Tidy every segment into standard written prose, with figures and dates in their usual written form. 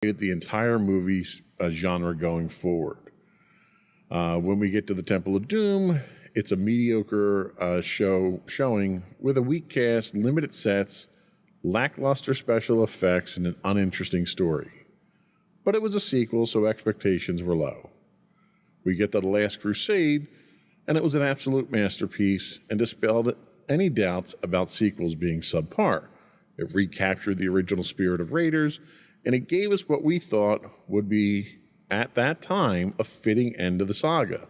the entire movie genre going forward. When we get to the Temple of Doom, it's a mediocre showing with a weak cast, limited sets, lackluster special effects, and an uninteresting story. But it was a sequel, so expectations were low. We get to The Last Crusade, and it was an absolute masterpiece and dispelled any doubts about sequels being subpar. It recaptured the original spirit of Raiders, and it gave us what we thought would be, at that time, a fitting end to the saga,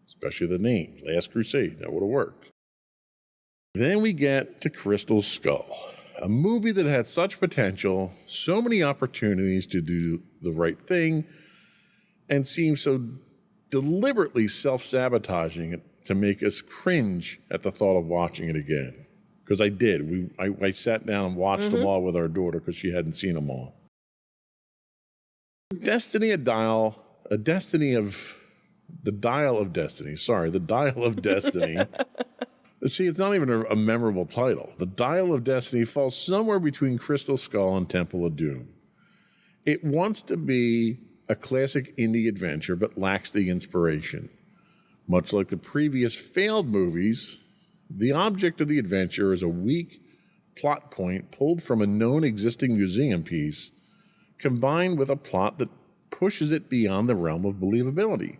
especially the name, Last Crusade. That would have worked. Then we get to Crystal Skull, a movie that had such potential, so many opportunities to do the right thing, and seemed so deliberately self-sabotaging to make us cringe at the thought of watching it again. Because I did. I sat down and watched them all with our daughter because she hadn't seen them all. The Dial of Destiny. See, it's not even a memorable title. The Dial of Destiny falls somewhere between Crystal Skull and Temple of Doom. It wants to be a classic indie adventure, but lacks the inspiration. Much like the previous failed movies, the object of the adventure is a weak plot point pulled from a known existing museum piece, combined with a plot that pushes it beyond the realm of believability.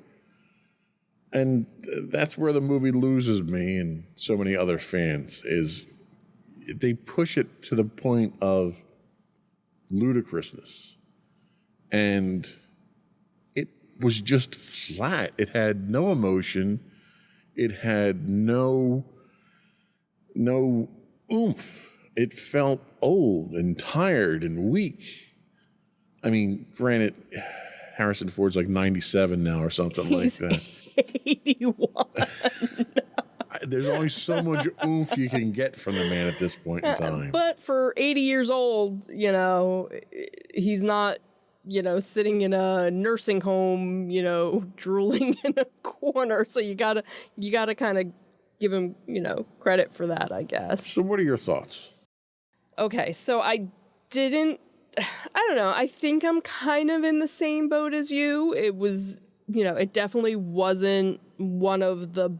And that's where the movie loses me and so many other fans, is they push it to the point of ludicrousness. And it was just flat. It had no emotion. It had no oomph. It felt old and tired and weak. I mean, granted, Harrison Ford's like 97 now or something like that. 81. There's only so much oomph you can get from the man at this point in time. But for 80 years old, he's not, sitting in a nursing home, drooling in a corner. So you gotta kind of give him, credit for that, I guess. So what are your thoughts? Okay, so I don't know. I think I'm kind of in the same boat as you. It was, it definitely wasn't one of the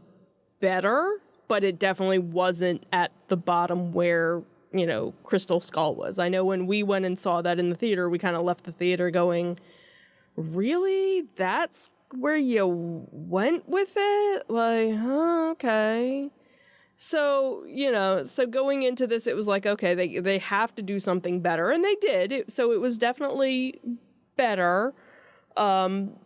better, but it definitely wasn't at the bottom where, Crystal Skull was. I know when we went and saw that in the theater, we kind of left the theater going, really? That's where you went with it? Like, huh, okay. So, so going into this, it was like, okay, they have to do something better, and they did. So it was definitely better. And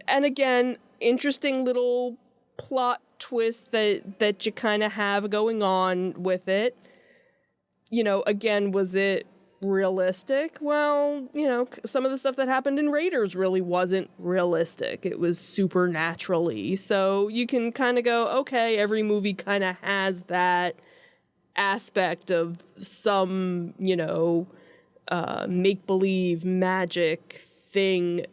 again, interesting little plot twist that you kind of have going on with it. Again, was it realistic? Well, some of the stuff that happened in Raiders really wasn't realistic. It was supernaturally. So you can kind of go, okay, every movie kind of has that aspect of some, make-believe magic thing,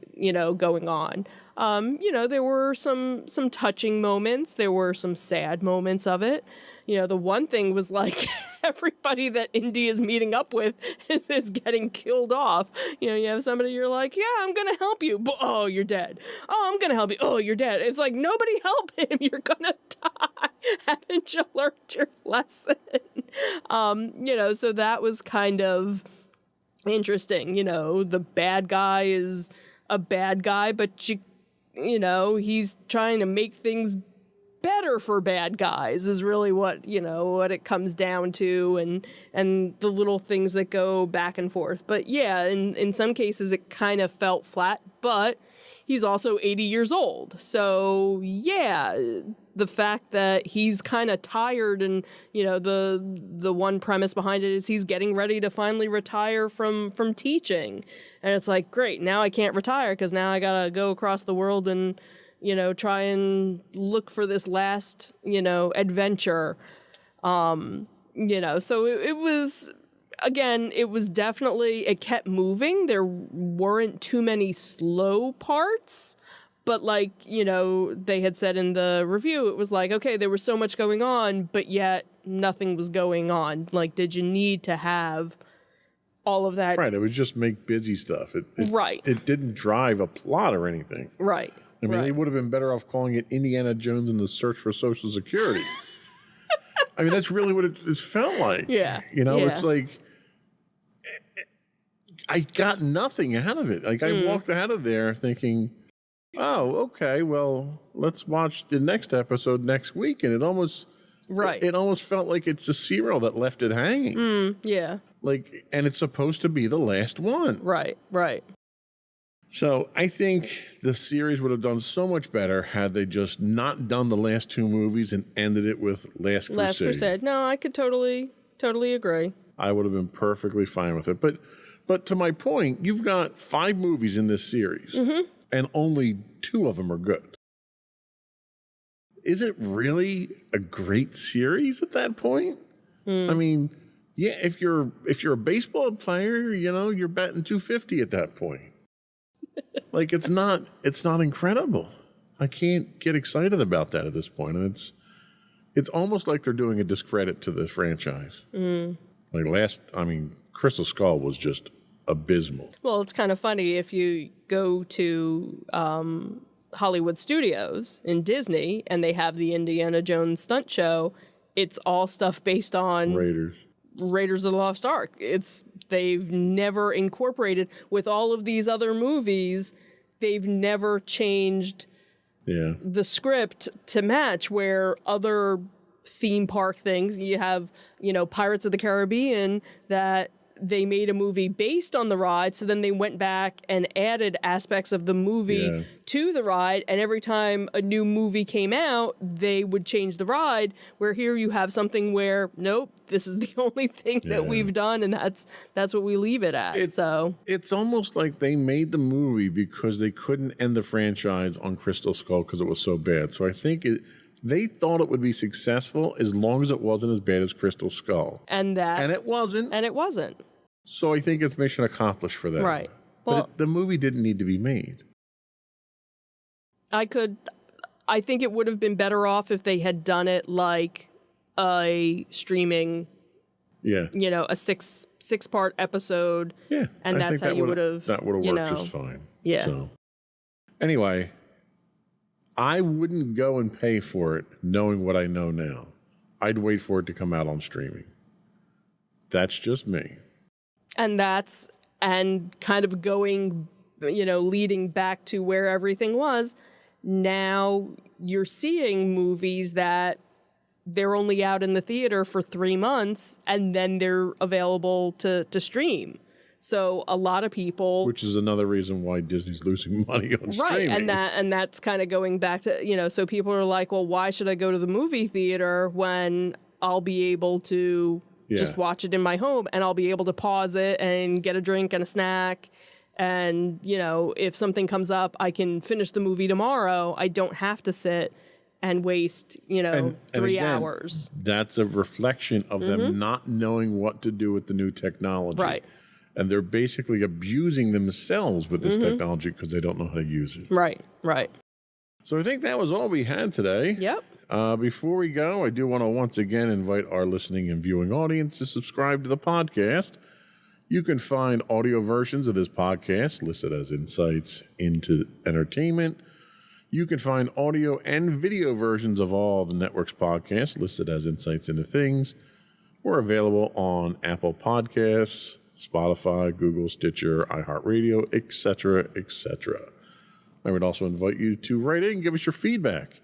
going on. There were some touching moments. There were some sad moments of it. The one thing was like everybody that Indy is meeting up with is getting killed off. You have somebody you're like, yeah, I'm going to help you. But, oh, you're dead. Oh, I'm going to help you. Oh, you're dead. It's like, nobody help him. You're going to die. Haven't you learned your lesson? So that was kind of interesting. The bad guy is a bad guy, but he's trying to make things better for bad guys is really what it comes down to, and the little things that go back and forth. But yeah, in some cases it kind of felt flat, but he's also 80 years old. So yeah, the fact that he's kind of tired, and the one premise behind it is he's getting ready to finally retire from teaching. And it's like, great, now I can't retire because now I gotta go across the world and try and look for this last, adventure. So it was, again, it was definitely, it kept moving. There weren't too many slow parts, but like, they had said in the review, it was like, okay, there was so much going on, but yet nothing was going on. Like, did you need to have all of that. Right. It was just make busy stuff. Right. It didn't drive a plot or anything. Right. I mean, right. they would have been better off calling it Indiana Jones and the Search for Social Security. I mean, that's really what it felt like. Yeah. You know, Yeah. it's like I got nothing out of it. Like I walked out of there thinking, oh, okay, well, let's watch the next episode next week. And it almost Right. It almost felt like it's a serial that left it hanging. Yeah. Like, and it's supposed to be the last one. Right. Right. So I think the series would have done so much better had they just not done the last two movies and ended it with Last Crusade. Last Crusade. No, I could totally agree. I would have been perfectly fine with it. But to my point, you've got 5 movies in this series, and only 2 of them are good. Is it really a great series at that point? I mean, yeah, if you're a baseball player, you know, you're batting .250 at that point. Like it's not incredible. I can't get excited about that at this point, and it's almost like they're doing a discredit to the franchise. Like Crystal Skull was just abysmal. Well, it's kind of funny if you go to Hollywood Studios in Disney and they have the Indiana Jones stunt show. It's all stuff based on Raiders of the Lost Ark. They've never incorporated with all of these other movies. They've never changed the script to match where other theme park things. You have, Pirates of the Caribbean that they made a movie based on the ride, so then they went back and added aspects of the movie to the ride, and every time a new movie came out, they would change the ride, where here you have something where, nope, this is the only thing that we've done, and that's what we leave it at. It's almost like they made the movie because they couldn't end the franchise on Crystal Skull because it was so bad. So I think they thought it would be successful as long as it wasn't as bad as Crystal Skull. And it wasn't. So I think it's mission accomplished for them. Right. But the movie didn't need to be made. I think it would have been better off if they had done it like a streaming, a six-part episode. Yeah. And that's how you would have. That would have worked just fine. Yeah. So, anyway, I wouldn't go and pay for it knowing what I know now. I'd wait for it to come out on streaming. That's just me. And kind of going, leading back to where everything was. Now you're seeing movies that they're only out in the theater for 3 months and then they're available to stream. So a lot of people, which is another reason why Disney's losing money on streaming. Right, and that's kind of going back to, so people are like, well, why should I go to the movie theater when I'll be able to just watch it in my home, and I'll be able to pause it and get a drink and a snack. And, if something comes up, I can finish the movie tomorrow. I don't have to sit and waste, 3 hours. That's a reflection of them not knowing what to do with the new technology. Right. And they're basically abusing themselves with this technology because they don't know how to use it. Right. So I think that was all we had today. Yep. Before we go, I do want to once again invite our listening and viewing audience to subscribe to the podcast. You can find audio versions of this podcast listed as Insights into Entertainment. You can find audio and video versions of all the network's podcasts listed as Insights into Things. We're available on Apple Podcasts, Spotify, Google, Stitcher, iHeartRadio, etc., etc. I would also invite you to write in and give us your feedback.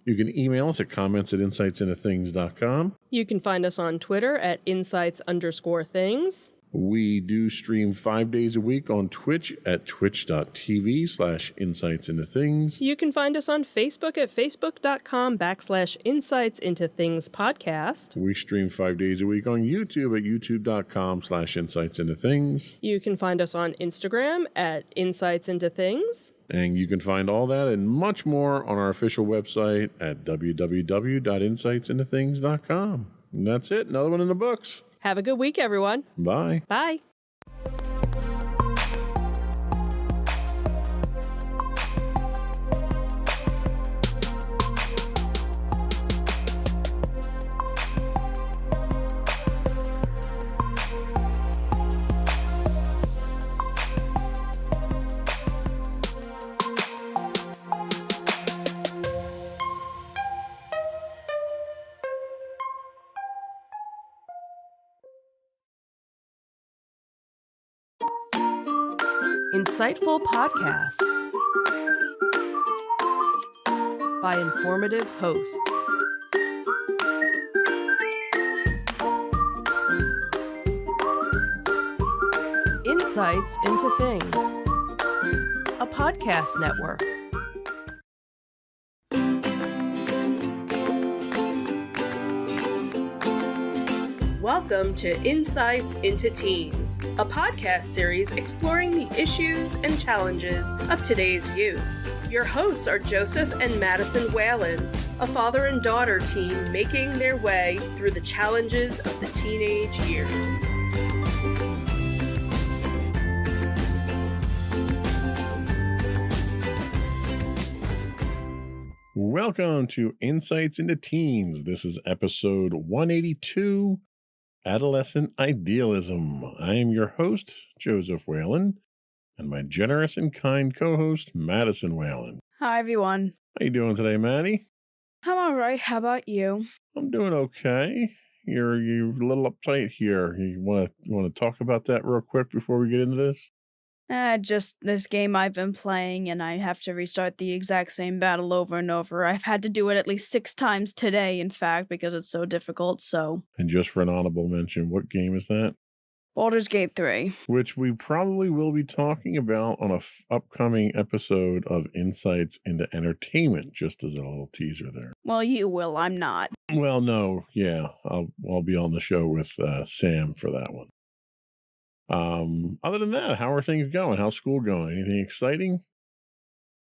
You can email us at comments@insightsintothings.com. You can find us on Twitter at insights_things. We do stream 5 days a week on Twitch at twitch.tv/insightsintothings. You can find us on Facebook at facebook.com/insightsintothingspodcast. We stream 5 days a week on YouTube at youtube.com/insightsintothings. You can find us on Instagram at insightsintothings. And you can find all that and much more on our official website at www.insightsintothings.com. And that's it. Another one in the books. Have a good week, everyone. Bye. Bye. Insightful podcasts by informative hosts. Insights into Things, a podcast network. Welcome to Insights into Teens, a podcast series exploring the issues and challenges of today's youth. Your hosts are Joseph and Madison Whalen, a father and daughter team making their way through the challenges of the teenage years. Welcome to Insights into Teens. This is episode 182, Adolescent Idealism. I am your host, Joseph Whalen, and my generous and kind co-host, Madison Whalen. Hi, everyone. How you doing today, Maddie? I'm all right. How about you? I'm doing okay. You're a little uptight here. You want to talk about that real quick before we get into this? Just this game I've been playing, and I have to restart the exact same battle over and over. I've had to do it at least 6 times today, in fact, because it's so difficult, so... And just for an honorable mention, what game is that? Baldur's Gate 3. Which we probably will be talking about on a upcoming episode of Insights into Entertainment, just as a little teaser there. Well, you will. I'm not. Well, no, yeah, I'll be on the show with Sam for that one. Other than that, how are things going? How's school going? Anything exciting?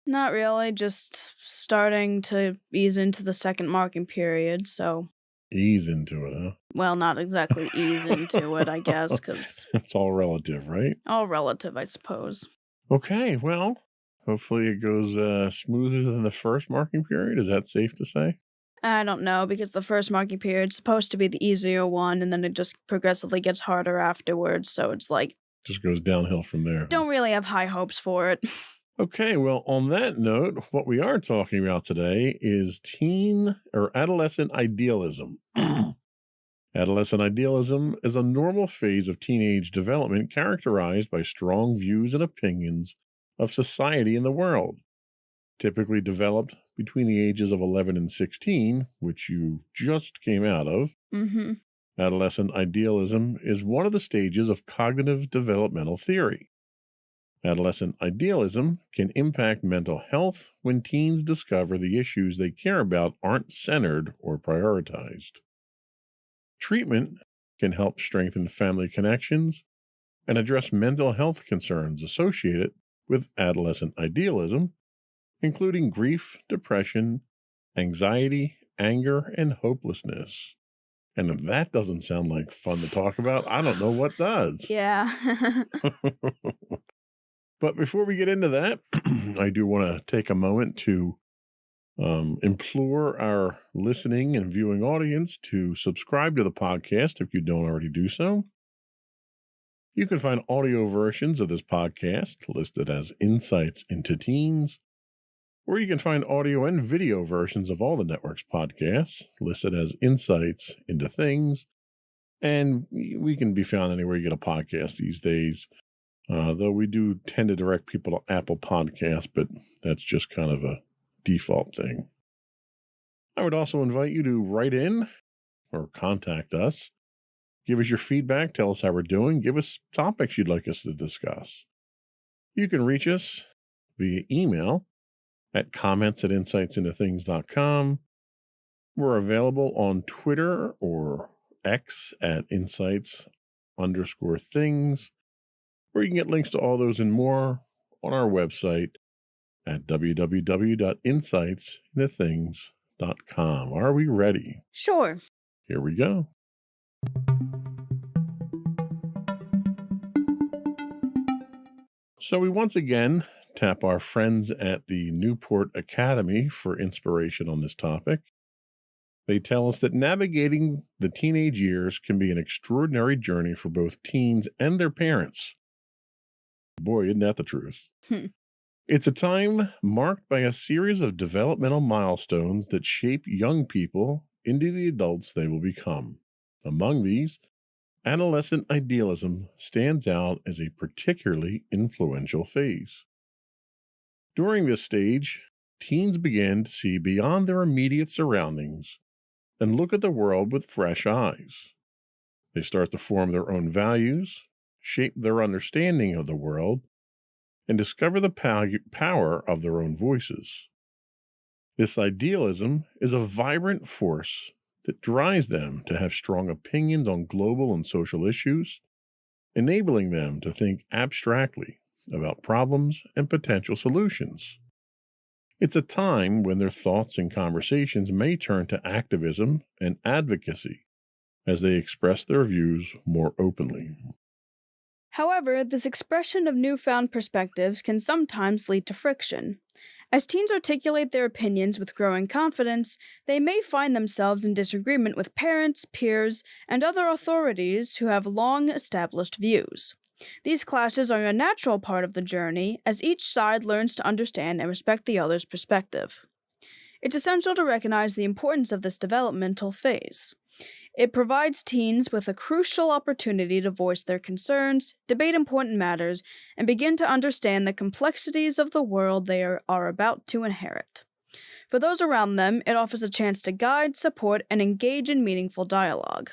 Not really. Just starting to ease into the second marking period, so... Ease into it, huh? Well, not exactly ease into it, I guess, because... It's all relative, right? All relative, I suppose. Okay, well, hopefully it goes smoother than the first marking period. Is that safe to say? I don't know, because the first marking period's supposed to be the easier one, and then it just progressively gets harder afterwards, so it's like... Just goes downhill from there. Don't really have high hopes for it. Okay, well, on that note, what we are talking about today is teen or adolescent idealism. Adolescent idealism is a normal phase of teenage development characterized by strong views and opinions of society and the world, typically developed between the ages of 11 and 16, which you just came out of. Mm-hmm. Adolescent idealism is one of the stages of cognitive developmental theory. Adolescent idealism can impact mental health when teens discover the issues they care about aren't centered or prioritized. Treatment can help strengthen family connections and address mental health concerns associated with adolescent idealism, including grief, depression, anxiety, anger, and hopelessness. And if that doesn't sound like fun to talk about, I don't know what does. Yeah. But before we get into that, I do want to take a moment to implore our listening and viewing audience to subscribe to the podcast if you don't already do so. You can find audio versions of this podcast listed as Insights into Teens, or you can find audio and video versions of all the network's podcasts listed as Insights into Things. And we can be found anywhere you get a podcast these days. Though we do tend to direct people to Apple Podcasts, but that's just kind of a default thing. I would also invite you to write in or contact us. Give us your feedback. Tell us how we're doing. Give us topics you'd like us to discuss. You can reach us via email at comments@insightsintothings.com. We're available on Twitter or X at insights_things. Or you can get links to all those and more on our website at www.insightsintothings.com. Are we ready? Sure. Here we go. So we once again tap our friends at the Newport Academy for inspiration on this topic. They tell us that navigating the teenage years can be an extraordinary journey for both teens and their parents. Boy, isn't that the truth? It's a time marked by a series of developmental milestones that shape young people into the adults they will become. Among these, adolescent idealism stands out as a particularly influential phase. During this stage, teens begin to see beyond their immediate surroundings and look at the world with fresh eyes. They start to form their own values, shape their understanding of the world, and discover the power of their own voices. This idealism is a vibrant force that drives them to have strong opinions on global and social issues, enabling them to think abstractly about problems and potential solutions. It's a time when their thoughts and conversations may turn to activism and advocacy as they express their views more openly. However, this expression of newfound perspectives can sometimes lead to friction. As teens articulate their opinions with growing confidence, they may find themselves in disagreement with parents, peers, and other authorities who have long established views. These clashes are a natural part of the journey as each side learns to understand and respect the other's perspective. It's essential to recognize the importance of this developmental phase. It provides teens with a crucial opportunity to voice their concerns, debate important matters, and begin to understand the complexities of the world they are about to inherit. For those around them, it offers a chance to guide, support, and engage in meaningful dialogue.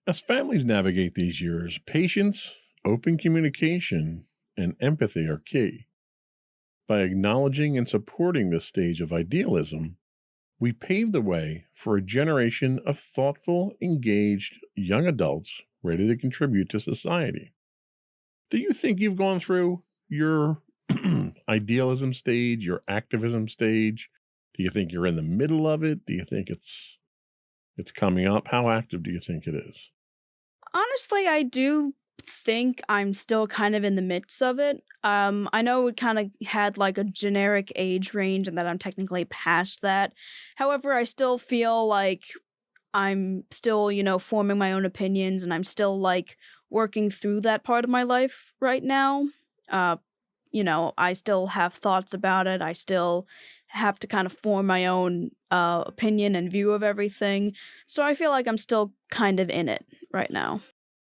As families navigate these years, patience, open communication, and empathy are key. By acknowledging and supporting this stage of idealism, we pave the way for a generation of thoughtful, engaged young adults ready to contribute to society. Do you think you've gone through your idealism stage, your activism stage? Do you think you're in the middle of it? Do you think it's coming up? How active do you think it is? Honestly, I do think I'm still kind of in the midst of it. I know it kind of had like a generic age range and that I'm technically past that. However, I still feel like I'm still, forming my own opinions and I'm still like working through that part of my life right now. I still have thoughts about it. I still have to kind of form my own opinion and view of everything. So I feel like I'm still kind of in it right now.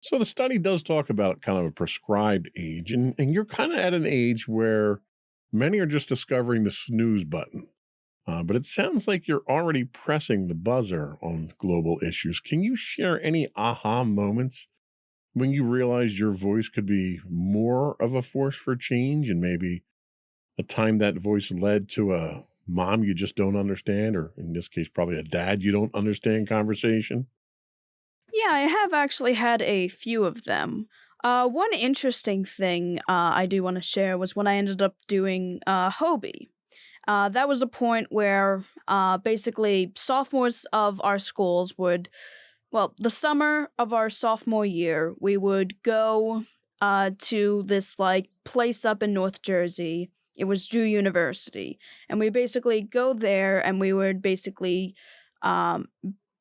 So the study does talk about kind of a prescribed age, and you're kind of at an age where many are just discovering the snooze button. But it sounds like you're already pressing the buzzer on global issues. Can you share any aha moments when you realized your voice could be more of a force for change, and maybe a time that voice led to a mom you just don't understand, or in this case, probably a dad you don't understand conversation? Yeah, I have actually had a few of them. One interesting thing I do want to share was when I ended up doing Hobie. That was a point where basically sophomores of our schools the summer of our sophomore year, we would go to this like place up in North Jersey. It was Drew University. And we basically go there and we would basically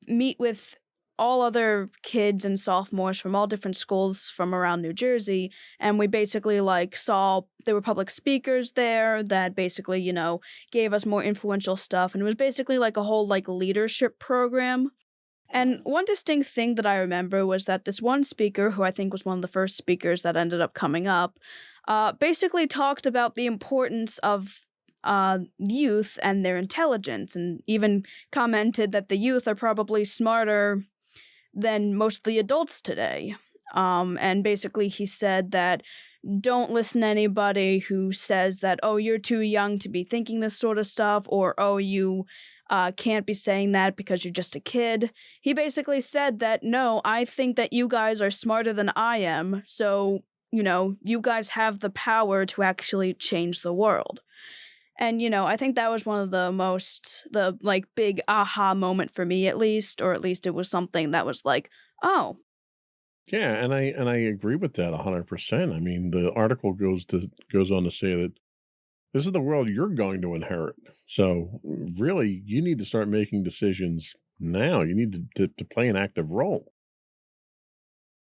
meet with all other kids and sophomores from all different schools from around New Jersey, and we basically saw there were public speakers there that basically, gave us more influential stuff, and it was basically like a whole leadership program. And one distinct thing that I remember was that this one speaker, who I think was one of the first speakers that ended up coming up, basically talked about the importance of youth and their intelligence, and even commented that the youth are probably smarter than most of the adults today. And basically he said that don't listen to anybody who says that, oh, you're too young to be thinking this sort of stuff, or, oh, you can't be saying that because you're just a kid. He basically said that, no, I think that you guys are smarter than I am, so, you guys have the power to actually change the world. And, I think that was one of the big aha moment for me, at least, or at least it was something that was like, oh. Yeah, and I agree with that 100%. I mean, the article goes on to say that this is the world you're going to inherit. So really, you need to start making decisions now. You need to play an active role.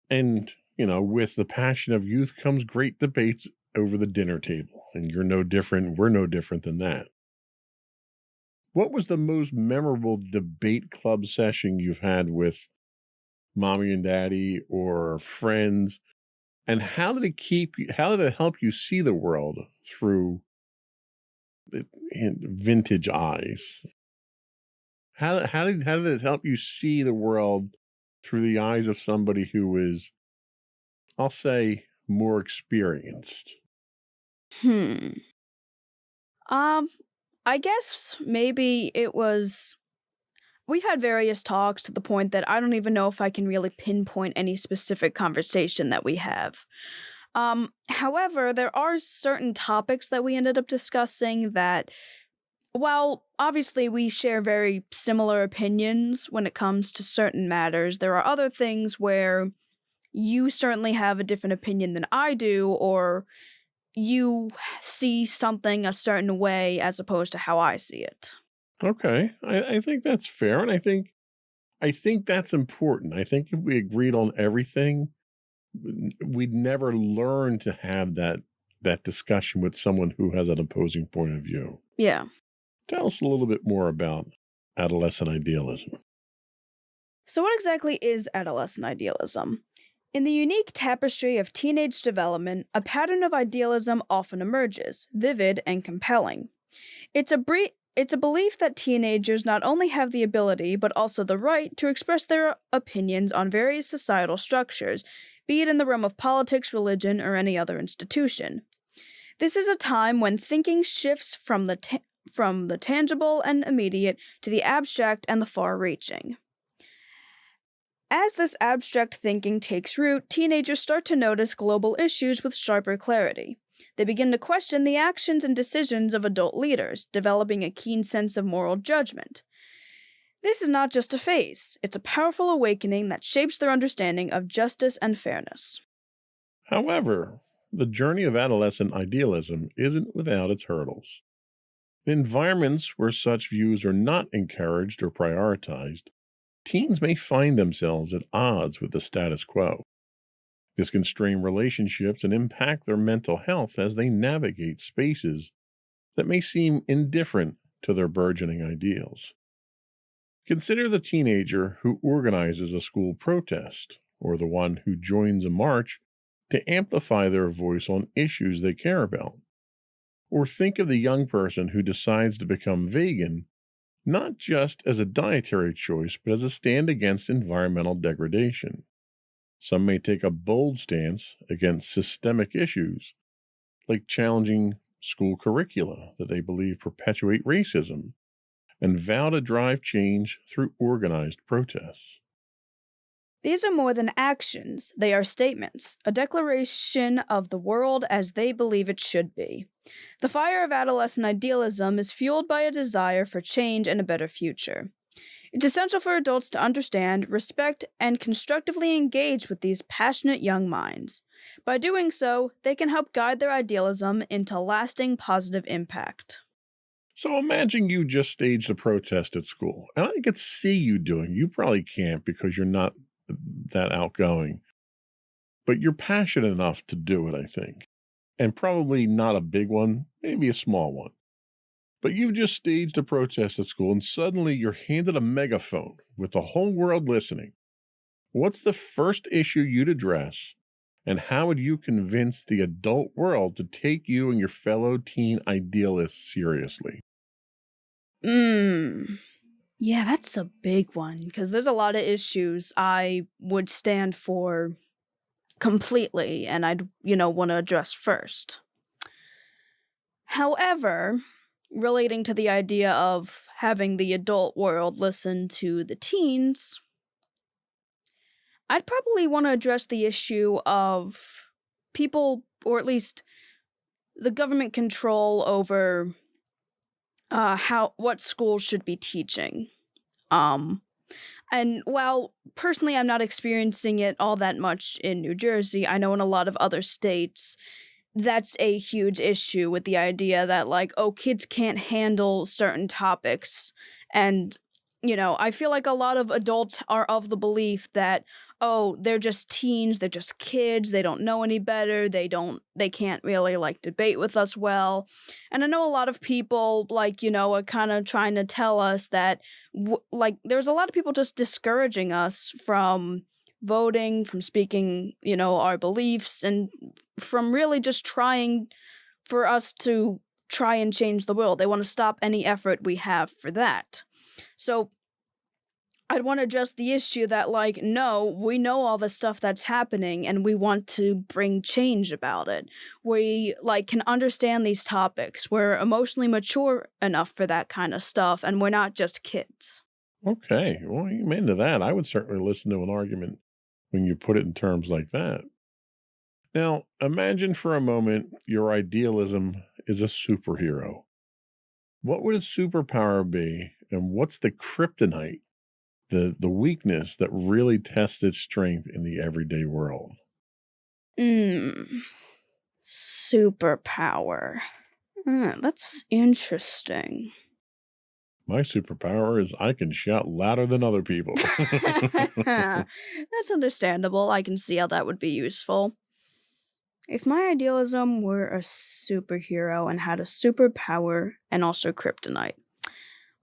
And, with the passion of youth comes great debates over the dinner table, and you're no different. We're no different than that. What was the most memorable debate club session you've had with mommy and daddy or friends? And how did it help you see the world through vintage eyes? How did it help you see the world through the eyes of somebody who is, I'll say, more experienced? Hmm. Um, I guess maybe it was. We've had various talks to the point that I don't even know if I can really pinpoint any specific conversation that we have. However, there are certain topics that we ended up discussing that, while obviously we share very similar opinions when it comes to certain matters, there are other things where you certainly have a different opinion than I do, or you see something a certain way as opposed to how I see it. Okay, I think that's fair, and I think that's important. I think if we agreed on everything, we'd never learn to have that discussion with someone who has an opposing point of view. Yeah. Tell us a little bit more about adolescent idealism. So, what exactly is adolescent idealism? In the unique tapestry of teenage development, a pattern of idealism often emerges, vivid and compelling. It's a belief that teenagers not only have the ability, but also the right to express their opinions on various societal structures, be it in the realm of politics, religion, or any other institution. This is a time when thinking shifts from the tangible and immediate to the abstract and the far reaching. As this abstract thinking takes root, teenagers start to notice global issues with sharper clarity. They begin to question the actions and decisions of adult leaders, developing a keen sense of moral judgment. This is not just a phase, it's a powerful awakening that shapes their understanding of justice and fairness. However, the journey of adolescent idealism isn't without its hurdles. In environments where such views are not encouraged or prioritized, teens may find themselves at odds with the status quo. This can strain relationships and impact their mental health as they navigate spaces that may seem indifferent to their burgeoning ideals. Consider the teenager who organizes a school protest, or the one who joins a march to amplify their voice on issues they care about. Or think of the young person who decides to become vegan, not just as a dietary choice, but as a stand against environmental degradation. Some may take a bold stance against systemic issues, like challenging school curricula that they believe perpetuate racism, and vow to drive change through organized protests. These are more than actions, they are statements, a declaration of the world as they believe it should be. The fire of adolescent idealism is fueled by a desire for change and a better future. It's essential for adults to understand, respect, and constructively engage with these passionate young minds. By doing so, they can help guide their idealism into lasting positive impact. So imagine you just staged a protest at school, and I could see you doing. You probably can't because you're not that outgoing, but you're passionate enough to do it, I think. And probably not a big one, maybe a small one. But you've just staged a protest at school and suddenly you're handed a megaphone with the whole world listening. What's the first issue you'd address? And how would you convince the adult world to take you and your fellow teen idealists seriously? Yeah, that's a big one because there's a lot of issues I would stand for completely and I'd, want to address first. However, relating to the idea of having the adult world listen to the teens, I'd probably want to address the issue of people, or at least the government control over what schools should be teaching. And while personally I'm not experiencing it all that much in New Jersey, I know in a lot of other states that's a huge issue with the idea that, like, oh, kids can't handle certain topics. And, I feel like a lot of adults are of the belief that, oh, they're just teens, they're just kids, they don't know any better, they can't really, like, debate with us well. And I know a lot of people, like, are kind of trying to tell us that, there's a lot of people just discouraging us from voting, from speaking, our beliefs, and from really just trying for us to try and change the world. They want to stop any effort we have for that. So I'd want to address the issue that, no, we know all the stuff that's happening and we want to bring change about it. We, can understand these topics. We're emotionally mature enough for that kind of stuff, and we're not just kids. Okay, well, you made into that. I would certainly listen to an argument when you put it in terms like that. Now, imagine for a moment your idealism is a superhero. What would its superpower be, and what's the kryptonite, the weakness that really tests its strength in the everyday world? Superpower. That's interesting. My superpower is I can shout louder than other people. That's understandable. I can see how that would be useful. If my idealism were a superhero and had a superpower and also kryptonite.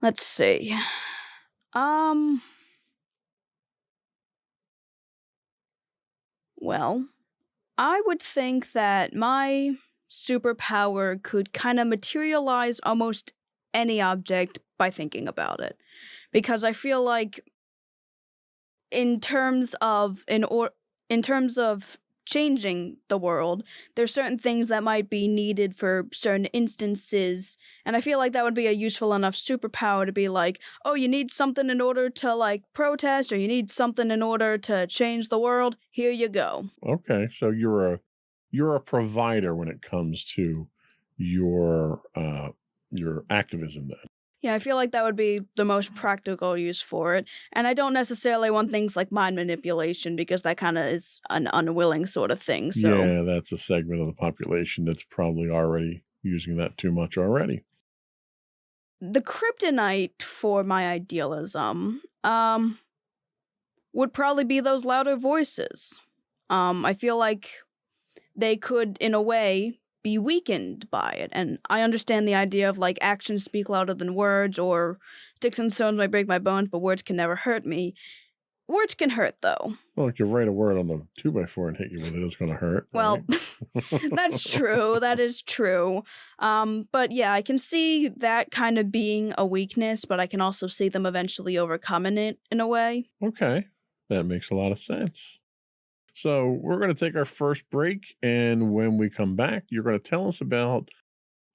Let's see. Well, I would think that my superpower could kind of materialize almost any object by thinking about it. Because I feel like in terms of changing the world, there's certain things that might be needed for certain instances, and I feel like that would be a useful enough superpower to be like, oh, you need something in order to protest, or you need something in order to change the world, here you go. Okay, so you're a provider when it comes to your activism then. Yeah, I feel like that would be the most practical use for it. And I don't necessarily want things like mind manipulation, because that kind of is an unwilling sort of thing. So Yeah, that's a segment of the population that's probably already using that too much already. the kryptonite for my idealism would probably be those louder voices. I feel like they could, in a way, be weakened by it. And I understand the idea of actions speak louder than words, or sticks and stones might break my bones, but words can never hurt me. Words can hurt, though. Well, if you write a word on the 2x4 and hit you with it, it's going to hurt. Well, right? that's true. That is true. But yeah, I can see that kind of being a weakness, but I can also see them eventually overcoming it in a way. Okay, that makes a lot of sense. So we're going to take our first break, and when we come back, you're going to tell us about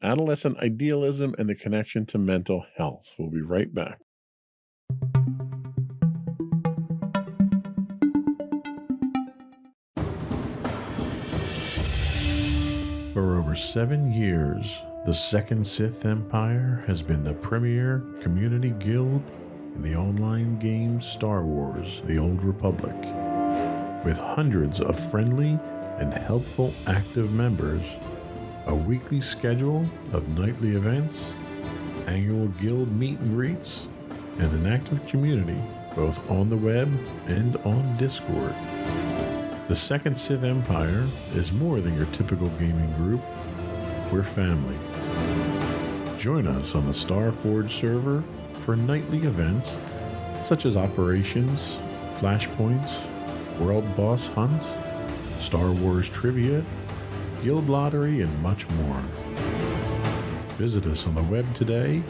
adolescent idealism and the connection to mental health. We'll be right back. For over 7 years, the Second Sith Empire has been the premier community guild in the online game Star Wars: The Old Republic. With hundreds of friendly and helpful active members, a weekly schedule of nightly events, annual guild meet and greets, and an active community both on the web and on Discord. The Second Sith Empire is more than your typical gaming group. We're family. Join us on the Starforge server for nightly events such as operations, flashpoints, world boss hunts, Star Wars trivia, guild lottery, and much more. Visit us on the web today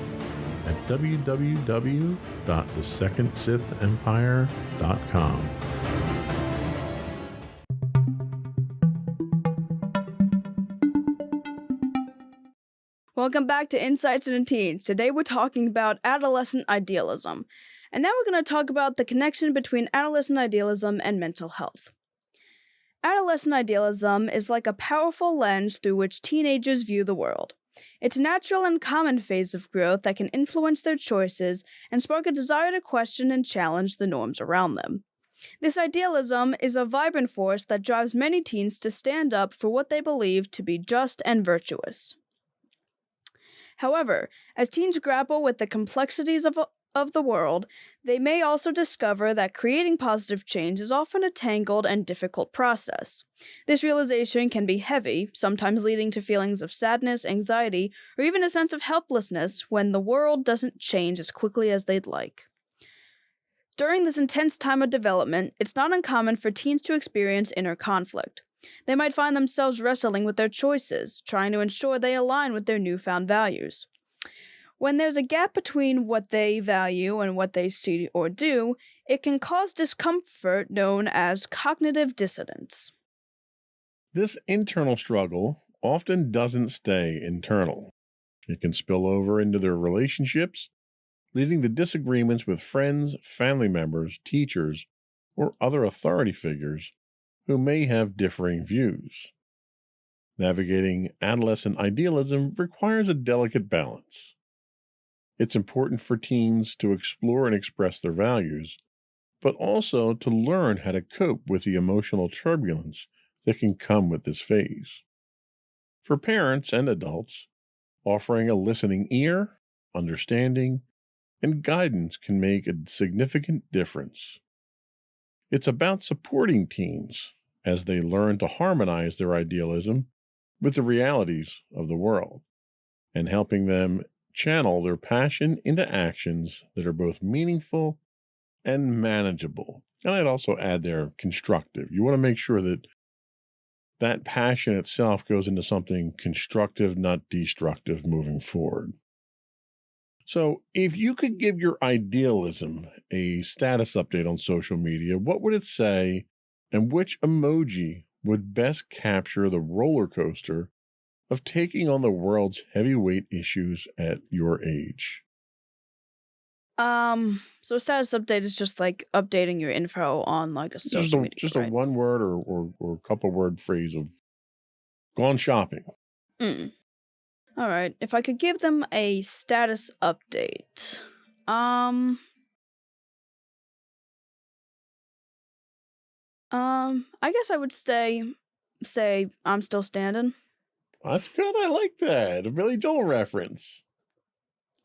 at www.thesecondsithempire.com. Welcome back to Insights into Teens. Today we're talking about adolescent idealism. And now we're going to talk about the connection between adolescent idealism and mental health. Adolescent idealism is like a powerful lens through which teenagers view the world. It's a natural and common phase of growth that can influence their choices and spark a desire to question and challenge the norms around them. This idealism is a vibrant force that drives many teens to stand up for what they believe to be just and virtuous. However, as teens grapple with the complexities of the world, they may also discover that creating positive change is often a tangled and difficult process. This realization can be heavy, sometimes leading to feelings of sadness, anxiety, or even a sense of helplessness when the world doesn't change as quickly as they'd like. During this intense time of development, it's not uncommon for teens to experience inner conflict. They might find themselves wrestling with their choices, trying to ensure they align with their newfound values. When there's a gap between what they value and what they see or do, it can cause discomfort known as cognitive dissonance. This internal struggle often doesn't stay internal. It can spill over into their relationships, leading to disagreements with friends, family members, teachers, or other authority figures who may have differing views. Navigating adolescent idealism requires a delicate balance. It's important for teens to explore and express their values, but also to learn how to cope with the emotional turbulence that can come with this phase. For parents and adults, offering a listening ear, understanding, and guidance can make a significant difference. It's about supporting teens as they learn to harmonize their idealism with the realities of the world, and helping them channel their passion into actions that are both meaningful and manageable. And I'd also add there constructive. You want to make sure that that passion itself goes into something constructive, not destructive moving forward. So, if you could give your idealism a status update on social media, what would it say, and which emoji would best capture the roller coaster of taking on the world's heavyweight issues at your age? So status update is just like updating your info on like a social media, Just right? a one word or a couple word phrase of gone shopping. All right. If I could give them a status update, I guess I would say I'm still standing. That's good. I like that. A Billy Joel reference.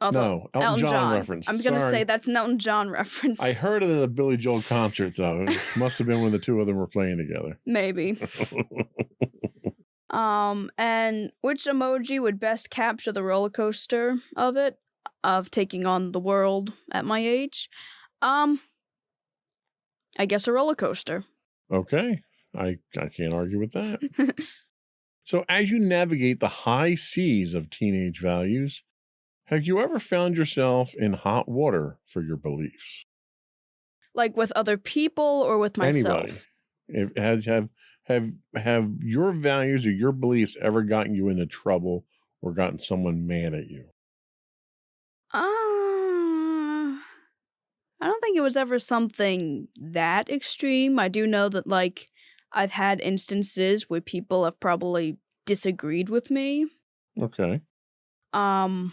Although, No, Elton John reference. I'm gonna Sorry. say that's an Elton John reference. I heard it at a Billy Joel concert, though. It must have been when the two of them were playing together. Maybe. And which emoji would best capture the roller coaster of taking on the world at my age? I guess a roller coaster. Okay. I can't argue with that. So, as you navigate the high seas of teenage values, have you ever found yourself in hot water for your beliefs? Like with other people or with myself? Anybody. Have your values or your beliefs ever gotten you into trouble or gotten someone mad at you? I don't think it was ever something that extreme. I do know that, like, I've had instances where people have probably disagreed with me. Okay. I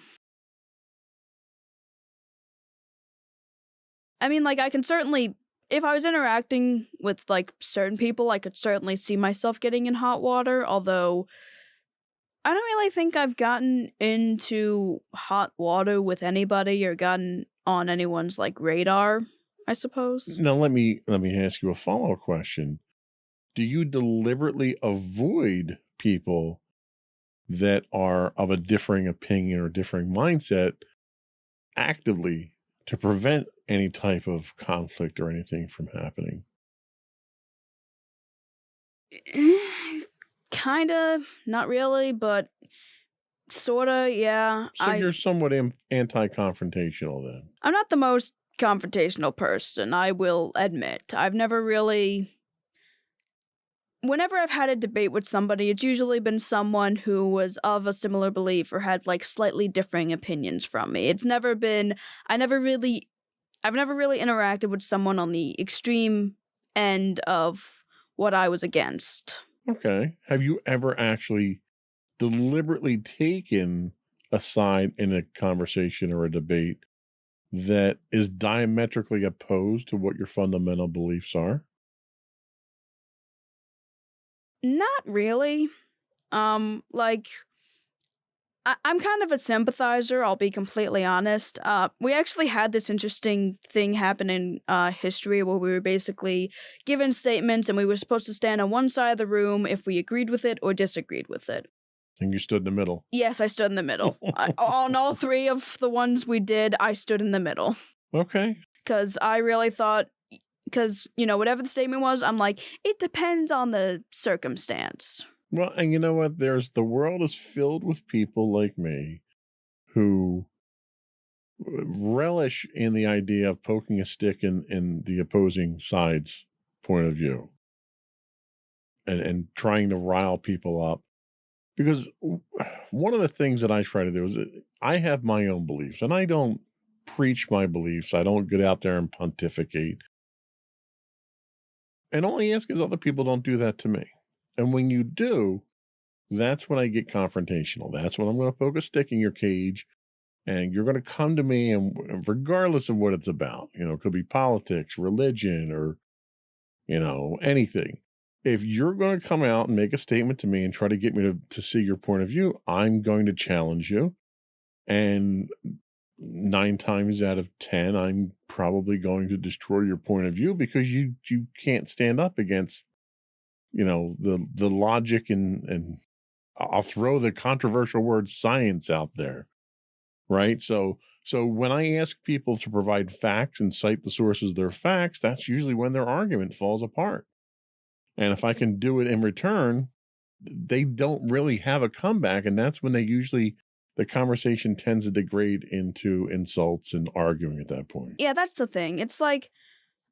mean, like, I can certainly, if I was interacting with, like, certain people, I could certainly see myself getting in hot water, although I don't really think I've gotten into hot water with anybody or gotten on anyone's, like, radar, I suppose. Now let me ask you a follow-up question. Do you deliberately avoid people that are of a differing opinion or differing mindset actively to prevent any type of conflict or anything from happening? Kinda, not really, but sorta, yeah. So you're somewhat anti-confrontational then. I'm not the most confrontational person, I will admit. I've never really... Whenever I've had a debate with somebody, it's usually been someone who was of a similar belief or had, like, slightly differing opinions from me. It's never been... I've never really interacted with someone on the extreme end of what I was against. Okay. Have you ever actually deliberately taken a side in a conversation or a debate that is diametrically opposed to what your fundamental beliefs are? Not really. Like, I'm kind of a sympathizer, I'll be completely honest. We actually had this interesting thing happen in history where we were basically given statements and we were supposed to stand on one side of the room if we agreed with it or disagreed with it. And you stood in the middle. Yes, I stood in the middle. On all three of the ones we did, I stood in the middle. Okay. because I really thought, because, whatever the statement was, I'm like, it depends on the circumstance. Well, and you know what? The world is filled with people like me who relish in the idea of poking a stick in the opposing side's point of view and trying to rile people up. Because one of the things that I try to do is I have my own beliefs, and I don't preach my beliefs. I don't get out there and pontificate. And all I ask is other people don't do that to me. And when you do, that's when I get confrontational. That's when I'm going to poke a stick in your cage, and you're going to come to me, and regardless of what it's about, it could be politics, religion, or, anything. If you're going to come out and make a statement to me and try to get me to see your point of view, I'm going to challenge you. And 9 times out of 10, I'm probably going to destroy your point of view because you can't stand up against, the logic and I'll throw the controversial word science out there. Right. So when I ask people to provide facts and cite the sources of their facts, that's usually when their argument falls apart. And if I can do it in return, they don't really have a comeback. And that's when the conversation tends to degrade into insults and arguing at that point. Yeah, that's the thing. It's like,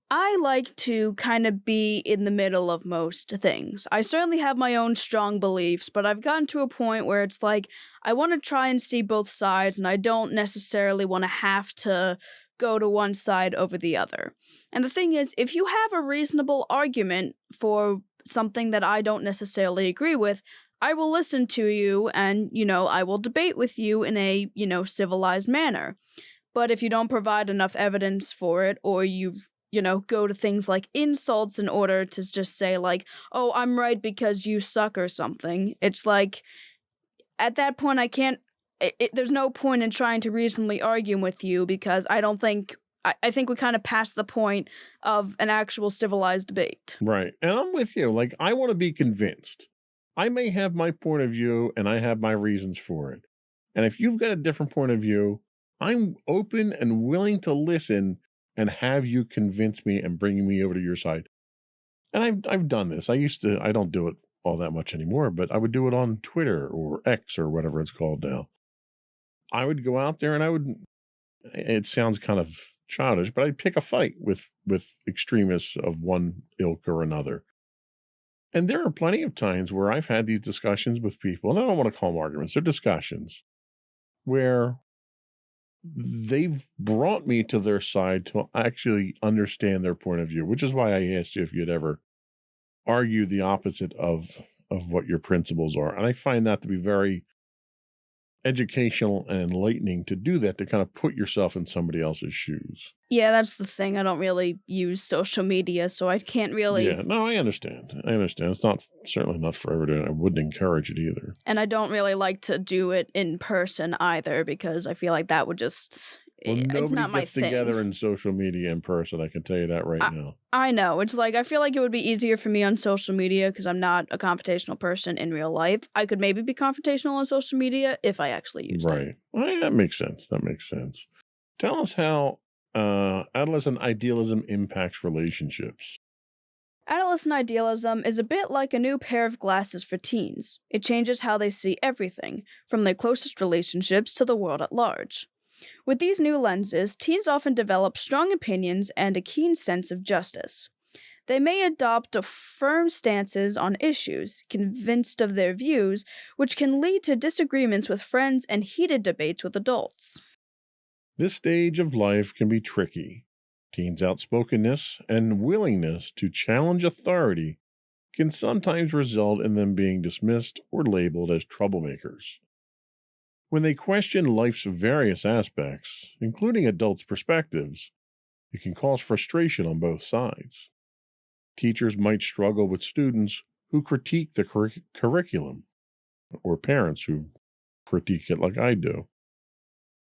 I like to kind of be in the middle of most things. I certainly have my own strong beliefs, but I've gotten to a point where it's like, I want to try and see both sides, and I don't necessarily want to have to go to one side over the other. And the thing is, if you have a reasonable argument for something that I don't necessarily agree with, I will listen to you and, I will debate with you in a, civilized manner. But if you don't provide enough evidence for it, or you go to things like insults in order to just say like, oh, I'm right because you suck or something, it's like, at that point, I can't, there's no point in trying to reasonably argue with you because I think we kind of passed the point of an actual civilized debate. Right. And I'm with you. Like, I want to be convinced. I may have my point of view and I have my reasons for it. And if you've got a different point of view, I'm open and willing to listen and have you convince me and bring me over to your side. And I've done this. I don't do it all that much anymore, but I would do it on Twitter or X or whatever it's called now. I would go out there and it sounds kind of childish, but I'd pick a fight with extremists of one ilk or another. And there are plenty of times where I've had these discussions with people, and I don't want to call them arguments, they're discussions, where they've brought me to their side to actually understand their point of view, which is why I asked you if you'd ever argue the opposite of what your principles are. And I find that to be very educational and enlightening to do that, to kind of put yourself in somebody else's shoes. Yeah, that's the thing. I don't really use social media, so I can't really... Yeah, no, I understand. It's certainly not for everyone. I wouldn't encourage it either. And I don't really like to do it in person either, because I feel like that would just... Well, it's not my gets thing. Together in social media in person. I can tell you that right now. I know. It's like, I feel like it would be easier for me on social media because I'm not a confrontational person in real life. I could maybe be confrontational on social media if I actually used it. Right. Well, that makes sense. Tell us how adolescent idealism impacts relationships. Adolescent idealism is a bit like a new pair of glasses for teens. It changes how they see everything, from their closest relationships to the world at large. With these new lenses, teens often develop strong opinions and a keen sense of justice. They may adopt firm stances on issues, convinced of their views, which can lead to disagreements with friends and heated debates with adults. This stage of life can be tricky. Teens' outspokenness and willingness to challenge authority can sometimes result in them being dismissed or labeled as troublemakers. When they question life's various aspects, including adults' perspectives, it can cause frustration on both sides. Teachers might struggle with students who critique the curriculum, or parents who critique it like I do.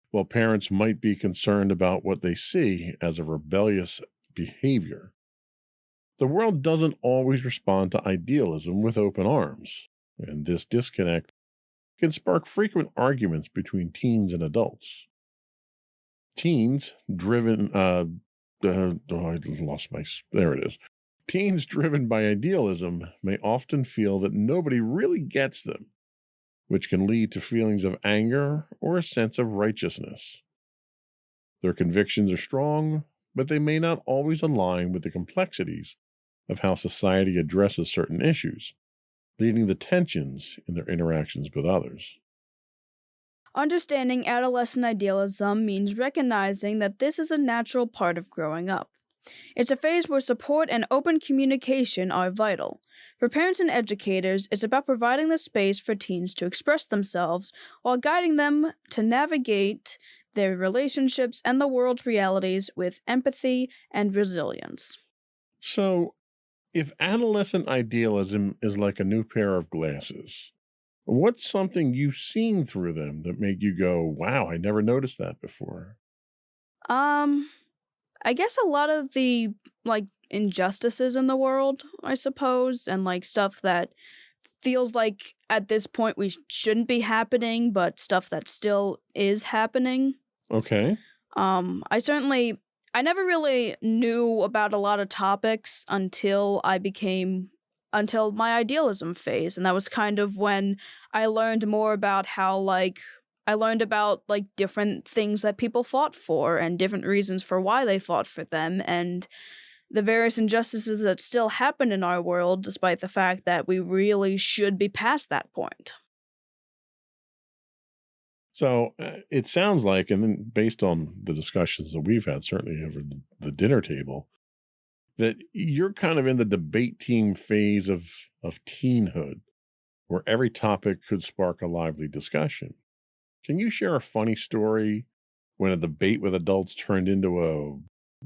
While parents might be concerned about what they see as a rebellious behavior, the world doesn't always respond to idealism with open arms, and this disconnect can spark frequent arguments between teens and adults. Teens, driven I lost there it is. Teens driven by idealism may often feel that nobody really gets them, which can lead to feelings of anger or a sense of righteousness. Their convictions are strong, but they may not always align with the complexities of how society addresses certain issues, leading to tensions in their interactions with others. Understanding adolescent idealism means recognizing that this is a natural part of growing up. It's a phase where support and open communication are vital. For parents and educators, it's about providing the space for teens to express themselves while guiding them to navigate their relationships and the world's realities with empathy and resilience. So, if adolescent idealism is like a new pair of glasses, what's something you've seen through them that made you go, wow, I never noticed that before? I guess a lot of the injustices in the world, I suppose, and stuff that feels like at this point we shouldn't be happening, but stuff that still is happening. Okay. I never really knew about a lot of topics until my idealism phase, and that was kind of when I learned more about how different things that people fought for and different reasons for why they fought for them and the various injustices that still happen in our world despite the fact that we really should be past that point. So it sounds like, and then based on the discussions that we've had, certainly over the dinner table, that you're kind of in the debate team phase of teenhood, where every topic could spark a lively discussion. Can you share a funny story when a debate with adults turned into a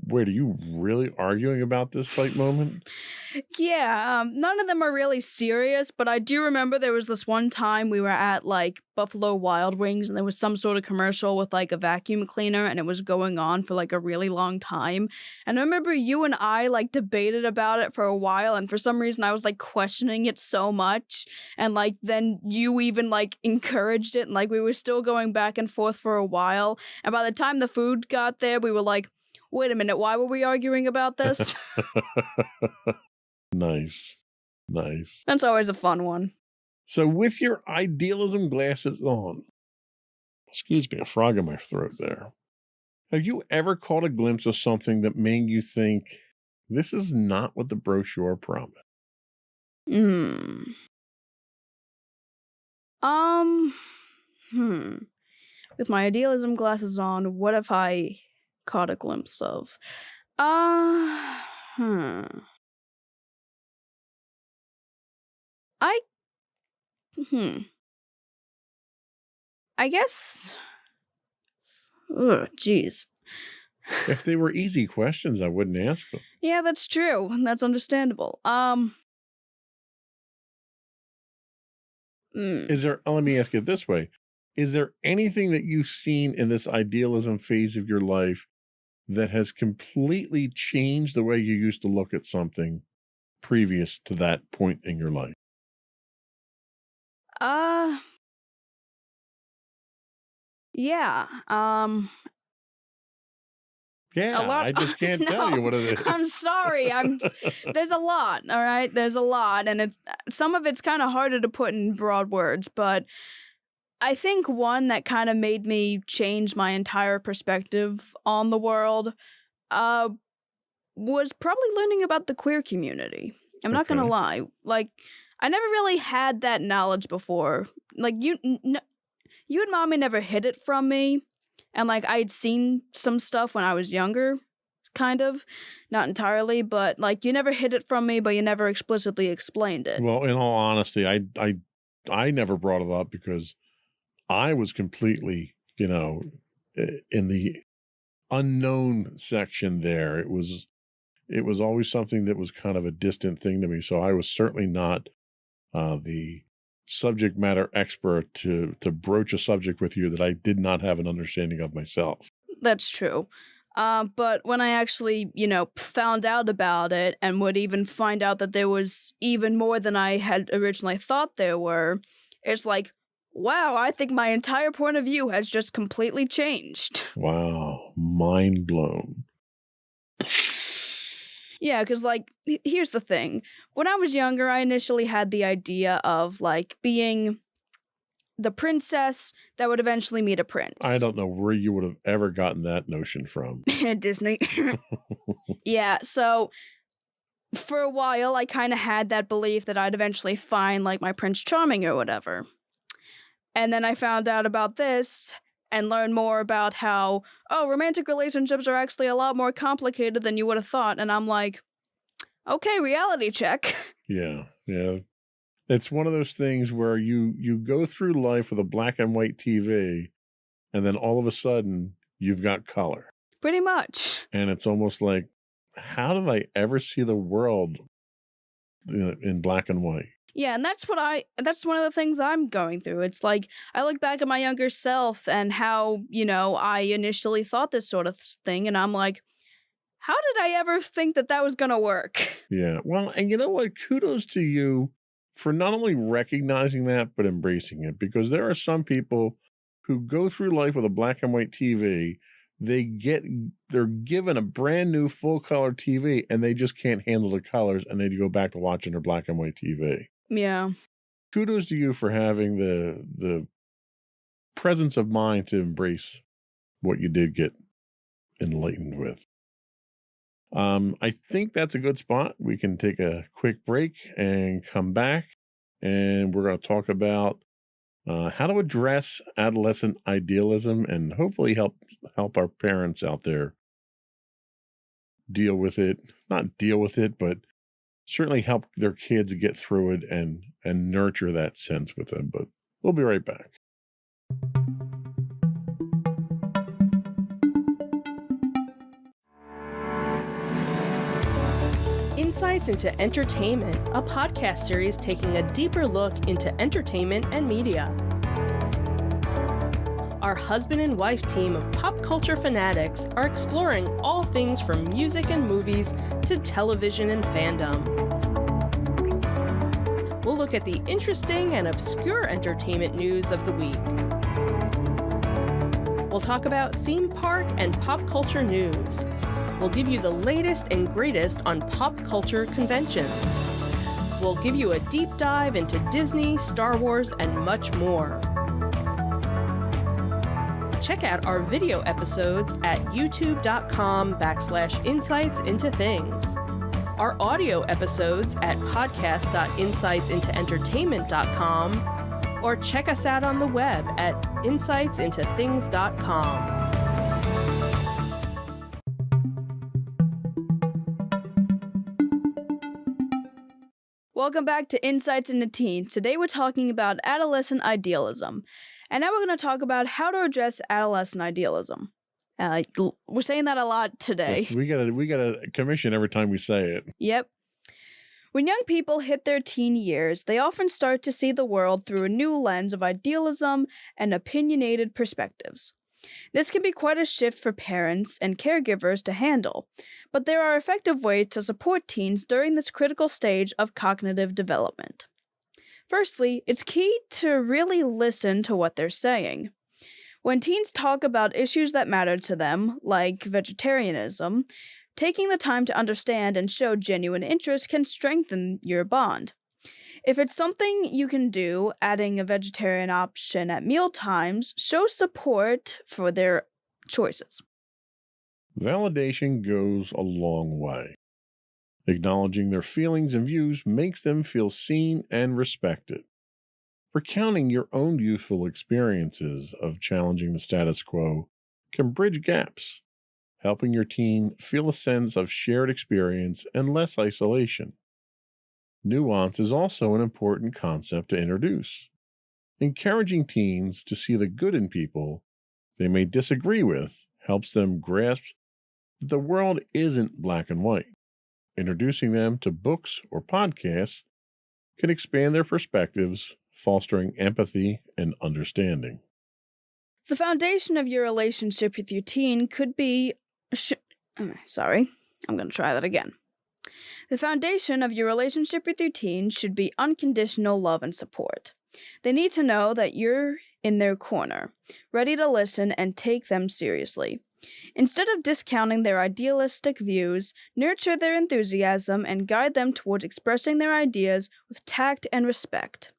wait, are you really arguing about this type moment? Yeah, none of them are really serious, but I do remember there was this one time we were at Buffalo Wild Wings and there was some sort of commercial with a vacuum cleaner and it was going on for a really long time. And I remember you and I debated about it for a while and for some reason I was questioning it so much and then you even encouraged it and we were still going back and forth for a while. And by the time the food got there, we were wait a minute, why were we arguing about this? Nice. That's always a fun one. So with your idealism glasses on, excuse me, a frog in my throat there. Have you ever caught a glimpse of something that made you think, this is not what the brochure promised? With my idealism glasses on, what have I caught a glimpse of? I guess. Oh, jeez. If they were easy questions, I wouldn't ask them. Yeah, that's true. That's understandable. Is there, let me ask it this way. Is there anything that you've seen in this idealism phase of your life that has completely changed the way you used to look at something previous to that point in your life? Yeah. Yeah, a lot. I just can't tell you what it is. I'm sorry. There's a lot, all right? There's a lot, and some of it's kind of harder to put in broad words, but I think one that kind of made me change my entire perspective on the world was probably learning about the queer community. I'm not gonna lie. I never really had that knowledge before. You and Mommy never hid it from me. And I'd seen some stuff when I was younger, kind of. Not entirely, but you never hid it from me, but you never explicitly explained it. Well, in all honesty, I never brought it up because I was completely, in the unknown section there. It was always something that was kind of a distant thing to me. So I was certainly not the subject matter expert to broach a subject with you that I did not have an understanding of myself. That's true. But when I actually, found out about it and would even find out that there was even more than I had originally thought there were, it's wow, I think my entire point of view has just completely changed. Wow. Mind blown. Yeah, because, like, here's the thing. When I was younger, I initially had the idea of, like, being the princess that would eventually meet a prince. I don't know where you would have ever gotten that notion from. Disney. Yeah, so for a while, I kind of had that belief that I'd eventually find, like, my Prince Charming or whatever. And then I found out about this and learned more about how, romantic relationships are actually a lot more complicated than you would have thought. And I'm like, okay, reality check. Yeah. It's one of those things where you go through life with a black and white TV, and then all of a sudden you've got color. Pretty much. And it's almost like, how did I ever see the world in black and white? Yeah, and that's one of the things I'm going through. It's like, I look back at my younger self and how, I initially thought this sort of thing, and I'm like, how did I ever think that was gonna work? Yeah. Well, and you know what? Kudos to you for not only recognizing that, but embracing it. Because there are some people who go through life with a black and white TV. They're given a brand new full color TV and they just can't handle the colors and they go back to watching their black and white TV. Yeah. Kudos to you for having the presence of mind to embrace what you did get enlightened with. I think that's a good spot. We can take a quick break and come back, and we're going to talk about how to address adolescent idealism and hopefully help our parents out there deal with it. Not deal with it, but certainly help their kids get through it and nurture that sense with them. But we'll be right back. Insights into Entertainment, a podcast series taking a deeper look into entertainment and media. Our husband and wife team of pop culture fanatics are exploring all things from music and movies to television and fandom. We'll look at the interesting and obscure entertainment news of the week. We'll talk about theme park and pop culture news. We'll give you the latest and greatest on pop culture conventions. We'll give you a deep dive into Disney, Star Wars, and much more. Check out our video episodes at youtube.com/insightsintothings. Our audio episodes at podcast.insightsintoentertainment.com, or check us out on the web at insightsintothings.com. Welcome back to Insights into Teens. Today we're talking about adolescent idealism. And now we're going to talk about how to address adolescent idealism. We're saying that a lot today. Yes, we got a commission every time we say it. Yep. When young people hit their teen years, they often start to see the world through a new lens of idealism and opinionated perspectives. This can be quite a shift for parents and caregivers to handle, but there are effective ways to support teens during this critical stage of cognitive development. Firstly, it's key to really listen to what they're saying. When teens talk about issues that matter to them, like vegetarianism, taking the time to understand and show genuine interest can strengthen your bond. If it's something you can do, adding a vegetarian option at meal times shows support for their choices. Validation goes a long way. Acknowledging their feelings and views makes them feel seen and respected. Recounting your own youthful experiences of challenging the status quo can bridge gaps, helping your teen feel a sense of shared experience and less isolation. Nuance is also an important concept to introduce. Encouraging teens to see the good in people they may disagree with helps them grasp that the world isn't black and white. Introducing them to books or podcasts can expand their perspectives, fostering empathy and understanding. The foundation of your relationship with your teen could be... The foundation of your relationship with your teen should be unconditional love and support. They need to know that you're in their corner, ready to listen and take them seriously. Instead of discounting their idealistic views, nurture their enthusiasm and guide them towards expressing their ideas with tact and respect.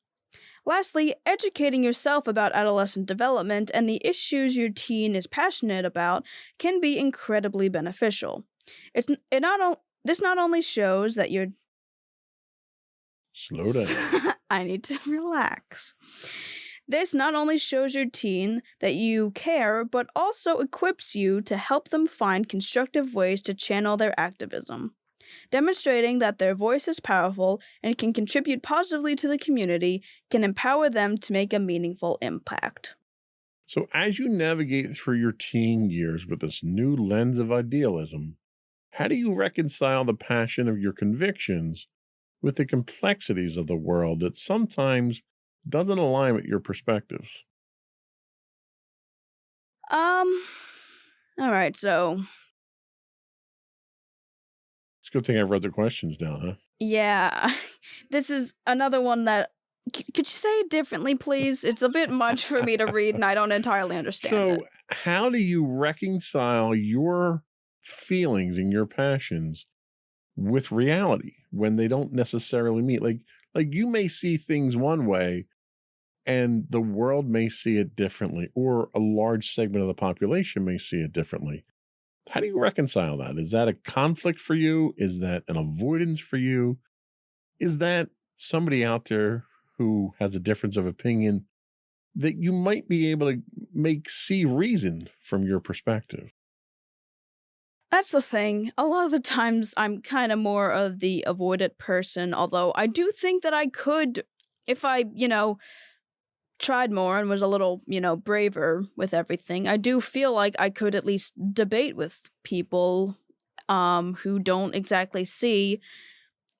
Lastly, educating yourself about adolescent development and the issues your teen is passionate about can be incredibly beneficial. This not only shows that you're Slow down. I need to relax. This not only shows your teen that you care, but also equips you to help them find constructive ways to channel their activism. Demonstrating that their voice is powerful and can contribute positively to the community can empower them to make a meaningful impact. So as you navigate through your teen years with this new lens of idealism, how do you reconcile the passion of your convictions with the complexities of the world that sometimes doesn't align with your perspectives? All right, so It's a good thing I wrote the questions down, huh? yeah, this is another one that could you say it differently, please? It's a bit much for me to read, and I don't entirely understand it. So how do you reconcile your feelings and your passions with reality when they don't necessarily meet? Like you may see things one way and the world may see it differently, or a large segment of the population may see it differently. How do you reconcile that? Is that a conflict for you? Is that an avoidance for you? Is that somebody out there who has a difference of opinion that you might be able to see reason from your perspective? That's the thing. A lot of the times I'm kind of more of the avoided person, although I do think that I could, if I, tried more and was a little, braver with everything. I do feel like I could at least debate with people who don't exactly see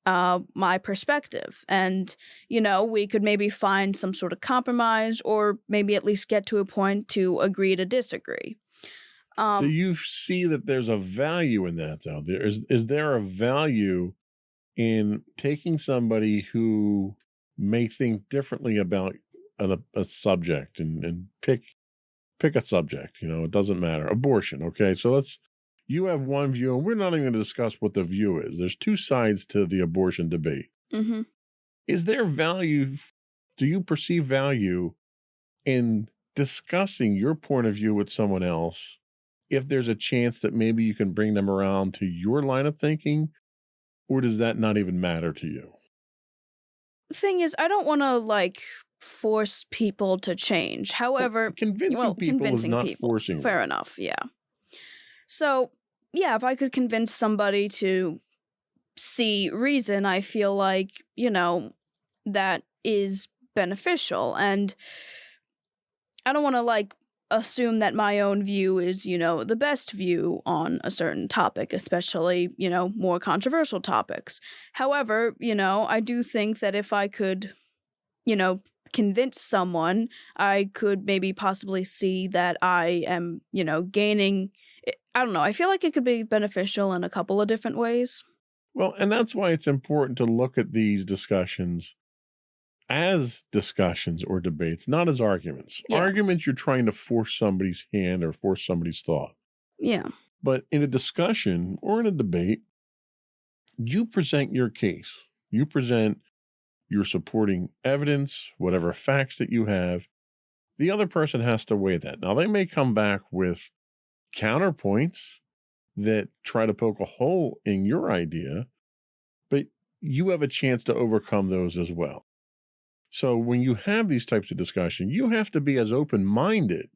my perspective. And, we could maybe find some sort of compromise or maybe at least get to a point to agree to disagree. Do you see that there's a value in that, though? Is there a value in taking somebody who may think differently about a subject and pick a subject? It doesn't matter. Abortion, okay? So you have one view, and we're not even going to discuss what the view is. There's two sides to the abortion debate. Mm-hmm. Is there value? Do you perceive value in discussing your point of view with someone else if there's a chance that maybe you can bring them around to your line of thinking, or does that not even matter to you? The thing is, I don't want to, force people to change. However, convincing people is not forcing. Fair enough, yeah. So, yeah, if I could convince somebody to see reason, I feel like, that is beneficial. And I don't want to, assume that my own view is, the best view on a certain topic, especially, more controversial topics. However, I do think that if I could, convince someone, I could maybe possibly see that I am, gaining. I don't know. I feel like it could be beneficial in a couple of different ways. Well, and that's why it's important to look at these discussions as discussions or debates, not as arguments. Yeah. Arguments, you're trying to force somebody's hand or force somebody's thought. Yeah. But in a discussion or in a debate, you present your case. You present your supporting evidence, whatever facts that you have. The other person has to weigh that. Now, they may come back with counterpoints that try to poke a hole in your idea, but you have a chance to overcome those as well. So when you have these types of discussion, you have to be as open-minded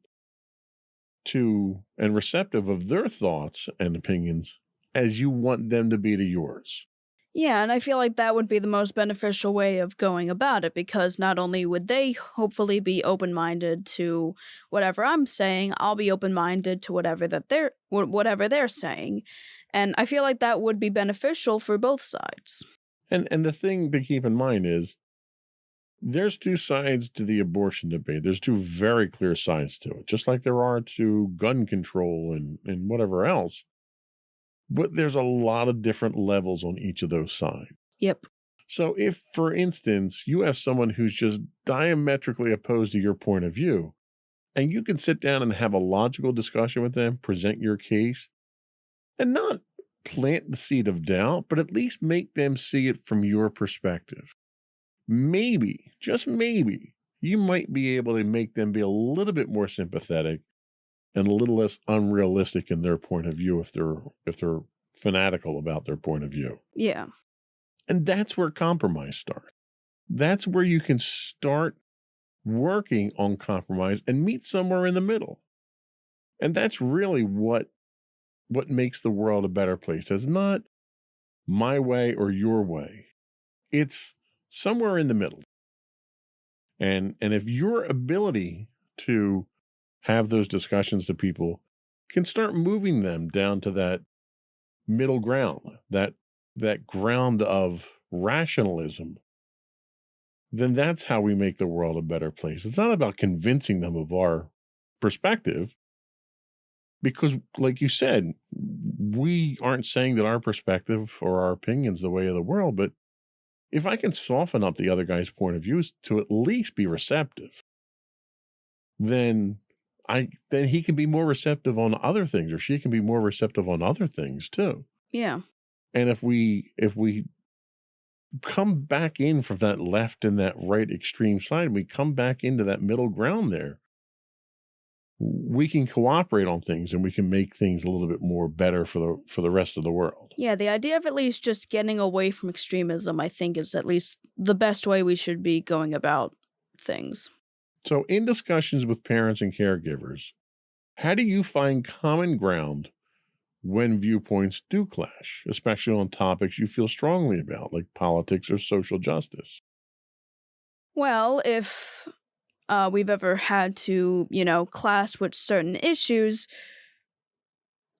to and receptive of their thoughts and opinions as you want them to be to yours. Yeah, and I feel like that would be the most beneficial way of going about it, because not only would they hopefully be open-minded to whatever I'm saying, I'll be open-minded to whatever they're saying. And I feel like that would be beneficial for both sides. And the thing to keep in mind is there's two sides to the abortion debate. There's two very clear sides to it, just like there are to gun control and whatever else. But there's a lot of different levels on each of those sides. Yep. So if, for instance, you have someone who's just diametrically opposed to your point of view, And you can sit down and have a logical discussion with them, present your case, and not plant the seed of doubt, but at least make them see it from your perspective. Maybe, just maybe, you might be able to make them be a little bit more sympathetic and a little less unrealistic in their point of view if they're fanatical about their point of view. Yeah. And that's where compromise starts. That's where you can start working on compromise and meet somewhere in the middle. And that's really what makes the world a better place. It's not my way or your way. It's somewhere in the middle. And if your ability to have those discussions to people can start moving them down to that middle ground, that ground of rationalism, then that's how we make the world a better place. It's not about convincing them of our perspective, because like you said, we aren't saying that our perspective or our opinion's the way of the world, but if I can soften up the other guy's point of view to at least be receptive, then he can be more receptive on other things, or she can be more receptive on other things too. Yeah. And if we come back in from that left and that right extreme side, we come back into that middle ground there, we can cooperate on things and we can make things a little bit more better for the rest of the world. Yeah, the idea of at least just getting away from extremism, I think, is at least the best way we should be going about things. So in discussions with parents and caregivers, how do you find common ground when viewpoints do clash, especially on topics you feel strongly about, like politics or social justice? Well, if we've ever had to, clash with certain issues,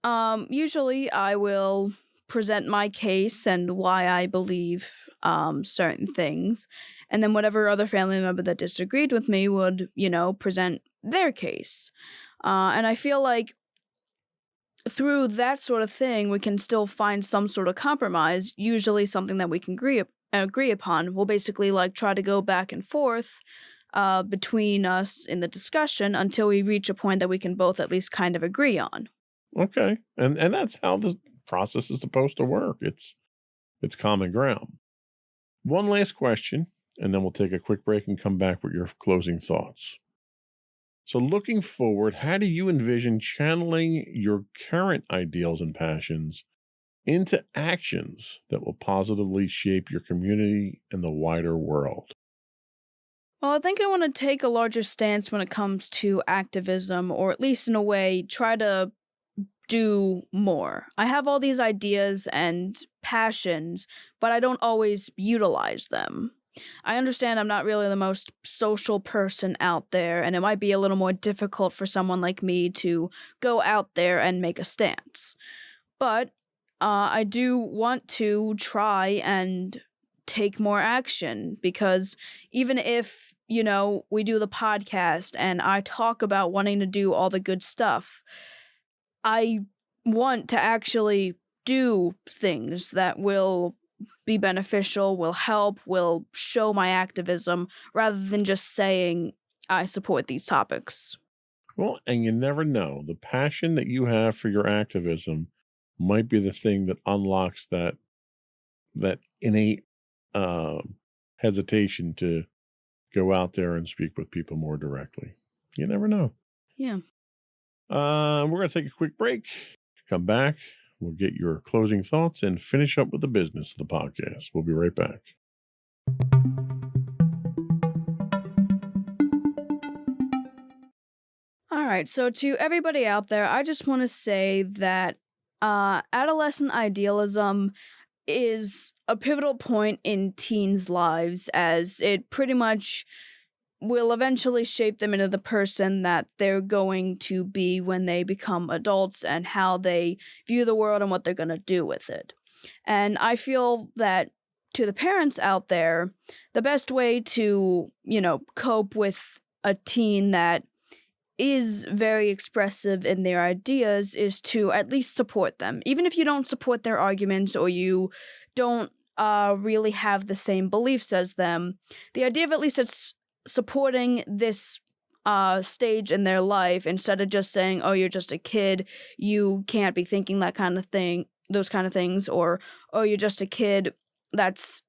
usually I will present my case and why I believe certain things. And then whatever other family member that disagreed with me would, present their case. And I feel like through that sort of thing, we can still find some sort of compromise, usually something that we can agree upon. We'll basically try to go back and forth between us in the discussion until we reach a point that we can both at least kind of agree on. Okay. And that's how the process is supposed to work. It's common ground. One last question, and then we'll take a quick break and come back with your closing thoughts. So looking forward, how do you envision channeling your current ideals and passions into actions that will positively shape your community and the wider world? Well, I think I want to take a larger stance when it comes to activism, or at least in a way, try to do more. I have all these ideas and passions, but I don't always utilize them. I understand I'm not really the most social person out there, and it might be a little more difficult for someone like me to go out there and make a stance. But I do want to try and take more action, because even if, we do the podcast and I talk about wanting to do all the good stuff, I want to actually do things that will be beneficial, will help, will show my activism, rather than just saying I support these topics. Well, and you never know. The passion that you have for your activism might be the thing that unlocks that innate hesitation to go out there and speak with people more directly. You never know. Yeah. We're going to take a quick break. Come back. We'll get your closing thoughts and finish up with the business of the podcast. We'll be right back. All right. So to everybody out there, I just want to say that adolescent idealism is a pivotal point in teens' lives, as it pretty much will eventually shape them into the person that they're going to be when they become adults, and how they view the world and what they're going to do with it. And I feel that to the parents out there, the best way to, cope with a teen that is very expressive in their ideas is to at least support them. Even if you don't support their arguments, or you don't really have the same beliefs as them, the idea of at least supporting this stage in their life, instead of just saying, oh, you're just a kid, you can't be thinking that kind of thing, those kind of things, or oh, you're just a kid,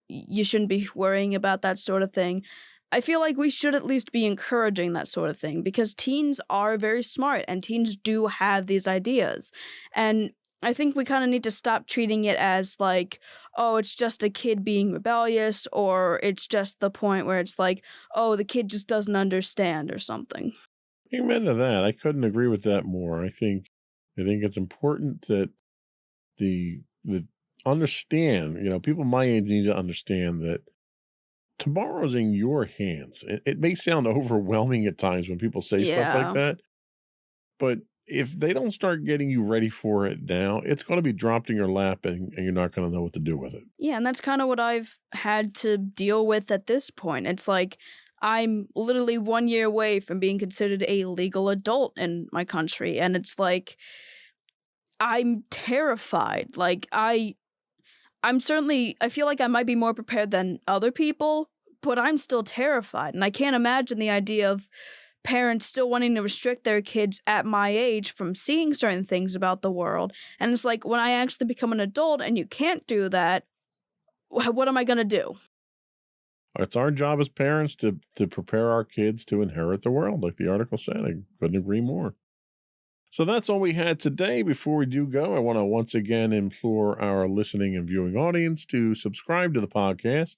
you shouldn't be worrying about that sort of thing. I feel like we should at least be encouraging that sort of thing, because teens are very smart and teens do have these ideas. And I think we kind of need to stop treating it as like, oh, it's just a kid being rebellious, or it's just the point where it's like, oh, the kid just doesn't understand or something. Amen to that. I couldn't agree with that more. I think it's important that the understand, people my age need to understand that tomorrow's in your hands. It may sound overwhelming at times when people say stuff like Yeah. that, but if they don't start getting you ready for it now, it's going to be dropped in your lap, and you're not going to know what to do with it. Yeah, and that's kind of what I've had to deal with at this point. It's like I'm literally 1 year away from being considered a legal adult in my country, and it's like I'm terrified. Like I feel like I might be more prepared than other people, but I'm still terrified, and I can't imagine the idea of parents still wanting to restrict their kids at my age from seeing certain things about the world. And it's like, when I actually become an adult and you can't do that, what am I going to do? It's our job as parents to prepare our kids to inherit the world, like the article said. I couldn't agree more. So that's all we had today. Before we do go, I want to once again implore our listening and viewing audience to subscribe to the podcast.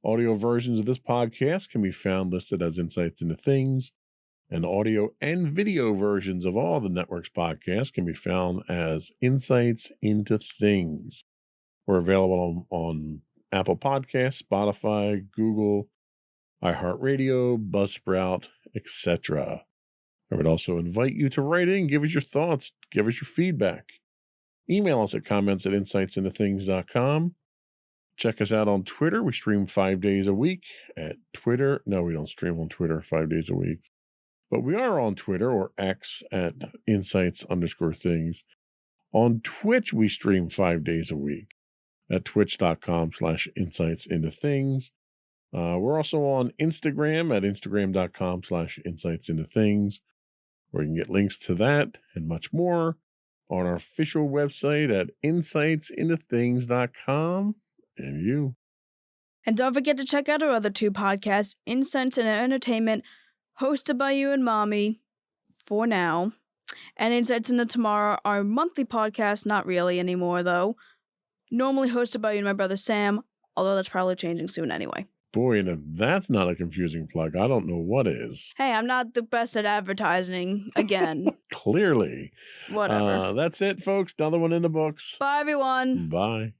Audio versions of this podcast can be found listed as Insights into Things, and audio and video versions of all the network's podcasts can be found as Insights into Things. We're available on Apple Podcasts, Spotify, Google, iHeartRadio, Buzzsprout, etc. I would also invite you to write in, give us your thoughts, give us your feedback. Email us at comments@insightsintothings.com. Check us out on Twitter. We stream 5 days a week at Twitter. No, we don't stream on Twitter 5 days a week. But we are on Twitter, or X, at insights_things. On Twitch, we stream 5 days a week at twitch.com/insightsintothings. We're also on Instagram at instagram.com/insightsintothings, where you can get links to that and much more on our official website at insightsintothings.com. And you. And don't forget to check out our other two podcasts, Insights and Entertainment, hosted by you and Mommy, for now, and Insights into Tomorrow, our monthly podcast, not really anymore though, normally hosted by you and my brother Sam, although that's probably changing soon anyway. Boy, and if that's not a confusing plug, I don't know what is. Hey, I'm not the best at advertising, again. Clearly. Whatever. That's it, folks. Another one in the books. Bye, everyone. Bye.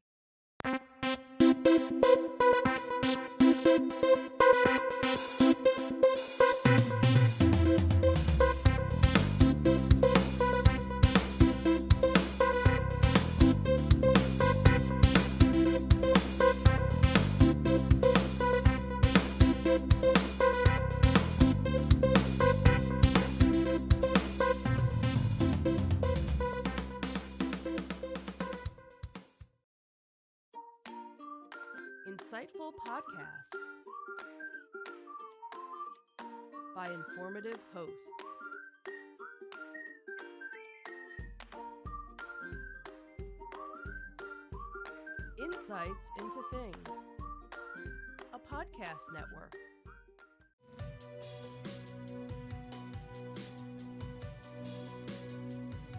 Insightful podcasts by informative hosts. Insights into Things, a podcast network.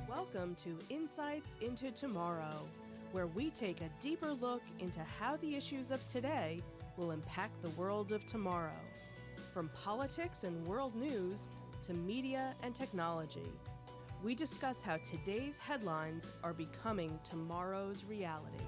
Welcome to Insights into Tomorrow, where we take a deeper look into how the issues of today will impact the world of tomorrow. From politics and world news to media and technology, we discuss how today's headlines are becoming tomorrow's reality.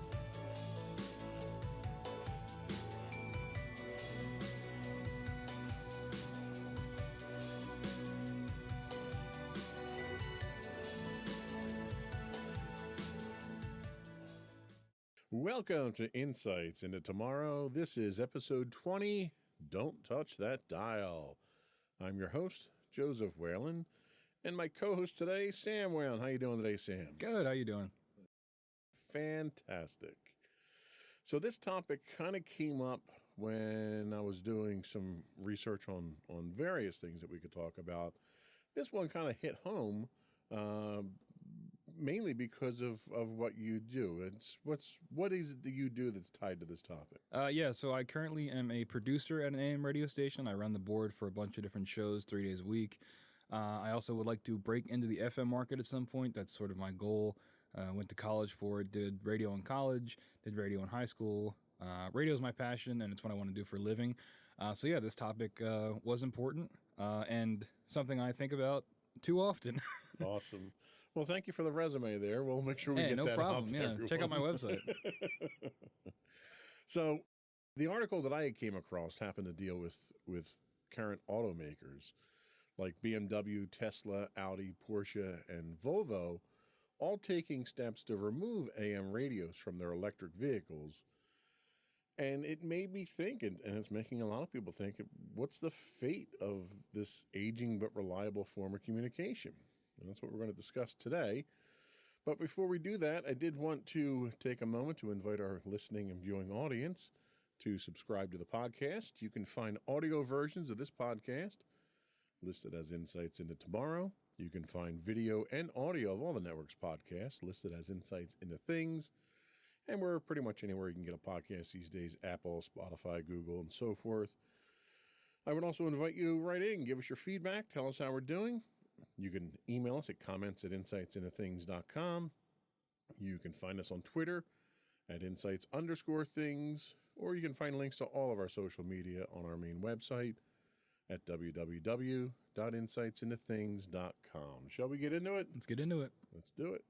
Welcome to Insights into Tomorrow. This is episode 20, Don't Touch That Dial. I'm your host, Joseph Whalen, and my co-host today, Sam Whalen. How you doing today, Sam? Good. How you doing? Fantastic. So this topic kind of came up when I was doing some research on various things that we could talk about. This one kind of hit home, mainly because of what you do. What is it that you do that's tied to this topic? Yeah, so I currently am a producer at an AM radio station. I run the board for a bunch of different shows 3 days a week. I also would like to break into the FM market at some point. That's sort of my goal. Went to college for it, did radio in college, did radio in high school. Radio is my passion, and it's what I want to do for a living. So yeah, this topic was important and something I think about too often. Awesome. Well, thank you for the resume there. We'll make sure we get no that problem. out to Yeah, everyone. check out my website. So the article that I came across happened to deal with current automakers like BMW, Tesla, Audi, Porsche, and Volvo, all taking steps to remove AM radios from their electric vehicles. And it made me think, and it's making a lot of people think, what's the fate of this aging but reliable form of communication? And that's what we're going to discuss today. But before we do that, I did want to take a moment to invite our listening and viewing audience to subscribe to the podcast. You can find audio versions of this podcast listed as Insights into Tomorrow. You can find video and audio of all the network's podcasts listed as Insights into Things. And we're pretty much anywhere you can get a podcast these days, Apple, Spotify, Google, and so forth. I would also invite you to write in, give us your feedback, tell us how we're doing. You can email us at comments@insightsintothings.com. You can find us on Twitter at insights_things, or you can find links to all of our social media on our main website at www.insightsintothings.com. Shall we get into it? Let's get into it. Let's do it.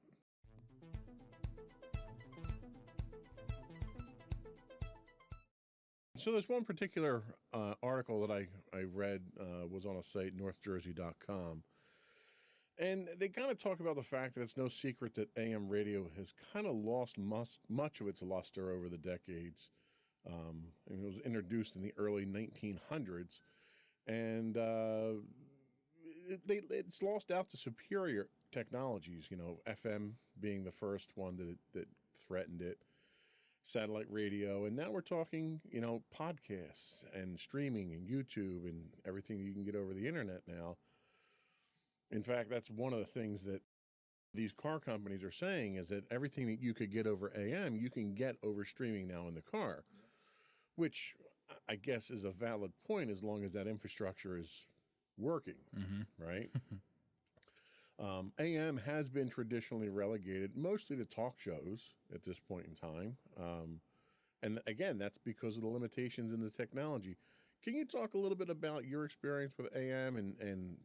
So there's one particular article that I read was on a site, northjersey.com. And they kind of talk about the fact that it's no secret that AM radio has kind of lost much of its luster over the decades. It was introduced in the early 1900s. And it's lost out to superior technologies, FM being the first one that threatened it. Satellite radio, and now we're talking, podcasts and streaming and YouTube and everything you can get over the internet now. In fact, that's one of the things that these car companies are saying is that everything that you could get over AM, you can get over streaming now in the car, which I guess is a valid point as long as that infrastructure is working, right? AM has been traditionally relegated mostly to talk shows at this point in time. And again, that's because of the limitations in the technology. Can you talk a little bit about your experience with AM and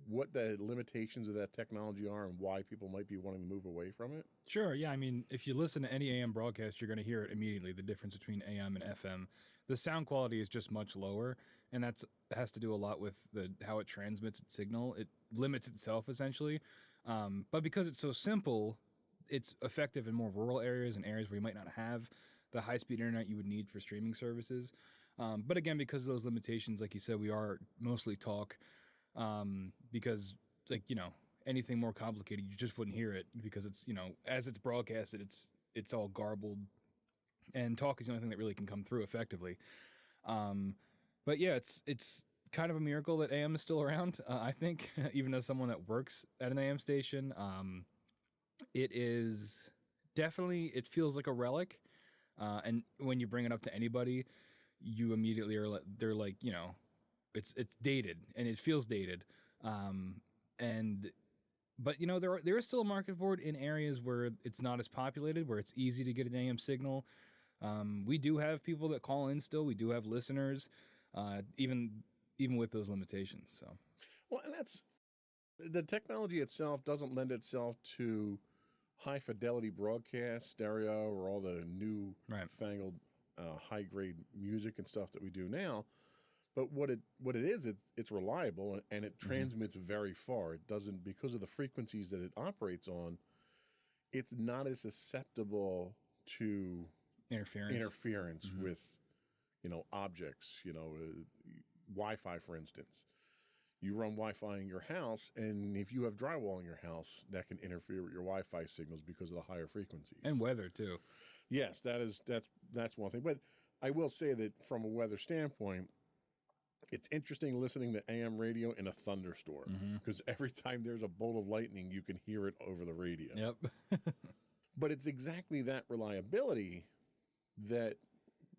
what the limitations of that technology are and why people might be wanting to move away from it? Sure, yeah. I mean, if you listen to any AM broadcast, you're going to hear it immediately, the difference between AM and FM. The sound quality is just much lower, and that has to do a lot with how it transmits its signal. It limits itself, essentially. But because it's so simple, it's effective in more rural areas and areas where you might not have the high-speed internet you would need for streaming services. But again, because of those limitations, like you said, we are mostly talk, because, anything more complicated, you just wouldn't hear it because it's, as it's broadcasted, it's all garbled, and talk is the only thing that really can come through effectively. But yeah, it's kind of a miracle that AM is still around. I think, even as someone that works at an AM station, it is definitely, it feels like a relic. And when you bring it up to anybody, you immediately they're like, it's dated and it feels dated. But there is still a market for it in areas where it's not as populated, where it's easy to get an AM signal. We do have people that call in still. We do have listeners, even with those limitations. So, well, and that's the technology itself doesn't lend itself to high fidelity broadcast, stereo, or all the new fangled high grade music and stuff that we do now. But what it is, it's reliable and it transmits very far. It doesn't, because of the frequencies that it operates on, it's not as susceptible to interference with, objects, Wi-Fi, for instance. You run Wi-Fi in your house, and if you have drywall in your house, that can interfere with your Wi-Fi signals because of the higher frequencies. And weather too. Yes, that's one thing. But I will say that from a weather standpoint, it's interesting listening to AM radio in a thunderstorm because every time there's a bolt of lightning, you can hear it over the radio. Yep. But it's exactly that reliability that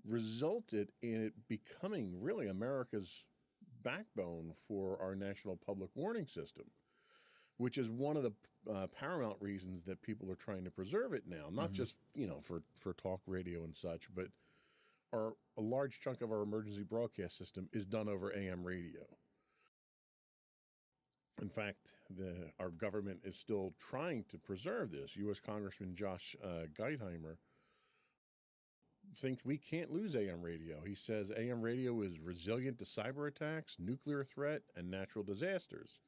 resulted in it becoming really America's backbone for our national public warning system, which is one of the paramount reasons that people are trying to preserve it now, not just, for talk radio and such, but a large chunk of our emergency broadcast system is done over AM radio. In fact, our government is still trying to preserve this. U.S. Congressman Josh Geitheimer thinks we can't lose AM radio. He says AM radio is resilient to cyber attacks, nuclear threat, and natural disasters.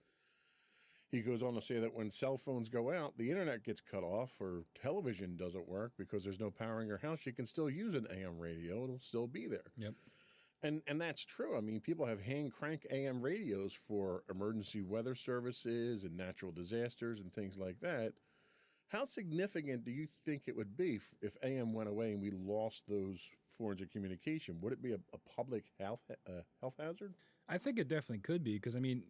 He goes on to say that when cell phones go out, the internet gets cut off, or television doesn't work because there's no power in your house, you can still use an AM radio. It'll still be there. Yep. And that's true. I mean, people have hand crank AM radios for emergency weather services and natural disasters and things like that. How significant do you think it would be if AM went away and we lost those forms of communication? Would it be a public health hazard? I think it definitely could be because, I mean,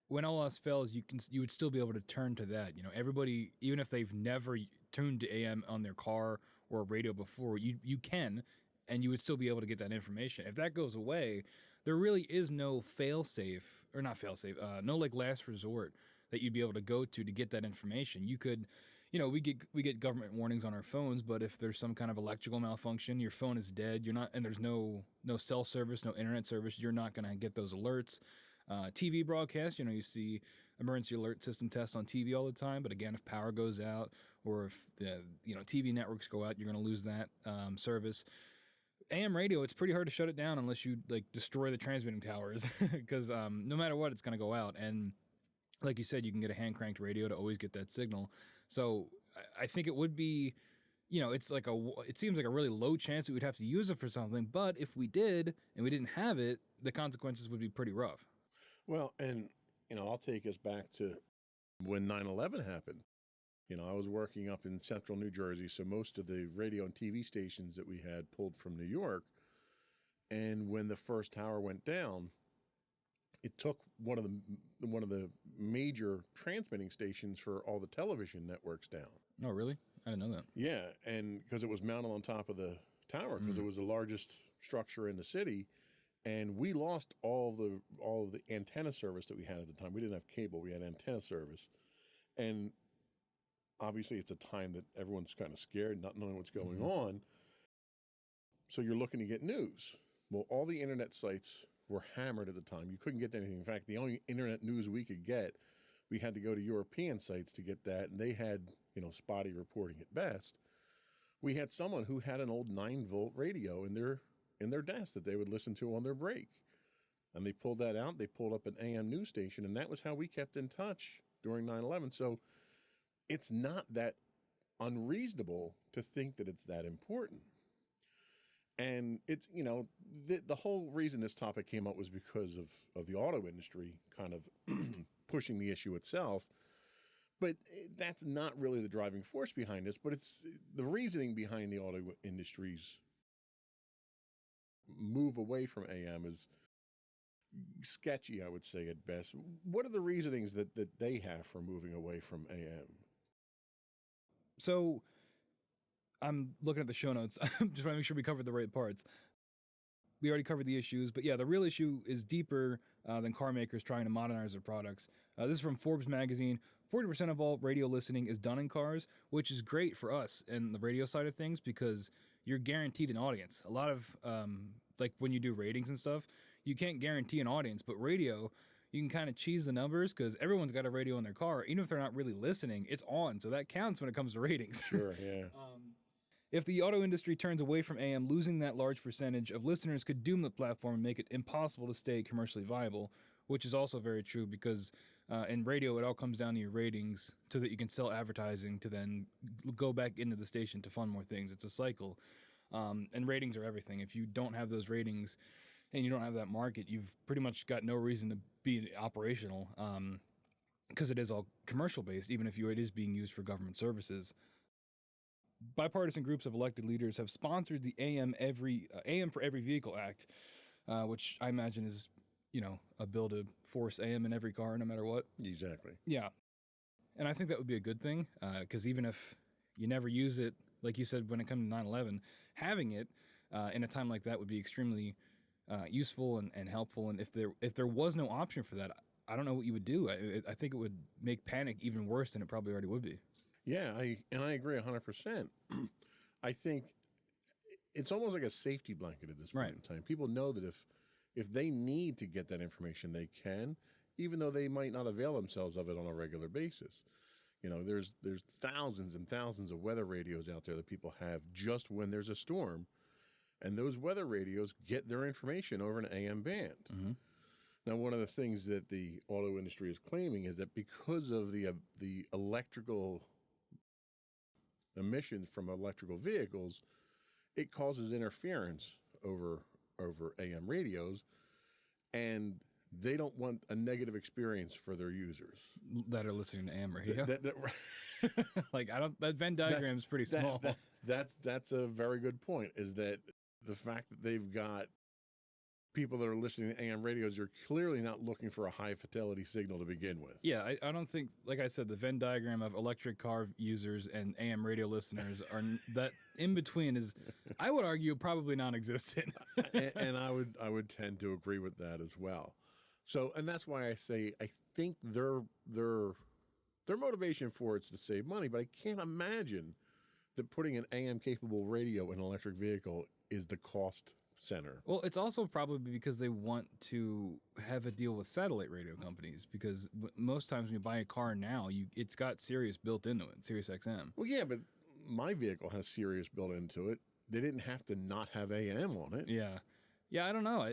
when all else fails, you would still be able to turn to that. Everybody, even if they've never tuned to AM on their car or radio before, you can, and you would still be able to get that information. If that goes away, there really is no fail-safe, or not fail-safe, no like last resort that you'd be able to go to get that information. You could, we get government warnings on our phones, but if there's some kind of electrical malfunction, your phone is dead, and there's no cell service, no internet service, you're not going to get those alerts. TV broadcast, you see emergency alert system tests on TV all the time. But again, if power goes out or if the TV networks go out, you're going to lose that service. AM radio, it's pretty hard to shut it down unless you destroy the transmitting towers because no matter what, it's going to go out. And like you said, you can get a hand cranked radio to always get that signal. So I think it would be, it seems like a really low chance that we'd have to use it for something. But if we did and we didn't have it, the consequences would be pretty rough. Well, and, I'll take us back to when 9/11 happened. I was working up in central New Jersey, so most of the radio and TV stations that we had pulled from New York. And when the first tower went down, it took one of the major transmitting stations for all the television networks down. Oh, really? I didn't know that. Yeah, and because it was mounted on top of the tower, because it was the largest structure in the city. And we lost all of the antenna service that we had at the time. We didn't have cable; we had antenna service, and obviously, it's a time that everyone's kind of scared, not knowing what's going on. So you're looking to get news. Well, all the internet sites were hammered at the time. You couldn't get anything. In fact, the only internet news we could get, we had to go to European sites to get that, and they had spotty reporting at best. We had someone who had an old 9-volt radio in their desk that they would listen to on their break. And they pulled that out. They pulled up an AM news station, and that was how we kept in touch during 9/11. So it's not that unreasonable to think that it's that important. And it's, the whole reason this topic came up was because of the auto industry kind of pushing the issue itself. But that's not really the driving force behind this, but it's the reasoning behind the auto industry's move away from AM is sketchy, I would say at best. What are the reasonings that they have for moving away from AM? So I'm looking at the show notes. I'm just trying to make sure we covered the right parts. We already covered the issues, but yeah, the real issue is deeper than car makers trying to modernize their products. This is from Forbes magazine. 40% of all radio listening is done in cars, which is great for us and the radio side of things because you're guaranteed an audience. A lot of, like when you do ratings and stuff, you can't guarantee an audience, but radio, you can kind of cheese the numbers because everyone's got a radio in their car. Even if they're not really listening, it's on. So that counts when it comes to ratings. Sure, yeah. If the auto industry turns away from AM, losing that large percentage of listeners could doom the platform and make it impossible to stay commercially viable, which is also very true because in radio, it all comes down to your ratings so that you can sell advertising to then go back into the station to fund more things. It's a cycle. And ratings are everything. If you don't have those ratings and you don't have that market, you've pretty much got no reason to be operational because it is all commercial based, even if it is being used for government services. bipartisan groups of elected leaders have sponsored the AM for Every Vehicle Act, which I imagine is, a bill to force AM in every car, no matter what. Exactly. Yeah. And I think that would be a good thing, because even if you never use it, like you said, when it comes to 9/11, having it in a time like that would be extremely useful and helpful. And if there was no option for that, I don't know what you would do. I think it would make panic even worse than it probably already would be. Yeah, I agree 100%. I think it's almost like a safety blanket at this point in time. People know that if they need to get that information, they can, even though they might not avail themselves of it on a regular basis. There's thousands and thousands of weather radios out there that people have just when there's a storm, and those weather radios get their information over an AM band. Mm-hmm. Now, one of the things that the auto industry is claiming is that because of the electrical emissions from electrical vehicles, it causes interference over AM radios, and they don't want a negative experience for their users that are listening to AM radio. That Like, that Venn diagram is pretty small. That's a very good point, is that the fact that they've got people that are listening to AM radios are clearly not looking for a high fidelity signal to begin with. Yeah, I don't think, like I said, the Venn diagram of electric car users and AM radio listeners are that in between is, I would argue, probably non-existent. and I would tend to agree with that as well. So, and that's why I say I think their motivation for it's to save money, but I can't imagine that putting an AM capable radio in an electric vehicle is the cost center. Well, it's also probably because they want to have a deal with satellite radio companies, because most times when you buy a car now, it's got Sirius built into it, Sirius XM. Well, yeah, but my vehicle has Sirius built into it. They didn't have to not have AM on it. Yeah, I don't know.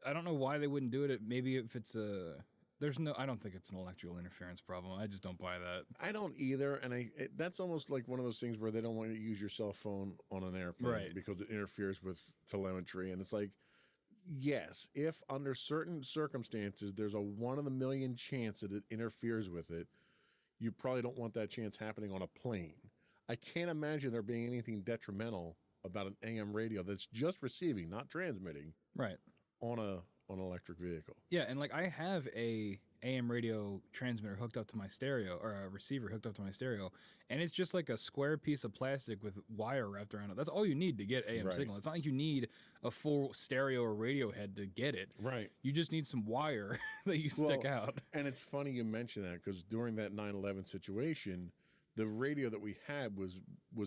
I don't know why they wouldn't do it. Maybe if it's I don't think it's an electrical interference problem. I just don't buy that. I don't either, and that's almost like one of those things where they don't want you to use your cell phone on an airplane, right, because it interferes with telemetry. And it's like, yes, if under certain circumstances there's a 1 in a million chance that it interferes with it, you probably don't want that chance happening on a plane. I can't imagine there being anything detrimental about an AM radio that's just receiving, not transmitting, right, on an electric vehicle. Yeah, and like I have a AM radio transmitter hooked up to my stereo, or a receiver hooked up to my stereo, and it's just like a square piece of plastic with wire wrapped around it. That's all you need to get AM signal. It's not like you need a full stereo or radio head to get it. Right. You just need some wire that you stick out. And it's funny you mention that, because during that 9/11 situation, the radio that we had was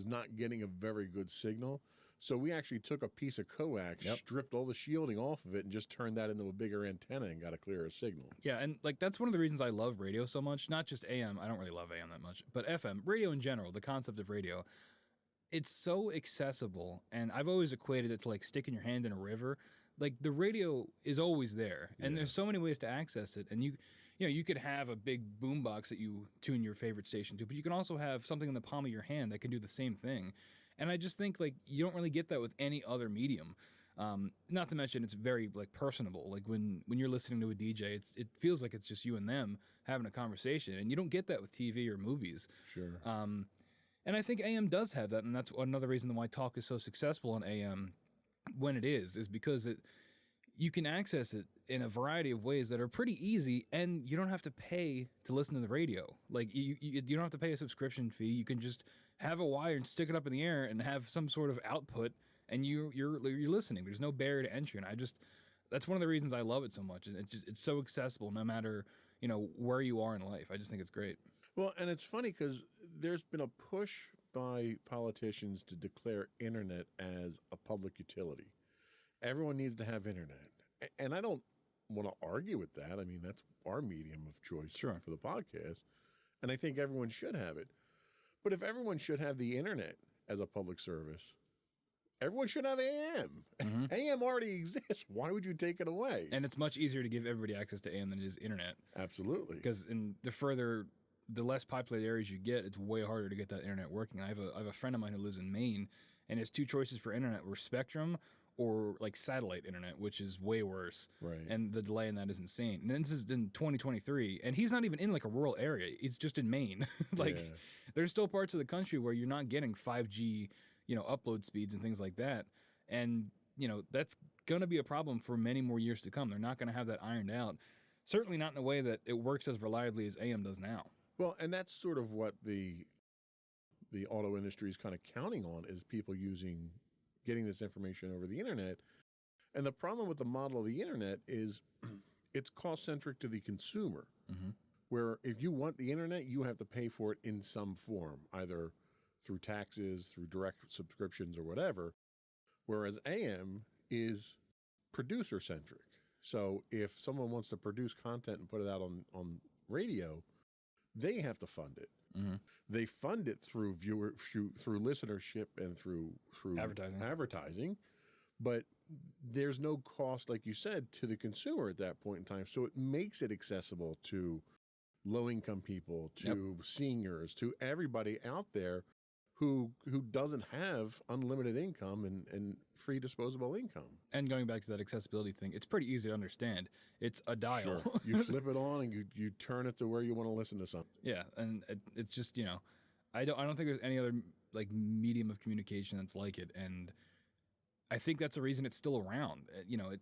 not getting a very good signal. So we actually took a piece of coax, stripped all the shielding off of it, and just turned that into a bigger antenna and got a clearer signal. Yeah, and like that's one of the reasons I love radio so much. Not just AM. I don't really love AM that much, but FM, radio in general, the concept of radio. It's so accessible, and I've always equated it to like sticking your hand in a river. Like the radio is always there, and there's so many ways to access it. And you could have a big boombox that you tune your favorite station to, but you can also have something in the palm of your hand that can do the same thing. And I just think like you don't really get that with any other medium. Not to mention it's very like personable. Like when you're listening to a DJ, it feels like it's just you and them having a conversation, and you don't get that with TV or movies. Sure. And I think AM does have that, and that's another reason why talk is so successful on AM when it is because you can access it in a variety of ways that are pretty easy, and you don't have to pay to listen to the radio. Like you don't have to pay a subscription fee. You can just have a wire and stick it up in the air and have some sort of output, and you're listening. There's no barrier to entry, and that's one of the reasons I love it so much. And it's so accessible no matter where you are in life. I just think it's great. Well, and it's funny because there's been a push by politicians to declare internet as a public utility. Everyone needs to have internet. And I don't want to argue with that. I mean, that's our medium of choice for the podcast. And I think everyone should have it. But if everyone should have the internet as a public service, everyone should have AM. Mm-hmm. AM already exists. Why would you take it away? And it's much easier to give everybody access to AM than it is internet. Absolutely. Because the less populated areas you get, it's way harder to get that internet working. I have a friend of mine who lives in Maine, and his two choices for internet were Spectrum or like satellite internet, which is way worse. Right. And the delay in that is insane. And this is in 2023, and he's not even in like a rural area. He's just in Maine. there's still parts of the country where you're not getting 5G, upload speeds and things like that. And, that's going to be a problem for many more years to come. They're not going to have that ironed out. Certainly not in a way that it works as reliably as AM does now. Well, and that's sort of what the auto industry is kind of counting on, is people getting this information over the internet. And the problem with the model of the internet is it's cost-centric to the consumer, where if you want the internet, you have to pay for it in some form, either through taxes, through direct subscriptions, or whatever, whereas AM is producer-centric. So if someone wants to produce content and put it out on radio, they have to fund it. They fund it through through listenership and through advertising, but there's no cost, like you said, to the consumer at that point in time. So it makes it accessible to low-income people, to seniors, to everybody out there who doesn't have unlimited income and free disposable income. And going back to that accessibility thing, it's pretty easy to understand. It's a dial. Sure. You flip it on and you turn it to where you want to listen to something. Yeah, and it's just, I don't think there's any other like medium of communication that's like it, and I think that's the reason it's still around.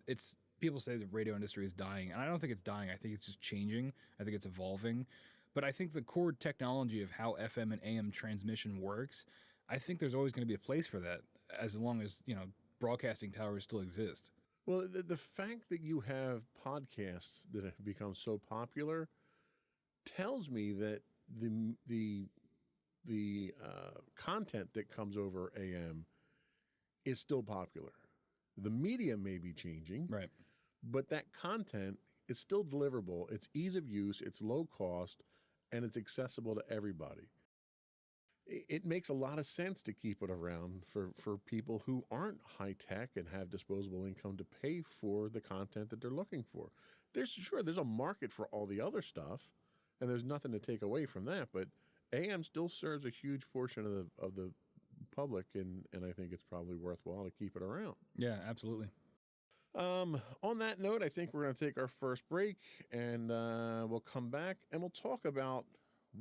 It's people say the radio industry is dying, and I don't think it's dying. I think it's just changing. I think it's evolving. But I think the core technology of how FM and AM transmission works, I think there's always going to be a place for that as long as, broadcasting towers still exist. Well, the fact that you have podcasts that have become so popular tells me that the content that comes over AM is still popular. The media may be changing, right? But that content is still deliverable. It's ease of use, it's low cost, and it's accessible to everybody. It makes a lot of sense to keep it around for people who aren't high tech and have disposable income to pay for the content that they're looking for. There's a market for all the other stuff, and there's nothing to take away from that. But AM still serves a huge portion of the public, and I think it's probably worthwhile to keep it around. Yeah, absolutely. On that note, I think we're going to take our first break, and we'll come back and we'll talk about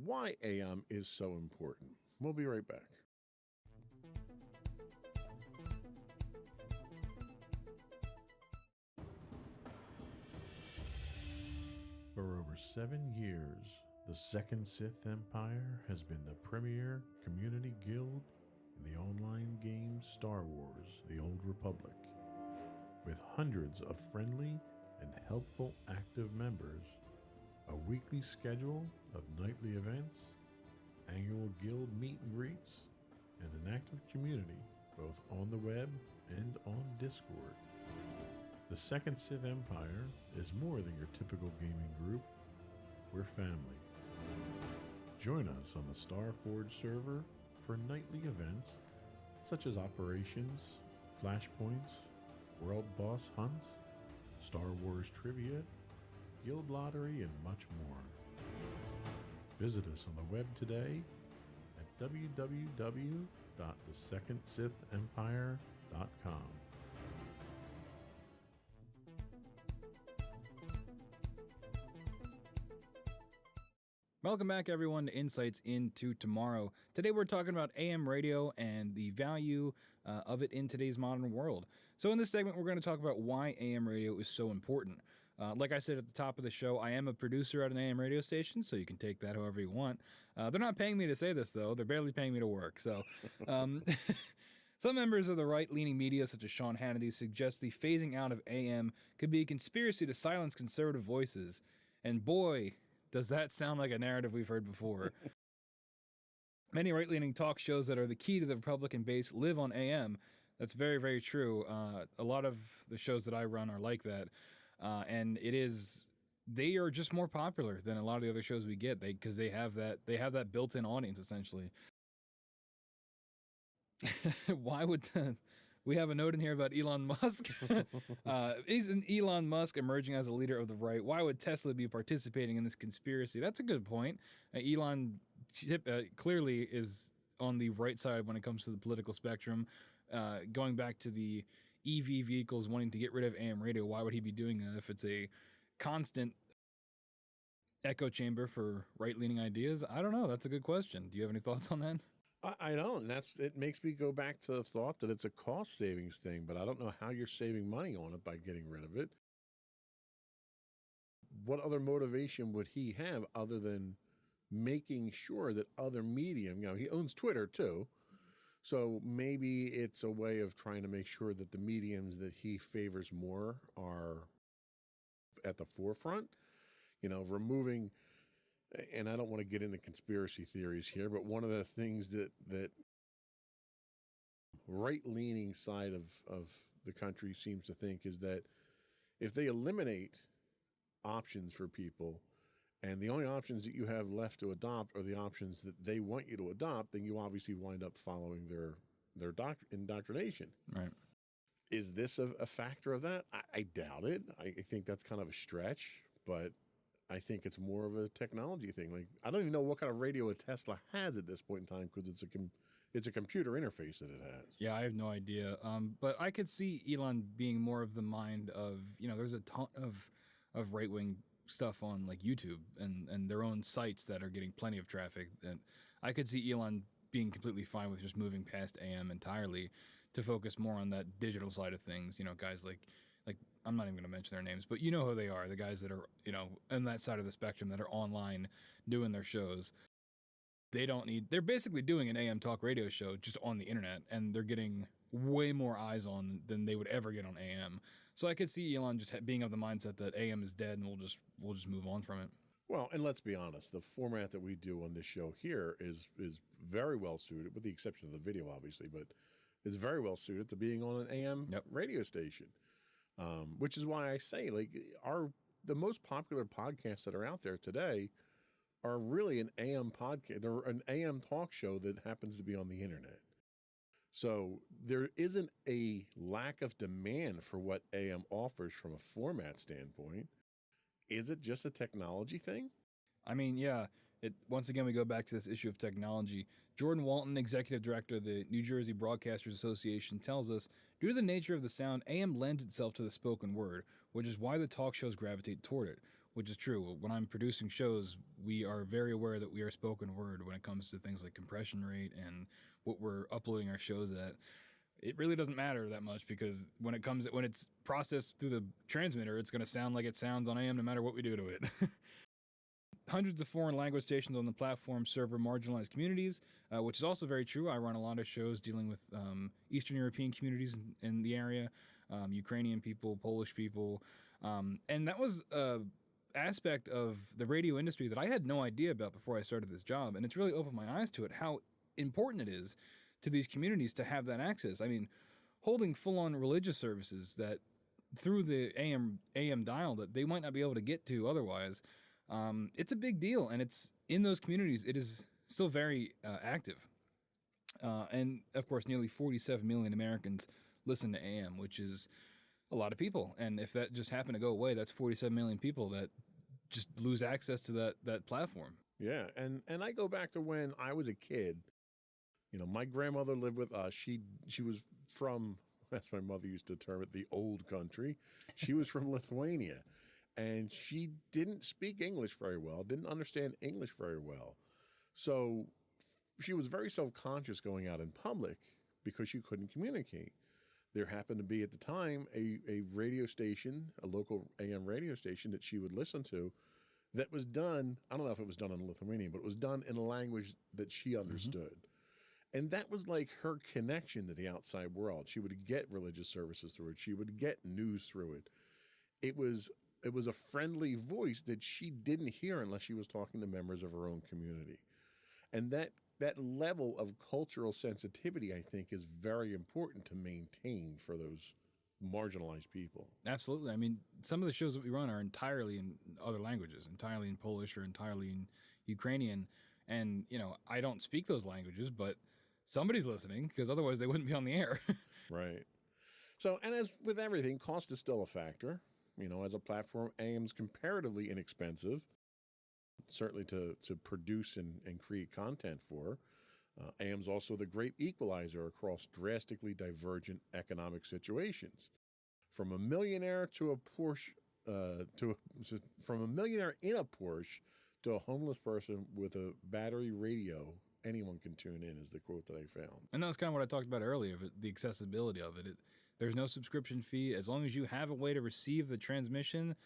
why AM is so important. We'll be right back. For over 7 years, the Second Sith Empire has been the premier community guild in the online game Star Wars: The Old Republic. With hundreds of friendly and helpful active members, a weekly schedule of nightly events, annual guild meet and greets, and an active community both on the web and on Discord. The Second Sith Empire is more than your typical gaming group. We're family. Join us on the Starforge server for nightly events such as operations, flashpoints, world boss hunts, Star Wars trivia, guild lottery, and much more. Visit us on the web today at www.thesecondsithempire.com. Welcome back, everyone, to Insights into Tomorrow. Today we're talking about AM radio and the value of it in today's modern world. So in this segment, we're going to talk about why AM radio is so important. Like I said at the top of the show, I am a producer at an AM radio station, so you can take that however you want. They're not paying me to say this, though. They're barely paying me to work. So some members of the right-leaning media, such as Sean Hannity, suggest the phasing out of AM could be a conspiracy to silence conservative voices. And boy, does that sound like a narrative we've heard before. Many right-leaning talk shows that are the key to the Republican base live on AM. That's very, very true. A lot of the shows that I run are like that. And they are just more popular than a lot of the other shows we get because they have that built-in audience, essentially. Why would we have a note in here about Elon Musk? Isn't Elon Musk emerging as a leader of the right? Why would Tesla be participating in this conspiracy? That's a good point. Elon clearly is on the right side when it comes to the political spectrum. Going back to the EV vehicles wanting to get rid of AM radio, why would he be doing that if it's a constant echo chamber for right-leaning ideas? I don't know. That's a good question. Do you have any thoughts on that? I don't. It makes me go back to the thought that it's a cost savings thing, but I don't know how you're saving money on it by getting rid of it. What other motivation would he have other than making sure that other medium, he owns Twitter too. So maybe it's a way of trying to make sure that the mediums that he favors more are at the forefront, removing, and I don't want to get into conspiracy theories here, but one of the things that right-leaning side of the country seems to think is that if they eliminate options for people, and the only options that you have left to adopt are the options that they want you to adopt, then you obviously wind up following their indoctrination. Right. Is this a factor of that? I doubt it. I think that's kind of a stretch, but I think it's more of a technology thing. Like, I don't even know what kind of radio a Tesla has at this point in time because it's a computer interface that it has. Yeah, I have no idea. But I could see Elon being more of the mind of, there's a ton of right-wing stuff on like YouTube and their own sites that are getting plenty of traffic. And I could see Elon being completely fine with just moving past AM entirely to focus more on that digital side of things. Guys like I'm not even going to mention their names, but you know who they are, the guys that are, on that side of the spectrum that are online doing their shows. They're basically doing an AM talk radio show just on the internet, and they're getting way more eyes on than they would ever get on AM. So I could see Elon just being of the mindset that AM is dead and we'll just move on from it. Well, and let's be honest, the format that we do on this show here is very well suited, with the exception of the video, obviously, but it's very well suited to being on an AM radio station, which is why I say, like, the most popular podcasts that are out there today are really an AM podcast. They're an AM talk show that happens to be on the internet. So there isn't a lack of demand for what AM offers from a format standpoint. Is it just a technology thing? I mean, yeah. Once again, we go back to this issue of technology. Jordan Walton, executive director of the New Jersey Broadcasters Association, tells us, due to the nature of the sound, AM lends itself to the spoken word, which is why the talk shows gravitate toward it, which is true. When I'm producing shows, we are very aware that we are spoken word when it comes to things like compression rate and what we're uploading our shows at. It really doesn't matter that much because when it's processed through the transmitter, it's going to sound like it sounds on AM no matter what we do to it. Hundreds of foreign language stations on the platform serve marginalized communities, which is also very true. I run a lot of shows dealing with Eastern European communities in the area, Ukrainian people, Polish people, and that was an aspect of the radio industry that I had no idea about before I started this job, and it's really opened my eyes to it, how important it is to these communities to have that access. I mean, holding full-on religious services that through the AM dial that they might not be able to get to otherwise. It's a big deal, and it's in those communities. It is still very active, and of course, nearly 47 million Americans listen to AM, which is a lot of people. And if that just happened to go away, that's 47 million people that just lose access to that platform. Yeah, and I go back to when I was a kid. My grandmother lived with us. She was from, as my mother used to term it, the old country. She was from Lithuania. And she didn't speak English very well, didn't understand English very well. So she was very self-conscious going out in public because she couldn't communicate. There happened to be at the time a radio station, a local AM radio station that she would listen to that was done, I don't know if it was done in Lithuanian, but it was done in a language that she understood. Mm-hmm. And that was like her connection to the outside world. She would get religious services through it. She would get news through it. It was a friendly voice that she didn't hear unless she was talking to members of her own community. And that level of cultural sensitivity, I think, is very important to maintain for those marginalized people. Absolutely. I mean, some of the shows that we run are entirely in other languages, entirely in Polish or entirely in Ukrainian. And, I don't speak those languages, but somebody's listening because otherwise they wouldn't be on the air. Right. So, and as with everything, cost is still a factor. As a platform, AM's comparatively inexpensive, certainly to produce and create content for. AM's also the great equalizer across drastically divergent economic situations. From a millionaire to a Porsche from a millionaire in a Porsche to a homeless person with a battery radio. Anyone can tune in, is the quote that I found. And that's kind of what I talked about earlier, the accessibility of it. There's no subscription fee. As long as you have a way to receive the transmission,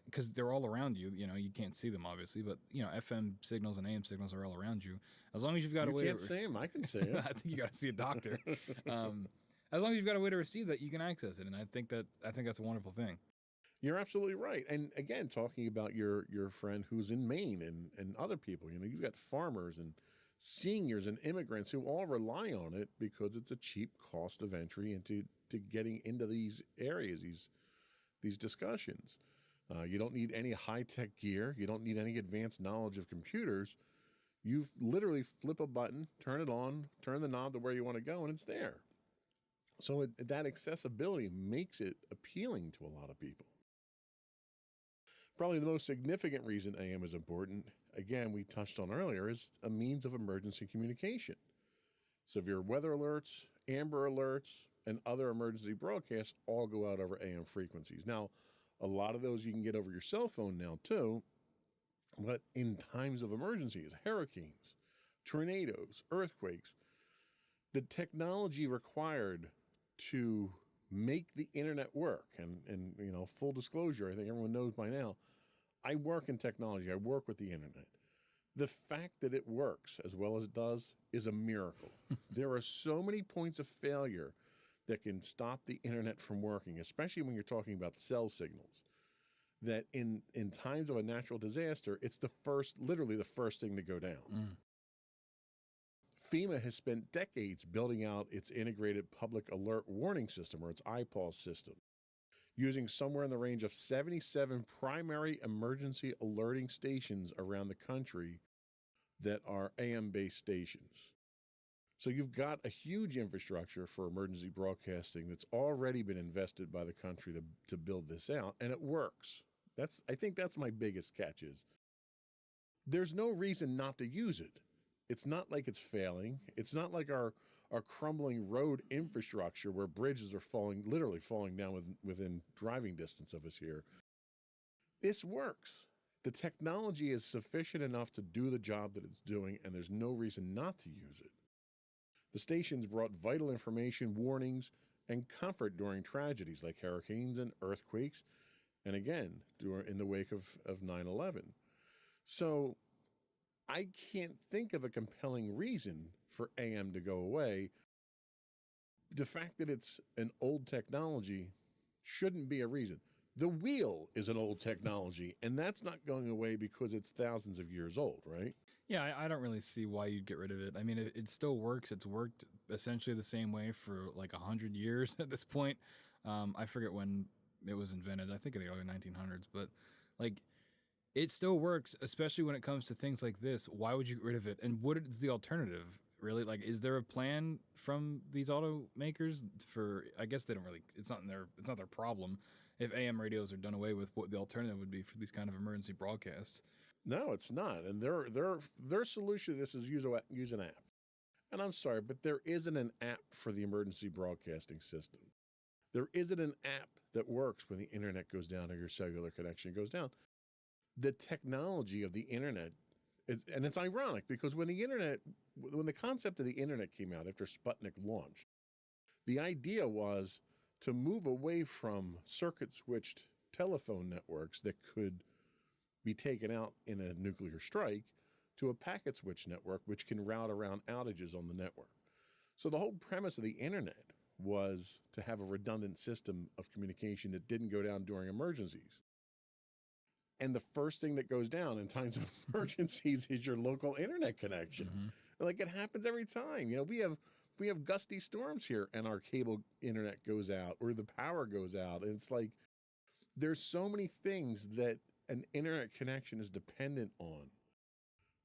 because they're all around you. You know, you can't see them, obviously, but, you know, FM signals and AM signals are all around you. As long as you've got a way You can't see them. I can see them. I think you got to see a doctor. As long as you've got a way to receive that, you can access it. And I think that's a wonderful thing. You're absolutely right. And again, talking about your friend who's in Maine and other people, you know, you've got farmers and seniors and immigrants who all rely on it because it's a cheap cost of entry into getting into these areas, these discussions. You don't need any high-tech gear. You don't need any advanced knowledge of computers. You literally flip a button, turn it on, turn the knob to where you want to go, and it's there. So that accessibility makes it appealing to a lot of people. Probably the most significant reason AM is important, again, we touched on earlier, is a means of emergency communication. Severe weather alerts, Amber alerts, and other emergency broadcasts all go out over AM frequencies. Now, a lot of those you can get over your cell phone now too, but in times of emergencies, hurricanes, tornadoes, earthquakes, the technology required to make the internet work, and you know, full disclosure, I think everyone knows by now, I work in technology, I work with the internet. The fact that it works as well as it does is a miracle. There are so many points of failure that can stop the internet from working, especially when you're talking about cell signals, that in times of a natural disaster, it's literally the first thing to go down. FEMA has spent decades building out its integrated public alert warning system, or its IPAWS system, using somewhere in the range of 77 primary emergency alerting stations around the country that are AM-based stations. So you've got a huge infrastructure for emergency broadcasting that's already been invested by the country to build this out, and it works. I think that's my biggest catch is there's no reason not to use it. It's not like it's failing. It's not like our crumbling road infrastructure where bridges are literally falling down within driving distance of us here. This works. The technology is sufficient enough to do the job that it's doing, and there's no reason not to use it. The stations brought vital information, warnings, and comfort during tragedies like hurricanes and earthquakes, and again, in the wake of 9/11. So I can't think of a compelling reason for AM to go away. The fact that it's an old technology shouldn't be a reason. The wheel is an old technology, and that's not going away because it's thousands of years old, right? Yeah, I don't really see why you'd get rid of it. I mean, it still works. It's worked essentially the same way for like 100 years at this point. I forget when it was invented. I think in the early 1900s, but like it still works, especially when it comes to things like this. Why would you get rid of it? And what is the alternative? Really, like, is there a plan from these automakers for? I guess they don't really. It's not their problem if AM radios are done away with. What the alternative would be for these kind of emergency broadcasts? No, it's not. And their solution to this is use an app. And I'm sorry, but there isn't an app for the emergency broadcasting system. There isn't an app that works when the internet goes down or your cellular connection goes down. The technology of the internet. And it's ironic because when the concept of the internet came out after Sputnik launched, the idea was to move away from circuit-switched telephone networks that could be taken out in a nuclear strike to a packet switch network which can route around outages on the network. So the whole premise of the internet was to have a redundant system of communication that didn't go down during emergencies. And the first thing that goes down in times of emergencies is your local internet connection. Mm-hmm. Like it happens every time. You know, we have gusty storms here and our cable internet goes out or the power goes out. And it's like there's so many things that an internet connection is dependent on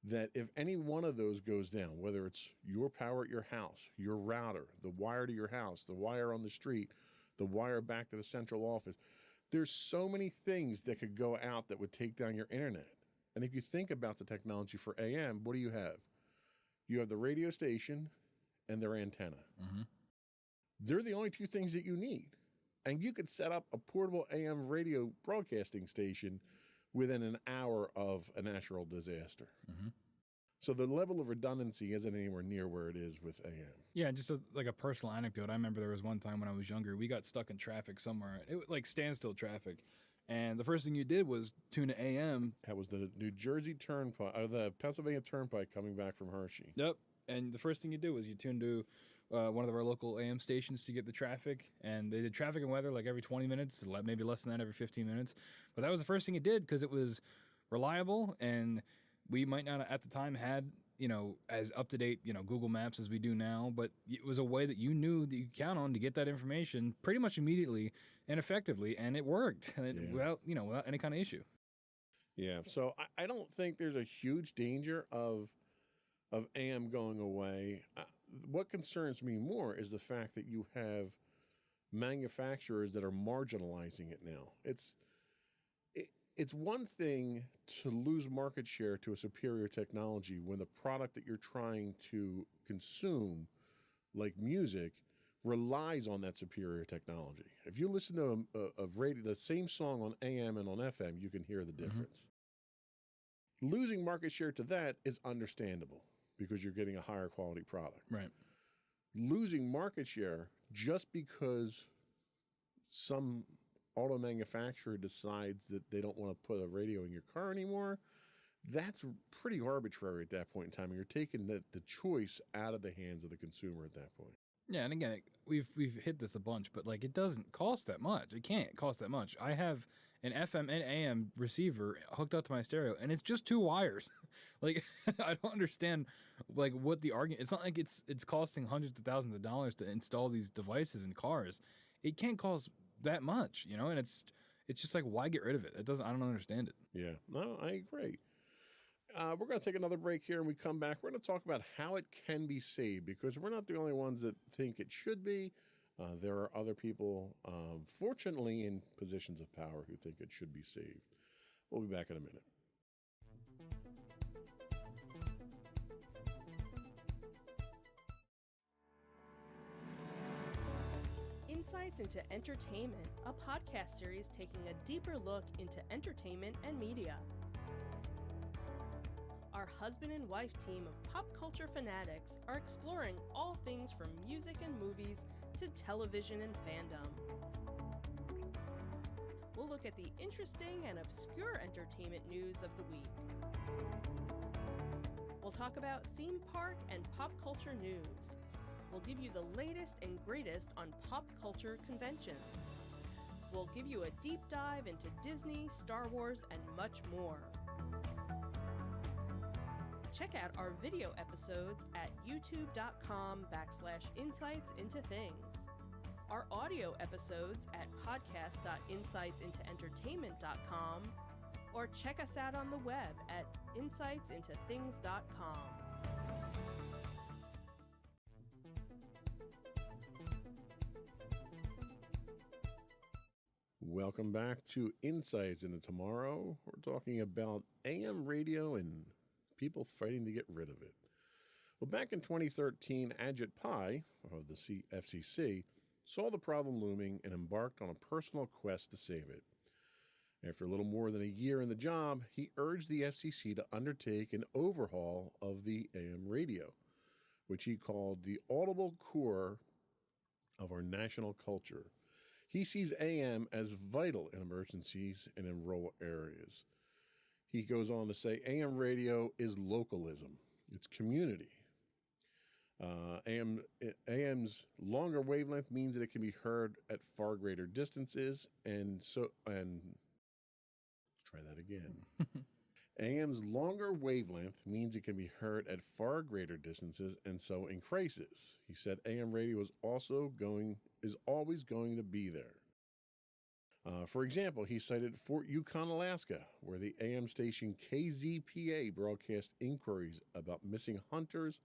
that if any one of those goes down, whether it's your power at your house, your router, the wire to your house, the wire on the street, the wire back to the central office, there's so many things that could go out that would take down your internet. And if you think about the technology for AM, what do you have? You have the radio station and their antenna. Mm-hmm. They're the only two things that you need. And you could set up a portable AM radio broadcasting station within an hour of a natural disaster. Mm-hmm. So the level of redundancy isn't anywhere near where it is with AM. Yeah, just like a personal anecdote. I remember there was one time when I was younger, we got stuck in traffic somewhere. It was like standstill traffic. And the first thing you did was tune to AM. That was the New Jersey Turnpike, the Pennsylvania Turnpike coming back from Hershey. Yep. And the first thing you do was you tuned to one of our local AM stations to get the traffic. And they did traffic and weather like every 20 minutes, maybe less than that, every 15 minutes. But that was the first thing it did because it was reliable, and we might not at the time had, as up-to-date, Google Maps as we do now, but it was a way that you knew that you could count on to get that information pretty much immediately and effectively, and it worked without any kind of issue. Yeah, so I don't think there's a huge danger of AM going away. What concerns me more is the fact that you have manufacturers that are marginalizing it now. It's one thing to lose market share to a superior technology when the product that you're trying to consume, like music, relies on that superior technology. If you listen to a radio, the same song on AM and on FM, you can hear the difference. Losing market share to that is understandable because you're getting a higher quality product. Right. Losing market share just because some auto manufacturer decides that they don't want to put a radio in your car anymore, that's pretty arbitrary at that point in time. And you're taking the choice out of the hands of the consumer at that point. Yeah, and again, we've hit this a bunch, but like it doesn't cost that much. It can't cost that much. I have an FM and AM receiver hooked up to my stereo, and it's just 2 wires. Like I don't understand like what the argument. It's not like it's costing hundreds of thousands of dollars to install these devices in cars. It can't cost that much, and it's just like, why get rid of it? I don't understand it. Yeah, no, I agree. We're going to take another break here, and we come back. We're going to talk about how it can be saved, because we're not the only ones that think it should be. There are other people, fortunately, in positions of power who think it should be saved. We'll be back in a minute. Insights into Entertainment, a podcast series taking a deeper look into entertainment and media. Our husband and wife team of pop culture fanatics are exploring all things from music and movies to television and fandom. We'll look at the interesting and obscure entertainment news of the week. We'll talk about theme park and pop culture news. We'll give you the latest and greatest on pop culture conventions. We'll give you a deep dive into Disney, Star Wars, and much more. Check out our video episodes at youtube.com/insightsintothings. Our audio episodes at podcast.insightsintoentertainment.com, or check us out on the web at insightsintothings.com. Welcome back to Insights into Tomorrow. We're talking about AM radio and people fighting to get rid of it. Well, back in 2013, Ajit Pai of the FCC saw the problem looming and embarked on a personal quest to save it. After a little more than a year in the job, he urged the FCC to undertake an overhaul of the AM radio, which he called the audible core of our national culture. He sees AM as vital in emergencies and in rural areas. He goes on to say AM radio is localism. It's community. AM's longer wavelength means that it can be heard at far greater distances, let's try that again. AM's longer wavelength means it can be heard at far greater distances, and so increases. He said AM radio is always going to be there. For example, he cited Fort Yukon, Alaska, where the AM station KZPA broadcasts inquiries about missing hunters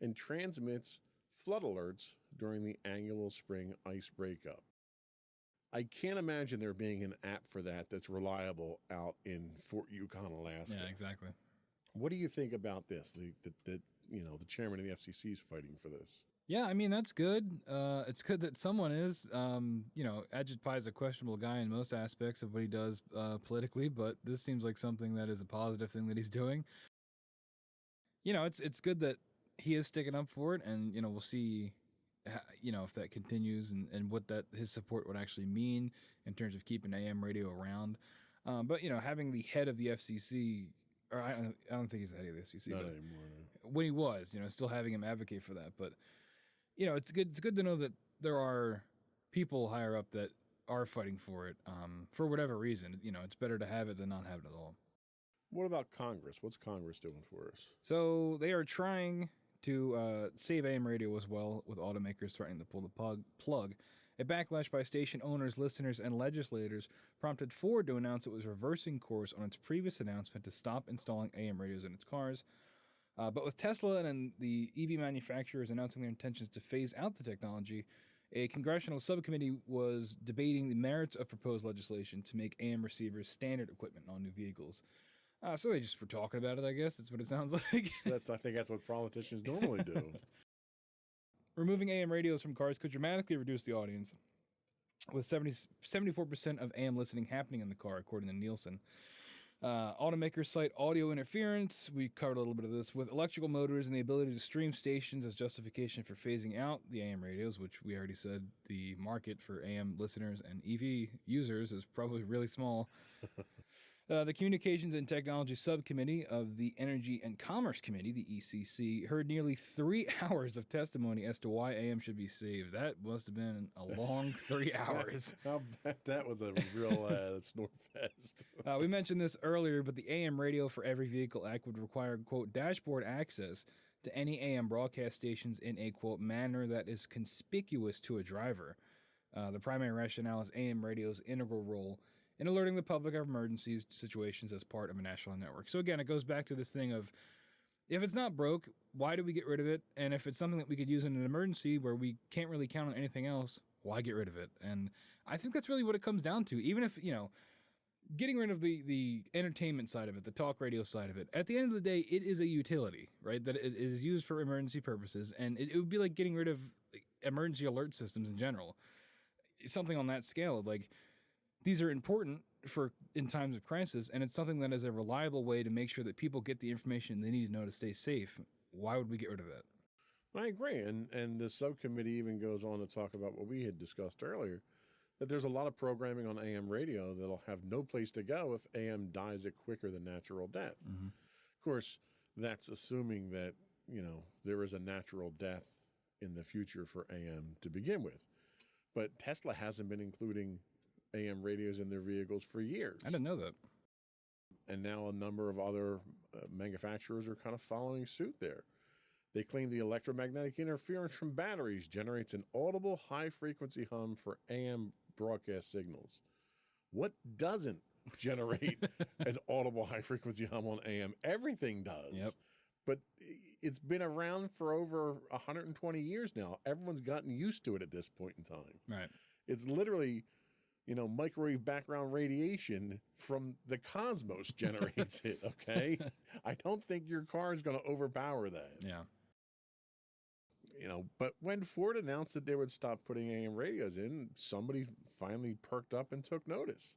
and transmits flood alerts during the annual spring ice breakup. I can't imagine there being an app for that that's reliable out in Fort Yukon, Alaska. Yeah, exactly. What do you think about this? The chairman of the FCC is fighting for this. Yeah, I mean that's good. It's good that someone is. Ajit Pai is a questionable guy in most aspects of what he does politically, but this seems like something that is a positive thing that he's doing. It's good that he is sticking up for it, and we'll see, if that continues and what that his support would actually mean in terms of keeping AM radio around. But having the head of the FCC, or I don't think he's the head of the FCC, Not but anymore. No. when he was, still having him advocate for that, but. It's good. It's good to know that there are people higher up that are fighting for it, for whatever reason. It's better to have it than not have it at all. What about Congress? What's Congress doing for us? So they are trying to save AM radio as well, with automakers threatening to pull the plug. A backlash by station owners, listeners, and legislators prompted Ford to announce it was reversing course on its previous announcement to stop installing AM radios in its cars. But with Tesla and the EV manufacturers announcing their intentions to phase out the technology, a congressional subcommittee was debating the merits of proposed legislation to make AM receivers standard equipment on new vehicles. So they just were talking about it, I guess. That's what it sounds like. I think that's what politicians normally do. Removing AM radios from cars could dramatically reduce the audience, with 74% of AM listening happening in the car, according to Nielsen. Automakers cite audio interference. We covered a little bit of this with electrical motors and the ability to stream stations as justification for phasing out the AM radios, which we already said the market for AM listeners and EV users is probably really small. The Communications and Technology Subcommittee of the Energy and Commerce Committee, the ECC, heard nearly 3 hours of testimony as to why AM should be saved. That must have been a long 3 hours. I'll bet that was a real snore fest. We mentioned this earlier, but the AM Radio for Every Vehicle Act would require, quote, dashboard access to any AM broadcast stations in a, quote, manner that is conspicuous to a driver. The primary rationale is AM radio's integral role in alerting the public of emergencies situations as part of a national network. So again, it goes back to this thing of, if it's not broke, why do we get rid of it? And if it's something that we could use in an emergency where we can't really count on anything else, why get rid of it? And I think that's really what it comes down to. Even if, getting rid of the entertainment side of it, the talk radio side of it, at the end of the day, it is a utility, right? That it is used for emergency purposes. And it would be like getting rid of emergency alert systems in general. Something on that scale, like, these are important for in times of crisis, and it's something that is a reliable way to make sure that people get the information they need to know to stay safe. Why would we get rid of that? I agree. And the subcommittee even goes on to talk about what we had discussed earlier, that there's a lot of programming on AM radio that'll have no place to go if AM dies a quicker than natural death. Mm-hmm. Of course, that's assuming that, there is a natural death in the future for AM to begin with. But Tesla hasn't been including AM radios in their vehicles for years. I didn't know that. And now a number of other manufacturers are kind of following suit there. They claim the electromagnetic interference from batteries generates an audible high-frequency hum for AM broadcast signals. What doesn't generate an audible high-frequency hum on AM? Everything does. Yep. But it's been around for over 120 years now. Everyone's gotten used to it at this point in time. Right. It's literally... microwave background radiation from the cosmos generates it, okay? I don't think your car is going to overpower that. Yeah. But when Ford announced that they would stop putting AM radios in, somebody finally perked up and took notice.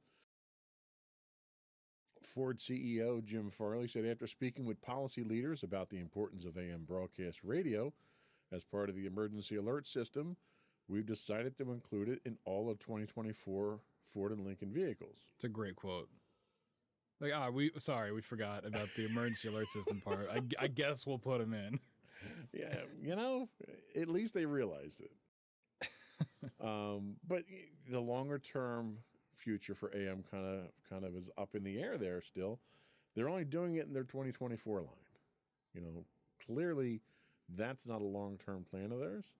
Ford CEO Jim Farley said after speaking with policy leaders about the importance of AM broadcast radio as part of the emergency alert system, we've decided to include it in all of 2024 Ford and Lincoln vehicles. It's a great quote. Like, we forgot about the emergency alert system part. I guess we'll put them in. Yeah, at least they realized it. But the longer term future for AM kind of is up in the air there still. They're only doing it in their 2024 line. Clearly that's not a long-term plan of theirs.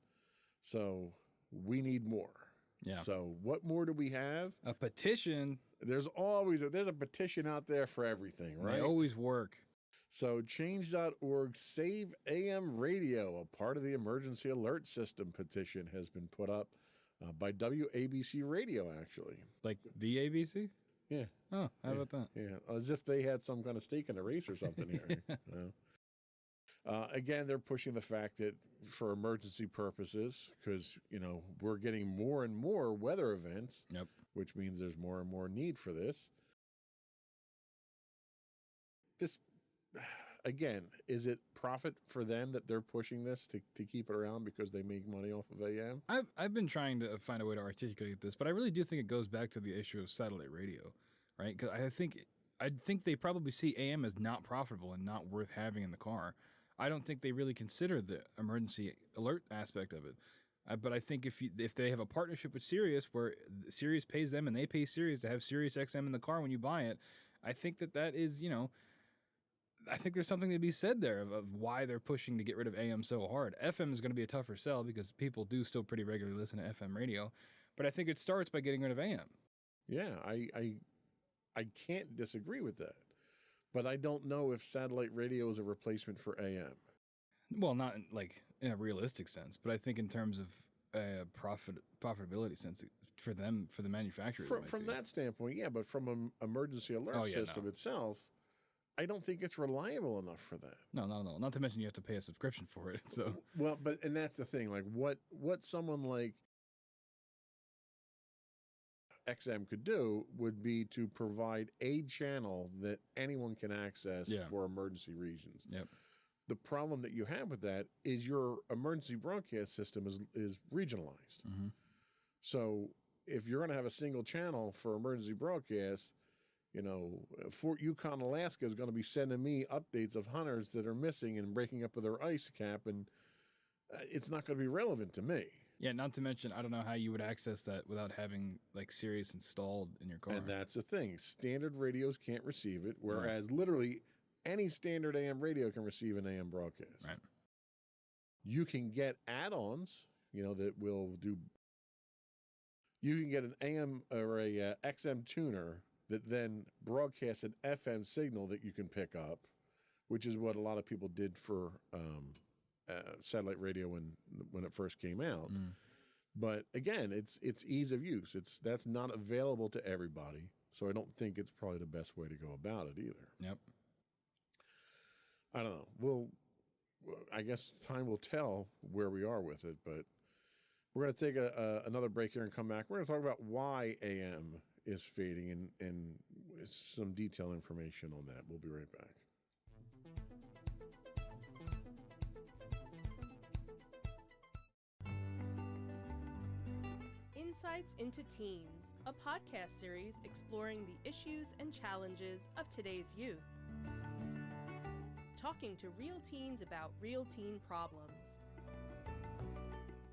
So we need more. Yeah. So what more do we have? A petition. There's a petition out there for everything, right? They always work. So change.org Save AM Radio, a part of the emergency alert system petition, has been put up by WABC Radio, actually. Like the ABC? Yeah. Oh, how about that? Yeah, as if they had some kind of stake in the race or something here. Again, they're pushing the fact that for emergency purposes, because, we're getting more and more weather events, Yep. which means there's more and more need for this. This, again, is it profit for them that they're pushing this to keep it around because they make money off of AM? I've been trying to find a way to articulate this, but I really do think it goes back to the issue of satellite radio, right? Because I think they probably see AM as not profitable and not worth having in the car. I don't think they really consider the emergency alert aspect of it. But I think if they have a partnership with Sirius, where Sirius pays them and they pay Sirius to have Sirius XM in the car when you buy it, I think that is, I think there's something to be said there of why they're pushing to get rid of AM so hard. FM is going to be a tougher sell because people do still pretty regularly listen to FM radio, but I think it starts by getting rid of AM. Yeah, I can't disagree with that. But I don't know if satellite radio is a replacement for AM. Well, not in a realistic sense, but I think in terms of profitability sense for them, for the manufacturer. From that standpoint, yeah, but from an emergency alert system itself, I don't think it's reliable enough for that. No, not at all. Not to mention you have to pay a subscription for it. So and that's the thing. Like what someone like XM could do would be to provide a channel that anyone can access for emergency regions. Yep. The problem that you have with that is your emergency broadcast system is regionalized. Mm-hmm. So if you're going to have a single channel for emergency broadcasts, Fort Yukon, Alaska is going to be sending me updates of hunters that are missing and breaking up with their ice cap, and it's not going to be relevant to me. Yeah, not to mention, I don't know how you would access that without having Sirius installed in your car. And that's the thing. Standard radios can't receive it, whereas literally any standard AM radio can receive an AM broadcast. Right. You can get add-ons, that will do. You can get an AM or a XM tuner that then broadcasts an FM signal that you can pick up, which is what a lot of people did for satellite radio when it first came out. Mm. But again, it's ease of use. That's not available to everybody, so I don't think it's probably the best way to go about it either. Yep. I don't know. I guess time will tell where we are with it, but we're going to take another break here and come back. We're going to talk about why AM is fading and some detailed information on that. We'll be right back. Insights into Teens, a podcast series exploring the issues and challenges of today's youth. Talking to real teens about real teen problems.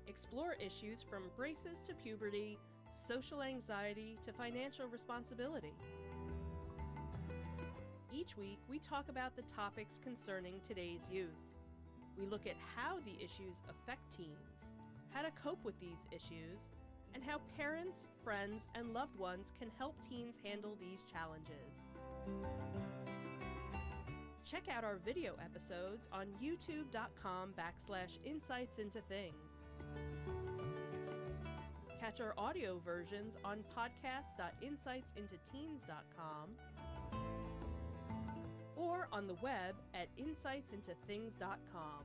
Explore issues from braces to puberty, social anxiety to financial responsibility. Each week, we talk about the topics concerning today's youth. We look at how the issues affect teens, how to cope with these issues, and how parents, friends, and loved ones can help teens handle these challenges. Check out our video episodes on youtube.com/insightsintothings. Catch our audio versions on podcast.insightsintoteens.com or on the web at insightsintothings.com.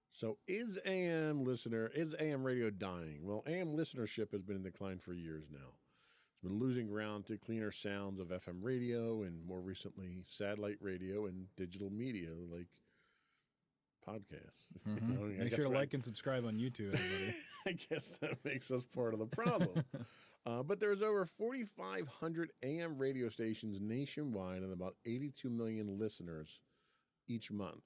So is AM radio dying? Well, AM listenership has been in decline for years now. It's been losing ground to cleaner sounds of FM radio and more recently satellite radio and digital media like podcasts. Mm-hmm. Make sure to like and subscribe on YouTube, everybody. I guess that makes us part of the problem. But there's over 4,500 AM radio stations nationwide and about 82 million listeners each month.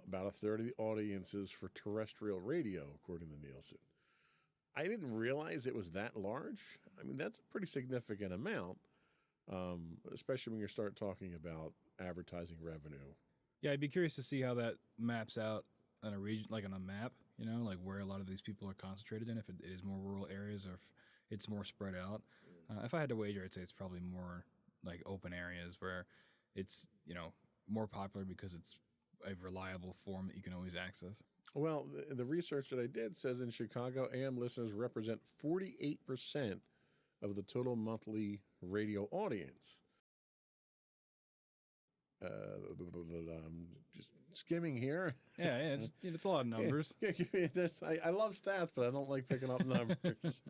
About a third of the audiences for terrestrial radio, according to Nielsen. I didn't realize it was that large. I mean, that's a pretty significant amount, especially when you start talking about advertising revenue. Yeah, I'd be curious to see how that maps out on a region, like on a map, like where a lot of these people are concentrated in, if it is more rural areas or if it's more spread out. If I had to wager, I'd say it's probably more like open areas where it's, more popular because it's a reliable form that you can always access. Well, the research that I did says in Chicago, AM listeners represent 48% of the total monthly radio audience. I'm just skimming here. Yeah, it's a lot of numbers. Yeah, I love stats, but I don't like picking up numbers.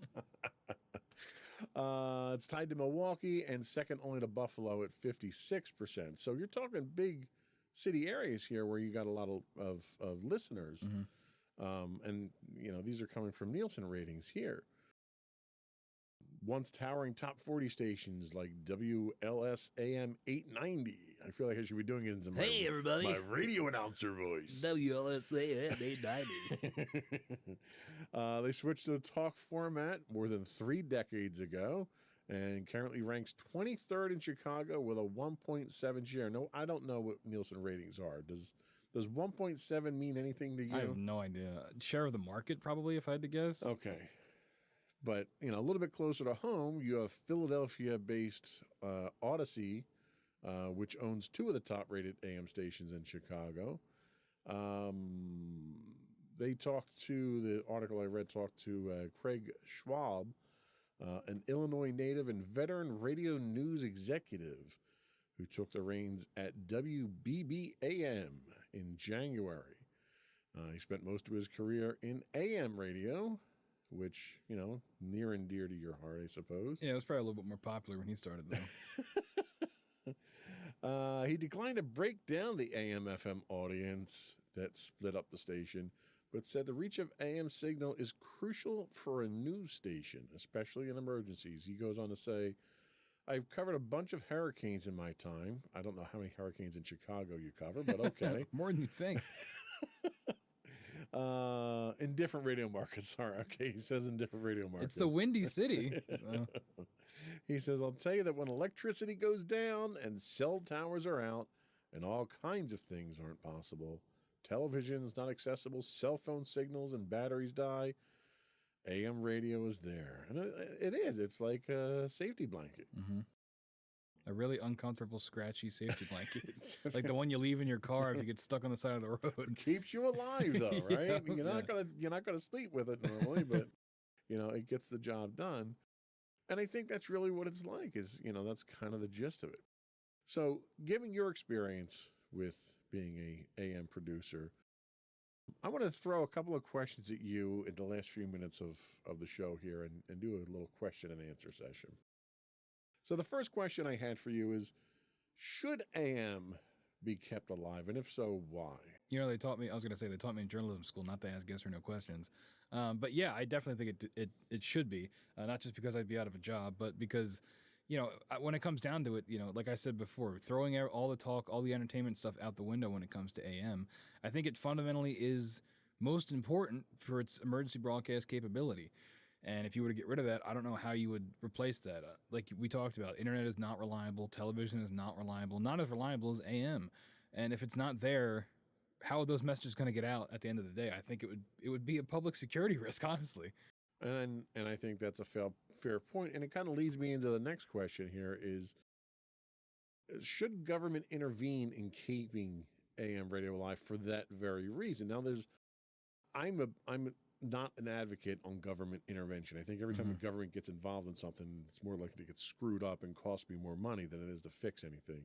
It's tied to Milwaukee and second only to Buffalo at 56%. So you're talking big city areas here where you got a lot of listeners. And, these are coming from Nielsen ratings here. Once towering top 40 stations like WLS AM 890. I feel like I should be doing it in Hey, everybody. my radio announcer voice. WLS AM 890. They switched to the talk format more than 3 decades ago and currently ranks 23rd in Chicago with a 1.7 share. No, I don't know what Nielsen ratings are. Does 1.7 mean anything to you? I have no idea. Share of the market, probably, if I had to guess. Okay. But, a little bit closer to home, you have Philadelphia-based Odyssey, which owns 2 of the top-rated AM stations in Chicago. The article I read talked to Craig Schwab, an Illinois native and veteran radio news executive who took the reins at WBBAM in January. He spent most of his career in AM radio, which, near and dear to your heart, I suppose. Yeah, it was probably a little bit more popular when he started, though. He declined to break down the AM/FM audience that split up the station, but said the reach of AM signal is crucial for a news station, especially in emergencies. He goes on to say, I've covered a bunch of hurricanes in my time. I don't know how many hurricanes in Chicago you cover, but okay. More than you think. In different radio markets. Sorry, okay. He says in different radio markets. It's the Windy City. So. He says, I'll tell you that when electricity goes down and cell towers are out and all kinds of things aren't possible, television's not accessible, cell phone signals and batteries die, AM radio is there. And it is. It's like a safety blanket. Mm-hmm. A really uncomfortable, scratchy safety blanket. Like the one you leave in your car if you get stuck on the side of the road. Keeps you alive, though, right? Yeah, You're not gonna sleep with it normally, but it gets the job done. And I think that's really what it's like. Is that's kind of the gist of it. So, given your experience with being a AM producer, I want to throw a couple of questions at you in the last few minutes of the show here, and do a little question and answer session. So the first question I had for you is, should AM be kept alive? And if so, why? They taught me in journalism school not to ask yes or no questions. But yeah, I definitely think it should be, not just because I'd be out of a job, but because, when it comes down to it, like I said before, throwing out all the talk, all the entertainment stuff out the window when it comes to AM, I think it fundamentally is most important for its emergency broadcast capability. And if you were to get rid of that, I don't know how you would replace that. Like we talked about, internet is not reliable, television is not reliable, not as reliable as AM. And if it's not there, how are those messages going to get out at the end of the day? I think it would be a public security risk, honestly. And I think that's a fair point. And it kind of leads me into the next question here is, should government intervene in keeping AM radio alive for that very reason? Now, I'm not an advocate on government intervention. I think every time the government gets involved in something, it's more likely to get screwed up and cost me more money than it is to fix anything.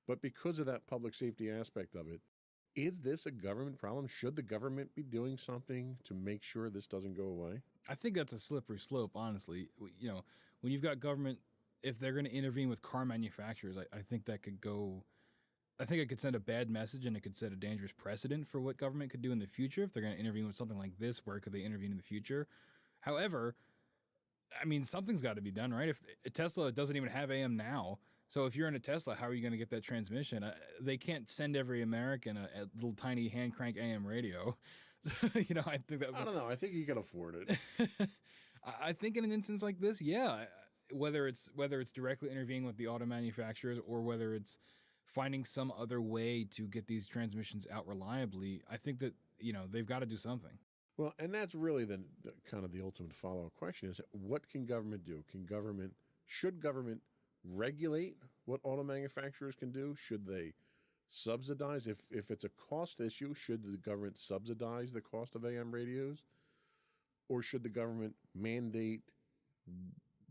But because of that public safety aspect of it, is this a government problem? Should the government be doing something to make sure this doesn't go away? I think that's a slippery slope, honestly. When you've got government, if they're going to intervene with car manufacturers, I think that could go... I think it could send a bad message, and it could set a dangerous precedent for what government could do in the future. If they're going to intervene with something like this, where could they intervene in the future? However, I mean, something's got to be done, right? If Tesla doesn't even have AM now, so if you're in a Tesla, how are you going to get that transmission? They can't send every American a little tiny hand crank AM radio. I think that. I don't know. I think you can afford it. I think in an instance like this, yeah. Whether it's directly intervening with the auto manufacturers or whether it's finding some other way to get these transmissions out reliably, I think that, they've got to do something. Well, and that's really the kind of the ultimate follow-up question is, what can government do? Should government regulate what auto manufacturers can do? Should they subsidize? If it's a cost issue, should the government subsidize the cost of AM radios? Or should the government mandate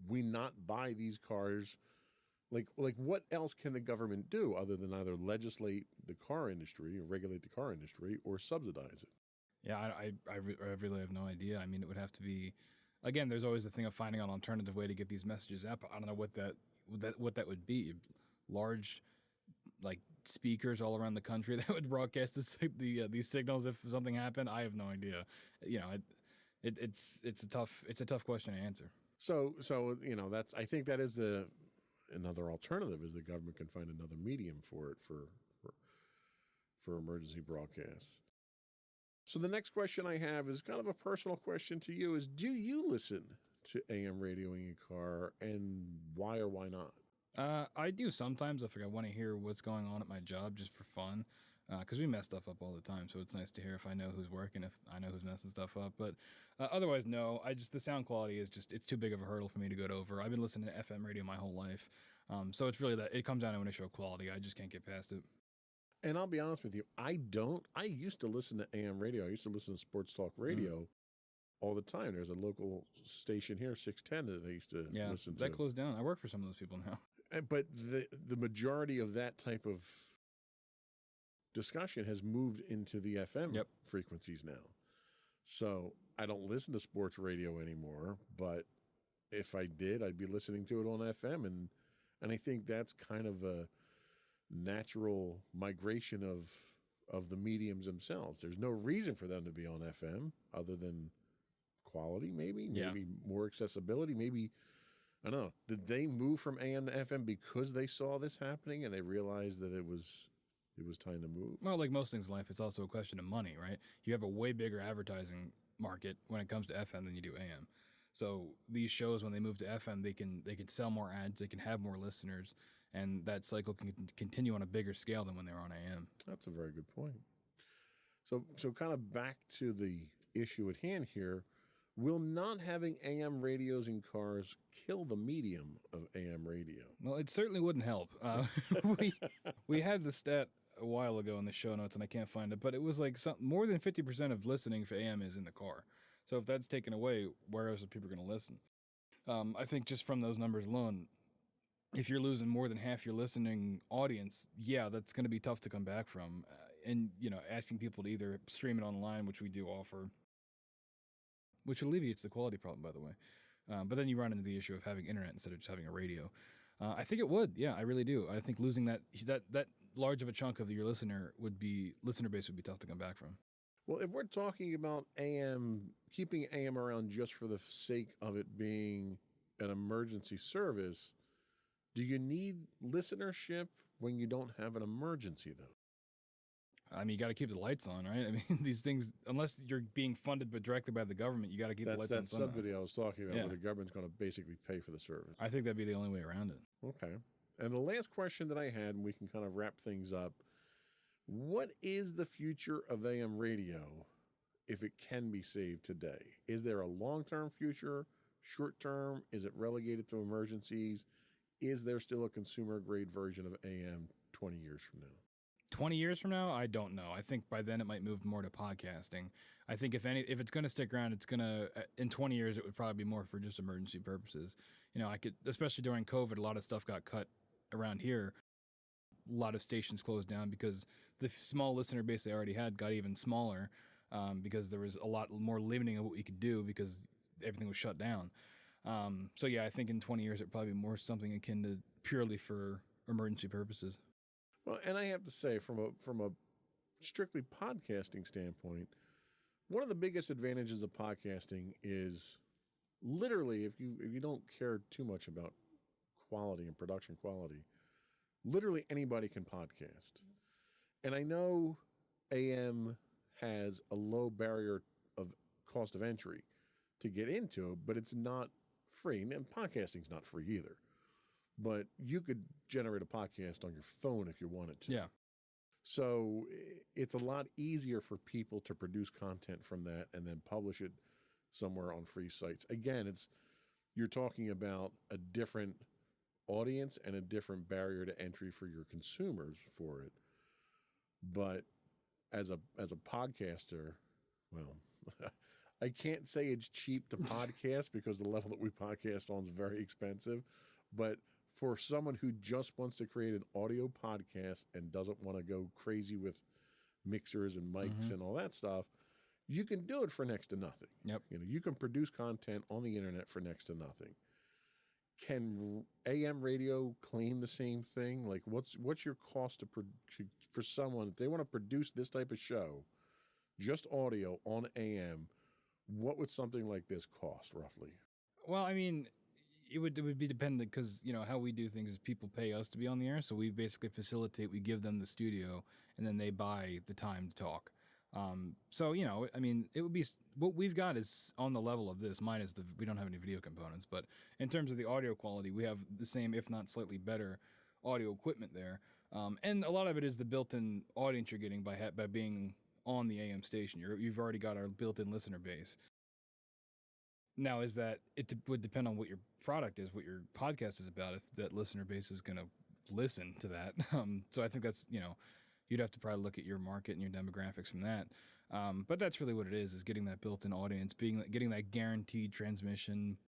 we not buy these cars? Like what else can the government do other than either legislate the car industry or regulate the car industry or subsidize it? Yeah, I really have no idea. I mean, it would have to be, again, there's always the thing of finding an alternative way to get these messages out. But I don't know what that would be. Large, like, speakers all around the country that would broadcast these signals if something happened. I have no idea. You know, it's a tough question to answer. So that's, I think that is another alternative, is the government can find another medium for it for emergency broadcasts. So the next question I have is kind of a personal question to you: is do you listen to AM radio in your car, and why or why not? I do sometimes if I want to hear what's going on at my job just for fun, because we mess stuff up all the time. So it's nice to hear if I know who's working, if I know who's messing stuff up. But otherwise, no. The sound quality is it's too big of a hurdle for me to get over. I've been listening to FM radio my whole life, so it's really that it comes down to an issue of quality. I just can't get past it. And I'll be honest with you, I used to listen to AM radio. I used to listen to sports talk radio all the time. There's a local station here, 610, that I used to listen to. That closed down. I work for some of those people now. But the majority of that type of discussion has moved into the FM frequencies now. So I don't listen to sports radio anymore, but if I did, I'd be listening to it on FM. And I think that's kind of a natural migration of the mediums themselves. There's no reason for them to be on FM other than quality, maybe more accessibility, maybe. I don't know. Did they move from AM to FM because they saw this happening and they realized that it was time to move? Well, like most things in life, it's also a question of money, right? You have a way bigger advertising market when it comes to FM than you do AM. So these shows, when they move to FM, they can sell more ads, they can have more listeners, and that cycle can continue on a bigger scale than when they're on AM. That's a very good point. So kind of back to the issue at hand here. Will not having AM radios in cars kill the medium of AM radio? Well, it certainly wouldn't help. We had the stat a while ago in the show notes, and I can't find it, but it was like more than 50% of listening for AM is in the car. So if that's taken away, where else are people going to listen? I think just from those numbers alone, if you're losing more than half your listening audience, that's going to be tough to come back from. And, asking people to either stream it online, which we do offer, which alleviates the quality problem, by the way. But then you run into the issue of having internet instead of just having a radio. I think it would. Yeah, I really do. I think losing that large of a chunk of your listener base would be tough to come back from. Well, if we're talking about AM, keeping AM around just for the sake of it being an emergency service, do you need listenership when you don't have an emergency, though? I mean, you got to keep the lights on, right? I mean, these things, unless you're being funded directly by the government, you got to keep the lights on. That's that subsidy I was talking about, where the government's going to basically pay for the service. I think that'd be the only way around it. Okay. And the last question that I had, and we can kind of wrap things up, what is the future of AM radio if it can be saved today? Is there a long-term future, short-term? Is it relegated to emergencies? Is there still a consumer-grade version of AM 20 years from now? 20 years from now, I don't know. I think by then it might move more to podcasting. I think if it's going to stick around, it's going to, in 20 years, it would probably be more for just emergency purposes. Especially during COVID, a lot of stuff got cut around here. A lot of stations closed down because the small listener base they already had got even smaller because there was a lot more limiting of what we could do because everything was shut down. I think in 20 years, it'd probably be more something akin to purely for emergency purposes. Well, and I have to say, from a strictly podcasting standpoint, one of the biggest advantages of podcasting is literally, if you don't care too much about quality and production quality, literally anybody can podcast. And I know AM has a low barrier of cost of entry to get into, but it's not free. And podcasting's not free either. But you could generate a podcast on your phone if you wanted to. Yeah. So it's a lot easier for people to produce content from that and then publish it somewhere on free sites. Again, you're talking about a different audience and a different barrier to entry for your consumers for it. But as a podcaster, well, I can't say it's cheap to podcast because the level that we podcast on is very expensive. But for someone who just wants to create an audio podcast and doesn't want to go crazy with mixers and mics and all that stuff, you can do it for next to nothing. Yep. You know, you can produce content on the internet for next to nothing. Can AM radio claim the same thing? Like, what's your cost for someone if they want to produce this type of show, just audio on AM? What would something like this cost roughly? Well, I mean, it would be dependent because, you know, how we do things is people pay us to be on the air. So we basically facilitate, we give them the studio and then they buy the time to talk. So, you know, I mean, it would be, what we've got is on the level of this, minus we don't have any video components, but in terms of the audio quality, we have the same, if not slightly better audio equipment there. And a lot of it is the built-in audience you're getting by being on the AM station. You've already got our built-in listener base. Now, is that it would depend on what your product is, what your podcast is about, if that listener base is going to listen to that. So I think that's, you know, you'd have to probably look at your market and your demographics from that. But that's really what it is getting that built-in audience, getting that guaranteed transmission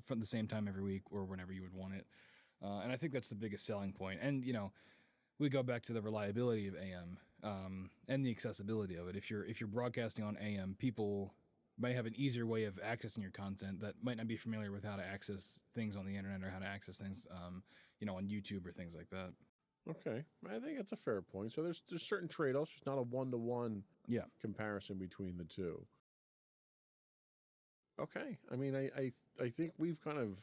from the same time every week or whenever you would want it. And I think that's the biggest selling point. And, you know, we go back to the reliability of AM and the accessibility of it. If you're broadcasting on AM, people might have an easier way of accessing your content that might not be familiar with how to access things on the internet or how to access things, you know, on YouTube or things like that. Okay, I think that's a fair point. So there's certain trade-offs. There's not a one-to-one comparison between the two. Okay, I mean, I think we've kind of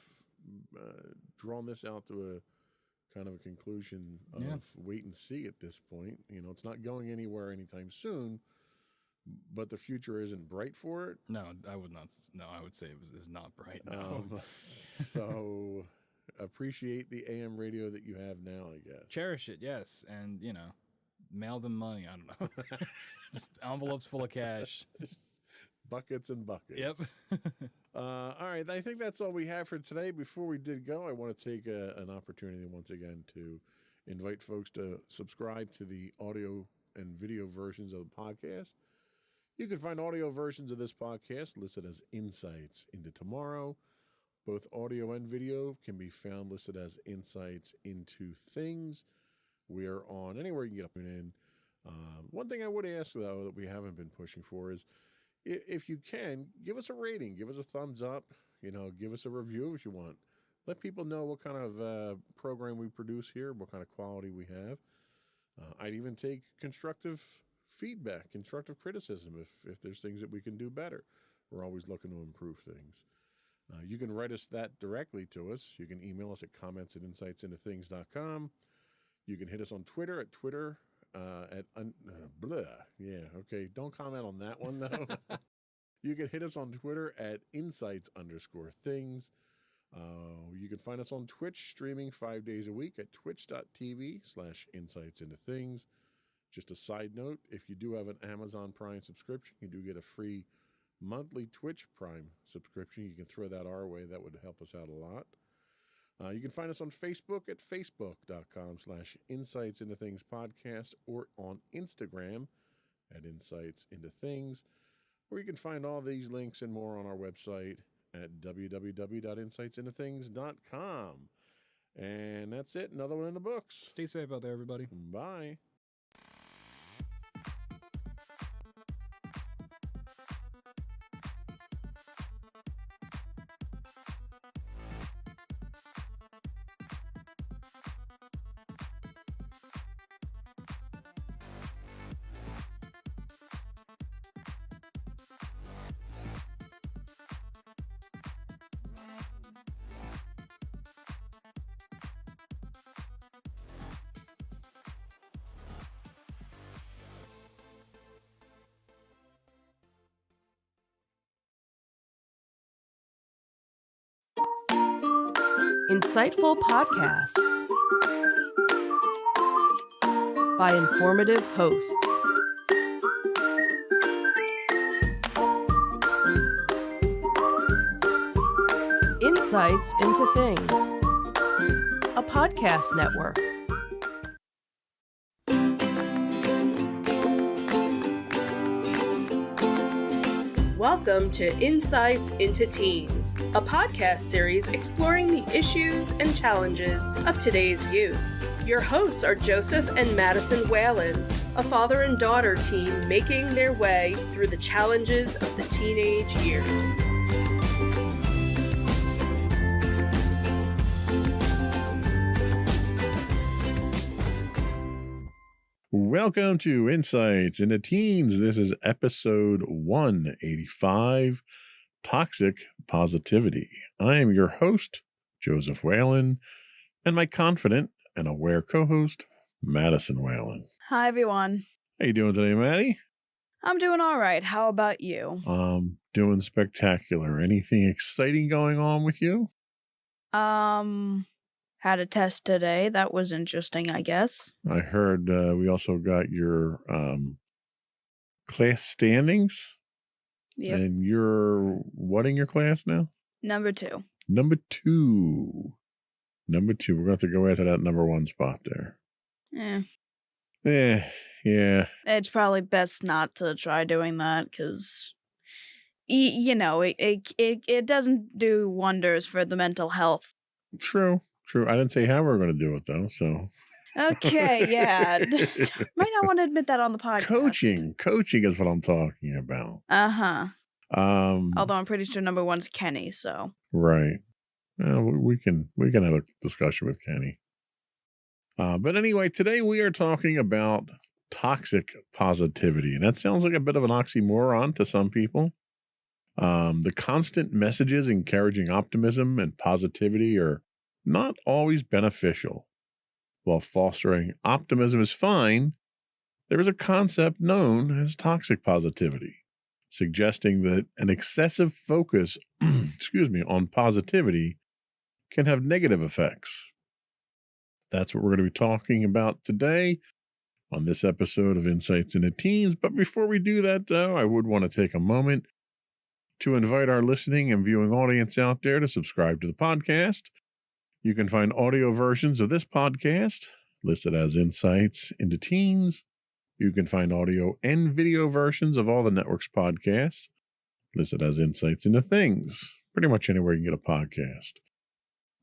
drawn this out to a kind of a conclusion of wait and see at this point. You know, it's not going anywhere anytime soon, but the future isn't bright for it. No, I would not. No, I would say it's not bright. No. So appreciate the AM radio that you have now, I guess. Cherish it, yes, and you know, mail them money. I don't know, just envelopes full of cash, buckets and buckets. Yep. All right, I think that's all we have for today. Before we did go, I want to take an opportunity once again to invite folks to subscribe to the audio and video versions of the podcast. You can find audio versions of this podcast listed as Insights into Tomorrow. Both audio and video can be found listed as Insights into Things. We are on anywhere you can get up and in. One thing I would ask, though, that we haven't been pushing for is if you can, give us a rating, give us a thumbs up, you know, give us a review if you want. Let people know what kind of program we produce here, what kind of quality we have. I'd even take constructive feedback, constructive criticism if there's things that we can do better. We're always looking to improve things. You can write us that directly to us. You can email us at comments@insightsintothings.com. You can hit us on Twitter at Twitter blah. Yeah, okay. Don't comment on that one, though. You can hit us on Twitter at insights_things. You can find us on Twitch streaming 5 days a week at twitch.tv/insightsintothings. Just a side note, if you do have an Amazon Prime subscription, you do get a free monthly Twitch Prime subscription. You can throw that our way. That would help us out a lot. You can find us on Facebook at facebook.com/insightsintothingspodcast or on Instagram at insightsintothings. Or you can find all these links and more on our website at www.insightsintothings.com. And that's it. Another one in the books. Stay safe out there, everybody. Bye. Insightful podcasts by informative hosts. Insights into Things, a podcast network. Welcome to Insights into Teens, a podcast series exploring the issues and challenges of today's youth. Your hosts are Joseph and Madison Whalen, a father and daughter team making their way through the challenges of the teenage years. Welcome to Insights into Teens. This is episode 185, Toxic Positivity. I am your host, Joseph Whalen, and my confident and aware co-host, Madison Whalen. Hi, everyone. How you doing today, Maddie? I'm doing all right. How about you? Doing spectacular. Anything exciting going on with you? Had a test today. That was interesting, I guess. I heard we also got your class standings. Yep. And you're what in your class now? Number 2. Number two. We're going to have to go after that number 1 spot there. Yeah. It's probably best not to try doing that because, it doesn't do wonders for the mental health. True. I didn't say how we were going to do it, though, so. Okay, yeah. Might not want to admit that on the podcast. Coaching is what I'm talking about. Uh-huh. Although I'm pretty sure number 1's Kenny, so. Right. We can have a discussion with Kenny. But anyway, today we are talking about toxic positivity, and that sounds like a bit of an oxymoron to some people. The constant messages encouraging optimism and positivity are not always beneficial. While fostering optimism is fine, there is a concept known as toxic positivity, suggesting that an excessive focus, on positivity can have negative effects. That's what we're going to be talking about today on this episode of Insights into Teens. But before we do that, though, I would want to take a moment to invite our listening and viewing audience out there to subscribe to the podcast. You can find audio versions of this podcast listed as Insights into Teens. You can find audio and video versions of all the network's podcasts listed as Insights into Things. Pretty much anywhere you can get a podcast.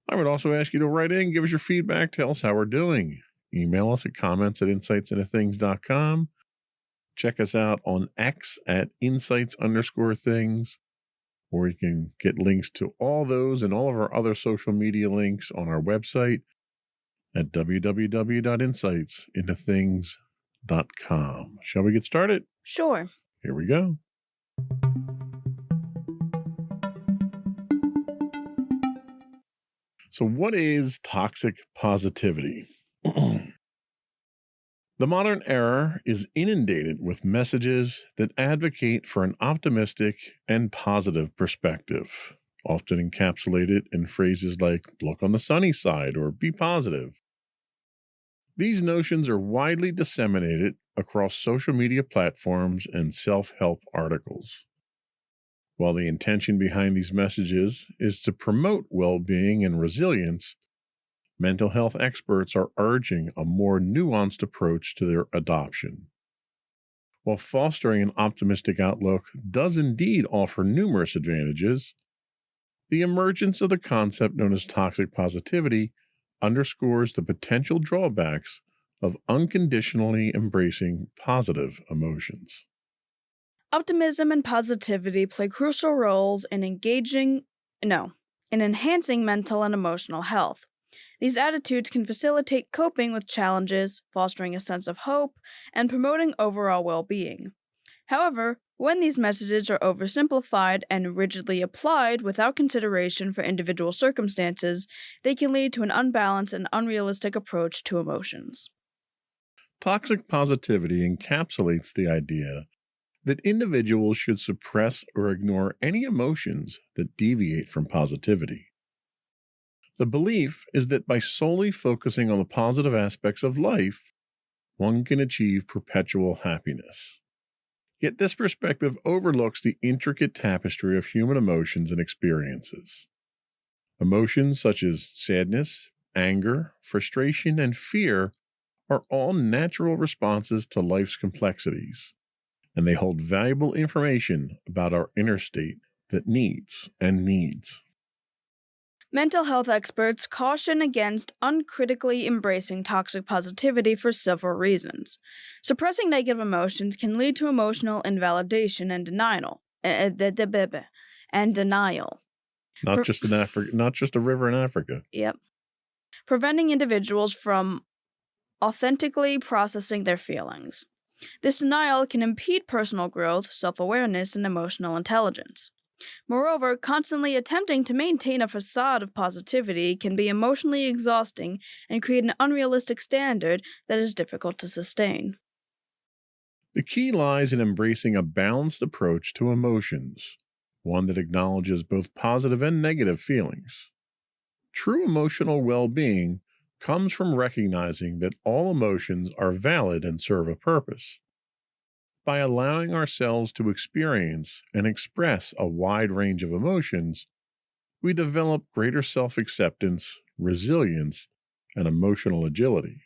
I would also ask you to write in, give us your feedback, tell us how we're doing. Email us at comments@insightsintothings.com. Check us out on X at insights_things. Or you can get links to all those and all of our other social media links on our website at www.insightsintothings.com. Shall we get started? Sure. Here we go. So what is toxic positivity? The modern era is inundated with messages that advocate for an optimistic and positive perspective, often encapsulated in phrases like look on the sunny side or be positive. These notions are widely disseminated across social media platforms and self-help articles. While the intention behind these messages is to promote well-being and resilience, mental health experts are urging a more nuanced approach to their adoption. While fostering an optimistic outlook does indeed offer numerous advantages, the emergence of the concept known as toxic positivity underscores the potential drawbacks of unconditionally embracing positive emotions. Optimism and positivity play crucial roles in enhancing mental and emotional health. These attitudes can facilitate coping with challenges, fostering a sense of hope, and promoting overall well-being. However, when these messages are oversimplified and rigidly applied without consideration for individual circumstances, they can lead to an unbalanced and unrealistic approach to emotions. Toxic positivity encapsulates the idea that individuals should suppress or ignore any emotions that deviate from positivity. The belief is that by solely focusing on the positive aspects of life, one can achieve perpetual happiness. Yet this perspective overlooks the intricate tapestry of human emotions and experiences. Emotions such as sadness, anger, frustration, and fear are all natural responses to life's complexities, and they hold valuable information about our inner state that needs. Mental health experts caution against uncritically embracing toxic positivity for several reasons. Suppressing negative emotions can lead to emotional invalidation and denial. Not just in Africa, not just a river in Africa. Yep. Preventing individuals from authentically processing their feelings. This denial can impede personal growth, self-awareness, and emotional intelligence. Moreover, constantly attempting to maintain a facade of positivity can be emotionally exhausting and create an unrealistic standard that is difficult to sustain. The key lies in embracing a balanced approach to emotions, one that acknowledges both positive and negative feelings. True emotional well-being comes from recognizing that all emotions are valid and serve a purpose. By allowing ourselves to experience and express a wide range of emotions, we develop greater self-acceptance, resilience, and emotional agility.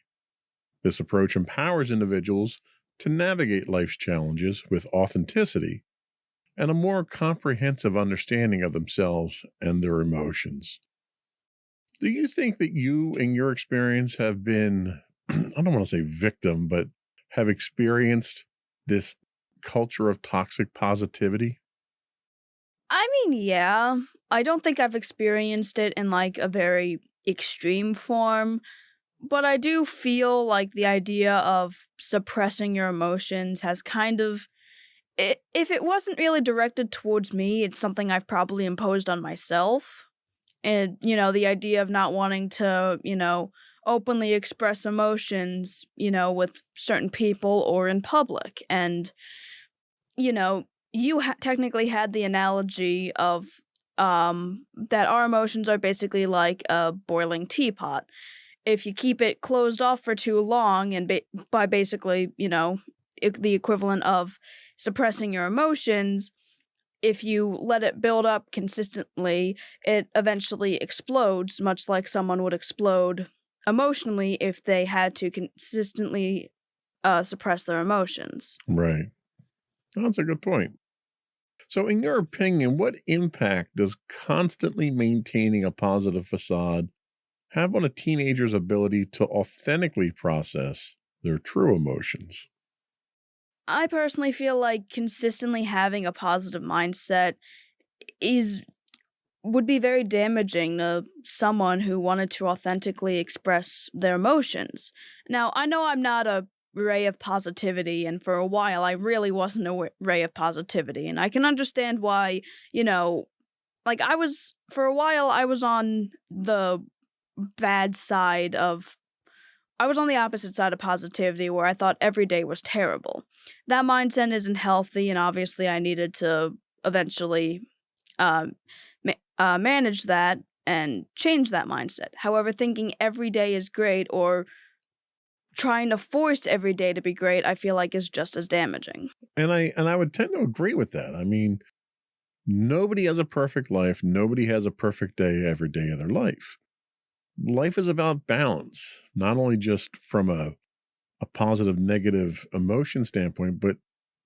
This approach empowers individuals to navigate life's challenges with authenticity and a more comprehensive understanding of themselves and their emotions. Do you think that you, in your experience, have been, I don't want to say victim, but have experienced this culture of toxic positivity? I mean, yeah. I don't think I've experienced it in like a very extreme form, but I do feel like the idea of suppressing your emotions has kind of, if it wasn't really directed towards me, it's something I've probably imposed on myself. And, the idea of not wanting to, openly express emotions, with certain people or in public. And, you technically had the analogy of that our emotions are basically like a boiling teapot. If you keep it closed off for too long, and by basically, the equivalent of suppressing your emotions, if you let it build up consistently, it eventually explodes, much like someone would explode emotionally if they had to consistently suppress their emotions. Right. That's a good point. So, in your opinion, what impact does constantly maintaining a positive facade have on a teenager's ability to authentically process their true emotions? I personally feel like consistently having a positive mindset would be very damaging to someone who wanted to authentically express their emotions. Now, I know I'm not a ray of positivity, and for a while I really wasn't a ray of positivity, and I can understand why, like for a while I was on the bad side of I was on the opposite side of positivity, where I thought every day was terrible. That mindset isn't healthy, and obviously I needed to eventually manage that and change that mindset. However, thinking every day is great or trying to force every day to be great, I feel like is just as damaging. And I would tend to agree with that. I mean, nobody has a perfect life. Nobody has a perfect day every day of their life. Life is about balance, not only just from a positive, negative emotion standpoint, but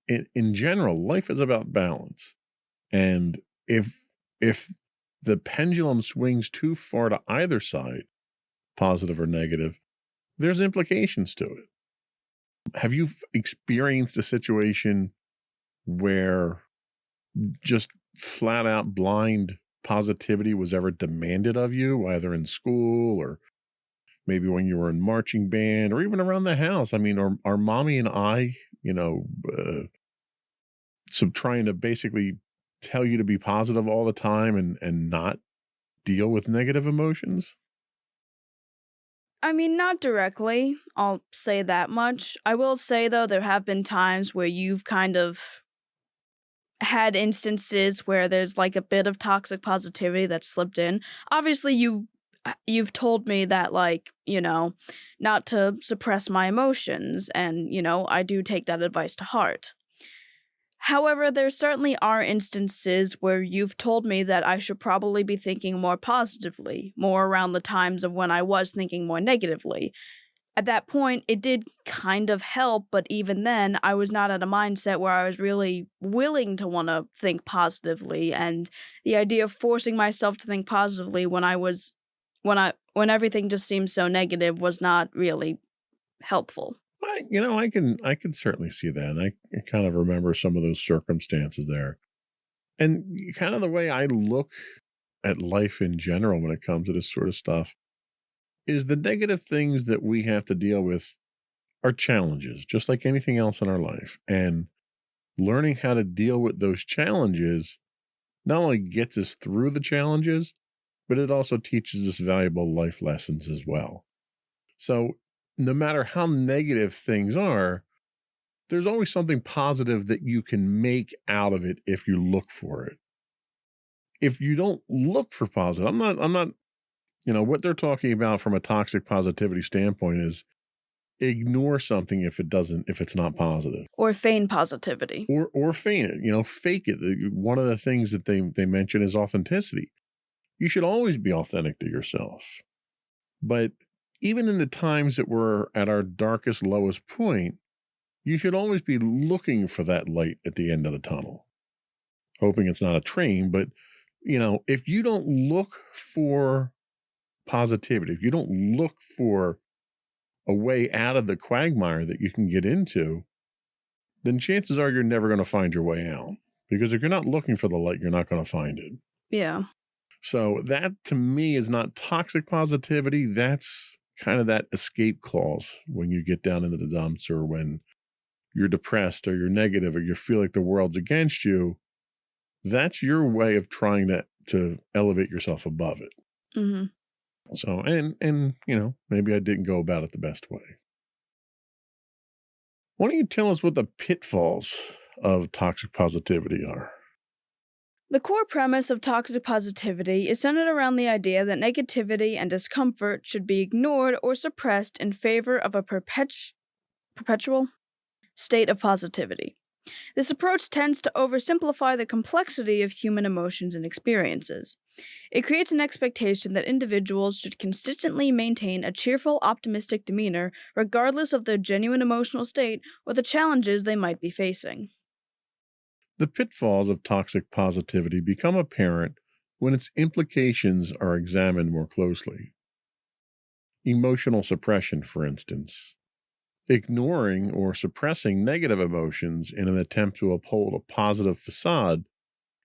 in general, life is about balance. And if the pendulum swings too far to either side, positive or negative, there's implications to it. Have you experienced a situation where just flat out blind positivity was ever demanded of you, either in school or maybe when you were in marching band or even around the house? I mean, are mommy and I, so trying to basically tell you to be positive all the time and not deal with negative emotions? I mean, not directly, I'll say that much. I will say, though, there have been times where you've kind of had instances where there's like a bit of toxic positivity that slipped in. Obviously, you've told me that, like, not to suppress my emotions, and, I do take that advice to heart. However, there certainly are instances where you've told me that I should probably be thinking more positively, more around the times of when I was thinking more negatively. at that point, it did kind of help, but even then, I was not at a mindset where I was really willing to want to think positively, and the idea of forcing myself to think positively when everything just seemed so negative was not really helpful. I can certainly see that. And I kind of remember some of those circumstances there. And kind of the way I look at life in general when it comes to this sort of stuff is the negative things that we have to deal with are challenges, just like anything else in our life. And learning how to deal with those challenges not only gets us through the challenges, but it also teaches us valuable life lessons as well. So, no matter how negative things are, there's always something positive that you can make out of it if you look for it. If you don't look for positive, I'm not, what they're talking about from a toxic positivity standpoint is ignore something if it's not positive. Or feign positivity. Or feign it, fake it. One of the things that they mention is authenticity. You should always be authentic to yourself. But even in the times that we're at our darkest, lowest point, you should always be looking for that light at the end of the tunnel. Hoping it's not a train, but, if you don't look for positivity, if you don't look for a way out of the quagmire that you can get into, then chances are you're never going to find your way out. Because if you're not looking for the light, you're not going to find it. Yeah. So that to me is not toxic positivity. That's kind of that escape clause when you get down into the dumps or when you're depressed or you're negative or you feel like the world's against you. That's your way of trying to elevate yourself above it. Mm-hmm. So, and maybe I didn't go about it the best way. Why don't you tell us what the pitfalls of toxic positivity are? The core premise of toxic positivity is centered around the idea that negativity and discomfort should be ignored or suppressed in favor of a perpetual state of positivity. This approach tends to oversimplify the complexity of human emotions and experiences. It creates an expectation that individuals should consistently maintain a cheerful, optimistic demeanor regardless of their genuine emotional state or the challenges they might be facing. The pitfalls of toxic positivity become apparent when its implications are examined more closely. Emotional suppression, for instance. Ignoring or suppressing negative emotions in an attempt to uphold a positive facade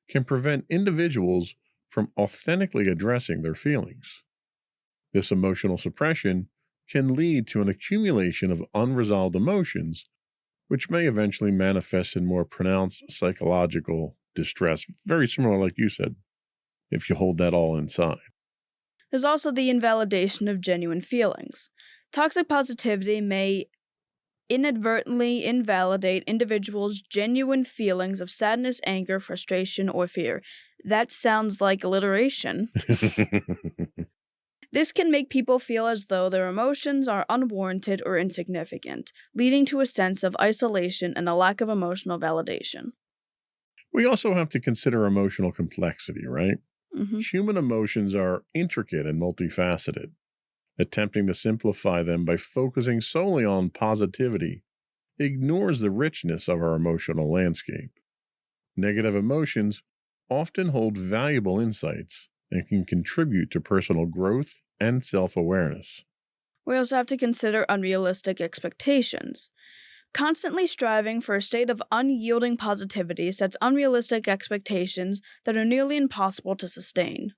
can prevent individuals from authentically addressing their feelings. This emotional suppression can lead to an accumulation of unresolved emotions, which may eventually manifest in more pronounced psychological distress. Very similar, like you said, if you hold that all inside. There's also the invalidation of genuine feelings. Toxic positivity may inadvertently invalidate individuals' genuine feelings of sadness, anger, frustration, or fear. That sounds like alliteration. This can make people feel as though their emotions are unwarranted or insignificant, leading to a sense of isolation and a lack of emotional validation. We also have to consider emotional complexity, right? Mm-hmm. Human emotions are intricate and multifaceted. Attempting to simplify them by focusing solely on positivity ignores the richness of our emotional landscape. Negative emotions often hold valuable insights and can contribute to personal growth and self-awareness. We also have to consider unrealistic expectations. Constantly striving for a state of unyielding positivity sets unrealistic expectations that are nearly impossible to sustain.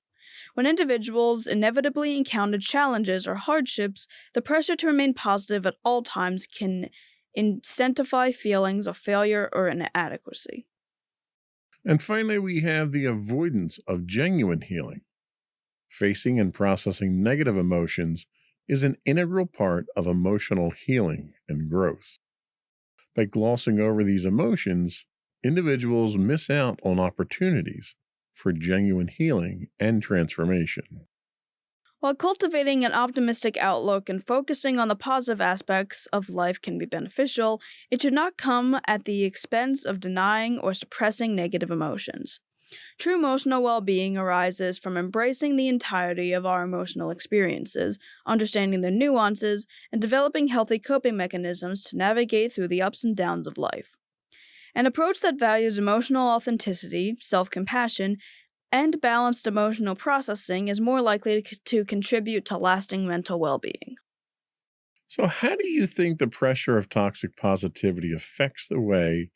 When individuals inevitably encounter challenges or hardships, the pressure to remain positive at all times can incentivize feelings of failure or inadequacy. And finally, we have the avoidance of genuine healing. Facing and processing negative emotions is an integral part of emotional healing and growth. By glossing over these emotions, individuals miss out on opportunities for genuine healing and transformation. While cultivating an optimistic outlook and focusing on the positive aspects of life can be beneficial, it should not come at the expense of denying or suppressing negative emotions. True emotional well being arises from embracing the entirety of our emotional experiences, understanding their nuances, and developing healthy coping mechanisms to navigate through the ups and downs of life. An approach that values emotional authenticity, self compassion, and balanced emotional processing is more likely to contribute to lasting mental well being. So, how do you think the pressure of toxic positivity affects the way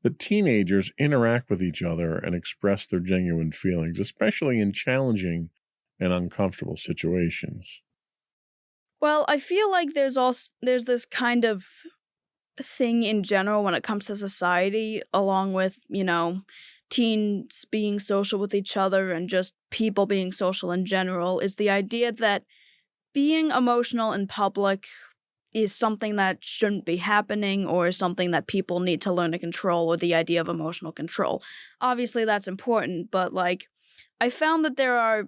that teenagers interact with each other and express their genuine feelings, especially in challenging and uncomfortable situations? Well, I feel like there's this kind of thing in general when it comes to society, along with, teens being social with each other and just people being social in general, is the idea that being emotional in public is something that shouldn't be happening or is something that people need to learn to control, or the idea of emotional control. Obviously, that's important, but I found that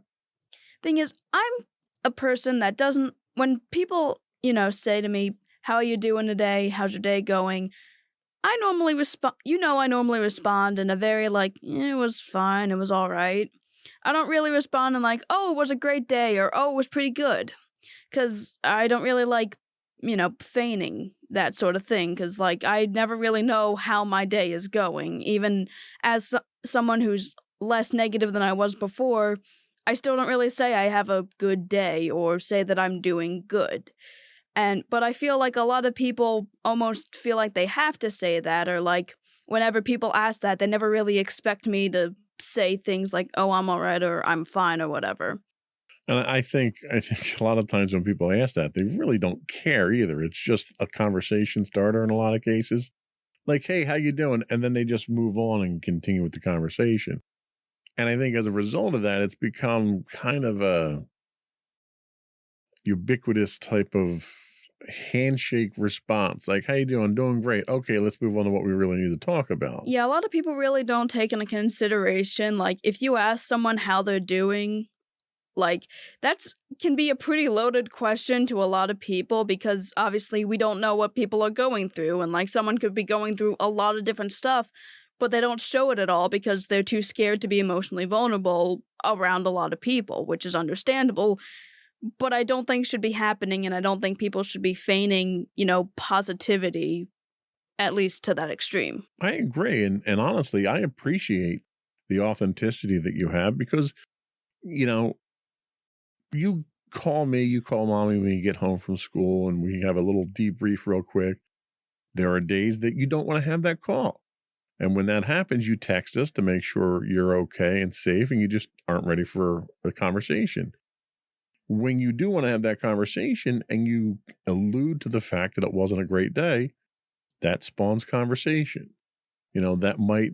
thing is, I'm a person that doesn't, when people, say to me, how are you doing today? How's your day going? I normally respond in a very it was fine, it was all right. I don't really respond in oh, it was a great day, or oh, it was pretty good. Because I don't really like, feigning that sort of thing. Because, I never really know how my day is going. Even as someone who's less negative than I was before, I still don't really say I have a good day or say that I'm doing good. But I feel like a lot of people almost feel like they have to say that, or whenever people ask that, they never really expect me to say things like, oh, I'm all right, or I'm fine, or whatever. And I think a lot of times when people ask that, they really don't care either. It's just a conversation starter in a lot of cases. Like, hey, how you doing? And then they just move on and continue with the conversation. And I think as a result of that, it's become kind of a ubiquitous type of handshake response. Like, how you doing? Doing great. Okay, let's move on to what we really need to talk about. Yeah, a lot of people really don't take into consideration, if you ask someone how they're doing, that's can be a pretty loaded question to a lot of people, because obviously we don't know what people are going through, and someone could be going through a lot of different stuff, but they don't show it at all because they're too scared to be emotionally vulnerable around a lot of people, which is understandable. But I don't think should be happening, and I don't think people should be feigning, positivity, at least to that extreme. I agree. And honestly, I appreciate the authenticity that you have because, you call me, you call mommy when you get home from school and we have a little debrief real quick. There are days that you don't want to have that call. And when that happens, you text us to make sure you're okay and safe and you just aren't ready for a conversation. When you do want to have that conversation and you allude to the fact that it wasn't a great day, that spawns conversation. That might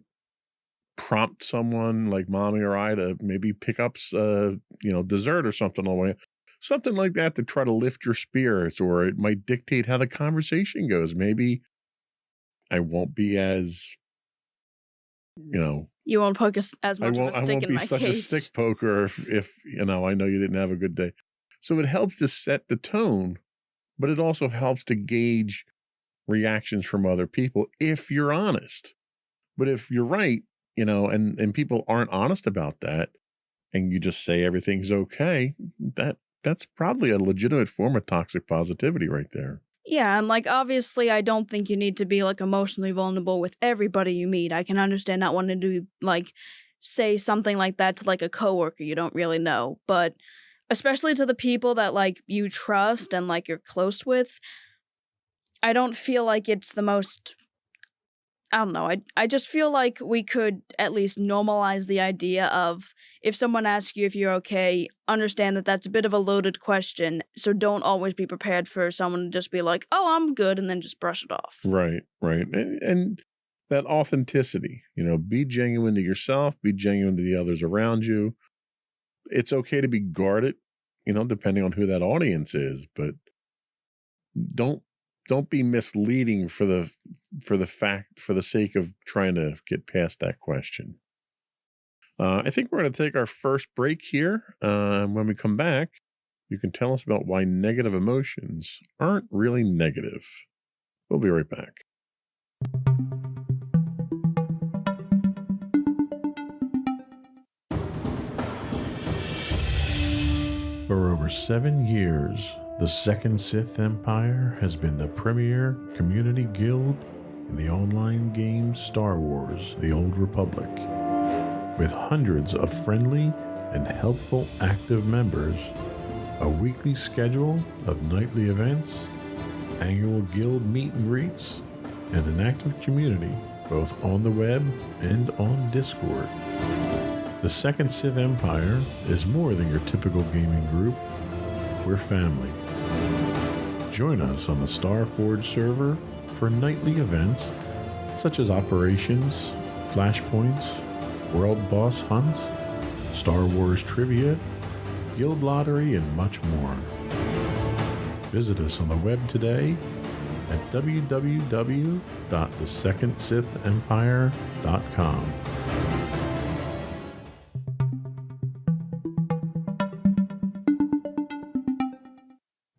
prompt someone like mommy or I to maybe pick up, dessert or something on the way, something like that to try to lift your spirits, or it might dictate how the conversation goes. Maybe I won't be as, You won't poke as I much of a stick won't in be my such a cage. stick poker if I know you didn't have a good day. So it helps to set the tone, but it also helps to gauge reactions from other people if you're honest. But if you're right, and people aren't honest about that, and you just say everything's okay, that's probably a legitimate form of toxic positivity right there. Yeah, and obviously I don't think you need to be emotionally vulnerable with everybody you meet. I can understand not wanting to say something like that to a coworker you don't really know, but especially to the people that you trust and you're close with, I don't feel like it's the most, I don't know. I just feel like we could at least normalize the idea of, if someone asks you if you're okay, understand that that's a bit of a loaded question. So don't always be prepared for someone to just be like, oh, I'm good, and then just brush it off. Right. And that authenticity, be genuine to yourself, be genuine to the others around you. It's okay to be guarded, depending on who that audience is, but don't be misleading for the sake of trying to get past that question. I think we're going to take our first break here. When we come back, you can tell us about why negative emotions aren't really negative. We'll be right back. For 7 years, the Second Sith Empire has been the premier community guild in the online game Star Wars: The Old Republic. With hundreds of friendly and helpful active members, a weekly schedule of nightly events, annual guild meet and greets, and an active community both on the web and on Discord. The Second Sith Empire is more than your typical gaming group. We're family. Join us on the Starforge server for nightly events such as operations, flashpoints, world boss hunts, Star Wars trivia, guild lottery, and much more. Visit us on the web today at www.thesecondsithempire.com.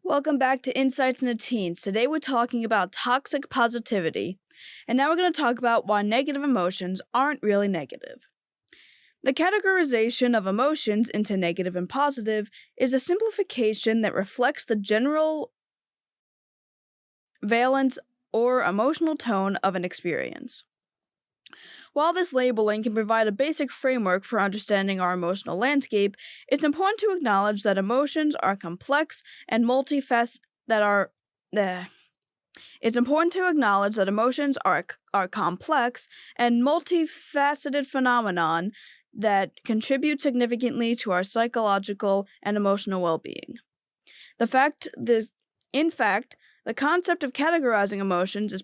Welcome back to Insights into Teens. Today we're talking about toxic positivity, and now we're going to talk about why negative emotions aren't really negative. The categorization of emotions into negative and positive is a simplification that reflects the general valence or emotional tone of an experience. While this labeling can provide a basic framework for understanding our emotional landscape, it's important to acknowledge that emotions are complex and multifaceted. It's important to acknowledge that emotions are complex and multifaceted phenomenon that contribute significantly to our psychological and emotional well-being. In fact, the concept of categorizing emotions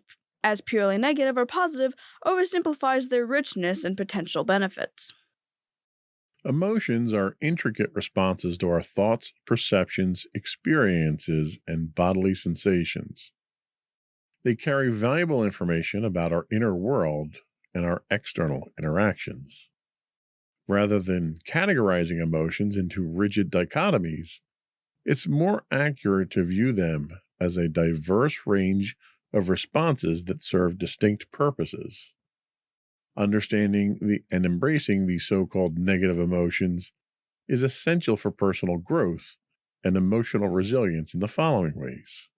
as purely negative or positive oversimplifies their richness and potential benefits. Emotions are intricate responses to our thoughts, perceptions, experiences, and bodily sensations. They carry valuable information about our inner world and our external interactions. Rather than categorizing emotions into rigid dichotomies, it's more accurate to view them as a diverse range of responses that serve distinct purposes. Understanding and embracing these so-called negative emotions is essential for personal growth and emotional resilience in the following ways.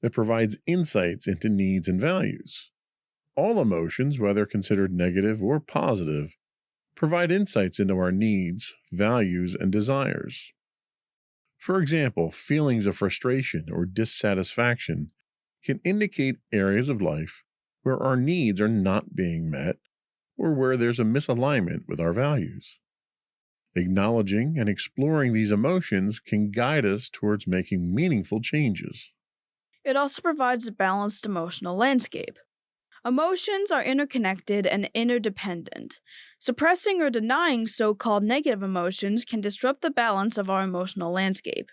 It provides insights into needs and values. All emotions, whether considered negative or positive, provide insights into our needs, values, and desires. For example, feelings of frustration or dissatisfaction can indicate areas of life where our needs are not being met or where there's a misalignment with our values. Acknowledging and exploring these emotions can guide us towards making meaningful changes. It also provides a balanced emotional landscape. Emotions are interconnected and interdependent. Suppressing or denying so-called negative emotions can disrupt the balance of our emotional landscape.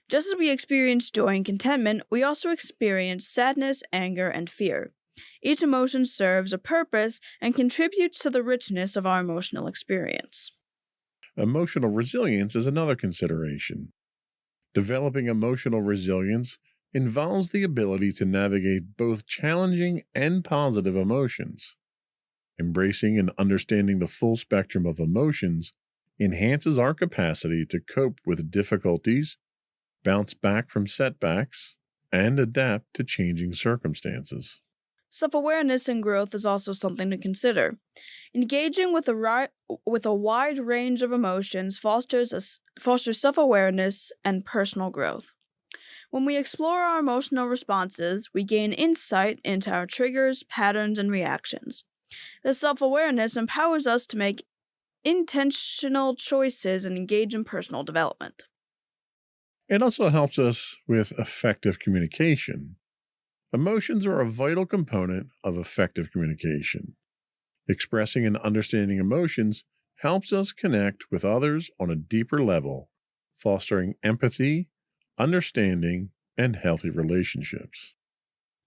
Just as we experience joy and contentment, we also experience sadness, anger, and fear. Each emotion serves a purpose and contributes to the richness of our emotional experience. Emotional resilience is another consideration. Developing emotional resilience involves the ability to navigate both challenging and positive emotions. Embracing and understanding the full spectrum of emotions enhances our capacity to cope with difficulties, bounce back from setbacks, and adapt to changing circumstances. Self-awareness and growth is also something to consider. Engaging with a wide range of emotions fosters self-awareness and personal growth. When we explore our emotional responses, we gain insight into our triggers, patterns, and reactions. This self-awareness empowers us to make intentional choices and engage in personal development. It also helps us with effective communication. Emotions are a vital component of effective communication. Expressing and understanding emotions helps us connect with others on a deeper level, fostering empathy, understanding, and healthy relationships.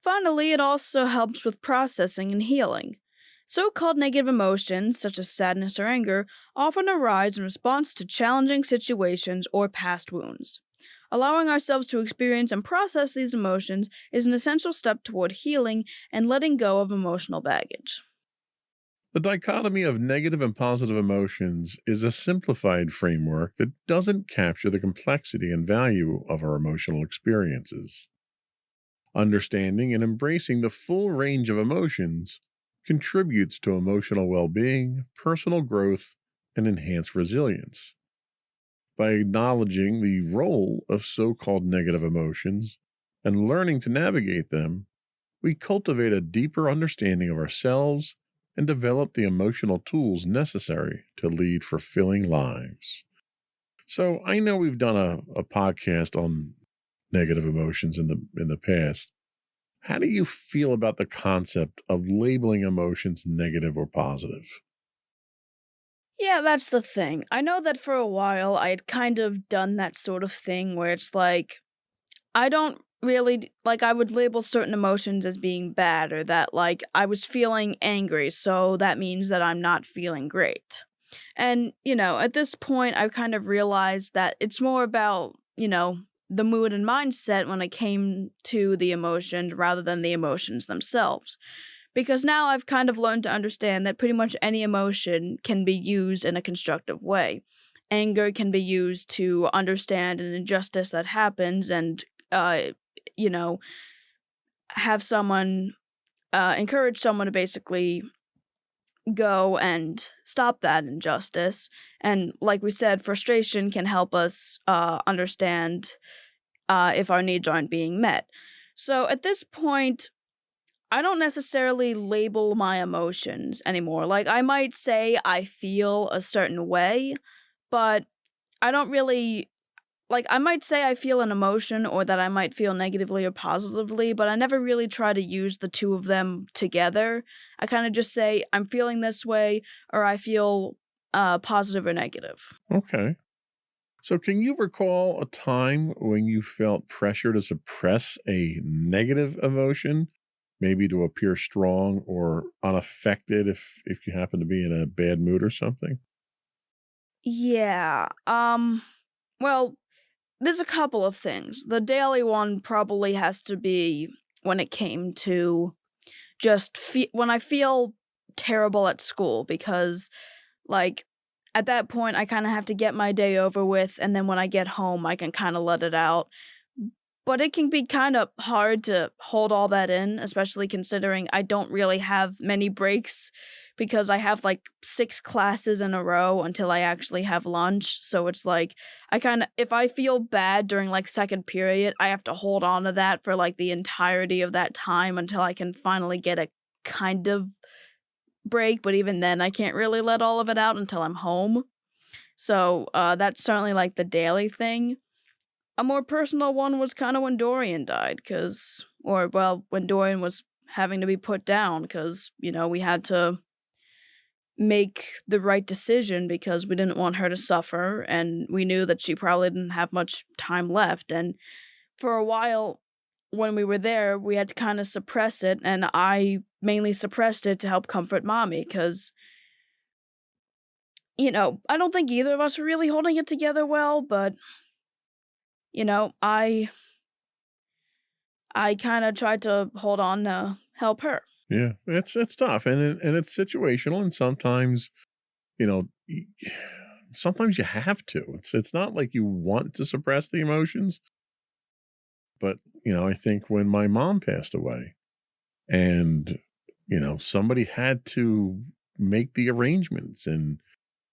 Finally, it also helps with processing and healing. So-called negative emotions, such as sadness or anger, often arise in response to challenging situations or past wounds. Allowing ourselves to experience and process these emotions is an essential step toward healing and letting go of emotional baggage. The dichotomy of negative and positive emotions is a simplified framework that doesn't capture the complexity and value of our emotional experiences. Understanding and embracing the full range of emotions contributes to emotional well being, personal growth, and enhanced resilience. By acknowledging the role of so called negative emotions and learning to navigate them, we cultivate a deeper understanding of ourselves and develop the emotional tools necessary to lead fulfilling lives. So I know we've done a podcast on negative emotions in the past. How do you feel about the concept of labeling emotions negative or positive? Yeah, that's the thing. I know that for a while I had kind of done that sort of thing where it's like, I don't really like I would label certain emotions as being bad or that like I was feeling angry, so that means that I'm not feeling great. And, at this point I've kind of realized that it's more about, the mood and mindset when it came to the emotions rather than the emotions themselves. Because now I've kind of learned to understand that pretty much any emotion can be used in a constructive way. Anger can be used to understand an injustice that happens and, you know, have someone, encourage someone to basically go and stop that injustice. And like we said, frustration can help us understand if our needs aren't being met. So at this point, I don't necessarily label my emotions anymore. Like, I might say I feel a certain way, but I don't really. Like, I might say I feel an emotion or that I might feel negatively or positively, but I never really try to use the two of them together. I kind of just say, I'm feeling this way, or I feel positive or negative. Okay. So, can you recall a time when you felt pressure to suppress a negative emotion, maybe to appear strong or unaffected if you happen to be in a bad mood or something? Yeah, well, there's a couple of things. The daily one probably has to be when it came to just when I feel terrible at school because, like, at that point, I kind of have to get my day over with, and then when I get home, I can kind of let it out. But it can be kind of hard to hold all that in, especially considering I don't really have many breaks because I have like 6 classes in a row until I actually have lunch. So it's like if I feel bad during like second period, I have to hold on to that for like the entirety of that time until I can finally get a kind of break. But even then, I can't really let all of it out until I'm home. So that's certainly like the daily thing. A more personal one was kind of when Dorian died, when Dorian was having to be put down, because, we had to make the right decision because we didn't want her to suffer, and we knew that she probably didn't have much time left. And for a while, when we were there, we had to kind of suppress it, and I mainly suppressed it to help comfort Mommy, because, I don't think either of us were really holding it together well, but I kind of tried to hold on to help her. Yeah, it's tough, and it's situational, and sometimes you know y- sometimes you have to. It's not like you want to suppress the emotions, but I think when my mom passed away, and somebody had to make the arrangements and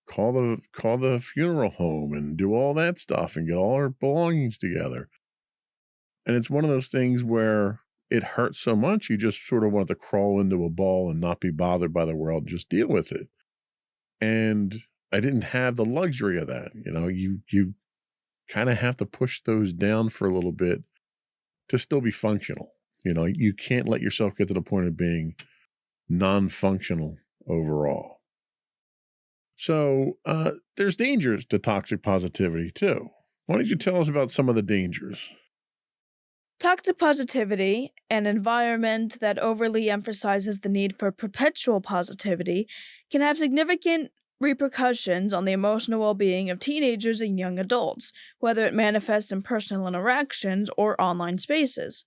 call the funeral home and do all that stuff and get all our belongings together. And it's one of those things where it hurts so much you just sort of want to crawl into a ball and not be bothered by the world, just deal with it. And I didn't have the luxury of that. You kind of have to push those down for a little bit to still be functional. You can't let yourself get to the point of being non-functional overall. So there's dangers to toxic positivity too. Why don't you tell us about some of the dangers? Toxic positivity, an environment that overly emphasizes the need for perpetual positivity, can have significant repercussions on the emotional well being of teenagers and young adults, whether it manifests in personal interactions or online spaces.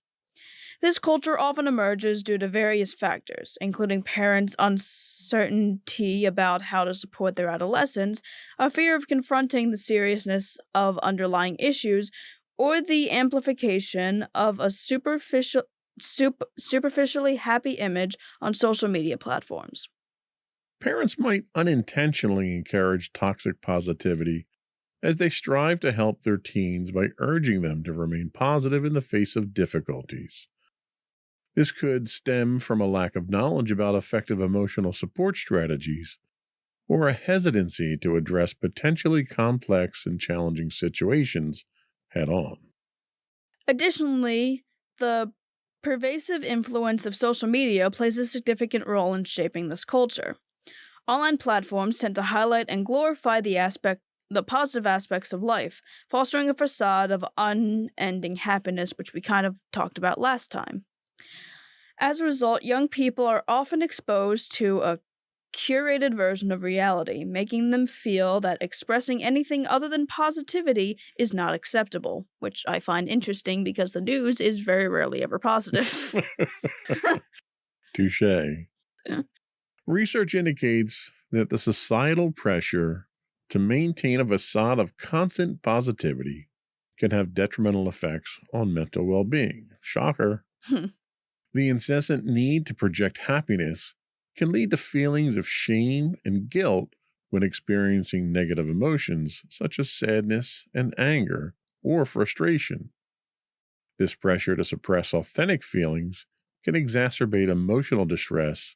This culture often emerges due to various factors, including parents' uncertainty about how to support their adolescents, a fear of confronting the seriousness of underlying issues, or the amplification of a superficially happy image on social media platforms. Parents might unintentionally encourage toxic positivity as they strive to help their teens by urging them to remain positive in the face of difficulties. This could stem from a lack of knowledge about effective emotional support strategies or a hesitancy to address potentially complex and challenging situations head on. Additionally, the pervasive influence of social media plays a significant role in shaping this culture. Online platforms tend to highlight and glorify the positive aspects of life, fostering a facade of unending happiness, which we kind of talked about last time. As a result, young people are often exposed to a curated version of reality, making them feel that expressing anything other than positivity is not acceptable, which I find interesting because the news is very rarely ever positive. Touche. Yeah. Research indicates that the societal pressure to maintain a facade of constant positivity can have detrimental effects on mental well being. Shocker. The incessant need to project happiness can lead to feelings of shame and guilt when experiencing negative emotions such as sadness and anger or frustration. This pressure to suppress authentic feelings can exacerbate emotional distress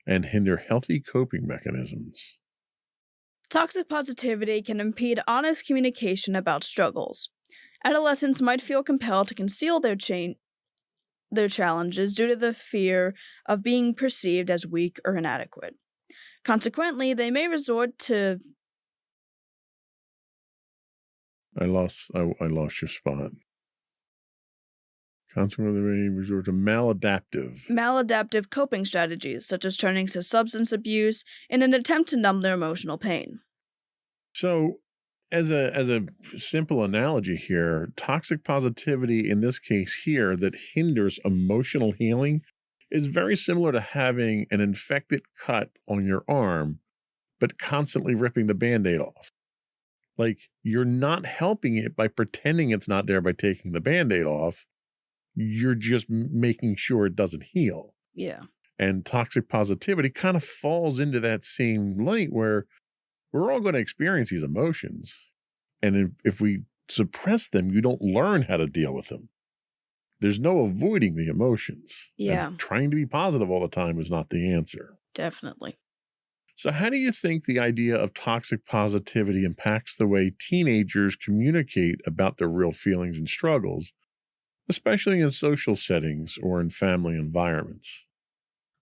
and hinder healthy coping mechanisms. Toxic positivity can impede honest communication about struggles. Adolescents might feel compelled to conceal their challenges due to the fear of being perceived as weak or inadequate. Consequently, they may resort to I lost your spot. Consequently, they may resort to maladaptive coping strategies, such as turning to substance abuse in an attempt to numb their emotional pain. So, as a simple analogy here, toxic positivity in this case here that hinders emotional healing is very similar to having an infected cut on your arm, but constantly ripping the Band-Aid off. Like, you're not helping it by pretending it's not there by taking the Band-Aid off. You're just making sure it doesn't heal. Yeah. And toxic positivity kind of falls into that same light where we're all going to experience these emotions. And if we suppress them, you don't learn how to deal with them. There's no avoiding the emotions. Yeah. And trying to be positive all the time is not the answer. Definitely. So how do you think the idea of toxic positivity impacts the way teenagers communicate about their real feelings and struggles, especially in social settings or in family environments?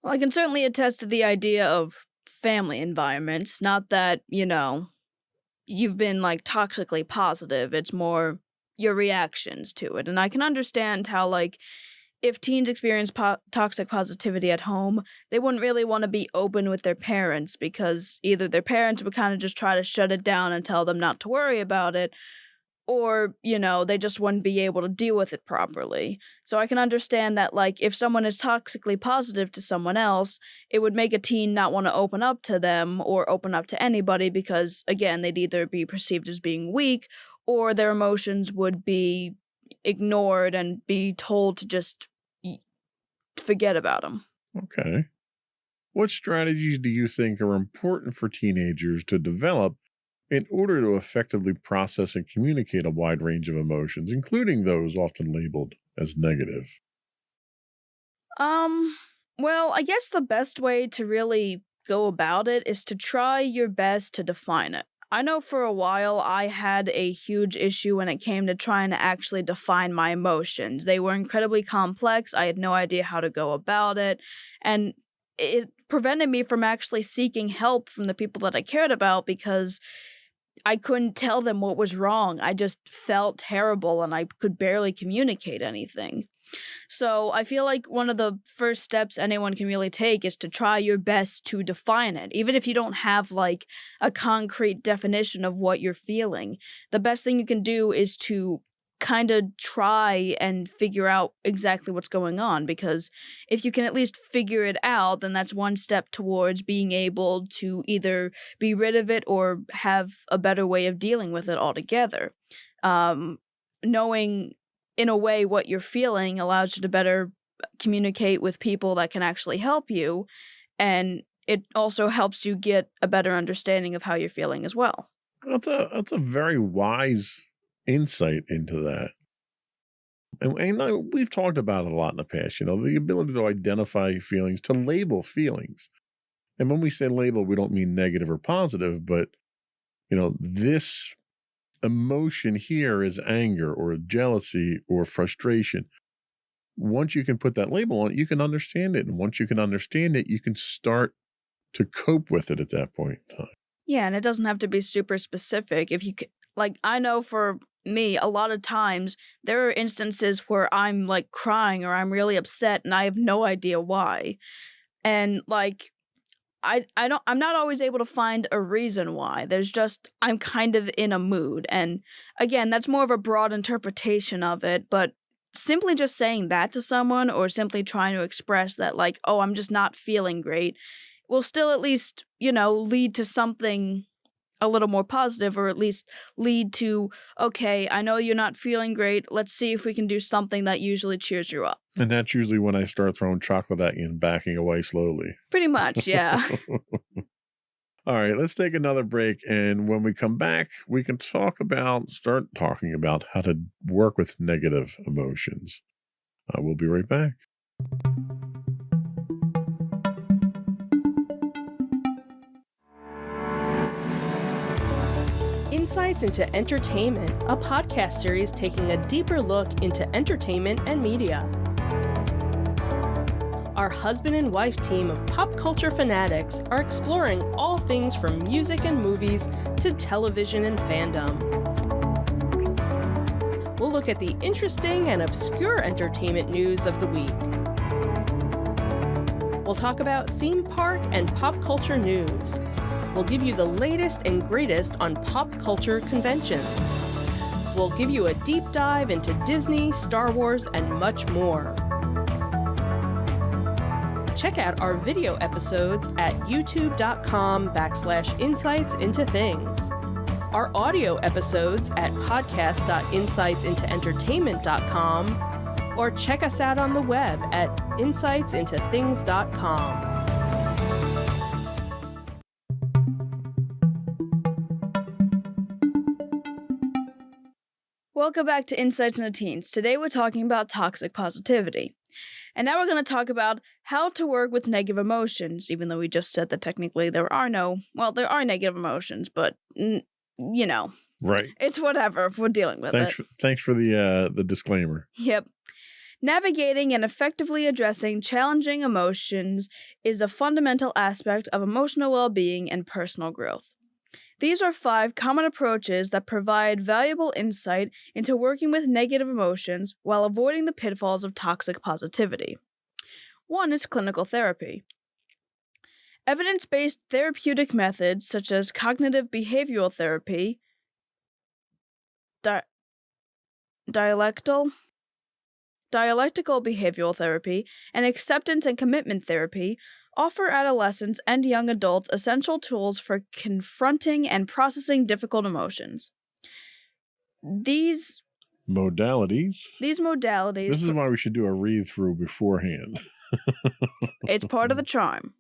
Well, I can certainly attest to the idea of family environments. Not that, you've been like toxically positive. It's more your reactions to it. And I can understand how, like, if teens experience toxic positivity at home, they wouldn't really want to be open with their parents because either their parents would kind of just try to shut it down and tell them not to worry about it, or, they just wouldn't be able to deal with it properly. So I can understand that, like, if someone is toxically positive to someone else, it would make a teen not want to open up to them or open up to anybody because, again, they'd either be perceived as being weak or their emotions would be ignored and be told to just forget about them. Okay. What strategies do you think are important for teenagers to develop in order to effectively process and communicate a wide range of emotions, including those often labeled as negative? Well, I guess the best way to really go about it is to try your best to define it. I know for a while I had a huge issue when it came to trying to actually define my emotions. They were incredibly complex. I had no idea how to go about it, and it prevented me from actually seeking help from the people that I cared about because I couldn't tell them what was wrong. I just felt terrible and I could barely communicate anything. So I feel like one of the first steps anyone can really take is to try your best to define it. Even if you don't have like a concrete definition of what you're feeling, the best thing you can do is to kind of try and figure out exactly what's going on, because if you can at least figure it out, then that's one step towards being able to either be rid of it or have a better way of dealing with it altogether. Knowing in a way what you're feeling allows you to better communicate with people that can actually help you, and it also helps you get a better understanding of how you're feeling as well. That's a very wise insight into that. And we've talked about it a lot in the past, the ability to identify feelings, to label feelings. And when we say label, we don't mean negative or positive, but, this emotion here is anger or jealousy or frustration. Once you can put that label on it, you can understand it. And once you can understand it, you can start to cope with it at that point in time. Yeah, and it doesn't have to be super specific. If you I know for me, a lot of times there are instances where I'm like crying or I'm really upset and I have no idea why. And I'm not always able to find a reason why. There's just, I'm kind of in a mood. And again, that's more of a broad interpretation of it, but simply just saying that to someone or simply trying to express that oh, I'm just not feeling great will still at least, lead to something a little more positive, or at least lead to, okay, I know you're not feeling great. Let's see if we can do something that usually cheers you up. And that's usually when I start throwing chocolate at you and backing away slowly. Pretty much, yeah. All right, let's take another break. And when we come back, we can start talking about how to work with negative emotions. We'll be right back. Insights into Entertainment, a podcast series taking a deeper look into entertainment and media. Our husband and wife team of pop culture fanatics are exploring all things from music and movies to television and fandom. We'll look at the interesting and obscure entertainment news of the week. We'll talk about theme park and pop culture news. We'll give you the latest and greatest on pop culture conventions. We'll give you a deep dive into Disney, Star Wars, and much more. Check out our video episodes at youtube.com/insightsintothings. Our audio episodes at podcast.insightsintoentertainment.com, or check us out on the web at insightsintothings.com. Welcome back to Insights into Teens. Today we're talking about toxic positivity. And now we're going to talk about how to work with negative emotions, even though we just said that technically there are negative emotions, but, Right. It's whatever. We're dealing with it. Thanks for the disclaimer. Yep. Navigating and effectively addressing challenging emotions is a fundamental aspect of emotional well-being and personal growth. These are 5 common approaches that provide valuable insight into working with negative emotions while avoiding the pitfalls of toxic positivity. 1 is clinical therapy. Evidence-based therapeutic methods such as cognitive behavioral therapy, dialectical behavioral therapy, and acceptance and commitment therapy offer adolescents and young adults essential tools for confronting and processing difficult emotions. These modalities. This is why we should do a read-through beforehand. It's part of the charm.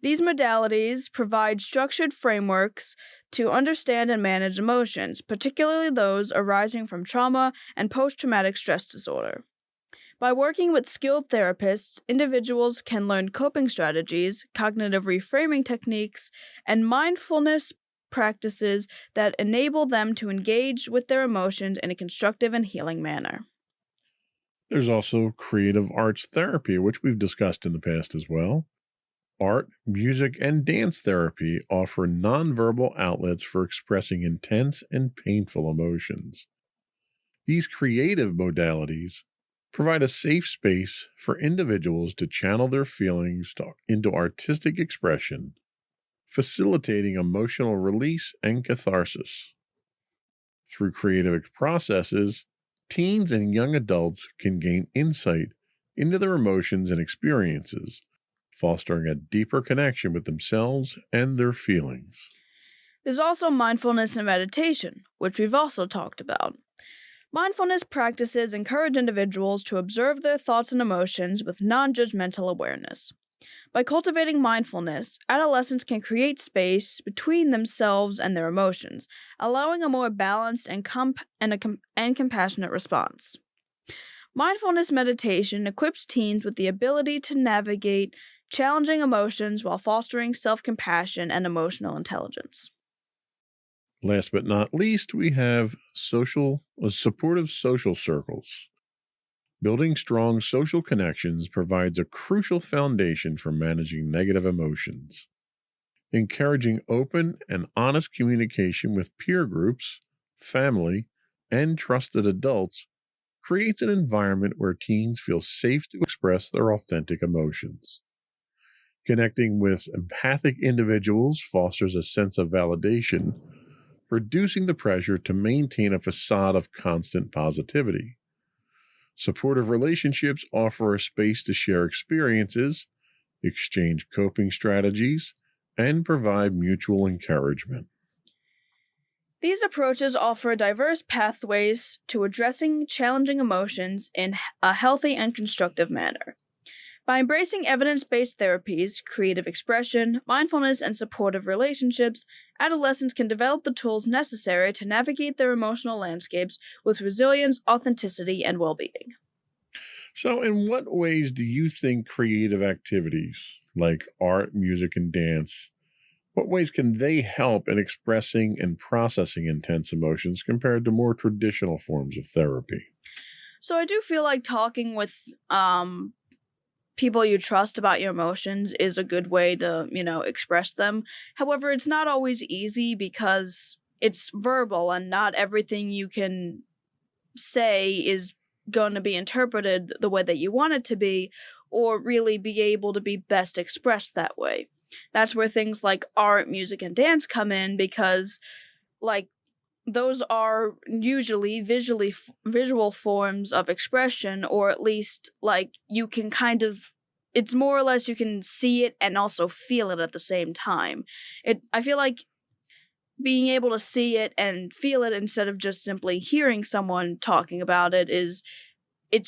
These modalities provide structured frameworks to understand and manage emotions, particularly those arising from trauma and post-traumatic stress disorder. By working with skilled therapists, individuals can learn coping strategies, cognitive reframing techniques, and mindfulness practices that enable them to engage with their emotions in a constructive and healing manner. There's also creative arts therapy, which we've discussed in the past as well. Art, music, and dance therapy offer nonverbal outlets for expressing intense and painful emotions. These creative modalities provide a safe space for individuals to channel their feelings into artistic expression, facilitating emotional release and catharsis. Through creative processes, teens and young adults can gain insight into their emotions and experiences, fostering a deeper connection with themselves and their feelings. There's also mindfulness and meditation, which we've also talked about. Mindfulness practices encourage individuals to observe their thoughts and emotions with non judgmental awareness. By cultivating mindfulness, adolescents can create space between themselves and their emotions, allowing a more balanced and compassionate response. Mindfulness meditation equips teens with the ability to navigate challenging emotions while fostering self-compassion and emotional intelligence. Last but not least, we have supportive social circles. Building strong social connections provides a crucial foundation for managing negative emotions. Encouraging open and honest communication with peer groups, family, and trusted adults creates an environment where teens feel safe to express their authentic emotions. Connecting with empathic individuals fosters a sense of validation, reducing the pressure to maintain a facade of constant positivity. Supportive relationships offer a space to share experiences, exchange coping strategies, and provide mutual encouragement. These approaches offer diverse pathways to addressing challenging emotions in a healthy and constructive manner. By embracing evidence-based therapies, creative expression, mindfulness, and supportive relationships, adolescents can develop the tools necessary to navigate their emotional landscapes with resilience, authenticity, and well-being. So, in what ways do you think creative activities like art, music, and dance, what ways can they help in expressing and processing intense emotions compared to more traditional forms of therapy? So I do feel like talking with people you trust about your emotions is a good way to, express them. However, it's not always easy because it's verbal and not everything you can say is going to be interpreted the way that you want it to be or really be able to be best expressed that way. That's where things like art, music, and dance come in because, those are usually visual forms of expression, or at least you can it's more or less you can see it and also feel it at the same time. I feel like being able to see it and feel it instead of just simply hearing someone talking about it's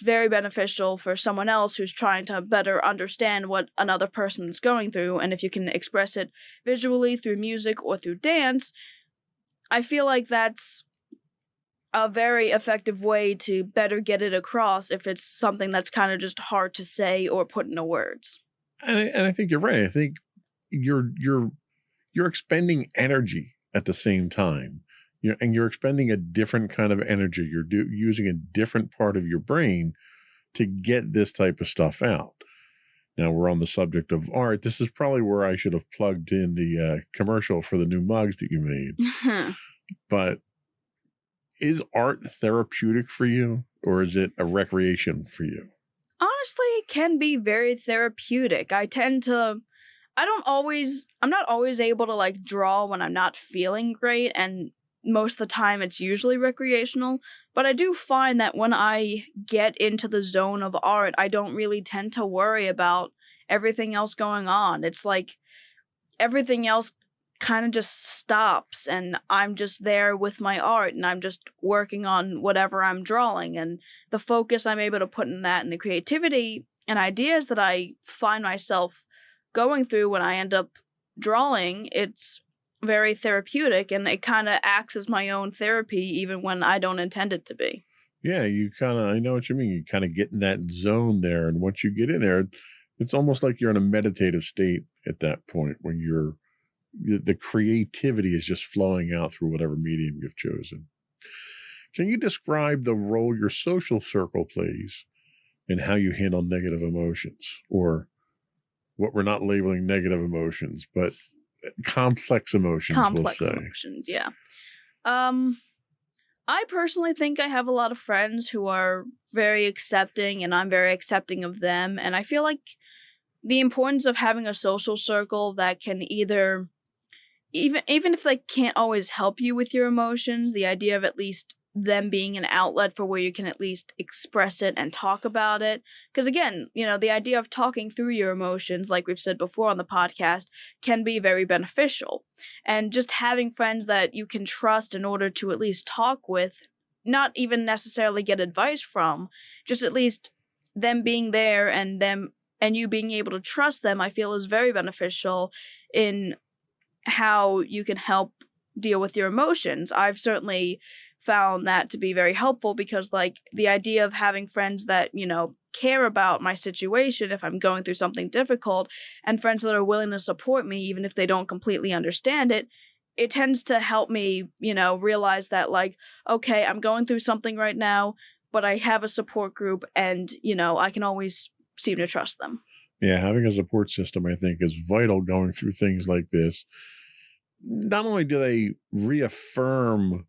very beneficial for someone else who's trying to better understand what another person is going through. And if you can express it visually through music or through dance, I feel like that's a very effective way to better get it across if it's something that's kind of just hard to say or put into words. And I think you're right. I think you're expending energy at the same time. And you're expending a different kind of energy. You're using a different part of your brain to get this type of stuff out. Now we're on the subject of art. This is probably where I should have plugged in the commercial for the new mugs that you made. But is art therapeutic for you, or is it a recreation for you? Honestly, it can be very therapeutic. I'm not always able to draw when I'm not feeling great, and most of the time it's usually recreational, but I do find that when I get into the zone of art, I don't really tend to worry about everything else going on. It's like everything else kind of just stops and I'm just there with my art and I'm just working on whatever I'm drawing, and the focus I'm able to put in that and the creativity and ideas that I find myself going through when I end up drawing, it's very therapeutic, and it kind of acts as my own therapy even when I don't intend it to be. Yeah, I know what you mean. You kind of get in that zone there. And once you get in there, it's almost like you're in a meditative state at that point when the creativity is just flowing out through whatever medium you've chosen. Can you describe the role your social circle plays in how you handle negative emotions, or what we're not labeling negative emotions, but complex emotions, we'll say? Emotions, yeah. I personally think I have a lot of friends who are very accepting, and I'm very accepting of them, and I feel like the importance of having a social circle that can either, even if they can't always help you with your emotions, the idea of at least them being an outlet for where you can at least express it and talk about it. Because again, the idea of talking through your emotions, like we've said before on the podcast, can be very beneficial. And just having friends that you can trust in order to at least talk with, not even necessarily get advice from, just at least them being there and you being able to trust them, I feel is very beneficial in how you can help deal with your emotions. I've certainly found that to be very helpful because, like, the idea of having friends that, care about my situation if I'm going through something difficult, and friends that are willing to support me even if they don't completely understand it, it tends to help me, realize that, like, okay, I'm going through something right now, but I have a support group and, I can always seem to trust them. Yeah, having a support system, I think, is vital going through things like this. Not only do they reaffirm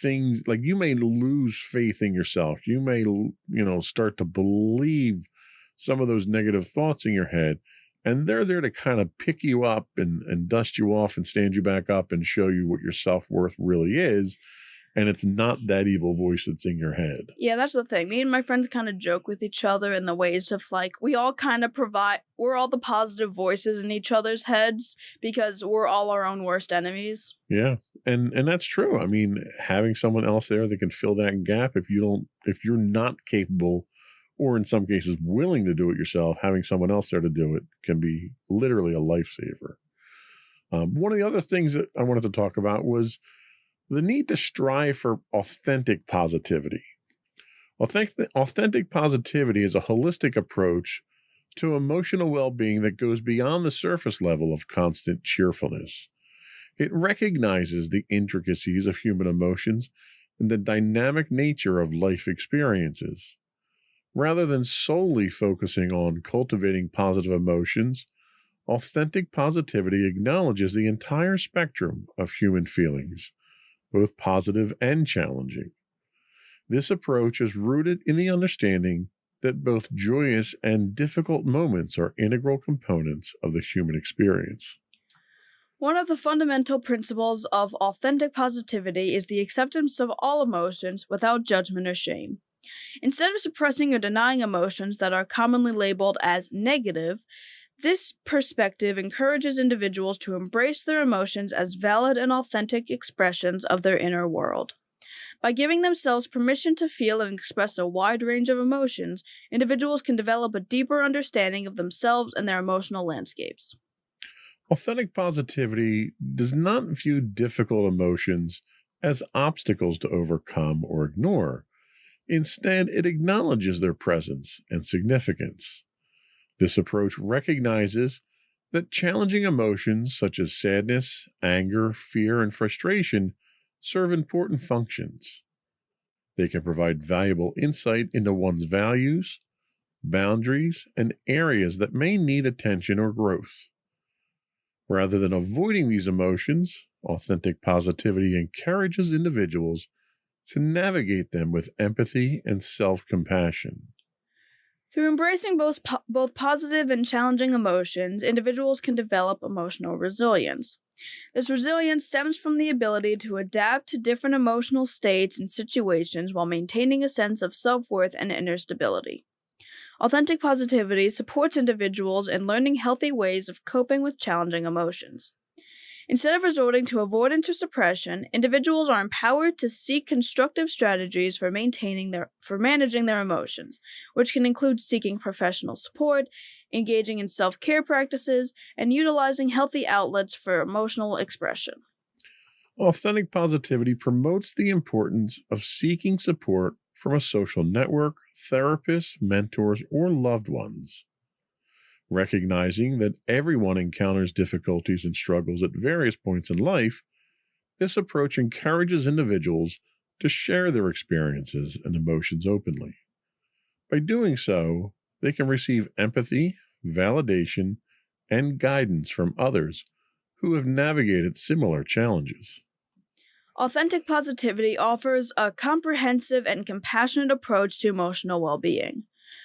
things, like you may lose faith in yourself, you may, start to believe some of those negative thoughts in your head, and they're there to kind of pick you up and dust you off and stand you back up and show you what your self-worth really is. And it's not that evil voice that's in your head. Yeah, that's the thing. Me and my friends kind of joke with each other in the ways of, like, we all kind of we're all the positive voices in each other's heads because we're all our own worst enemies. Yeah, and that's true. I mean, having someone else there that can fill that gap, if you're not capable, or in some cases willing to do it yourself, having someone else there to do it can be literally a lifesaver. One of the other things that I wanted to talk about was the need to strive for authentic positivity. Authentic positivity is a holistic approach to emotional well-being that goes beyond the surface level of constant cheerfulness. It recognizes the intricacies of human emotions and the dynamic nature of life experiences. Rather than solely focusing on cultivating positive emotions, authentic positivity acknowledges the entire spectrum of human feelings, both positive and challenging. This approach is rooted in the understanding that both joyous and difficult moments are integral components of the human experience. One of the fundamental principles of authentic positivity is the acceptance of all emotions without judgment or shame. Instead of suppressing or denying emotions that are commonly labeled as negative, this perspective encourages individuals to embrace their emotions as valid and authentic expressions of their inner world. By giving themselves permission to feel and express a wide range of emotions, individuals can develop a deeper understanding of themselves and their emotional landscapes. Authentic positivity does not view difficult emotions as obstacles to overcome or ignore. Instead, it acknowledges their presence and significance. This approach recognizes that challenging emotions such as sadness, anger, fear, and frustration serve important functions. They can provide valuable insight into one's values, boundaries, and areas that may need attention or growth. Rather than avoiding these emotions, authentic positivity encourages individuals to navigate them with empathy and self-compassion. Through embracing both positive and challenging emotions, individuals can develop emotional resilience. This resilience stems from the ability to adapt to different emotional states and situations while maintaining a sense of self-worth and inner stability. Authentic positivity supports individuals in learning healthy ways of coping with challenging emotions. Instead of resorting to avoidance or suppression, individuals are empowered to seek constructive strategies for managing their emotions, which can include seeking professional support, engaging in self-care practices, and utilizing healthy outlets for emotional expression. Authentic positivity promotes the importance of seeking support from a social network, therapists, mentors, or loved ones. Recognizing that everyone encounters difficulties and struggles at various points in life, this approach encourages individuals to share their experiences and emotions openly. By doing so, they can receive empathy, validation, and guidance from others who have navigated similar challenges. Authentic positivity offers a comprehensive and compassionate approach to emotional well-being.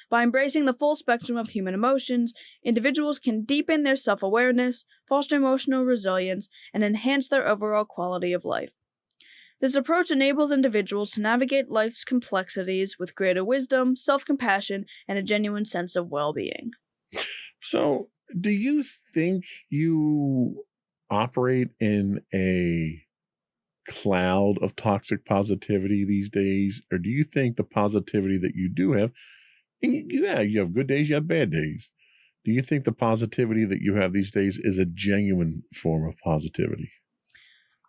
By embracing the full spectrum of human emotions, individuals can deepen their self-awareness, foster emotional resilience, and enhance their overall quality of life. This approach enables individuals to navigate life's complexities with greater wisdom, self-compassion, and a genuine sense of well-being. So, do you think you operate in a cloud of toxic positivity these days? Or do you think the positivity that you do have, and you have good days, you have bad days. Do you think the positivity that you have these days is a genuine form of positivity?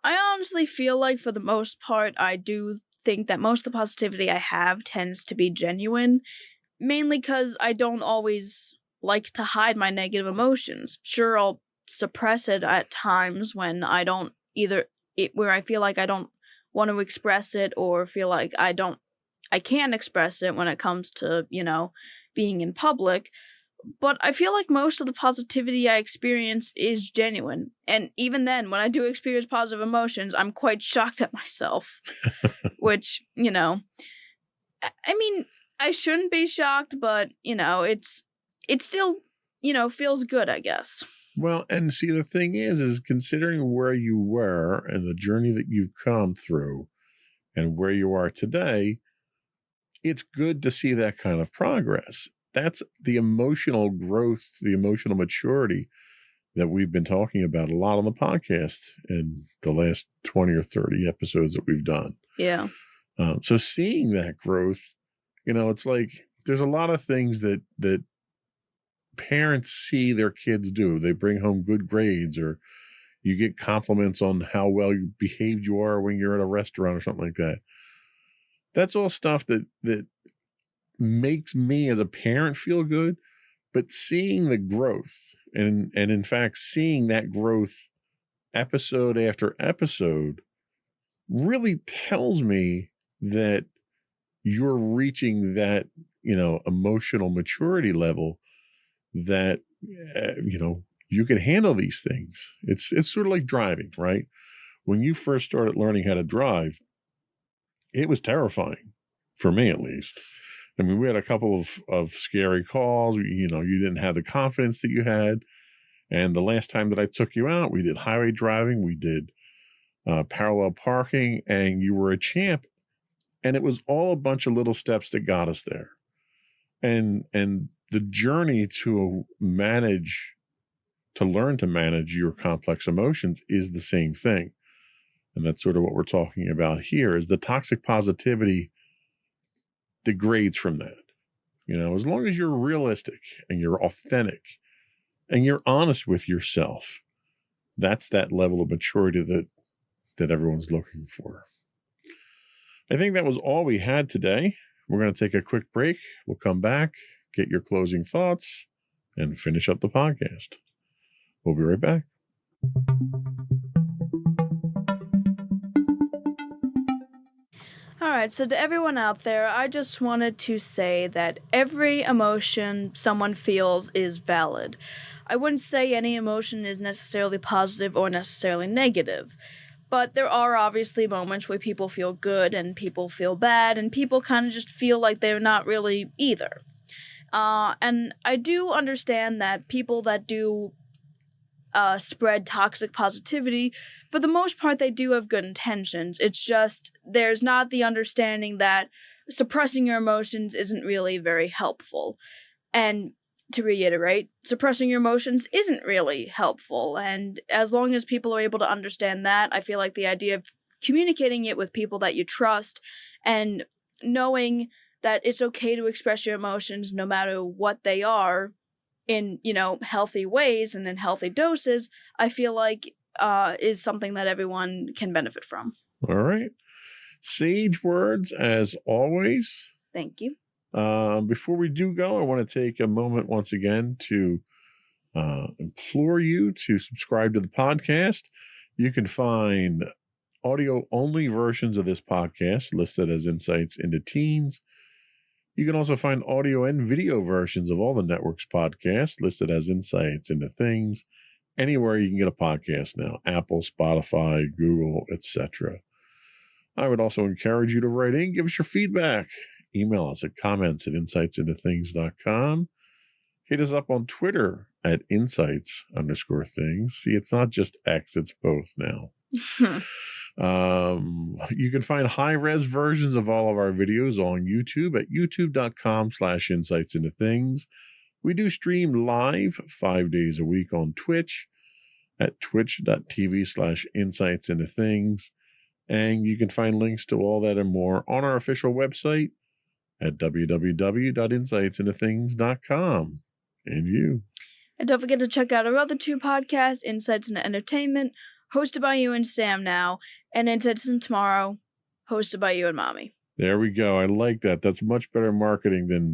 I honestly feel like for the most part, I do think that most of the positivity I have tends to be genuine, mainly because I don't always like to hide my negative emotions. Sure, I'll suppress it at times when I don't where I feel like I don't want to express it or feel like I can't express it when it comes to, being in public. But I feel like most of the positivity I experience is genuine. And even then, when I do experience positive emotions, I'm quite shocked at myself. Which, I mean, I shouldn't be shocked, but, it still, feels good, I guess. Well, and see, the thing is considering where you were and the journey that you've come through and where you are today, it's good to see that kind of progress. That's the emotional growth, the emotional maturity that we've been talking about a lot on the podcast in the last 20 or 30 episodes that we've done. Yeah. So seeing that growth, it's like there's a lot of things that parents see their kids do. They bring home good grades, or you get compliments on how well you behaved you are when you're at a restaurant or something like that. That's all stuff that makes me as a parent feel good, but seeing the growth and in fact seeing that growth episode after episode really tells me that you're reaching that, emotional maturity level that, you can handle these things. It's sort of like driving, right? When you first started learning how to drive, it was terrifying for me, at least. I mean, we had a couple of scary calls. You didn't have the confidence that you had. And the last time that I took you out, we did highway driving, we did parallel parking, and you were a champ. And it was all a bunch of little steps that got us there. And the journey to learn to manage your complex emotions is the same thing. And that's sort of what we're talking about here, is the toxic positivity degrades from that. As long as you're realistic and you're authentic and you're honest with yourself, that's that level of maturity that everyone's looking for. I think that was all we had today. We're going to take a quick break. We'll come back, get your closing thoughts, and finish up the podcast. We'll be right back. Alright, so to everyone out there, I just wanted to say that every emotion someone feels is valid. I wouldn't say any emotion is necessarily positive or necessarily negative, but there are obviously moments where people feel good and people feel bad, and people kind of just feel like they're not really either. And I do understand that people that do spread toxic positivity, for the most part, they do have good intentions. It's just there's not the understanding that suppressing your emotions isn't really very helpful. And to reiterate, suppressing your emotions isn't really helpful. And as long as people are able to understand that, I feel like the idea of communicating it with people that you trust and knowing that it's okay to express your emotions no matter what they are, in, healthy ways and in healthy doses, I feel like is something that everyone can benefit from. All right. Sage words, as always. Thank you. Before we do go, I want to take a moment once again to implore you to subscribe to the podcast. You can find audio-only versions of this podcast listed as Insights into Teens. You can also find audio and video versions of all the network's podcasts listed as Insights into Things. Anywhere you can get a podcast now, Apple, Spotify, Google, etc. I would also encourage you to write in, give us your feedback. Email us at comments@insightsintothings.com. Hit us up on Twitter at insights_things. See, it's not just X, it's both now. You can find high-res versions of all of our videos on YouTube at youtube.com/insights into things. We do stream live 5 days a week on Twitch at twitch.tv/insights into things. And you can find links to all that and more on our official website at www.insightsintothings.com. And you. And don't forget to check out our other 2 podcasts, Insights into Entertainment, hosted by you and Sam now, and Insights into Tomorrow, hosted by you and Mommy. There we go. I like that. That's much better marketing than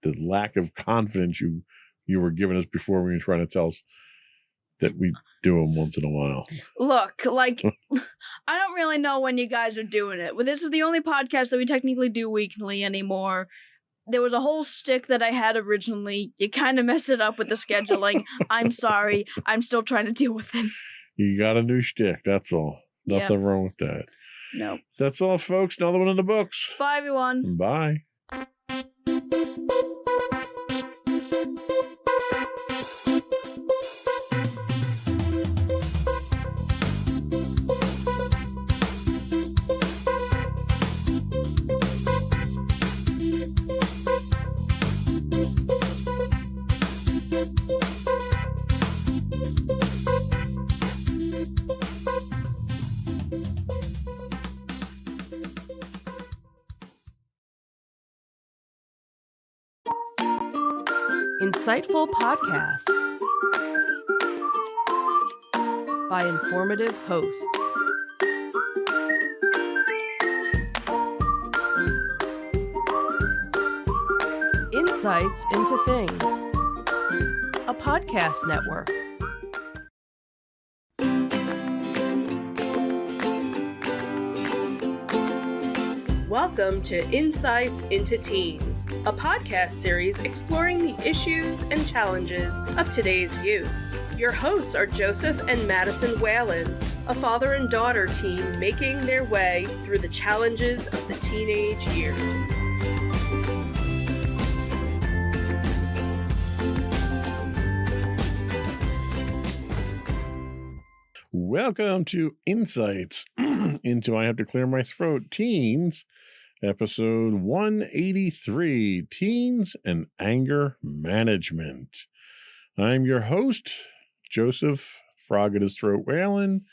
the lack of confidence you were giving us before when you were trying to tell us that we do them once in a while. Look, like, I don't really know when you guys are doing it. Well, this is the only podcast that we technically do weekly anymore. There was a whole shtick that I had originally. You kind of messed it up with the scheduling. I'm sorry. I'm still trying to deal with it. You got a new shtick. That's all. Nothing wrong with that. Nope. That's all, folks. Another one in the books. Bye, everyone. Bye. Insightful podcasts by informative hosts. Insights into Things, a podcast network. Welcome to Insights into Teens, a podcast series exploring the issues and challenges of today's youth. Your hosts are Joseph and Madison Whalen, a father and daughter team making their way through the challenges of the teenage years. Welcome to Insights into I Have to Clear My Throat Teens, episode 183, Teens and Anger Management. I'm your host, Joseph Frog at His Throat Whalen,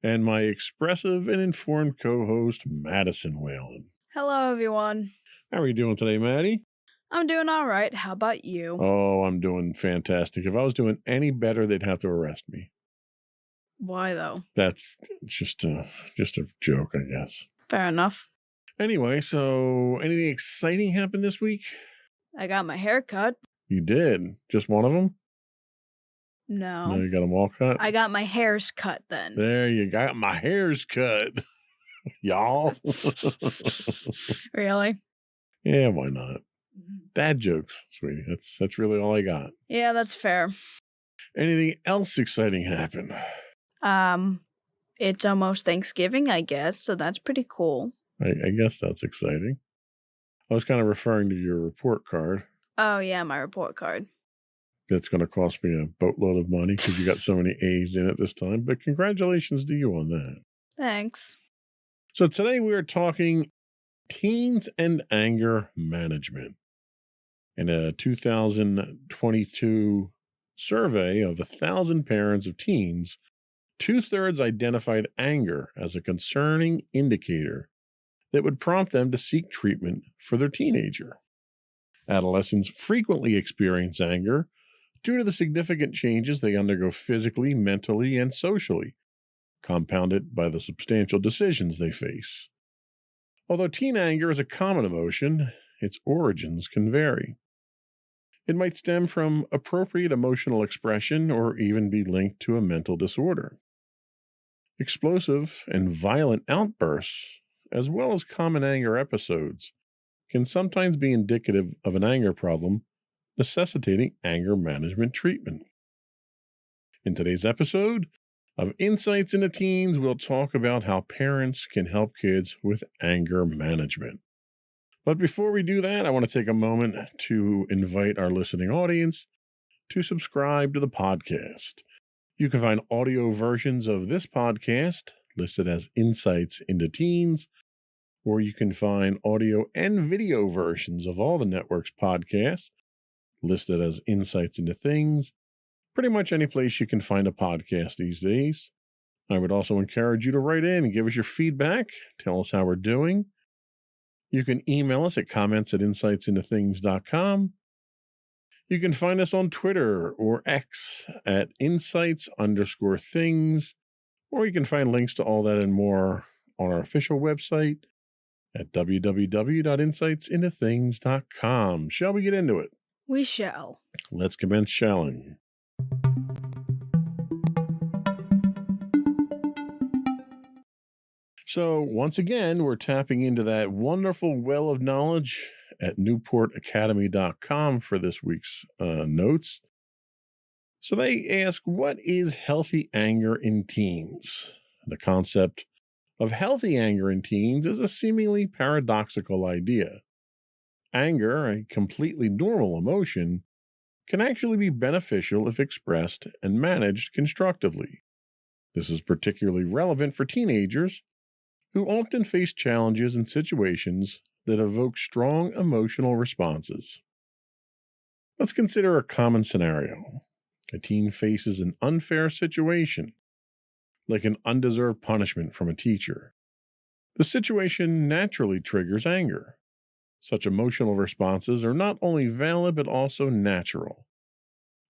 and my expressive and informed co-host, Madison Whalen. Hello, everyone. How are you doing today, Maddie? I'm doing all right. How about you? Oh, I'm doing fantastic. If I was doing any better, they'd have to arrest me. Why, though? That's just a joke, I guess. Fair enough. Anyway, so anything exciting happened this week? I got my hair cut. You did? Just one of them? No. No, you got them all cut? I got my hairs cut then. There you got my hair's cut. Y'all. Really? Yeah, why not? Dad jokes, sweetie. That's really all I got. Yeah, that's fair. Anything else exciting happen? It's almost Thanksgiving, I guess, so that's pretty cool. I guess that's exciting. I was kind of referring to your report card. Oh, yeah, my report card. That's going to cost me a boatload of money because you got so many A's in it this time. But congratulations to you on that. Thanks. So today we are talking teens and anger management. In a 2022 survey of 1,000 parents of teens, 2/3 identified anger as a concerning indicator that would prompt them to seek treatment for their teenager. Adolescents frequently experience anger due to the significant changes they undergo physically, mentally, and socially, compounded by the substantial decisions they face. Although teen anger is a common emotion, its origins can vary. It might stem from appropriate emotional expression or even be linked to a mental disorder. Explosive and violent outbursts, as well as common anger episodes, can sometimes be indicative of an anger problem, necessitating anger management treatment. In today's episode of Insights into Teens, we'll talk about how parents can help kids with anger management. But before we do that, I want to take a moment to invite our listening audience to subscribe to the podcast. You can find audio versions of this podcast listed as Insights into Teens, or you can find audio and video versions of all the network's podcasts listed as Insights into Things. Pretty much any place you can find a podcast these days. I would also encourage you to write in and give us your feedback. Tell us how we're doing. You can email us at comments@insightsintothings.com. You can find us on Twitter or X at insights_things, or you can find links to all that and more on our official website at www.insightsintothings.com. Shall we get into it? We shall. Let's commence shelling. So, once again, we're tapping into that wonderful well of knowledge at newportacademy.com for this week's notes. So they ask, what is healthy anger in teens? The concept of healthy anger in teens is a seemingly paradoxical idea. Anger, a completely normal emotion, can actually be beneficial if expressed and managed constructively. This is particularly relevant for teenagers who often face challenges and situations that evoke strong emotional responses. Let's consider a common scenario. A teen faces an unfair situation, like an undeserved punishment from a teacher. The situation naturally triggers anger. Such emotional responses are not only valid but also natural.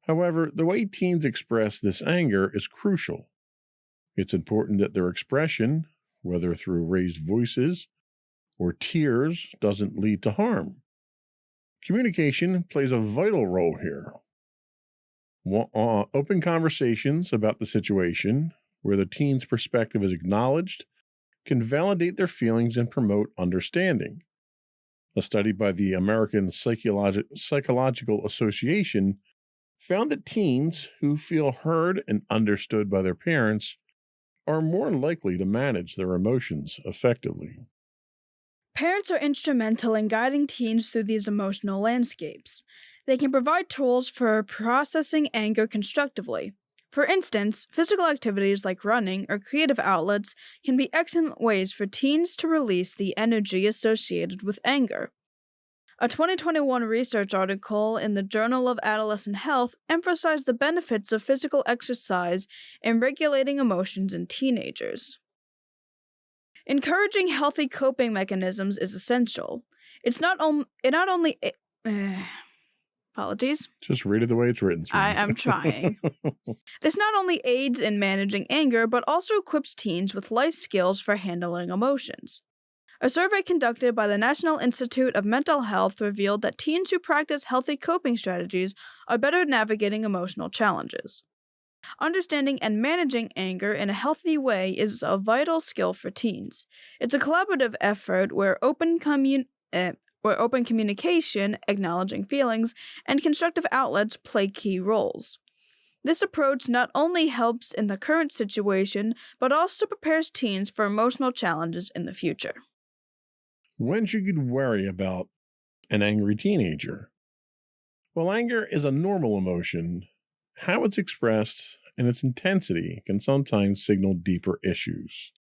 However, the way teens express this anger is crucial. It's important that their expression, whether through raised voices or tears, doesn't lead to harm. Communication plays a vital role here. Open conversations about the situation, where the teen's perspective is acknowledged, can validate their feelings and promote understanding. A study by the American Psychological Association found that teens who feel heard and understood by their parents are more likely to manage their emotions effectively. Parents are instrumental in guiding teens through these emotional landscapes. They can provide tools for processing anger constructively. For instance, physical activities like running or creative outlets can be excellent ways for teens to release the energy associated with anger. A 2021 research article in the Journal of Adolescent Health emphasized the benefits of physical exercise in regulating emotions in teenagers. Encouraging healthy coping mechanisms is essential. Apologies. Just read it the way it's written. I'm trying. This not only aids in managing anger, but also equips teens with life skills for handling emotions. A survey conducted by the National Institute of Mental Health revealed that teens who practice healthy coping strategies are better at navigating emotional challenges. Understanding and managing anger in a healthy way is a vital skill for teens. It's a collaborative effort where open communication, acknowledging feelings, and constructive outlets play key roles. This approach not only helps in the current situation, but also prepares teens for emotional challenges in the future. When should you worry about an angry teenager? Well, anger is a normal emotion. How it's expressed and its intensity can sometimes signal deeper issues.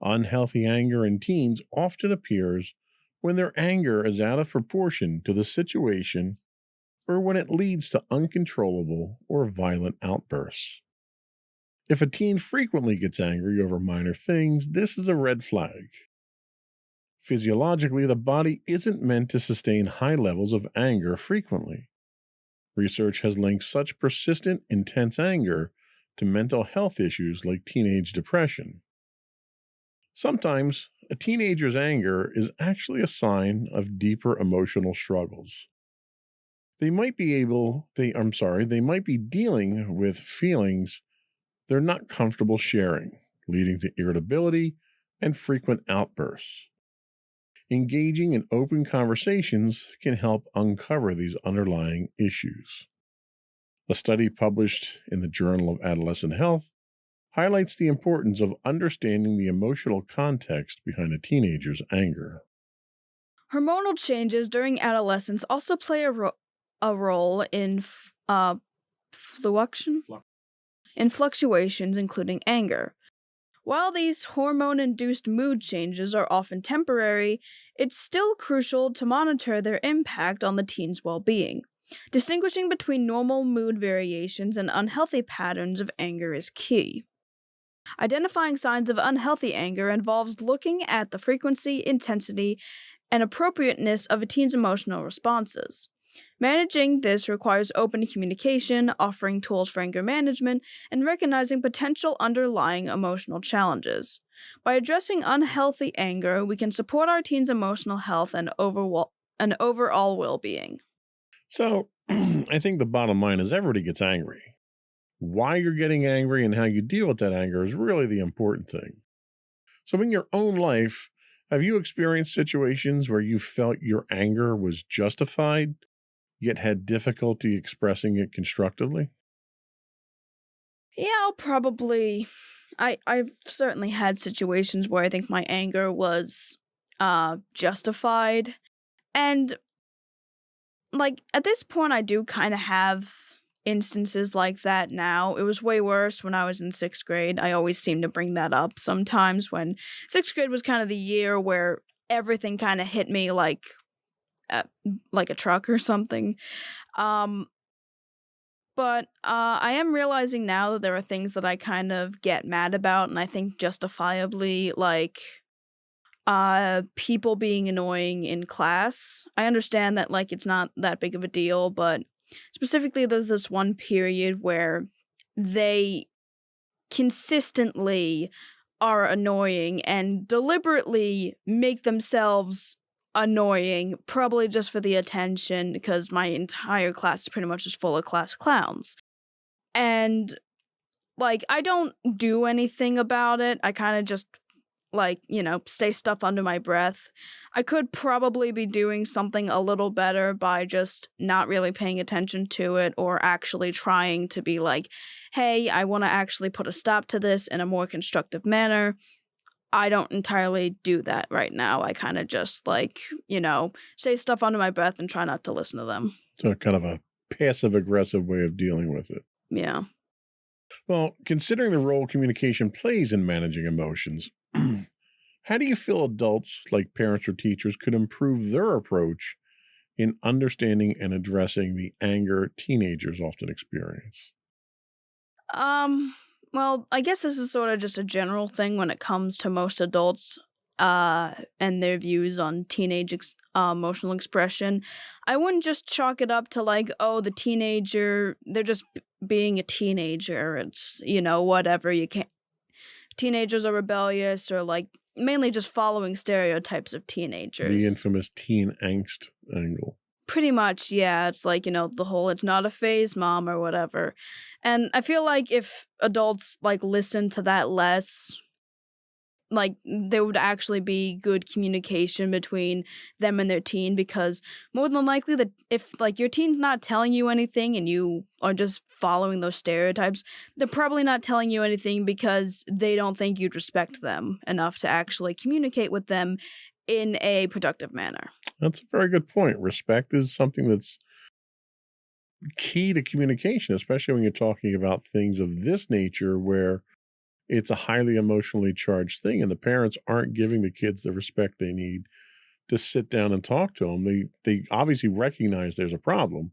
Unhealthy anger in teens often appears when their anger is out of proportion to the situation or when it leads to uncontrollable or violent outbursts. If a teen frequently gets angry over minor things, this is a red flag. Physiologically, the body isn't meant to sustain high levels of anger frequently. Research has linked such persistent, intense anger to mental health issues like teenage depression. Sometimes, a teenager's anger is actually a sign of deeper emotional struggles. They might be dealing with feelings they're not comfortable sharing, leading to irritability and frequent outbursts. Engaging in open conversations can help uncover these underlying issues. A study published in the Journal of Adolescent Health highlights the importance of understanding the emotional context behind a teenager's anger. Hormonal changes during adolescence also play a role in fluctuations, including anger. While these hormone-induced mood changes are often temporary, it's still crucial to monitor their impact on the teen's well-being. Distinguishing between normal mood variations and unhealthy patterns of anger is key. Identifying signs of unhealthy anger involves looking at the frequency, intensity, and appropriateness of a teen's emotional responses. Managing this requires open communication, offering tools for anger management, and recognizing potential underlying emotional challenges. By addressing unhealthy anger, we can support our teens' emotional health and overall well-being. So, I think the bottom line is everybody gets angry. Why you're getting angry and how you deal with that anger is really the important thing. So, in your own life, have you experienced situations where you felt your anger was justified, yet had difficulty expressing it constructively? Yeah, I've certainly had situations where I think my anger was justified. And like at this point I do kind of have instances like that now. It was way worse when I was in 6th grade. I always seem to bring that up sometimes when 6th grade was kind of the year where everything kind of hit me like a truck or something. But I am realizing now that there are things that I kind of get mad about, and I think justifiably, like people being annoying in class. I understand that like it's not that big of a deal, but specifically there's this one period where they consistently are annoying and deliberately make themselves annoying, probably just for the attention, because my entire class is pretty much just full of class clowns. And like I don't do anything about it. I kind of just like, say stuff under my breath. I could probably be doing something a little better by just not really paying attention to it or actually trying to be like, hey, I want to actually put a stop to this in a more constructive manner. I don't entirely do that right now. I kind of just like, say stuff under my breath and try not to listen to them. So, kind of a passive aggressive way of dealing with it. Yeah. Well, considering the role communication plays in managing emotions, how do you feel adults, like parents or teachers, could improve their approach in understanding and addressing the anger teenagers often experience? Well, I guess this is sort of just a general thing when it comes to most adults and their views on teenage emotional expression. I wouldn't just chalk it up to like, oh, the teenager, they're just being a teenager. It's, whatever, you can't. Teenagers are rebellious or like mainly just following stereotypes of teenagers. The infamous teen angst angle. Pretty much, yeah. It's like, the whole it's not a phase, mom, or whatever. And I feel like if adults like listen to that less, like there would actually be good communication between them and their teen, because more than likely that if like your teen's not telling you anything and you are just following those stereotypes, they're probably not telling you anything because they don't think you'd respect them enough to actually communicate with them in a productive manner. That's a very good point. Respect is something that's key to communication, especially when you're talking about things of this nature where it's a highly emotionally charged thing and the parents aren't giving the kids the respect they need to sit down and talk to them. They obviously recognize there's a problem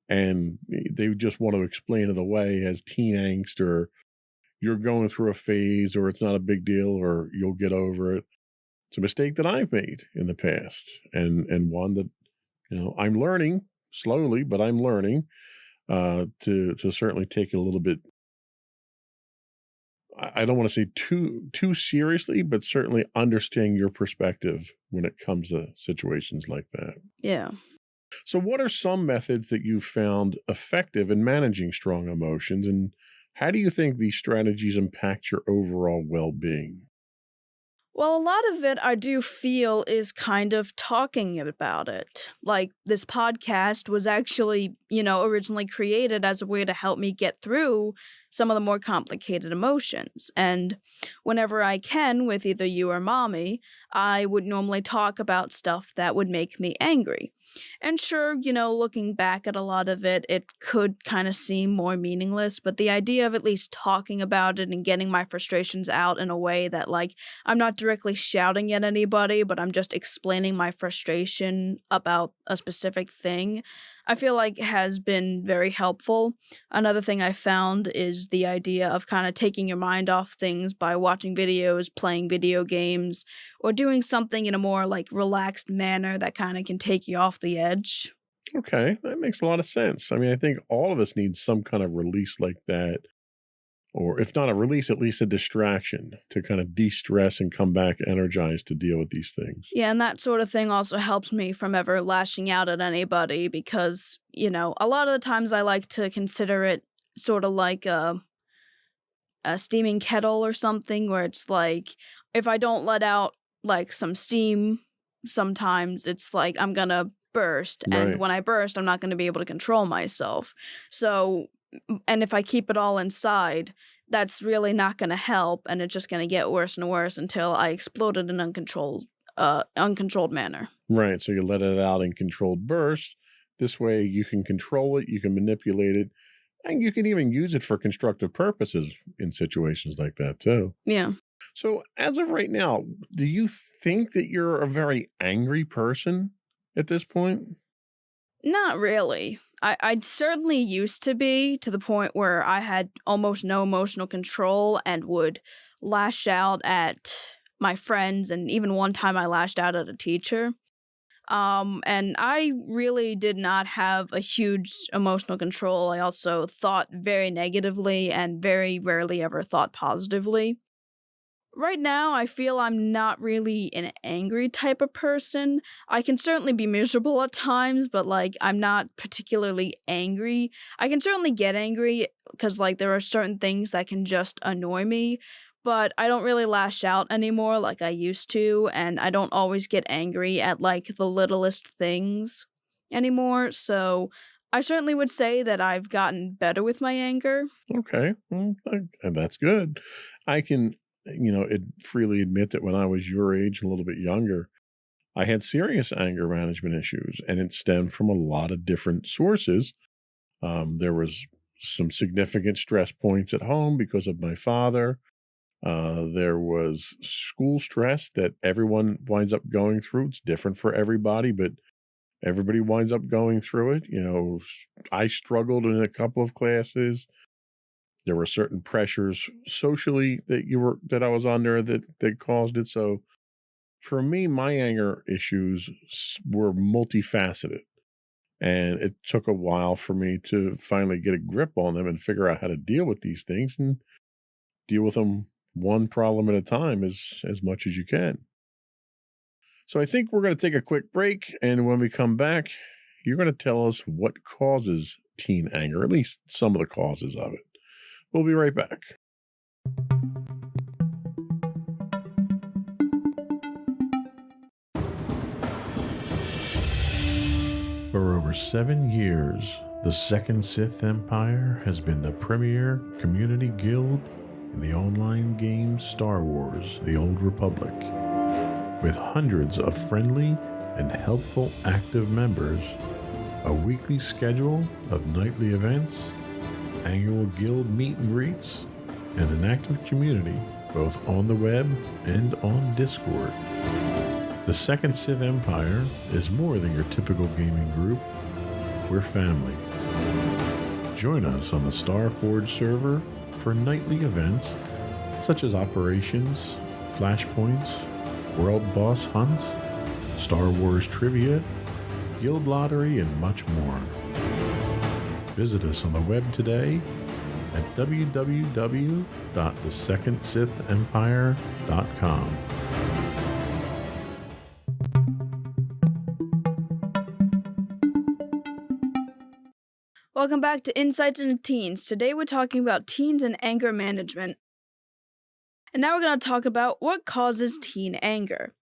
and they just want to explain it away as teen angst or you're going through a phase or it's not a big deal or you'll get over it. It's a mistake that I've made in the past and one that, I'm learning slowly, but I'm learning to certainly take it a little bit. I don't want to say too seriously, but certainly understanding your perspective when it comes to situations like that. Yeah. So what are some methods that you've found effective in managing strong emotions, and how do you think these strategies impact your overall well-being? Well, a lot of it I do feel is kind of talking about it. Like, this podcast was actually, originally created as a way to help me get through some of the more complicated emotions. And whenever I can, with either you or mommy, I would normally talk about stuff that would make me angry. And sure, looking back at a lot of it, it could kind of seem more meaningless, but the idea of at least talking about it and getting my frustrations out in a way that, like, I'm not directly shouting at anybody, but I'm just explaining my frustration about a specific thing, I feel like has been very helpful. Another thing I found is the idea of kind of taking your mind off things by watching videos, playing video games, or doing something in a more like relaxed manner that kind of can take you off the edge. Okay, that makes a lot of sense. I mean, I think all of us need some kind of release like that, or if not a release, at least a distraction to kind of de-stress and come back energized to deal with these things. Yeah, and that sort of thing also helps me from ever lashing out at anybody because, a lot of the times I like to consider it sort of like a steaming kettle or something where it's like if I don't let out like some steam, sometimes it's like I'm gonna burst, and Right. when I burst, I'm not gonna be able to control myself. So, and if I keep it all inside, that's really not gonna help, and it's just gonna get worse and worse until I explode in an uncontrolled manner. Right. So you let it out in controlled bursts. This way you can control it, you can manipulate it, and you can even use it for constructive purposes in situations like that too. Yeah. So as of right now, do you think that you're a very angry person at this point? Not really. I certainly used to be to the point where I had almost no emotional control and would lash out at my friends, and even one time I lashed out at a teacher. And I really did not have a huge emotional control. I also thought very negatively and very rarely ever thought positively. Right now, I feel I'm not really an angry type of person. I can certainly be miserable at times, but like I'm not particularly angry. I can certainly get angry because like there are certain things that can just annoy me, but I don't really lash out anymore like I used to, and I don't always get angry at like the littlest things anymore. So I certainly would say that I've gotten better with my anger. Okay. And that's good. I can, freely admit that when I was your age, a little bit younger, I had serious anger management issues, and it stemmed from a lot of different sources. There was some significant stress points at home because of my father. There was school stress that everyone winds up going through. It's different for everybody, but everybody winds up going through it. I struggled in a couple of classes. There were certain pressures socially that I was under that caused it. So for me, my anger issues were multifaceted, and it took a while for me to finally get a grip on them and figure out how to deal with these things and deal with them one problem at a time as much as you can. So I think we're going to take a quick break, and when we come back, you're going to tell us what causes teen anger, at least some of the causes of it. We'll be right back. For over 7 years, the Second Sith Empire has been the premier community guild in the online game Star Wars: The Old Republic. With hundreds of friendly and helpful active members, a weekly schedule of nightly events, annual guild meet and greets, and an active community both on the web and on Discord. The Second Sith Empire is more than your typical gaming group. We're family. Join us on the Starforge server for nightly events such as operations, flashpoints, world boss hunts, Star Wars trivia, guild lottery, and much more. Visit us on the web today at www.thesecondsithempire.com. Welcome back to Insights into Teens. Today we're talking about teens and anger management. And now we're going to talk about what causes teen anger.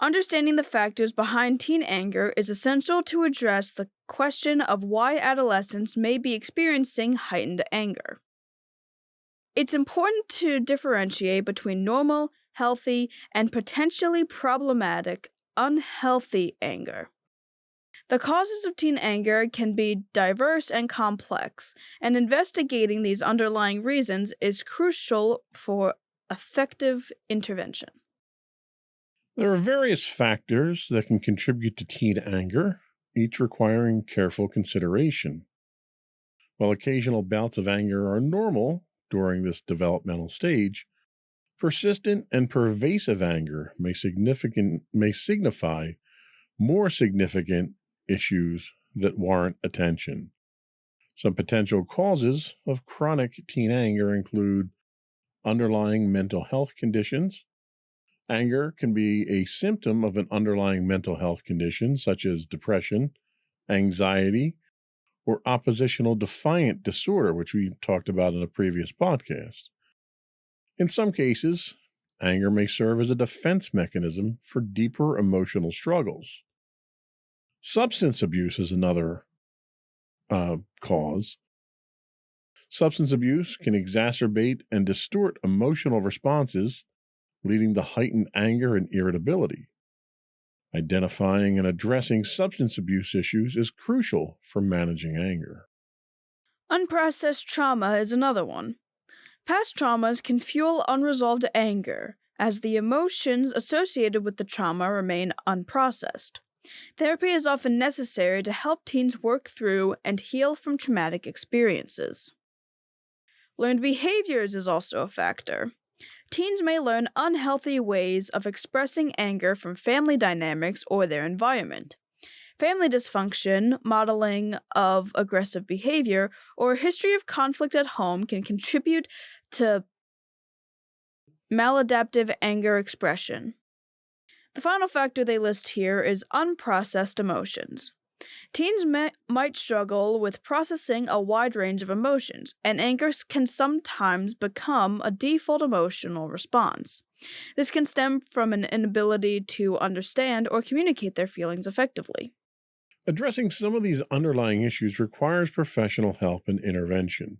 Understanding the factors behind teen anger is essential to address the question of why adolescents may be experiencing heightened anger. It's important to differentiate between normal, healthy, and potentially problematic, unhealthy anger. The causes of teen anger can be diverse and complex, and investigating these underlying reasons is crucial for effective intervention. There are various factors that can contribute to teen anger, each requiring careful consideration. While occasional bouts of anger are normal during this developmental stage, persistent and pervasive anger may signify more significant issues that warrant attention. Some potential causes of chronic teen anger include underlying mental health conditions. Anger can be a symptom of an underlying mental health condition such as depression, anxiety, or oppositional defiant disorder, which we talked about in a previous podcast. In some cases, anger may serve as a defense mechanism for deeper emotional struggles. Substance abuse is another cause. Substance abuse can exacerbate and distort emotional responses, leading to heightened anger and irritability. Identifying and addressing substance abuse issues is crucial for managing anger. Unprocessed trauma is another one. Past traumas can fuel unresolved anger, as the emotions associated with the trauma remain unprocessed. Therapy is often necessary to help teens work through and heal from traumatic experiences. Learned behaviors is also a factor. Teens may learn unhealthy ways of expressing anger from family dynamics or their environment. Family dysfunction, modeling of aggressive behavior, or a history of conflict at home can contribute to maladaptive anger expression. The final factor they list here is unprocessed emotions. Teens might struggle with processing a wide range of emotions, and anger can sometimes become a default emotional response. This can stem from an inability to understand or communicate their feelings effectively. Addressing some of these underlying issues requires professional help and intervention.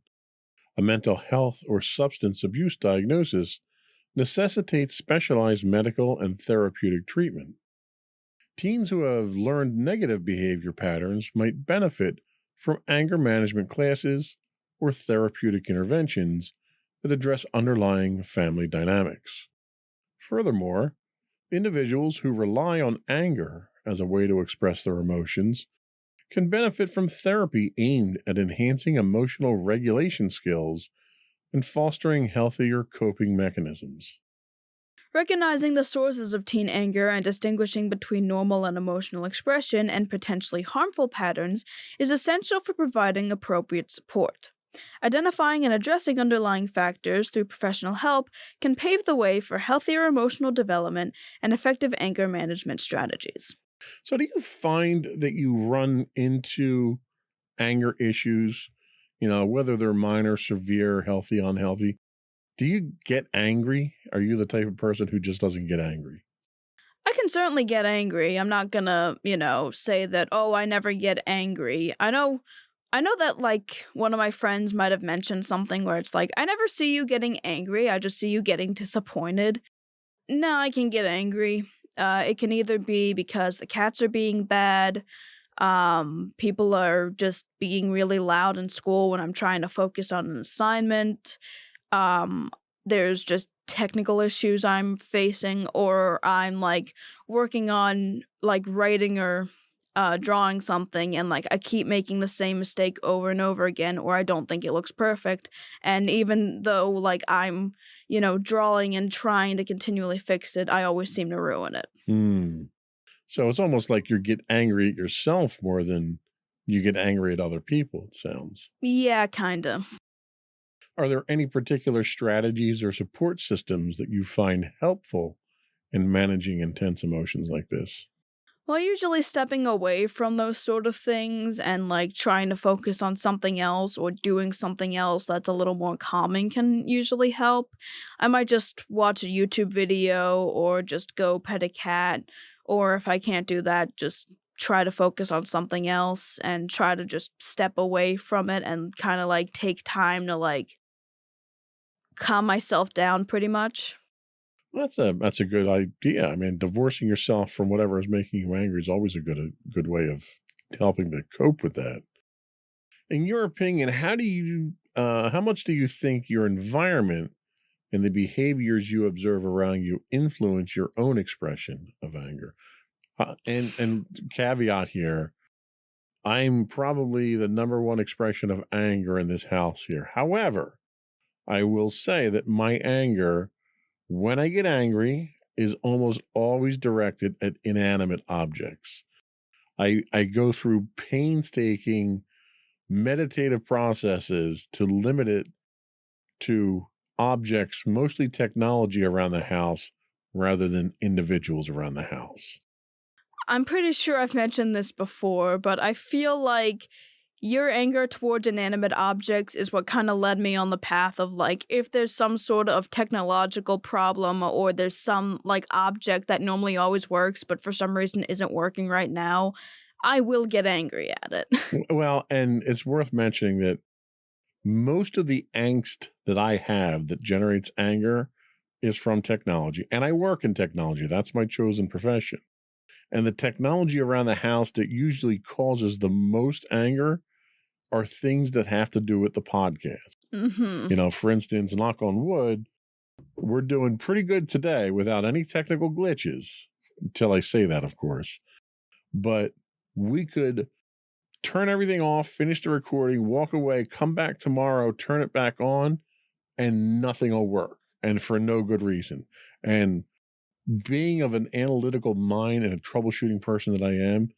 A mental health or substance abuse diagnosis necessitates specialized medical and therapeutic treatment. Teens who have learned negative behavior patterns might benefit from anger management classes or therapeutic interventions that address underlying family dynamics. Furthermore, individuals who rely on anger as a way to express their emotions can benefit from therapy aimed at enhancing emotional regulation skills and fostering healthier coping mechanisms. Recognizing the sources of teen anger and distinguishing between normal and emotional expression and potentially harmful patterns is essential for providing appropriate support. Identifying and addressing underlying factors through professional help can pave the way for healthier emotional development and effective anger management strategies. So, do you find that you run into anger issues, whether they're minor, severe, healthy, unhealthy? Do you get angry? Are you the type of person who just doesn't get angry? I can certainly get angry. I'm not gonna, say that, oh, I never get angry. I know that, like, one of my friends might have mentioned something where it's like, I never see you getting angry, I just see you getting disappointed. No, I can get angry. It can either be because the cats are being bad, people are just being really loud in school when I'm trying to focus on an assignment, there's just technical issues I'm facing, or I'm, like, working on, like, writing or drawing something, and, like, I keep making the same mistake over and over again, or I don't think it looks perfect, and even though, like, I'm, drawing and trying to continually fix it, I always seem to ruin it. So it's almost like you get angry at yourself more than you get angry at other people, it sounds. Yeah, kinda. Are there any particular strategies or support systems that you find helpful in managing intense emotions like this? Well, usually stepping away from those sort of things and, like, trying to focus on something else or doing something else that's a little more calming can usually help. I might just watch a YouTube video or just go pet a cat, or if I can't do that, just try to focus on something else and try to just step away from it and kind of, like, take time to, like, calm myself down pretty much. That's a good idea. I mean, divorcing yourself from whatever is making you angry is always a good way of helping to cope with that. In your opinion, how much do you think your environment and the behaviors you observe around you influence your own expression of anger? And caveat here, I'm probably the number one expression of anger in this house here. However, I will say that my anger, when I get angry, is almost always directed at inanimate objects. I go through painstaking meditative processes to limit it to objects, mostly technology around the house, rather than individuals around the house. I'm pretty sure I've mentioned this before, but I feel like your anger towards inanimate objects is what kind of led me on the path of, like, if there's some sort of technological problem or there's some, like, object that normally always works but for some reason isn't working right now, I will get angry at it. Well, and it's worth mentioning that most of the angst that I have that generates anger is from technology. And I work in technology. That's my chosen profession. And the technology around the house that usually causes the most anger are things that have to do with the podcast. Mm-hmm. You know, for instance, knock on wood, we're doing pretty good today without any technical glitches, until I say that, of course. But we could turn everything off, finish the recording, walk away, come back tomorrow, turn it back on, and nothing will work, and for no good reason. And being of an analytical mind and a troubleshooting person that I am,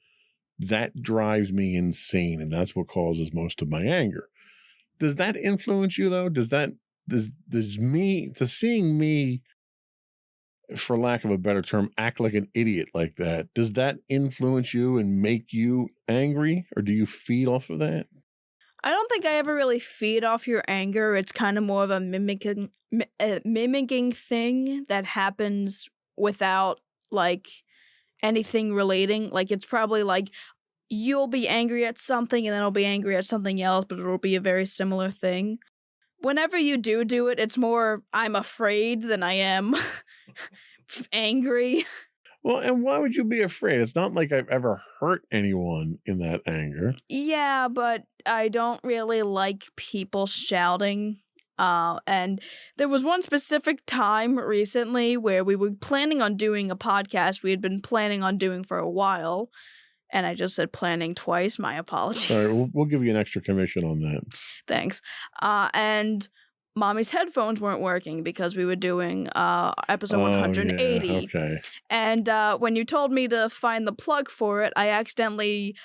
that drives me insane, and that's what causes most of my anger. Does that influence you, though? Does seeing me, for lack of a better term, act like an idiot like that, does that influence you and make you angry, or do you feed off of that? I don't think I ever really feed off your anger. It's kind of more of a mimicking thing that happens without, like, anything relating. Like, it's probably like you'll be angry at something and then I'll be angry at something else, but it'll be a very similar thing. Whenever you do it, it's more I'm afraid than I am angry. Well, and why would you be afraid? It's not like I've ever hurt anyone in that anger. Yeah, but I don't really like people shouting. And there was one specific time recently where we were planning on doing a podcast we had been planning on doing for a while. And I just said planning twice. My apologies. All right, we'll give you an extra commission on that. Thanks. And Mommy's headphones weren't working because we were doing episode 180. Yeah, okay. And when you told me to find the plug for it, I accidentally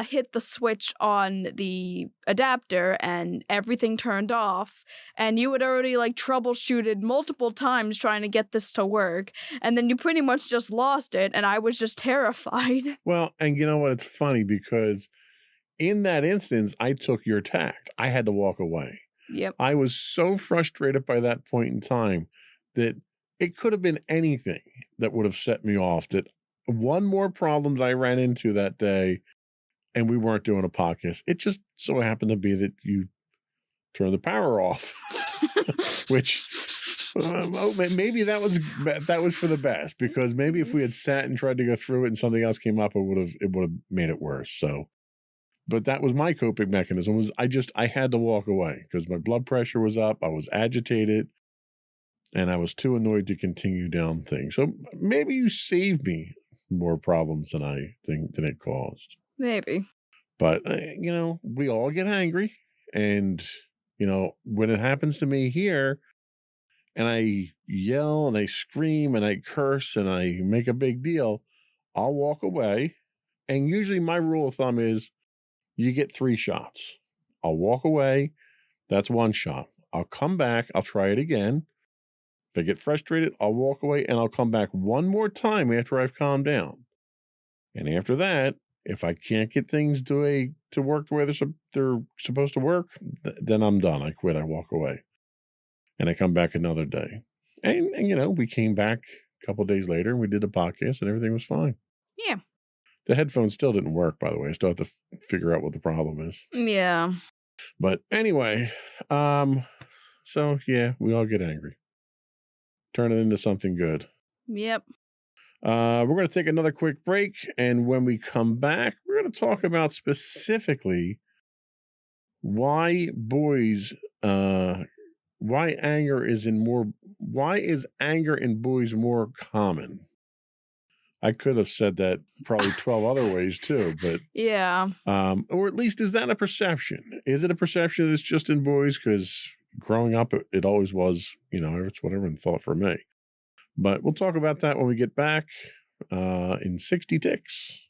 hit the switch on the adapter and everything turned off. And you had already, like, troubleshooted multiple times trying to get this to work. And then you pretty much just lost it. And I was just terrified. Well, and you know what? It's funny because in that instance, I took your tact. I had to walk away. Yep. I was so frustrated by that point in time that it could have been anything that would have set me off. That one more problem that I ran into that day, and we weren't doing a podcast. It just so happened to be that you turned the power off, which maybe that was for the best, because maybe if we had sat and tried to go through it and something else came up, it would have made it worse. So. But that was my coping mechanism. I had to walk away because my blood pressure was up. I was agitated and I was too annoyed to continue down things. So maybe you saved me more problems than I think than it caused. Maybe. But, we all get angry. And, when it happens to me here and I yell and I scream and I curse and I make a big deal, I'll walk away. And usually my rule of thumb is, you get 3 shots. I'll walk away. That's 1 shot. I'll come back. I'll try it again. If I get frustrated, I'll walk away and I'll come back one more time after I've calmed down. And after that, if I can't get things to work the way they're supposed to work, then I'm done. I quit. I walk away. And I come back another day. And we came back a couple of days later and we did a podcast and everything was fine. Yeah. The headphones still didn't work, by the way. I still have to figure out what the problem is. Yeah. But anyway, So, yeah, we all get angry. Turn it into something good. Yep. We're going to take another quick break. And when we come back, we're going to talk about specifically why why is anger in boys more common? I could have said that probably 12 other ways too, but Yeah. or at least is that a perception? Is it a perception that's just in boys? Because growing up, it always was, it's what everyone thought for me. But we'll talk about that when we get back in 60 ticks.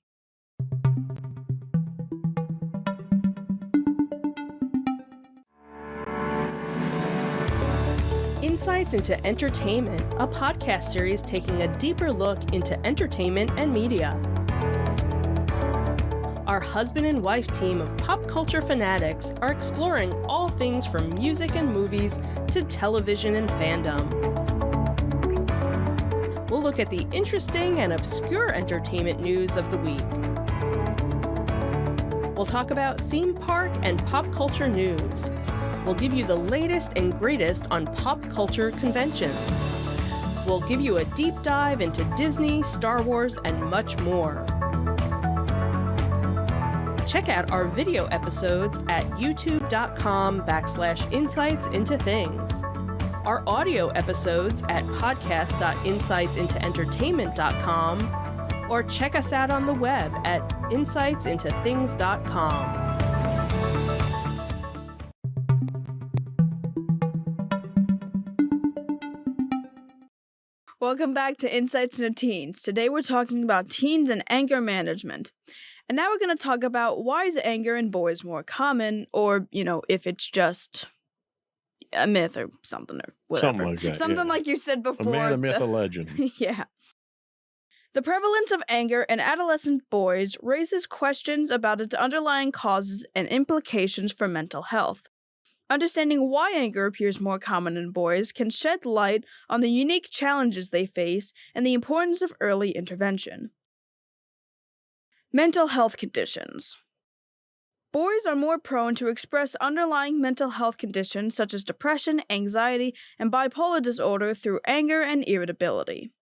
Insights into Entertainment, a podcast series taking a deeper look into entertainment and media. Our husband and wife team of pop culture fanatics are exploring all things from music and movies to television and fandom. We'll look at the interesting and obscure entertainment news of the week. We'll talk about theme park and pop culture news. We'll give you the latest and greatest on pop culture conventions. We'll give you a deep dive into Disney, Star Wars, and much more. Check out our video episodes at youtube.com/insightsintothings. Our audio episodes at podcast.insightsintoentertainment.com, or check us out on the web at insightsintothings.com. Welcome back to Insights into Teens. Today we're talking about teens and anger management. And now we're going to talk about why is anger in boys more common, or, if it's just a myth or something or whatever. Something like that. Something yeah. like you said A before. man, a myth, a legend. Yeah. The prevalence of anger in adolescent boys raises questions about its underlying causes and implications for mental health. Understanding why anger appears more common in boys can shed light on the unique challenges they face and the importance of early intervention. Mental health conditions. Boys are more prone to express underlying mental health conditions such as depression, anxiety, and bipolar disorder through anger and irritability.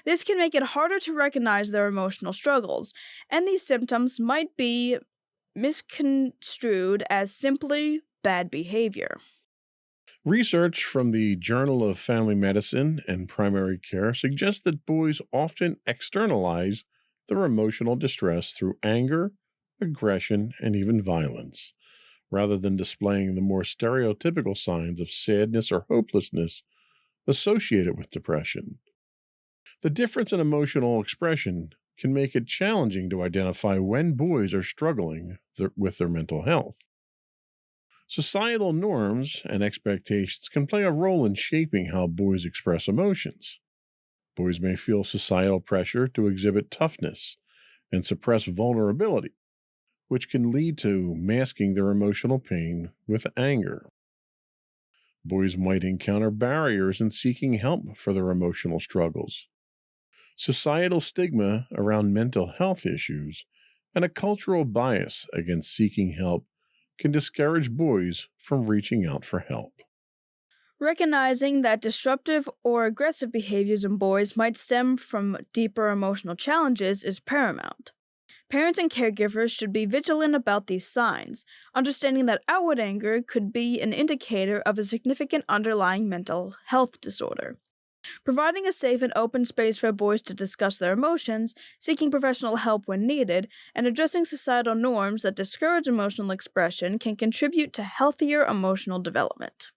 This can make it harder to recognize their emotional struggles, and these symptoms might be misconstrued as simply bad behavior. Research from the Journal of Family Medicine and Primary Care suggests that boys often externalize their emotional distress through anger, aggression, and even violence, rather than displaying the more stereotypical signs of sadness or hopelessness associated with depression. The difference in emotional expression can make it challenging to identify when boys are struggling with their mental health. Societal norms and expectations can play a role in shaping how boys express emotions. Boys may feel societal pressure to exhibit toughness and suppress vulnerability, which can lead to masking their emotional pain with anger. Boys might encounter barriers in seeking help for their emotional struggles. Societal stigma around mental health issues and a cultural bias against seeking help can discourage boys from reaching out for help. Recognizing that disruptive or aggressive behaviors in boys might stem from deeper emotional challenges is paramount. Parents and caregivers should be vigilant about these signs, understanding that outward anger could be an indicator of a significant underlying mental health disorder. Providing a safe and open space for boys to discuss their emotions, seeking professional help when needed, and addressing societal norms that discourage emotional expression can contribute to healthier emotional development.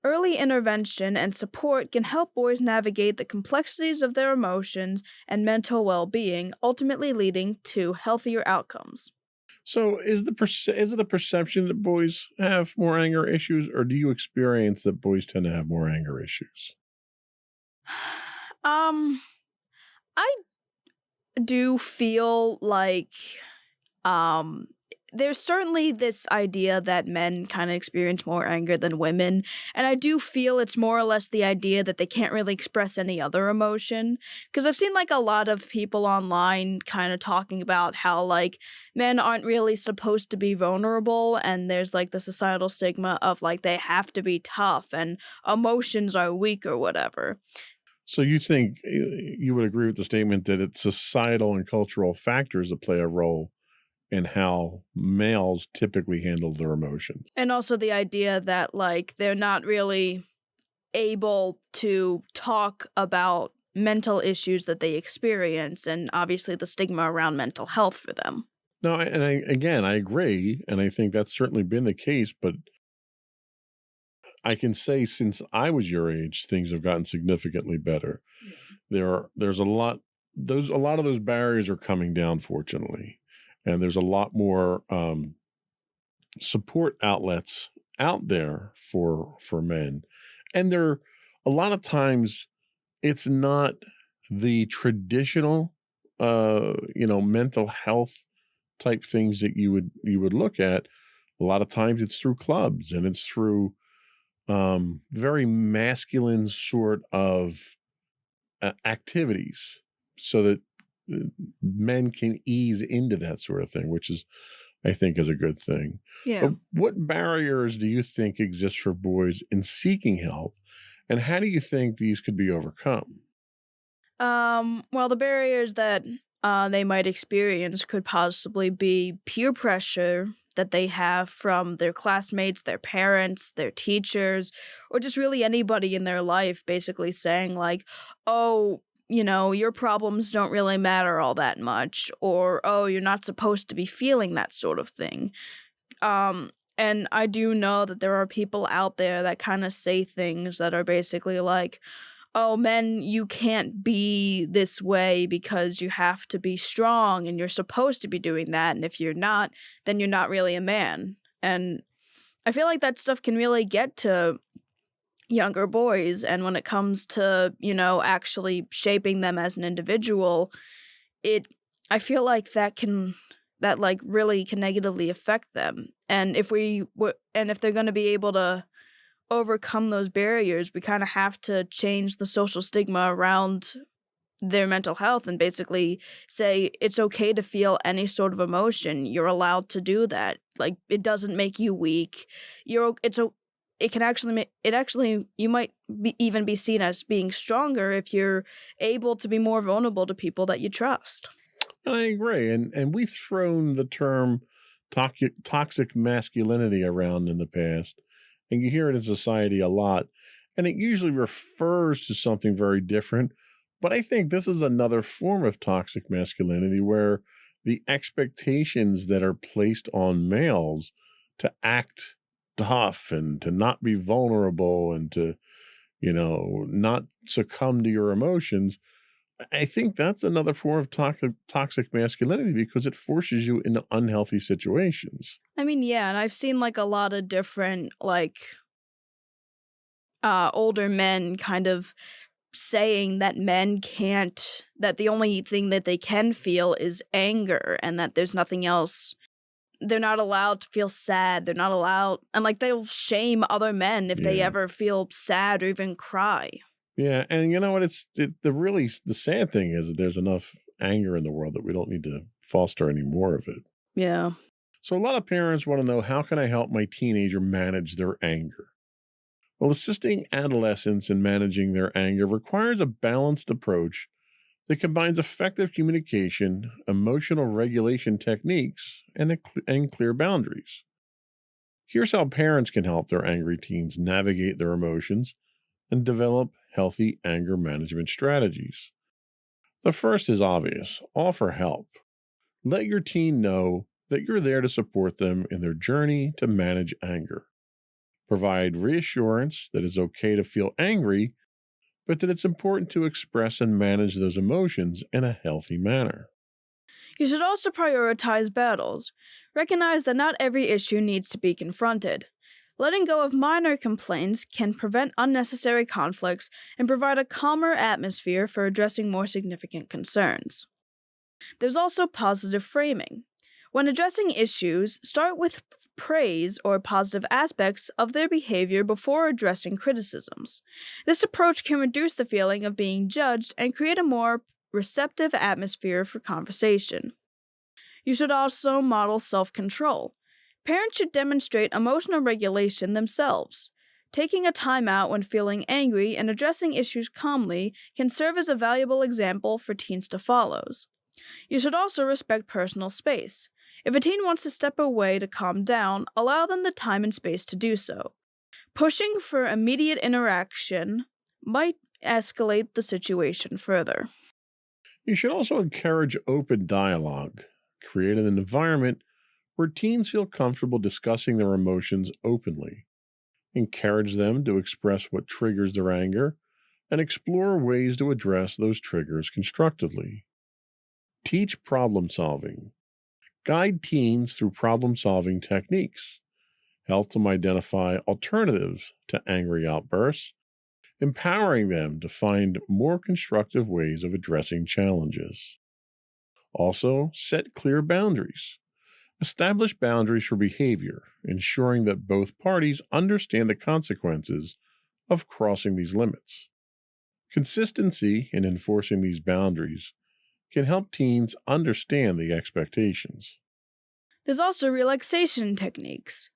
Early intervention and support can help boys navigate the complexities of their emotions and mental well-being, ultimately leading to healthier outcomes. So, is it a perception that boys have more anger issues, or do you experience that boys tend to have more anger issues? I do feel like there's certainly this idea that men kind of experience more anger than women, and I do feel it's more or less the idea that they can't really express any other emotion. Because I've seen like a lot of people online kind of talking about how like men aren't really supposed to be vulnerable, and there's like the societal stigma of like they have to be tough and emotions are weak or whatever. So you think you would agree with the statement that it's societal and cultural factors that play a role in how males typically handle their emotions? And also the idea that like they're not really able to talk about mental issues that they experience, and obviously the stigma around mental health for them. No, again, I agree, and I think that's certainly been the case, but I can say since I was your age, things have gotten significantly better. There's a lot of those barriers are coming down, fortunately, and there's a lot more support outlets out there for men, and there a lot of times it's not the traditional mental health type things that you would look at. A lot of times it's through clubs and it's through very masculine sort of activities so that men can ease into that sort of thing, which is, I think, is a good thing. Yeah. But what barriers do you think exist for boys in seeking help, and how do you think these could be overcome? Well, the barriers that they might experience could possibly be peer pressure that they have from their classmates, their parents, their teachers, or just really anybody in their life basically saying, like, oh, your problems don't really matter all that much, or oh, you're not supposed to be feeling that sort of thing. And I do know that there are people out there that kind of say things that are basically like, oh, men, you can't be this way because you have to be strong and you're supposed to be doing that. And if you're not, then you're not really a man. And I feel like that stuff can really get to younger boys. And when it comes to, actually shaping them as an individual, I feel like that like really can negatively affect them. And if they're going to be able to overcome those barriers, we kind of have to change the social stigma around their mental health and basically say it's okay to feel any sort of emotion. You're allowed to do that. Like, it doesn't make you weak. You might even be seen as being stronger if you're able to be more vulnerable to people that you trust. I agree, and we've thrown the term toxic masculinity around in the past, and you hear it in society a lot, and it usually refers to something very different. But I think this is another form of toxic masculinity where the expectations that are placed on males to act tough and to not be vulnerable and to, not succumb to your emotions. I think that's another form of toxic masculinity because it forces you into unhealthy situations. I mean, yeah, and I've seen like a lot of different like older men kind of saying that that the only thing that they can feel is anger, and that there's nothing else. They're not allowed to feel sad. They're not allowed, and like they'll shame other men if they Yeah. ever feel sad or even cry. Yeah, and you know what? The sad thing is that there's enough anger in the world that we don't need to foster any more of it. Yeah. So a lot of parents want to know, how can I help my teenager manage their anger? Well, assisting adolescents in managing their anger requires a balanced approach that combines effective communication, emotional regulation techniques, and clear boundaries. Here's how parents can help their angry teens navigate their emotions and develop healthy anger management strategies. The first is obvious: offer help. Let your teen know that you're there to support them in their journey to manage anger. Provide reassurance that it's okay to feel angry, but that it's important to express and manage those emotions in a healthy manner. You should also prioritize battles. Recognize that not every issue needs to be confronted. Letting go of minor complaints can prevent unnecessary conflicts and provide a calmer atmosphere for addressing more significant concerns. There's also positive framing. When addressing issues, start with praise or positive aspects of their behavior before addressing criticisms. This approach can reduce the feeling of being judged and create a more receptive atmosphere for conversation. You should also model self-control. Parents should demonstrate emotional regulation themselves. Taking a time out when feeling angry and addressing issues calmly can serve as a valuable example for teens to follow. You should also respect personal space. If a teen wants to step away to calm down, allow them the time and space to do so. Pushing for immediate interaction might escalate the situation further. You should also encourage open dialogue. Create an environment where teens feel comfortable discussing their emotions openly. Encourage them to express what triggers their anger and explore ways to address those triggers constructively. Teach problem solving. Guide teens through problem solving techniques. Help them identify alternatives to angry outbursts, empowering them to find more constructive ways of addressing challenges. Also, set clear boundaries. Establish boundaries for behavior, ensuring that both parties understand the consequences of crossing these limits. Consistency in enforcing these boundaries can help teens understand the expectations. There's also relaxation techniques.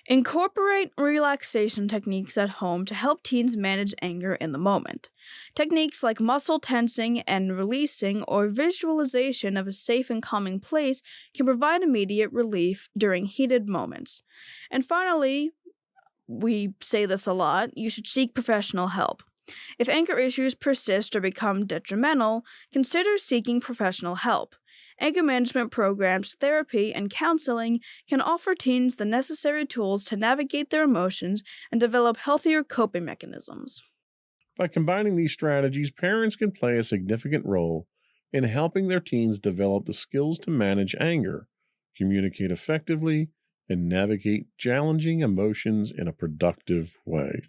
Incorporate relaxation techniques at home to help teens manage anger in the moment. Techniques like muscle tensing and releasing or visualization of a safe and calming place can provide immediate relief during heated moments. And finally, we say this a lot, you should seek professional help. If anger issues persist or become detrimental, consider seeking professional help. Anger management programs, therapy, and counseling can offer teens the necessary tools to navigate their emotions and develop healthier coping mechanisms. By combining these strategies, parents can play a significant role in helping their teens develop the skills to manage anger, communicate effectively, and navigate challenging emotions in a productive way.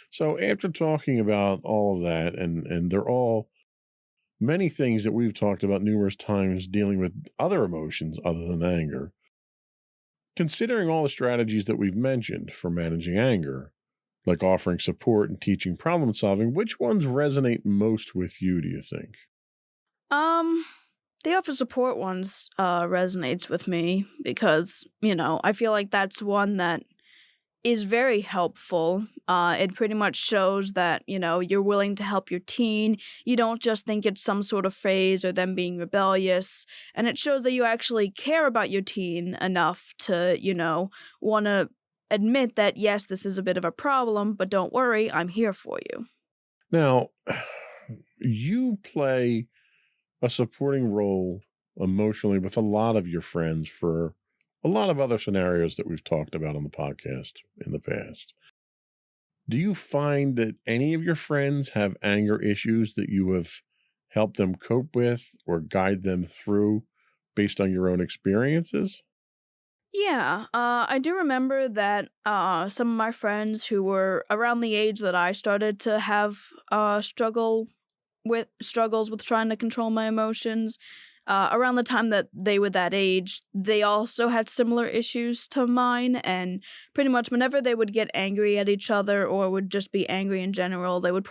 So, after talking about all of that, and they're all many things that we've talked about numerous times dealing with other emotions other than anger, considering all the strategies that we've mentioned for managing anger, like offering support and teaching problem solving, which ones resonate most with you, do you think? The offer support ones resonates with me because, I feel like that's one that is very helpful. It pretty much shows that, you're willing to help your teen. You don't just think it's some sort of phase or them being rebellious. And it shows that you actually care about your teen enough to, want to admit that, yes, this is a bit of a problem, but don't worry, I'm here for you. Now, you play a supporting role emotionally with a lot of your friends for a lot of other scenarios that we've talked about on the podcast in the past. Do you find that any of your friends have anger issues that you have helped them cope with or guide them through based on your own experiences? Yeah, I do remember that some of my friends who were around the age that I started to have struggles with trying to control my emotions. Around the time that they were that age, they also had similar issues to mine, and pretty much whenever they would get angry at each other or would just be angry in general, they would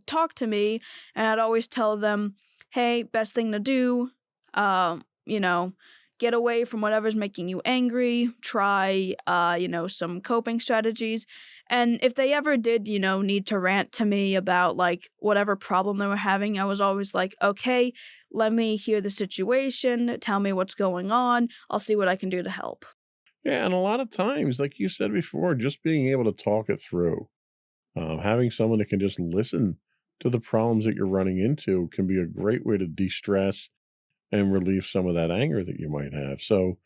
talk to me, and I'd always tell them, "Hey, best thing to do, uh, you know, get away from whatever's making you angry. Try, some coping strategies." And if they ever did, need to rant to me about like whatever problem they were having, I was always like, okay, let me hear the situation. Tell me what's going on. I'll see what I can do to help. Yeah, and a lot of times, like you said before, just being able to talk it through, having someone that can just listen to the problems that you're running into can be a great way to de-stress and relieve some of that anger that you might have. So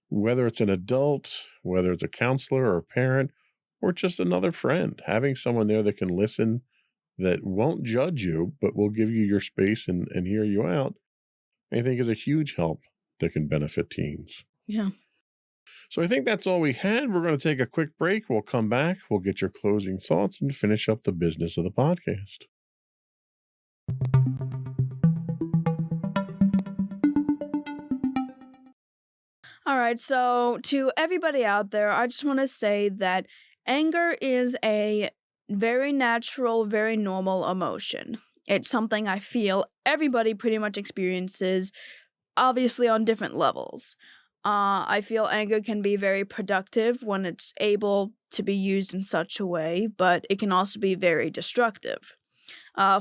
whether it's an adult, whether it's a counselor or a parent, or just another friend, having someone there that can listen, that won't judge you, but will give you your space and hear you out, I think is a huge help that can benefit teens. Yeah. So I think that's all we had. We're going to take a quick break. We'll come back. We'll get your closing thoughts and finish up the business of the podcast. All right, so to everybody out there, I just want to say that anger is a very natural, very normal emotion. It's something I feel everybody pretty much experiences, obviously on different levels. I feel anger can be very productive when it's able to be used in such a way, but it can also be very destructive.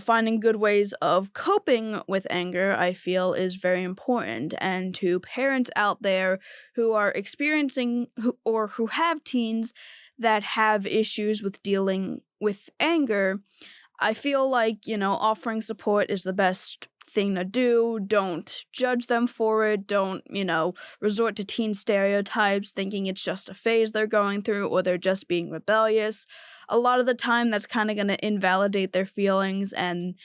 Finding good ways of coping with anger, I feel, is very important. And to parents out there who are experiencing or who have teens that have issues with dealing with anger, I feel like, offering support is the best thing to do. Don't judge them for it. Don't, resort to teen stereotypes thinking it's just a phase they're going through or they're just being rebellious. A lot of the time, that's kind of going to invalidate their feelings, and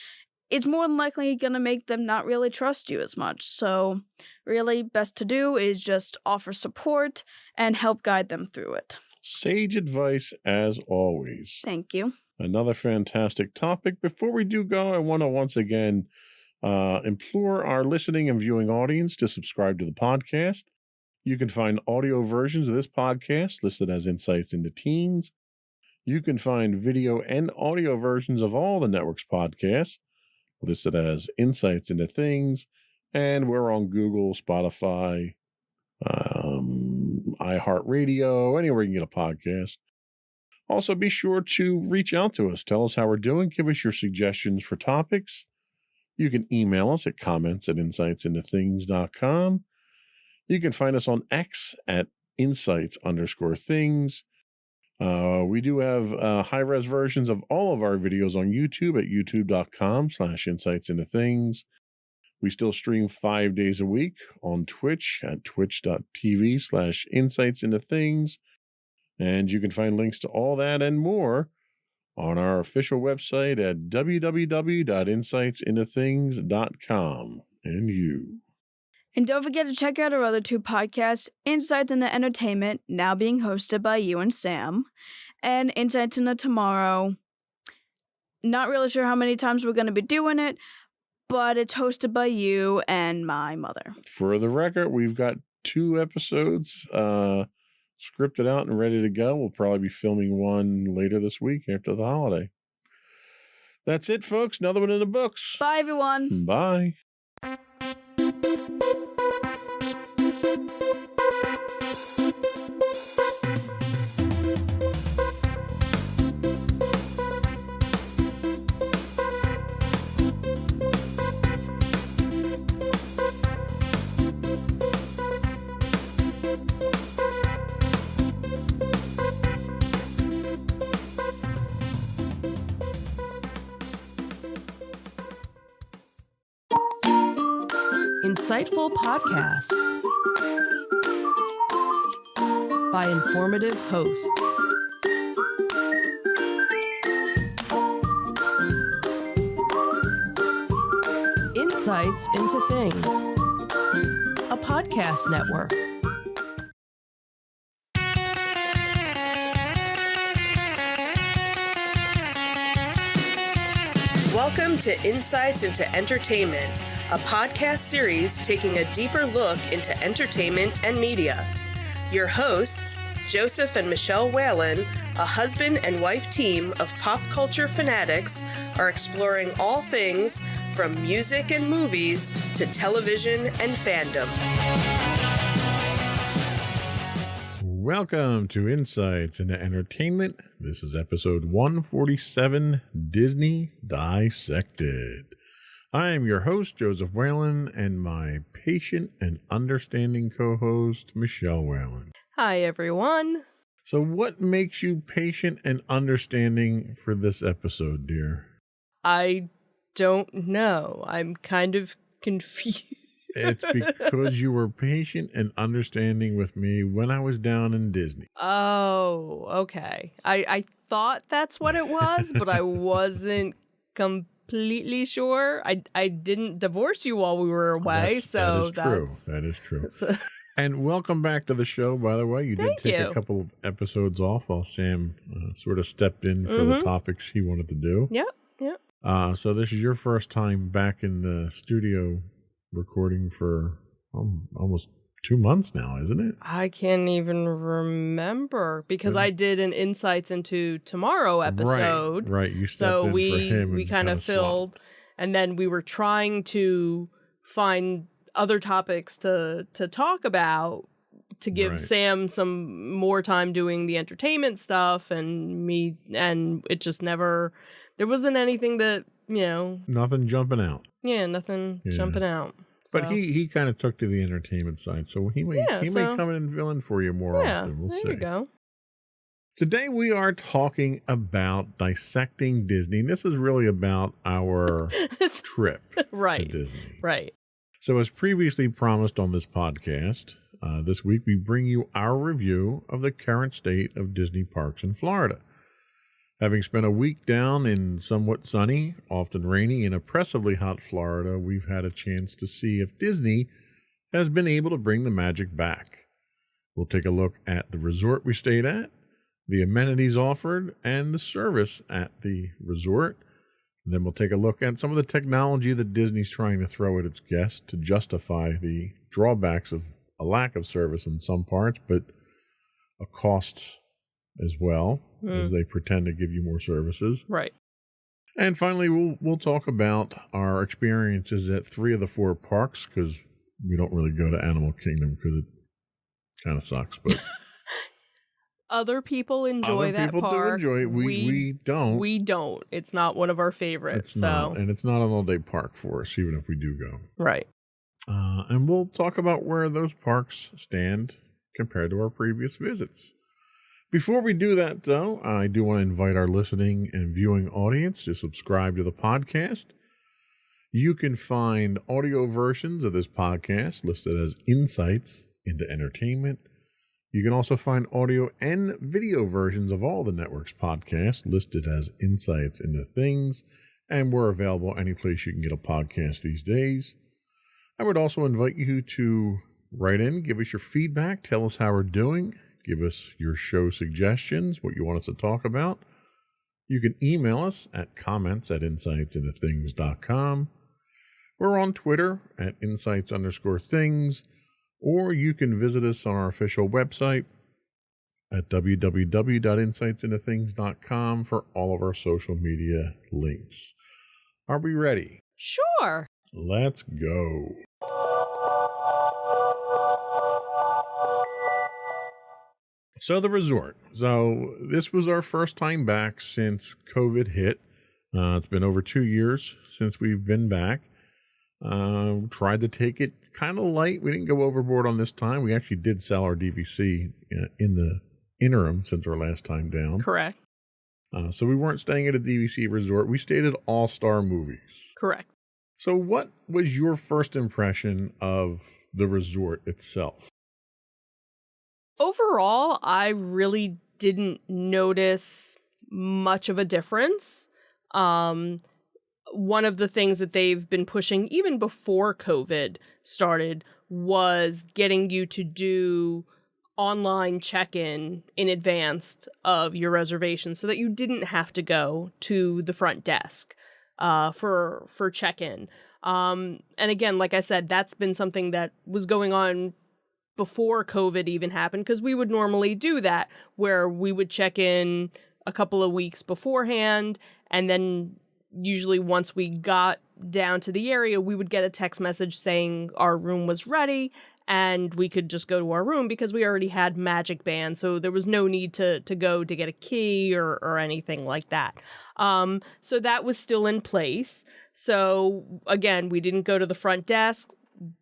it's more than likely going to make them not really trust you as much. So, really, best to do is just offer support and help guide them through it. Sage advice as always. Thank you. Another fantastic topic. Before we do go, I want to once again implore our listening and viewing audience to subscribe to the podcast. You can find audio versions of this podcast listed as Insights into Teens. You can find video and audio versions of all the network's podcasts listed as Insights into Things. And we're on Google, Spotify, iHeartRadio, anywhere you can get a podcast. Also, be sure to reach out to us. Tell us how we're doing. Give us your suggestions for topics. You can email us at comments@insightsintothings.com. You can find us on X at insights_things. We do have high-res versions of all of our videos on YouTube at youtube.com/insightsintothings. We still stream 5 days a week on Twitch at twitch.tv/insightsintothings. And you can find links to all that and more on our official website at www.insightsintothings.com. And don't forget to check out our other two podcasts, Insights into Entertainment, now being hosted by you and Sam, and Insights into Tomorrow. Not really sure how many times we're going to be doing it, but it's hosted by you and my mother. For the record, we've got 2 episodes scripted out and ready to go. We'll probably be filming one later this week after the holiday. That's it, folks. Another one in the books. Bye, everyone. Bye. Insightful podcasts by informative hosts. Insights into Things, a podcast network. Welcome to Insights into Entertainment, a podcast series taking a deeper look into entertainment and media. Your hosts, Joseph and Michelle Whalen, a husband and wife team of pop culture fanatics, are exploring all things from music and movies to television and fandom. Welcome to Insights into Entertainment. This is episode 147, Disney Dissected. I am your host, Joseph Whalen, and my patient and understanding co-host, Michelle Whalen. Hi, everyone. So what makes you patient and understanding for this episode, dear? I don't know. I'm kind of confused. It's because you were patient and understanding with me when I was down in Disney. Oh, okay. I thought that's what it was, but I wasn't completely sure. I didn't divorce you while we were away, that is true. And welcome back to the show, by the way. You did take a couple of episodes off while Sam sort of stepped in for the topics he wanted to do. Yep. So this is your first time back in the studio recording for almost 2 months now, isn't it? I can't even remember because I did an Insights into Tomorrow episode. Right. You stepped So in for him. we and kind of filled, swapped. and then we were trying to find other topics to talk about to give Right. Sam some more time doing the entertainment stuff, and me, and it just never. There wasn't anything that Nothing jumping out. nothing Yeah. jumping out. But So, he kind of took to the entertainment side, so he may come in and fill in for you more yeah, often. We'll there see. you go. Today we are talking about dissecting Disney. And this is really about our trip to Right, Disney. right. So, as previously promised on this podcast, this week we bring you our review of the current state of Disney parks in Florida. Having spent a week down in somewhat sunny, often rainy, and oppressively hot Florida, we've had a chance to see if Disney has been able to bring the magic back. We'll take a look at the resort we stayed at, the amenities offered, and the service at the resort. And then we'll take a look at some of the technology that Disney's trying to throw at its guests to justify the drawbacks of a lack of service in some parts, but a cost as well, as they pretend to give you more services. Right. And finally, we'll talk about our experiences at 3 of the 4 parks, because we don't really go to Animal Kingdom because it kind of sucks. But Other people enjoy other that people park. do enjoy it. We don't. We don't. It's not one of our favorites. It's not, and it's not an all-day park for us, even if we do go. Right. And we'll talk about where those parks stand compared to our previous visits. Before we do that, though, I do want to invite our listening and viewing audience to subscribe to the podcast. You can find audio versions of this podcast listed as Insights into Entertainment. You can also find audio and video versions of all the network's podcasts listed as Insights into Things, and we're available any place you can get a podcast these days. I would also invite you to write in, give us your feedback, tell us how we're doing, give us your show suggestions, what you want us to talk about. You can email us at comments@insightsintothings.com. We're on Twitter at insights_things, or you can visit us on our official website at www.insightsintothings.com for all of our social media links. Are we ready? Sure. Let's go. So the resort. So this was our first time back since COVID hit. It's been over 2 years since we've been back. Tried to take it kind of light. We didn't go overboard on this time. We actually did sell our DVC in the interim since our last time down. Correct. So we weren't staying at a DVC resort. We stayed at All Star Movies. Correct. So what was your first impression of the resort itself? Overall, I really didn't notice much of a difference. One of the things that they've been pushing even before COVID started was getting you to do online check-in in advance of your reservation so that you didn't have to go to the front desk for check-in. And again, like I said, that's been something that was going on before COVID even happened, because we would normally do that where we would check in a couple of weeks beforehand, and then usually once we got down to the area, we would get a text message saying our room was ready and we could just go to our room because we already had Magic Band. So there was no need to go to get a key or anything like that. So that was still in place. So again, we didn't go to the front desk.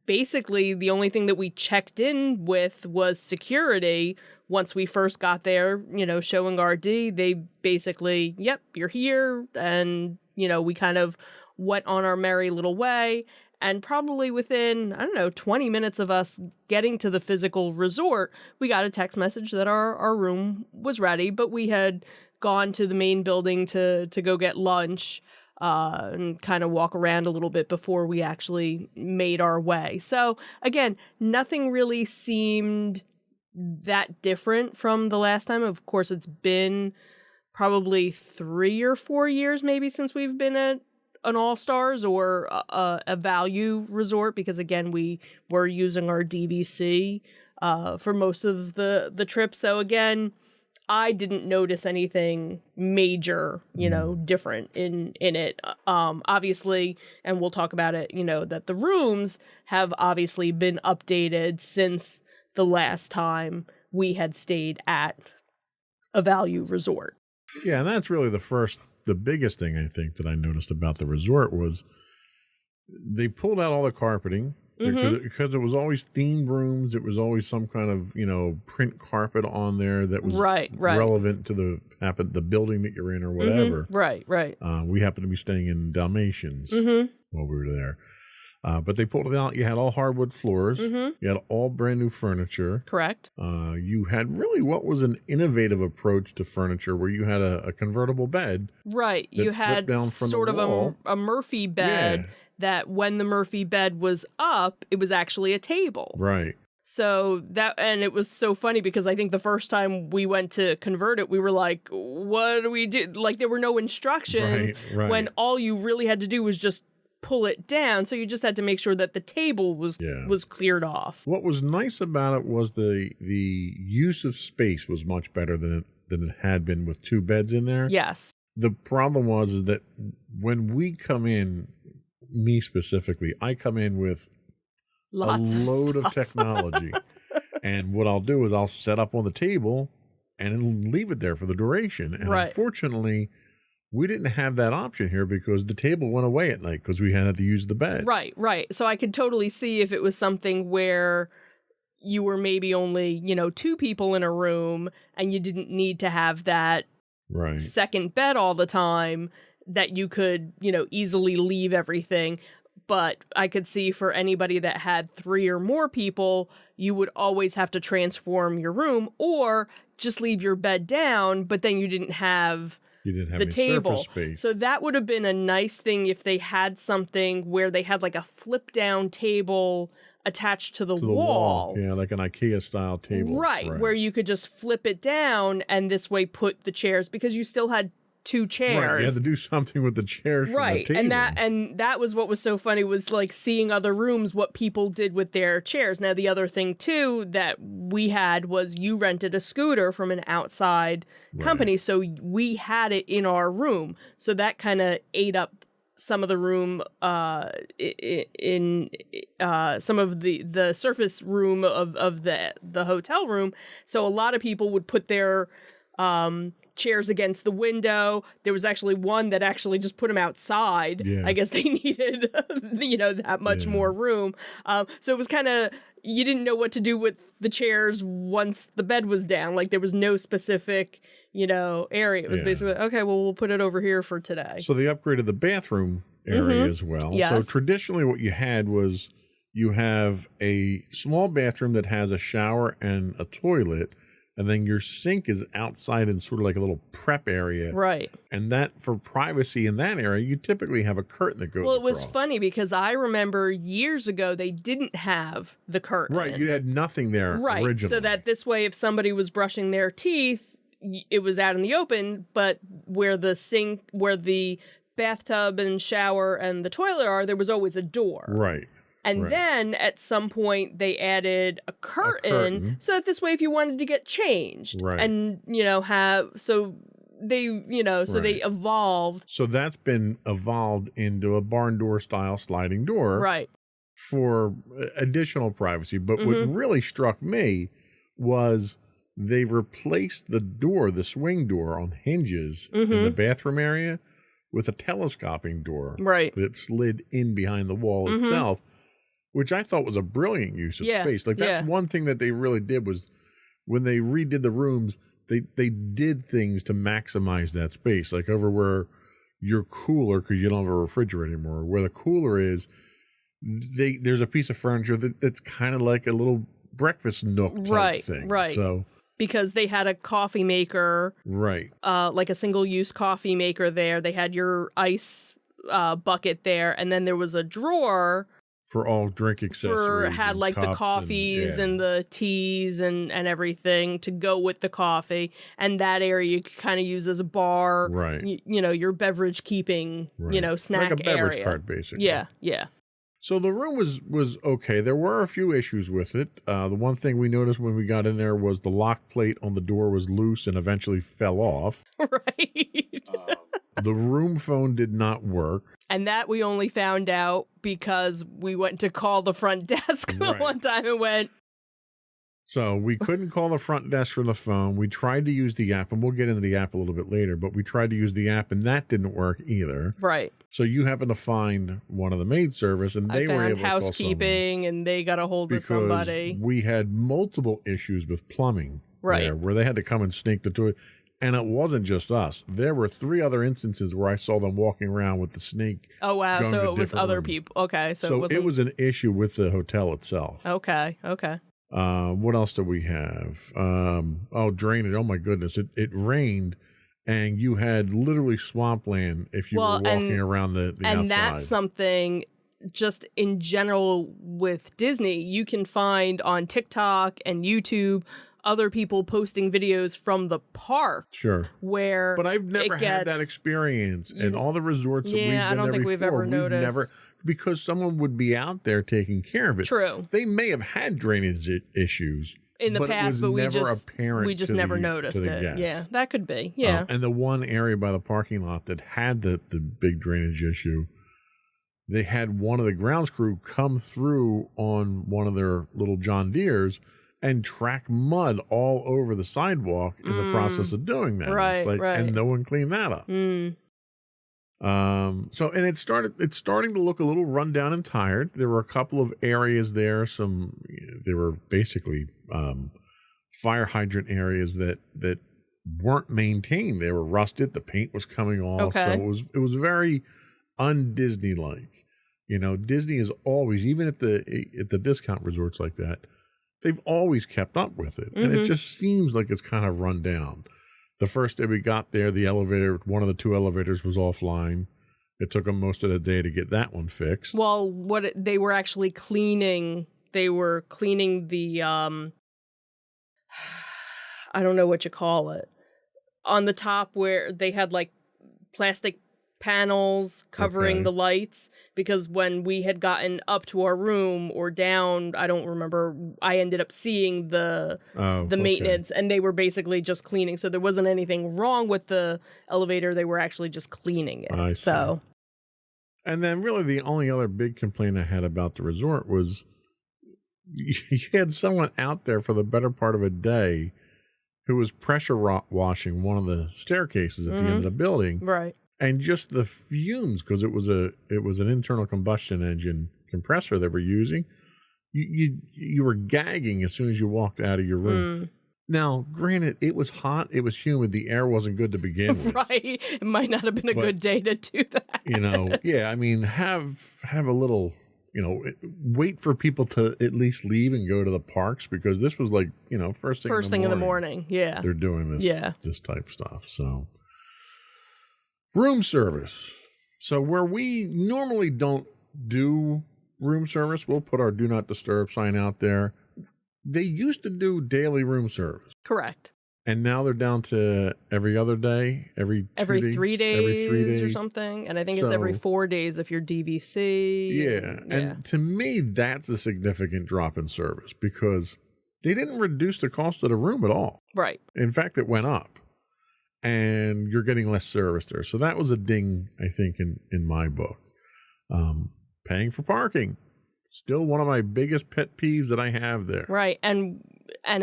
Basically, the only thing that we checked in with was security. Once we first got there, showing our ID, they basically, yep, you're here. And, we kind of went on our merry little way. And probably within, 20 minutes of us getting to the physical resort, we got a text message that our room was ready, but we had gone to the main building to go get lunch and kind of walk around a little bit before we actually made our way. So again, nothing really seemed that different from the last time. Of course, it's been probably 3 or 4 years maybe since we've been at an All Stars or a value resort because again we were using our DVC for most of the trip. So again, I didn't notice anything major, different in it. Obviously, and we'll talk about it, that the rooms have obviously been updated since the last time we had stayed at a value resort. Yeah, and that's really the biggest thing I think that I noticed about the resort was they pulled out all the carpeting. Because it was always themed rooms. It was always some kind of, print carpet on there that was right. relevant to the building that you're in or whatever. Right. We happened to be staying in Dalmatians while we were there. But they pulled it out. You had all hardwood floors. You had all brand new furniture. Correct. You had really what was an innovative approach to furniture where you had a convertible bed. Right. You had down from sort the of wall. a Murphy bed. Yeah. That when the Murphy bed was up, it was actually a table. Right. So and it was so funny because I think the first time we went to convert it, we were like, what do we do? Like there were no instructions Right. when all you really had to do was just pull it down. So you just had to make sure that the table was cleared off. What was nice about it was the use of space was much better than it had been with two beds in there. Yes. The problem is that when we come in, me specifically, I come in with Lots a load of of technology. And what I'll do is I'll set up on the table and leave it there for the duration. And unfortunately, we didn't have that option here because the table went away at night because we had to use the bed. Right. So I could totally see if it was something where you were maybe only, 2 people in a room and you didn't need to have that second bed all the time, that you could, easily leave everything. But I could see for anybody that had 3 or more people, you would always have to transform your room or just leave your bed down, but then you didn't have the any table. Surface space. So that would have been a nice thing if they had something where they had like a flip down table attached to the wall. Yeah, like an IKEA style table. Right, where you could just flip it down and this way put the chairs, because you still had 2 chairs. Right, you had to do something with the chairs from the table. And that was what was so funny, was like seeing other rooms, what people did with their chairs. Now the other thing too that we had was you rented a scooter from an outside company, so we had it in our room. So that kind of ate up some of the room in some of the surface room of the hotel room. So a lot of people would put their chairs against the window. There was actually one that actually just put them outside. Yeah. I guess they needed, that much more room. So it was kind of, you didn't know what to do with the chairs once the bed was down. Like there was no specific, area. It was basically, okay, well, we'll put it over here for today. So they upgraded the bathroom area as well. Yes. So traditionally what you had was you have a small bathroom that has a shower and a toilet, and then your sink is outside in sort of like a little prep area. Right. And that, for privacy in that area, you typically have a curtain that goes Well, it was across. funny because I remember years ago they didn't have the curtain. Right, you had nothing there originally. So that this way, if somebody was brushing their teeth, it was out in the open, but where the bathtub and shower and the toilet are, there was always a door. Right. And then at some point they added a curtain so that this way, if you wanted to get changed and, so they, they evolved. So that's been evolved into a barn door style sliding door. Right. For additional privacy. But what really struck me was they replaced the door, the swing door on hinges in the bathroom area, with a telescoping door. Right. That slid in behind the wall itself, which I thought was a brilliant use of space. Like that's one thing that they really did, was when they redid the rooms, they did things to maximize that space. Like over where your cooler, because you don't have a refrigerator anymore, where the cooler is, there's a piece of furniture that's kind of like a little breakfast nook type thing. Right. So because they had a coffee maker, like a single-use coffee maker there. They had your ice bucket there, and then there was a drawer For all drink accessories. Had and like the cups coffees yeah. and the teas and everything to go with the coffee, and that area you could kind of use as a bar, Right. You know, your beverage keeping, you know, snack like a beverage area. cart, basically. Yeah. So the room was okay. There were a few issues with it. The one thing we noticed when we got in there was the lock plate on the door was loose and eventually fell off. Right. The room phone did not work. And that we only found out because we went to call the front desk Right. one time and went, So we couldn't call the front desk from the phone. We tried to use the app, and we'll get into the app a little bit later, but we tried to use the app, and that didn't work either. right. So you happened to find one of the maid service, and they I were found able to call someone. housekeeping, and they got a hold of Because somebody. we had multiple issues with plumbing Right. there, where they had to come and snake the toilet. And it wasn't just us. There were 3 other instances where I saw them walking around with the snake. Oh, wow. going So to it was different other rooms. people. Okay. So, So wasn't... it was an issue with the hotel itself. Okay. What else did we have? Drainage. Oh my goodness. It rained, and you had literally swampland if you Well, were walking around the And outside. that's something just in general with Disney, you can find on TikTok and YouTube other people posting videos from the park Sure. where But I've never it had that gets- experience. And all the resorts that we've Yeah, I been don't there think we've before, ever noticed. never, because someone would be out there taking care of it. True. They may have had drainage issues in the but it past, was but we never just apparent to never the- to noticed the it. guests. Yeah, that could be. Yeah. And the one area by the parking lot that had the big drainage issue, they had one of the grounds crew come through on one of their little John Deeres and track mud all over the sidewalk in the process of doing that. Right, It's like, right. And no one cleaned that up. And it's starting to look a little run down and tired. There were a couple of areas there. They were basically fire hydrant areas that weren't maintained. They were rusted. The paint was coming off. Okay. So it was very un-Disney like. You know, Disney is always, even at the discount resorts like that, they've always kept up with it. And it just seems like it's kind of run down. The first day we got there, the elevator, one of the 2 elevators was offline. It took them most of the day to get that one fixed. Well, they were actually cleaning. They were cleaning the I don't know what you call it. On the top where they had like plastic panels covering Okay. the lights, because when we had gotten up to our room or down, I don't remember, I ended up seeing the maintenance, and they were basically just cleaning. So there wasn't anything wrong with the elevator. They were actually just cleaning it. I see. So And then really the only other big complaint I had about the resort was you had someone out there for the better part of a day who was pressure washing one of the staircases at the end of the building. right. And just the fumes, because it was an internal combustion engine compressor they were using. You were gagging as soon as you walked out of your room. Now, granted, it was hot, it was humid, the air wasn't good to begin with. Right. It might not have been a But- good day to do that. You know, yeah. I mean, have a little. You know, wait for people to at least leave and go to the parks, because this was like, you know, first thing in the morning. Yeah. They're doing Yeah. this type stuff. So, room service. So where we normally don't do room service, we'll put our do not disturb sign out there. They used to do daily room service, Correct. and now they're down to every other day, every 2 Every days, 3 days, every 3 days or something. And I think it's every So- 4 days if you're DVC. Yeah. And to me, that's a significant drop in service, because they didn't reduce the cost of the room at all. Right. In fact, it went up, and you're getting less service there. So that was a ding, I think, in my book. Paying for parking, still one of my biggest pet peeves that I have there. Right. And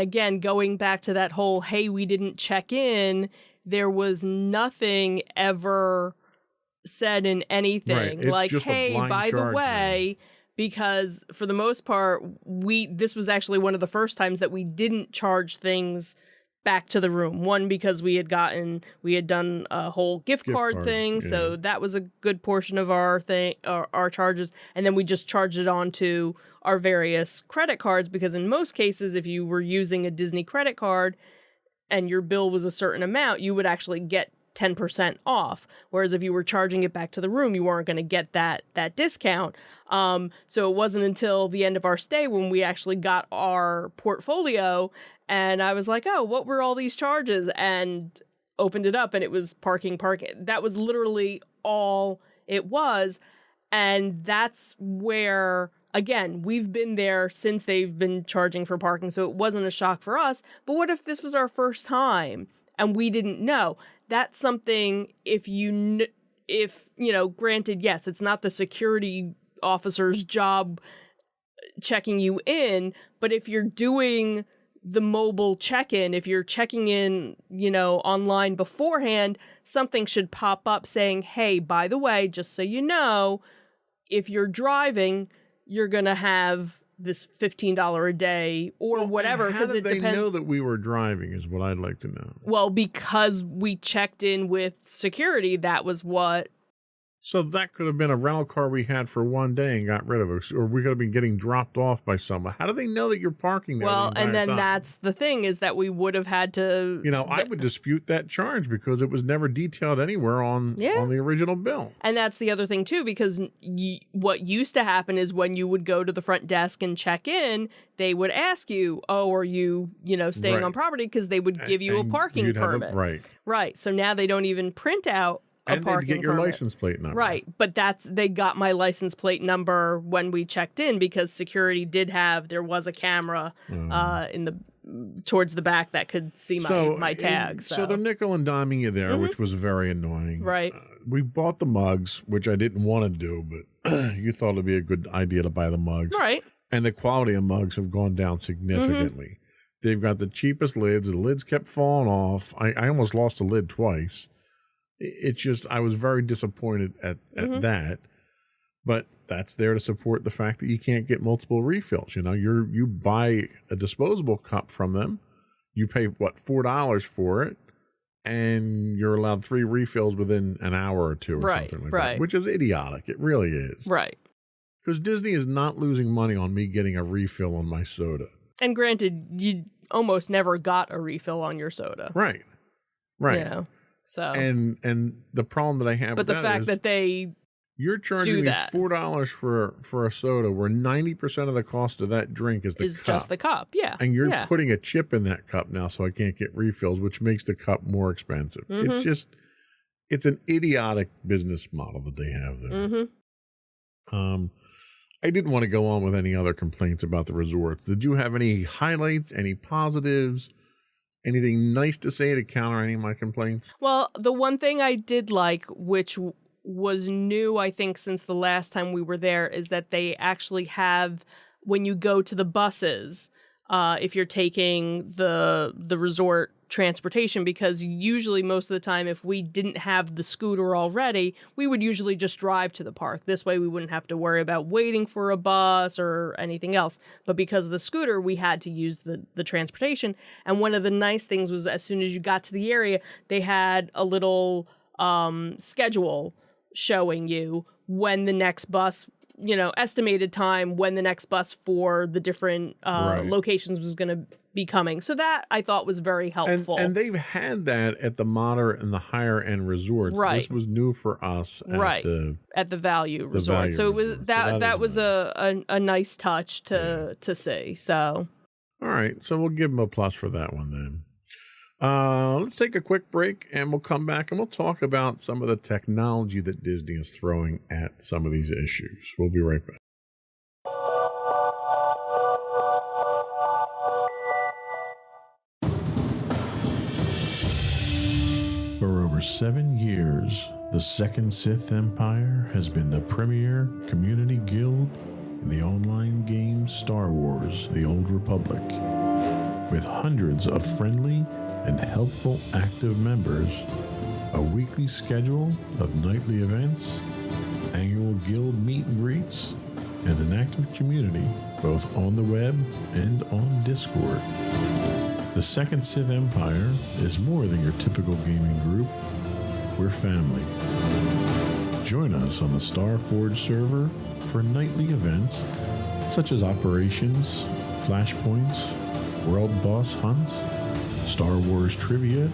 again, going back to that whole, hey, we didn't check in, there was nothing ever said in anything. Right. It's Like, just a hey, blind by the charge way, because for the most part, this was actually one of the first times that we didn't charge things back to the room. One, because we had done a whole gift card card, thing, yeah. so that was a good portion of our charges, and then we just charged it on to our various credit cards, because in most cases, if you were using a Disney credit card and your bill was a certain amount, you would actually get 10% off. Whereas if you were charging it back to the room, you weren't going to get that discount. So it wasn't until the end of our stay when we actually got our portfolio, and I was like, oh, what were all these charges? And opened it up, and it was parking. That was literally all it was. And that's where, again, we've been there since they've been charging for parking, so it wasn't a shock for us. But what if this was our first time and we didn't know? That's something, if granted, yes, it's not the security officer's job checking you in, but if you're doing the mobile check-in, if you're checking in, online beforehand, something should pop up saying, hey, by the way, just so you know, if you're driving, you're going to have this $15 a day or whatever. How did it they depends. know that we were driving is what I'd like to know. Well, because we checked in with security, that was what. So that could have been a rental car we had for one day and got rid of it, or we could have been getting dropped off by someone. How do they know that you're parking there? Well, the entire and then time? that's the thing, is that we would have had to. I would dispute that charge because it was never detailed anywhere on the original bill. And that's the other thing, too, because what used to happen is when you would go to the front desk and check in, they would ask you, oh, are you, staying on property? Because they would give you a parking permit. Right. So now they don't even print out a parking permit. And they'd get your license plate number. Right. But they got my license plate number when we checked in, because security there was a camera towards the back that could see my tags. So they're nickel and diming you there, which was very annoying. Right. We bought the mugs, which I didn't want to do, but you thought it'd be a good idea to buy the mugs. Right. And the quality of mugs have gone down significantly. They've got the cheapest lids. The lids kept falling off. I almost lost the lid twice. It's just, I was very disappointed at that. But that's there to support the fact that you can't get multiple refills. You buy a disposable cup from them. You pay, $4 for it. And you're allowed 3 refills within an hour or two or something like that. Which is idiotic. It really is. Right. Because Disney is not losing money on me getting a refill on my soda. And granted, you almost never got a refill on your soda. Right. So. And the problem that I have with the fact that you're charging me $4 for a soda, where 90% of the cost of that drink is the cup. Just the cup, yeah. And you're putting a chip in that cup now, so I can't get refills, which makes the cup more expensive. It's an idiotic business model that they have there. I didn't want to go on with any other complaints about the resorts. Did you have any highlights, any positives? Anything nice to say to counter any of my complaints? Well, the one thing I did like, which was new, I think, since the last time we were there, is that they actually have, when you go to the buses, if you're taking the resort transportation, because usually most of the time, if we didn't have the scooter already, we would usually just drive to the park. This way we wouldn't have to worry about waiting for a bus or anything else. But because of the scooter, we had to use the transportation. And one of the nice things was, as soon as you got to the area, they had a little schedule showing you when the next bus, estimated time when the next bus for the different locations was going to be coming. So that I thought was very helpful. And they've had that at the moderate and the higher end resorts. Right. This was new for us at the value resort. Value so it was resort. that was nice. a nice touch to see. So all right. So we'll give them a plus for that one then. Let's take a quick break and we'll come back and we'll talk about some of the technology that Disney is throwing at some of these issues. We'll be right back. For over 7 years, the Second Sith Empire has been the premier community guild in the online game Star Wars: The Old Republic. With hundreds of friendly and helpful active members, a weekly schedule of nightly events, annual guild meet and greets, and an active community both on the web and on Discord. The Second Sith Empire is more than your typical gaming group. We're family. Join us on the Starforge server for nightly events such as operations, flashpoints, world boss hunts, Star Wars trivia,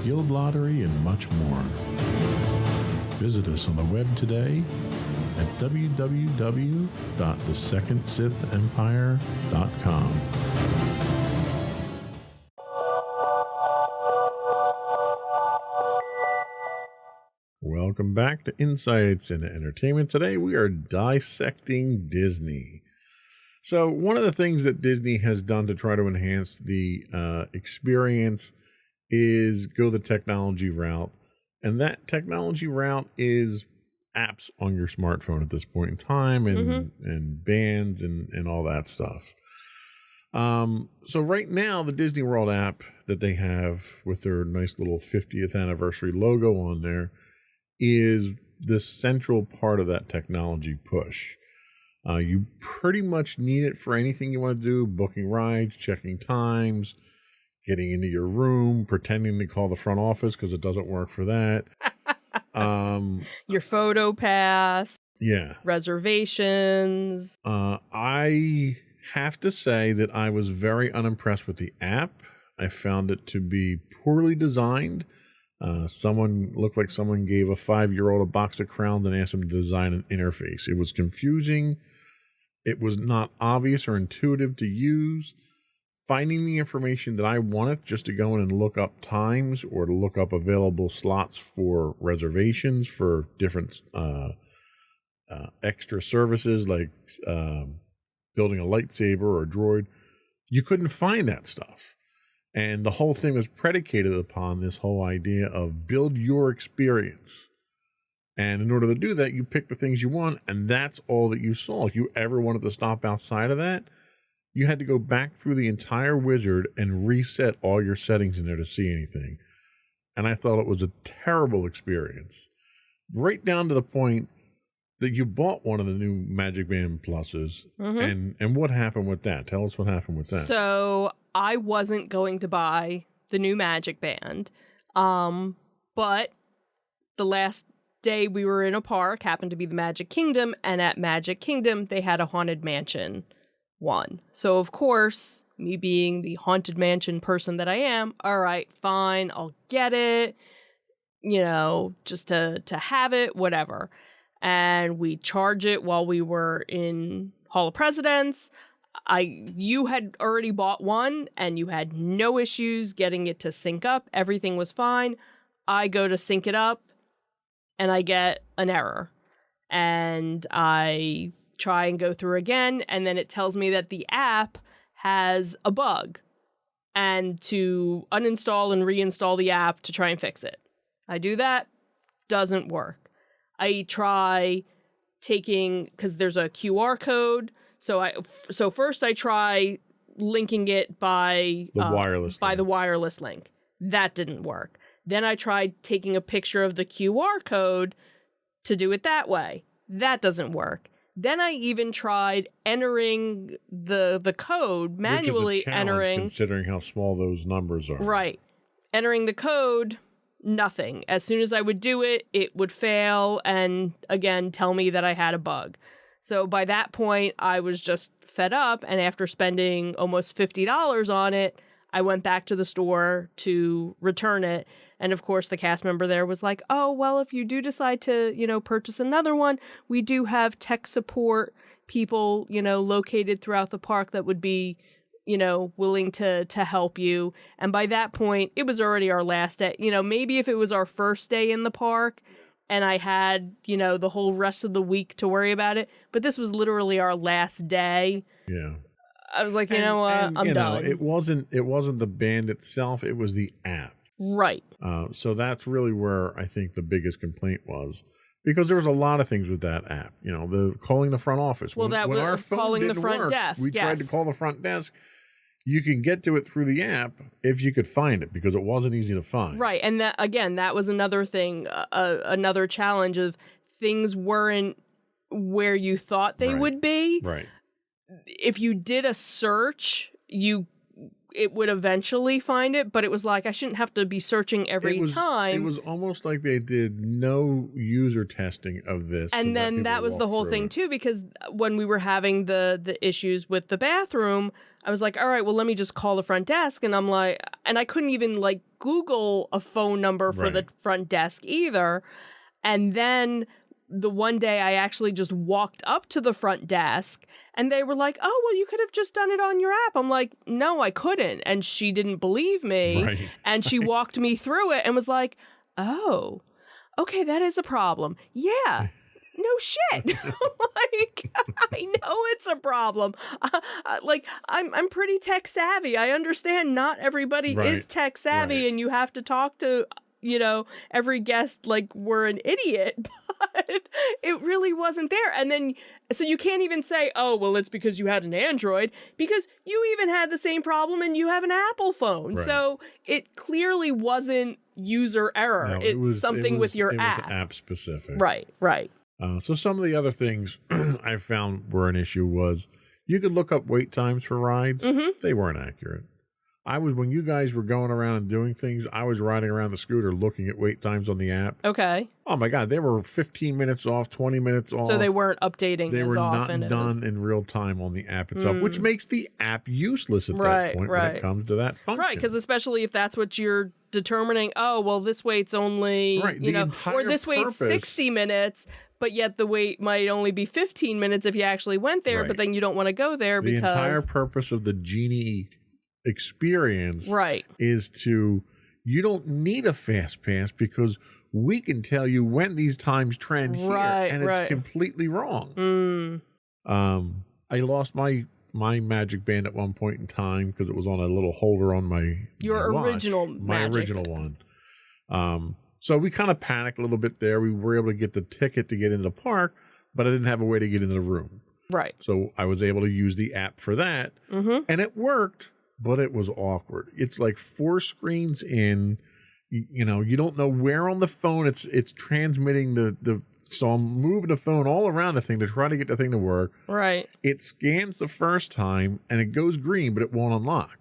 Guild Lottery, and much more. Visit us on the web today at www.thesecondsithempire.com. Welcome back to Insights in Entertainment. Today we are dissecting Disney. So one of the things that Disney has done to try to enhance the experience is go the technology route. And that technology route is apps on your smartphone at this point in time, and bands and all that stuff. So right now, the Disney World app that they have with their nice little 50th anniversary logo on there is the central part of that technology push. You pretty much need it for anything you want to do: booking rides, checking times, getting into your room, pretending to call the front office because it doesn't work for that. Your photo pass, Yeah. reservations. I have to say that I was very unimpressed with the app. I found it to be poorly designed. Someone looked like someone gave a 5-year-old a box of crowns and asked him to design an interface. It was confusing. It was not obvious or intuitive to use. Finding the information that I wanted just to go in and look up times or to look up available slots for reservations for different extra services like building a lightsaber or a droid, you couldn't find that stuff. And the whole thing was predicated upon this whole idea of build your experience. And in order to do that, you pick the things you want, and that's all that you saw. If you ever wanted to stop outside of that, you had to go back through the entire wizard and reset all your settings in there to see anything. And I thought it was a terrible experience. Right down to the point that you bought one of the new Magic Band Pluses. And what happened with that? Tell us what happened with that. So I wasn't going to buy the new Magic Band, but the last day we were in a park happened to be the Magic Kingdom, and at Magic Kingdom they had a Haunted Mansion one. So of course, me being the Haunted Mansion person that I am, all right, fine, I'll get it, you know, just to have it, whatever. And we charge it while we were in Hall of Presidents. You had already bought one and you had no issues getting it to sync up. Everything was fine. I go to sync it up and I get an error. And I try and go through again, and then it tells me that the app has a bug and to uninstall and reinstall the app to try and fix it. I do that, doesn't work. I try taking, because there's a QR code, so first I try linking it by the wireless link. That didn't work. Then I tried taking a picture of the QR code to do it that way. That doesn't work. Then I even tried entering the code manually. Which is a challenge considering how small those numbers are. Right. Entering the code, nothing. As soon as I would do it, it would fail and again tell me that I had a bug. So by that point, I was just fed up, and after spending almost $50 on it, I went back to the store to return it. And of course, the cast member there was like, oh, well, if you do decide to, purchase another one, we do have tech support people, located throughout the park that would be, willing to help you. And by that point, it was already our last day. Maybe if it was our first day in the park and I had, the whole rest of the week to worry about it. But this was literally our last day. Yeah. I was like, I'm done. It wasn't the band itself. It was the app. Right. So that's really where I think the biggest complaint was, because there was a lot of things with that app. The calling the front office. Well, when our phone calling the didn't front work, desk. We tried to call the front desk. You can get to it through the app if you could find it, because it wasn't easy to find. Right. And that was another thing, another challenge of things weren't where you thought they would be. Right. If you did a search, it would eventually find it, but it was like I shouldn't have to be searching every time. It was almost like they did no user testing of this. And then that was the whole thing too, because when we were having the issues with the bathroom, I was like, all right, well, let me just call the front desk. And I'm like, and I couldn't even like Google a phone number for the front desk either. And then the one day I actually just walked up to the front desk and they were like, oh, well, you could have just done it on your app. I'm like, no, I couldn't. And she didn't believe me. Right. And she walked me through it and was like, oh, okay, that is a problem. Yeah. No shit. Like, I know it's a problem. Like, I'm pretty tech savvy. I understand not everybody is tech savvy and you have to talk to, every guest like we're an idiot, but it really wasn't there. And then, so you can't even say, oh, well, it's because you had an Android, because you even had the same problem and you have an Apple phone. Right. So it clearly wasn't user error. No, it's something with your app. It was app specific. Right. So some of the other things I found were an issue was you could look up wait times for rides. They weren't accurate. When you guys were going around and doing things, I was riding around the scooter looking at wait times on the app. Okay. Oh my God, they were 15 minutes off, 20 minutes off. So they weren't updating They as were often. not done in real time on the app itself, which makes the app useless at that point when it comes to that function. Right, because especially if that's what you're determining, oh, well, this wait's only, or this wait's 60 minutes, but yet the wait might only be 15 minutes if you actually went there, but then you don't want to go there because... The entire purpose of the Genie experience is you don't need a fast pass because we can tell you when these times trend here, and it's completely wrong. I lost my Magic Band at one point in time because it was on a little holder on my original one. So we kind of panicked a little bit there. We were able to get the ticket to get into the park, but I didn't have a way to get into the room. Right. So I was able to use the app for that, and it worked, but it was awkward. It's like 4 screens in. You don't know where on the phone it's transmitting the. So I'm moving the phone all around the thing to try to get the thing to work. Right. It scans the first time and it goes green, but it won't unlock.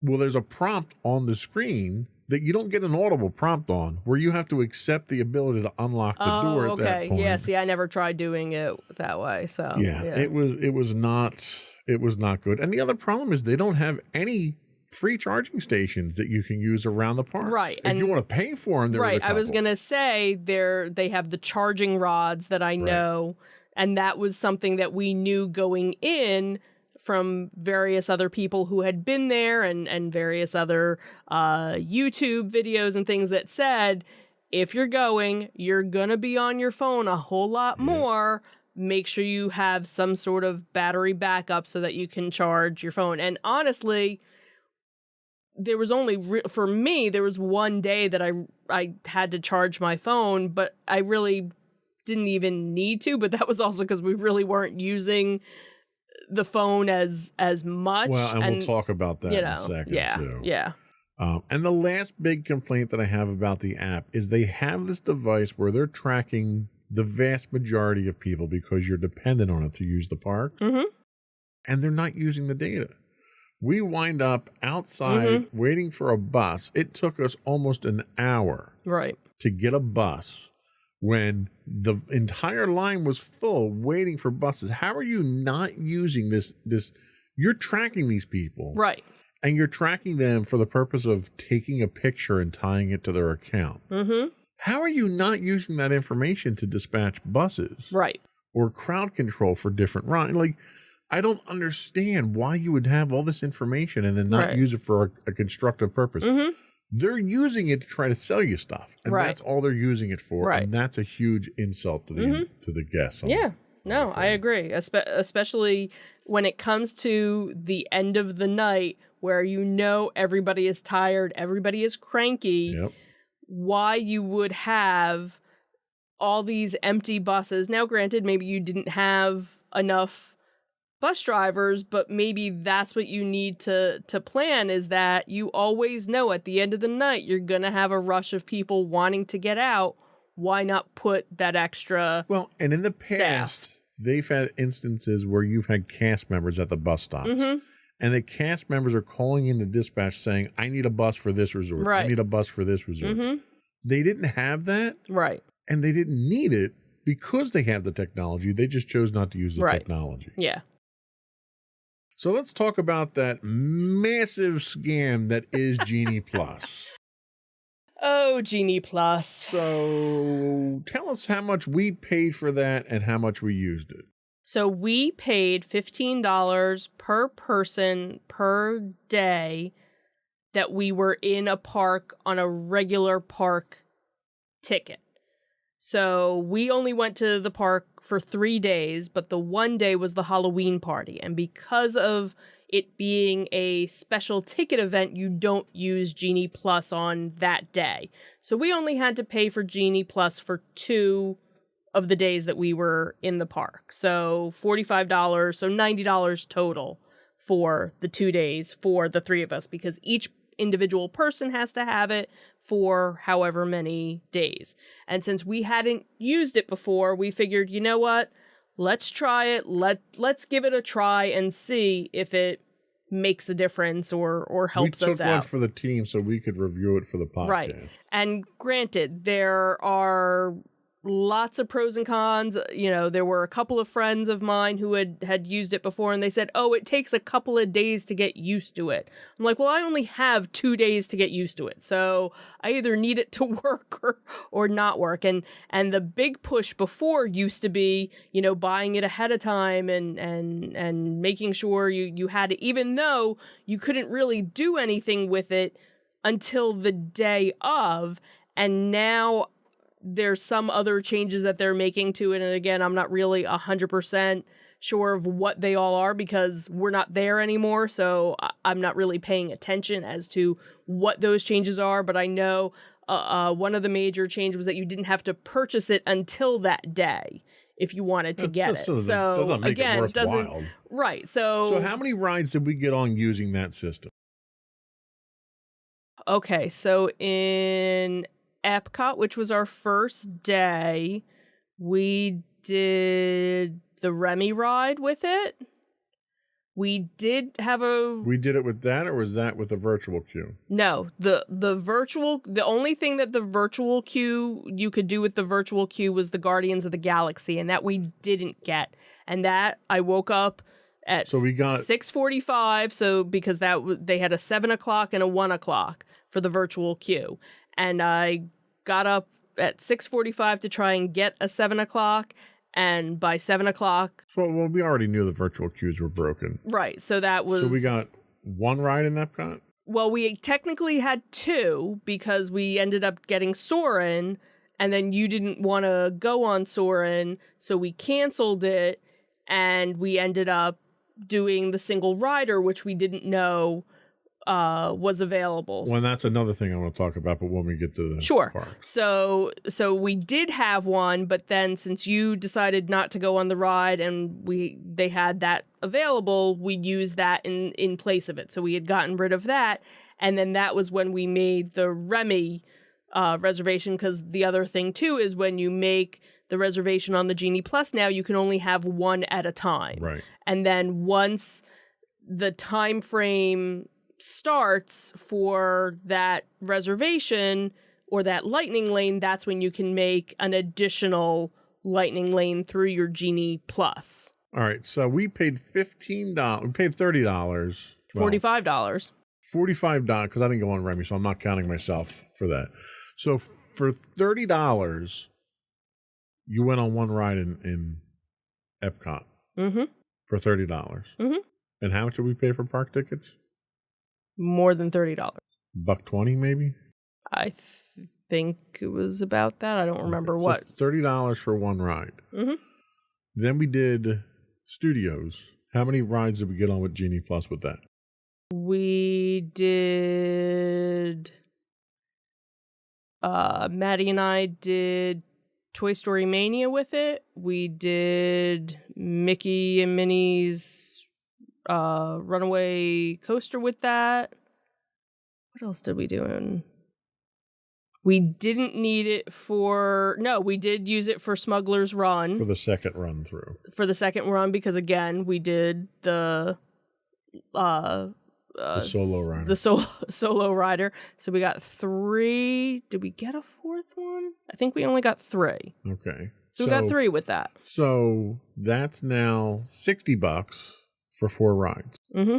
Well, there's a prompt on the screen that you don't get an audible prompt on, where you have to accept the ability to unlock the door at that point. Yeah, see, I never tried doing it that way. So it was not good. And the other problem is they don't have any free charging stations that you can use around the park. Right. If you want to pay for them, there's a couple. I was gonna say they have the charging rods that I know, and that was something that we knew going in from various other people who had been there and various other YouTube videos and things that said, if you're gonna be on your phone a whole lot more. Make sure you have some sort of battery backup so that you can charge your phone. And honestly, there was only for me, there was one day that I had to charge my phone, but I really didn't even need to. But that was also because we really weren't using the phone as much. Well, and we'll talk about that in a second too. Yeah. And the last big complaint that I have about the app is they have this device where they're tracking the vast majority of people because you're dependent on it to use the park, and they're not using the data. We wind up outside waiting for a bus. It took us almost an hour to get a bus when the entire line was full waiting for buses. How are you not using this? You're tracking these people. Right. And you're tracking them for the purpose of taking a picture and tying it to their account. How are you not using that information to dispatch buses? Right. Or crowd control for different rides? Like, I don't understand why you would have all this information and then not use it for a constructive purpose. They're using it to try to sell you stuff, and that's all they're using it for. And that's a huge insult to the guests. I agree. Especially when it comes to the end of the night where everybody is tired, everybody is cranky. Why you would have all these empty buses. Now, granted, maybe you didn't have enough bus drivers, but maybe that's what you need to plan, is that you always know at the end of the night you're going to have a rush of people wanting to get out. Why not put that extra and in the past, they've had instances where you've had cast members at the bus stops. And the cast members are calling in the dispatch saying, I need a bus for this resort. I need a bus for this resort. They didn't have that. Right. And they didn't need it because they have the technology. They just chose not to use the technology. Yeah. So let's talk about that massive scam that is Genie Plus. Oh, Genie Plus. So tell us how much we paid for that and how much we used it. So we paid $15 per person per day that we were in a park on a regular park ticket. So we only went to the park for 3 days, but the one day was the Halloween party. And because of it being a special ticket event, you don't use Genie Plus on that day. So we only had to pay for Genie Plus for 2 of the days that we were in the park. So $45, so $90 total for the 2 days for the 3 of us, because each individual person has to have it for however many days. And since we hadn't used it before, we figured, you know what? Let's try it. Let's give it a try and see if it makes a difference or helps us out. We took one for the team so we could review it for the podcast. Right. And granted, there are lots of pros and cons. You know, there were a couple of friends of mine who had used it before, and they said, oh, it takes a couple of days to get used to it. I'm like, well, I only have 2 days to get used to it. So I either need it to work or not work. And the big push before used to be, you know, buying it ahead of time and making sure you had it, even though you couldn't really do anything with it until the day of. And now there's some other changes that they're making to it. And again, I'm not really 100% sure of what they all are because we're not there anymore. So I'm not really paying attention as to what those changes are. But I know one of the major changes was that you didn't have to purchase it until that day if you wanted to get it. So doesn't make again, it worthwhile. Right. So how many rides did we get on using that system? Okay, so in Epcot, which was our first day, we did the Remy ride with it. We did it with that, or was that with the virtual queue? No, the only thing that the virtual queue you could do with the virtual queue was the Guardians of the Galaxy, and that we didn't get. And that I woke up at so we got 6:45. So because they had a 7 o'clock and a 1 o'clock for the virtual queue, and I got up at 6:45 to try and get a 7 o'clock. And by 7 o'clock... Well, we already knew the virtual queues were broken. Right, so that was... So we got one ride in Epcot? Well, we technically had 2 because we ended up getting Soarin', and then you didn't want to go on Soarin', so we canceled it, and we ended up doing the single rider, which we didn't know was available. Well, that's another thing I want to talk about, but when we get to the parks. So we did have one, but then since you decided not to go on the ride and they had that available, we used that in place of it. So we had gotten rid of that, and then that was when we made the Remy reservation, because the other thing too is when you make the reservation on the Genie Plus now, you can only have one at a time. Right. And then once the time frame starts for that reservation or that lightning lane, that's when you can make an additional lightning lane through your Genie Plus. All right, so we paid $15. We paid $30. $45. $45 because I didn't go on Remy, so I'm not counting myself for that. So for $30, you went on one ride in Epcot. Mm-hmm. For $30. Mm-hmm. And how much did we pay for park tickets? More than $30. $1.20 maybe? I think it was about that. I don't remember what. So $30 for one ride. Mm-hmm. Then we did Studios. How many rides did we get on with Genie Plus with that? We did... Maddie and I did Toy Story Mania with it. We did Mickey and Minnie's Runaway Coaster with that. What else did we do? We didn't need it for... No, we did use it for Smuggler's Run. For the second run through. For the second run, because again, we did the solo rider. The solo rider. So we got 3. Did we get a 4th one? I think we only got 3. Okay. So we got 3 with that. So that's now $60 for 4 rides. Mm-hmm.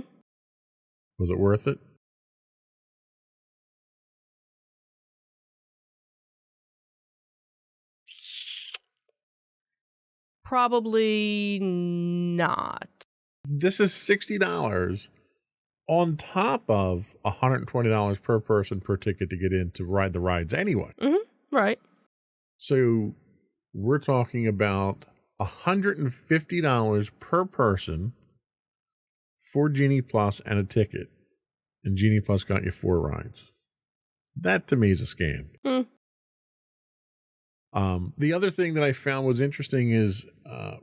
Was it worth it? Probably not. This is $60 on top of $120 per person per ticket to get in to ride the rides anyway. Mm-hmm. Right. So we're talking about $150 per person for Genie Plus and a ticket. And Genie Plus got you 4 rides. That to me is a scam. Mm. The other thing that I found was interesting is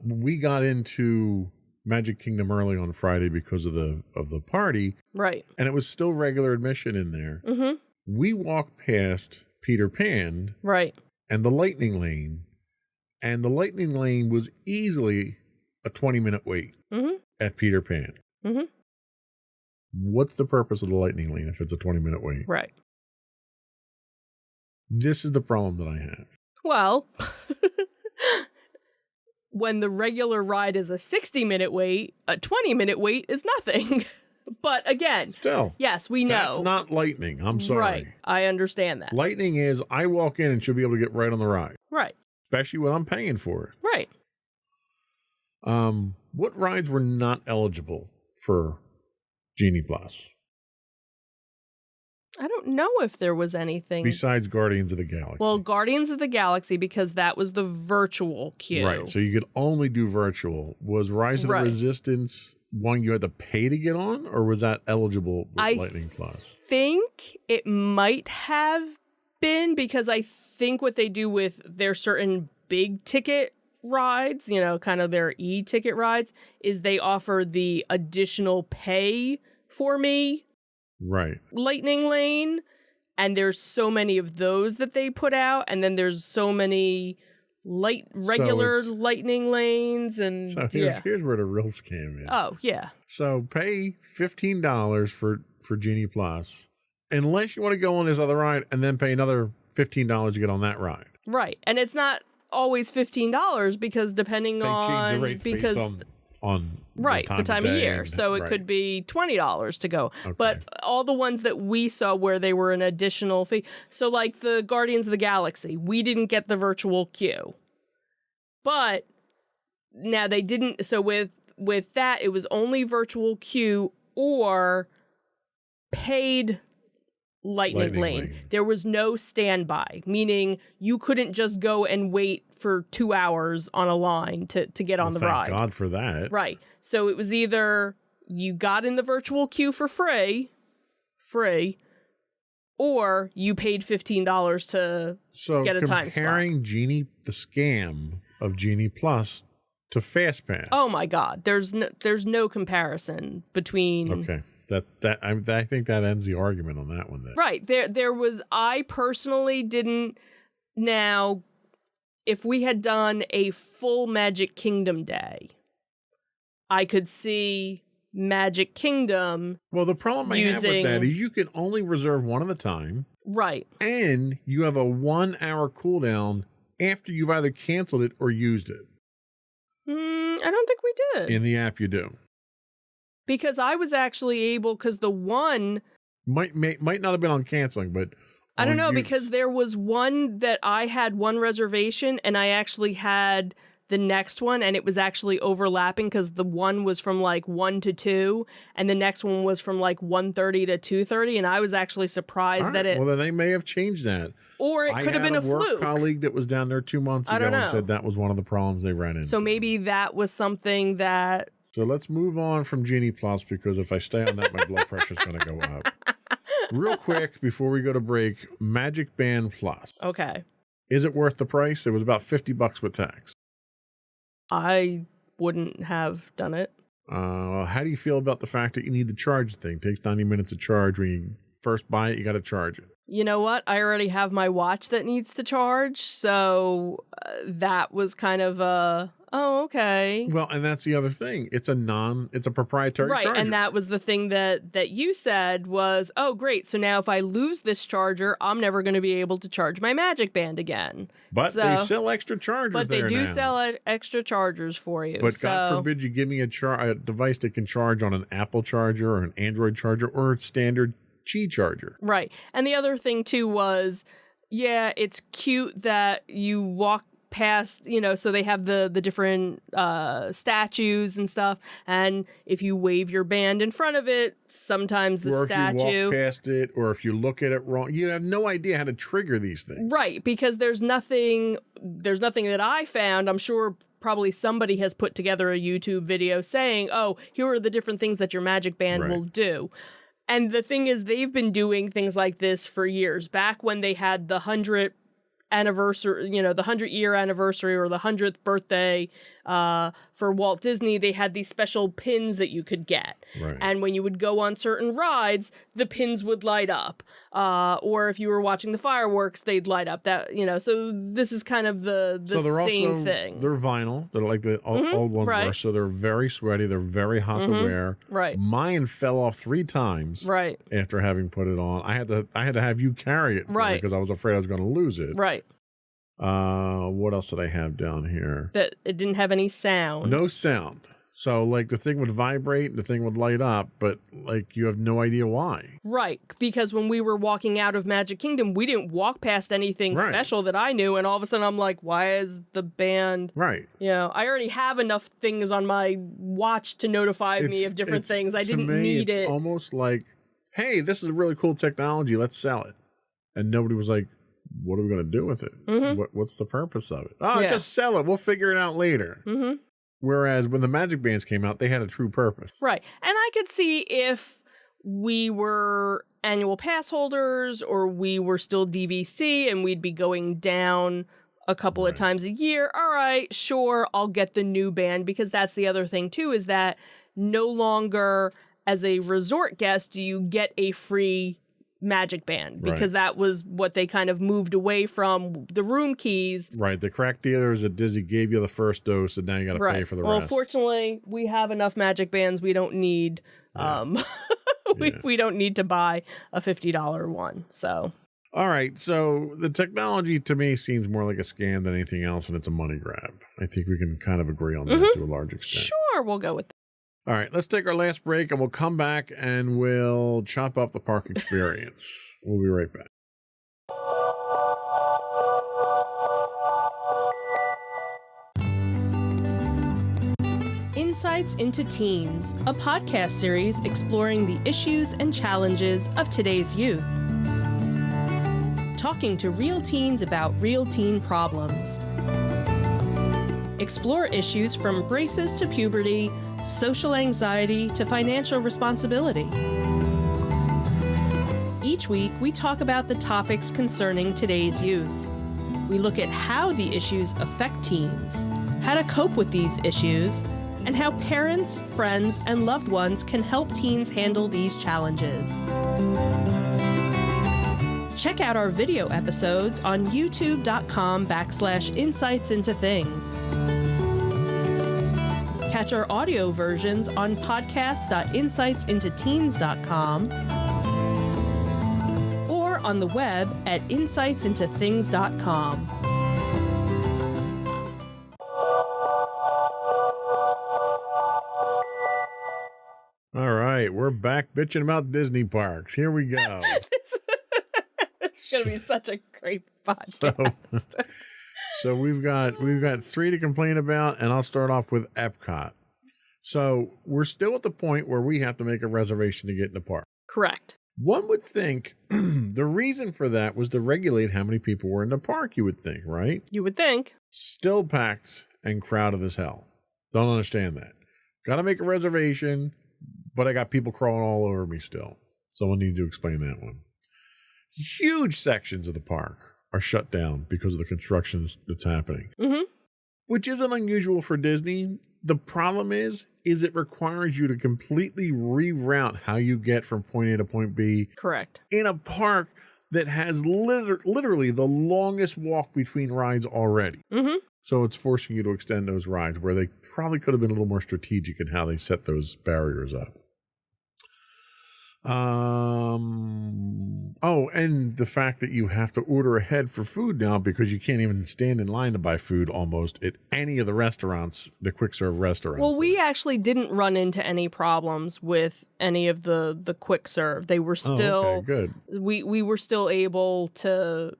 we got into Magic Kingdom early on Friday because of the party, Right. and it was still regular admission in there. Mm-hmm. We walked past Peter Pan Right. and the Lightning Lane, and the Lightning Lane was easily a 20-minute wait Mm-hmm. at Peter Pan. Mm-hmm. What's the purpose of the Lightning Lane if it's a 20-minute wait? Right. This is the problem that I have. Well, when the regular ride is a 60-minute wait, a 20-minute wait is nothing. But again, Still, yes, we know. that's not Lightning. I'm sorry. Right. I understand that. Lightning is I walk in and she'll be able to get right on the ride, Right. especially when I'm paying for it. Right. What rides were not eligible for Genie Plus I don't know if there was anything. besides Guardians of the Galaxy? Well, Guardians of the Galaxy, because that was the virtual queue. right. So you could only do virtual. Was Rise of the Right. Resistance one you had to pay to get on, or was that eligible with I Lightning Plus? think it might have been, because I think what they do with their certain big ticket rides, you know, kind of their e-ticket rides, is they offer the additional pay for me Right. Lightning Lane, and there's so many of those that they put out, and then there's so many regular it's- lightning lanes, and So here's where the real scam is. Oh yeah. So pay $15 for Genie Plus, unless you want to go on this other ride, and then pay another $15 to get on that ride. Right. And it's not always $15 because depending They change on the rates because based on right, the time of day year. and- So it right. could be $20 to go. Okay. But all the ones that we saw where they were an additional fee. So like the Guardians of the Galaxy, we didn't get the virtual queue. But now they didn't, so with that it was only virtual queue or paid Lightning Lane. There was no standby, meaning you couldn't just go and wait for 2 hours on a line to get on the Thank ride. God for that. Right. So it was either you got in the virtual queue for free, or you paid $15 to So get a time spot. comparing the scam of Genie Plus to FastPass. Oh my God. There's no comparison between Okay. I think that ends the argument on that one then. Right. There was, I personally didn't. Now, if we had done a full Magic Kingdom day, I could see Magic Kingdom. Well, the problem I have with that Using- is you can only reserve one at a time, Right. and you have a 1 hour cooldown after you've either canceled it or used it. I don't think we did. In the app, you do. Because I was actually able, because the one, Might not have been on canceling, but I don't on know, use. because there was one that I had one reservation and I actually had the next one, and it was actually overlapping because the one was from like 1 to 2 and the next one was from like 1:30 to 2:30, and I was actually surprised All that right, it, well, then they may have changed that. or it could have been a work fluke. colleague that was down there 2 months I ago don't and know. said that was one of the problems they ran into. So maybe that was something that, So let's move on from Genie Plus, because if I stay on that, my blood pressure's going to go up. Real quick, before we go to break, Magic Band Plus. okay, Is it worth the price? It was about $50 with tax. I wouldn't have done it. How do you feel about the fact that you need to charge the thing? It takes 90 minutes to charge. When you first buy it, you got to charge it. You know what? I already have my watch that needs to charge, so that was kind of Oh, okay. Well, and that's the other thing. It's a proprietary Right, charger. and that was the thing that you said was, oh, great. So now if I lose this charger, I'm never going to be able to charge my Magic Band again. But So- they sell extra chargers But they there do now. sell extra chargers for you. But so, God forbid you give me a device that can charge on an Apple charger or an Android charger or a standard Qi charger. Right. And the other thing too was, yeah, it's cute that you walk past, so they have the different statues and stuff, and if you wave your band in front of it, sometimes the or if statue you walk past it, or if you look at it wrong, you have no idea how to trigger these things. Right, because there's nothing that I found. I'm sure probably somebody has put together a YouTube video saying, oh, here are the different things that your Magic Band Right. will do. And the thing is, they've been doing things like this for years. Back when they had the 100th anniversary, the 100-year anniversary or the 100th birthday for Walt Disney, they had these special pins that you could get. Right. And when you would go on certain rides, the pins would light up. Or if you were watching the fireworks, they'd light up. So this is kind of the So they're same also, thing. They're vinyl. They're like the old ones right. were. So they're very sweaty. They're very hot to wear. Right. Mine fell off 3 times. Right. After having put it on, I had to have you carry it for me Right. because I was afraid I was going to lose it. Right. What else did I have down here? That it didn't have any sound. No sound. So like the thing would vibrate and the thing would light up, but like you have no idea why. Right, because when we were walking out of Magic Kingdom, we didn't walk past anything Right. special that I knew, and all of a sudden I'm like, why is the band... Right. I already have enough things on my watch to notify me of different things. I to didn't me, need it's it. almost like, hey, this is really cool technology. Let's sell it. And nobody was like, what are we going to do with it? What's the purpose of it? Oh, Yeah. just sell it. We'll figure it out later. Mm-hmm. Whereas when the Magic Bands came out, they had a true purpose. Right. And I could see if we were annual pass holders or we were still DVC and we'd be going down a couple of times a year. All right, sure, I'll get the new band, because that's the other thing too, is that no longer as a resort guest do you get a free Magic Band, because that was what they kind of moved away from, the room keys. Right. The crack dealers at Disney gave you the first dose, and now you got to pay for the Well, rest. fortunately, we have enough Magic Bands. We don't need we don't need to buy a $50 one. So All right. So the technology to me seems more like a scam than anything else, and it's a money grab. I think we can kind of agree on that to a large extent. sure, we'll go with that. All right, let's take our last break and we'll come back and we'll chop up the park experience. We'll be right back. Insights into Teens, a podcast series exploring the issues and challenges of today's youth. Talking to real teens about real teen problems. Explore issues from braces to puberty, social anxiety to financial responsibility. Each week, we talk about the topics concerning today's youth. We look at how the issues affect teens, how to cope with these issues, and how parents, friends, and loved ones can help teens handle these challenges. Check out our video episodes on youtube.com/insightsintothings. Catch our audio versions on podcast.insightsintoteens.com or on the web at insightsintothings.com. All right, we're back bitching about Disney parks. Here we go. It's going to be such a great podcast. So we've got 3 to complain about, and I'll start off with Epcot. So we're still at the point where we have to make a reservation to get in the park. Correct. One would think the reason for that was to regulate how many people were in the park, you would think, right? You would think. Still packed and crowded as hell. Don't understand that. Got to make a reservation, but I got people crawling all over me still. Someone needs to explain that one. Huge sections of the park are shut down because of the construction that's happening, which isn't unusual for Disney. The problem is it requires you to completely reroute how you get from point A to point B Correct. in a park that has literally the longest walk between rides already. So it's forcing you to extend those rides where they probably could have been a little more strategic in how they set those barriers up. Oh, and the fact that you have to order ahead for food now because you can't even stand in line to buy food almost at any of the restaurants, the quick serve restaurants. Well, we actually didn't run into any problems with any of the quick serve. They were still okay, good. We were still able to.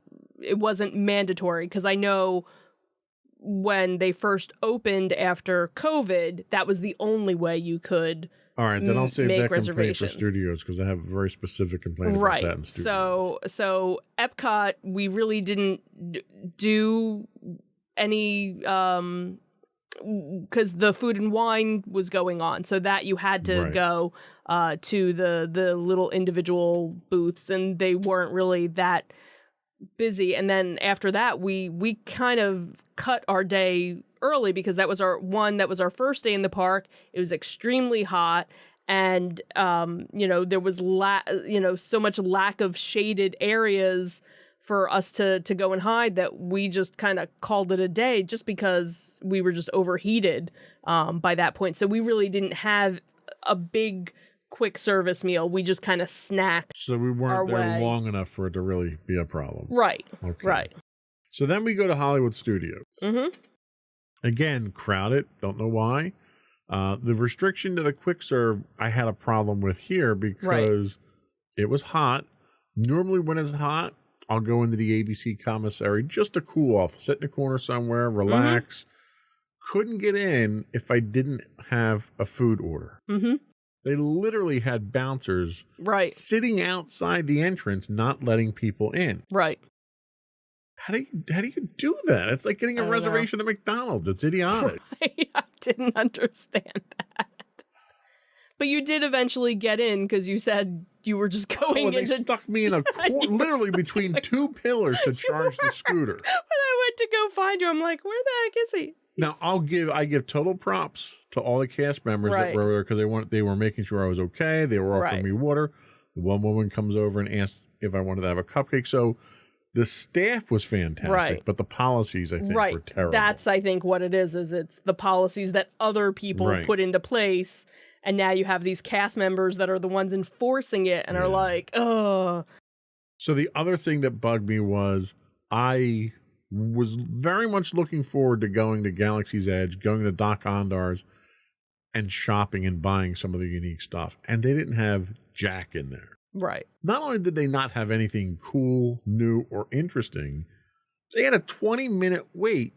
It wasn't mandatory because I know when they first opened after COVID, that was the only way you could. All right, then I'll save make that complaint for reservations. studios because I have a very specific complaint Right. about that in studios. So Epcot, we really didn't do any because the food and wine was going on, so that you had to Right. go to the little individual booths, and they weren't really that busy. And then after that, we kind of cut our day early because that was our first day in the park. It was extremely hot, and there was so much lack of shaded areas for us to go and hide that we just kind of called it a day just because we were just overheated by that point. So we really didn't have a big quick service meal. We just kind of snacked. So we our weren't there way. long enough for it to really be a problem. Right. Okay. Right. So then we go to Hollywood Studios. Mm-hmm. Again, crowded. Don't know why. The restriction to the quick serve I had a problem with here because it was hot. Normally when it's hot, I'll go into the ABC commissary just to cool off, sit in the corner somewhere, relax. Couldn't get in if I didn't have a food order. Mm-hmm. They literally had bouncers Right. sitting outside the entrance, not letting people in. Right. How do you do that? It's like getting I a don't know. reservation at McDonald's. It's idiotic. I didn't understand that. But you did eventually get in because you said you were just going They into. stuck me in a corner, literally between two pillars to charge the scooter. When I went to go find you, I'm like, where the heck is he? Now I give total props to all the cast members that Right. were there because they were making sure I was okay. They were offering Right. me water. The one woman comes over and asks if I wanted to have a cupcake. So the staff was fantastic, Right. but the policies I think Right. were terrible. That's, I think, what it is it's the policies that other people Right. put into place. And now you have these cast members that are the ones enforcing it and are like, oh. So the other thing that bugged me was I was very much looking forward to going to Galaxy's Edge, going to Doc Ondar's, and shopping and buying some of the unique stuff. And they didn't have jack in there. Right. Not only did they not have anything cool, new, or interesting, they had a 20-minute wait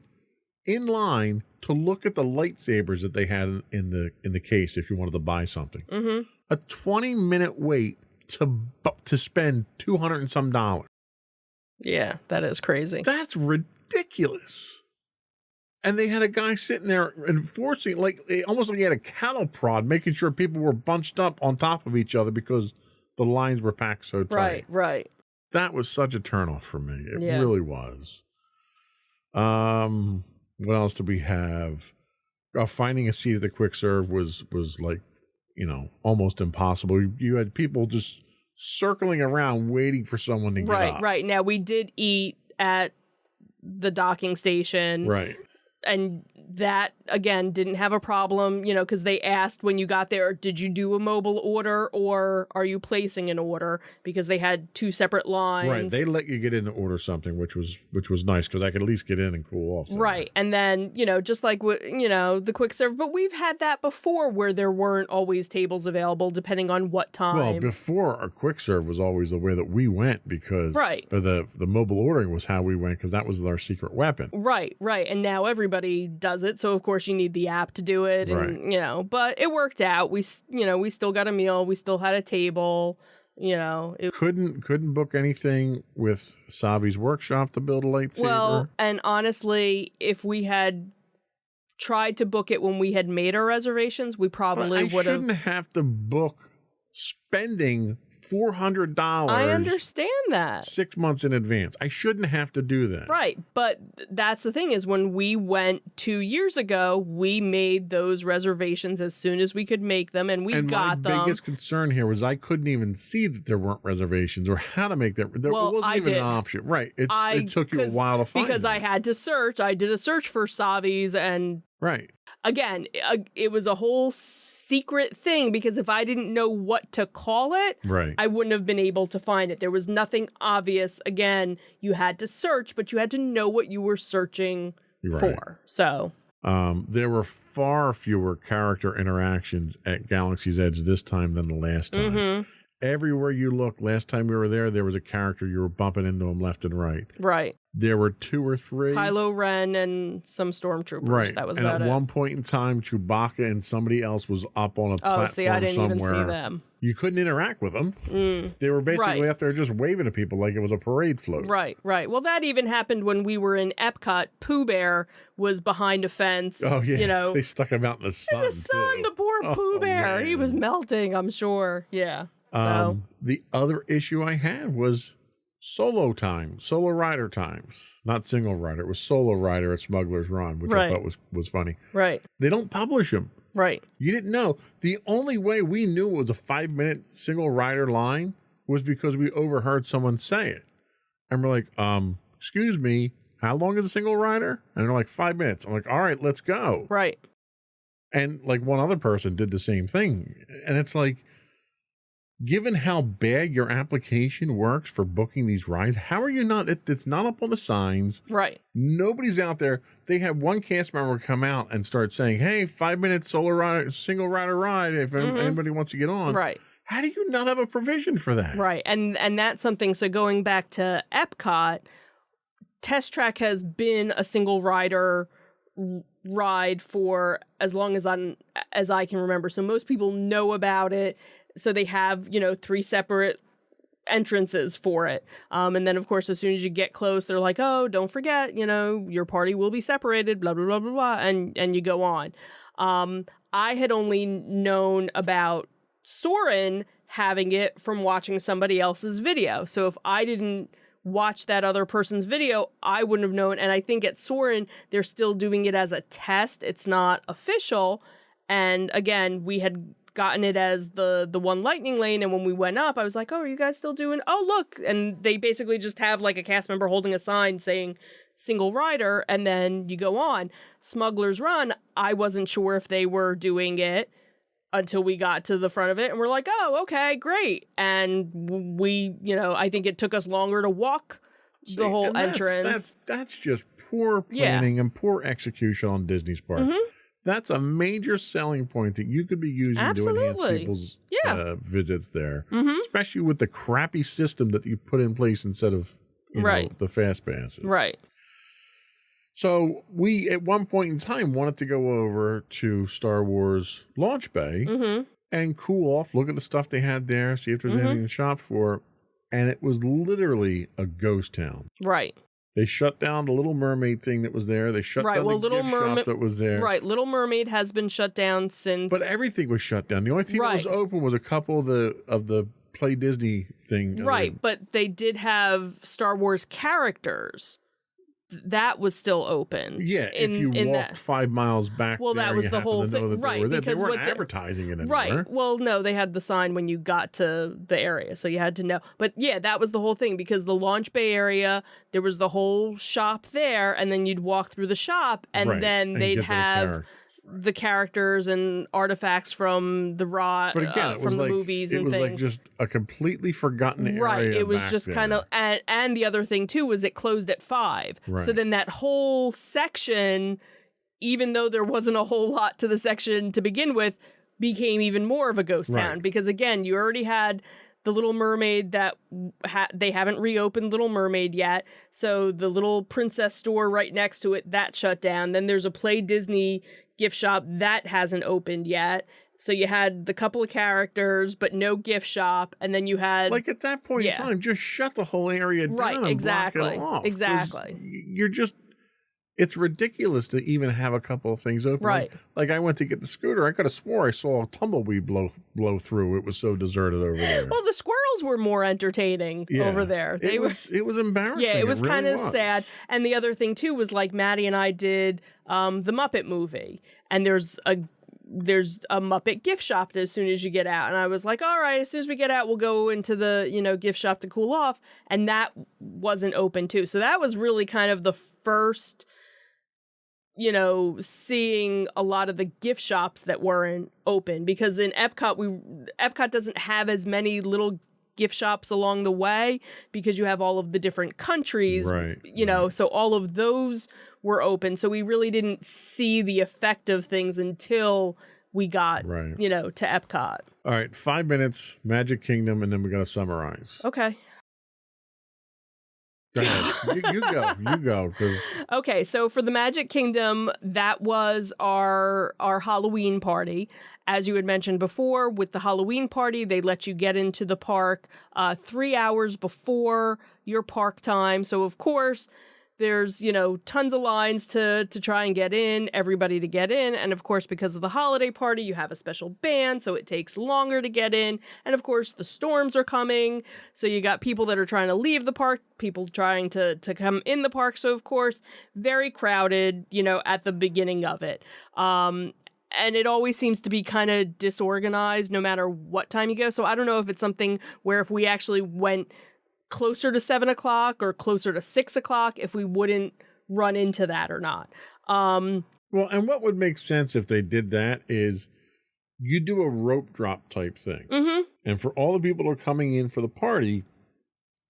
in line to look at the lightsabers that they had in the case if you wanted to buy something. Mm-hmm. A 20-minute wait to spend $200 and some dollars. Yeah, that is crazy. That's ridiculous. And they had a guy sitting there enforcing, almost like he had a cattle prod, making sure people were bunched up on top of each other because the lines were packed so tight. Right. That was such a turnoff for me. It Yeah. really was. What else do we have? Finding a seat at the quick serve was like, almost impossible. You had people just circling around waiting for someone to get up. Right. Now, we did eat at the docking station. Right. And that, again, didn't have a problem, because they asked when you got there, did you do a mobile order or are you placing an order? Because they had two separate lines. Right. They let you get in to order something, which was nice because I could at least get in and cool off. somewhere. Right. And then, just like, the quick serve. But we've had that before where there weren't always tables available depending on what time. Well, before our quick serve was always the way that we went because Right. or the mobile ordering was how we went because that was our secret weapon. Right. And now everybody does it. So, of course, you need the app to do it. And, but it worked out. We still got a meal. We still had a table. Couldn't book anything with Savi's workshop to build a lightsaber. Well, and honestly, if we had tried to book it when we had made our reservations, we probably I would have. shouldn't have to book spending $400. I understand that. 6 months in advance. I shouldn't have to do that. Right. But that's the thing is when we went 2 years ago, we made those reservations as soon as we could make them and we And got my them. biggest concern here was I couldn't even see that there weren't reservations or how to make that. There Well, wasn't I even did. an option. Right. It took you a 'cause- while to find because that. I had to search. I did a search for Savi's and Right. again, it was a whole secret thing because if I didn't know what to call it, Right. I wouldn't have been able to find it. There was nothing obvious. Again, you had to search, but you had to know what you were searching Right. for. So, There were far fewer character interactions at Galaxy's Edge this time than the last time. mhm, Everywhere you looked, last time we were there was a character you were bumping into them left and right. right. There were 2 or 3. Kylo Ren and some stormtroopers. Right. That was and about at it. one point in time, Chewbacca and somebody else was up on a Oh, platform see, I didn't somewhere. even see them. You couldn't interact with them. Mm. They were basically Right. up there just waving at people like it was a parade float. Right, right. Well, that even happened when we were in Epcot. Pooh Bear was behind a fence. Oh, yeah. You know, They stuck him out in the sun. the sun, too. the poor Oh, Pooh Bear. He was man. melting, I'm sure. Yeah. So, The other issue I had was solo rider times, not single rider. It was solo rider at Smuggler's Run, which Right. I thought was funny. right, They don't publish them. right. You didn't know. The only way we knew it was a 5-minute single rider line was because we overheard someone say it. And we're like, excuse me, how long is a single rider? And they're like, 5 minutes. I'm like, all right, let's go. Right. And like one other person did the same thing. And it's like, given how bad your application works for booking these rides, how are you not? It's not up on the signs. Right. Nobody's out there. They had one cast member come out and start saying, hey, 5-minute single rider ride if anybody wants to get on. Right. How do you not have a provision for that? Right. And that's something. So going back to Epcot, Test Track has been a single rider ride for as long as I can remember. So most people know about it. So they have, 3 separate entrances for it. And then, of course, as soon as you get close, they're like, oh, don't forget, your party will be separated, blah, blah, blah, blah, blah. And you go on. I had only known about Soarin' having it from watching somebody else's video. So if I didn't watch that other person's video, I wouldn't have known. And I think at Soarin', they're still doing it as a test. It's not official. And again, we had gotten it as the one lightning lane, and when we went up I was like, oh, are you guys still doing, oh look, and they basically just have like a cast member holding a sign saying single rider, and then you go on. Smuggler's Run, I wasn't sure if they were doing it until we got to the front of it and we're like, oh, okay, great. And we, I think it took us longer to walk the whole and entrance. That's just poor Yeah. planning and poor execution on Disney's part. That's a major selling point that you could be using to enhance Absolutely. people's Yeah. visits there, Mm-hmm. especially with the crappy system that you put in place instead of Right. the fast passes. Right. So we, at one point in time, wanted to go over to Star Wars Launch Bay Mm-hmm. and cool off, look at the stuff they had there, see if there's anything to shop for. And it was literally a ghost town. Right. They shut down the Little Mermaid thing that was there. They shut Right, down well, the Little gift Merma- shop that was there. Right. Little Mermaid has been shut down since. But everything was shut down. The only thing that was Right. open was a couple of the Play Disney thing. Right, but they did have Star Wars characters. That was still open. Yeah, if you walked that. 5 miles back Well, there, that was you the happened whole to know thing. that they Right, were there. because they weren't what the- advertising it anymore. Right. Well, no, they had the sign when you got to the area, so you had to know. But yeah, that was the whole thing because the Launch Bay area, there was the whole shop there, and then you'd walk through the shop, and Right, then and they'd get to the have character. the characters and artifacts from the But again, it was from the like, movies it and was things. like just a completely forgotten area. Right. It was back just there. kind of, and the other thing too was it closed at 5. So Right. then that whole section, even though there wasn't a whole lot to the section to begin with, became even more of a ghost town Right. because again, you already had the Little Mermaid that they haven't reopened Little Mermaid yet. So the little princess store right next to it, that shut down. Then there's a Play Disney gift shop that hasn't opened yet. So you had the couple of characters, but no gift shop. And then you had Like at that point Yeah. in time, just shut the whole area down Right, and exactly, block it off. 'Cause exactly. You're just, it's ridiculous to even have a couple of things open. Right. Like I went to get the scooter. I could have swore I saw a tumbleweed blow through. It was so deserted over there. Well, the squirrels were more entertaining Yeah. over there. It was embarrassing. Yeah, it was really kind of was. sad. And the other thing too was like Maddie and I did the Muppet movie, and there's a Muppet gift shop as soon as you get out. And I was like, all right, as soon as we get out, we'll go into the, gift shop to cool off. And that wasn't open too. So that was really kind of the first, seeing a lot of the gift shops that weren't open, because in Epcot doesn't have as many little gift shops along the way because you have all of the different countries, Right. So all of those were open. So we really didn't see the effect of things until we got, Right. to Epcot. All right, 5 minutes, Magic Kingdom, and then we're going to summarize. Okay. Go ahead. you go. Because Okay, so for the Magic Kingdom, that was our Halloween party. As you had mentioned before, with the Halloween party, they let you get into the park 3 hours before your park time. So, of course, there's, tons of lines to try and get in, everybody to get in. And, of course, because of the holiday party, you have a special band, so it takes longer to get in. And, of course, the storms are coming. So you got people that are trying to leave the park, people trying to come in the park. So, of course, very crowded, at the beginning of it. And it always seems to be kind of disorganized no matter what time you go. So I don't know if it's something where if we actually went closer to 7 o'clock or closer to 6 o'clock, if we wouldn't run into that or not. well, and what would make sense if they did that is you do a rope drop type thing. Mm-hmm. And for all the people who are coming in for the party,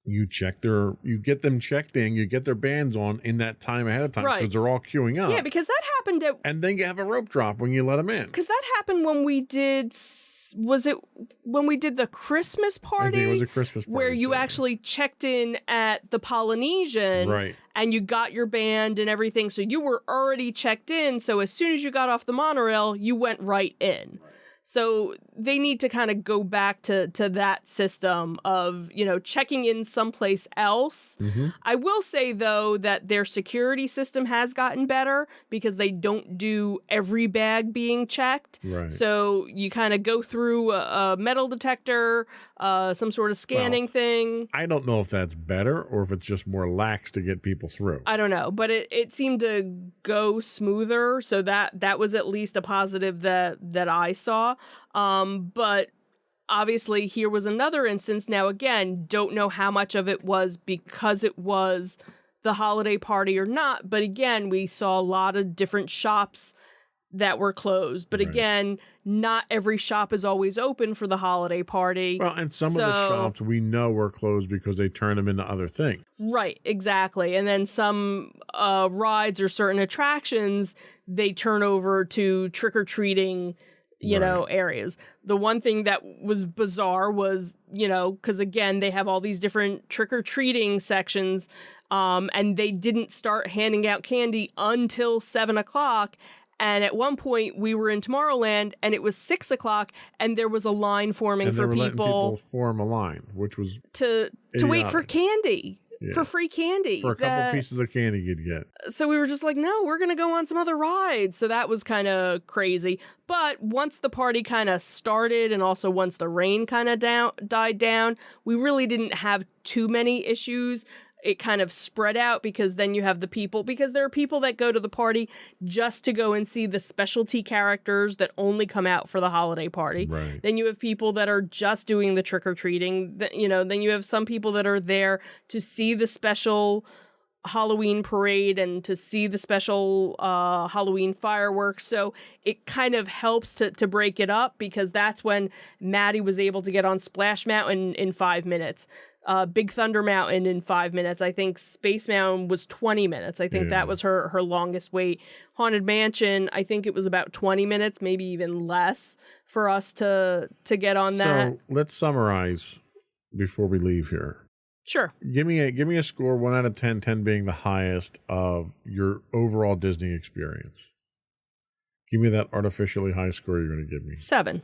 you get them checked in, you get their bands on in that time ahead of time because Right. they're all queuing up. Yeah, because that happened and then you have a rope drop when you let them in. because that happened when we did, was it when we did the Christmas I party? think it was a Christmas party. where you too. actually checked in at the Polynesian. Right. And you got your band and everything. So you were already checked in. So as soon as you got off the monorail, you went right in. So they need to kind of go back to that system of, checking in someplace else. Mm-hmm. I will say, though, that their security system has gotten better because they don't do every bag being checked. Right. So you kind of go through a metal detector, some sort of scanning thing. I don't know if that's better or if it's just more lax to get people through. I don't know, but it seemed to go smoother. So that was at least a positive that I saw. But obviously here was another instance. Now, again, don't know how much of it was because it was the holiday party or not. But again, we saw a lot of different shops that were closed. But Right. again, not every shop is always open for the holiday party. Well, and some of the shops we know were closed because they turned them into other things. Right, exactly. And then some rides or certain attractions, they turn over to trick-or-treating, areas. The one thing that was bizarre was, because again, they have all these different trick-or-treating sections, and they didn't start handing out candy until 7 o'clock. And at one point, we were in Tomorrowland, and it was 6 o'clock, and there was a line forming And they for were letting people people form a line, which was to wait for idiotic. candy, Yeah. for free candy. for a couple pieces of candy you'd get. So we were just like, no, we're going to go on some other rides. So that was kind of crazy. But once the party kind of started and also once the rain kind of died down, we really didn't have too many issues. It kind of spread out because then you have the people, because there are people that go to the party just to go and see the specialty characters that only come out for the holiday party. Right. Then you have people that are just doing the trick-or-treating. Then you have some people that are there to see the special Halloween parade and to see the special Halloween fireworks. So it kind of helps to break it up because that's when Maddie was able to get on Splash Mountain in 5 minutes. Big Thunder Mountain in 5 minutes. I think Space Mountain was 20 minutes. I think that was her longest wait. Haunted Mansion, I think it was about 20 minutes, maybe even less for us to get on that. So let's summarize before we leave here. Sure. Give me a score, 1 out of 10, 10 being the highest of your overall Disney experience. Give me that artificially high score you're going to give me. 7.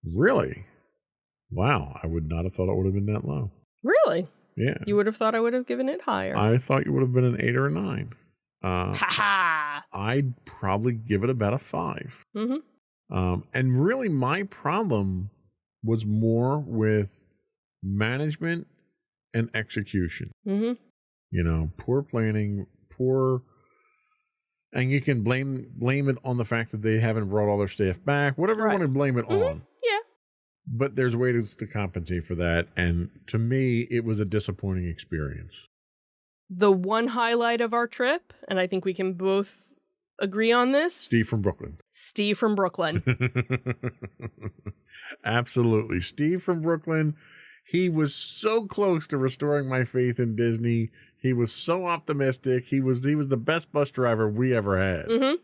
Really? Wow, I would not have thought it would have been that low. Really? Yeah. You would have thought I would have given it higher. I thought you would have been an 8 or a 9. Ha I'd probably give it about a 5. Mm-hmm. And really, my problem was more with management and execution. Mm-hmm. You know, poor planning, and you can blame it on the fact that they haven't brought all their staff back. Whatever you Right. want to blame it on. Yeah. But there's ways to compensate for that. And to me, it was a disappointing experience. The one highlight of our trip, and I think we can both agree on this, Steve from Brooklyn. Steve from Brooklyn. Absolutely. Steve from Brooklyn. He was so close to restoring my faith in Disney. He was so optimistic. He was the best bus driver we ever had. Mm-hmm.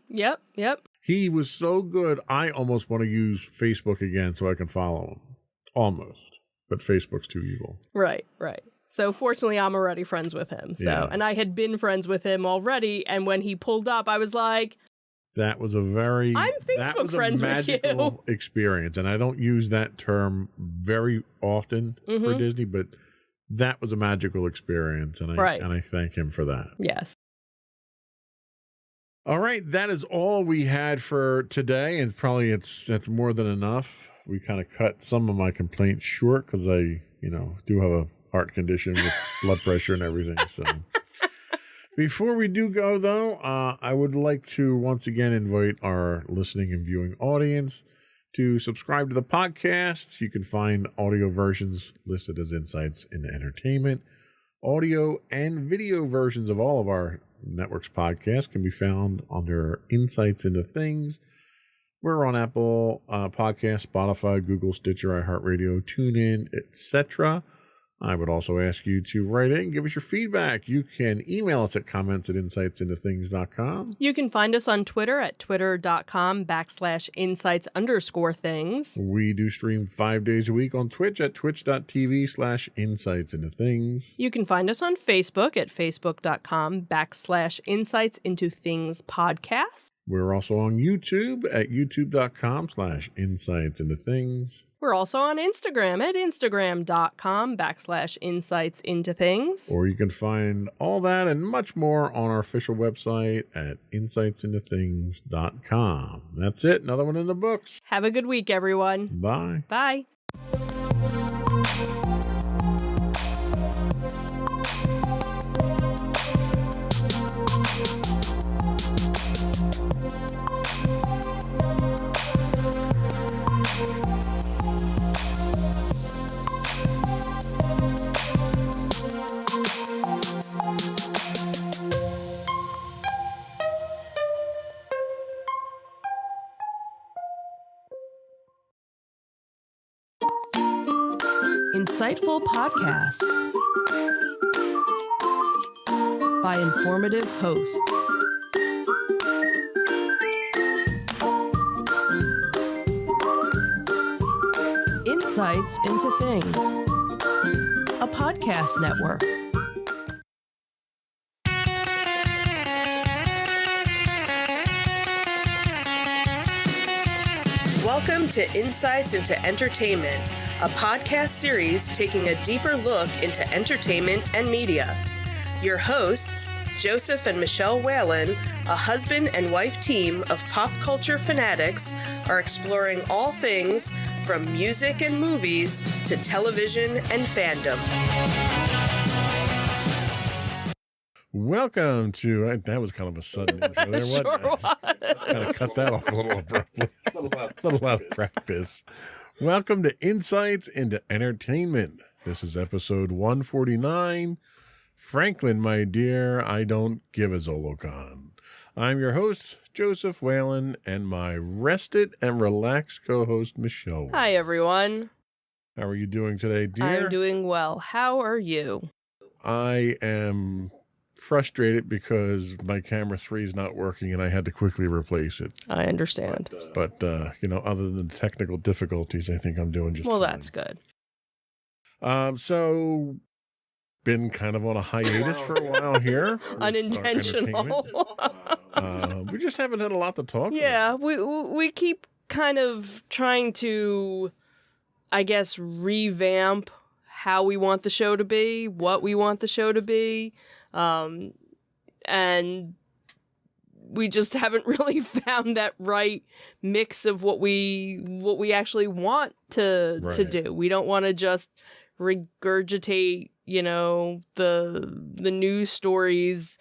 Yep. He was so good, I almost want to use Facebook again so I can follow him. Almost. But Facebook's too evil. Right. So fortunately, I'm already friends with him. So, Yeah. and I had been friends with him already. And when he pulled up, I was like, That was a very I'm Facebook friends with you. magical experience. And I don't use that term very often for Mhm. Disney, but that was a magical experience. And Right. I thank him for that. yes. All right, that is all we had for today, and probably that's more than enough. We kind of cut some of my complaints short because I, do have a heart condition with blood pressure and everything. So, before we do go though, I would like to once again invite our listening and viewing audience to subscribe to the podcast. You can find audio versions listed as Insights into Entertainment. Audio and video versions of all of our network's podcasts can be found under Insights into Things. We're on Apple Podcasts, Spotify, Google, Stitcher, iHeartRadio, TuneIn, etc. I would also ask you to write in, give us your feedback. You can email us at comments@insightsintothings.com. You can find us on Twitter at twitter.com/insights_things. We do stream 5 days a week on Twitch at twitch.tv/insightsintothings. You can find us on Facebook at facebook.com/insightsintothingspodcast. We're also on YouTube at youtube.com/insightsintothings. We're also on Instagram at instagram.com/insightsintothings. Or you can find all that and much more on our official website at insightsintothings.com. That's it. Another one in the books. Have a good week, everyone. Bye. Bye. Insightful podcasts by informative hosts. Insights into Things, a podcast network. Welcome to Insights into Entertainment, a podcast series taking a deeper look into entertainment and media. Your hosts, Joseph and Michelle Whalen, a husband and wife team of pop culture fanatics, are exploring all things from music and movies to television and fandom. Welcome to, that was kind of a sudden intro there, wasn't Sure it? was. Kind of cut that off a little abruptly. A little out of practice. Welcome to Insights into Entertainment. This is episode 149. Franklin, my dear, I don't give a Zolocon. I'm your host, Joseph Whalen, and my rested and relaxed co-host, Michelle. Hi, everyone. How are you doing today, dear? I'm doing well. How are you? I am frustrated because my camera 3 is not working and I had to quickly replace it. I understand. But other than the technical difficulties, I think I'm doing just Well, fine. that's good. So been kind of on a hiatus for a while here. with our Unintentional. entertainment. We just haven't had a lot to talk about. Yeah, we keep kind of trying to, I guess, revamp how we want the show to be, what we want the show to be, and we just haven't really found that right mix of what we actually want to Right. do. We don't want to just regurgitate, the news stories.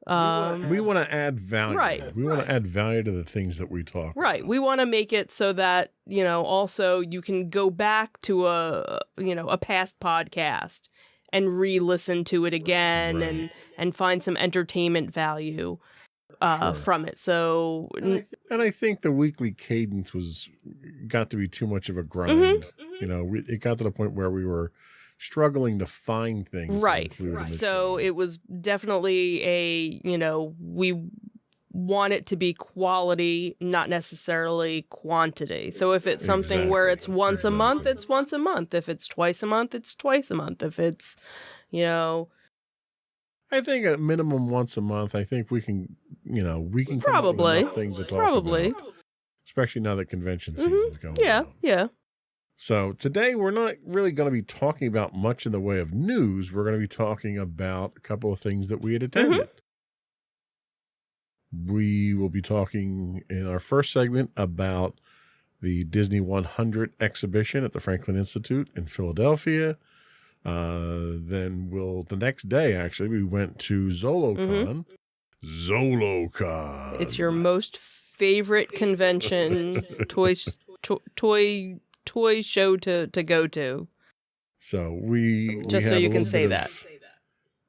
We want to add value. Right, We want to add value to the things that we talk Right. about. We want to make it so that, also you can go back to a past podcast and re-listen to it again Right. and find some entertainment value Sure. from it. So And I think the weekly cadence got to be too much of a grind. Mm-hmm. It got to the point where we were struggling to find things. to right. include in the So show. it was definitely we want it to be quality, not necessarily quantity. So if it's something where it's Exactly. once a month, Exactly. it's once a month. If it's twice a month, it's twice a month. If it's, I think at minimum once a month. I think we can come up with Probably. enough things to talk Probably. about, especially now that convention season's going Yeah, on. yeah. So today we're not really going to be talking about much in the way of news. We're going to be talking about a couple of things that we had attended. We will be talking in our first segment about the Disney 100 exhibition at the Franklin Institute in Philadelphia. Then the next day, actually, we went to ZoloCon. ZoloCon. It's your most favorite convention toy show to go to. So we Just so have you a can little say bit that.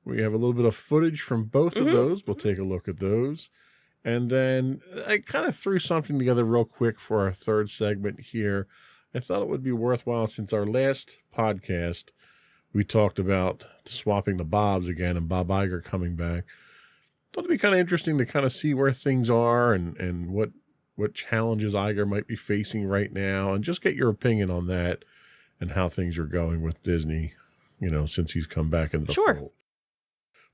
We have a little bit of footage from both of Mhm. those. We'll take a look at those. And then I kind of threw something together real quick for our third segment here. I thought it would be worthwhile since our last podcast, we talked about swapping the Bobs again and Bob Iger coming back. Thought it'd be kind of interesting to kind of see where things are and what challenges Iger might be facing right now and just get your opinion on that and how things are going with Disney, since he's come back into the Sure. fold.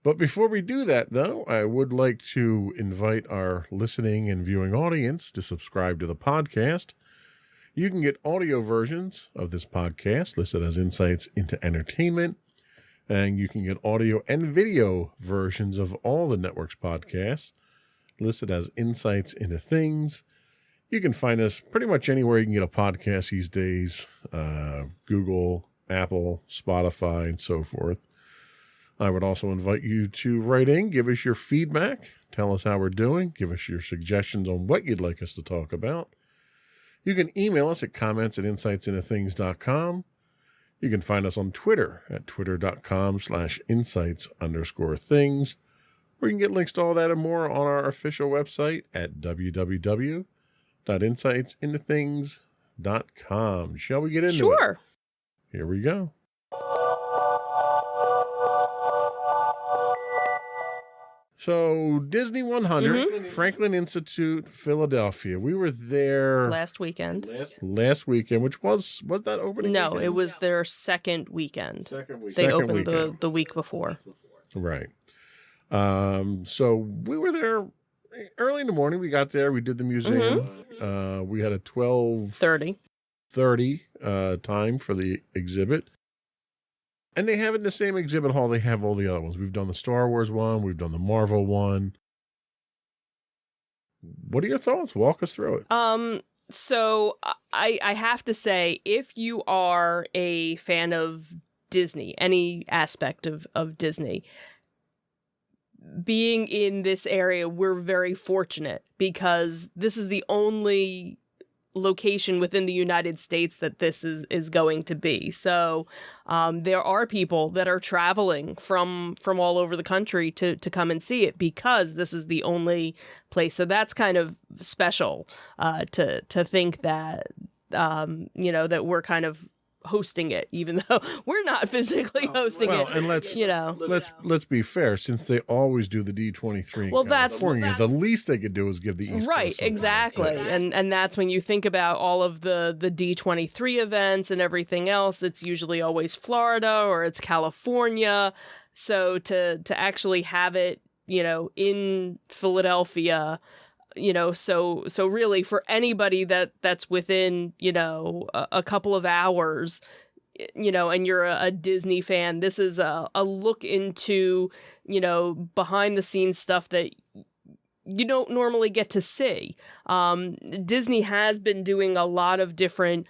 But before we do that, though, I would like to invite our listening and viewing audience to subscribe to the podcast. You can get audio versions of this podcast listed as Insights into Entertainment, and you can get audio and video versions of all the network's podcasts listed as Insights into Things. You can find us pretty much anywhere you can get a podcast these days, Google, Apple, Spotify, and so forth. I would also invite you to write in, give us your feedback, tell us how we're doing, give us your suggestions on what you'd like us to talk about. You can email us at comments@insightsintothings.com. You can find us on Twitter at twitter.com/insights_things. Or you can get links to all that and more on our official website at www.insightsintothings.com. Shall we get into it? Sure. Here we go. So, Disney 100, Franklin Institute, Philadelphia. We were there Last weekend. last weekend, which was that opening No, weekend? it was their second weekend. Second weekend. They Second opened weekend. the week before. Right. So we were there early in the morning. We got there. We did the museum. We had a 12:30 time for the exhibit. And they have it in the same exhibit hall they have all the other ones. We've done the Star Wars one. We've done the Marvel one. What are your thoughts? Walk us through it. So I have to say, if you are a fan of Disney, any aspect of Disney, being in this area, we're very fortunate because this is the only location within the United States that this is going to be. So there are people that are traveling from all over the country to come and see it because this is the only place. So that's kind of special to think that that we're kind of hosting it, even though we're not physically hosting Well, it. and let's be fair. Since they always do the D23 in Well, that's- California, the least they could do is give the East Right, Coast something. exactly. And that's when you think about all of the D23 events and everything else, it's usually always Florida or it's California. So to actually have it, in Philadelphia, so really for anybody that's within, a couple of hours, and you're a Disney fan, this is a look into, behind the scenes stuff that you don't normally get to see. Disney has been doing a lot of different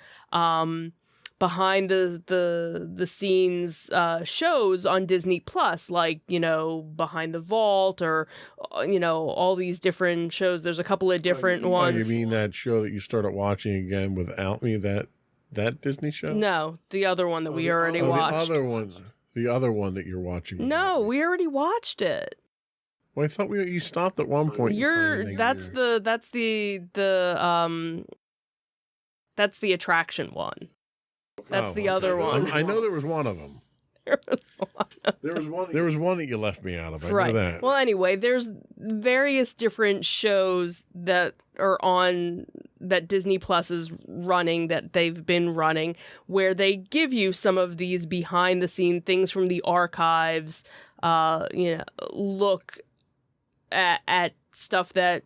behind the scenes shows on Disney Plus, like, you know, Behind the Vault, or you know, all these different shows. There's a couple of different Oh, ones. you mean that show that you started watching again without me? That Disney show? No, the other one that we already Oh, watched. The other one that you're watching. No, we already watched it. Well, I thought you stopped at one point. That's the attraction one. That's the other one. I know there was one of them. There was one that you left me out of. I know that. Well, anyway, there's various different shows that are on that Disney Plus is running, that they've been running, where they give you some of these behind the scene things from the archives, you know, look at stuff that,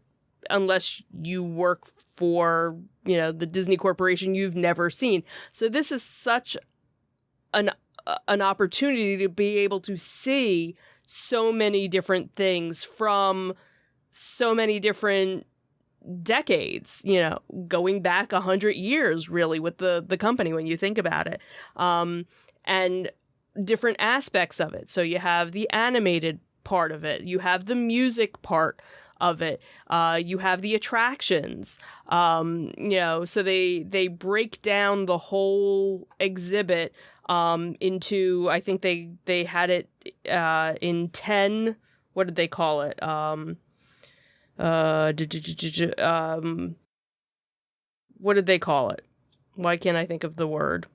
unless you work for, you know, the Disney Corporation, you've never seen. So this is such an opportunity to be able to see so many different things from so many different decades, you know, going back 100 years really with the company when you think about it, and different aspects of it. So you have the animated part of it, you have the music part of it, you have the attractions, you know, so they break down the whole exhibit into, I think they had it in 10, what did they call it? What did they call it? Why can't I think of the word?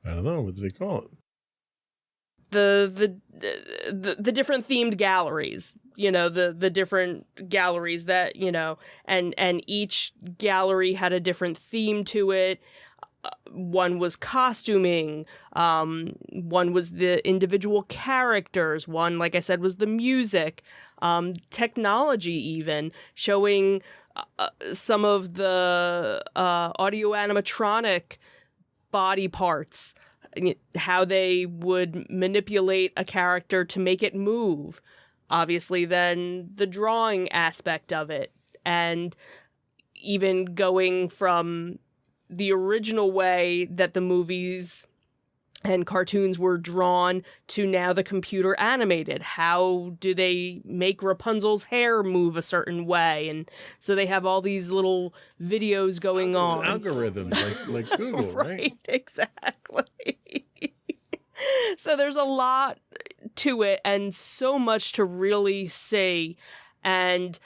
I don't know. What do they call it? The different themed galleries, you know, the different galleries that, you know, and each gallery had a different theme to it. One was costuming, one was the individual characters, one, like I said, was the music, technology, even showing some of the audio animatronic body parts, how they would manipulate a character to make it move. Obviously, then the drawing aspect of it, and even going from the original way that the movies and cartoons were drawn to now the computer animated. How do they make Rapunzel's hair move a certain way? And so they have all these little videos going on. Algorithms like Google, right? Exactly. So there's a lot to it and so much to really see. And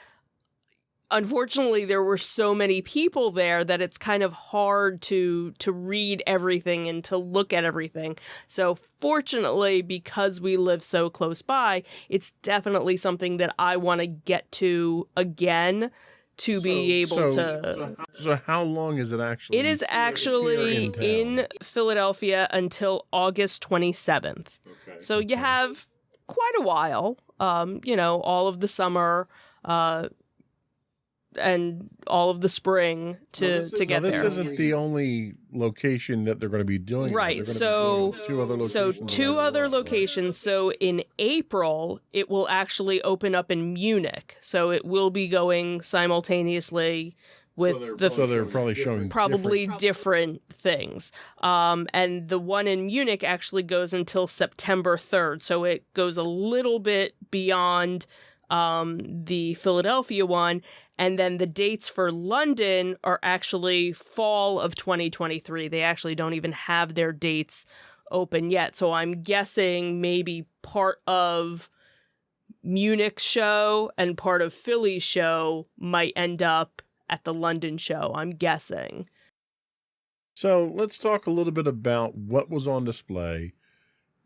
unfortunately, there were so many people there that it's kind of hard to read everything and to look at everything. So fortunately, because we live so close by, it's definitely something that I want to get to again to be able to. So how long is it actually? It is actually in Philadelphia until August 27th. Okay. So you have quite a while, you know, all of the summer, and all of the spring to get there. This isn't the only location that they're going to be doing. Right. So two other locations. So in April, it will actually open up in Munich. So it will be going simultaneously with so they're probably showing different things. And the one in Munich actually goes until September 3rd. So it goes a little bit beyond the Philadelphia one. And then the dates for London are actually fall of 2023. They actually don't even have their dates open yet. So I'm guessing maybe part of Munich's show and part of Philly's show might end up at the London show, I'm guessing. So let's talk a little bit about what was on display.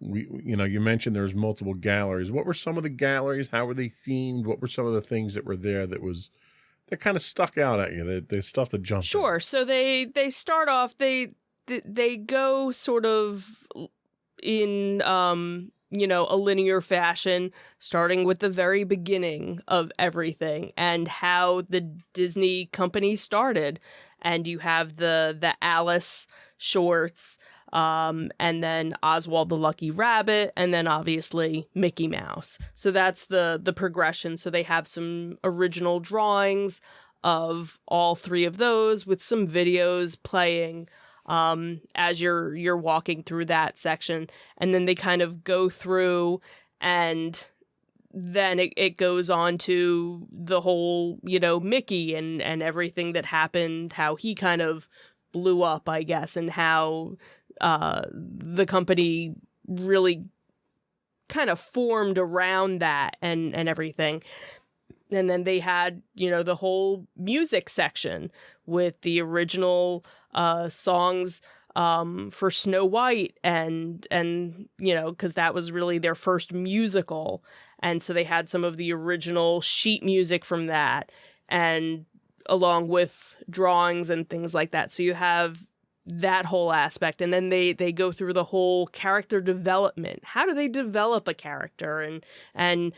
You mentioned there's multiple galleries. What were some of the galleries? How were they themed? What were some of the things that were there that kind of stuck out at you? The stuff that jumped. Sure. Out? So they start off. They go sort of in a linear fashion, starting with the very beginning of everything and how the Disney company started. And you have the Alice shorts, and then Oswald the Lucky Rabbit, and then obviously Mickey Mouse. So that's the progression. So they have some original drawings of all three of those with some videos playing as you're walking through that section, and then they kind of go through, and then it goes on to the whole, Mickey and everything that happened, how he kind of blew up, I guess, and how the company really kind of formed around that and everything. And then they had, the whole music section with the original songs for Snow White and because that was really their first musical. And so they had some of the original sheet music from that, and along with drawings and things like that. So you have that whole aspect. And then they go through the whole character development. How do they develop a character and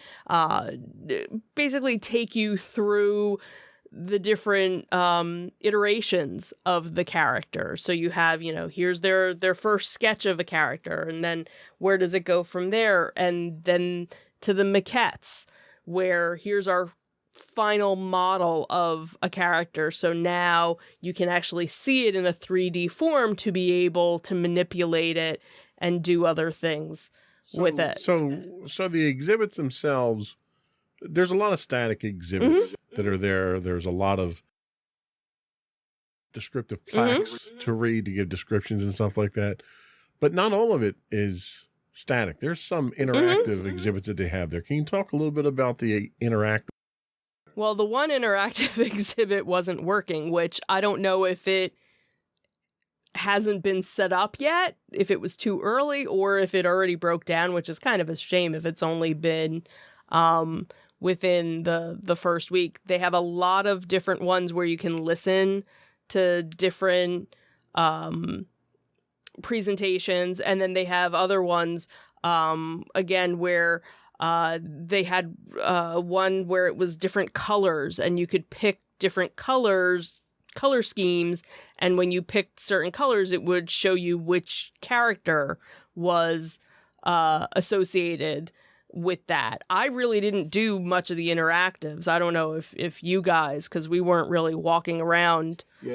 basically take you through the different iterations of the character. So you have, here's their first sketch of a character, and then where does it go from there? And then to the maquettes, where here's our final model of a character. So now you can actually see it in a 3D form to be able to manipulate it and do other things with it. So the exhibits themselves, there's a lot of static exhibits that are there. There's a lot of descriptive plaques to read to give descriptions and stuff like that. But not all of it is static. There's some interactive exhibits that they have there. Can you talk a little bit about the interactive? Well, the one interactive exhibit wasn't working, which I don't know if it hasn't been set up yet, if it was too early, or if it already broke down, which is kind of a shame if it's only been within the first week. They have a lot of different ones where you can listen to different presentations, and then they have other ones again where they had one where it was different colors, and you could pick different color schemes, and when you picked certain colors, it would show you which character was associated with that. I really didn't do much of the interactives. I don't know if you guys, because we weren't really walking around We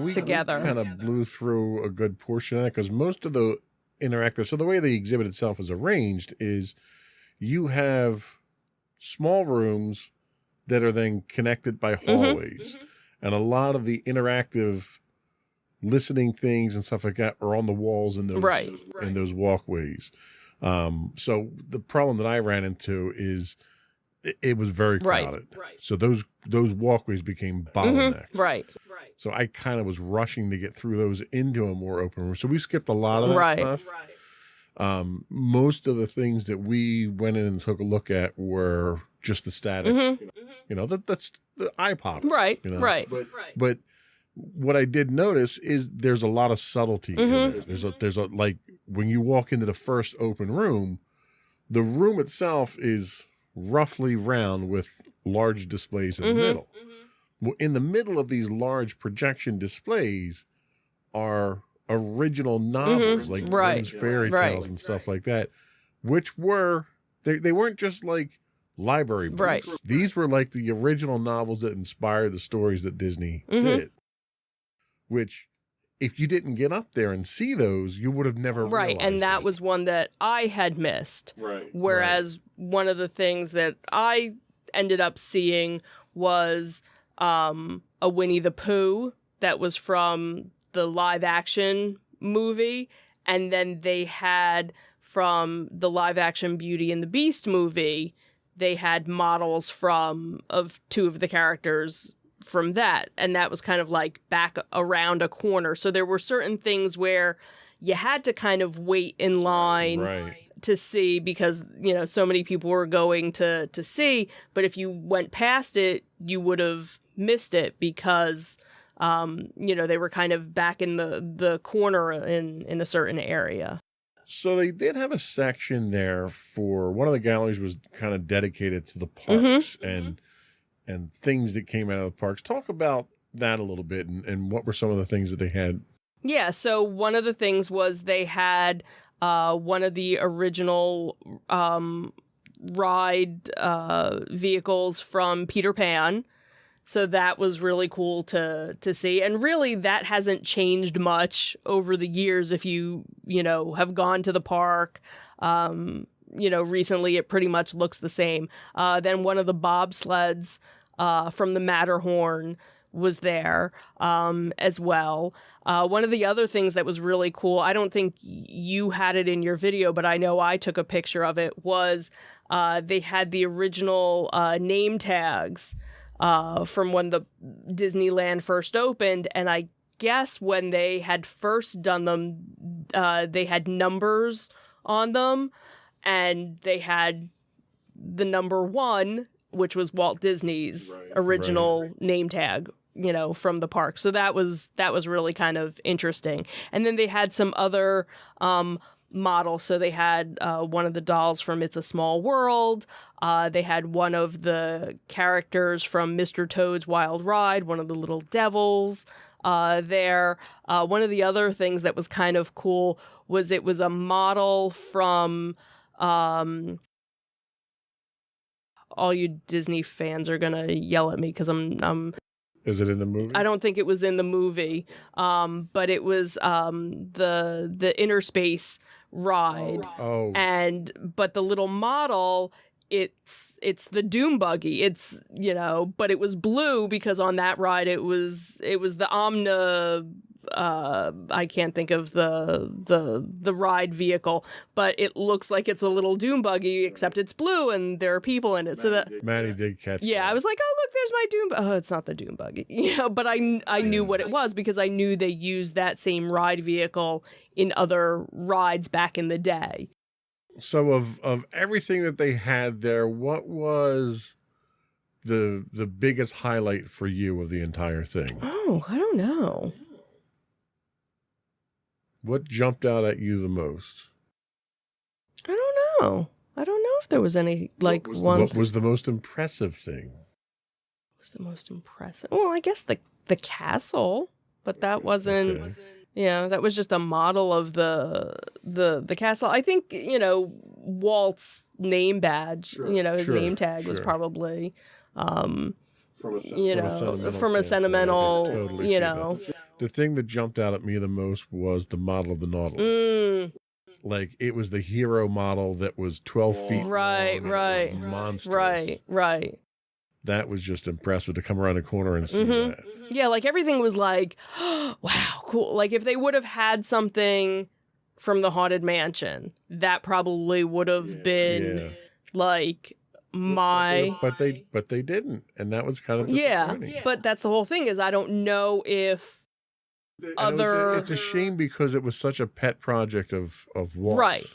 together. kind of blew through a good portion of that because most of the interactive. So the way the exhibit itself is arranged is you have small rooms that are then connected by hallways. And a lot of the interactive listening things and stuff like that are on the walls in those, in those walkways. So the problem that I ran into is it was very crowded. So those walkways became bottlenecks. So I kind of was rushing to get through those into a more open room. So we skipped a lot of that stuff. Most of the things that we went in and took a look at were just the static. That's the iPod. But what I did notice is there's a lot of subtlety in there. There's a like when you walk into the first open room, the room itself is roughly round with large displays in the middle. Well, in the middle of these large projection displays are original novels like Grimm's fairy tales and stuff like that, which were they weren't just like library books. These were like the original novels that inspired the stories that Disney did. Which, if you didn't get up there and see those, you would have never realized. And that was one that I had missed. Whereas one of the things that I ended up seeing was a Winnie the Pooh that was from the live action movie. And then they had from the live action Beauty and the Beast movie, they had models of two of the characters from that, and that was kind of like back around a corner. So there were certain things where you had to kind of wait in line to see because so many people were going to see, but if you went past it you would have missed it because they were kind of back in the corner in a certain area. So they did have a section there for one of the galleries was kind of dedicated to the parks and things that came out of the parks. Talk about that a little bit and what were some of the things that they had Yeah, so one of the things was they had one of the original ride vehicles from Peter Pan. So that was really cool to see. And really, that hasn't changed much over the years. If you have gone to the park, recently, it pretty much looks the same. Then one of the bobsleds from the Matterhorn was there as well. One of the other things that was really cool, I don't think you had it in your video, but I know I took a picture of it, was they had the original name tags from when the Disneyland first opened. And I guess when they had first done them, they had numbers on them, and they had the number 1, which was Walt Disney's original name tag, from the park. So that was really kind of interesting. And then they had some other models. So they had one of the dolls from It's a Small World. They had one of the characters from Mr. Toad's Wild Ride, one of the little devils there. One of the other things that was kind of cool was it was a model from... all you Disney fans are gonna yell at me because I'm. Is it in the movie? I don't think it was in the movie, but it was the Inner Space ride. Oh. But the little model, it's the Doom buggy. It's but it was blue because on that ride it was the Omna. I can't think of the ride vehicle, but it looks like it's a little Doom buggy, except it's blue and there are people in it. Maddie did catch yeah, that. I was like, oh look, there's my Doom. Oh, it's not the Doom buggy. But I knew what it was because I knew they used that same ride vehicle in other rides back in the day. So of everything that they had there, what was the biggest highlight for you of the entire thing? Oh, I don't know. What jumped out at you the most? I don't know. I don't know if there was any one. What was the most impressive thing? Was the most impressive? Well, I guess the castle, but that wasn't. Okay. Yeah, that was just a model of the castle. I think Walt's name badge. His name tag was probably. From a sentimental. Totally see that. The thing that jumped out at me the most was the model of the Nautilus. Like, it was the hero model that was 12 feet right, long. right. It was monstrous. Right. That was just impressive to come around the corner and see that. Yeah, like everything was like, wow, cool. Like if they would have had something from the Haunted Mansion, that probably would have been like my. But they didn't, and that was kind of disappointing. Yeah, but that's the whole thing is I don't know if other. It's a shame because it was such a pet project of Walt's. Right.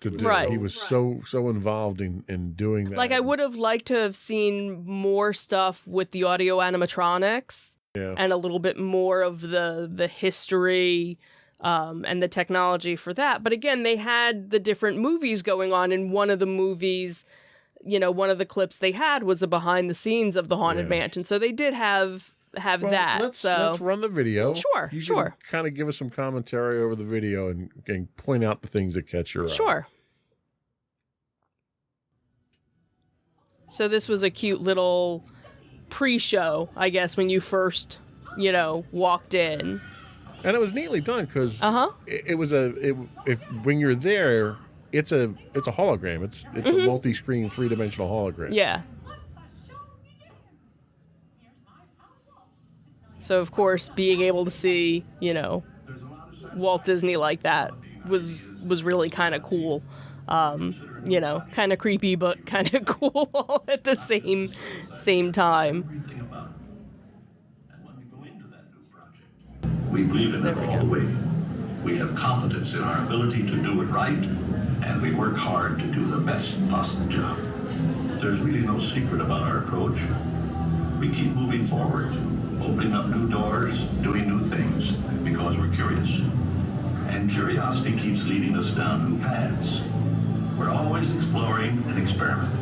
To do. Right. He was so involved in doing that. Like I would have liked to have seen more stuff with the audio animatronics and a little bit more of the history and the technology for that. But again, they had the different movies going on. In one of the movies, one of the clips they had was a behind the scenes of the Haunted Mansion. So they did have that. Let's run the video. Sure, you sure. Can kind of give us some commentary over the video and point out the things that catch your eye. Sure. So this was a cute little pre-show, I guess, when you first, walked in. And it was neatly done because it was when you're there, it's a hologram. It's a multi-screen 3-dimensional hologram. Yeah. So of course, being able to see, Walt Disney like that was really kind of cool. Kind of creepy, but kind of cool all at the same time. We believe in it all the way. We have confidence in our ability to do it right, and we work hard to do the best possible job. There's really no secret about our approach. We keep moving forward, opening up new doors, doing new things, because we're curious. And curiosity keeps leading us down new paths. We're always exploring and experimenting.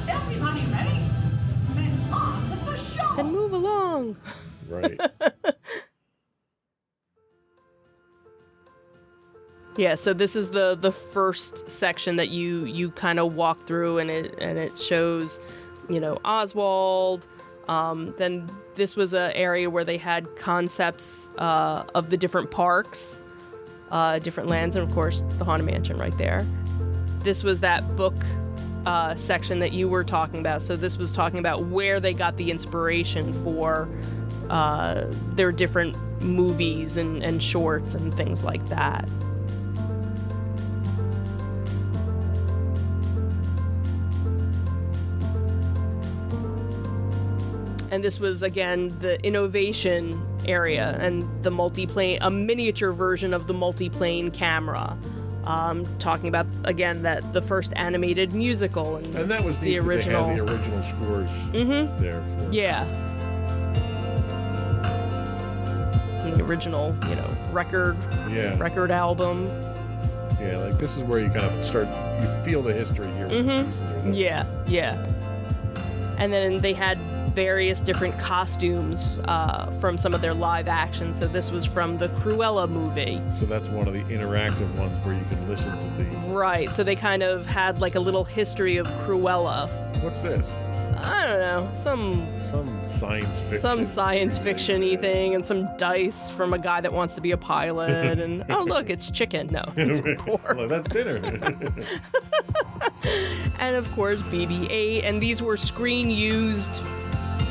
Everybody ready? Then on with the show! And move along. wrong. Right. Yeah, so this is the first section that you kind of walk through, and it shows, Oswald. Then this was an area where they had concepts of the different parks, different lands, and of course the Haunted Mansion right there. This was that book section that you were talking about. So this was talking about where they got the inspiration for their different movies and shorts and things like that. And this was, again, the innovation area and the multiplane, a miniature version of the multiplane camera. Talking about, again, that the first animated musical. And that was the neat original. That they had the original scores there. For Yeah. And the original, record album. Yeah, like this is where you kind of you feel the history here. Yeah. And then they had various different costumes from some of their live action. So this was from the Cruella movie. So that's one of the interactive ones where you can listen to the... Right, so they kind of had like a little history of Cruella. What's this? I don't know, some science fiction. Some science fiction-y thing, and some dice from a guy that wants to be a pilot, and oh look, it's chicken. No, it's pork. Well, that's dinner. And of course BB-8, and these were screen-used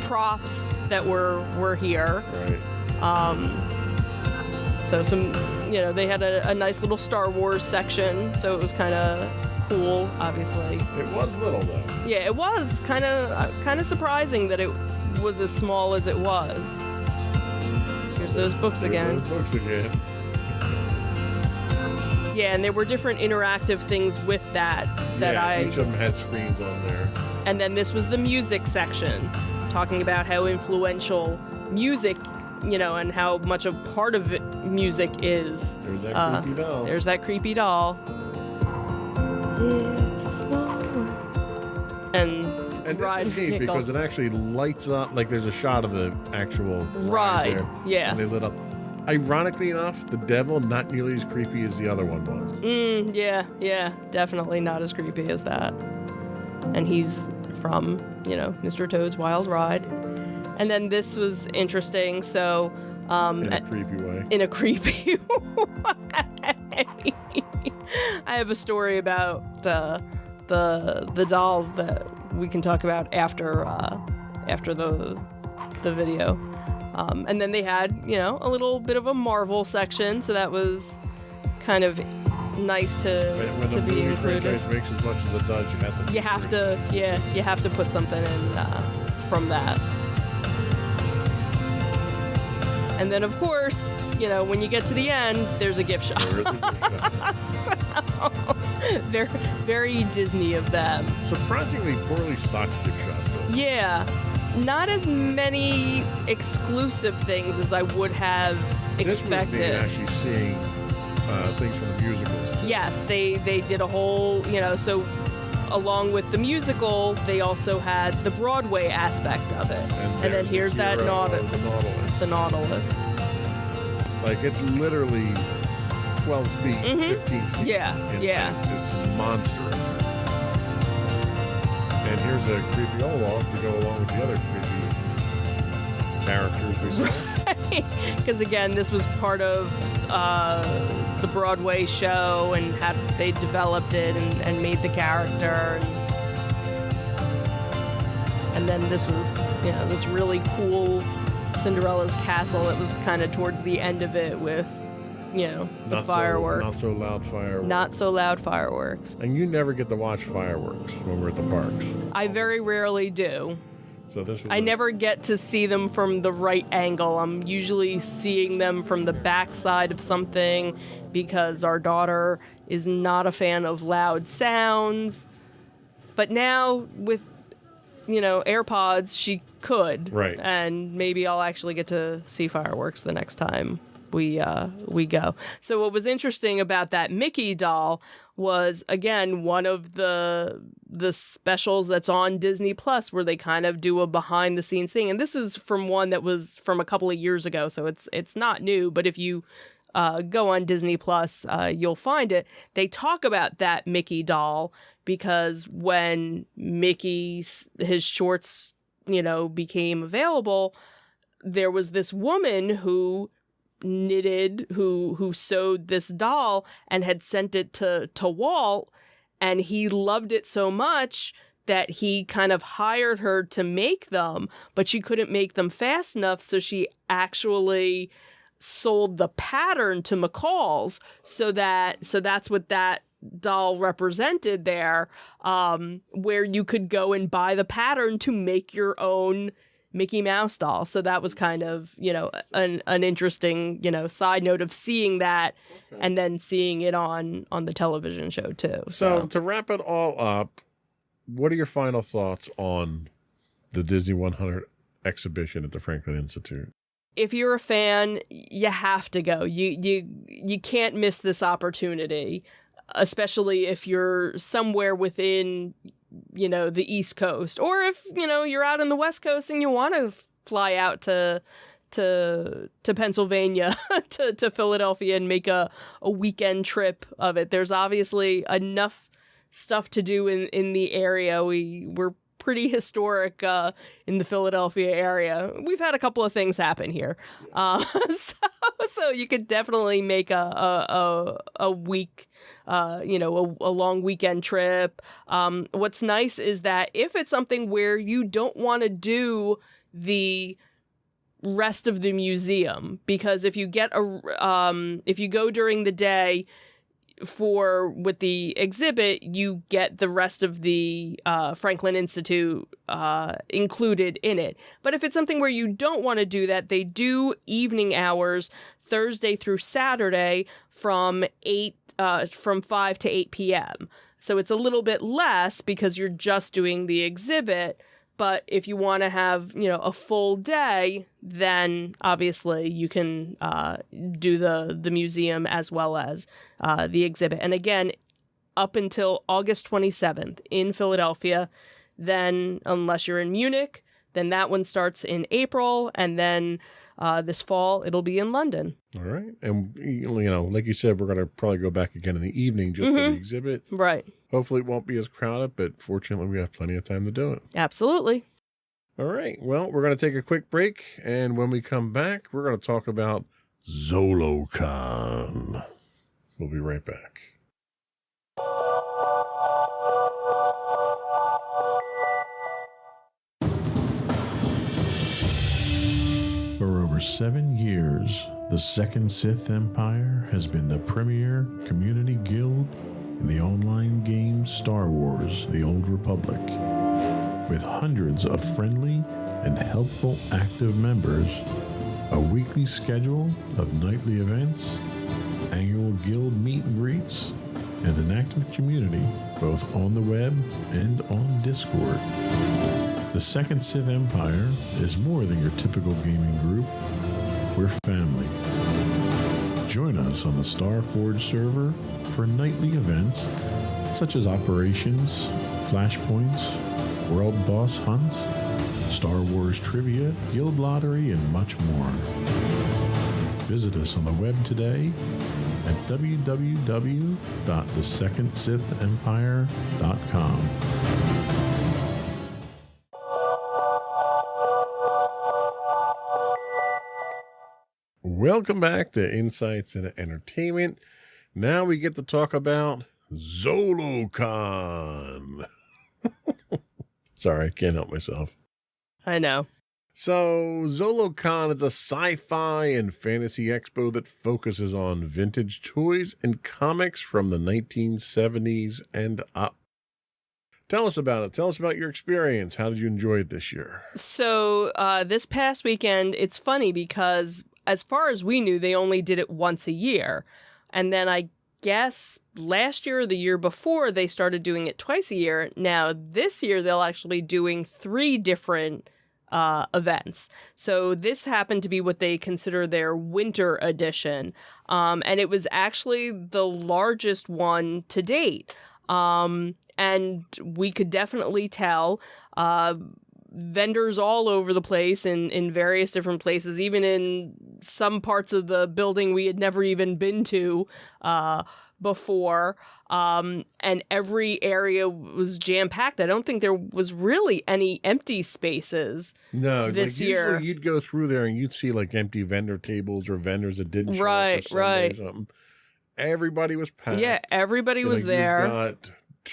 props that were here. Right. So some, they had a nice little Star Wars section, so it was kind of cool, obviously. It was little, though. Yeah, it was kind of surprising that it was as small as it was. Here's those books again. Yeah, and there were different interactive things with that each of them had screens on there. And then this was the music section, talking about how influential music, and how much a part of it music is. There's that creepy doll. There's that creepy doll. It's a small world. And this is neat because it actually lights up, like there's a shot of the actual ride there, yeah. And they lit up. Ironically enough, the devil not nearly as creepy as the other one was. Yeah, definitely not as creepy as that. And he's from, Mr. Toad's Wild Ride. And then this was interesting, so... in a creepy way. In a creepy way. I have a story about the doll that we can talk about after the video. And then they had, a little bit of a Marvel section, so that was kind of nice to be included. When the movie franchise makes as much as it does, you have to put something in from that. And then, of course, when you get to the end, there's a gift shop. There is a gift shop. So, they're very Disney of them. Surprisingly poorly stocked gift shop, though. Yeah. Not as many exclusive things as I would have expected. This was me actually seeing things from the musicals, too. Yes, they did a whole, so along with the musical, they also had the Broadway aspect of it. And then here's that Nautilus. The Nautilus. Like, it's literally 12 feet, 15 feet. Yeah. It's monstrous. And here's a creepy Olaf to go along with the other creepy characters we saw. Because again, this was part of the Broadway show, and how they developed it and made the character. And then this was, this really cool Cinderella's castle that was kind of towards the end of it with, the fireworks. Not so loud fireworks. Not so loud fireworks. And you never get to watch fireworks when we're at the parks. I very rarely do. So this was I never get to see them from the right angle. I'm usually seeing them from the backside of something because our daughter is not a fan of loud sounds. But now with, AirPods, she could. Right. And maybe I'll actually get to see fireworks the next time we go. So what was interesting about that Mickey doll was, again, one of the specials that's on Disney Plus, where they kind of do a behind the scenes thing. And this is from one that was from a couple of years ago, so it's not new. But if you go on Disney Plus, you'll find it. They talk about that Mickey doll because when his shorts, became available, there was this woman who sewed this doll and had sent it to Walt, and he loved it so much that he kind of hired her to make them, but she couldn't make them fast enough, so she actually sold the pattern to McCall's. So that's what that doll represented there, where you could go and buy the pattern to make your own Mickey Mouse doll. So that was kind of, an interesting, side note of seeing that and then seeing it on the television show too. So to wrap it all up, what are your final thoughts on the Disney 100 exhibition at the Franklin Institute? If you're a fan, you have to go. You can't miss this opportunity, especially if you're somewhere within the East Coast, or if you're out in the West Coast and you want to fly out to Pennsylvania to Philadelphia and make a weekend trip of it. There's obviously enough stuff to do in the area. We're pretty historic in the Philadelphia area. We've had a couple of things happen here, so you could definitely make a week, a long weekend trip. What's nice is that if it's something where you don't want to do the rest of the museum, because if you if you go during the day with the exhibit, you get the rest of the Franklin Institute included in it. But if it's something where you don't want to do that, they do evening hours Thursday through Saturday from 5 to 8 p.m. So it's a little bit less because you're just doing the exhibit. But if you want to have, a full day, then obviously you can do the museum as well as the exhibit. And again, up until August 27th in Philadelphia. Then, unless you're in Munich, then that one starts in April. And then this fall, it'll be in London. All right. And, like you said, we're going to probably go back again in the evening just for the exhibit. Right. Hopefully it won't be as crowded, but fortunately we have plenty of time to do it. Absolutely. All right. Well, we're going to take a quick break. And when we come back, we're going to talk about ZoloCon. We'll be right back. For over 7 years, the Second Sith Empire has been the premier community guild in the online game Star Wars: The Old Republic. With hundreds of friendly and helpful active members, a weekly schedule of nightly events, annual guild meet and greets, and an active community both on the web and on Discord. The Second Sith Empire is more than your typical gaming group. We're family. Join us on the Starforge server for nightly events such as operations, flashpoints, world boss hunts, Star Wars trivia, guild lottery, and much more. Visit us on the web today at www.thesecondsithempire.com. Welcome back to Insights into Entertainment. Now we get to talk about ZoloCon. Sorry, I can't help myself. I know. So, ZoloCon is a sci-fi and fantasy expo that focuses on vintage toys and comics from the 1970s and up. Tell us about it. Tell us about your experience. How did you enjoy it this year? So, this past weekend, it's funny because as far as we knew, they only did it once a year. And then I guess last year or the year before, they started doing it twice a year. Now, this year, they'll actually be doing 3 different events. So this happened to be what they consider their winter edition. And it was actually the largest one to date. And we could definitely tell vendors all over the place in various different places, even in some parts of the building we had never even been to before. And every area was jam-packed. I don't think there was really any empty spaces this year. Usually you'd go through there and you'd see like empty vendor tables or vendors that didn't show up for Sunday Right. or something. Everybody was packed. Yeah, everybody was there.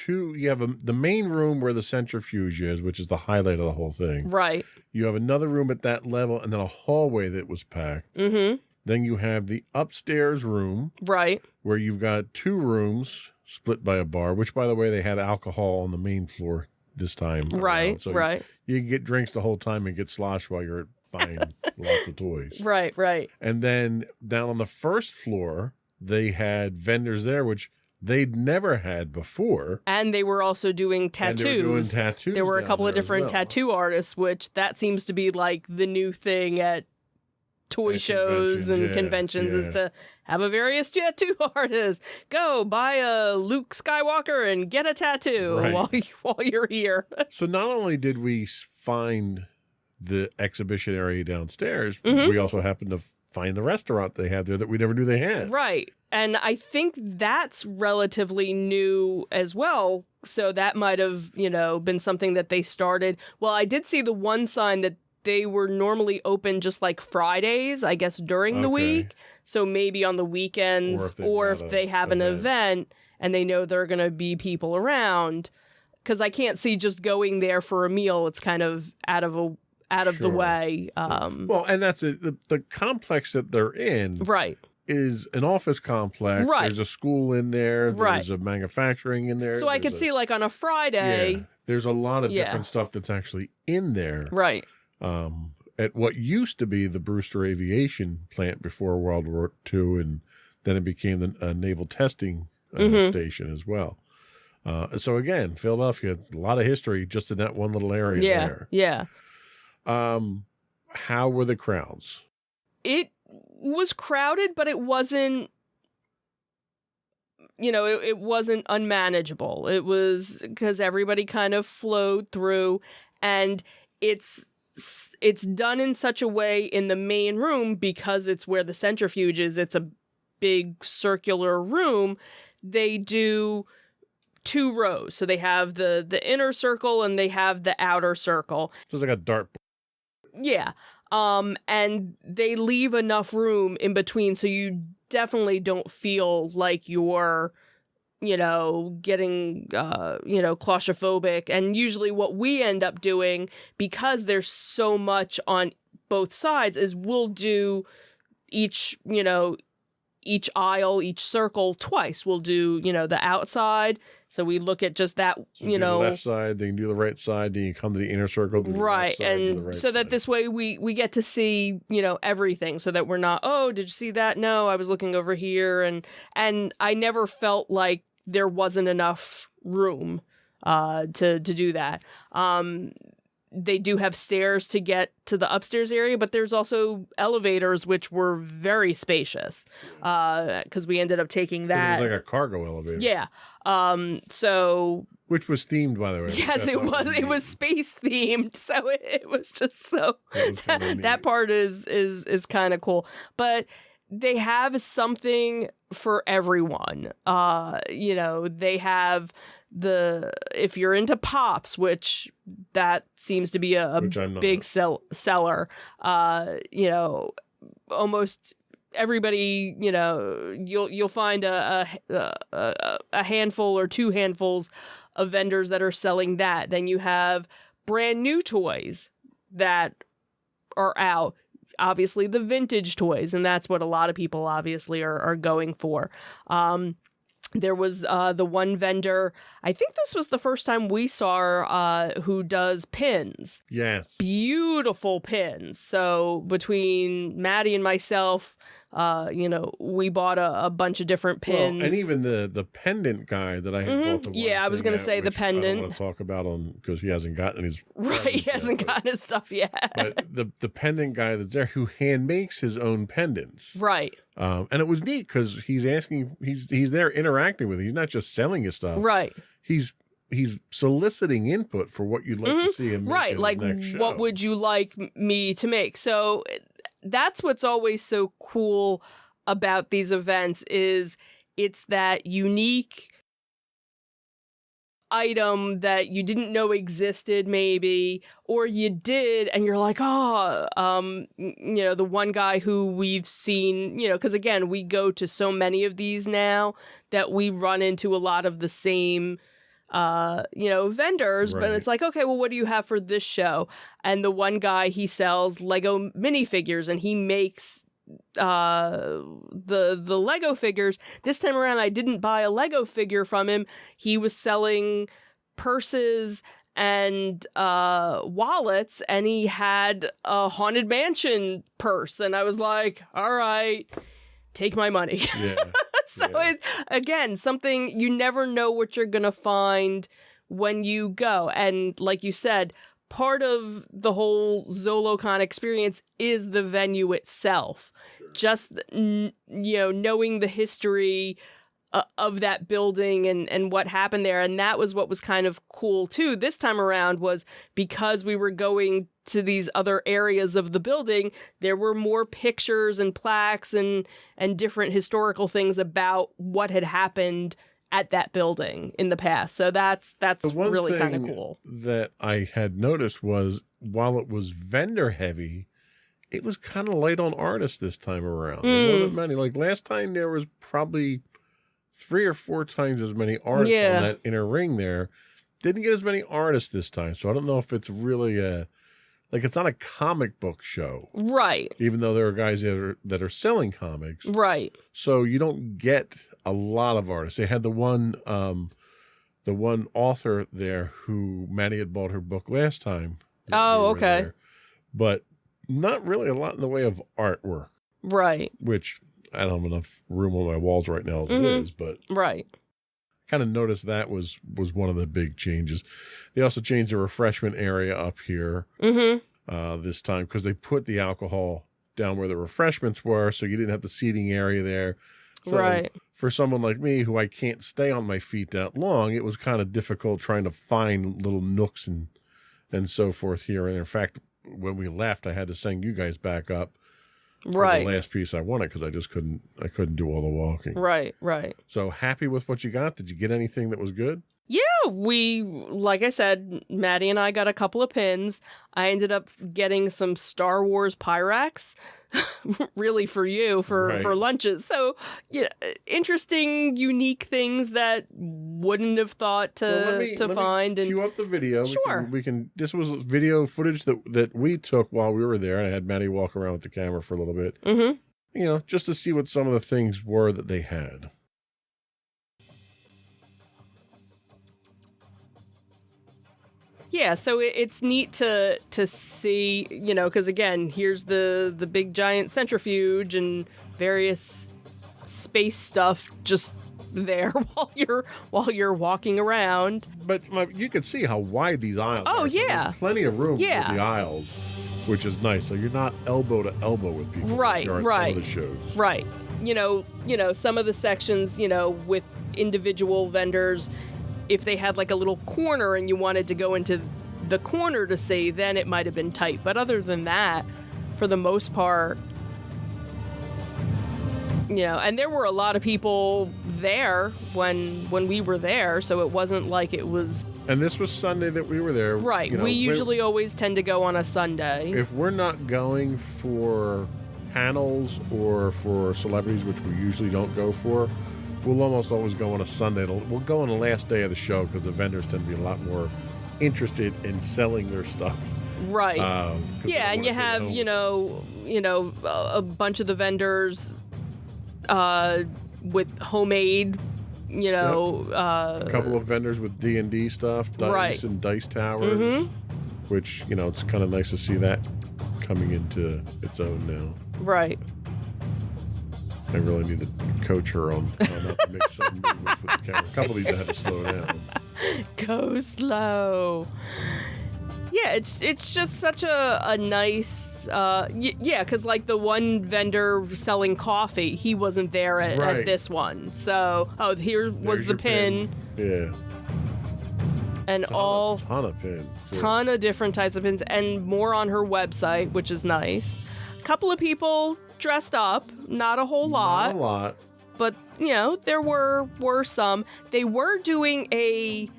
You have the main room where the centrifuge is, which is the highlight of the whole thing. Right. You have another room at that level and then a hallway that was packed. Mm-hmm. Then you have the upstairs room Right. where you've got 2 rooms split by a bar, which, by the way, they had alcohol on the main floor this time. Right. around. So Right. you can get drinks the whole time and get sloshed while you're buying lots of toys. Right. Right. And then down on the first floor, they had vendors there, which they'd never had before. And they were also doing tattoos. And they were doing tattoos. There were a down couple of there as different well. tattoo artists, which that seems to be like the new thing at toy At shows and conventions, conventions yeah. is to have a various tattoo artist. Go buy a Luke Skywalker and get a tattoo Right. while you're here. So not only did we find the exhibition area downstairs, Mhm. we also happened to find the restaurant they had there that we never knew they had. Right. And I think that's relatively new as well. So that might have, been something that they started. Well, I did see the one sign that they were normally open just like Fridays, I guess, during the Okay. week. So maybe on the weekends Or if if they've they got have an an event. event and they know there are going to be people around. Because I can't see just going there for a meal. It's kind of out of the Sure. way. Well, and that's it. The complex that they're in Right. is an office complex. Right. There's a school in there. Right. There's a manufacturing in there. So I there's could see like on a Friday. Yeah, there's a lot of Yeah. different stuff that's actually in there. Right. At what used to be the Brewster Aviation plant before World War II, and then it became the naval testing Mhm. station as well. So again, Philadelphia, a lot of history just in that one little area Yeah. there. Yeah. How were the crowds? It was crowded, but it wasn't, it wasn't unmanageable. It was because everybody kind of flowed through, and it's done in such a way in the main room because it's where the centrifuge is. It's a big circular room. They do 2 rows. So they have the inner circle and they have the outer circle. So it's like a dart. Yeah. And they leave enough room in between so you definitely don't feel like you're, getting, claustrophobic. And usually what we end up doing, because there's so much on both sides, is we'll do each aisle, each circle twice. We'll do, the outside. So we look at just that, So do the left side, then you do the right side, then you come to the inner circle. Do the right. left side, do the And right so that side. this way we get to see, everything, so that we're not, oh, did you see that? No, I was looking over here. And I never felt like there wasn't enough room to do that. They do have stairs to get to the upstairs area, but there's also elevators, which were very spacious because we ended up taking 'Cause that. it was like a cargo elevator. Yeah. So Which was themed, by the way. yes, it was. It was space themed, so it was just so. That was kinda That neat. part is kind of cool, but they have something for everyone. They have if you're into pops, which that seems to be a Which I'm not. big seller. Almost everybody, you'll find a handful or 2 handfuls of vendors that are selling that. Then you have brand new toys that are out. Obviously, the vintage toys, and that's what a lot of people obviously are going for. There was the one vendor, I think this was the first time we saw who does pins. Yes. Beautiful pins. So between Maddie and myself, We bought a bunch of different pins. Well, and even the pendant guy that I had bought the one Yeah, I was thing gonna at, say the which I don't pendant. want to talk about because he hasn't gotten his Right, he presents yet, hasn't gotten his stuff yet. But the pendant guy that's there who hand makes his own pendants. Right. And it was neat because he's there interacting with it. He's not just selling his stuff. Right. He's soliciting input for what you'd like to see him make Right. in Like, his next show. what would you like me to make? So that's what's always so cool about these events is it's that unique item that you didn't know existed maybe, or you did and you're like, the one guy who we've seen, because again, we go to so many of these now that we run into a lot of the same vendors, but Right. it's like, okay, well, what do you have for this show? And the one guy, he sells Lego minifigures and he makes the Lego figures. This time around, I didn't buy a Lego figure from him. He was selling purses and wallets, and he had a Haunted Mansion purse, and I was like, all right, take my money. Yeah. So Yeah. it's, again, something you never know what you're going to find when you go. And like you said, part of the whole ZoloCon experience is the venue itself. Sure. Just, knowing the history of that building and what happened there. And that was what was kind of cool too this time around, was because we were going to these other areas of the building, there were more pictures and plaques and different historical things about what had happened at that building in the past. So that's The one really kind of thing cool. that I had noticed was while it was vendor heavy, it was kind of light on artists this time around. There wasn't many. Like last time, there was probably 3 or 4 times as many artists Yeah. on that inner ring there. Didn't get as many artists this time. So I don't know if it's really it's not a comic book show, Right. even though there are guys that are selling comics. Right. So you don't get a lot of artists. They had the one author there who Maddie had bought her book last time. that Oh, we were okay. there. But not really a lot in the way of artwork, Right. which I don't have enough room on my walls right now as it is, but Right. kind of noticed that was one of the big changes. They also changed the refreshment area up here this time because they put the alcohol down where the refreshments were, so you didn't have the seating area there. So Right. for someone like me who I can't stay on my feet that long, it was kind of difficult trying to find little nooks and so forth here. And in fact, when we left, I had to send you guys back up for Right. the last piece I wanted because I couldn't do all the walking. Right. Right. So happy with what you got? Did you get anything that was good? Yeah, like I said, Maddie and I got a couple of pins. I ended up getting some Star Wars Pyrex, really for you, for Right. lunches. So, interesting, unique things that wouldn't have thought Let me find. And cue up the video. Sure. We can. This was video footage that we took while we were there, and I had Maddie walk around with the camera for a little bit. Just to see what some of the things were that they had. Yeah, so it's neat to see, because again, here's the big giant centrifuge and various space stuff just there while you're walking around. But you can see how wide these aisles Oh, are. So yeah. there's plenty of room Yeah. for the aisles, which is nice. So you're not elbow to elbow with people. like Right, you are at right. Some of the shows. Right. Some of the sections, with individual vendors, if they had like a little corner and you wanted to go into the corner to see, then it might have been tight. But other than that, for the most part, and there were a lot of people there when we were there, so it wasn't like it was And this was Sunday that we were there. right. We usually always tend to go on a Sunday. If we're not going for panels or for celebrities, which we usually don't go for, we'll almost always go on a Sunday. We'll go on the last day of the show because the vendors tend to be a lot more interested in selling their stuff. Right. 'Cause they Yeah, and wanna you take have, home. a bunch of the vendors with homemade, a couple of vendors with D&D stuff, dice Right. and dice towers, which, it's kind of nice to see that coming into its own now. right. I really need to coach her on how not to make sudden movements with the camera. A couple of these I had to slow down. Go slow. Yeah, it's just such a nice yeah, because like the one vendor selling coffee, he wasn't there at Right. this one. So here was There's the your pin, Yeah. and all Ton of pins. too. ton of different types of pins, and more on her website, which is nice. A couple of people dressed up, not a whole lot. Not a lot. But there were some. They were doing a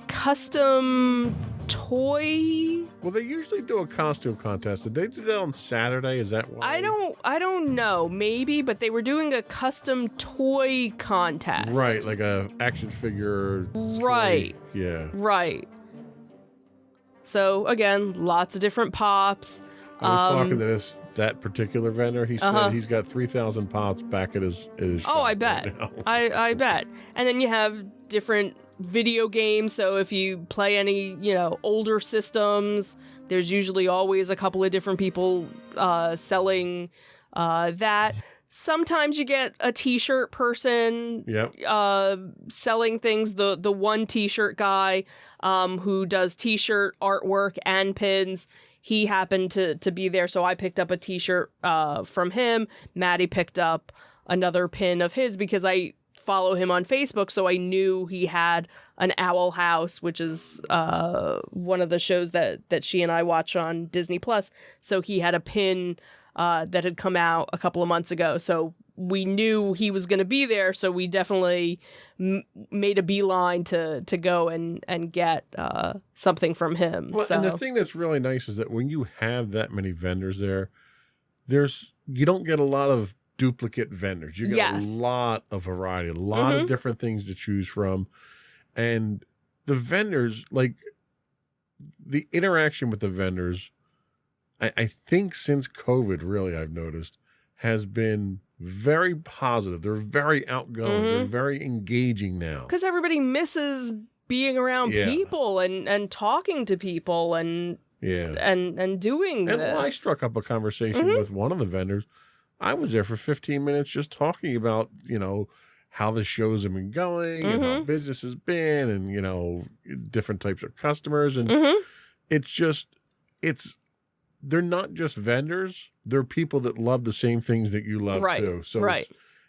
custom toy. Well, they usually do a costume contest. Did they do that on Saturday? Is that why? I don't know, maybe, but they were doing a custom toy contest. Right, like a action figure. Right. toy. Yeah. Right. So again, lots of different pops. I was talking to that particular vendor. He Uh-huh. said he's got 3,000 pops back at his Oh, shop I right bet. now. I bet. And then you have different video games. So if you play any, older systems, there's usually always a couple of different people selling that. Sometimes you get a t-shirt person Yep. selling things. The one t-shirt guy who does t-shirt artwork and pins, he happened to be there, so I picked up a t-shirt from him. Maddie picked up another pin of his because I follow him on Facebook, so I knew he had an Owl House, which is one of the shows that she and I watch on Disney Plus. So he had a pin that had come out a couple of months ago. So we knew he was going to be there, so we definitely made a beeline to go and get something from him. Well, so. and the thing that's really nice is that when you have that many vendors there, you don't get a lot of duplicate vendors. You get Yes. a lot of variety, a lot of different things to choose from. And the vendors, like the interaction with the vendors, I think since COVID, really, I've noticed, has been very positive. They're very outgoing. They're very engaging now. Because everybody misses being around Yeah. people and talking to people and Yeah. and doing And I this. struck up a conversation with one of the vendors. I was there for 15 minutes just talking about, how the shows have been going and how business has been and, different types of customers. And they're not just vendors. They're people that love the same things that you love Right, too. So right.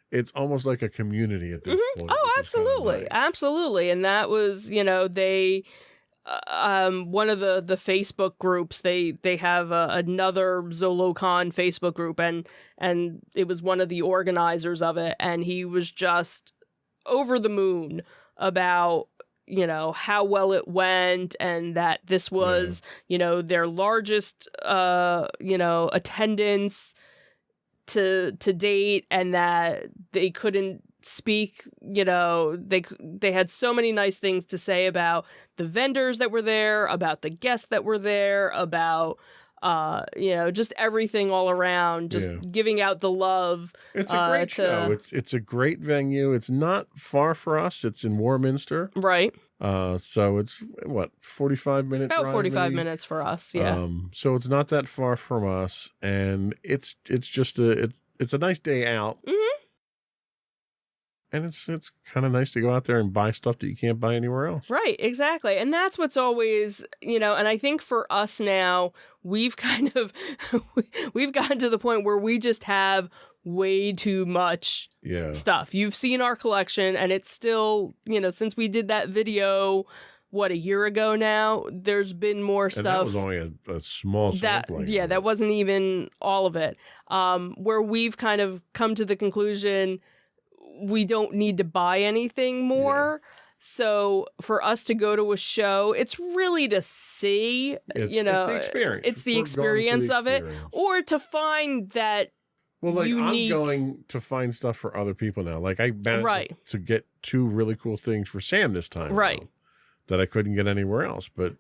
it's almost like a community at this point. Oh, which is kinda absolutely. nice. Absolutely. And that was, they one of the Facebook groups, they have another ZoloCon Facebook group, and it was one of the organizers of it, and he was just over the moon about how well it went, and that this was their largest attendance to date, and that they couldn't speak, they had so many nice things to say about the vendors that were there, about the guests that were there, about just everything all around, just giving out the love. It's a great show. It's a great venue. It's not far for us. It's in Warminster. Right. So it's 45 minutes. About 45 minutes for us. Yeah. So it's not that far from us, and it's just it's a nice day out. And it's kind of nice to go out there and buy stuff that you can't buy anywhere else. Right, exactly. And that's what's always, and I think for us now, we've kind of, we've gotten to the point where we just have way too much stuff. You've seen our collection, and it's still, since we did that video, a year ago now, there's been more stuff. And that was only a small sampling. That wasn't even all of it. Where we've kind of come to the conclusion, we don't need to buy anything more. So for us to go to a show, it's really to see, it's the experience. It's the We're going for the experience of it, experience. or to find that unique. I'm going to find stuff for other people now. Like I managed to get 2 really cool things for Sam this time. Right. Now, that I couldn't get anywhere else. But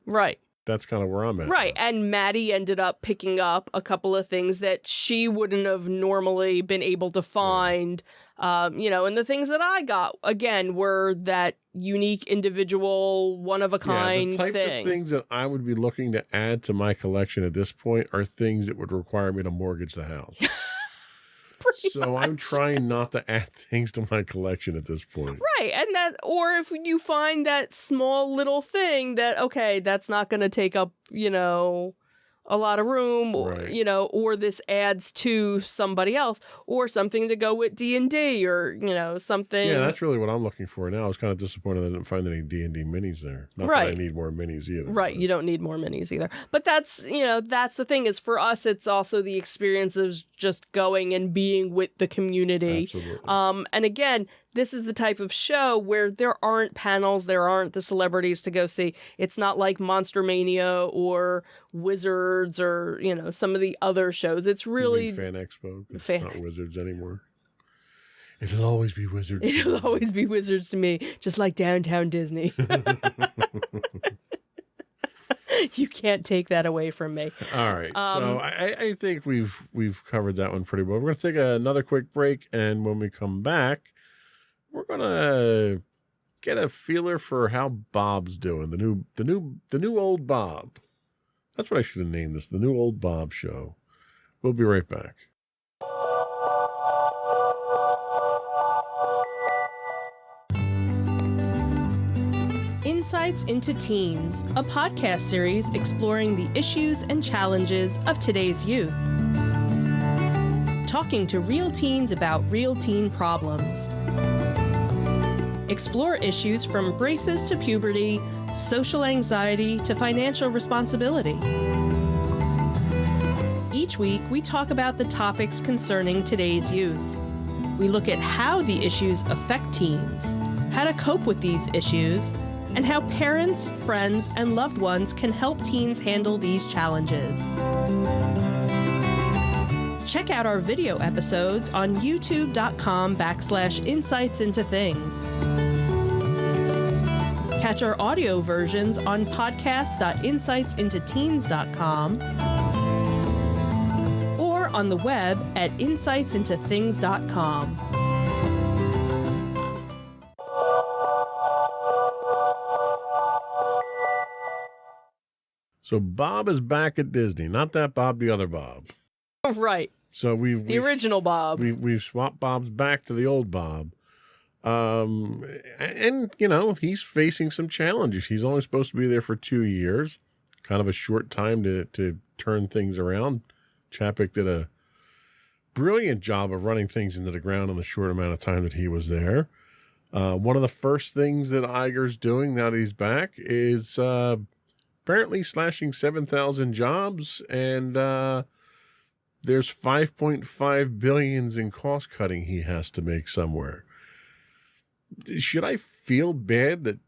that's kind of where I'm at. Right. And Maddie ended up picking up a couple of things that she wouldn't have normally been able to find. And the things that I got, again, were that unique, individual, one-of-a-kind the types thing. of things that I would be looking to add to my collection at this point are things that would require me to mortgage the house. So I'm trying not to add things to my collection at this point. Right. And or if you find that small little thing that, okay, that's not going to take up, a lot of room, or, Right. or this adds to somebody else, or something to go with D&D, or, something. Yeah, that's really what I'm looking for now. I was kind of disappointed I didn't find any D&D minis there. Not that I Right. need more minis either. Right, but- you don't need more minis either. But that's the thing is, for us, it's also the experience of just going and being with the community. Absolutely. And again, this is the type of show where there aren't panels, there aren't the celebrities to go see. It's not like Monster Mania or Wizards or, some of the other shows. It's You really, mean Fan Expo. It's Fan- not Wizards anymore. It'll always be Wizards. it'll always be Wizards to me, just like Downtown Disney. You can't take that away from me. All right. So I think we've covered that one pretty well. We're going to take another quick break, and when we come back, we're going to get a feeler for how Bob's doing. The new old Bob. That's what I should have named this. The new old Bob show. We'll be right back. Insights into Teens, a podcast series exploring the issues and challenges of today's youth. Talking to real teens about real teen problems. Explore issues from braces to puberty, social anxiety to financial responsibility. Each week, we talk about the topics concerning today's youth. We look at how the issues affect teens, how to cope with these issues, and how parents, friends, and loved ones can help teens handle these challenges. Check out our video episodes on youtube.com/insightsintothings. Catch our audio versions on podcast.insightsintoteens.com or on the web at insightsintothings.com. So Bob is back at Disney. Not that Bob, the other Bob. Right. So The original Bob. We've swapped Bob's back to the old Bob. And he's facing some challenges. He's only supposed to be there for 2 years, kind of a short time to turn things around. Chapek did a brilliant job of running things into the ground in the short amount of time that he was there. One of the first things that Iger's doing now that he's back is apparently slashing 7,000 jobs, and there's 5.5 billions in cost cutting he has to make somewhere. Should I feel bad that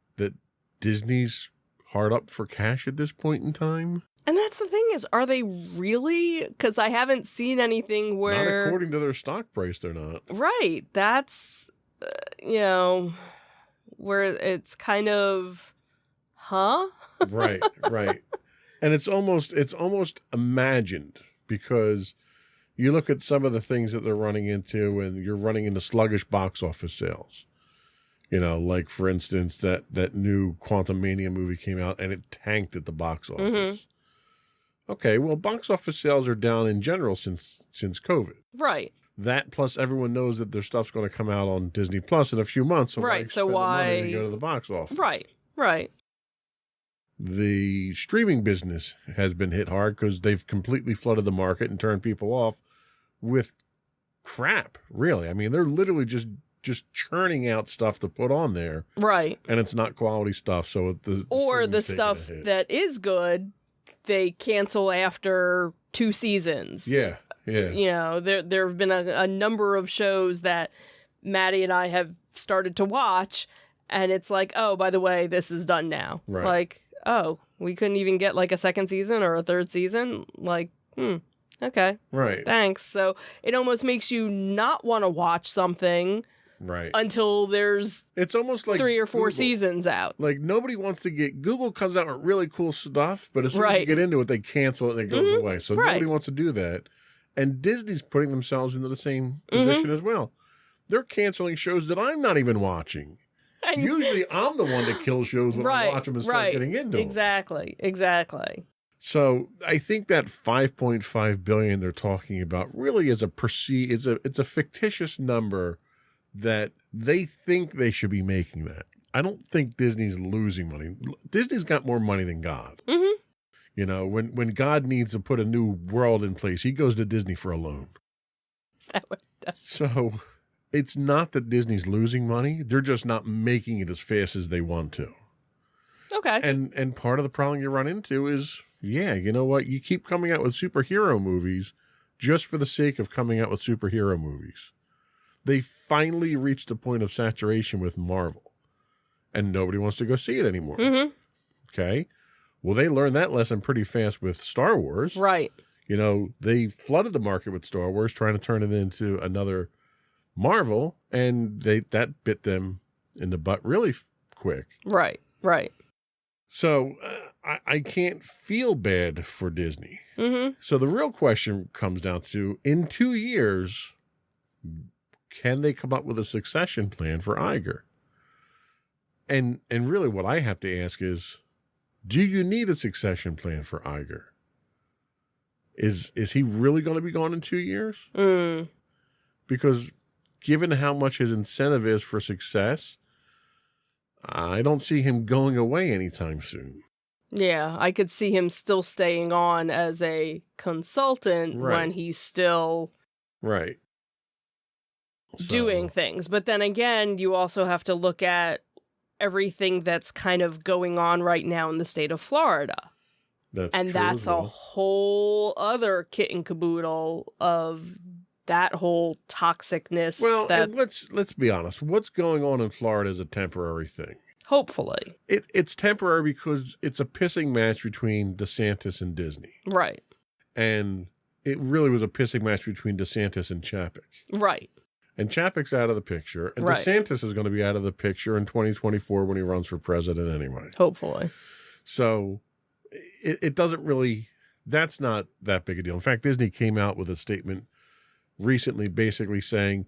Disney's hard up for cash at this point in time? And that's the thing is, are they really? Because I haven't seen anything Not where... according to their stock price, they're not. Right. That's, where it's kind of, huh? Right. And it's almost imagined, because you look at some of the things that they're running into, and you're running into sluggish box office sales. Like, for instance, that new Quantum Mania movie came out and it tanked at the box office. Mm-hmm. Okay, well, box office sales are down in general since COVID. Right. That, plus everyone knows that their stuff's going to come out on Disney Plus in a few months. So Right, so spend the money why- to go to the box office? Right. The streaming business has been hit hard because they've completely flooded the market and turned people off with crap, really. I mean, they're literally just churning out stuff to put on there, Right. and it's not quality stuff. So Or the streaming's taking a stuff hit. that is good, they cancel after 2 seasons. yeah. There have been a number of shows that Maddie and I have started to watch, and it's like, oh, by the way, this is done now. Right. Like, oh, we couldn't even get like a second season or a third season. Like, okay, Right. thanks. So it almost makes you not want to watch something Right. until there's It's almost like 3 or 4 Google. seasons out. Like, nobody wants to Google comes out with really cool stuff, but as soon as you Right. get into it, they cancel it and it goes away. So Right. nobody wants to do that. And Disney's putting themselves into the same Mm-hmm. position as well. They're canceling shows that I'm not even watching. Usually I'm the one that kills shows when I watch them and start getting into them. Exactly. So I think that 5.5 billion they're talking about really is it's a fictitious number that they think they should be making that. I don't think Disney's losing money. Disney's got more money than God. Mm-hmm. You know, when God needs to put a new world in place, he goes to Disney for a loan. Is that what it does? So it's not that Disney's losing money. They're just not making it as fast as they want to. Okay. And part of the problem you run into is, yeah, you know what? You keep coming out with superhero movies just for the sake of coming out with superhero movies. They finally reached a point of saturation with Marvel, and nobody wants to go see it anymore. Mm-hmm. Okay? Well, they learned that lesson pretty fast with Star Wars. Right. You know, they flooded the market with Star Wars, trying to turn it into another Marvel, and that bit them in the butt really quick. Right. Right. So I can't feel bad for Disney. Mm-hmm. So the real question comes down to, in 2 years, can they come up with a succession plan for Iger? And really what I have to ask is, do you need a succession plan for Iger? Is he really going to be gone in 2 years? Mm. Because given how much his incentive is for success, I don't see him going away anytime soon. Yeah, I could see him still staying on as a consultant Right. when he's still Right. doing So, things. But then again, you also have to look at everything that's kind of going on right now in the state of Florida. that's And true that's as a well. whole other kit and caboodle of that whole toxicness Well, that and let's be honest. What's going on in Florida is a temporary thing. hopefully. It's temporary because it's a pissing match between DeSantis and Disney. Right. And it really was a pissing match between DeSantis and Chapek. Right. And Chapek's out of the picture. And Right. DeSantis is going to be out of the picture in 2024 when he runs for president anyway. Hopefully. So it doesn't really, that's not that big a deal. In fact, Disney came out with a statement recently basically saying,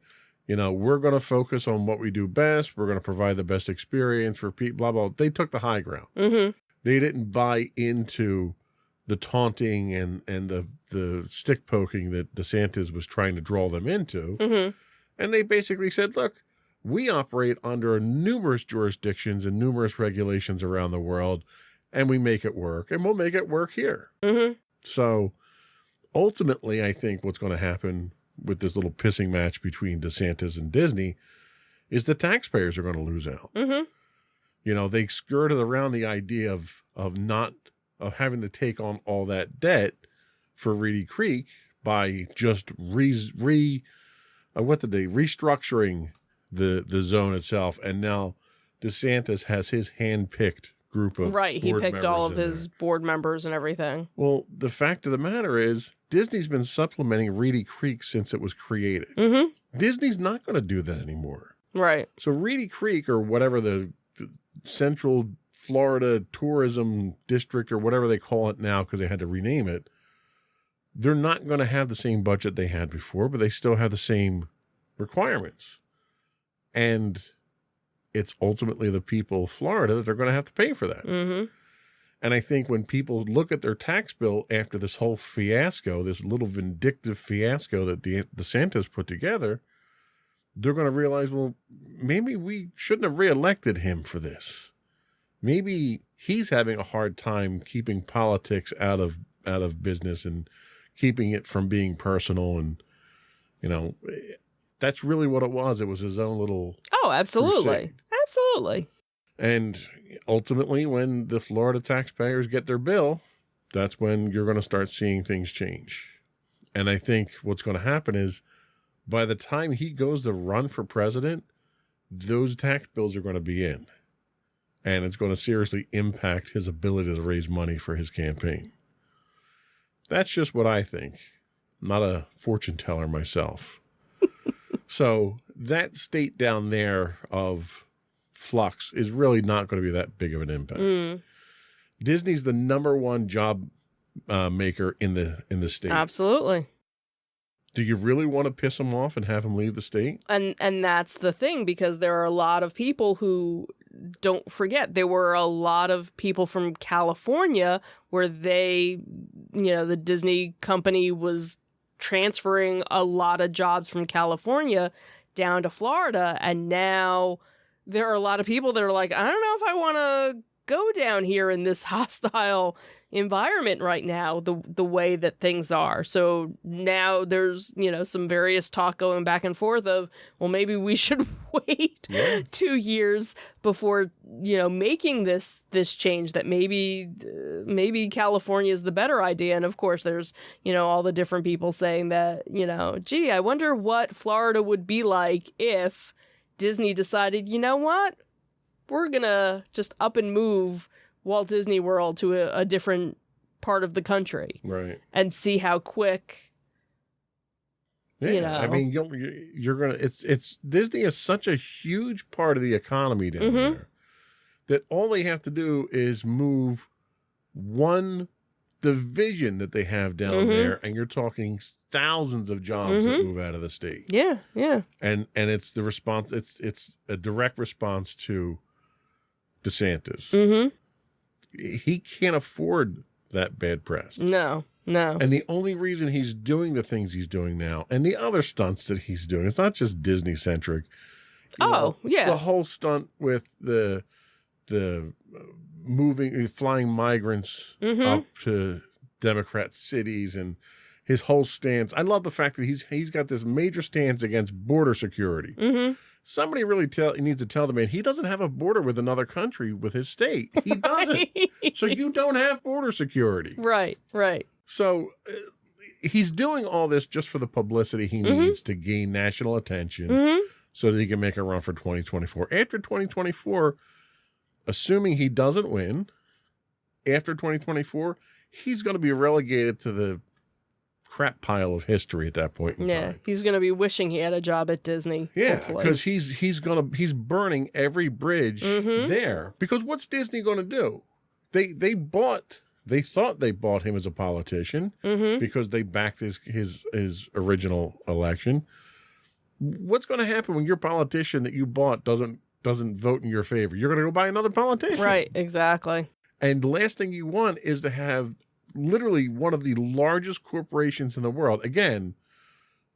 you know, we're going to focus on what we do best. We're going to provide the best experience for people, blah, blah. They took the high ground. Mm-hmm. They didn't buy into the taunting and the stick poking that DeSantis was trying to draw them into. Mm-hmm. And they basically said, look, we operate under numerous jurisdictions and numerous regulations around the world, and we make it work, and we'll make it work here. Mm-hmm. So ultimately, I think what's going to happen with this little pissing match between DeSantis and Disney is the taxpayers are going to lose out. Mm-hmm. You know, they skirted around the idea of having to take on all that debt for Reedy Creek by just restructuring the zone itself, and now DeSantis has his hand-picked group of Right. He board picked all of members in his there. board members and everything. Well, the fact of the matter is, Disney's been supplementing Reedy Creek since it was created. Mm-hmm. Disney's not going to do that anymore. Right. So Reedy Creek, or whatever the Central Florida Tourism District, or whatever they call it now because they had to rename it, they're not going to have the same budget they had before, but they still have the same requirements. And it's ultimately the people of Florida that are going to have to pay for that. Mm-hmm. And I think when people look at their tax bill after this whole fiasco, this little vindictive fiasco that DeSantis put together, they're going to realize, well, maybe we shouldn't have reelected him for this. Maybe he's having a hard time keeping politics out of business and keeping it from being personal. And, you know, that's really what it was. It was his own little Oh, absolutely. crusade. Absolutely. And ultimately, when the Florida taxpayers get their bill, that's when you're going to start seeing things change. And I think what's going to happen is by the time he goes to run for president, those tax bills are going to be in. And it's going to seriously impact his ability to raise money for his campaign. That's just what I think. I'm not a fortune teller myself. So that state down there of flux is really not going to be that big of an impact. Mm, Disney's the number one job maker in the state. absolutely. Do you really want to piss him off and have him leave the state? And that's the thing, because there are a lot of people who don't forget, there were a lot of people from California where they, the Disney company was transferring a lot of jobs from California down to Florida. And now there are a lot of people that are like, I don't know if I want to go down here in this hostile environment right now, the way that things are. So now there's, some various talk going back and forth of, well, maybe we should wait 2 years before, making this change, that maybe California is the better idea. And of course, there's, all the different people saying that, gee, I wonder what Florida would be like if Disney decided, you know what, we're going to just up and move Walt Disney World to a different part of the country. Right. And see how quick, Yeah, I mean, you're going to, it's Disney is such a huge part of the economy down there that all they have to do is move one division that they have down there, and you're talking thousands of jobs that move out of the state. Yeah, yeah. And it's the response, it's a direct response to DeSantis. He can't afford that bad press. No. And the only reason he's doing the things he's doing now, and the other stunts that he's doing, it's not just Disney centric. The whole stunt with the flying migrants up to Democrat cities, and his whole stance. I love the fact that he's got this major stance against border security. Somebody really needs to tell the man he doesn't have a border with another country with his state. He doesn't. So you don't have border security. Right. So he's doing all this just for the publicity he needs to gain national attention so that he can make a run for 2024. After 2024, assuming he doesn't win, after 2024, he's going to be relegated to the crap pile of history at that point in time. He's going to be wishing he had a job at Disney. Yeah, because he's burning every bridge there. Because what's Disney going to do? They thought they bought him as a politician because they backed his original election. What's going to happen when your politician that you bought doesn't vote in your favor? You're going to go buy another politician. Right, exactly. And the last thing you want is to have literally one of the largest corporations in the world, again,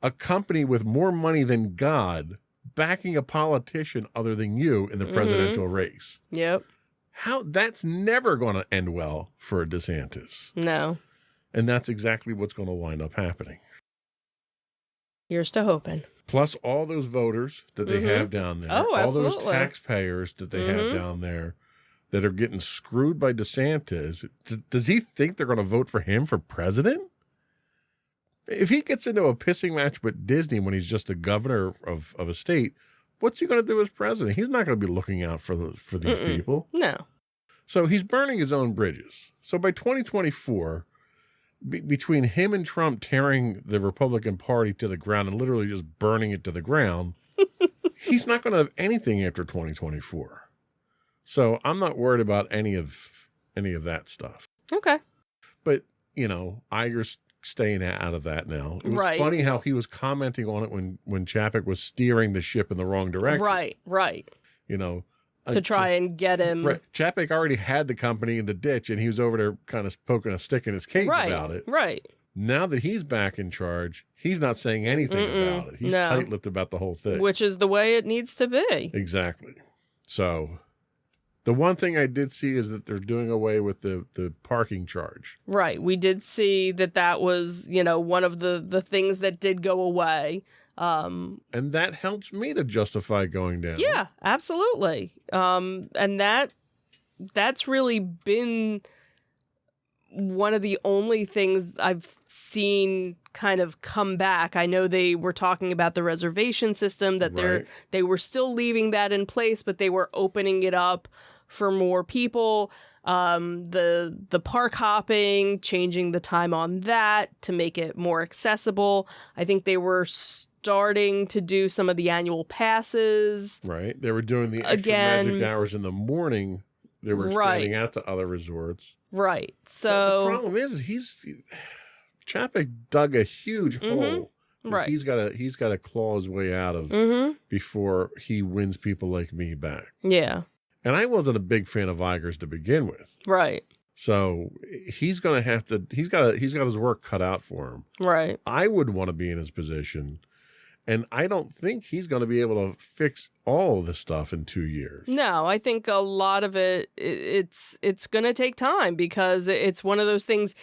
a company with more money than God, backing a politician other than you in the presidential race. Yep. That's never going to end well for DeSantis. No. And that's exactly what's going to wind up happening. Here's to hoping. Plus all those voters that they have down there. Oh, all those absolutely. taxpayers that they have down there that are getting screwed by DeSantis. Does he think they're going to vote for him for president? If he gets into a pissing match with Disney when he's just a governor of a state, what's he going to do as president? He's not going to be looking out for these people. No. So he's burning his own bridges. So by 2024, between him and Trump tearing the Republican Party to the ground and literally just burning it to the ground, he's not going to have anything after 2024. So I'm not worried about any of that stuff. Okay. But, Iger's staying out of that now. It was funny how he was commenting on it when Chapek was steering the ship in the wrong direction. Right. To try and get him. Right. Chapek already had the company in the ditch, and he was over there kind of poking a stick in his cage about it. Right. Now that he's back in charge, he's not saying anything about it. He's tight-lipped about the whole thing. Which is the way it needs to be. Exactly. So the one thing I did see is that they're doing away with the parking charge. Right. We did see that was, one of the things that did go away. And that helps me to justify going down. Yeah, absolutely. And that's really been one of the only things I've seen kind of come back. I know they were talking about the reservation system, that they were still leaving that in place, but they were opening it up for more people. The park hopping, changing the time on that to make it more accessible. I think they were starting to do some of the annual passes. Right. They were doing the extra magic hours in the morning. They were expanding out to other resorts. Right. So the problem is Chapek dug a huge hole. Right. He's got to claw his way out of before he wins people like me back. Yeah. And I wasn't a big fan of Iger's to begin with. Right. So he's going to have to, he's got his work cut out for him. Right. I would want to be in his position. And I don't think he's going to be able to fix all of this stuff in 2 years. No, I think a lot of it's going to take time because it's one of those things.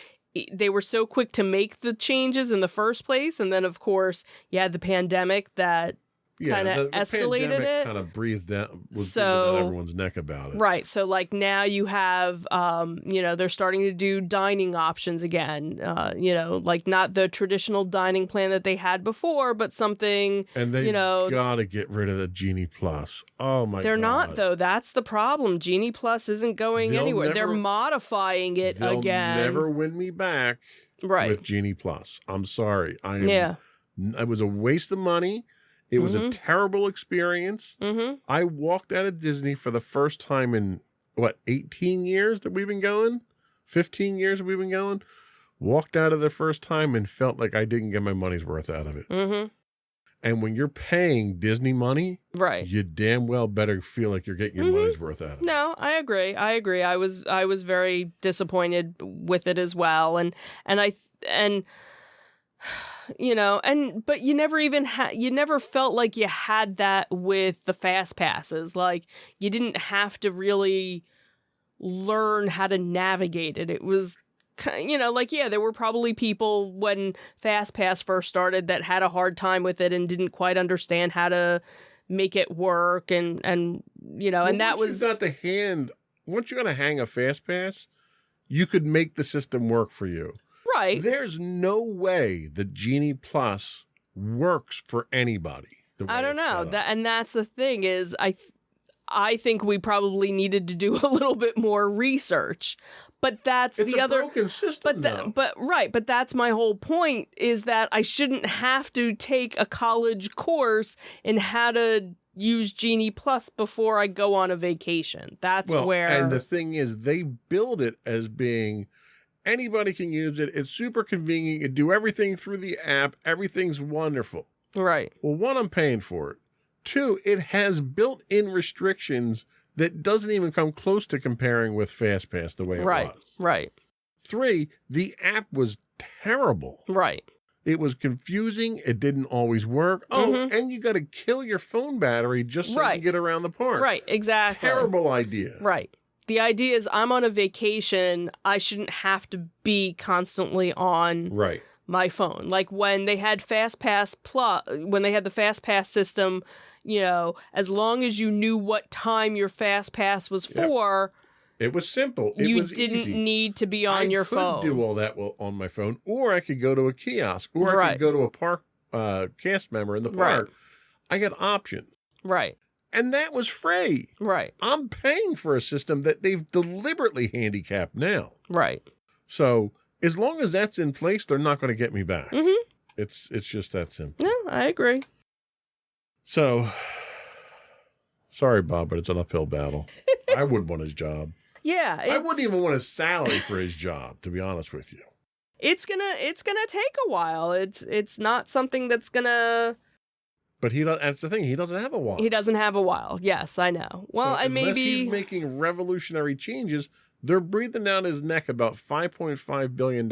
They were so quick to make the changes in the first place. And then, of course, you had the pandemic that kind of escalated it. Kind of breathed down, was So- breathing down everyone's neck about it. Right. So like now you have, they're starting to do dining options again, like not the traditional dining plan that they had before, but something, And they got to get rid of the Genie Plus. Oh my God. they're not though. That's the problem. Genie Plus isn't going They'll anywhere. They're never- modifying it They'll again. never win me back Right. with Genie Plus. I'm sorry. Yeah. It was a waste of money. It was a terrible experience. Mm-hmm. I walked out of Disney for the first time in, 18 years that we've been going? 15 years that we've been going? Walked out of the first time and felt like I didn't get my money's worth out of it. Mm-hmm. And when you're paying Disney money, Right. you damn well better feel like you're getting your money's worth out of it. No, I agree. I was very disappointed with it as well, but you never even you never felt like you had that with the fast passes. Like you didn't have to really learn how to navigate it. It was there were probably people when FastPass first started that had a hard time with it and didn't quite understand how to make it work and that was once you got to hang a fast pass, you could make the system work for you. right. There's no way the Genie Plus works for anybody. the way I don't it's know. set up. That's the thing is I think we probably needed to do a little bit more research. But that's It's the a other broken system, though. but that's my whole point is that I shouldn't have to take a college course in how to use Genie Plus before I go on a vacation. That's where And the thing is, they build it as being anybody can use it. It's super convenient. You do everything through the app. Everything's wonderful. right. Well, one, I'm paying for it. Two, it has built-in restrictions that doesn't even come close to comparing with FastPass the way it Right. was. Right. Three, the app was terrible. Right. It was confusing. It didn't always work. Oh, and you got to kill your phone battery just so you Right. can get around the park. Right. Exactly. Terrible idea. Right. The idea is I'm on a vacation. I shouldn't have to be constantly on Right. my phone. Like when they had FastPass Plus, when they had the FastPass system, as long as you knew what time your FastPass was for, It was simple. It you was didn't easy. need to be on your phone. I could do all that on my phone, or I could go to a kiosk, or I Right. could go to a park cast member in the Right. park. I got options. Right. And that was free. Right. I'm paying for a system that they've deliberately handicapped now. Right. So as long as that's in place, they're not going to get me back. Mhm. It's just that simple. No, I agree. So sorry, Bob, but it's an uphill battle. I wouldn't want his job. Yeah. I wouldn't even want his salary for his job, to be honest with you. It's gonna take a while. It's not something that's gonna. But that's the thing. He doesn't have a wallet. He doesn't have a while. Yes, I know. Well, So and unless maybe he's making revolutionary changes, they're breathing down his neck about $5.5 billion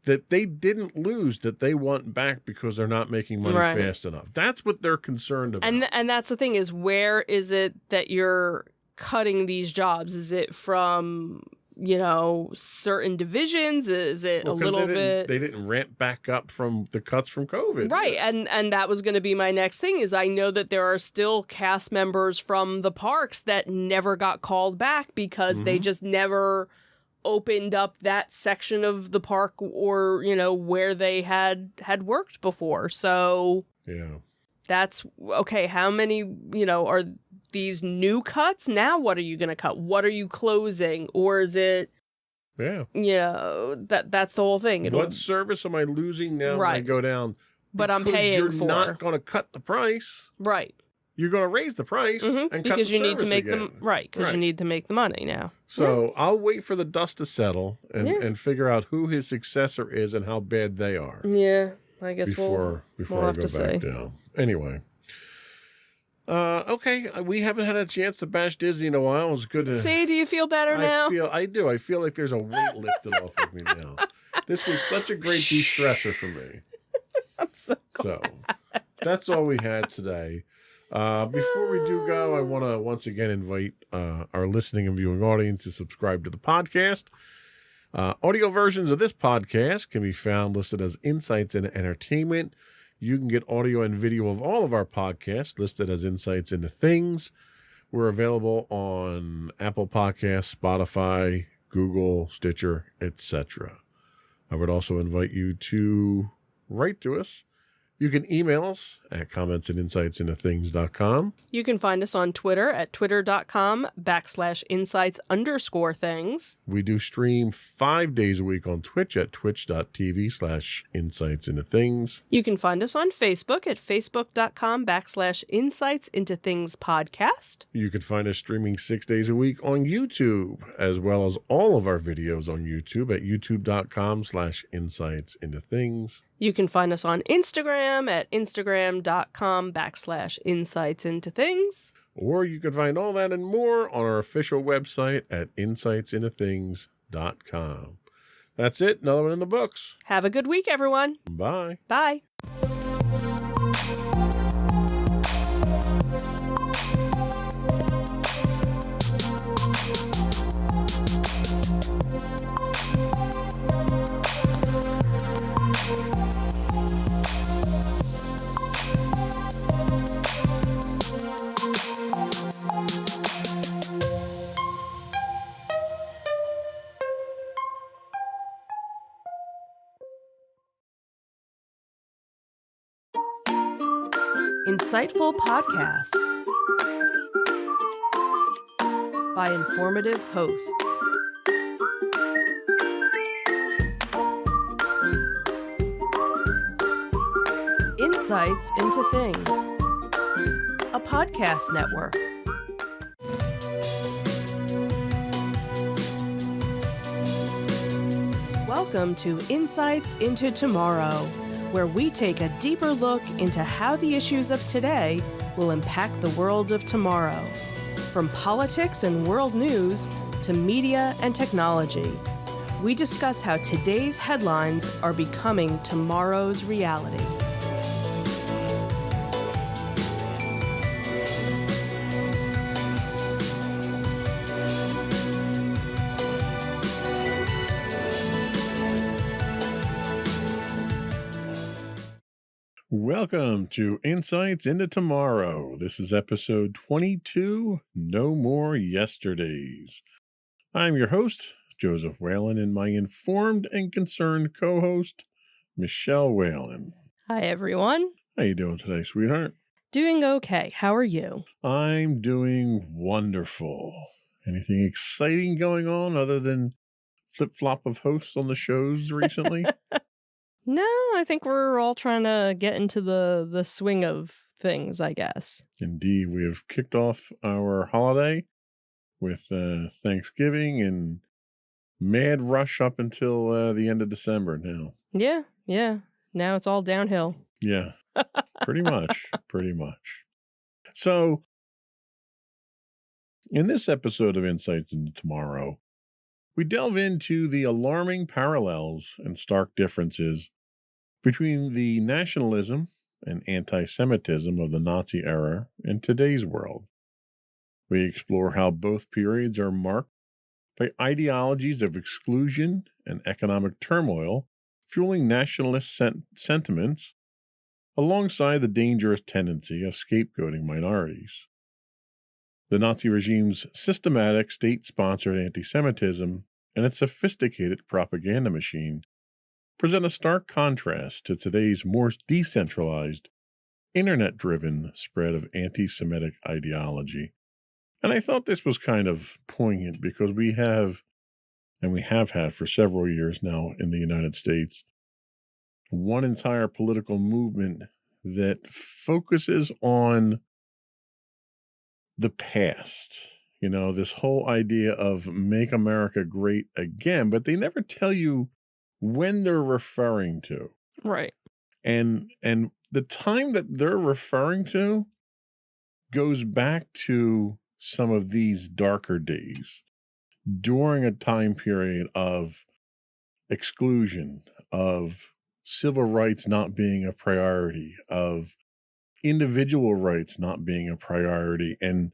that they didn't lose, that they want back because they're not making money Right. fast enough. That's what they're concerned about. and that's the thing is where is it that you're cutting these jobs? Is it from certain divisions? Is it Well, a 'cause little bit? They didn't ramp back up from the cuts from COVID. Right, and that was going to be my next thing is I know that there are still cast members from the parks that never got called back because they just never opened up that section of the park or where they had worked before. So Yeah. that's okay. How many are these new cuts? Now what are you going to cut? What are you closing? Or is it Yeah. that's the whole thing. What service am I losing now when I Right. go down? But I'm Because paying you're for. not going to cut the price. Right. You're going to raise the price and cut Because the you need to service make again. them right. Because Right. you need to make the money now. So I'll wait for the dust to settle Yeah. and figure out who his successor is and how bad they are Yeah, I guess before we'll I have go to back see. down. Anyway, Okay, we haven't had a chance to bash Disney in a while. It's good to See, do you feel better now? I do. I feel like there's a weight lifted off of me now. This was such a great de-stressor for me. I'm so glad. So that's all we had today. Before we do go, I want to once again invite our listening and viewing audience to subscribe to the podcast. Audio versions of this podcast can be found listed as Insights into Entertainment. You can get audio and video of all of our podcasts listed as Insights into Things. We're available on Apple Podcasts, Spotify, Google, Stitcher, etc. I would also invite you to write to us. You can email us at comments@insightsintothings.com. You can find us on Twitter at twitter.com/insights_things. We do stream 5 days a week on Twitch at twitch.tv/insightsintothings. You can find us on Facebook at facebook.com/insightsintothingspodcast. You can find us streaming 6 days a week on YouTube, as well as all of our videos on YouTube at youtube.com/insightsintothings. You can find us on Instagram at instagram.com/insightsintothings. Or you can find all that and more on our official website at insightsintothings.com. That's it. Another one in the books. Have a good week, everyone. Bye. Bye. Insightful podcasts by informative hosts. Insights into Things, a podcast network. Welcome to Insights into Tomorrow, where we take a deeper look into how the issues of today will impact the world of tomorrow. From politics and world news to media and technology, we discuss how today's headlines are becoming tomorrow's reality. Welcome to Insights into Tomorrow. This is episode 22, No More Yesterdays. I'm your host, Joseph Whalen, and my informed and concerned co-host, Michelle Whalen. Hi, everyone. How you doing today, sweetheart? Doing okay. How are you? I'm doing wonderful. Anything exciting going on other than flip-flop of hosts on the shows recently? No, I think we're all trying to get into the swing of things, I guess. Indeed, we have kicked off our holiday with Thanksgiving and mad rush up until the end of December now. Yeah. Now it's all downhill. Yeah, pretty much. So, in this episode of Insights into Tomorrow, we delve into the alarming parallels and stark differences between the nationalism and anti-Semitism of the Nazi era and today's world. We explore how both periods are marked by ideologies of exclusion and economic turmoil, fueling nationalist sentiments, alongside the dangerous tendency of scapegoating minorities. The Nazi regime's systematic state-sponsored anti-Semitism and its sophisticated propaganda machine present a stark contrast to today's more decentralized, internet-driven spread of anti-Semitic ideology. And I thought this was kind of poignant because we have had for several years now in the United States, one entire political movement that focuses on the past. You know, this whole idea of make America great again, but they never tell you when they're referring to. Right. And the time that they're referring to goes back to some of these darker days during a time period of exclusion, of civil rights not being a priority, of individual rights not being a priority. And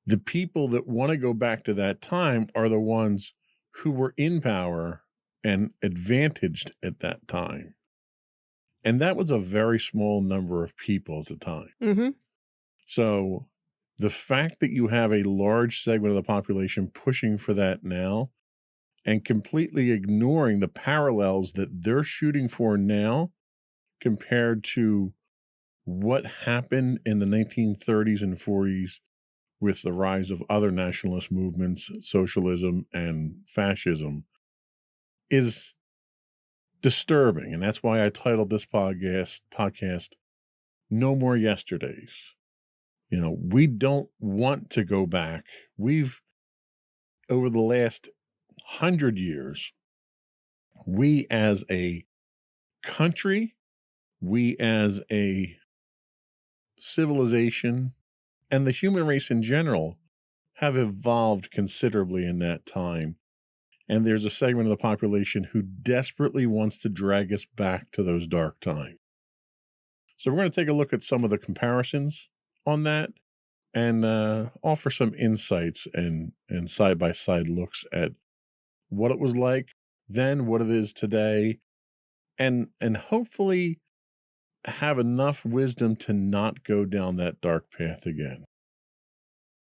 the people that want to go back to that time are the ones who were in power and advantaged at that time. And that was a very small number of people at the time. Mm-hmm. So the fact that you have a large segment of the population pushing for that now and completely ignoring the parallels that they're shooting for now compared to what happened in the 1930s and 40s with the rise of other nationalist movements, socialism and fascism, is disturbing. And that's why I titled this podcast No More Yesterdays. You know, we don't want to go back. We've, over the last 100 years, we as a country, we as a civilization, and the human race in general have evolved considerably in that time. And there's a segment of the population who desperately wants to drag us back to those dark times. So we're going to take a look at some of the comparisons on that and offer some insights and side-by-side looks at what it was like then, what it is today, and hopefully have enough wisdom to not go down that dark path again.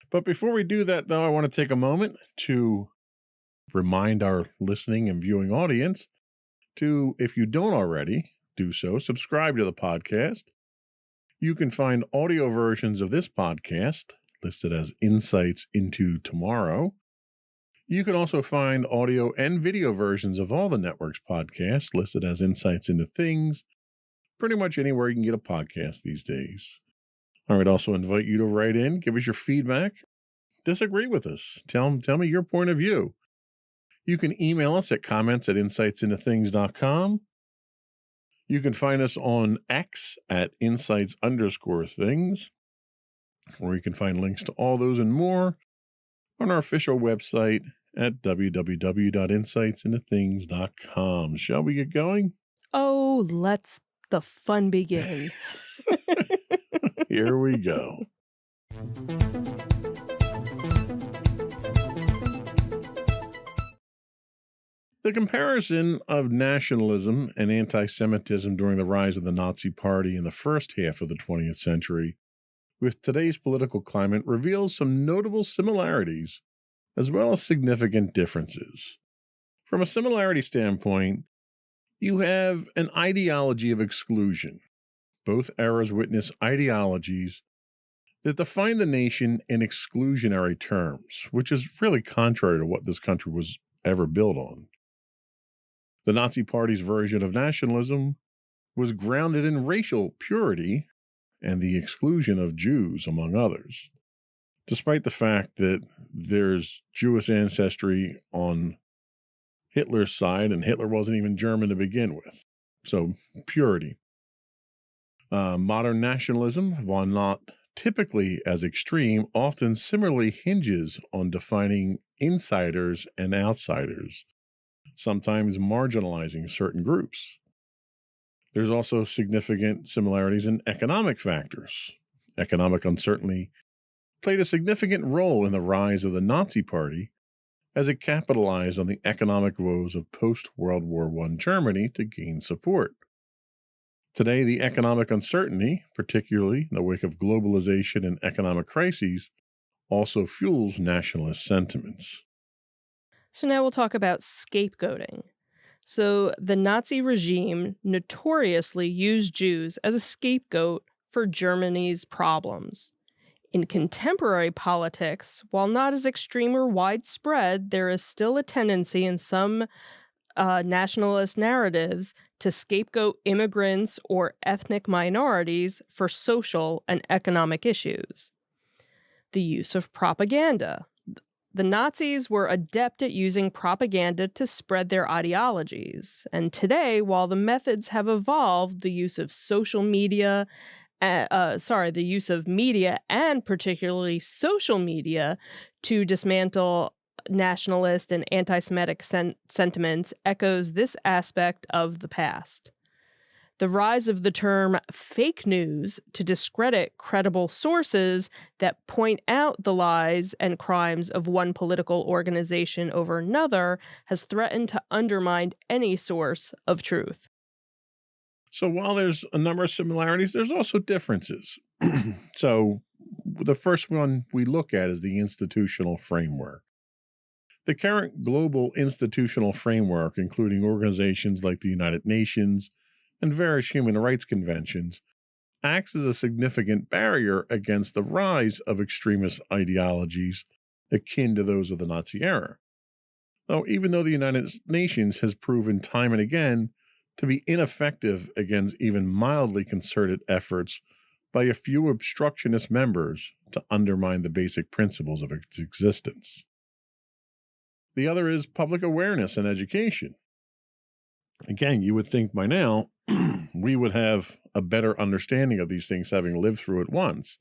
But before we do that, though, I want to take a moment to remind our listening and viewing audience to, if you don't already do so, subscribe to the podcast. You can find audio versions of this podcast listed as Insights into Tomorrow. You can also find audio and video versions of all the network's podcasts listed as Insights into Things, pretty much anywhere you can get a podcast these days. I would also invite you to write in, give us your feedback, disagree with us, tell me your point of view. You can email us at comments@insightsintothings.com. You can find us on X at insights_things, or you can find links to all those and more on our official website at www.insightsintothings.com. Shall we get going? Oh, let's the fun begin. Here we go. The comparison of nationalism and anti-Semitism during the rise of the Nazi Party in the first half of the 20th century with today's political climate reveals some notable similarities as well as significant differences. From a similarity standpoint, you have an ideology of exclusion. Both eras witness ideologies that define the nation in exclusionary terms, which is really contrary to what this country was ever built on. The Nazi Party's version of nationalism was grounded in racial purity and the exclusion of Jews, among others. Despite the fact that there's Jewish ancestry on Hitler's side, and Hitler wasn't even German to begin with. So, purity. Modern nationalism, while not typically as extreme, often similarly hinges on defining insiders and outsiders, sometimes marginalizing certain groups. There's also significant similarities in economic factors. Economic uncertainty played a significant role in the rise of the Nazi Party as it capitalized on the economic woes of post-World War I Germany to gain support. Today, the economic uncertainty, particularly in the wake of globalization and economic crises, also fuels nationalist sentiments. So now we'll talk about scapegoating. So the Nazi regime notoriously used Jews as a scapegoat for Germany's problems. In contemporary politics, while not as extreme or widespread, there is still a tendency in some nationalist narratives to scapegoat immigrants or ethnic minorities for social and economic issues. The use of propaganda. The Nazis were adept at using propaganda to spread their ideologies. And today, while the methods have evolved, the use of social media the use of media and particularly social media to dismantle nationalist and anti-Semitic sentiments echoes this aspect of the past. The rise of the term fake news to discredit credible sources that point out the lies and crimes of one political organization over another has threatened to undermine any source of truth. So while there's a number of similarities, there's also differences. So the first one we look at is the institutional framework. The current global institutional framework, including organizations like the United Nations and various human rights conventions, acts as a significant barrier against the rise of extremist ideologies akin to those of the Nazi era. Even though the United Nations has proven time and again to be ineffective against even mildly concerted efforts by a few obstructionist members to undermine the basic principles of its existence. The other is public awareness and education. Again, you would think by now we would have a better understanding of these things having lived through it once.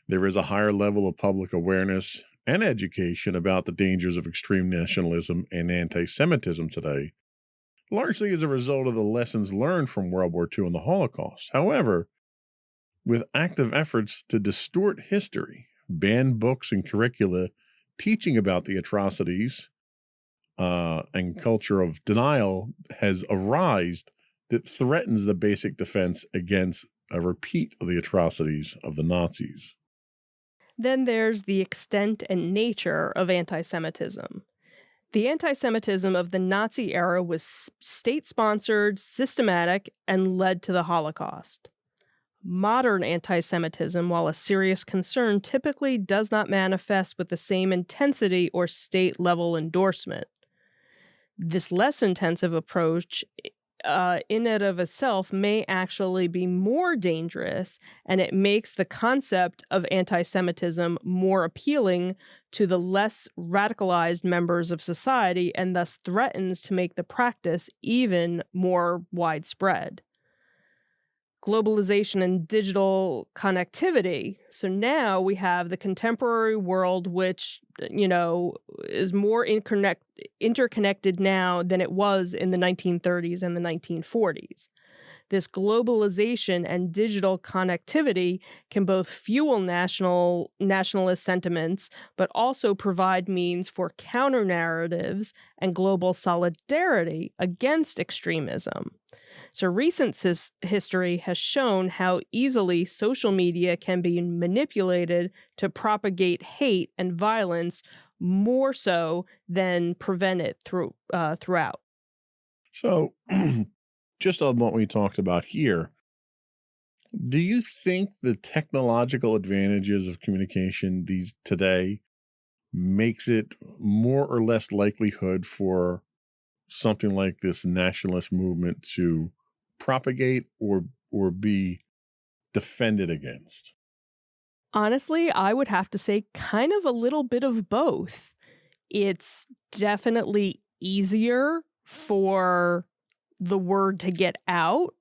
There is a higher level of public awareness and education about the dangers of extreme nationalism and anti-Semitism today, largely as a result of the lessons learned from World War II and the Holocaust. However, with active efforts to distort history, ban books and curricula teaching about the atrocities and culture of denial has arisen that threatens the basic defense against a repeat of the atrocities of the Nazis. Then there's the extent and nature of anti-Semitism. The anti-Semitism of the Nazi era was state-sponsored, systematic, and led to the Holocaust. Modern anti-Semitism, while a serious concern, typically does not manifest with the same intensity or state-level endorsement. This less intensive approach in and of itself may actually be more dangerous, and it makes the concept of anti-Semitism more appealing to the less radicalized members of society and thus threatens to make the practice even more widespread. Globalization and digital connectivity. So now we have the contemporary world, which, is more interconnected now than it was in the 1930s and the 1940s. This globalization and digital connectivity can both fuel nationalist sentiments, but also provide means for counter-narratives and global solidarity against extremism. So recent history has shown how easily social media can be manipulated to propagate hate and violence more so than prevent it throughout. So, just on what we talked about here, do you think the technological advantages of communication today makes it more or less likelihood for something like this nationalist movement to propagate or be defended against? Honestly, I would have to say kind of a little bit of both. It's definitely easier for the word to get out,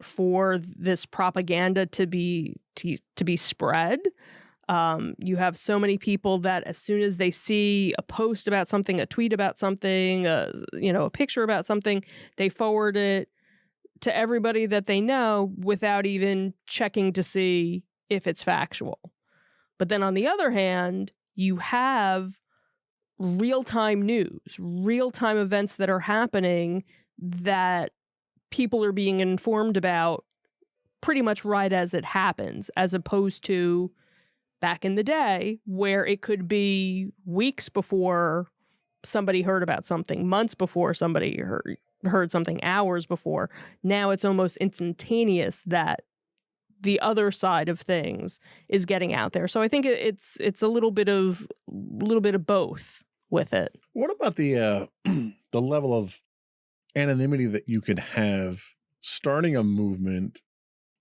for this propaganda to be spread. You have so many people that as soon as they see a post about something, a tweet about something, a picture about something, they forward it to everybody that they know without even checking to see if it's factual. But then on the other hand, you have real-time news, real-time events that are happening that people are being informed about pretty much right as it happens, as opposed to back in the day where it could be weeks before somebody heard about something, months before somebody heard something, hours before. Now it's almost instantaneous that the other side of things is getting out there. So I think it's a little bit of both with it. What about the the level of anonymity that you could have starting a movement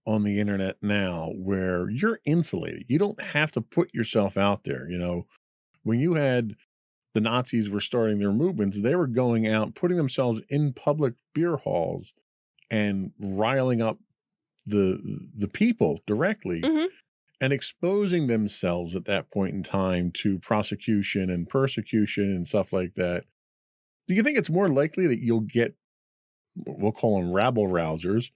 on the internet now where you're insulated? You don't have to put yourself out there. When you had the Nazis were starting their movements, they were going out, putting themselves in public beer halls and riling up the people directly Mhm. and exposing themselves at that point in time to prosecution and persecution and stuff like that, do you think it's more likely that you'll get, we'll call them rabble rousers,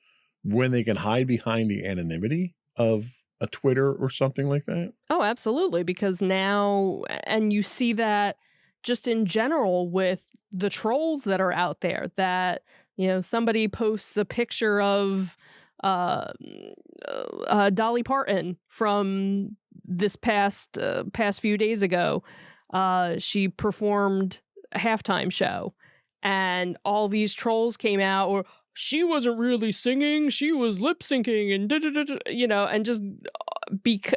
when they can hide behind the anonymity of a Twitter or something like that? Oh, absolutely. Because now, and you see that just in general with the trolls that are out there, that, somebody posts a picture of Dolly Parton from this past few days ago. She performed a halftime show, and all these trolls came out, or she wasn't really singing, she was lip syncing, and and just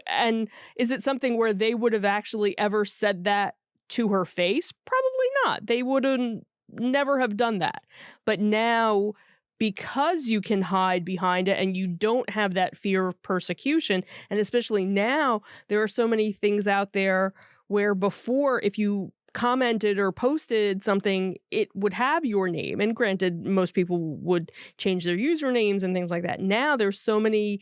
and is it something where they would have actually ever said that to her face? Probably not. They wouldn't never have done that. But now, because you can hide behind it and you don't have that fear of persecution, and especially now, there are so many things out there where before, if you commented or posted something, it would have your name. And granted, most people would change their usernames and things like that. Now there's so many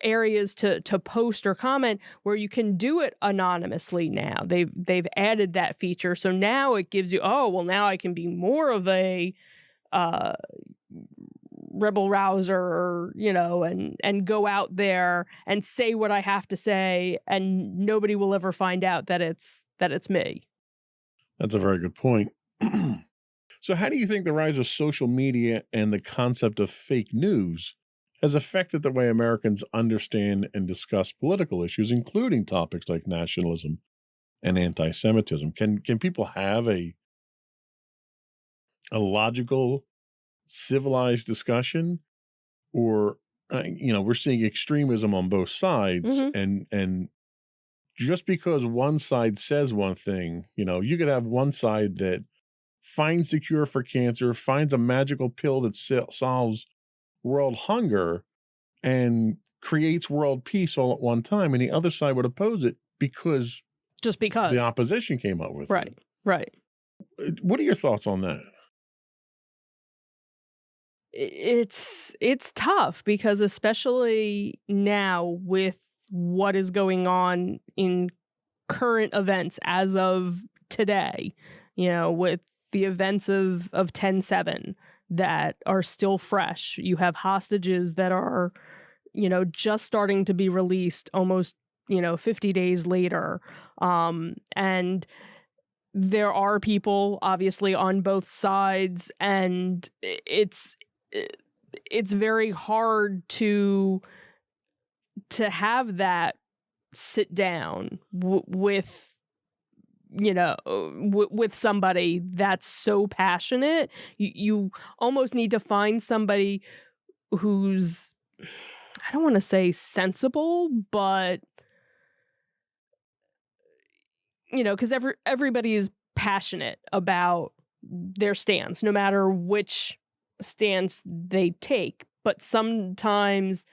areas to post or comment where you can do it anonymously now. They've added that feature. So now it gives you, oh, well, now I can be more of a rebel rouser, and go out there and say what I have to say, and nobody will ever find out that it's me. That's a very good point. So how do you think the rise of social media and the concept of fake news has affected the way Americans understand and discuss political issues, including topics like nationalism and anti-Semitism? Can people have a logical, civilized discussion, or we're seeing extremism on both sides, Mhm. and just because one side says one thing, you could have one side that finds the cure for cancer, finds a magical pill that solves world hunger and creates world peace all at one time, and the other side would oppose it because Just because. the opposition came up with Right. Right. it. What are your thoughts on that? It's tough because especially now with what is going on in current events as of today, with the events of 10/7 that are still fresh. You have hostages that are, just starting to be released almost, 50 days later. And there are people obviously on both sides, and it's very hard to have that sit down with with somebody that's so passionate. You almost need to find somebody who's, I don't want to say sensible, but because everybody is passionate about their stance, no matter which stance they take. But sometimes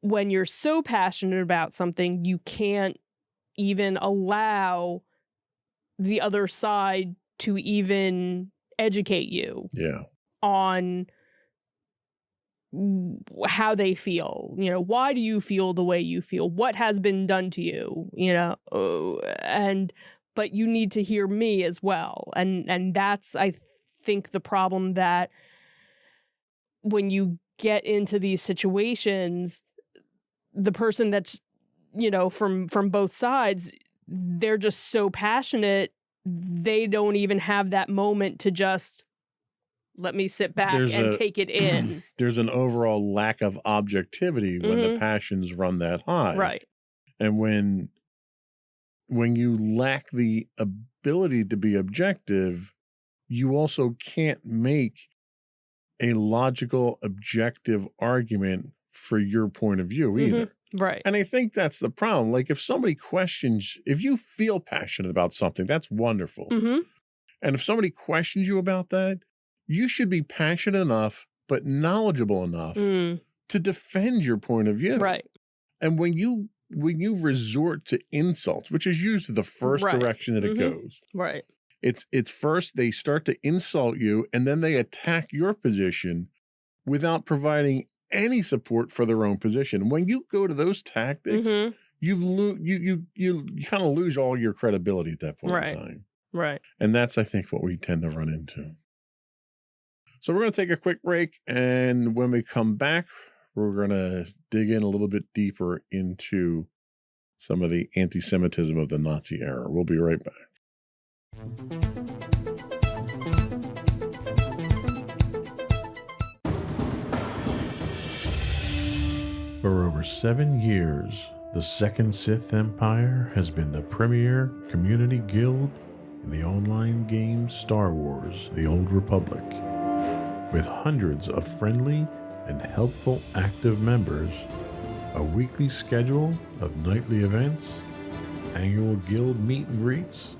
when you're so passionate about something, you can't even allow the other side to even educate you on how they feel. Why do you feel the way you feel? What has been done to you? But you need to hear me as well. And that's, I think, the problem, that when you get into these situations, the person that's, from both sides, they're just so passionate, they don't even have that moment to just let me sit back and take it in. There's an overall lack of objectivity when the passions run that high. Right. And when you lack the ability to be objective, you also can't make a logical, objective argument for your point of view either. Right. And I think that's the problem. Like, if somebody questions, if you feel passionate about something, that's wonderful. And if somebody questions you about that, you should be passionate enough, but knowledgeable enough to defend your point of view. Right. And when you resort to insults, which is usually the first direction that it goes. Right. It's first they start to insult you, and then they attack your position without providing any support for their own position. When you go to those tactics, Mhm. you kind of lose all your credibility at that point Right. in time. Right. And that's, I think, what we tend to run into. So we're going to take a quick break. And when we come back, we're going to dig in a little bit deeper into some of the anti-Semitism of the Nazi era. We'll be right back. For over 7 years, the Second Sith Empire has been the premier community guild in the online game Star Wars: The Old Republic. With hundreds of friendly and helpful active members, a weekly schedule of nightly events, annual guild meet and greets,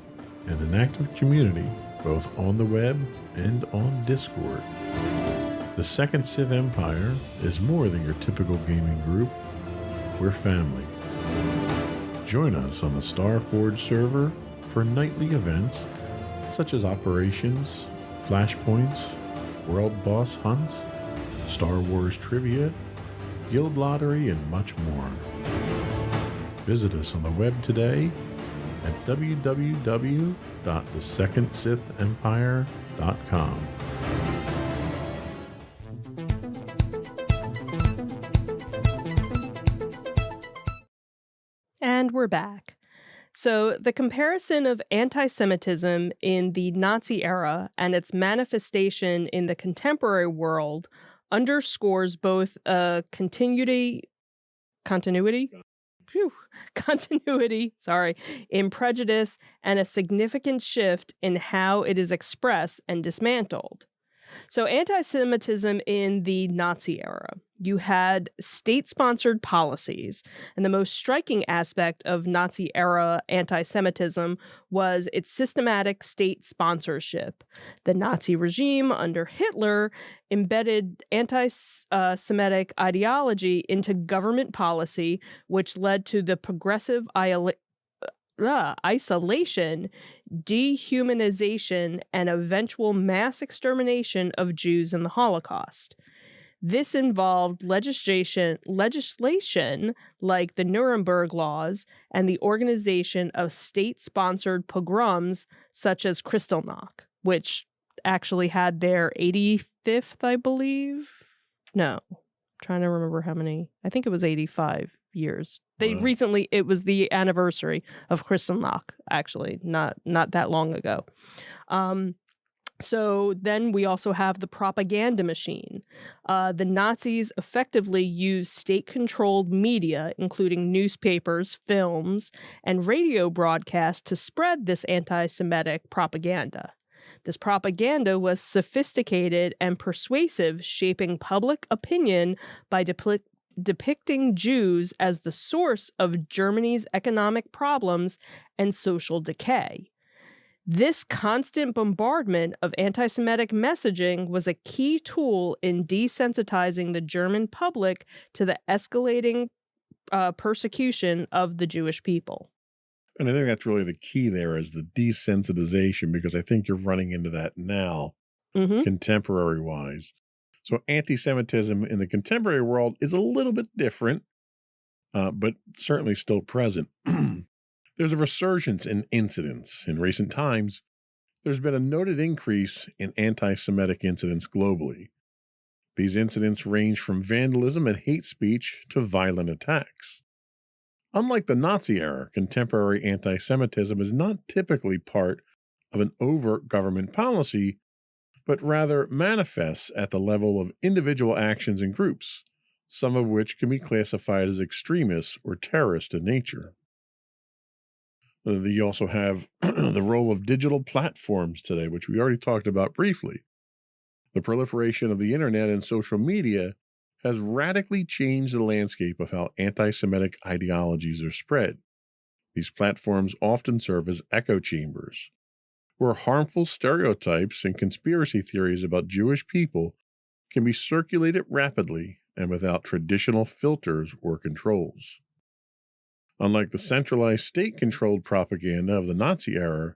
and an active community both on the web and on Discord. The Second Sith Empire is more than your typical gaming group. We're family. Join us on the Starforge server for nightly events such as operations, flashpoints, world boss hunts, Star Wars trivia, guild lottery, and much more. Visit us on the web today at www.thesecondsithempire.com. And we're back. So, the comparison of anti Semitism in the Nazi era and its manifestation in the contemporary world underscores both a continuity in prejudice and a significant shift in how it is expressed and dismantled. So, anti Semitism in the Nazi era. You had state sponsored policies, and the most striking aspect of Nazi era anti Semitism was its systematic state sponsorship. The Nazi regime under Hitler embedded anti Semitic ideology into government policy, which led to the progressive isolation, dehumanization, and eventual mass extermination of Jews in the Holocaust. This involved legislation like the Nuremberg Laws and the organization of state-sponsored pogroms such as Kristallnacht, which actually had their 85th, I believe. No, I'm trying to remember how many. I think it was 85 years. It was the anniversary of Kristallnacht, actually, not that long ago. So then we also have the propaganda machine. The Nazis effectively used state-controlled media, including newspapers, films, and radio broadcasts to spread this anti-Semitic propaganda. This propaganda was sophisticated and persuasive, shaping public opinion by depicting Jews as the source of Germany's economic problems and social decay. This constant bombardment of anti-Semitic messaging was a key tool in desensitizing the German public to the escalating persecution of the Jewish people. And I think that's really the key there is the desensitization, because I think you're running into that now, contemporary-wise. So anti-Semitism in the contemporary world is a little bit different, but certainly still present. There's a resurgence in incidents. In recent times, there's been a noted increase in anti-Semitic incidents globally. These incidents range from vandalism and hate speech to violent attacks. Unlike the Nazi era, contemporary anti-Semitism is not typically part of an overt government policy, but rather manifests at the level of individual actions and groups, some of which can be classified as extremist or terrorist in nature. You also have the role of digital platforms today, which we already talked about briefly. The proliferation of the internet and social media has radically changed the landscape of how anti-Semitic ideologies are spread. These platforms often serve as echo chambers, where harmful stereotypes and conspiracy theories about Jewish people can be circulated rapidly and without traditional filters or controls. Unlike the centralized state-controlled propaganda of the Nazi era,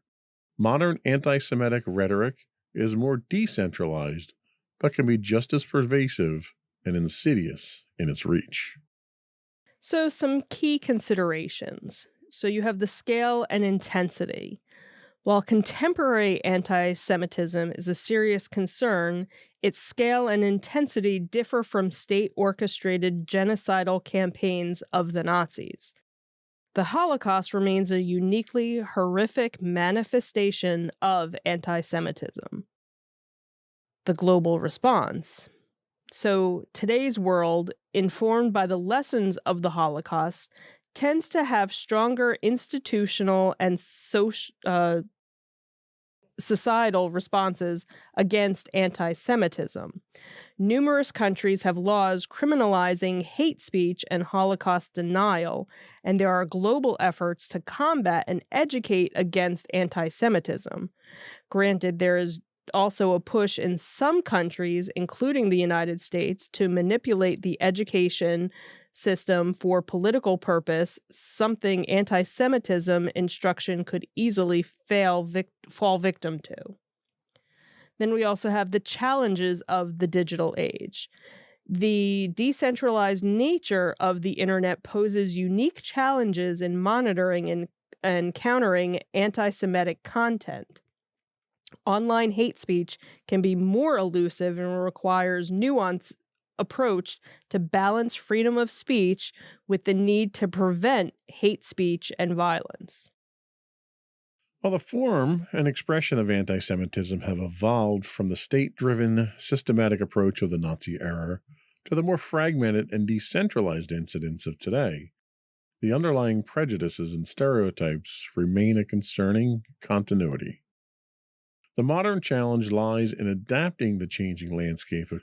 modern anti-Semitic rhetoric is more decentralized, but can be just as pervasive and insidious in its reach. So, some key considerations. So, you have the scale and intensity. While contemporary anti Semitism is a serious concern, its scale and intensity differ from state orchestrated genocidal campaigns of the Nazis. The Holocaust remains a uniquely horrific manifestation of anti Semitism. The global response. So, today's world, informed by the lessons of the Holocaust, tends to have stronger institutional and societal responses against anti Semitism. Numerous countries have laws criminalizing hate speech and Holocaust denial, and there are global efforts to combat and educate against anti Semitism. Granted, there is also a push in some countries, including the United States, to manipulate the education system for political purpose, something anti-Semitism instruction could easily fall victim to. Then we also have the challenges of the digital age. The decentralized nature of the internet poses unique challenges in monitoring and countering anti-Semitic content. Online hate speech can be more elusive and requires nuanced approach to balance freedom of speech with the need to prevent hate speech and violence. While the form and expression of anti-Semitism have evolved from the state-driven, systematic approach of the Nazi era to the more fragmented and decentralized incidents of today, the underlying prejudices and stereotypes remain a concerning continuity. The modern challenge lies in adapting the changing landscape of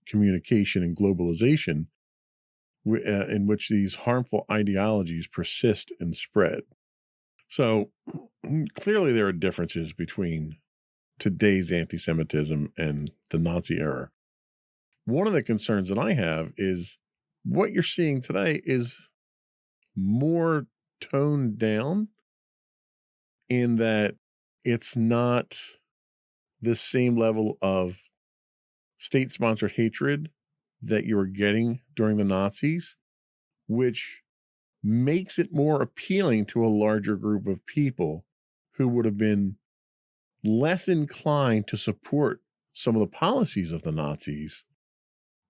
communication and globalization in which these harmful ideologies persist and spread. So, clearly there are differences between today's anti-Semitism and the Nazi era. One of the concerns that I have is what you're seeing today is more toned down in that it's not the same level of state-sponsored hatred that you were getting during the Nazis, which makes it more appealing to a larger group of people who would have been less inclined to support some of the policies of the Nazis,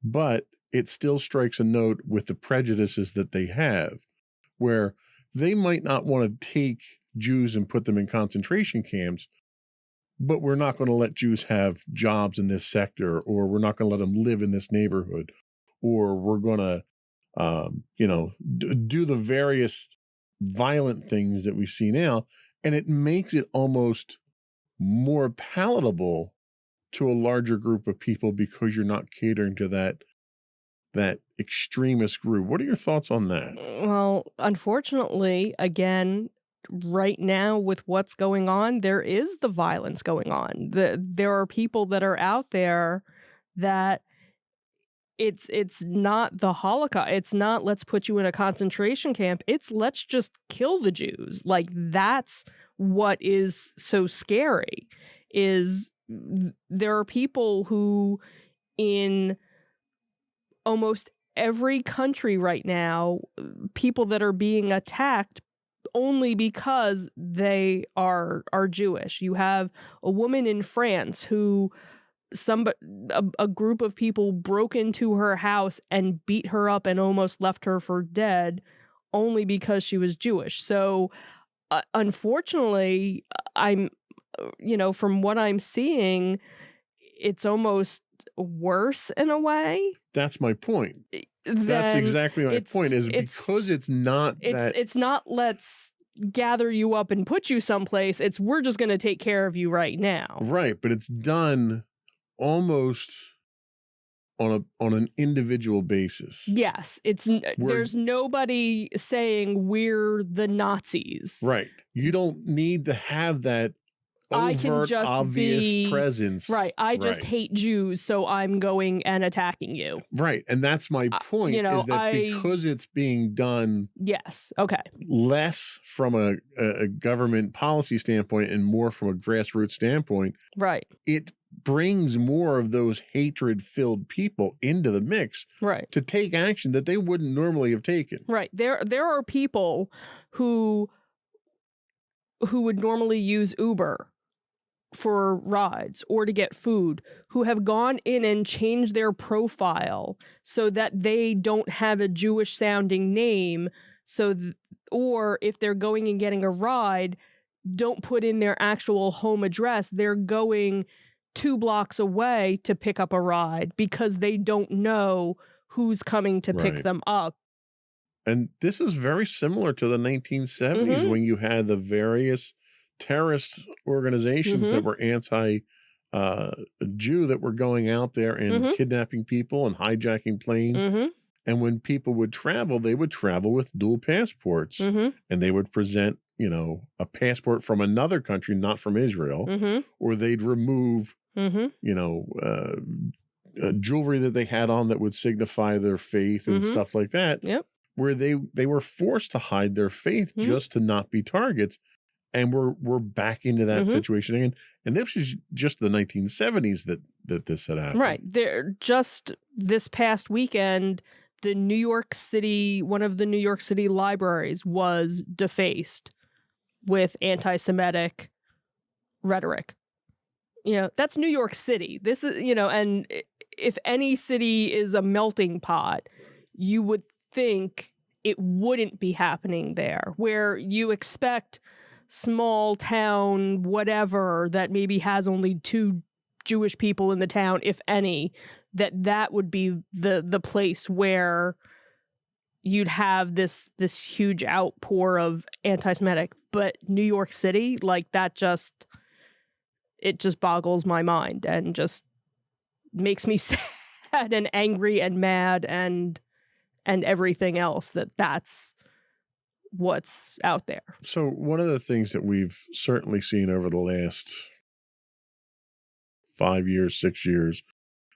but it still strikes a note with the prejudices that they have, where they might not want to take Jews and put them in concentration camps, but we're not going to let Jews have jobs in this sector, or we're not going to let them live in this neighborhood, or we're going to, do the various violent things that we see now. And it makes it almost more palatable to a larger group of people because you're not catering to that extremist group. What are your thoughts on that? Well, unfortunately, again, right now with what's going on, there is the violence going on. There are people that are out there that it's not the Holocaust. It's not let's put you in a concentration camp. It's let's just kill the Jews. Like, that's what is so scary, is there are people who in almost every country right now, people that are being attacked only because they are Jewish. You have a woman in France who a group of people broke into her house and beat her up and almost left her for dead only because she was Jewish. So unfortunately, from what I'm seeing, it's almost worse in a way. That's my point. That's exactly my point, is because it's not it's not let's gather you up and put you someplace. It's we're just going to take care of you right now. Right, but it's done almost on an individual basis. Yes, there's nobody saying we're the Nazis. Right. You don't need to have that overt, obvious presence. Right. I just hate Jews, so I'm going and attacking you. Right. And that's my point, is that because it's being done yes, okay, less from a government policy standpoint and more from a grassroots standpoint, right, it brings more of those hatred-filled people into the mix Right. to take action that they wouldn't normally have taken. Right. There are people who would normally use Uber for rides or to get food, who have gone in and changed their profile so that they don't have a Jewish sounding name, or if they're going and getting a ride, don't put in their actual home address. They're going 2 blocks away to pick up a ride because they don't know who's coming to pick Right. them up. And this is very similar to the 1970s Mhm. when you had the various terrorist organizations that were anti Jew that were going out there and Mhm. kidnapping people and hijacking planes. Mhm. And when people would travel, they would travel with dual passports Mhm. and they would present, a passport from another country, not from Israel, Mhm. or they'd remove, Mhm. jewelry that they had on that would signify their faith and Mhm. stuff like that, Yep. where they were forced to hide their faith Mhm. just to not be targets. And we're back into that Mhm. situation again. And this was just the 1970s that this had happened. Right. There just this past weekend, one of the New York City libraries was defaced with anti-Semitic rhetoric. That's New York City. This is, and if any city is a melting pot, you would think it wouldn't be happening there, where you expect small town, whatever, that maybe has only 2 Jewish people in the town, if any, that would be the place where you'd have this huge outpour of anti-Semitic. But New York City, like that it just boggles my mind and just makes me sad and angry and mad and everything else that's what's out there. So one of the things that we've certainly seen over the last 5 years, 6 years,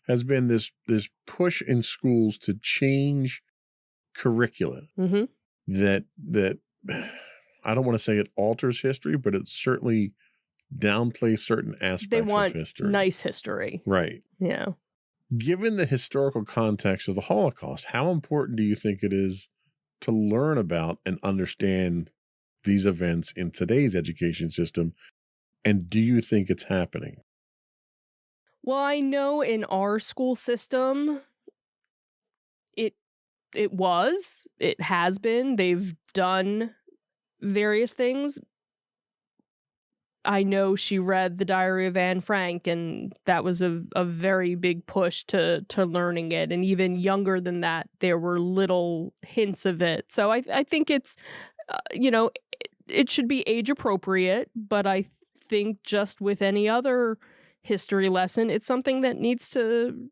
has been this push in schools to change curricula Mm-hmm. that I don't want to say it alters history, but it certainly downplays certain They aspects want of history. nice history. Right. Yeah. Given the historical context of the Holocaust, how important do you think it is to learn about and understand these events in today's education system? And do you think it's happening? Well, I know in our school system, it has been. They've done various things. I know she read The Diary of Anne Frank, and that was a very big push to learning it. And even younger than that, there were little hints of it. So I think it's, it should be age appropriate, but I think just with any other history lesson, it's something that needs to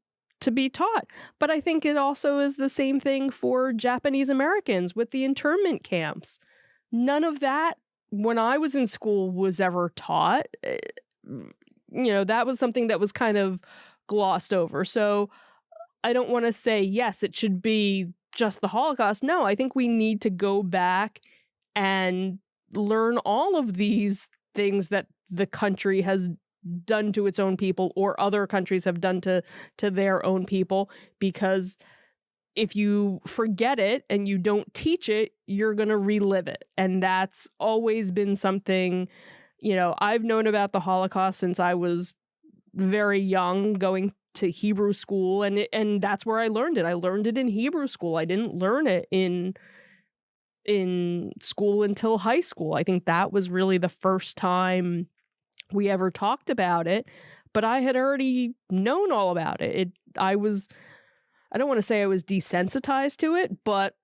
be taught. But I think it also is the same thing for Japanese Americans with the internment camps. None of that when I was in school was ever taught. That was something that was kind of glossed over. So I don't want to say, yes, it should be just the Holocaust. No, I think we need to go back and learn all of these things that the country has done to its own people or other countries have done to their own people, because if you forget it and you don't teach it, you're going to relive it. And that's always been something, I've known about the Holocaust since I was very young, going to Hebrew school, and that's where I learned it. I learned it in Hebrew school. I didn't learn it in school until high school. I think that was really the first time we ever talked about it, but I had already known all about it. I don't want to say I was desensitized to it, but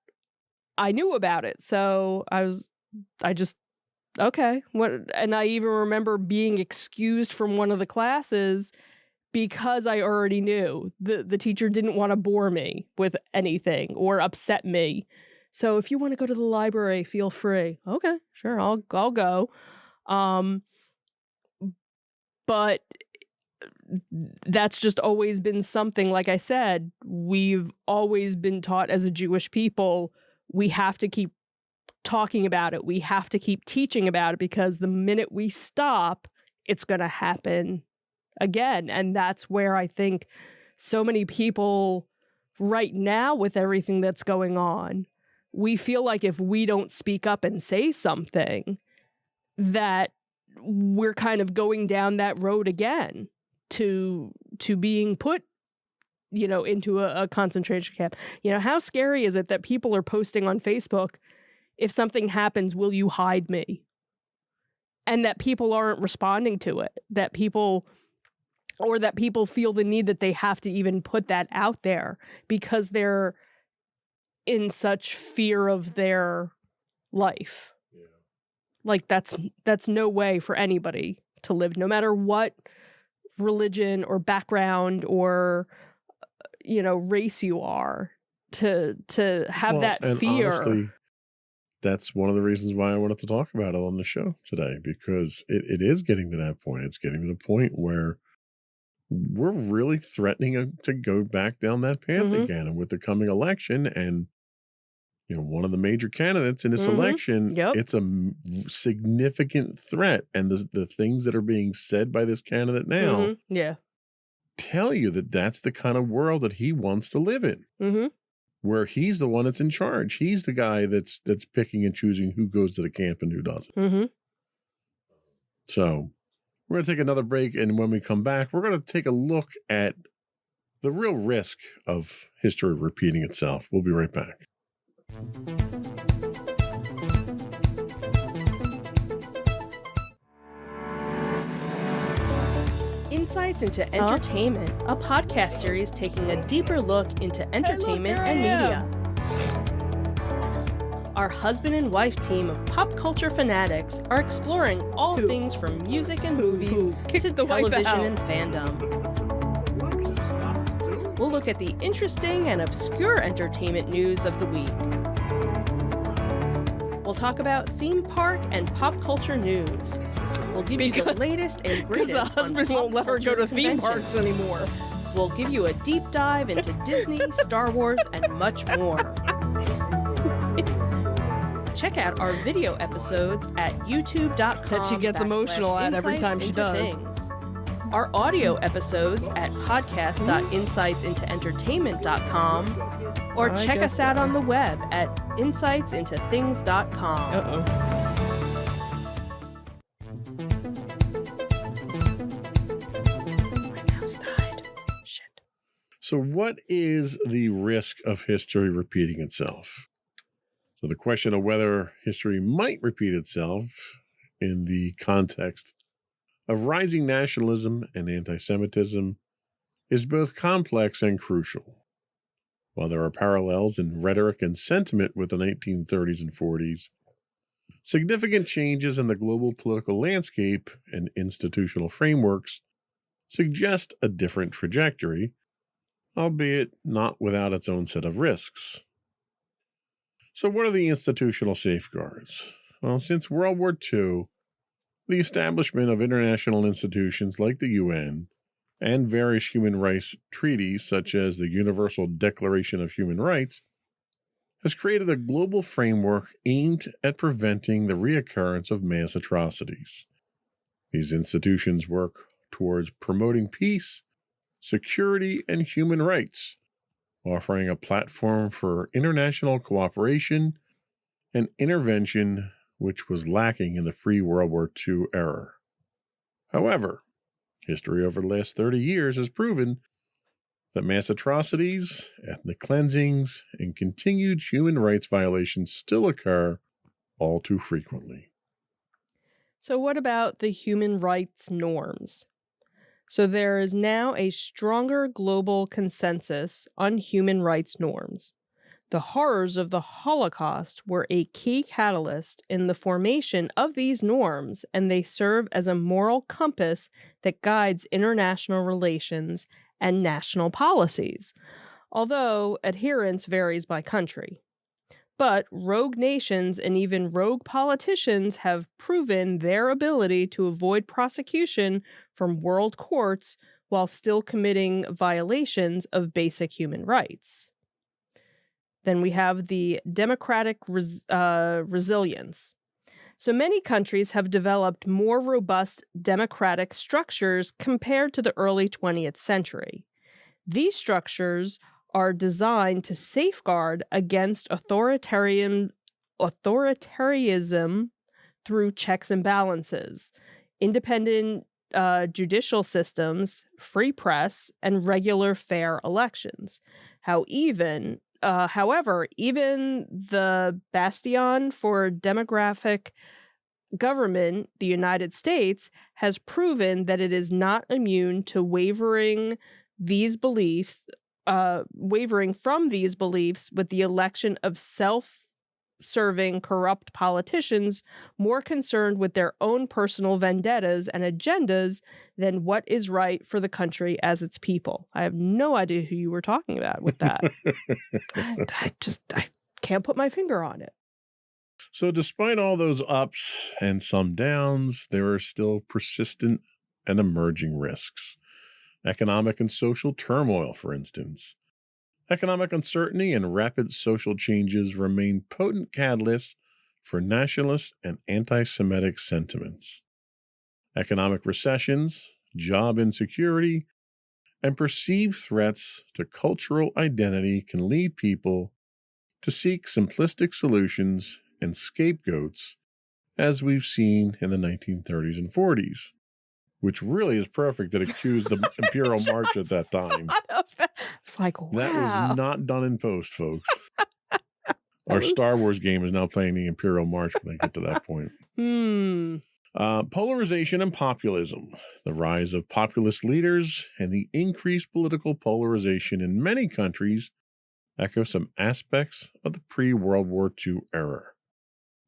I knew about it. So okay. And I even remember being excused from one of the classes because I already knew. The teacher didn't want to bore me with anything or upset me. So if you want to go to the library, feel free. Okay, sure, I'll go. But that's just always been something, like I said, we've always been taught as a Jewish people, we have to keep talking about it. We have to keep teaching about it, because the minute we stop, it's going to happen again. And that's where I think so many people right now, with everything that's going on, we feel like if we don't speak up and say something, that we're kind of going down that road again to being put, into a concentration camp. How scary is it that people are posting on Facebook, if something happens, will you hide me? And that people aren't responding to it, that people feel the need that they have to even put that out there because they're in such fear of their life. Yeah. Like that's no way for anybody to live, no matter what religion or background or race you are, to have that fear. Honestly, that's one of the reasons why I wanted to talk about it on the show today, because it is getting to that point. It's getting to the point where we're really threatening to go back down that path again. And with the coming election and, one of the major candidates in this election, it's a significant threat. And the things that are being said by this candidate now tell you that that's the kind of world that he wants to live in, where he's the one that's in charge. He's the guy that's picking and choosing who goes to the camp and who doesn't. So we're going to take another break, and when we come back, we're going to take a look at the real risk of history repeating itself. We'll be right back. Insights into Entertainment, a podcast series taking a deeper look into entertainment and media. Our husband and wife team of pop culture fanatics are exploring all things from music and movies to television and fandom. We'll look at the interesting and obscure entertainment news of the week. We'll talk about theme park and pop culture news. We'll give you the latest and greatest. Because the husband won't let her go to theme parks anymore. We'll give you a deep dive into Disney, Star Wars, and much more. Check out our video episodes at youtube.com. That she gets emotional at every time she does. Our audio episodes at podcast.insightsintoentertainment.com, or check us out on the web at insightsintothings.com. So what is the risk of history repeating itself? So the question of whether history might repeat itself in the context of rising nationalism and anti-Semitism is both complex and crucial. While there are parallels in rhetoric and sentiment with the 1930s and 40s, significant changes in the global political landscape and institutional frameworks suggest a different trajectory, albeit not without its own set of risks. So what are the institutional safeguards? Well, since World War II, the establishment of international institutions like the UN and various human rights treaties, such as the Universal Declaration of Human Rights, has created a global framework aimed at preventing the reoccurrence of mass atrocities. These institutions work towards promoting peace, security, and human rights, offering a platform for international cooperation and intervention which was lacking in the pre-World War II era. However, history over the last 30 years has proven that mass atrocities, ethnic cleansings, and continued human rights violations still occur all too frequently. So what about the human rights norms? So there is now a stronger global consensus on human rights norms. The horrors of the Holocaust were a key catalyst in the formation of these norms, and they serve as a moral compass that guides international relations and national policies, although adherence varies by country. But rogue nations and even rogue politicians have proven their ability to avoid prosecution from world courts while still committing violations of basic human rights. Then we have the democratic resilience. So many countries have developed more robust democratic structures compared to the early 20th century. These structures are designed to safeguard against authoritarianism through checks and balances, independent judicial systems, free press, and regular fair elections. However, even the bastion for demographic government, the United States, has proven that it is not immune to wavering from these beliefs with the election of self-serving corrupt politicians more concerned with their own personal vendettas and agendas than what is right for the country as its people. I have no idea who you were talking about with that. I can't put my finger on it. So despite all those ups and some downs, there are still persistent and emerging risks. Economic and social turmoil, for instance. Economic uncertainty and rapid social changes remain potent catalysts for nationalist and anti-Semitic sentiments. Economic recessions, job insecurity, and perceived threats to cultural identity can lead people to seek simplistic solutions and scapegoats, as we've seen in the 1930s and 40s. Which really is perfect that accused the Imperial March at that time. It's like, wow. That was not done in post, folks. Our Star Wars game is now playing the Imperial March when I get to that point. Polarization and populism. The rise of populist leaders and the increased political polarization in many countries echo some aspects of the pre-World War II era.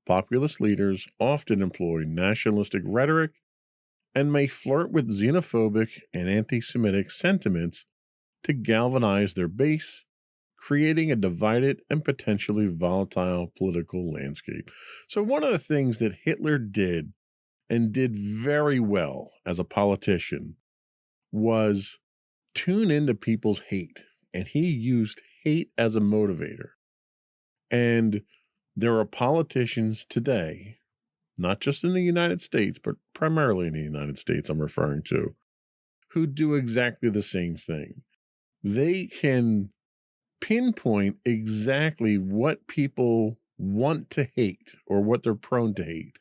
Populist leaders often employ nationalistic rhetoric and may flirt with xenophobic and anti-Semitic sentiments to galvanize their base, creating a divided and potentially volatile political landscape. So one of the things that Hitler did, and did very well as a politician, was tune into people's hate. And he used hate as a motivator. And there are politicians today, not just in the United States, but primarily in the United States I'm referring to, who do exactly the same thing. They can pinpoint exactly what people want to hate or what they're prone to hate,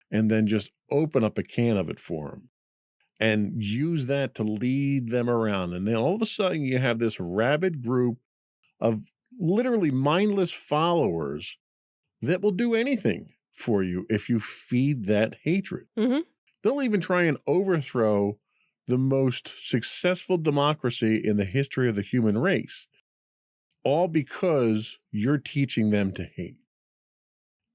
and then just open up a can of it for them and use that to lead them around. And then all of a sudden you have this rabid group of literally mindless followers that will do anything for you if you feed that hatred. Mm-hmm. They'll even try and overthrow the most successful democracy in the history of the human race, all because you're teaching them to hate.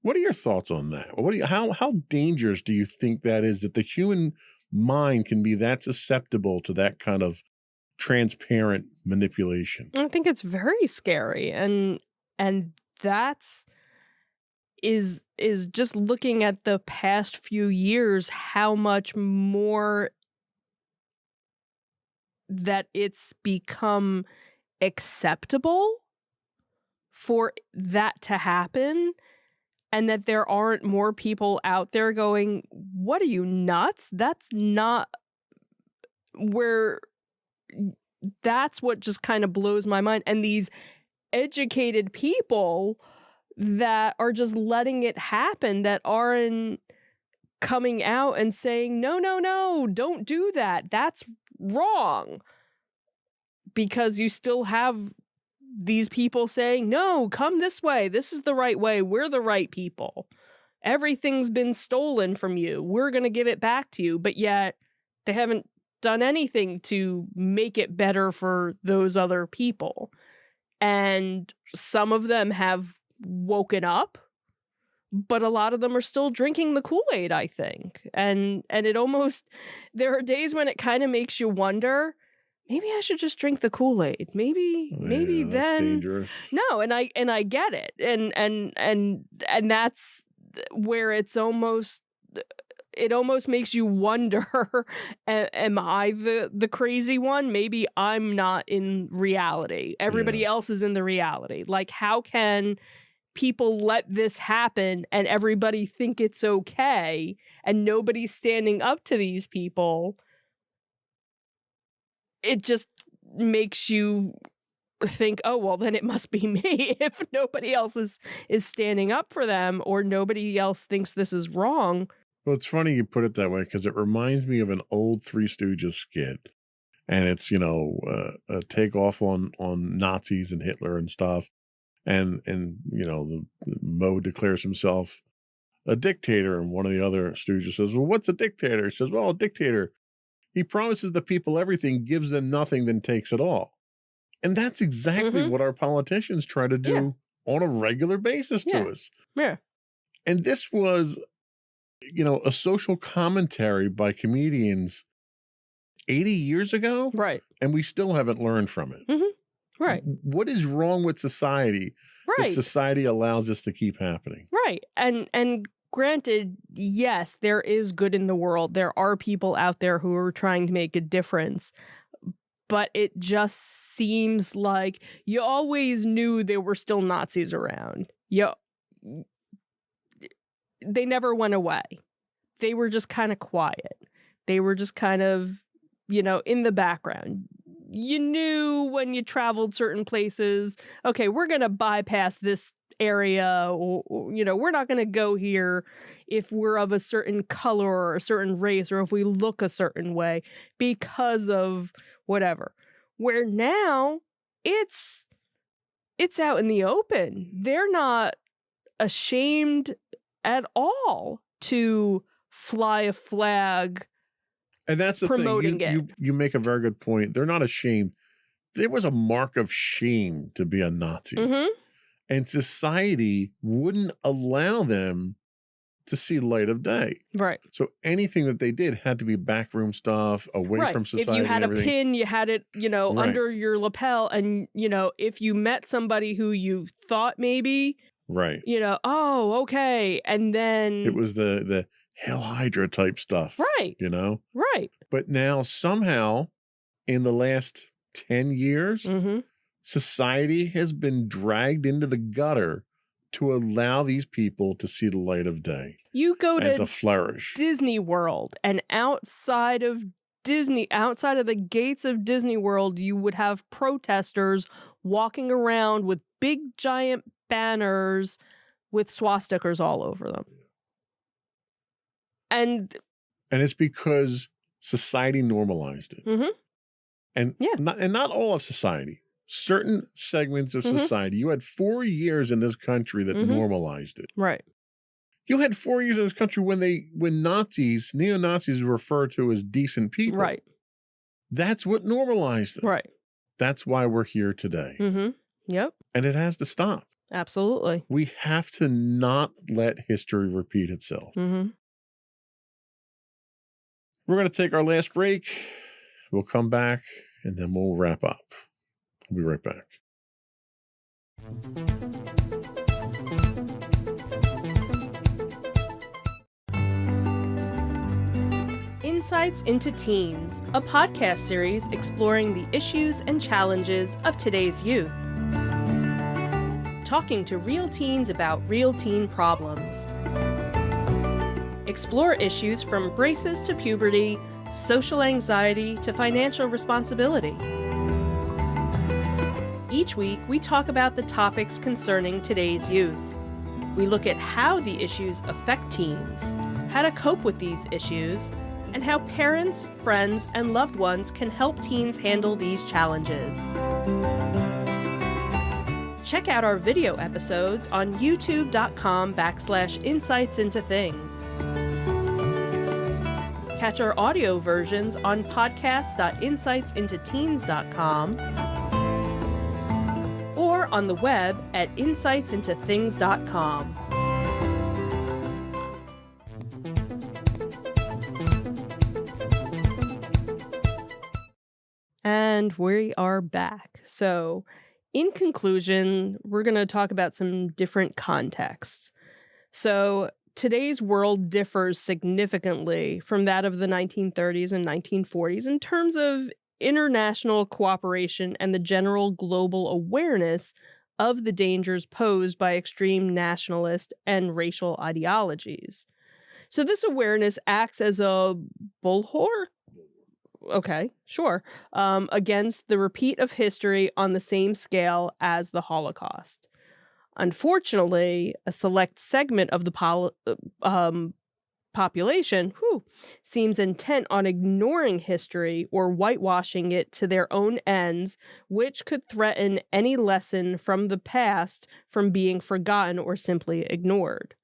What are your thoughts on that? How dangerous do you think that is, that the human mind can be that susceptible to that kind of transparent manipulation? I think it's very scary, and that's is just looking at the past few years, how much more that it's become acceptable for that to happen, and that there aren't more people out there going, what are you, nuts? That's not where, that's what just kind of blows my mind. And these educated people that are just letting it happen, that aren't coming out and saying, no, don't do that. That's wrong. Because you still have these people saying, no, come this way. This is the right way. We're the right people. Everything's been stolen from you. We're going to give it back to you. But yet they haven't done anything to make it better for those other people. And some of them have woken up, but a lot of them are still drinking the Kool-Aid, I think. And it almost, there are days when it kind of makes you wonder, maybe I should just drink the Kool-Aid. Maybe that's then dangerous. No, and I get it. And that's where it almost makes you wonder, am I the crazy one? Maybe I'm not in reality. Everybody else is in the reality. Like, how can people let this happen and everybody think it's okay and nobody's standing up to these people, it just makes you think, oh, well, then it must be me if nobody else is standing up for them or nobody else thinks this is wrong. Well, it's funny you put it that way because it reminds me of an old Three Stooges skit. And it's, a takeoff on Nazis and Hitler and stuff. And the Moe declares himself a dictator. And one of the other stooges says, well, what's a dictator? He says, well, a dictator, he promises the people everything, gives them nothing, then takes it all. And that's exactly what our politicians try to do on a regular basis to us. Yeah. And this was, a social commentary by comedians 80 years ago. Right. And we still haven't learned from it. Right. What is wrong with society that society allows this to keep happening? Right. And granted, yes, there is good in the world. There are people out there who are trying to make a difference. But it just seems like you always knew there were still Nazis around. They never went away. They were just kind of quiet. They were just kind of, in the background. You knew when you traveled certain places, okay, we're going to bypass this area, or we're not going to go here if we're of a certain color or a certain race or if we look a certain way because of whatever. Where now it's out in the open. They're not ashamed at all to fly a flag. And that's the promoting thing. You make a very good point. They're not ashamed. There was a mark of shame to be a Nazi. And society wouldn't allow them to see light of day. Right. So anything that they did had to be backroom stuff, away from society. If you had and a pin, you had it, under your lapel. And, if you met somebody who you thought maybe, right. Oh, okay. And then it was the Hail Hydra type stuff. Right. Right. But now somehow in the last 10 years, society has been dragged into the gutter to allow these people to see the light of day. You go to flourish. Disney World, and outside of the gates of Disney World, you would have protesters walking around with big giant banners with swastikas all over them. And it's because society normalized it. And not all of society. Certain segments of society. You had 4 years in this country that normalized it. Right. You had 4 years in this country when neo-Nazis were referred to as decent people. Right. That's what normalized it. Right. That's why we're here today. Yep. And it has to stop. Absolutely. We have to not let history repeat itself. We're going to take our last break. We'll come back and then we'll wrap up. We'll be right back. Insights into Teens, a podcast series exploring the issues and challenges of today's youth. Talking to real teens about real teen problems. Explore issues from braces to puberty, social anxiety to financial responsibility. Each week, we talk about the topics concerning today's youth. We look at how the issues affect teens, how to cope with these issues, and how parents, friends, and loved ones can help teens handle these challenges. Check out our video episodes on youtube.com/insightsintothings. Catch our audio versions on podcast.insightsintoteens.com or on the web at insightsintothings.com. And we are back. So, in conclusion, we're going to talk about some different contexts. So, today's world differs significantly from that of the 1930s and 1940s in terms of international cooperation and the general global awareness of the dangers posed by extreme nationalist and racial ideologies. So this awareness acts as a bulwark, okay, sure, against the repeat of history on the same scale as the Holocaust. Unfortunately, a select segment of the population seems intent on ignoring history or whitewashing it to their own ends, which could threaten any lesson from the past from being forgotten or simply ignored.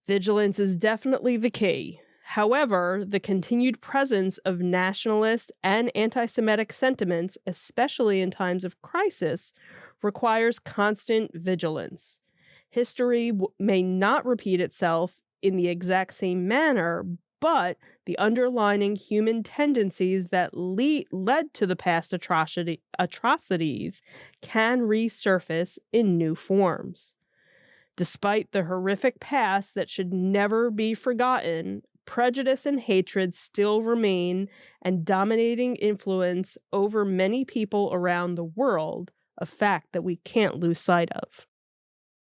Vigilance is definitely the key. However, the continued presence of nationalist and anti-Semitic sentiments, especially in times of crisis, requires constant vigilance. History may not repeat itself in the exact same manner, but the underlying human tendencies that led to the past atrocities can resurface in new forms. Despite the horrific past that should never be forgotten, prejudice and hatred still remain and dominating influence over many people around the world, a fact that we can't lose sight of.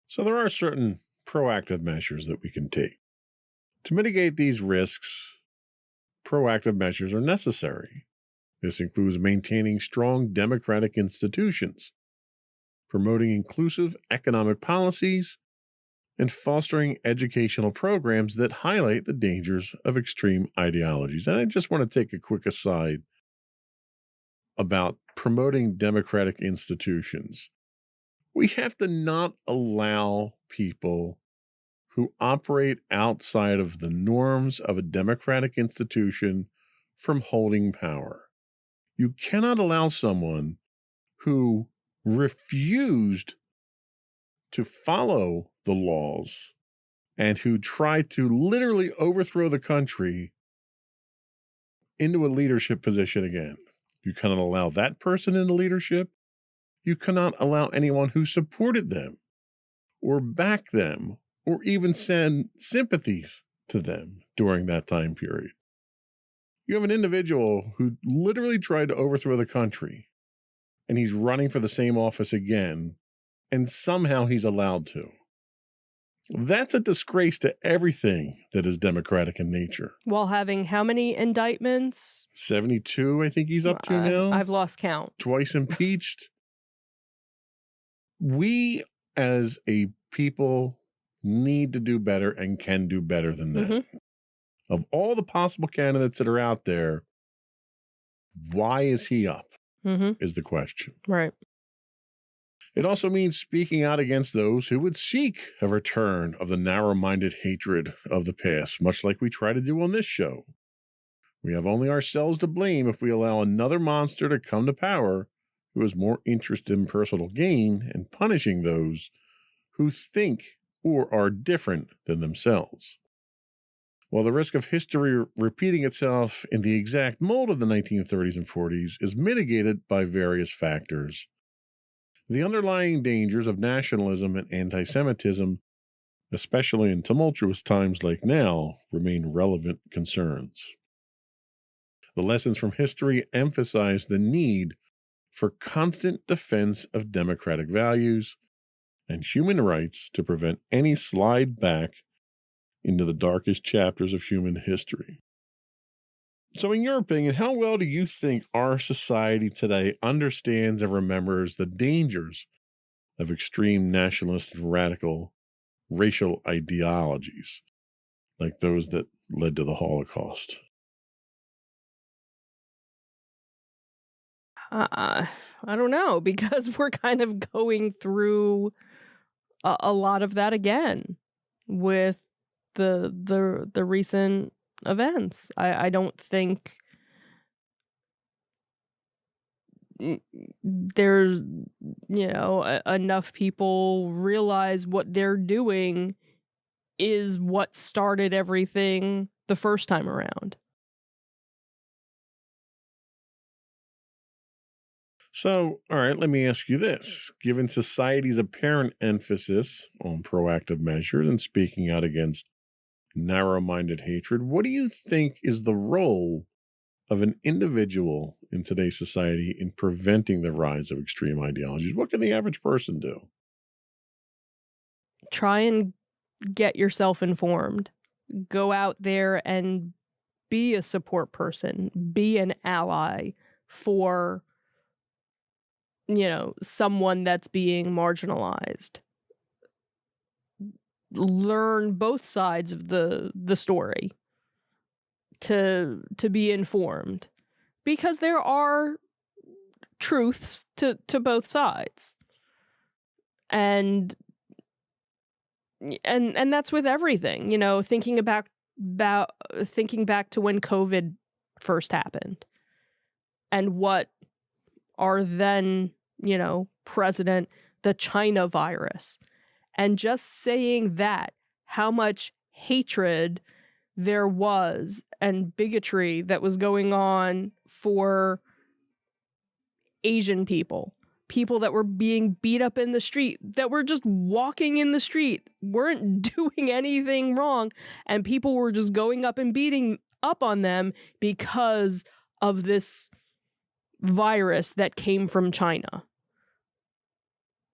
So there are certain proactive measures that we can take. To mitigate these risks, proactive measures are necessary. This includes maintaining strong democratic institutions, promoting inclusive economic policies, and fostering educational programs that highlight the dangers of extreme ideologies. And I just want to take a quick aside about promoting democratic institutions. We have to not allow people who operate outside of the norms of a democratic institution from holding power. You cannot allow someone who refused to follow the laws and who tried to literally overthrow the country into a leadership position again. You cannot allow that person into leadership. You cannot allow anyone who supported them or backed them or even send sympathies to them during that time period. You have an individual who literally tried to overthrow the country, and he's running for the same office again, and somehow he's allowed to. That's a disgrace to everything that is democratic in nature. While having how many indictments? 72, I think he's up to now. I've lost count. Twice impeached. We, as a people, need to do better and can do better than that. Mm-hmm. Of all the possible candidates that are out there, why is he up? Mm-hmm. Is the question. Right. It also means speaking out against those who would seek a return of the narrow-minded hatred of the past, much like we try to do on this show. We have only ourselves to blame if we allow another monster to come to power who is more interested in personal gain and punishing those who think or are different than themselves. While the risk of history repeating itself in the exact mold of the 1930s and 40s is mitigated by various factors, the underlying dangers of nationalism and anti-Semitism, especially in tumultuous times like now, remain relevant concerns. The lessons from history emphasize the need for constant defense of democratic values and human rights to prevent any slide back into the darkest chapters of human history. So in your opinion, how well do you think our society today understands and remembers the dangers of extreme nationalist and radical racial ideologies like those that led to the Holocaust? I don't know, because we're kind of going through a lot of that again with the recent events. I don't think there's enough people realize what they're doing is what started everything the first time around. So, all right, let me ask you this. Given society's apparent emphasis on proactive measures and speaking out against narrow-minded hatred, what do you think is the role of an individual in today's society in preventing the rise of extreme ideologies. What can the average person do? Try and get yourself informed. Go out there and be a support person, be an ally for, someone that's being marginalized. Learn both sides of the story to be informed, because there are truths to both sides. And that's with everything, thinking about thinking back to when COVID first happened and what our then, president, the China virus, and just saying that, how much hatred there was and bigotry that was going on for Asian people that were being beat up in the street, that were just walking in the street, weren't doing anything wrong, and people were just going up and beating up on them because of this virus that came from China.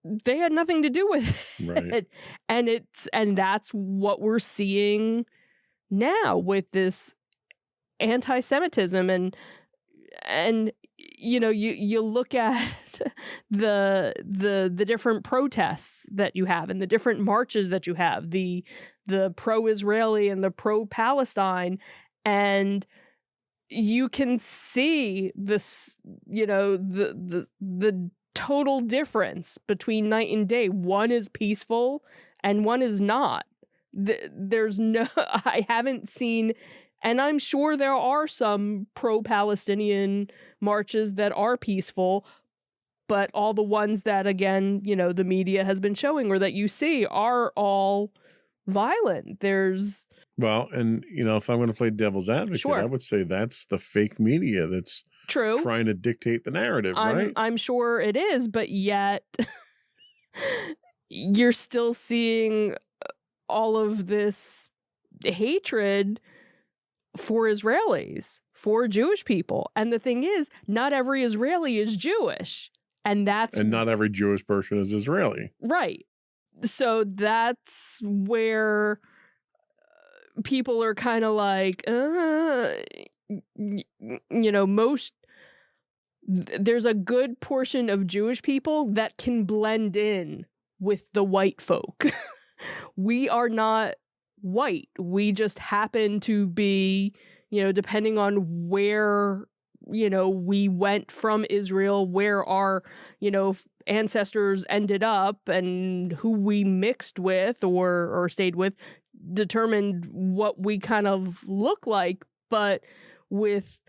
They had nothing to do with it. Right. And that's what we're seeing now with this anti-Semitism, and you look at the different protests that you have and the different marches that you have, the pro-Israeli and the pro-Palestine, and you can see this, the total difference between night and day. One is peaceful and one is not. There's no, I haven't seen, and I'm sure there are some pro-Palestinian marches that are peaceful, but all the ones that, again, the media has been showing or that you see are all violent. Well, and, if I'm going to play devil's advocate, Sure. I would say that's the fake media that's True. trying to dictate the narrative, right? I'm sure it is, but yet you're still seeing all of this hatred for Israelis, for Jewish people. And the thing is, not every Israeli is Jewish. And not every Jewish person is Israeli. Right. So that's where people are kind of like, there's a good portion of Jewish people that can blend in with the white folk. We are not white. We just happen to be, depending on where, we went from Israel, where our, ancestors ended up and who we mixed with or stayed with, determined what we kind of look like. But with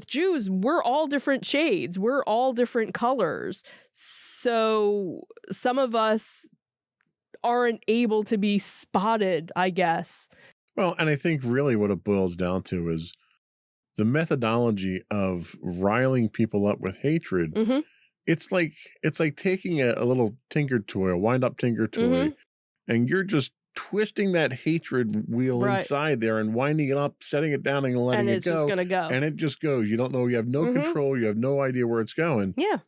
Jews, we're all different shades. We're all different colors. So some of us aren't able to be spotted, I guess. Well, and I think really what it boils down to is the methodology of riling people up with hatred. Mm-hmm. It's like taking a little tinker toy, a wind-up tinker toy, Mm-hmm. and you're just twisting that hatred wheel Right. inside there and winding it up, setting it down and letting And it it's go. just going to go. And it just goes. You don't know. You have no Mhm. control. You have no idea where it's going. Yeah.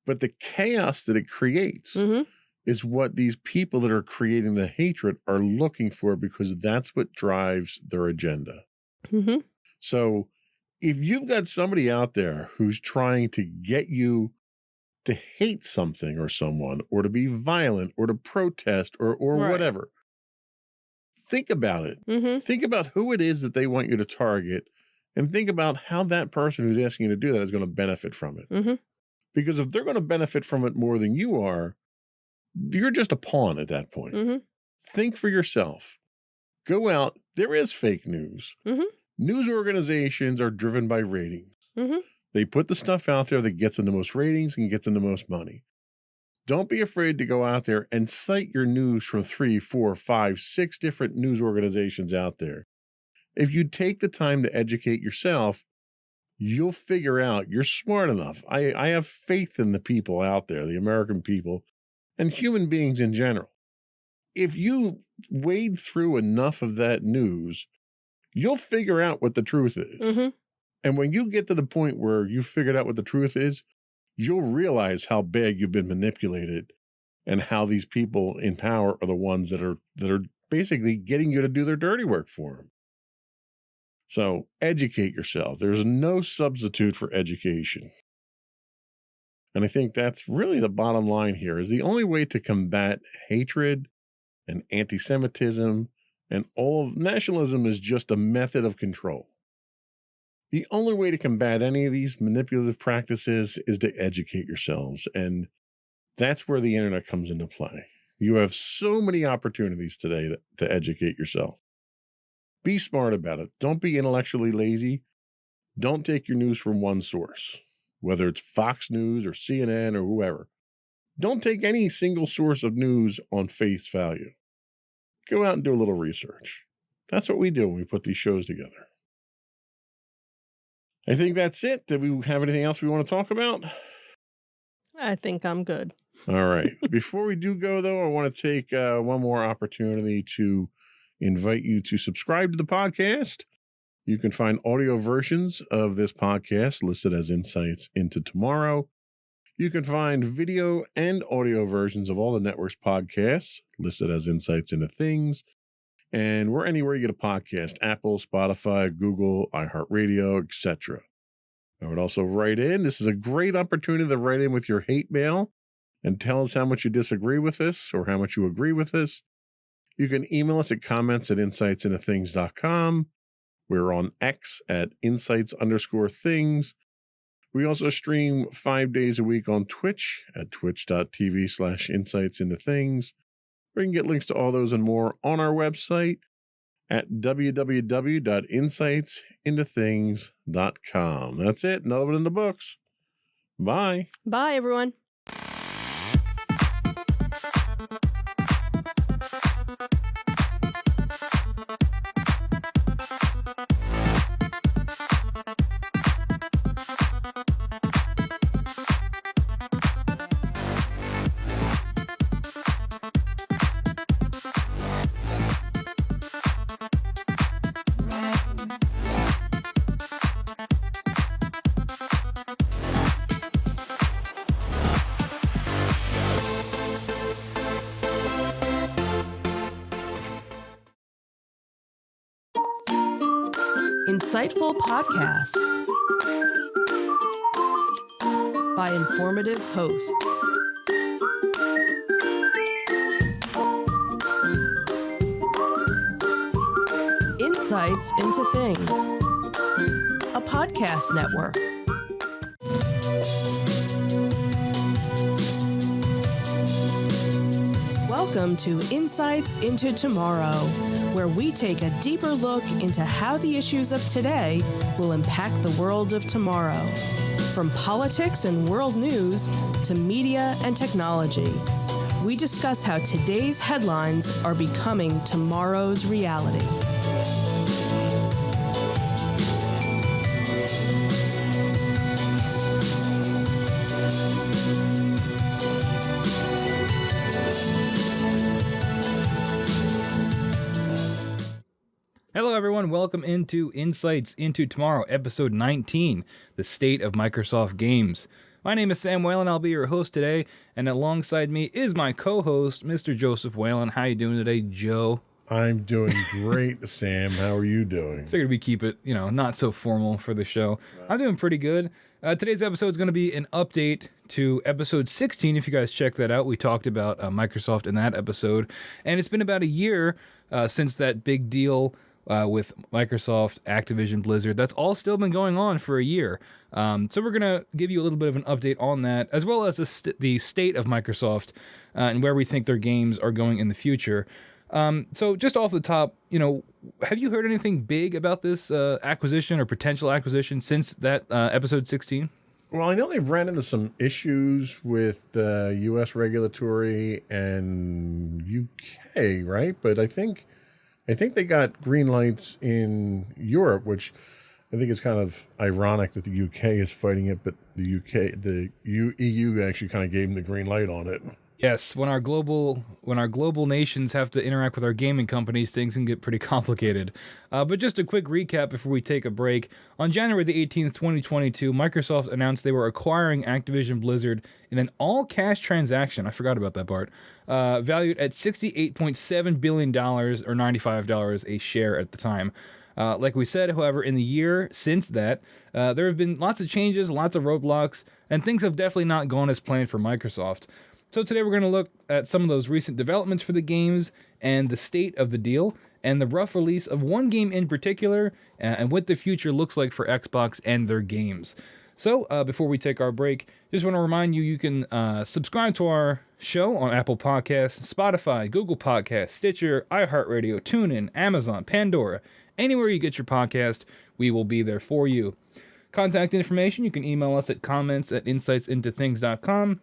But the chaos that it creates Mm-hmm. is what these people that are creating the hatred are looking for, because that's what drives their agenda. Mm-hmm. So if you've got somebody out there who's trying to get you to hate something or someone, or to be violent, or to protest, or Right. whatever, think about it. Mm-hmm. Think about who it is that they want you to target, and think about how that person who's asking you to do that is going to benefit from it. Mm-hmm. Because if they're going to benefit from it more than you are, you're just a pawn at that point. Mm-hmm. Think for yourself. Go out. There is fake news. Mhm. News organizations are driven by ratings. Mhm. They put the stuff out there that gets them the most ratings and gets them the most money. Don't be afraid to go out there and cite your news from 3, 4, 5, 6 different news organizations out there. If you take the time to educate yourself, you'll figure out. You're smart enough. I have faith in the people out there, the American people, and human beings in general. If you wade through enough of that news, you'll figure out what the truth is. Mm-hmm. And when you get to the point where you figured out what the truth is, you'll realize how bad you've been manipulated and how these people in power are the ones that are basically getting you to do their dirty work for them. So educate yourself. There's no substitute for education. And I think that's really the bottom line here, is the only way to combat hatred and anti-Semitism and all of nationalism is just a method of control. The only way to combat any of these manipulative practices is to educate yourselves. And that's where the internet comes into play. You have so many opportunities today to educate yourself. Be smart about it. Don't be intellectually lazy. Don't take your news from one source, whether it's Fox News or CNN or whoever. Don't take any single source of news on face value. Go out and do a little research. That's what we do when we put these shows together. I think that's it. Did we have anything else we want to talk about? I think I'm good. All right. Before we do go, though, I want to take one more opportunity to invite you to subscribe to the podcast. You can find audio versions of this podcast listed as Insights into Tomorrow. You can find video and audio versions of all the network's podcasts listed as Insights into Things. And we're anywhere you get a podcast: Apple, Spotify, Google, iHeartRadio, etc. I would also write in. This is a great opportunity to write in with your hate mail and tell us how much you disagree with this or how much you agree with this. You can email us at comments@insightsintothings.com. We're on X at insights_things. We also stream 5 days a week on Twitch at twitch.tv/insightsintothings. We can get links to all those and more on our website at www.insightsintothings.com. That's it. Another one in the books. Bye. Bye, everyone. Insightful podcasts by informative hosts. Insights into Things, a podcast network. Welcome to Insights into Tomorrow, where we take a deeper look into how the issues of today will impact the world of tomorrow. From politics and world news to media and technology, we discuss how today's headlines are becoming tomorrow's reality. Hello, everyone. Welcome into Insights into Tomorrow, episode 19, The State of Microsoft Games. My name is Sam Whalen. I'll be your host today, and alongside me is my co-host, Mr. Joseph Whalen. How you doing today, Joe? I'm doing great, Sam. How are you doing? Figured we keep it, not so formal for the show. I'm doing pretty good. Today's episode is going to be an update to episode 16. If you guys check that out, we talked about Microsoft in that episode, and it's been about a year since that big deal with Microsoft, Activision, Blizzard. That's all still been going on for a year. So we're going to give you a little bit of an update on that, as well as the state of Microsoft and where we think their games are going in the future. So just off the top, have you heard anything big about this acquisition or potential acquisition since that episode 16? Well, I know they've ran into some issues with U.S. regulatory and UK, right? But I think they got green lights in Europe, which I think is kind of ironic that the UK is fighting it, but the EU actually kind of gave them the green light on it. Yes, when our global nations have to interact with our gaming companies, things can get pretty complicated. But just a quick recap before we take a break. On January the 18th, 2022, Microsoft announced they were acquiring Activision Blizzard in an all-cash transaction. I forgot about that part. Valued at $68.7 billion or $95 a share at the time. Like we said, however, in the year since that, there have been lots of changes, lots of roadblocks, and things have definitely not gone as planned for Microsoft. So today we're going to look at some of those recent developments for the games and the state of the deal and the rough release of one game in particular and what the future looks like for Xbox and their games. So before we take our break, just want to remind you, you can subscribe to our show on Apple Podcasts, Spotify, Google Podcasts, Stitcher, iHeartRadio, TuneIn, Amazon, Pandora. Anywhere you get your podcast, we will be there for you. Contact information, you can email us at comments@insightsintothings.com.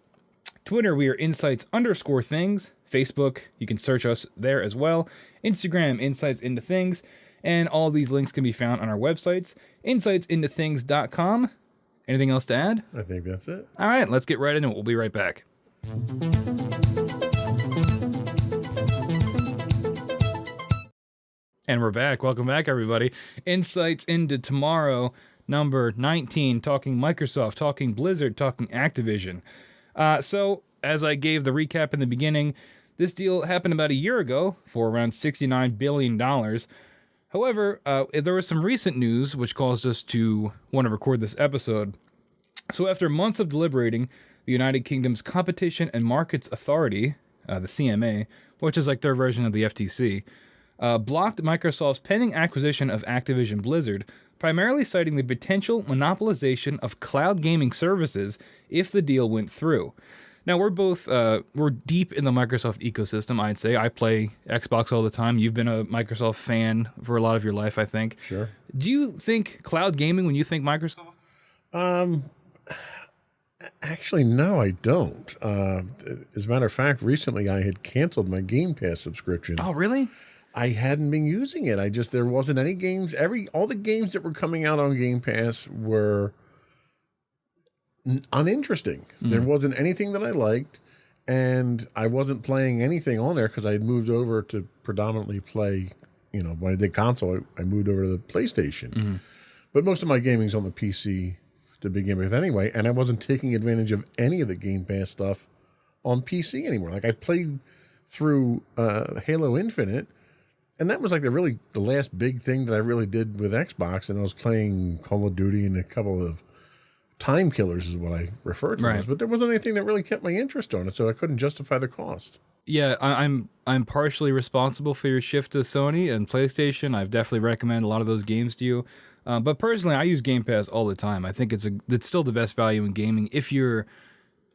Twitter, we are insights_things. Facebook, you can search us there as well. Instagram, Insights Into Things. And all these links can be found on our websites, insightsintothings.com. Anything else to add? I think that's it. All right, let's get right into it. We'll be right back. And we're back. Welcome back, everybody. Insights into Tomorrow, number 19, talking Microsoft, talking Blizzard, talking Activision. So, as I gave the recap in the beginning, this deal happened about a year ago for around $69 billion. However, there was some recent news which caused us to want to record this episode. So after months of deliberating, the United Kingdom's Competition and Markets Authority, the CMA, which is like their version of the FTC, blocked Microsoft's pending acquisition of Activision Blizzard, primarily citing the potential monopolization of cloud gaming services if the deal went through. Now, we're both we're deep in the Microsoft ecosystem, I'd say. I play Xbox all the time. You've been a Microsoft fan for a lot of your life, I think. Sure. Do you think cloud gaming when you think Microsoft? Actually, no, I don't. As a matter of fact, recently I had canceled my Game Pass subscription. Oh, really? I hadn't been using it. There wasn't any games. All the games that were coming out on Game Pass were uninteresting. There wasn't anything that I liked, and I wasn't playing anything on there because I had moved over to predominantly play, when I did console, I moved over to the PlayStation. But most of my gaming's on the PC to begin with anyway, and I wasn't taking advantage of any of the Game Pass stuff on PC anymore. Like I played through Halo Infinite, and that was like the last big thing that I really did with Xbox, and I was playing Call of Duty and a couple of time killers is what I refer to them as, but there wasn't anything that really kept my interest on it, so I couldn't justify the cost. Yeah, I'm partially responsible for your shift to Sony and PlayStation. I've definitely recommended a lot of those games to you. But personally, I use Game Pass all the time. I think it's still the best value in gaming. If you're,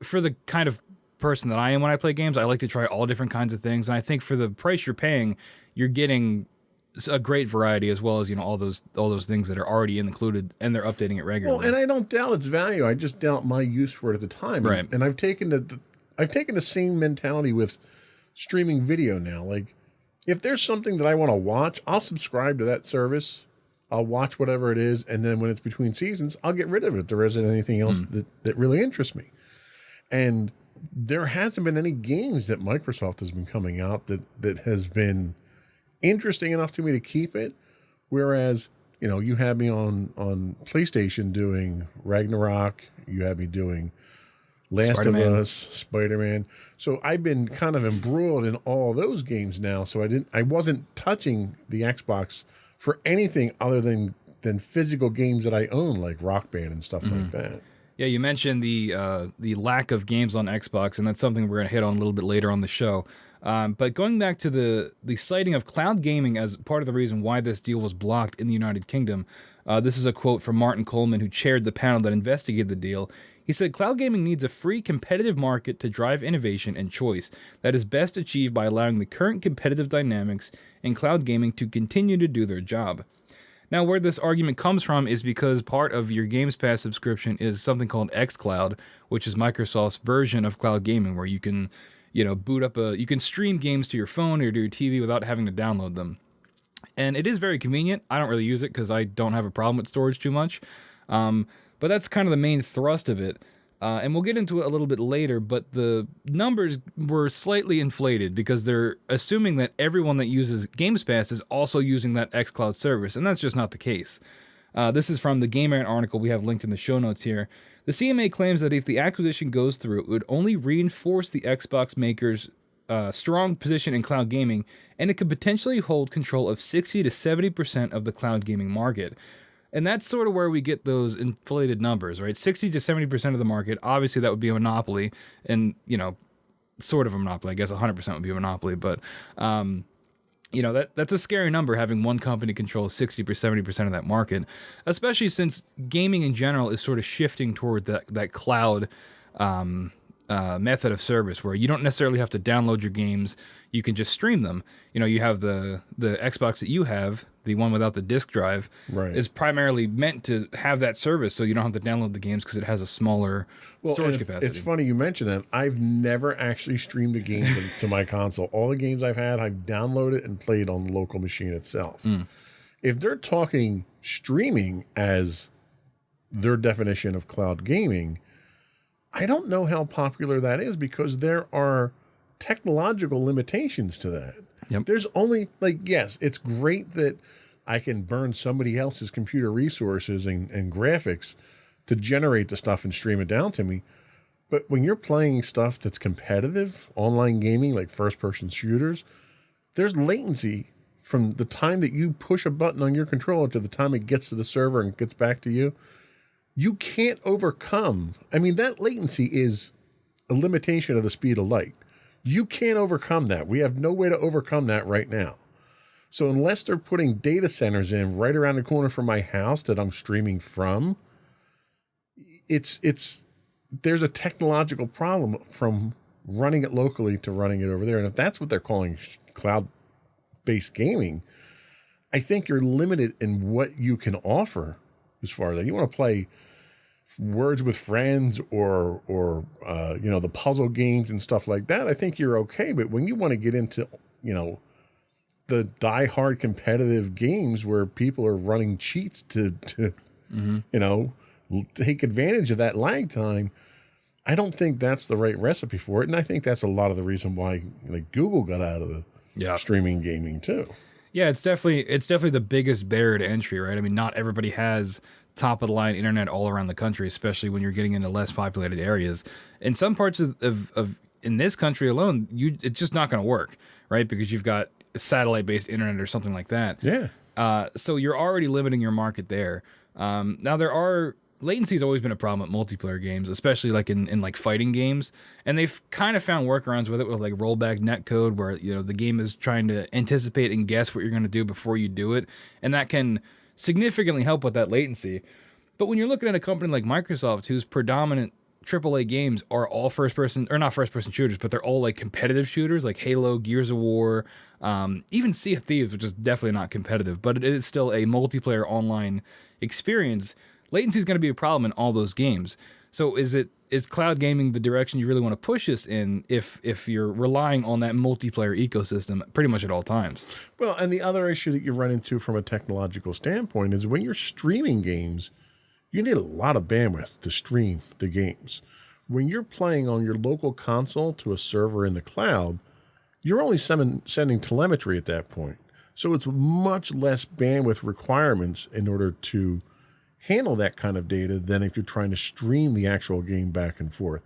for the kind of person that I am when I play games, I like to try all different kinds of things. And I think for the price you're paying, you're getting a great variety as well as, all those things that are already included, and they're updating it regularly. Well, and I don't doubt its value. I just doubt my use for it at the time. Right. And I've taken the same mentality with streaming video now. Like, if there's something that I want to watch, I'll subscribe to that service. I'll watch whatever it is, and then when it's between seasons, I'll get rid of it if there isn't anything else that really interests me. And there hasn't been any games that Microsoft has been coming out that has been interesting enough to me to keep it. Whereas, you have me on PlayStation doing Ragnarok, you have me doing Last Spider-Man. of Us, Spider-Man. So I've been kind of embroiled in all those games now. So I wasn't touching the Xbox for anything other than physical games that I own, like Rock Band and stuff like that. Yeah, you mentioned the lack of games on Xbox, and that's something we're going to hit on a little bit later on the show. But going back to the citing of cloud gaming as part of the reason why this deal was blocked in the United Kingdom, this is a quote from Martin Coleman, who chaired the panel that investigated the deal. He said, "Cloud gaming needs a free, competitive market to drive innovation and choice that is best achieved by allowing the current competitive dynamics in cloud gaming to continue to do their job." Now, where this argument comes from is because part of your Games Pass subscription is something called xCloud, which is Microsoft's version of cloud gaming, where you can, boot up you can stream games to your phone or to your TV without having to download them. And it is very convenient. I don't really use it because I don't have a problem with storage too much. But that's kind of the main thrust of it. And we'll get into it a little bit later, but the numbers were slightly inflated because they're assuming that everyone that uses Games Pass is also using that xCloud service, and that's just not the case. This is from the Gamer article we have linked in the show notes here. The CMA claims that if the acquisition goes through, it would only reinforce the Xbox maker's strong position in cloud gaming, and it could potentially hold control of 60 to 70% of the cloud gaming market. And that's sort of where we get those inflated numbers, right? 60 to 70% of the market. Obviously, that would be a monopoly, and sort of a monopoly. I guess 100% would be a monopoly, but that's a scary number, having one company control 60 or 70% of that market, especially since gaming in general is sort of shifting toward that cloud method of service where you don't necessarily have to download your games. You can just stream them. You have the Xbox that you have, the one without the disk drive, Right. is primarily meant to have that service, so you don't have to download the games because it has a smaller storage capacity. It's funny you mention that. I've never actually streamed a game to my console. All the games I've had, I've downloaded and played on the local machine itself. If they're talking streaming as their definition of cloud gaming, I don't know how popular that is because there are technological limitations to that. Yep. There's only, yes, it's great that I can burn somebody else's computer resources and graphics to generate the stuff and stream it down to me. But when you're playing stuff that's competitive, online gaming, like first-person shooters, there's latency from the time that you push a button on your controller to the time it gets to the server and gets back to you. You can't overcome. I mean, that latency is a limitation of the speed of light. You can't overcome that. We have no way to overcome that right now. So unless they're putting data centers in right around the corner from my house that I'm streaming from, there's a technological problem from running it locally to running it over there. And if that's what they're calling cloud-based gaming, I think you're limited in what you can offer as far as that. You want to play Words with Friends or the puzzle games and stuff like that, I think you're okay. But when you want to get into, the die-hard competitive games where people are running cheats to take advantage of that lag time, I don't think that's the right recipe for it. And I think that's a lot of the reason why Google got out of the streaming gaming too. Yeah, it's definitely the biggest barrier to entry, right? I mean, not everybody has top of the line internet all around the country, especially when you're getting into less populated areas. In some parts of in this country alone, it's just not going to work, right? Because you've got satellite based internet or something like that. Yeah. So you're already limiting your market there. Now latency has always been a problem with multiplayer games, especially like in like fighting games, and they've kind of found workarounds with it with like rollback netcode, where the game is trying to anticipate and guess what you're going to do before you do it, and that can significantly help with that latency. But when you're looking at a company like Microsoft, whose predominant AAA games are all not first person shooters, but they're all like competitive shooters like Halo, Gears of War, even Sea of Thieves, which is definitely not competitive, but it is still a multiplayer online experience. Latency is going to be a problem in all those games. So is cloud gaming the direction you really want to push this in if you're relying on that multiplayer ecosystem pretty much at all times? Well, and the other issue that you run into from a technological standpoint is when you're streaming games, you need a lot of bandwidth to stream the games. When you're playing on your local console to a server in the cloud, you're only sending telemetry at that point. So it's much less bandwidth requirements in order to handle that kind of data than if you're trying to stream the actual game back and forth.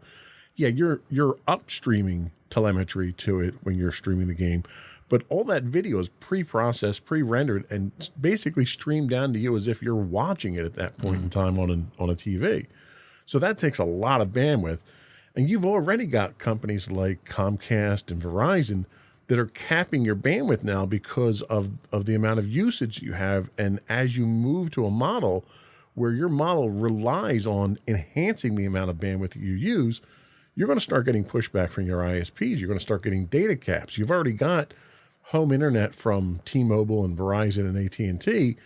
Yeah, you're upstreaming telemetry to it when you're streaming the game, but all that video is pre-processed, pre-rendered, and basically streamed down to you as if you're watching it at that point in time on a TV. So that takes a lot of bandwidth, and you've already got companies like Comcast and Verizon that are capping your bandwidth now because of the amount of usage you have. And as you move to a model where your model relies on enhancing the amount of bandwidth that you use, you're going to start getting pushback from your ISPs. You're going to start getting data caps. You've already got home internet from T-Mobile and Verizon and AT&T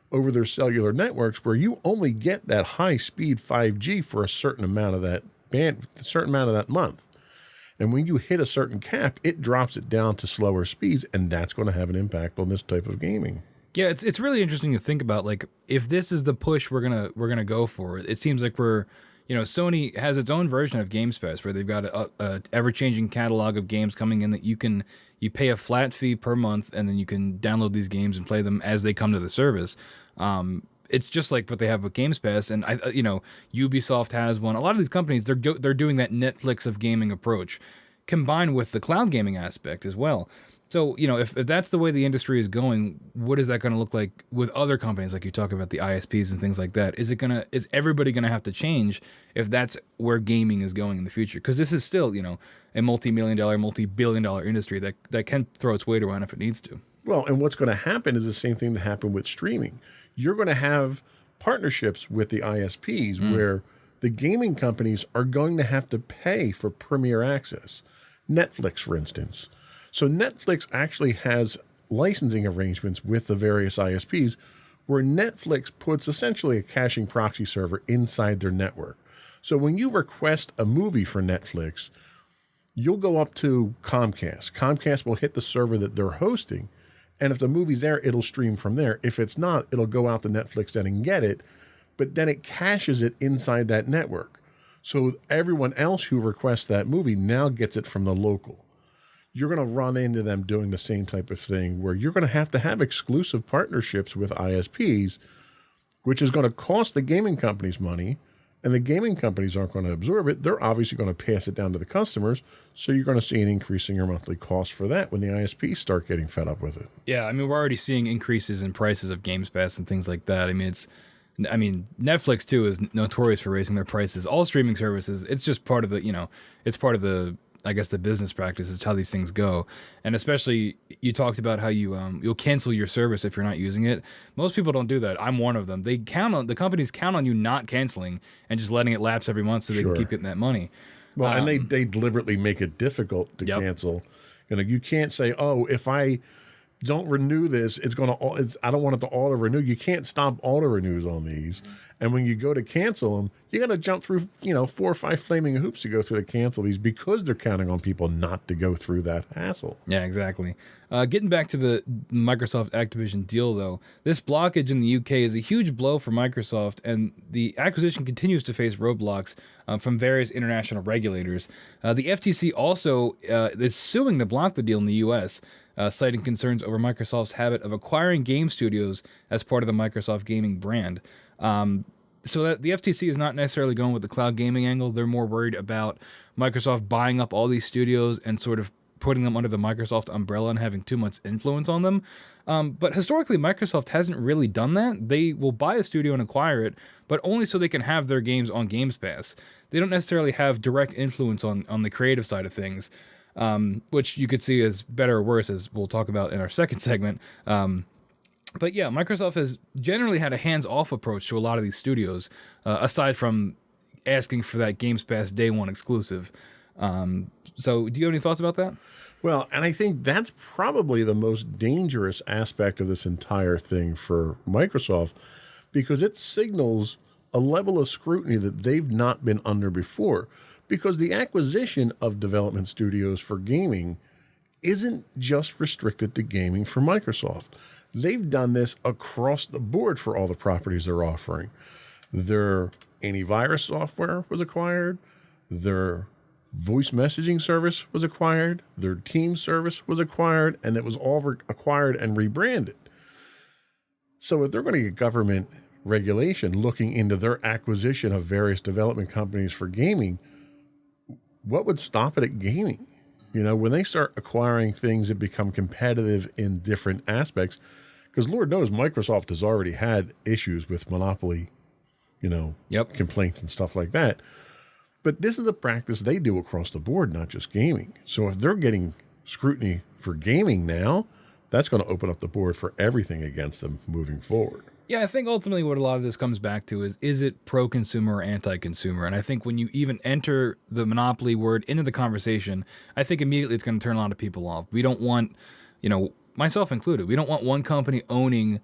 over their cellular networks where you only get that high-speed 5G for a certain amount of that month. And when you hit a certain cap, it drops it down to slower speeds, and that's going to have an impact on this type of gaming. Yeah, it's really interesting to think about, like, if this is the push we're gonna go for. It seems like we're Sony has its own version of Games Pass where they've got a ever-changing catalog of games coming in that you pay a flat fee per month, and then you can download these games and play them as they come to the service. It's just like what they have with Games Pass, and Ubisoft has one. A lot of these companies, they're doing that Netflix of gaming approach, combined with the cloud gaming aspect as well. So, if that's the way the industry is going, what is that going to look like with other companies, like you talk about the ISPs and things like that? Is everybody going to have to change if that's where gaming is going in the future? Because this is still, a multi-million-dollar, multi-billion-dollar industry that can throw its weight around if it needs to. Well, and what's going to happen is the same thing that happened with streaming. You're going to have partnerships with the ISPs where the gaming companies are going to have to pay for premier access. Netflix, for instance. So Netflix actually has licensing arrangements with the various ISPs where Netflix puts essentially a caching proxy server inside their network. So when you request a movie for Netflix, you'll go up to Comcast. Comcast will hit the server that they're hosting, and if the movie's there, it'll stream from there. If it's not, it'll go out to Netflix then and get it, but then it caches it inside that network. So everyone else who requests that movie now gets it from the local. You're going to run into them doing the same type of thing where you're going to have exclusive partnerships with ISPs, which is going to cost the gaming companies money, and the gaming companies aren't going to absorb it. They're obviously going to pass it down to the customers. So you're going to see an increase in your monthly cost for that when the ISPs start getting fed up with it. Yeah, we're already seeing increases in prices of Games Pass and things like that. Netflix too is notorious for raising their prices. All streaming services, it's just part of the I guess the business practice is how these things go. And especially you talked about how you'll cancel your service if you're not using it. Most people don't do that. I'm one of them. The companies count on you not canceling and just letting it lapse every month so they can keep getting that money. Well, and they deliberately make it difficult to cancel. You can't say, oh, if I don't renew this, I don't want it to auto renew. You can't stop auto renews on these. And when you go to cancel them, you got to jump through, 4 or 5 flaming hoops to go through to cancel these because they're counting on people not to go through that hassle. Yeah, exactly. Getting back to the Microsoft Activision deal, though, this blockage in the UK is a huge blow for Microsoft, and the acquisition continues to face roadblocks from various international regulators. The FTC also is suing to block the deal in the US, citing concerns over Microsoft's habit of acquiring game studios as part of the Microsoft gaming brand. So that the FTC is not necessarily going with the cloud gaming angle. They're more worried about Microsoft buying up all these studios and sort of putting them under the Microsoft umbrella and having too much influence on them. But historically, Microsoft hasn't really done that. They will buy a studio and acquire it, but only so they can have their games on Games Pass. They don't necessarily have direct influence on the creative side of things, which you could see as better or worse, as we'll talk about in our second segment. But yeah, Microsoft has generally had a hands-off approach to a lot of these studios, aside from asking for that Games Pass Day 1 exclusive. So do you have any thoughts about that? Well, and I think that's probably the most dangerous aspect of this entire thing for Microsoft, because it signals a level of scrutiny that they've not been under before. Because the acquisition of development studios for gaming isn't just restricted to gaming for Microsoft. They've done this across the board for all the properties they're offering. Their antivirus software was acquired. Their voice messaging service was acquired. Their team service was acquired. And it was all acquired and rebranded. So if they're going to get government regulation looking into their acquisition of various development companies for gaming, what would stop it at gaming? When they start acquiring things that become competitive in different aspects, because Lord knows Microsoft has already had issues with monopoly, complaints and stuff like that. But this is a practice they do across the board, not just gaming. So if they're getting scrutiny for gaming now, that's going to open up the board for everything against them moving forward. Yeah, I think ultimately what a lot of this comes back to is it pro-consumer or anti-consumer? And I think when you even enter the monopoly word into the conversation, I think immediately it's going to turn a lot of people off. We don't want, myself included, we don't want one company owning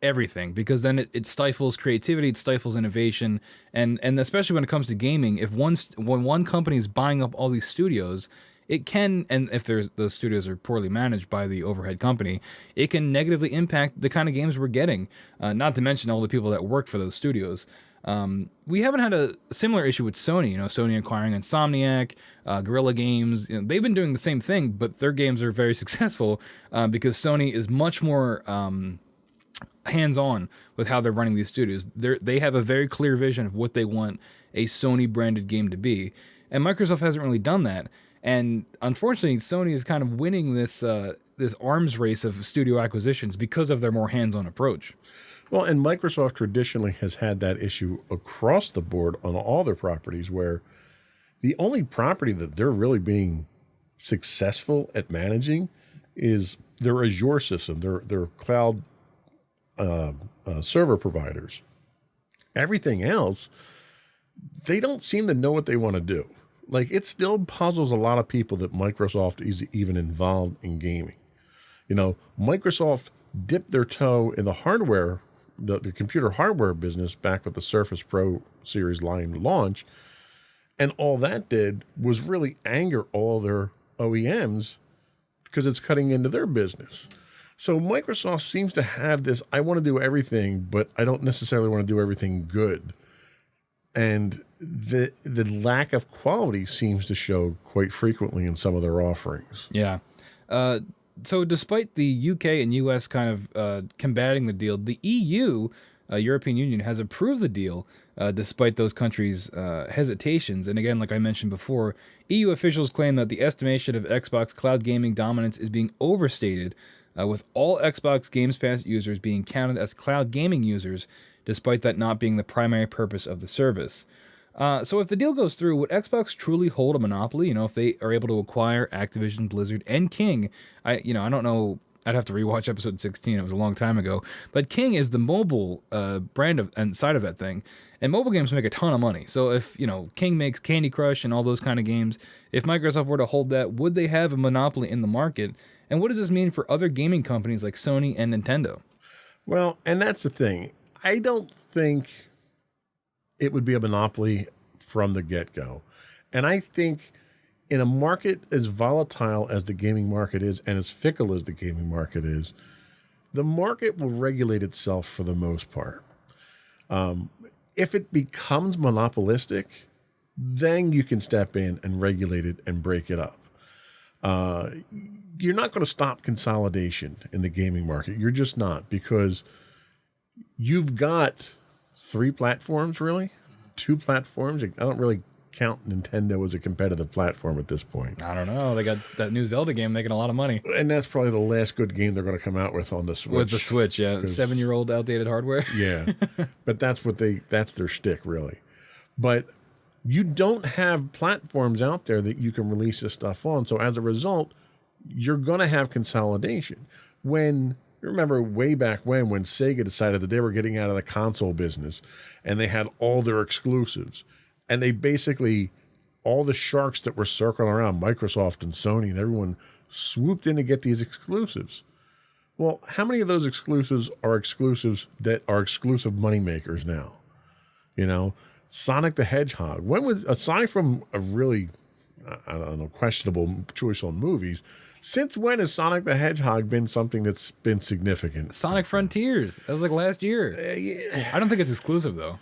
everything, because then it stifles creativity, it stifles innovation, and especially when it comes to gaming, when one company is buying up all these studios, it can, and if those studios are poorly managed by the overhead company, it can negatively impact the kind of games we're getting, not to mention all the people that work for those studios. We haven't had a similar issue with Sony. You know, Sony acquiring Insomniac, Guerrilla Games. You know, they've been doing the same thing, but their games are very successful because Sony is much more hands-on with how they're running these studios. They have a very clear vision of what they want a Sony-branded game to be, and Microsoft hasn't really done that. And unfortunately, Sony is kind of winning this arms race of studio acquisitions because of their more hands-on approach. Well, and Microsoft traditionally has had that issue across the board on all their properties, where the only property that they're really being successful at managing is their Azure system, their cloud server providers. Everything else, they don't seem to know what they want to do. Like, it still puzzles a lot of people that Microsoft is even involved in gaming. You know, Microsoft dipped their toe in the hardware, the computer hardware business back with the Surface Pro series line launch. And all that did was really anger all their OEMs because it's cutting into their business. So Microsoft seems to have this, I want to do everything, but I don't necessarily want to do everything good. And the lack of quality seems to show quite frequently in some of their offerings. Yeah. So despite the UK and US kind of combating the deal, the EU, European Union, has approved the deal despite those countries' hesitations. And again, like I mentioned before, EU officials claim that the estimation of Xbox cloud gaming dominance is being overstated, with all Xbox Games Pass users being counted as cloud gaming users, despite that not being the primary purpose of the service. So if the deal goes through, would Xbox truly hold a monopoly? You know, if they are able to acquire Activision, Blizzard, and King, I don't know. I'd have to rewatch episode 16. It was a long time ago. But King is the mobile brand and side of that thing. And mobile games make a ton of money. So if, King makes Candy Crush and all those kind of games, if Microsoft were to hold that, would they have a monopoly in the market? And what does this mean for other gaming companies like Sony and Nintendo? Well, and that's the thing. I don't think it would be a monopoly from the get-go. And I think in a market as volatile as the gaming market is and as fickle as the gaming market is, the market will regulate itself for the most part. If it becomes monopolistic, then you can step in and regulate it and break it up. You're not going to stop consolidation in the gaming market. You're just not, because you've got 3 platforms, really, 2 platforms. I don't really count Nintendo as a competitive platform at this point. I don't know. They got that new Zelda game making a lot of money. And that's probably the last good game they're going to come out with on the Switch. With the Switch, yeah. 7-year-old outdated hardware. Yeah. But that's their shtick, really. But you don't have platforms out there that you can release this stuff on. So as a result, you're going to have consolidation. Remember way back when Sega decided that they were getting out of the console business and they had all their exclusives, and they basically, all the sharks that were circling around, Microsoft and Sony and everyone, swooped in to get these exclusives. Well, how many of those exclusives are exclusives that are exclusive moneymakers now? Sonic the Hedgehog. Aside from a really, questionable choice on movies, since when has Sonic the Hedgehog been something that's been significant? Sonic Frontiers. That was like last year. Yeah. I don't think it's exclusive, though.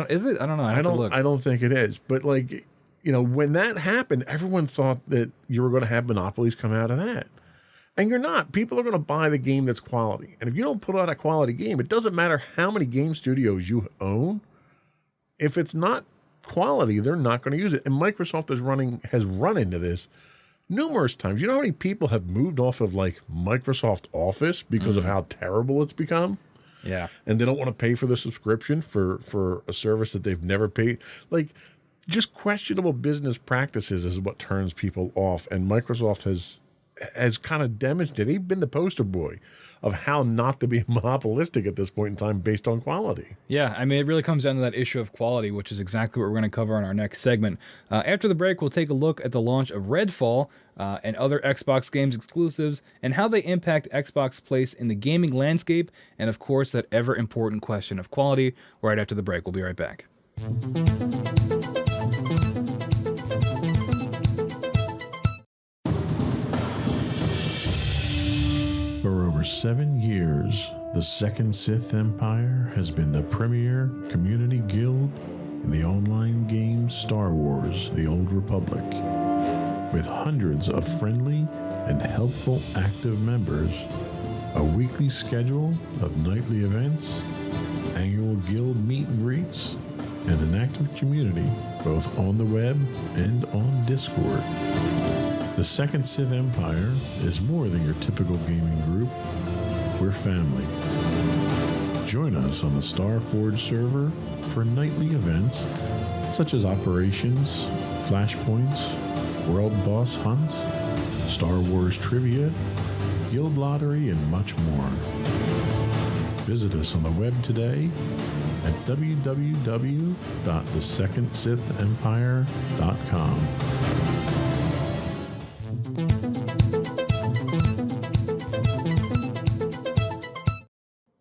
Is it? I don't know. I have to look. I don't think it is. But when that happened, everyone thought that you were going to have monopolies come out of that. And you're not. People are going to buy the game that's quality. And if you don't put out a quality game, it doesn't matter how many game studios you own. If it's not quality, they're not going to use it. And Microsoft has run into this numerous times. You know how many people have moved off of Microsoft Office because of how terrible it's become? Yeah. And they don't want to pay for the subscription for a service that they've never paid. Just questionable business practices is what turns people off. And Microsoft has kind of demonstrated, they've been the poster boy of how not to be monopolistic at this point in time based on quality. Yeah, I mean, it really comes down to that issue of quality, which is exactly what we're going to cover in our next segment. After the break, we'll take a look at the launch of Redfall and other Xbox games exclusives and how they impact Xbox's place in the gaming landscape, and of course, that ever-important question of quality. Right after the break, we'll be right back. For over 7 years, The Second Sith Empire has been the premier community guild in the online game Star Wars: The Old Republic. With hundreds of friendly and helpful active members, a weekly schedule of nightly events, annual guild meet and greets, and an active community both on the web and on Discord. The Second Sith Empire is more than your typical gaming group. We're family. Join us on the Starforge server for nightly events such as operations, flashpoints, world boss hunts, Star Wars trivia, guild lottery, and much more. Visit us on the web today at www.thesecondsithempire.com.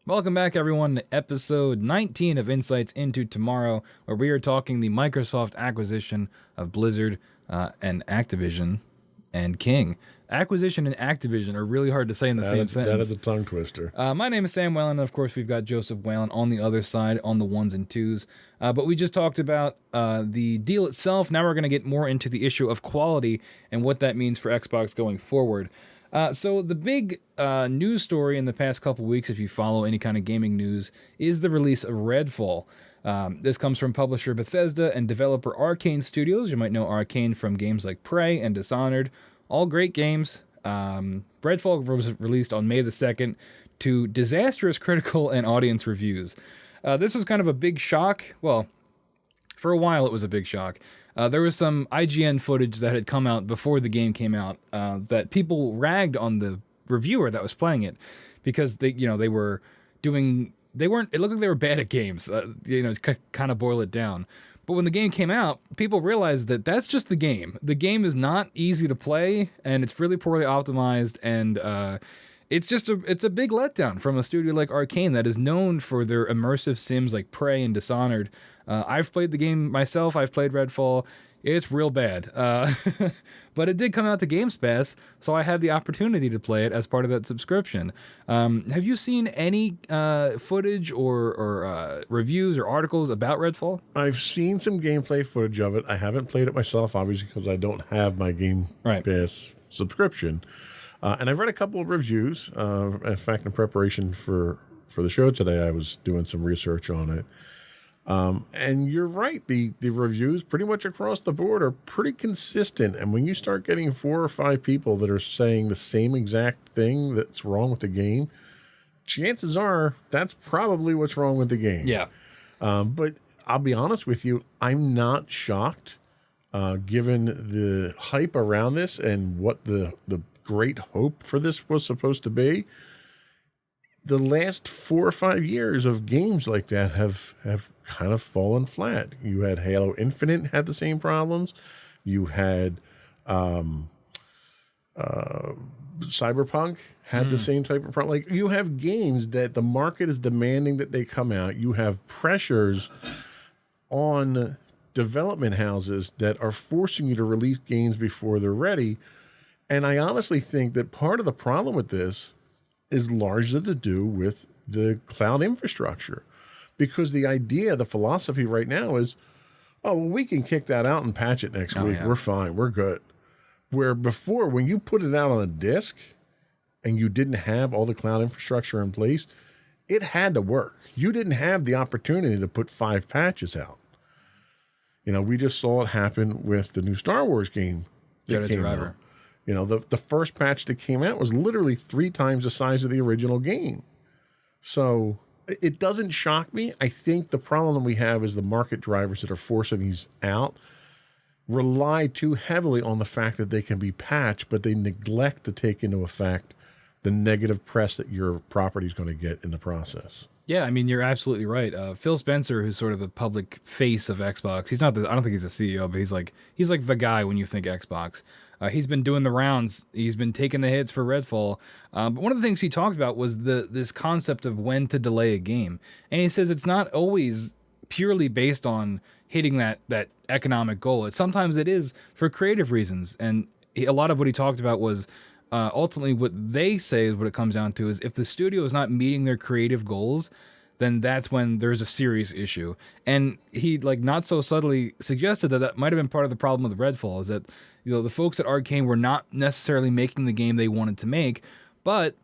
Welcome back, everyone, to episode 19 of Insights into Tomorrow, where we are talking the Microsoft acquisition of Blizzard and Activision and King. Acquisition and Activision are really hard to say in the same sentence. That is a tongue twister. My name is Sam Whalen, and of course we've got Joseph Whalen on the other side, on the ones and twos. But we just talked about the deal itself. Now we're going to get more into the issue of quality and what that means for Xbox going forward. So the big news story in the past couple weeks, if you follow any kind of gaming news, is the release of Redfall. This comes from publisher Bethesda and developer Arcane Studios. You might know Arcane from games like Prey and Dishonored. All great games. Redfall was released on May the 2nd to disastrous critical and audience reviews. This was kind of a big shock. Well, for a while it was a big shock. There was some IGN footage that had come out before the game came out that people ragged on the reviewer that was playing it because they weren't. It looked like they were bad at games. Kind of boil it down. But when the game came out, people realized that that's just the game. The game is not easy to play, and it's really poorly optimized, and it's a big letdown from a studio like Arcane that is known for their immersive sims like Prey and Dishonored. I've played the game myself. I've played Redfall. It's real bad. But it did come out to Games Pass, so I had the opportunity to play it as part of that subscription. Have you seen any footage or reviews or articles about Redfall? I've seen some gameplay footage of it. I haven't played it myself, obviously, because I don't have my Game Pass subscription. And I've read a couple of reviews. In fact, in preparation for the show today, I was doing some research on it. And you're right, the reviews pretty much across the board are pretty consistent. And when you start getting 4 or 5 people that are saying the same exact thing that's wrong with the game, chances are that's probably what's wrong with the game. Yeah. But I'll be honest with you, I'm not shocked, given the hype around this and what the great hope for this was supposed to be. The last 4 or 5 years of games like that have kind of fallen flat. You had Halo Infinite had the same problems. You had Cyberpunk had the same type of problem. Like, you have games that the market is demanding that they come out. You have pressures on development houses that are forcing you to release games before they're ready. And I honestly think that part of the problem with this is largely to do with the cloud infrastructure, because the idea, the philosophy right now is, oh, well, we can kick that out and patch it next week. Yeah. We're fine. We're good. Where before, when you put it out on a disk and you didn't have all the cloud infrastructure in place, it had to work. You didn't have the opportunity to put 5 patches out. We just saw it happen with the new Star Wars game that Jedi came Survivor. out. The first patch that came out was literally 3 times the size of the original game. So it doesn't shock me. I think the problem we have is the market drivers that are forcing these out rely too heavily on the fact that they can be patched, but they neglect to take into effect the negative press that your property is going to get in the process. Yeah, I mean, you're absolutely right. Phil Spencer, who's sort of the public face of Xbox, I don't think he's a CEO, but he's like the guy when you think Xbox. He's been doing the rounds. He's been taking the hits for Redfall. But one of the things he talked about was this concept of when to delay a game. And he says it's not always purely based on hitting that economic goal. Sometimes it is for creative reasons. And a lot of what he talked about was ultimately what they say is what it comes down to is if the studio is not meeting their creative goals, then that's when there's a serious issue. And he like not so subtly suggested that that might have been part of the problem with Redfall is that the folks at Arcane were not necessarily making the game they wanted to make, but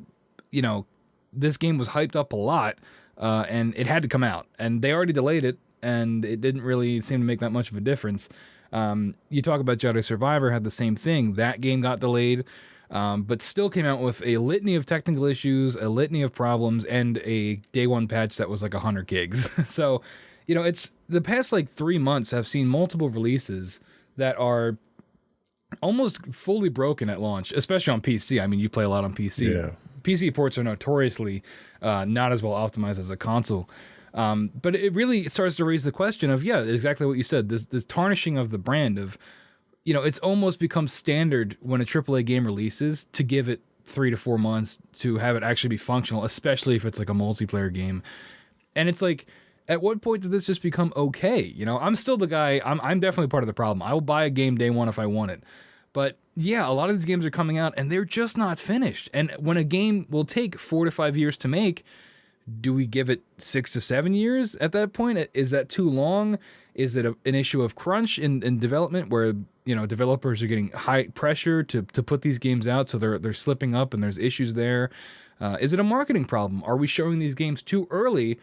this game was hyped up a lot and it had to come out, and they already delayed it, and it didn't really seem to make that much of a difference. You talk about Jedi Survivor had the same thing. That game got delayed. But still came out with a litany of technical issues, a litany of problems, and a day one patch that was like 100 gigs. So, it's the past like 3 months have seen multiple releases that are almost fully broken at launch, especially on PC. I mean, you play a lot on PC. Yeah. PC ports are notoriously not as well optimized as a console. But it really starts to raise the question of, exactly what you said, this tarnishing of the brand of, it's almost become standard when a AAA game releases to give it 3 to 4 months to have it actually be functional, especially if it's like a multiplayer game. And it's like, at what point did this just become okay? I'm still the guy, I'm definitely part of the problem. I will buy a game day one if I want it. But yeah, a lot of these games are coming out and they're just not finished. And when a game will take 4 to 5 years to make, do we give it 6 to 7 years at that point? Is that too long? Is it an issue of crunch in development where developers are getting high pressure to put these games out, so they're slipping up and there's issues there? Is it a marketing problem? Are we showing these games too early?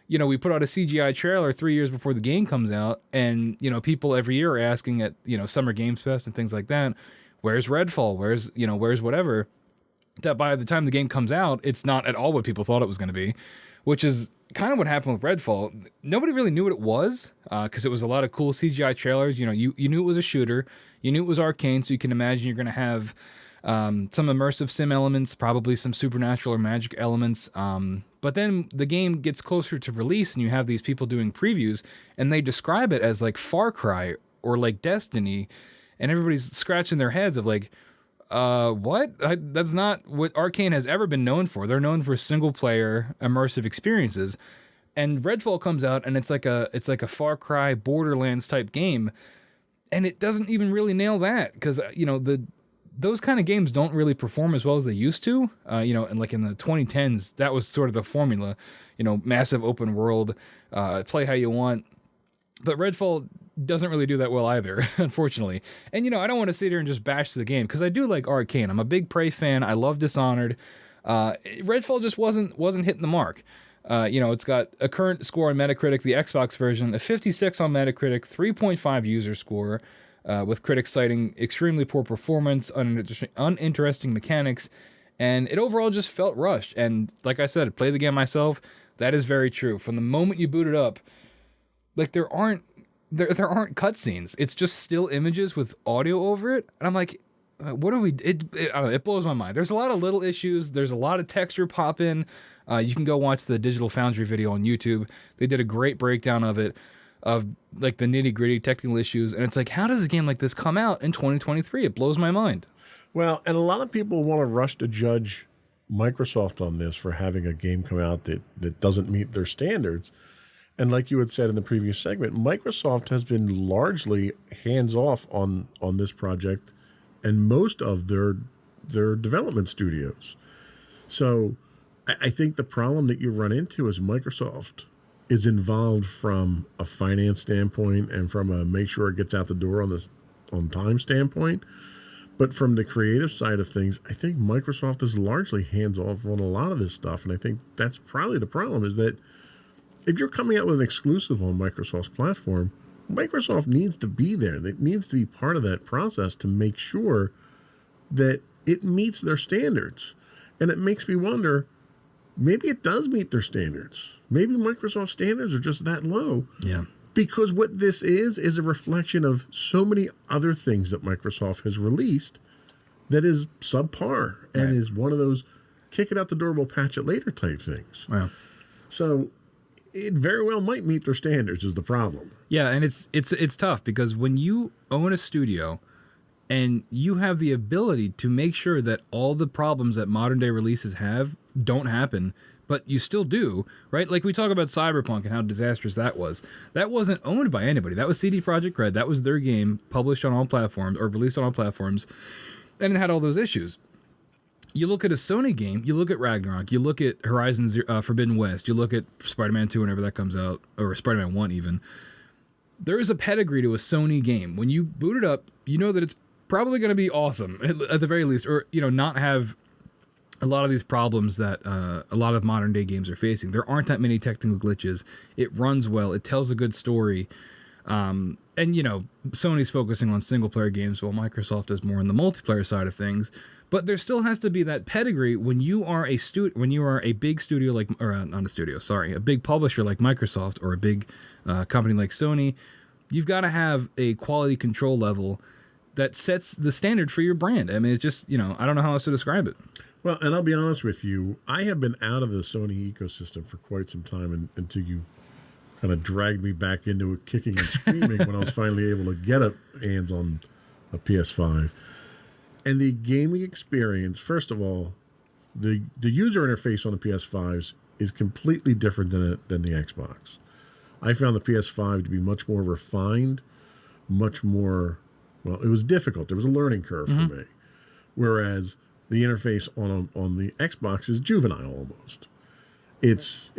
We put out a CGI trailer 3 years before the game comes out, and people every year are asking at Summer Games Fest and things like that, where's Redfall? Where's whatever? That by the time the game comes out, it's not at all what people thought it was going to be, which is kind of what happened with Redfall. Nobody really knew what it was because it was a lot of cool CGI trailers. You knew it was a shooter. You knew it was Arcane, so you can imagine you're going to have some immersive sim elements, probably some supernatural or magic elements. But then the game gets closer to release and you have these people doing previews and they describe it as like Far Cry or like Destiny, and everybody's scratching their heads of like, what? That's not what Arcane has ever been known for. They're known for single player immersive experiences. And Redfall comes out and it's like a Far Cry Borderlands type game, and it doesn't even really nail that because those kind of games don't really perform as well as they used to. And like in the 2010s, that was sort of the formula. Massive open world, play how you want. But Redfall doesn't really do that well either, unfortunately. And I don't want to sit here and just bash the game because I do like Arcane. I'm a big Prey fan. I love Dishonored. Redfall just wasn't hitting the mark. It's got a current score on Metacritic, the Xbox version, a 56 on Metacritic, 3.5 user score, with critics citing extremely poor performance, uninteresting mechanics, and it overall just felt rushed. And like I said, play the game myself. That is very true. From the moment you boot it up, like there aren't cutscenes. It's just still images with audio over it, and I'm like, what are we? I don't know. It blows my mind. There's a lot of little issues. There's a lot of texture pop in. You can go watch the Digital Foundry video on YouTube. They did a great breakdown of it, of like the nitty gritty technical issues, and it's like, how does a game like this come out in 2023? It blows my mind. Well, and a lot of people want to rush to judge Microsoft on this for having a game come out that doesn't meet their standards. And like you had said in the previous segment, Microsoft has been largely hands-off on this project and most of their development studios. So I think the problem that you run into is Microsoft is involved from a finance standpoint and from a make sure it gets out the door on time standpoint. But from the creative side of things, I think Microsoft is largely hands-off on a lot of this stuff. And I think that's probably the problem, is that if you're coming out with an exclusive on Microsoft's platform, Microsoft needs to be there. It needs to be part of that process to make sure that it meets their standards. And it makes me wonder, maybe it does meet their standards. Maybe Microsoft's standards are just that low. Yeah. Because what this is a reflection of so many other things that Microsoft has released that is subpar and is one of those kick it out the door, we'll patch it later type things. Wow. So it very well might meet their standards is the problem. Yeah, and it's tough because when you own a studio and you have the ability to make sure that all the problems that modern day releases have don't happen, but you still do, right? Like we talk about Cyberpunk and how disastrous that was. That wasn't owned by anybody. That was CD Projekt Red. That was their game published on all platforms or released on all platforms, and it had all those issues. You look at a Sony game, you look at Ragnarok, you look at Horizon Forbidden West, you look at Spider-Man 2 whenever that comes out, or Spider-Man 1 even. There is a pedigree to a Sony game. When you boot it up, you know that it's probably going to be awesome, at the very least, or, not have a lot of these problems that a lot of modern day games are facing. There aren't that many technical glitches. It runs well. It tells a good story. And, Sony's focusing on single player games while Microsoft is more on the multiplayer side of things. But there still has to be that pedigree when you are a big studio like, or not a studio, sorry, a big publisher like Microsoft or a big company like Sony. You've got to have a quality control level that sets the standard for your brand. I mean, it's just, I don't know how else to describe it. Well, and I'll be honest with you, I have been out of the Sony ecosystem for quite some time until you kind of dragged me back into it kicking and screaming when I was finally able to get hands on a PS5. And the gaming experience, first of all, the user interface on the PS5s is completely different than the Xbox. I found the PS5 to be much more refined, much more, well, it was difficult. There was a learning curve for me. Whereas the interface on the Xbox is juvenile almost. It's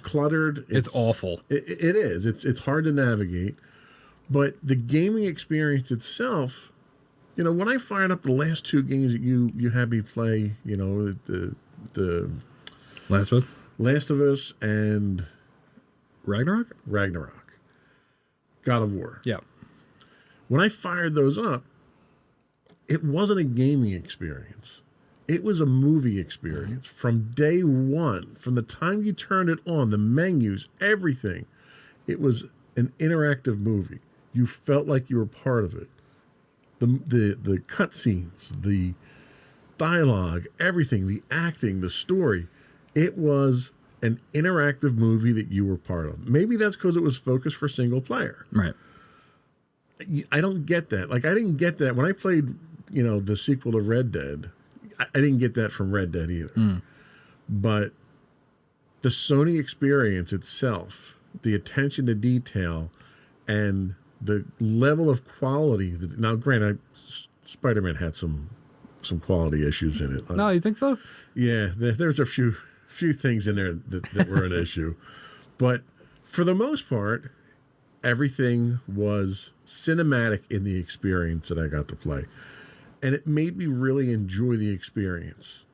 cluttered. It's awful. It is. It's hard to navigate. But the gaming experience itself, when I fired up the last two games that you had me play, the Last of Us and Ragnarok. God of War. Yeah. When I fired those up, it wasn't a gaming experience. It was a movie experience from day one. From the time you turned it on, the menus, everything. It was an interactive movie. You felt like you were part of it. The cutscenes, the dialogue, everything, the acting, the story. It was an interactive movie that you were part of. Maybe that's because it was focused for single player. Right. I don't get that. Like, I didn't get that when I played, the sequel to Red Dead. I didn't get that from Red Dead either. But the Sony experience itself, the attention to detail, and the level of quality. Now, granted, Spider-Man had some quality issues in it. No, you think so? Yeah, there's a few things in there that were an issue. But for the most part, everything was cinematic in the experience that I got to play. And it made me really enjoy the experience.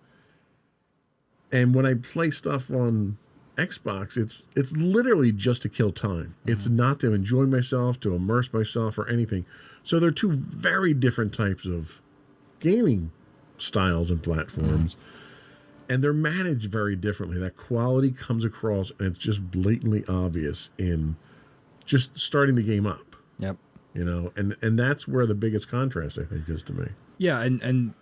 And when I play stuff on Xbox, it's literally just to kill time. It's not to enjoy myself, to immerse myself, or anything. So they're two very different types of gaming styles and platforms. And they're managed very differently. That quality comes across, and it's just blatantly obvious in just starting the game up. Yep. And that's where the biggest contrast, I think, is to me. Yeah, and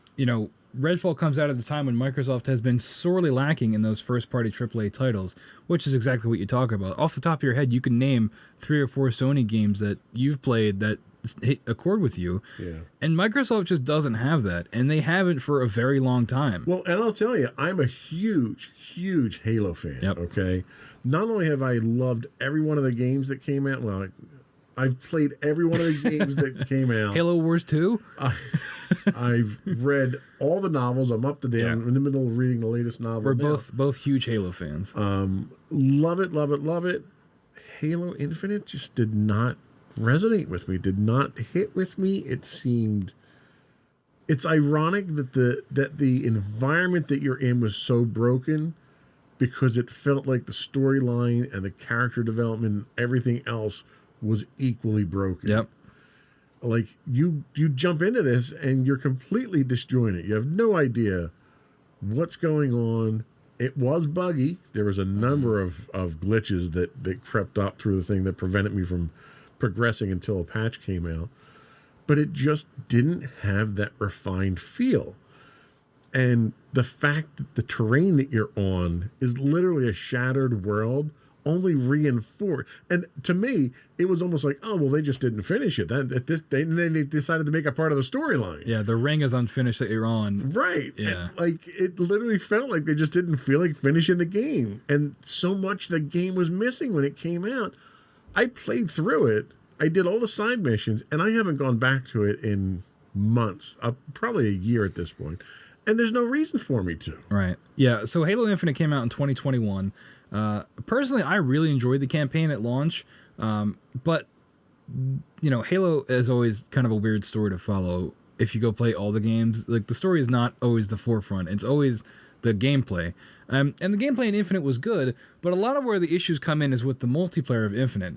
Redfall comes out at the time when Microsoft has been sorely lacking in those first-party AAA titles, which is exactly what you talk about. Off the top of your head, you can name 3 or 4 Sony games that you've played that hit a chord with you. Yeah. And Microsoft just doesn't have that, and they haven't for a very long time. Well, and I'll tell you, I'm a huge, huge Halo fan, okay? Not only have I loved every one of the games that came out, well, I've played every one of the games that came out. Halo Wars 2? I've read all the novels. I'm up to date. I'm in the middle of reading the latest novel. We're both huge Halo fans. Love it, love it, love it. Halo Infinite just did not resonate with me, did not hit with me. It's ironic that the environment that you're in was so broken because it felt like the storyline and the character development and everything else was equally broken. Yep. Like you jump into this and you're completely disjointed. You have no idea what's going on. It was buggy. There was a number of glitches that crept up through the thing that prevented me from progressing until a patch came out. But it just didn't have that refined feel. And the fact that the terrain that you're on is literally a shattered world only reinforced. And to me, it was almost like, oh, well, they just didn't finish it. They decided to make it part of the storyline. Yeah, the ring is unfinished that you're on. Right. Yeah. And, like, it literally felt like they just didn't feel like finishing the game. And so much the game was missing when it came out. I played through it. I did all the side missions, and I haven't gone back to it in months, probably a year at this point. and there's no reason for me to. Right. Yeah. So Halo Infinite came out in 2021. Personally, I really enjoyed the campaign at launch, but Halo is always kind of a weird story to follow. If you go play all the games, like the story is not always the forefront. It's always the gameplay. And the gameplay in Infinite was good, but a lot of where the issues come in is with the multiplayer of Infinite.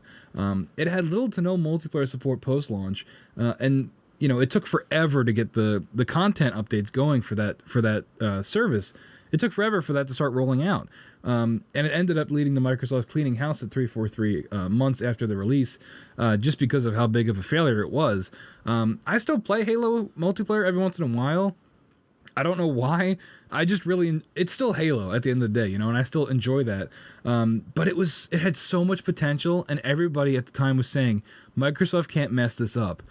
It had little to no multiplayer support post-launch, and it took forever to get the content updates going for that service. It took forever for that to start rolling out. And it ended up leading to Microsoft cleaning house at 343 months after the release, just because of how big of a failure it was. I still play Halo multiplayer every once in a while. I don't know why. I just it's still Halo at the end of the day, and I still enjoy that. But it had so much potential, and everybody at the time was saying, Microsoft can't mess this up.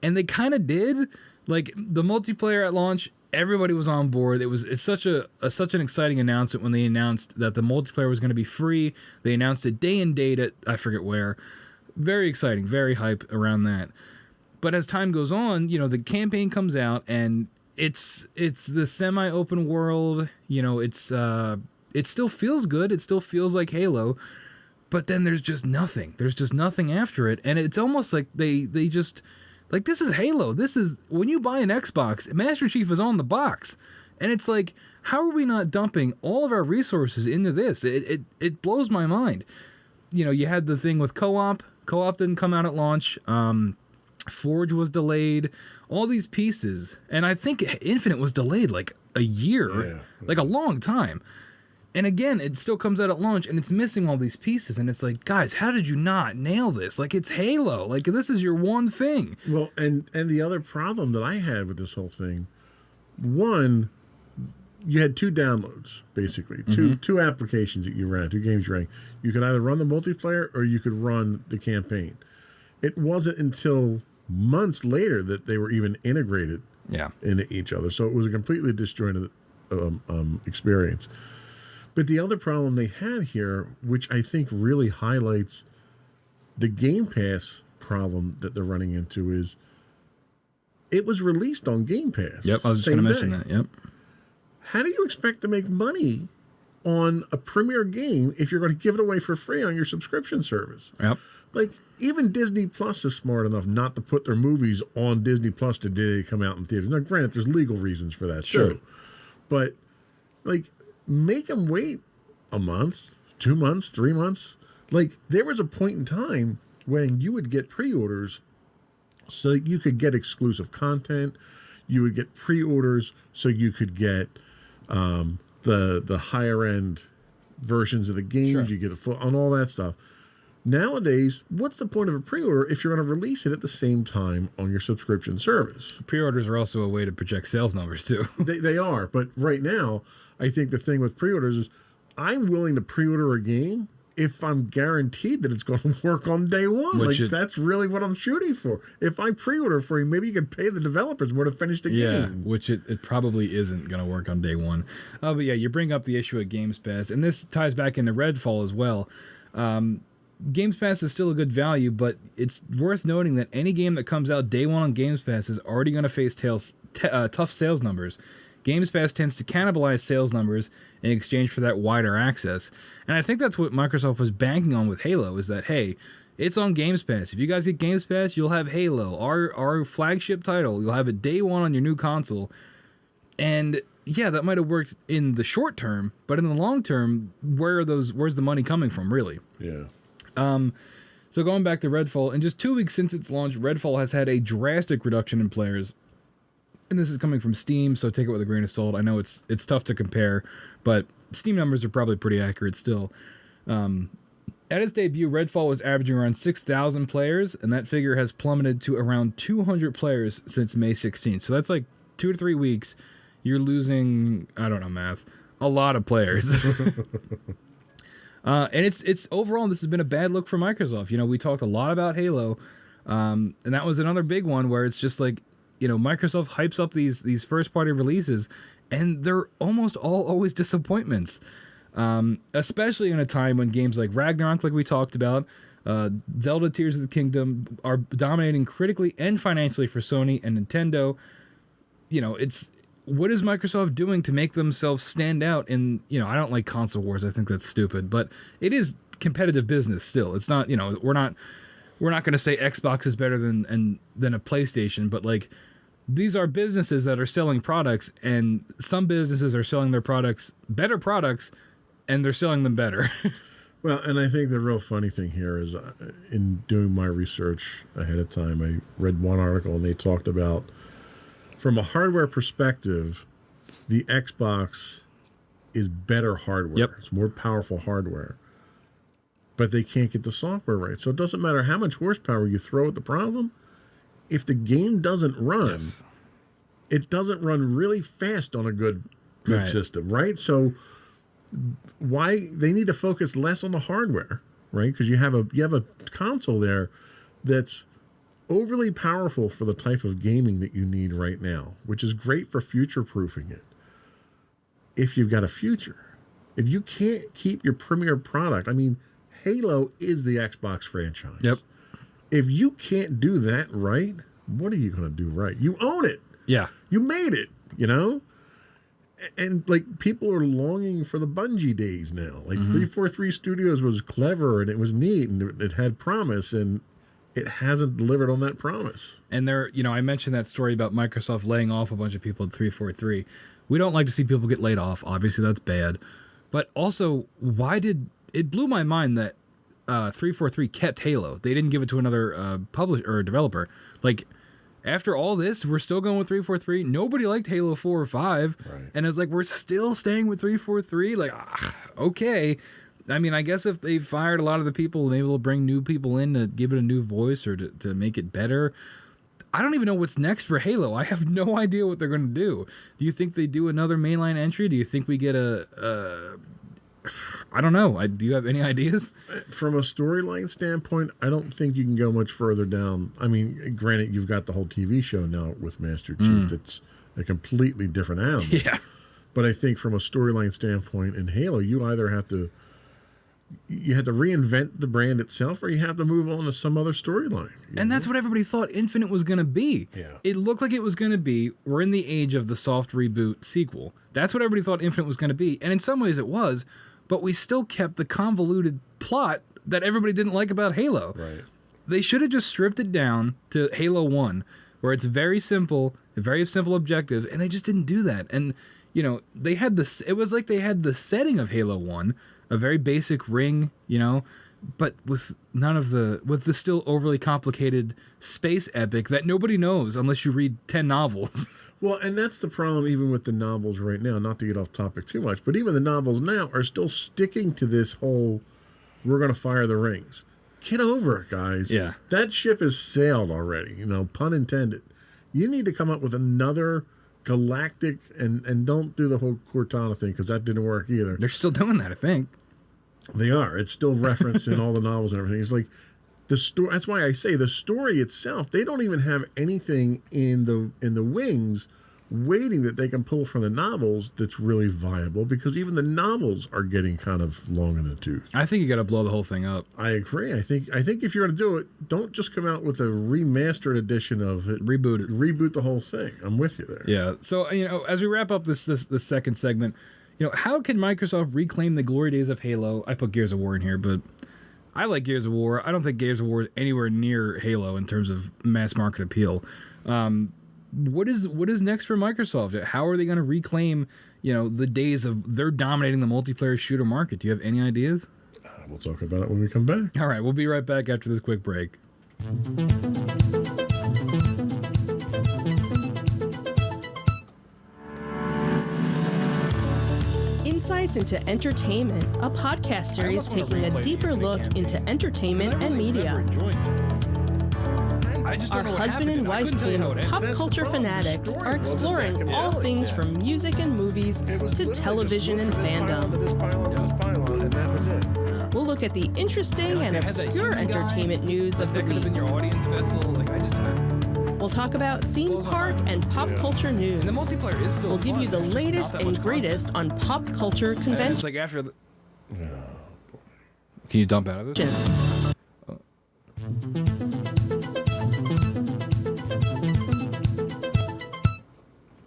And they kind of did. Like, the multiplayer at launch, everybody was on board. It's such an exciting announcement when they announced that the multiplayer was going to be free. They announced it day and date at, I forget where. Very exciting, very hype around that. But as time goes on, the campaign comes out, and it's the semi-open world. It still feels good. It still feels like Halo. But then there's just nothing. There's just nothing after it. And it's almost like they just... Like, this is Halo. This is, when you buy an Xbox, Master Chief is on the box. And it's like, how are we not dumping all of our resources into this? It blows my mind. You had the thing with co-op. Co-op didn't come out at launch. Forge was delayed. All these pieces. And I think Infinite was delayed like a year. Like a long time. And again, it still comes out at launch, and it's missing all these pieces. And it's like, guys, how did you not nail this? Like, it's Halo. Like, this is your one thing. Well, and the other problem that I had with this whole thing, one, you had 2 downloads, basically. Two applications that you ran, 2 games you ran. You could either run the multiplayer or you could run the campaign. It wasn't until months later that they were even integrated into each other. So it was a completely disjointed experience. But the other problem they had here, which I think really highlights the Game Pass problem that they're running into, is it was released on Game Pass. Yep, I was just going to mention that. Yep. How do you expect to make money on a premier game if you're going to give it away for free on your subscription service? Yep. Like, even Disney Plus is smart enough not to put their movies on Disney Plus the day they come out in theaters. Now, granted, there's legal reasons for that, too. But, like, make them wait a month, 2 months, 3 months. Like, there was a point in time when you would get pre-orders so that you could get exclusive content. You would get pre-orders so you could get the higher end versions of the games. You get on all that stuff. Nowadays, what's the point of a pre-order if you're going to release it at the same time on your subscription service? Pre-orders are also a way to project sales numbers, too. They are, but right now, I think the thing with pre-orders is I'm willing to pre-order a game if I'm guaranteed that it's going to work on day one. That's really what I'm shooting for. If I pre-order for you, maybe you can pay the developers more to finish the game. Yeah, which it probably isn't going to work on day one. But yeah, you bring up the issue of Games Pass, and this ties back into Redfall as well. Games Pass is still a good value, but it's worth noting that any game that comes out day one on Games Pass is already going to face tough sales numbers. Games Pass tends to cannibalize sales numbers in exchange for that wider access. And I think that's what Microsoft was banking on with Halo, is that, hey, it's on Games Pass. If you guys get Games Pass, you'll have Halo, our flagship title. You'll have it day one on your new console. And yeah, that might have worked in the short term, but in the long term, where's the money coming from, really? Yeah. So going back to Redfall, in just 2 weeks since its launch, Redfall has had a drastic reduction in players. And this is coming from Steam, so take it with a grain of salt. I know it's tough to compare, but Steam numbers are probably pretty accurate still. At its debut, Redfall was averaging around 6,000 players, and that figure has plummeted to around 200 players since May 16th. So that's like 2 to 3 weeks. You're losing, I don't know math, a lot of players. And it's overall, this has been a bad look for Microsoft. We talked a lot about Halo, and that was another big one where it's just like, Microsoft hypes up these first-party releases, and they're almost always disappointments. Especially in a time when games like Ragnarok, like we talked about, Zelda Tears of the Kingdom are dominating critically and financially for Sony and Nintendo. what is Microsoft doing to make themselves stand out in, I don't like console wars. I think that's stupid, but it is competitive business still. It's not, we're not going to say Xbox is better than a PlayStation, but like these are businesses that are selling products, and some businesses are selling their products, better products, and they're selling them better. Well, and I think the real funny thing here is in doing my research ahead of time, I read one article and they talked about, from a hardware perspective, the Xbox is better hardware. Yep. It's more powerful hardware. But they can't get the software right. So it doesn't matter how much horsepower you throw at the problem. If the game doesn't run, Yes. it doesn't run really fast on a good Right. system, right? So why they need to focus less on the hardware, right? Because you have a console there that's overly powerful for the type of gaming that you need right now, which is great for future proofing it. If you've got a future, if you can't keep your premier product, I mean, Halo is the Xbox franchise. Yep. If you can't do that right, what are you going to do right? You own it. Yeah. You made it, And like people are longing for the Bungie days now. Like 343 Studios was clever and it was neat and it had promise, and it hasn't delivered on that promise. And I mentioned that story about Microsoft laying off a bunch of people at 343. We don't like to see people get laid off. Obviously, that's bad. But also, it blew my mind that 343 kept Halo. They didn't give it to another publisher or developer. Like, after all this, we're still going with 343. Nobody liked Halo 4 or 5. Right. And it's like, we're still staying with 343. Like, okay. I mean, I guess if they fired a lot of the people, maybe they'll bring new people in to give it a new voice or to make it better. I don't even know what's next for Halo. I have no idea what they're going to do. Do you think they do another mainline entry? Do you think we get I don't know. Do you have any ideas? From a storyline standpoint, I don't think you can go much further down. I mean, granted, you've got the whole TV show now with Master Chief. That's a completely different animal. Yeah. But I think from a storyline standpoint in Halo, you either have to reinvent the brand itself, or you have to move on to some other storyline. And that's what everybody thought Infinite was going to be. Yeah. It looked like it was going to be, we're in the age of the soft reboot sequel. That's what everybody thought Infinite was going to be. And in some ways it was, but we still kept the convoluted plot that everybody didn't like about Halo. Right. They should have just stripped it down to Halo 1, where it's very simple objectives, and they just didn't do that. And, they had this, it was like they had the setting of Halo 1, a very basic ring, but with with the still overly complicated space epic that nobody knows unless you read 10 novels. Well, and that's the problem even with the novels right now, not to get off topic too much, but even the novels now are still sticking to this whole, we're going to fire the rings. Get over it, guys. Yeah. That ship has sailed already, pun intended. You need to come up with another galactic, and don't do the whole Cortana thing, because that didn't work either. They're still doing that, I think. They are. It's still referenced in all the novels and everything. It's like the story. That's why I say the story itself. They don't even have anything in the wings waiting that they can pull from the novels that's really viable, because even the novels are getting kind of long in the tooth. I think you got to blow the whole thing up. I agree. I think if you're going to do it, don't just come out with a remastered edition of it. Reboot it. Reboot the whole thing. I'm with you there. Yeah. So, as we wrap up this second segment, how can Microsoft reclaim the glory days of Halo? I put Gears of War in here, but I like Gears of War. I don't think Gears of War is anywhere near Halo in terms of mass market appeal. What is next for Microsoft? How are they going to reclaim, the days of they're dominating the multiplayer shooter market? Do you have any ideas? We'll talk about it when we come back. All right, we'll be right back after this quick break. Insights into Entertainment, a podcast series taking a deeper look into entertainment and media. Our husband and wife team of pop culture fanatics are exploring all things from music and movies to television and fandom. We'll look at the interesting and obscure entertainment news of the week. We'll talk about theme park and pop culture news. And the multiplayer is still We'll give you the latest and greatest on pop culture It's conventions. like after the... Can you dump out of this?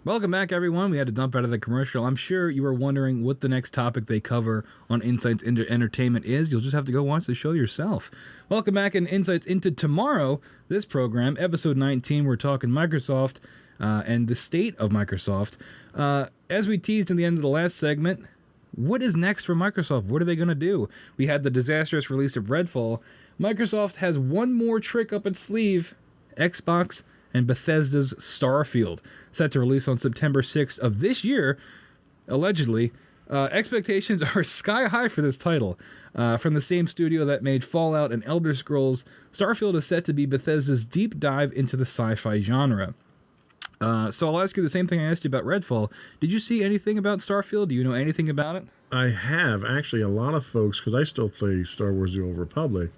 Welcome back, everyone. We had to dump out of the commercial. I'm sure you were wondering what the next topic they cover on Insights into Entertainment is. You'll just have to go watch the show yourself. Welcome back in Insights into Tomorrow. This program, episode 19, we're talking Microsoft and the state of Microsoft. As we teased in the end of the last segment, what is next for Microsoft? What are they going to do? We had the disastrous release of Redfall. Microsoft has one more trick up its sleeve. Xbox and Bethesda's Starfield, set to release on September 6th of this year, allegedly. Expectations are sky high for this title. From the same studio that made Fallout and Elder Scrolls, Starfield is set to be Bethesda's deep dive into the sci-fi genre. So I'll ask you the same thing I asked you about Redfall. Did you see anything about Starfield? Do you know anything about it? I have. Actually, a lot of folks, because I still play Star Wars The Old Republic,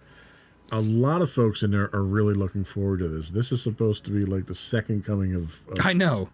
a lot of folks in there are really looking forward to this. This is supposed to be like the second coming of I know.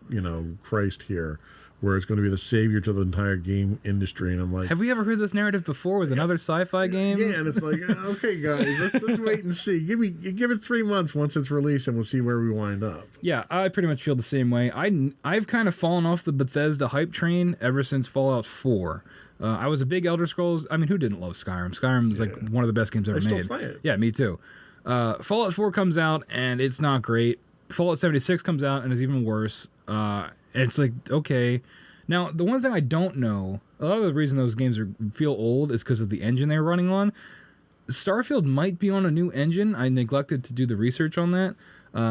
Christ here, where it's going to be the savior to the entire game industry. And I'm like, have we ever heard this narrative before with another sci-fi game? Yeah, and it's like, okay, guys, let's wait and see. Give it 3 months once it's released, and we'll see where we wind up. Yeah, I pretty much feel the same way. I've kind of fallen off the Bethesda hype train ever since Fallout 4. I was a big Elder Scrolls. I mean, who didn't love Skyrim? Skyrim is like one of the best games ever I made. still play it. Yeah, me too. Fallout 4 comes out and it's not great. Fallout 76 comes out and it's even worse. And it's like, okay. Now, the one thing I don't know, a lot of the reason those games feel old is because of the engine they're running on. Starfield might be on a new engine. I neglected to do the research on that.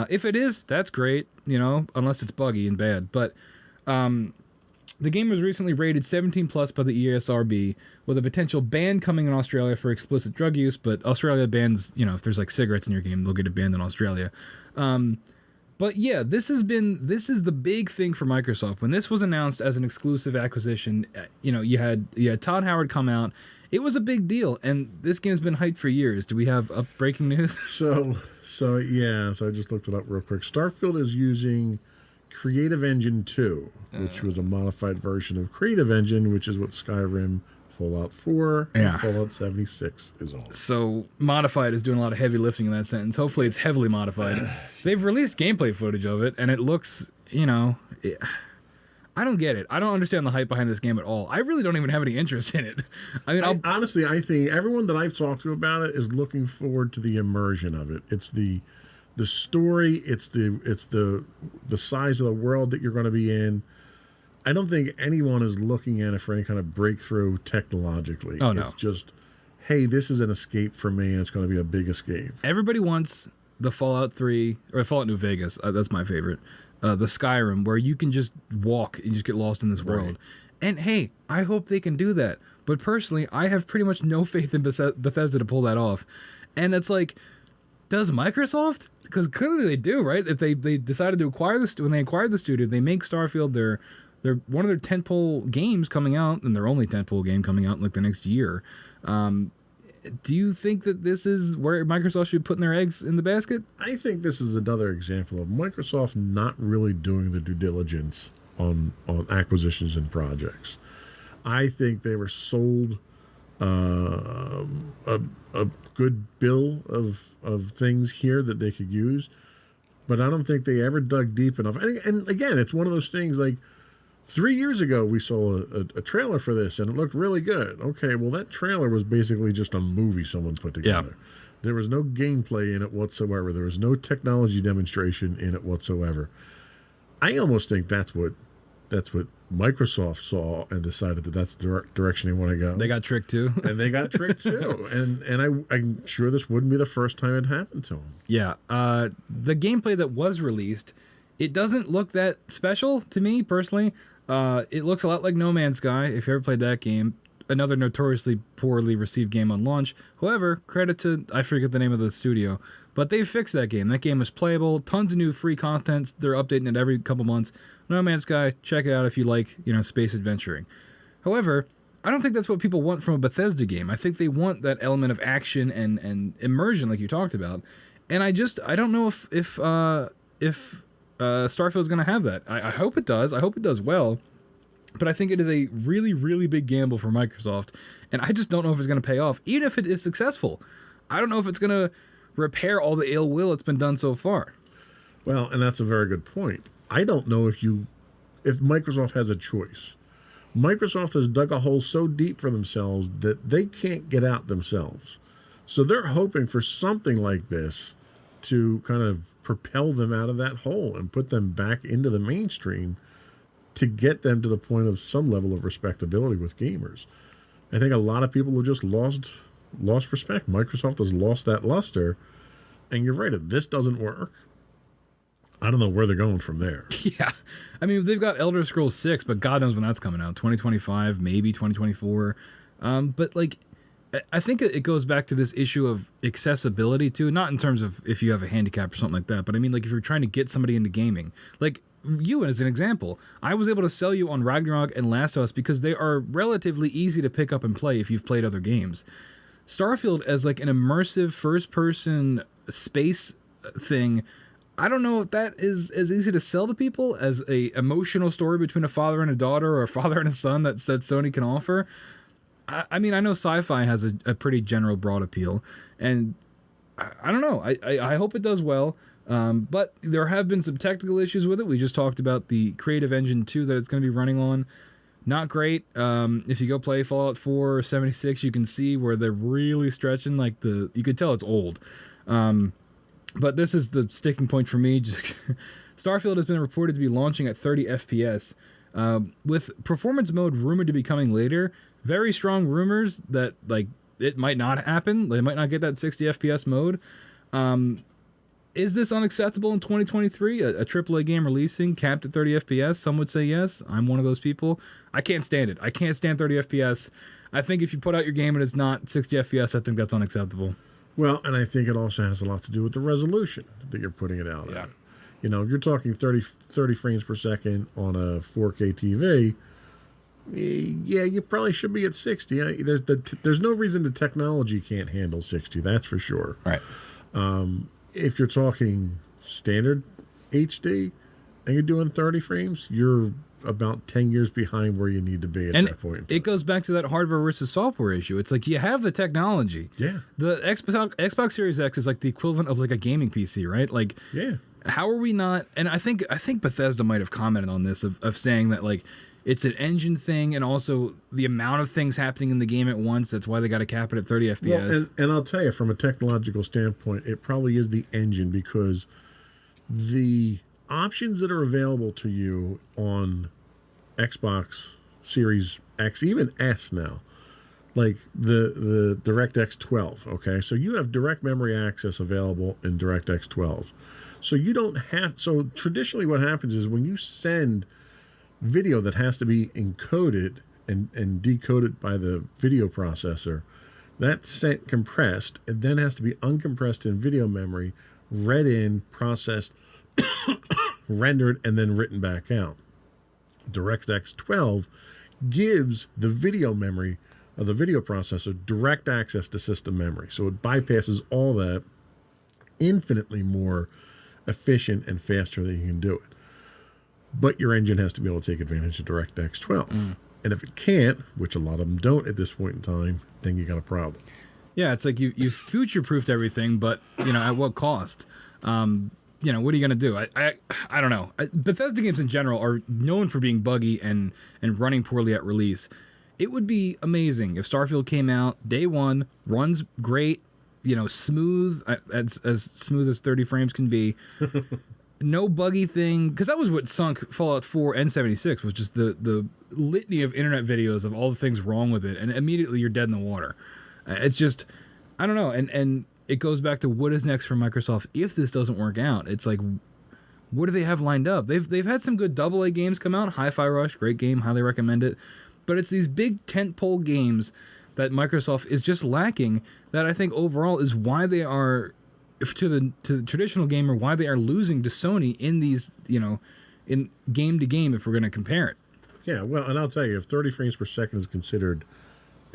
If it is, that's great, unless it's buggy and bad. But the game was recently rated 17 plus by the ESRB, with a potential ban coming in Australia for explicit drug use, but Australia bans, if there's like cigarettes in your game, they'll get it banned in Australia. But yeah, this is the big thing for Microsoft. When this was announced as an exclusive acquisition, you had Todd Howard come out. It was a big deal, and this game's been hyped for years. Do we have breaking news? So I just looked it up real quick. Starfield is using Creative Engine 2, which was a modified version of Creative Engine, which is what Skyrim, Fallout 4, and Fallout 76 is on. So modified is doing a lot of heavy lifting in that sentence. Hopefully it's heavily modified. They've released gameplay footage of it, and it looks, I don't get it. I don't understand the hype behind this game at all. I really don't even have any interest in it. I mean, honestly, I think everyone that I've talked to about it is looking forward to the immersion of it. It's the story, it's the size of the world that you're going to be in. I don't think anyone is looking at it for any kind of breakthrough technologically. Oh, no. It's just, hey, this is an escape for me, and it's going to be a big escape. Everybody wants the Fallout 3, or Fallout New Vegas, that's my favorite, the Skyrim, where you can just walk and just get lost in this world. And hey, I hope they can do that. But personally, I have pretty much no faith in Bethesda to pull that off. And it's like, does Microsoft? Because clearly they do, right? If they decided to acquire this, when they acquired the studio, they make Starfield their one of their tentpole games coming out, and their only tentpole game coming out in like the next year. Do you think that this is where Microsoft should be putting their eggs in the basket? I think this is another example of Microsoft not really doing the due diligence on acquisitions and projects. I think they were sold a good bill of things here that they could use, but I don't think they ever dug deep enough. And again, it's one of those things like 3 years ago we saw a trailer for this and it looked really good. Okay, well that trailer was basically just a movie someone put together. Yeah. There was no gameplay in it whatsoever. There was no technology demonstration in it whatsoever. I almost think that's what Microsoft saw and decided that that's the direction they want to go. They got tricked too. And they got tricked too. And I'm sure this wouldn't be the first time it happened to them. Yeah. The gameplay that was released, it doesn't look that special to me personally. It looks a lot like No Man's Sky, if you ever played that game. Another notoriously poorly received game on launch. However, credit to, I forget the name of the studio, but they fixed that game. That game was playable, tons of new free content. They're updating it every couple months. No Man's Sky, check it out if you like, space adventuring. However, I don't think that's what people want from a Bethesda game. I think they want that element of action and immersion like you talked about. And I don't know if Starfield's going to have that. I hope it does. I hope it does well. But I think it is a really, really big gamble for Microsoft. And I just don't know if it's going to pay off, even if it is successful. I don't know if it's going to repair all the ill will that's been done so far. Well, and that's a very good point. I don't know if you if Microsoft has a choice. Microsoft has dug a hole so deep for themselves that they can't get out themselves. So they're hoping for something like this to kind of propel them out of that hole and put them back into the mainstream to get them to the point of some level of respectability with gamers. I think a lot of people have just lost respect. Microsoft has lost that luster. And you're right, if this doesn't work, I don't know where they're going from there. Yeah. I mean, they've got Elder Scrolls 6, but God knows when that's coming out. 2025, maybe 2024. But like, I think it goes back to this issue of accessibility too, not in terms of if you have a handicap or something like that, but I mean, like if you're trying to get somebody into gaming, like you as an example, I was able to sell you on Ragnarok and Last of Us because they are relatively easy to pick up and play if you've played other games. Starfield as like an immersive first-person space thing, I don't know if that is as easy to sell to people as a emotional story between a father and a daughter or a father and a son that Sony can offer. I mean, I know sci-fi has a pretty general broad appeal, and I don't know. I hope it does well, but there have been some technical issues with it. We just talked about the Creative Engine 2 that it's going to be running on. Not great. If you go play Fallout 4 or 76, you can see where they're really stretching. Like you could tell it's old. But this is the sticking point for me. Just Starfield has been reported to be launching at 30 FPS, with performance mode rumored to be coming later. Very strong rumors that like it might not happen. They might not get that 60 FPS mode. Is this unacceptable in 2023? A AAA game releasing capped at 30 FPS? Some would say yes. I'm one of those people. I can't stand it. I can't stand 30 FPS. I think if you put out your game and it's not 60 FPS, I think that's unacceptable. Well, and I think it also has a lot to do with the resolution that you're putting it out at. You know, if you're talking 30 frames per second on a 4K TV, yeah, you probably should be at 60. There's no reason the technology can't handle 60, that's for sure. Right. If you're talking standard HD and you're doing 30 frames, you're about 10 years behind where you need to be at that point. It goes back to that hardware versus software issue. It's like you have the technology. Yeah. The Xbox Series X is like the equivalent of like a gaming PC, right? Like, yeah. How are we not? And I think Bethesda might have commented on this of saying that like it's an engine thing and also the amount of things happening in the game at once. That's why they got to cap it at 30 FPS. Well, and I'll tell you, from a technological standpoint, it probably is the engine, because the options that are available to you on Xbox Series X, even S now, like the DirectX 12, okay? So you have direct memory access available in DirectX 12. So you don't have, so traditionally what happens is when you send video that has to be encoded and decoded by the video processor, that's sent compressed, and then has to be uncompressed in video memory, read in, processed, rendered, and then written back out. DirectX 12 gives the video memory of the video processor direct access to system memory. So it bypasses all that, infinitely more efficient and faster than you can do it. But your engine has to be able to take advantage of DirectX 12. And if it can't, which a lot of them don't at this point in time, then you got a problem. Yeah, it's like you future-proofed everything, but, you know, at what cost? You know, what are you going to do? I don't know. Bethesda games in general are known for being buggy and running poorly at release. It would be amazing if Starfield came out day one, runs great, you know, smooth, as smooth as 30 frames can be. No buggy thing, because that was what sunk Fallout 4 and 76, was just the litany of internet videos of all the things wrong with it, and immediately you're dead in the water. It's just, I don't know, and it goes back to what is next for Microsoft if this doesn't work out. It's like, what do they have lined up? They've had some good AA games come out. Hi-Fi Rush, great game, highly recommend it. But it's these big tentpole games that Microsoft is just lacking, that I think overall is why they are, to the traditional gamer, why they are losing to Sony in these, you know, in game to game, if we're going to compare it. Yeah, well, and I'll tell you, if 30 frames per second is considered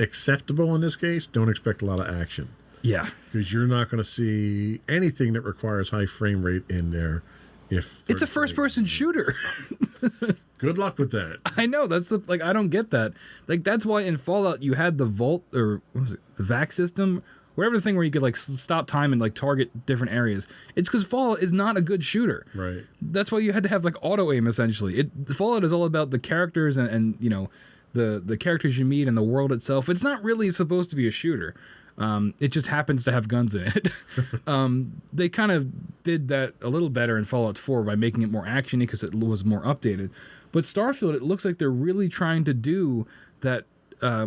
acceptable in this case, don't expect a lot of action. Yeah. Because you're not going to see anything that requires high frame rate in there. If it's a first-person shooter. Good luck with that. I know, that's the, like, I don't get that. Like, that's why in Fallout you had the Vault, or what was it, the VAC system, whatever the thing where you could like stop time and like target different areas. It's because Fallout is not a good shooter. Right. That's why you had to have like auto aim essentially. Fallout is all about the characters and you know the characters you meet and the world itself. It's not really supposed to be a shooter. It just happens to have guns in it. They kind of did that a little better in Fallout 4 by making it more actiony because it was more updated. But Starfield, it looks like they're really trying to do that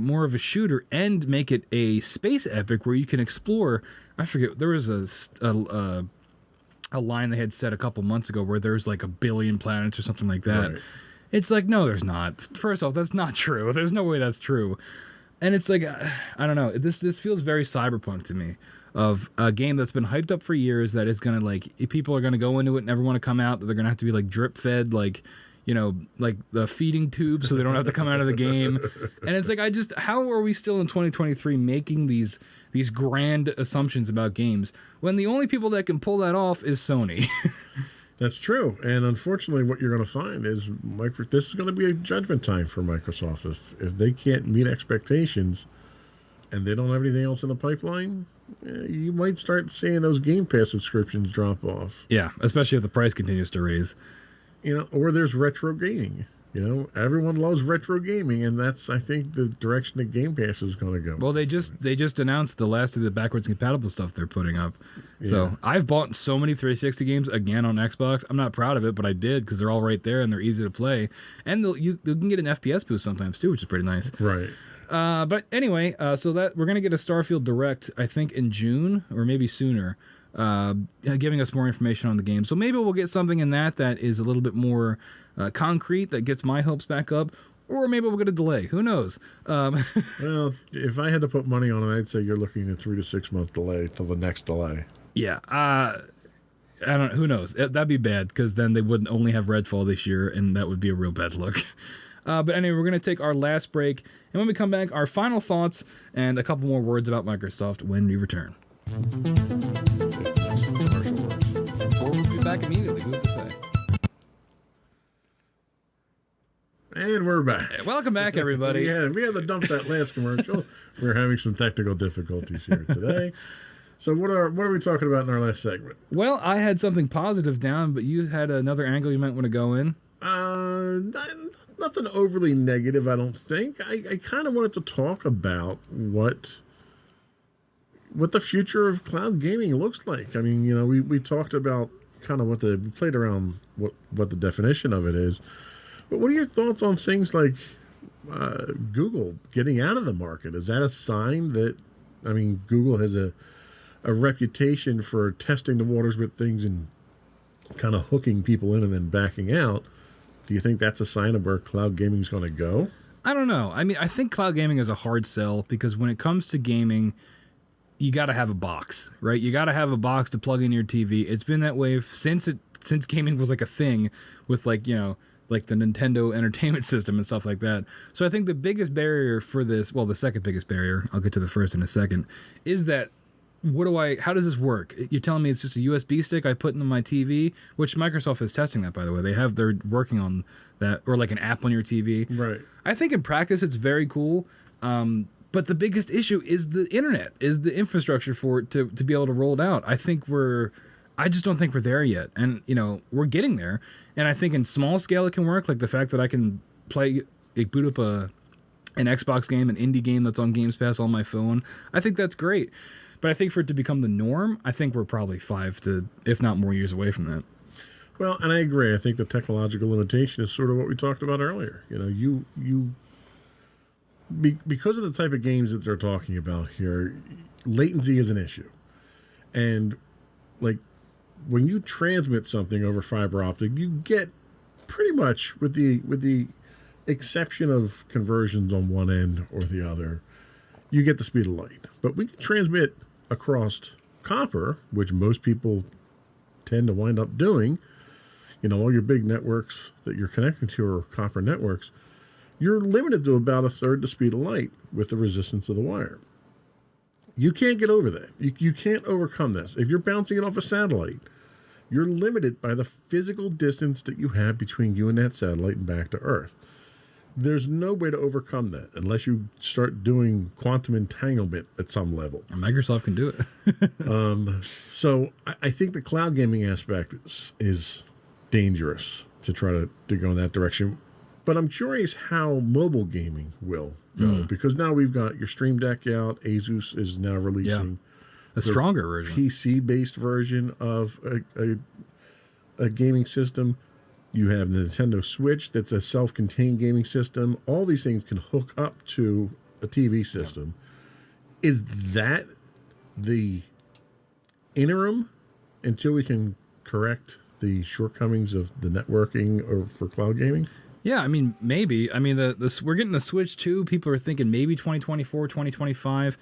more of a shooter and make it a space epic where you can explore. I forget, there was a line they had said a couple months ago where there's like 1 billion planets or something like that. Right. It's like, no, there's not. First off, that's not true. There's no way that's true. And it's like, I don't know. This feels very cyberpunk to me, of a game that's been hyped up for years that is going to, like, people are going to go into it and never want to come out, that they're going to have to be, like, drip fed, like, you know, like the feeding tube so they don't have to come out of the game. And it's like, how are we still in 2023 making these grand assumptions about games when the only people that can pull that off is Sony? That's true. And unfortunately, what you're going to find is this is going to be a judgment time for Microsoft. If they can't meet expectations and they don't have anything else in the pipeline, you might start seeing those Game Pass subscriptions drop off. Yeah, especially if the price continues to raise. You know, or there's retro gaming. You know, everyone loves retro gaming, and that's, I think, the direction that Game Pass is going to go. Well, they just announced the last of the backwards compatible stuff they're putting up. Yeah. So I've bought so many 360 games again on Xbox. I'm not proud of it, but I did because they're all right there and they're easy to play. And you can get an FPS boost sometimes too, which is pretty nice. Right. But anyway, so that we're gonna get a Starfield Direct, I think in June or maybe sooner, giving us more information on the game. So maybe we'll get something in that is a little bit more concrete, that gets my hopes back up. Or maybe we'll get a delay. Who knows? Well, if I had to put money on it, I'd say you're looking at 3 to 6 month delay till the next delay. Yeah. I don't. Who knows? That'd be bad because then they wouldn't only have Redfall this year, and that would be a real bad look. But anyway, we're gonna take our last break, and when we come back, our final thoughts and a couple more words about Microsoft when we return. Or we'll be back immediately. Who's to say? And we're back. Welcome back, everybody. We had to dump that last commercial. We're having some technical difficulties here today. So what are we talking about in our last segment? Well, I had something positive down, but you had another angle you might want to go in. Nothing overly negative, I don't think. I kind of wanted to talk about what the future of cloud gaming looks like. I mean, you know, we talked about kind of we played around what the definition of it is. But what are your thoughts on things like Google getting out of the market? Is that a sign that, I mean, Google has a reputation for testing the waters with things and kind of hooking people in and then backing out. Do you think that's a sign of where cloud gaming is going to go? I don't know. I mean, I think cloud gaming is a hard sell because when it comes to gaming, you got to have a box, right? You got to have a box to plug in your TV. It's been that way since gaming was like a thing with like, you know, like the Nintendo Entertainment System and stuff like that. So I think the biggest barrier for this, well, the second biggest barrier, I'll get to the first in a second, is that how does this work? You're telling me it's just a USB stick I put into my TV, which Microsoft is testing that, by the way. They're working on that, or like an app on your TV. Right. I think in practice it's very cool. But the biggest issue is the internet, is the infrastructure for it to be able to roll it out. I just don't think we're there yet. And, you know, we're getting there. And I think in small scale it can work, like the fact that I can boot up an Xbox game, an indie game that's on Games Pass on my phone. I think that's great. But I think for it to become the norm, I think we're probably 5 to, if not more, years away from that. Well, and I agree. I think the technological limitation is sort of what we talked about earlier. You know, because of the type of games that they're talking about here, latency is an issue. And like when you transmit something over fiber optic, you get pretty much, with the exception of conversions on one end or the other, you get the speed of light. But we can transmit across copper, which most people tend to wind up doing. You know, all your big networks that you're connecting to are copper networks. You're limited to about a third the speed of light with the resistance of the wire. You can't get over that. You can't overcome this. If you're bouncing it off a satellite, you're limited by the physical distance that you have between you and that satellite and back to Earth. there's no way to overcome that unless you start doing quantum entanglement at some level. Microsoft can do it. So I think the cloud gaming aspect is dangerous to try to go in that direction. But I'm curious how mobile gaming will go because now we've got your Stream Deck out. Asus is now releasing A stronger version. PC-based version of a gaming system. You have the Nintendo Switch that's a self-contained gaming system. All these things can hook up to a TV system. Is that the interim until we can correct the shortcomings of the networking or for cloud gaming? Yeah, I mean, maybe. I mean, we're getting the Switch 2. People are thinking maybe 2024, 2025.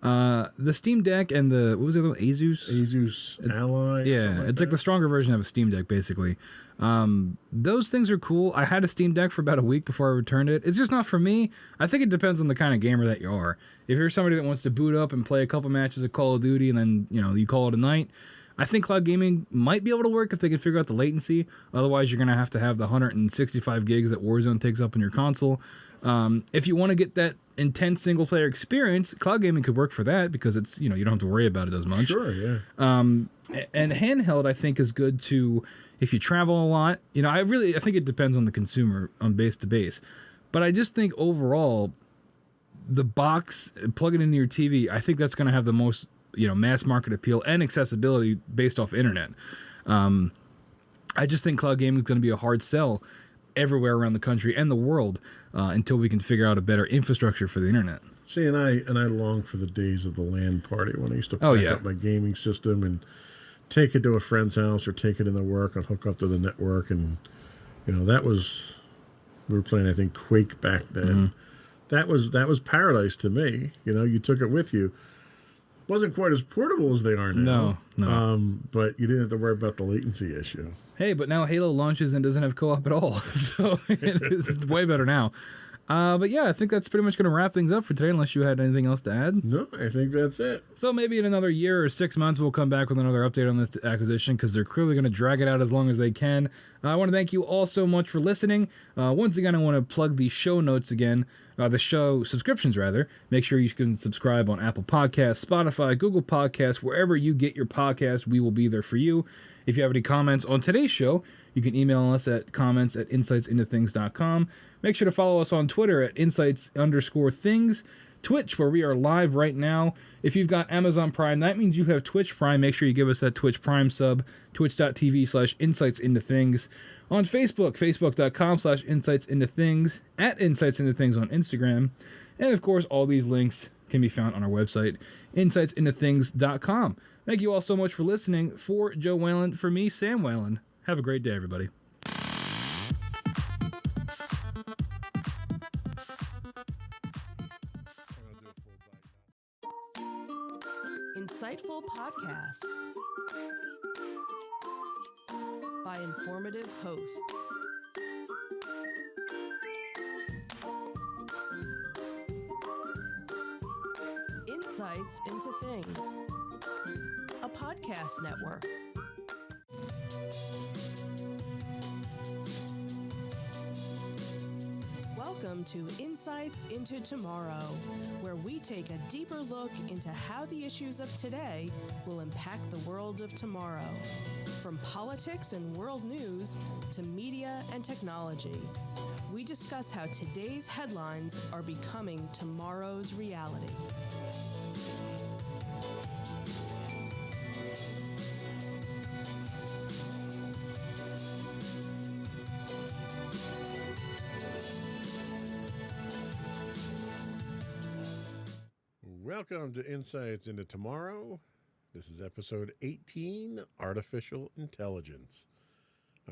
The Steam Deck and what was the other one? Asus Ally? Yeah, it's like the stronger version of a Steam Deck, basically. Those things are cool. I had a Steam Deck for about a week before I returned it. It's just not for me. I think it depends on the kind of gamer that you are. If you're somebody that wants to boot up and play a couple matches of Call of Duty and then, you call it a night, I think cloud gaming might be able to work if they can figure out the latency. Otherwise, you're going to have the 165 gigs that Warzone takes up in your console. If you want to get that intense single-player experience, cloud gaming could work for that because it's, you don't have to worry about it as much. Sure, yeah. And handheld, I think, is good to if you travel a lot. I think it depends on the consumer on base to base. But I just think overall, the box, plug it into your TV, I think that's going to have the most mass market appeal and accessibility based off internet. I just think cloud gaming is going to be a hard sell everywhere around the country and the world until we can figure out a better infrastructure for the internet. See, and I long for the days of the LAN party when I used to pack up my gaming system and take it to a friend's house or take it in the work and hook up to the network. And, that was, we were playing, I think, Quake back then. Mm-hmm. That was paradise to me. You took it with you. Wasn't quite as portable as they are now. No. But you didn't have to worry about the latency issue. Hey, but now Halo launches and doesn't have co-op at all, so it's way better now. But yeah, I think that's pretty much going to wrap things up for today, unless you had anything else to add. No, I think that's it. So maybe in another year or 6 months, we'll come back with another update on this acquisition because they're clearly going to drag it out as long as they can. I want to thank you all so much for listening. Once again, I want to plug the show notes again. The show subscriptions, rather. Make sure you can subscribe on Apple Podcasts, Spotify, Google Podcasts, wherever you get your podcast. We will be there for you. If you have any comments on today's show, you can email us at comments@insightsintothings.com. Make sure to follow us on Twitter at insights_things. Twitch, where we are live right now. If you've got Amazon Prime, that means you have Twitch Prime. Make sure you give us that Twitch Prime sub, twitch.tv/insightsintothings. On Facebook, facebook.com/insightsintothings, at insightsintothings on Instagram. And of course, all these links can be found on our website, insightsintothings.com. Thank you all so much for listening. For Joe Whalen, for me, Sam Whalen. Have a great day, everybody. Insightful podcasts by informative hosts. Insights into Things, a podcast network. Welcome to Insights into Tomorrow, where we take a deeper look into how the issues of today will impact the world of tomorrow. From politics and world news to media and technology, we discuss how today's headlines are becoming tomorrow's reality. Welcome to Insights into Tomorrow. This is episode 18, Artificial Intelligence.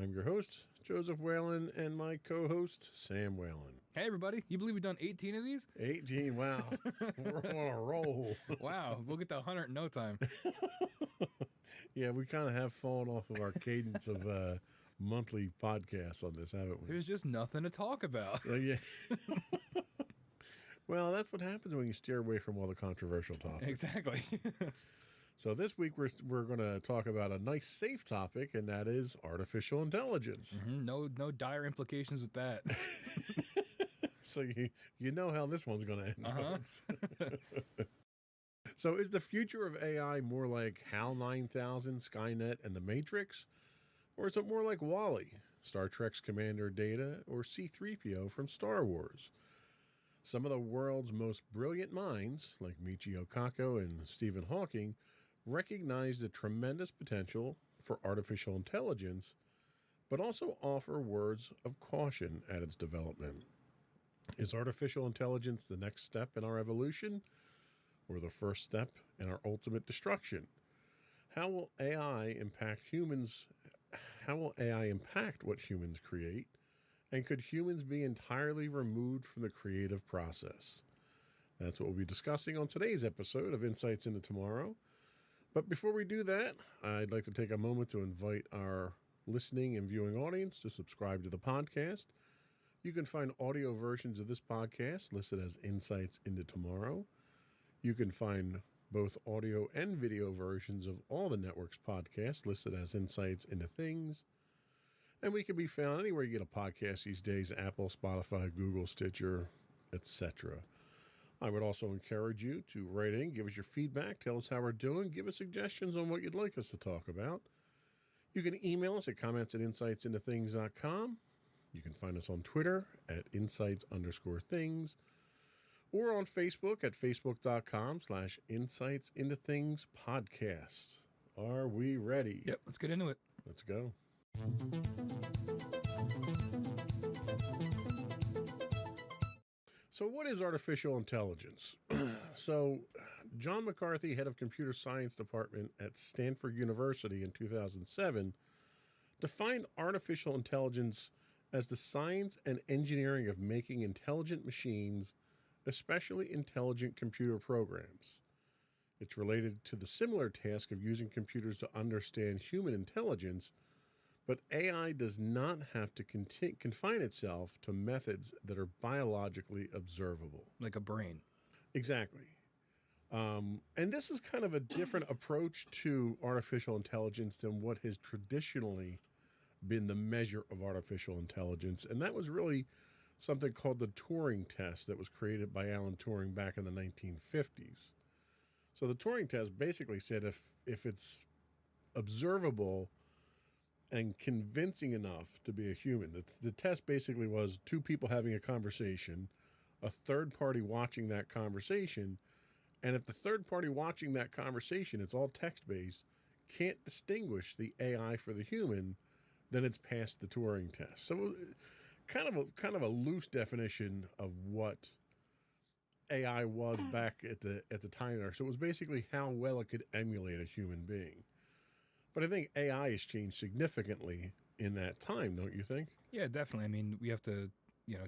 I'm your host, Joseph Whalen, and my co-host, Sam Whalen. Hey, everybody. You believe we've done 18 of these? 18, wow. We're on a roll. Wow. We'll get to 100 in no time. Yeah, we kind of have fallen off of our cadence of monthly podcasts on this, haven't we? There's just nothing to talk about. Yeah. Well, that's what happens when you steer away from all the controversial topics. Exactly. So this week we're going to talk about a nice, safe topic, and that is artificial intelligence. No dire implications with that. So you know how this one's going to end, Uh-huh. folks. So is the future of AI more like HAL 9000, Skynet, and The Matrix? Or is it more like WALL-E, Star Trek's Commander Data, or C-3PO from Star Wars? Some of the world's most brilliant minds, like Michio Kaku and Stephen Hawking, recognize the tremendous potential for artificial intelligence, but also offer words of caution at its development. Is artificial intelligence the next step in our evolution, or the first step in our ultimate destruction? How will AI impact humans? How will AI impact what humans create? And could humans be entirely removed from the creative process? That's what we'll be discussing on today's episode of Insights into Tomorrow. But before we do that, I'd like to take a moment to invite our listening and viewing audience to subscribe to the podcast. You can find audio versions of this podcast listed as Insights into Tomorrow. You can find both audio and video versions of all the network's podcasts listed as Insights into Things. And we can be found anywhere you get a podcast these days: Apple, Spotify, Google, Stitcher, etc. I would also encourage you to write in, give us your feedback, tell us how we're doing, give us suggestions on what you'd like us to talk about. You can email us at comments@insightsintothings.com. You can find us on Twitter at insights_things, or on Facebook at facebook.com/insightsintothingspodcast. Are we ready? Yep, let's get into it. Let's go. So what is artificial intelligence? So John McCarthy, head of computer science department at Stanford University in 2007, defined artificial intelligence as the science and engineering of making intelligent machines, especially intelligent computer programs. It's related to the similar task of using computers to understand human intelligence, but AI does not have to confine itself to methods that are biologically observable. Like a brain. Exactly. And this is kind of a different approach to artificial intelligence than what has traditionally been the measure of artificial intelligence. And that was really something called the Turing test that was created by Alan Turing back in the 1950s. So the Turing test basically said if it's observable and convincing enough to be a human, the test basically was two people having a conversation, a third party watching that conversation, and if the third party watching that conversation, it's all text-based, can't distinguish the AI for the human, then it's passed the Turing test. So kind of a loose definition of what AI was back at the time there. So it was basically how well it could emulate a human being. But I think AI has changed significantly in that time, don't you think? Yeah, definitely. I mean, we have to,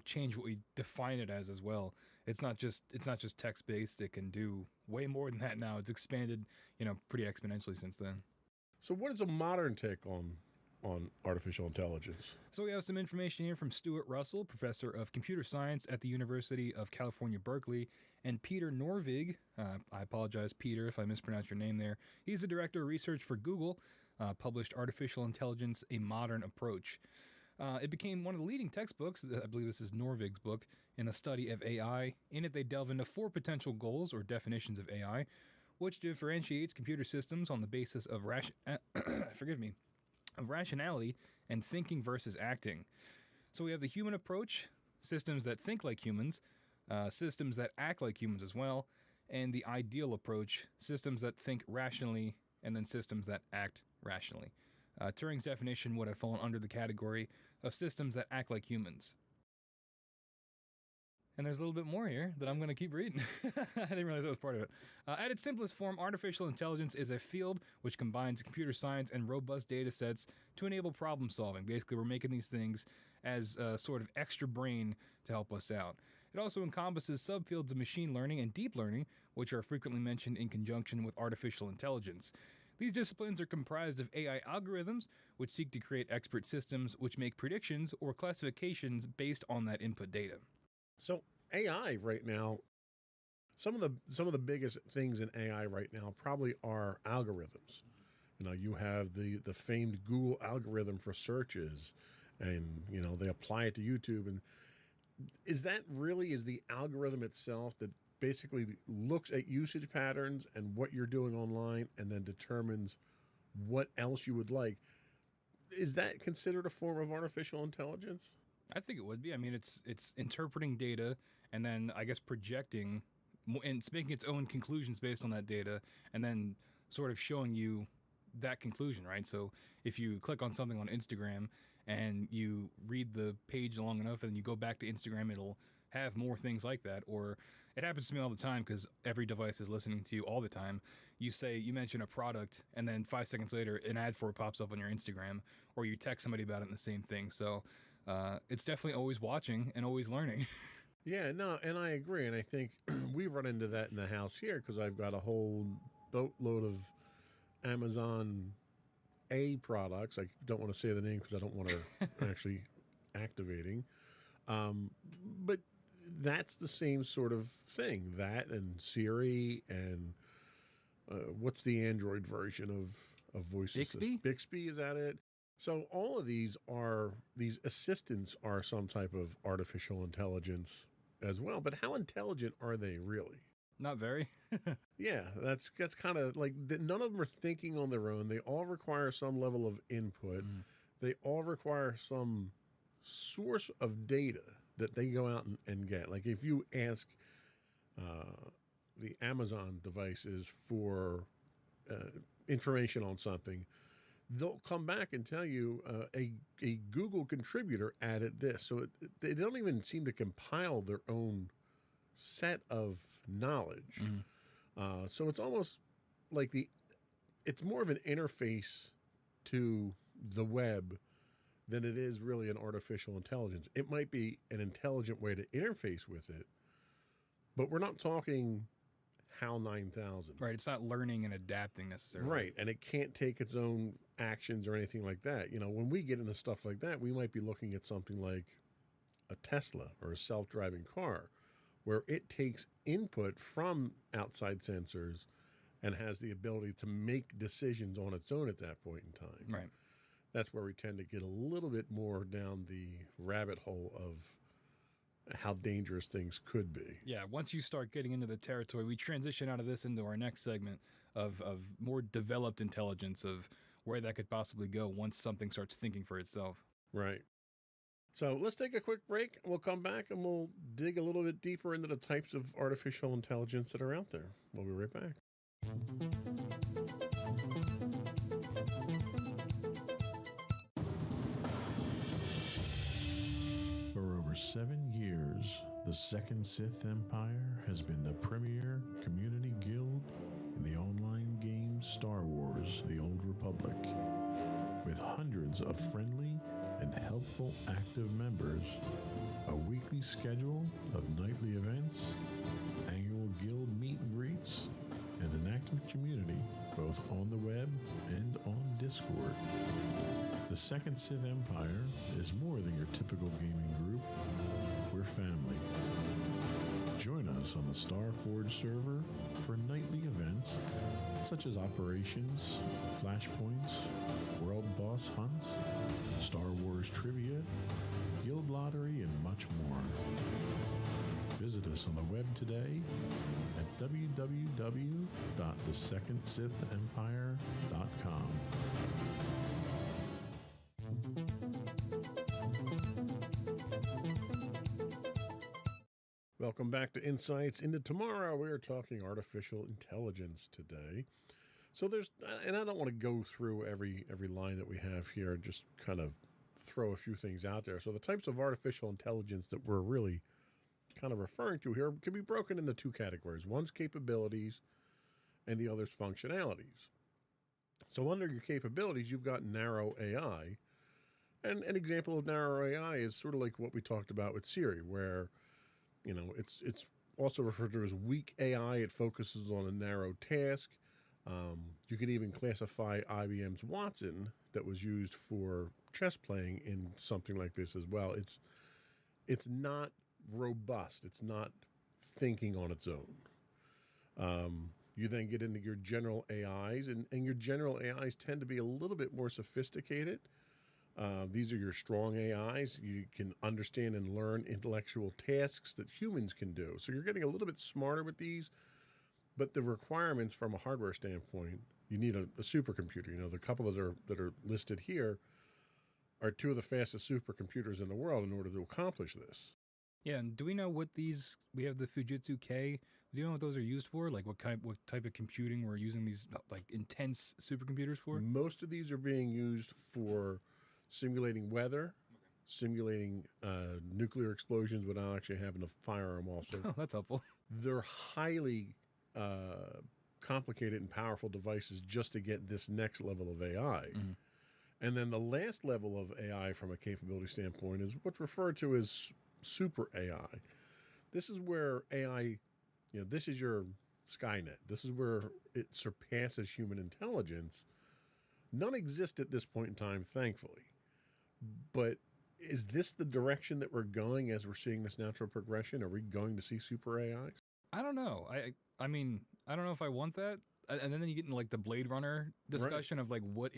change what we define it as well. It's not just text based. It can do way more than that now. It's expanded, pretty exponentially since then. So what is a modern take on artificial intelligence? So we have some information here from Stuart Russell, professor of computer science at the University of California, Berkeley, and Peter Norvig. I apologize, Peter, if I mispronounced your name there. He's the director of research for Google, published Artificial Intelligence, A Modern Approach. It became one of the leading textbooks, I believe this is Norvig's book, in the study of AI. In it, they delve into 4 potential goals or definitions of AI, which differentiates computer systems on the basis of rationality and thinking versus acting. So we have the human approach, systems that think like humans, systems that act like humans as well, and the ideal approach, systems that think rationally, and then systems that act rationally. Turing's definition would have fallen under the category of systems that act like humans. And there's a little bit more here that I'm going to keep reading. I didn't realize that was part of it. At its simplest form, artificial intelligence is a field which combines computer science and robust data sets to enable problem solving. Basically, we're making these things as a sort of extra brain to help us out. It also encompasses subfields of machine learning and deep learning, which are frequently mentioned in conjunction with artificial intelligence. These disciplines are comprised of AI algorithms, which seek to create expert systems which make predictions or classifications based on that input data. So AI right now, some of the biggest things in AI right now probably are algorithms. You have the famed Google algorithm for searches, and they apply it to YouTube, and is that really is the algorithm itself that basically looks at usage patterns and what you're doing online and then determines what else you would like? Is that considered a form of artificial intelligence? I think it would be. I mean, it's interpreting data and then I guess projecting and it's making its own conclusions based on that data, and then sort of showing you that conclusion, right? So if you click on something on Instagram and you read the page long enough and you go back to Instagram, it'll have more things like that. Or it happens to me all the time because every device is listening to you all the time. You mention a product and then 5 seconds later an ad for it pops up on your Instagram, or you text somebody about it and the same thing. So it's definitely always watching and always learning. Yeah, no, and I agree. And I think we've run into that in the house here because I've got a whole boatload of Amazon A products. I don't want to say the name because I don't want to actually activating. But that's the same sort of thing. That and Siri and what's the Android version of voice Bixby? assist? Bixby, is that it? So all of these assistants are some type of artificial intelligence as well. But how intelligent are they really? Not very. Yeah, that's kind of like none of them are thinking on their own. They all require some level of input. They all require some source of data that they go out and get. Like if you ask the Amazon devices for information on something, they'll come back and tell you a Google contributor added this. So they don't even seem to compile their own set of knowledge. So it's almost like it's more of an interface to the web than it is really an artificial intelligence. It might be an intelligent way to interface with it, but we're not talking HAL 9000. Right. It's not learning and adapting necessarily. Right. And it can't take its own actions or anything like that. You know, when we get into stuff like that, we might be looking at something like a Tesla or a self-driving car, where it takes input from outside sensors and has the ability to make decisions on its own at that point in time. Right. That's where we tend to get a little bit more down the rabbit hole of how dangerous things could be. Yeah, once you start getting into the territory, we transition out of this into our next segment of more developed intelligence of where that could possibly go once something starts thinking for itself. Right. So let's take a quick break. We'll come back and we'll dig a little bit deeper into the types of artificial intelligence that are out there. We'll be right back. For over 7 years, the Second Sith Empire has been the premier community guild in the online game Star Wars: The Old Republic. With hundreds of friendly and helpful active members, a weekly schedule of nightly events, annual guild meet and greets, and an active community both on the web and on Discord. The Second Sith Empire is more than your typical gaming group. We're family. Join us on the Starforge server for nightly events such as operations, flashpoints, world boss hunts, Star Wars trivia, guild lottery, and much more. Visit us on the web today at www.thesecondsithempire.com. Welcome back to Insights into Tomorrow. We are talking artificial intelligence today. So and I don't want to go through every line that we have here, just kind of throw a few things out there. So the types of artificial intelligence that we're really kind of referring to here can be broken into two categories. One's capabilities and the other's functionalities. So under your capabilities, you've got narrow AI. And an example of narrow AI is sort of like what we talked about with Siri, where, you know, it's also referred to as weak AI. It focuses on a narrow task. You could even classify IBM's Watson that was used for chess playing in something like this as well. It's not robust. It's not thinking on its own. You then get into your general AIs, and your general AIs tend to be a little bit more sophisticated. These are your strong AIs. You can understand and learn intellectual tasks that humans can do. So you're getting a little bit smarter with these, but the requirements from a hardware standpoint, you need a supercomputer. You know, the couple that are listed here are two of the fastest supercomputers in the world in order to accomplish this. Yeah, and do we know what these? We have the Fujitsu K. Do you know what those are used for? Like what type of computing we're using these like intense supercomputers for? Most of these are being used for simulating weather, simulating nuclear explosions without actually having to fire them off. So Oh, that's helpful. they're highly complicated and powerful devices just to get this next level of AI. Mhm. And then the last level of AI from a capability standpoint is what's referred to as super AI. This is where AI, this is your Skynet. This is where it surpasses human intelligence. None exist at this point in time, thankfully. But is this the direction that we're going as we're seeing this natural progression? Are we going to see super AIs? I don't know. I mean, I don't know if I want that. And then you get into like the Blade Runner discussion of like what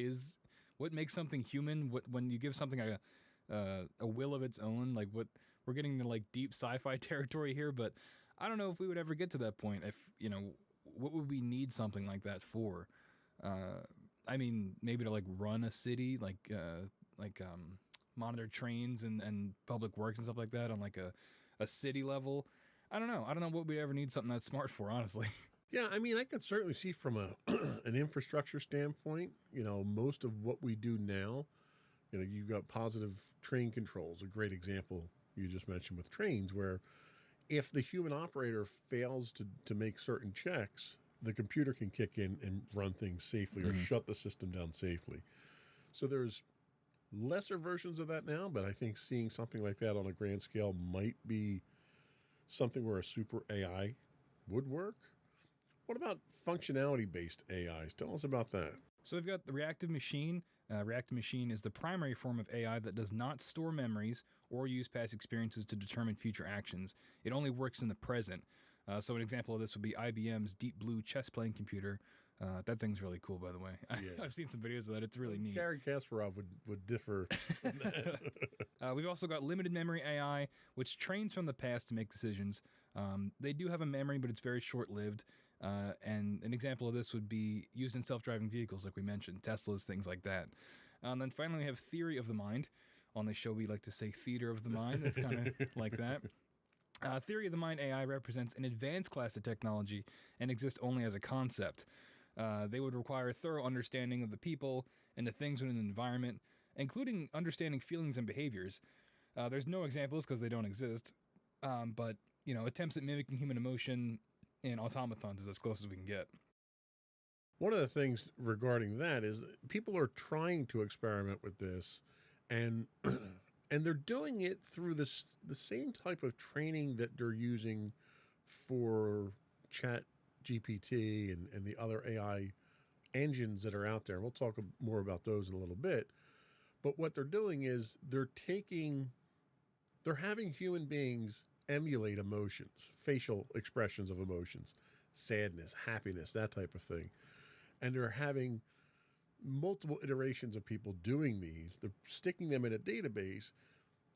makes something human. When you give something a will of its own, like what we're getting into like deep sci-fi territory here. But I don't know if we would ever get to that point. If what would we need something like that for? I mean, maybe to like run a city, like monitor trains and public works and stuff like that on like a city level. I don't know. I don't know what we ever need something that smart for, honestly. Yeah, I mean, I could certainly see from an infrastructure standpoint, most of what we do now, you've got positive train controls, a great example you just mentioned with trains, where if the human operator fails to make certain checks, the computer can kick in and run things safely or shut the system down safely. So there's lesser versions of that now, but I think seeing something like that on a grand scale might be something where a super AI would work. What about functionality-based AIs? Tell us about that. So we've got the reactive machine. Reactive machine is the primary form of AI that does not store memories or use past experiences to determine future actions. It only works in the present. So an example of this would be IBM's Deep Blue chess-playing computer. That thing's really cool, by the way. Yeah. I've seen some videos of that. It's really neat. Gary Kasparov would differ from that. We've also got limited memory AI, which trains from the past to make decisions. They do have a memory, but it's very short-lived. And an example of this would be used in self-driving vehicles, like we mentioned, Teslas, things like that. And then finally, we have theory of the mind. On this show, we like to say theater of the mind. That's kind of like that. Theory of the mind AI represents an advanced class of technology and exists only as a concept. They would require thorough understanding of the people and the things within the environment, including understanding feelings and behaviors. There's no examples because they don't exist, but attempts at mimicking human emotion in automatons is as close as we can get. One of the things regarding that is that people are trying to experiment with this, and and they're doing it through the same type of training that they're using for Chat GPT and the other AI engines that are out there. We'll talk more about those in a little bit. But what they're doing is they're having human beings emulate emotions, facial expressions of emotions, sadness, happiness, that type of thing. And they're having multiple iterations of people doing these. They're sticking them in a database,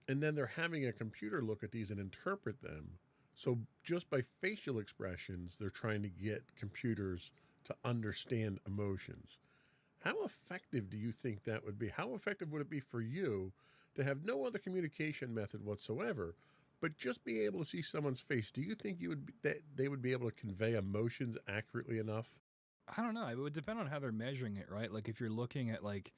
and then they're having a computer look at these and interpret them. So just by facial expressions, they're trying to get computers to understand emotions. How effective do you think that would be? How effective would it be for you to have no other communication method whatsoever, but just be able to see someone's face? Do you think that they would be able to convey emotions accurately enough? I don't know. It would depend on how they're measuring it, right? Like if you're looking at like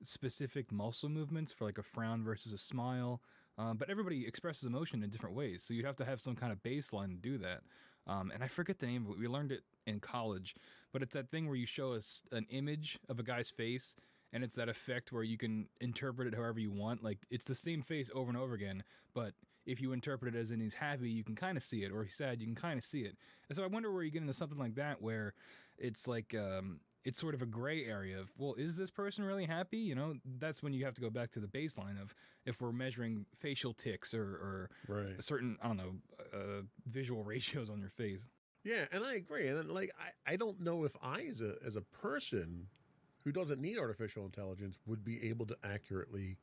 specific muscle movements for like a frown versus a smile, but everybody expresses emotion in different ways. So you'd have to have some kind of baseline to do that. And I forget the name of it. We learned it in college, but it's that thing where you show us an image of a guy's face, and it's that effect where you can interpret it however you want. Like it's the same face over and over again, but if you interpret it as in he's happy, you can kind of see it, or he's sad, you can kind of see it. And so I wonder where you get into something like that, where it's like it's sort of a gray area of, well, is this person really happy? That's when you have to go back to the baseline of if we're measuring facial tics or Right. a certain, I don't know, visual ratios on your face. Yeah, and I agree. And like, I don't know if I, as a person who doesn't need artificial intelligence, would be able to accurately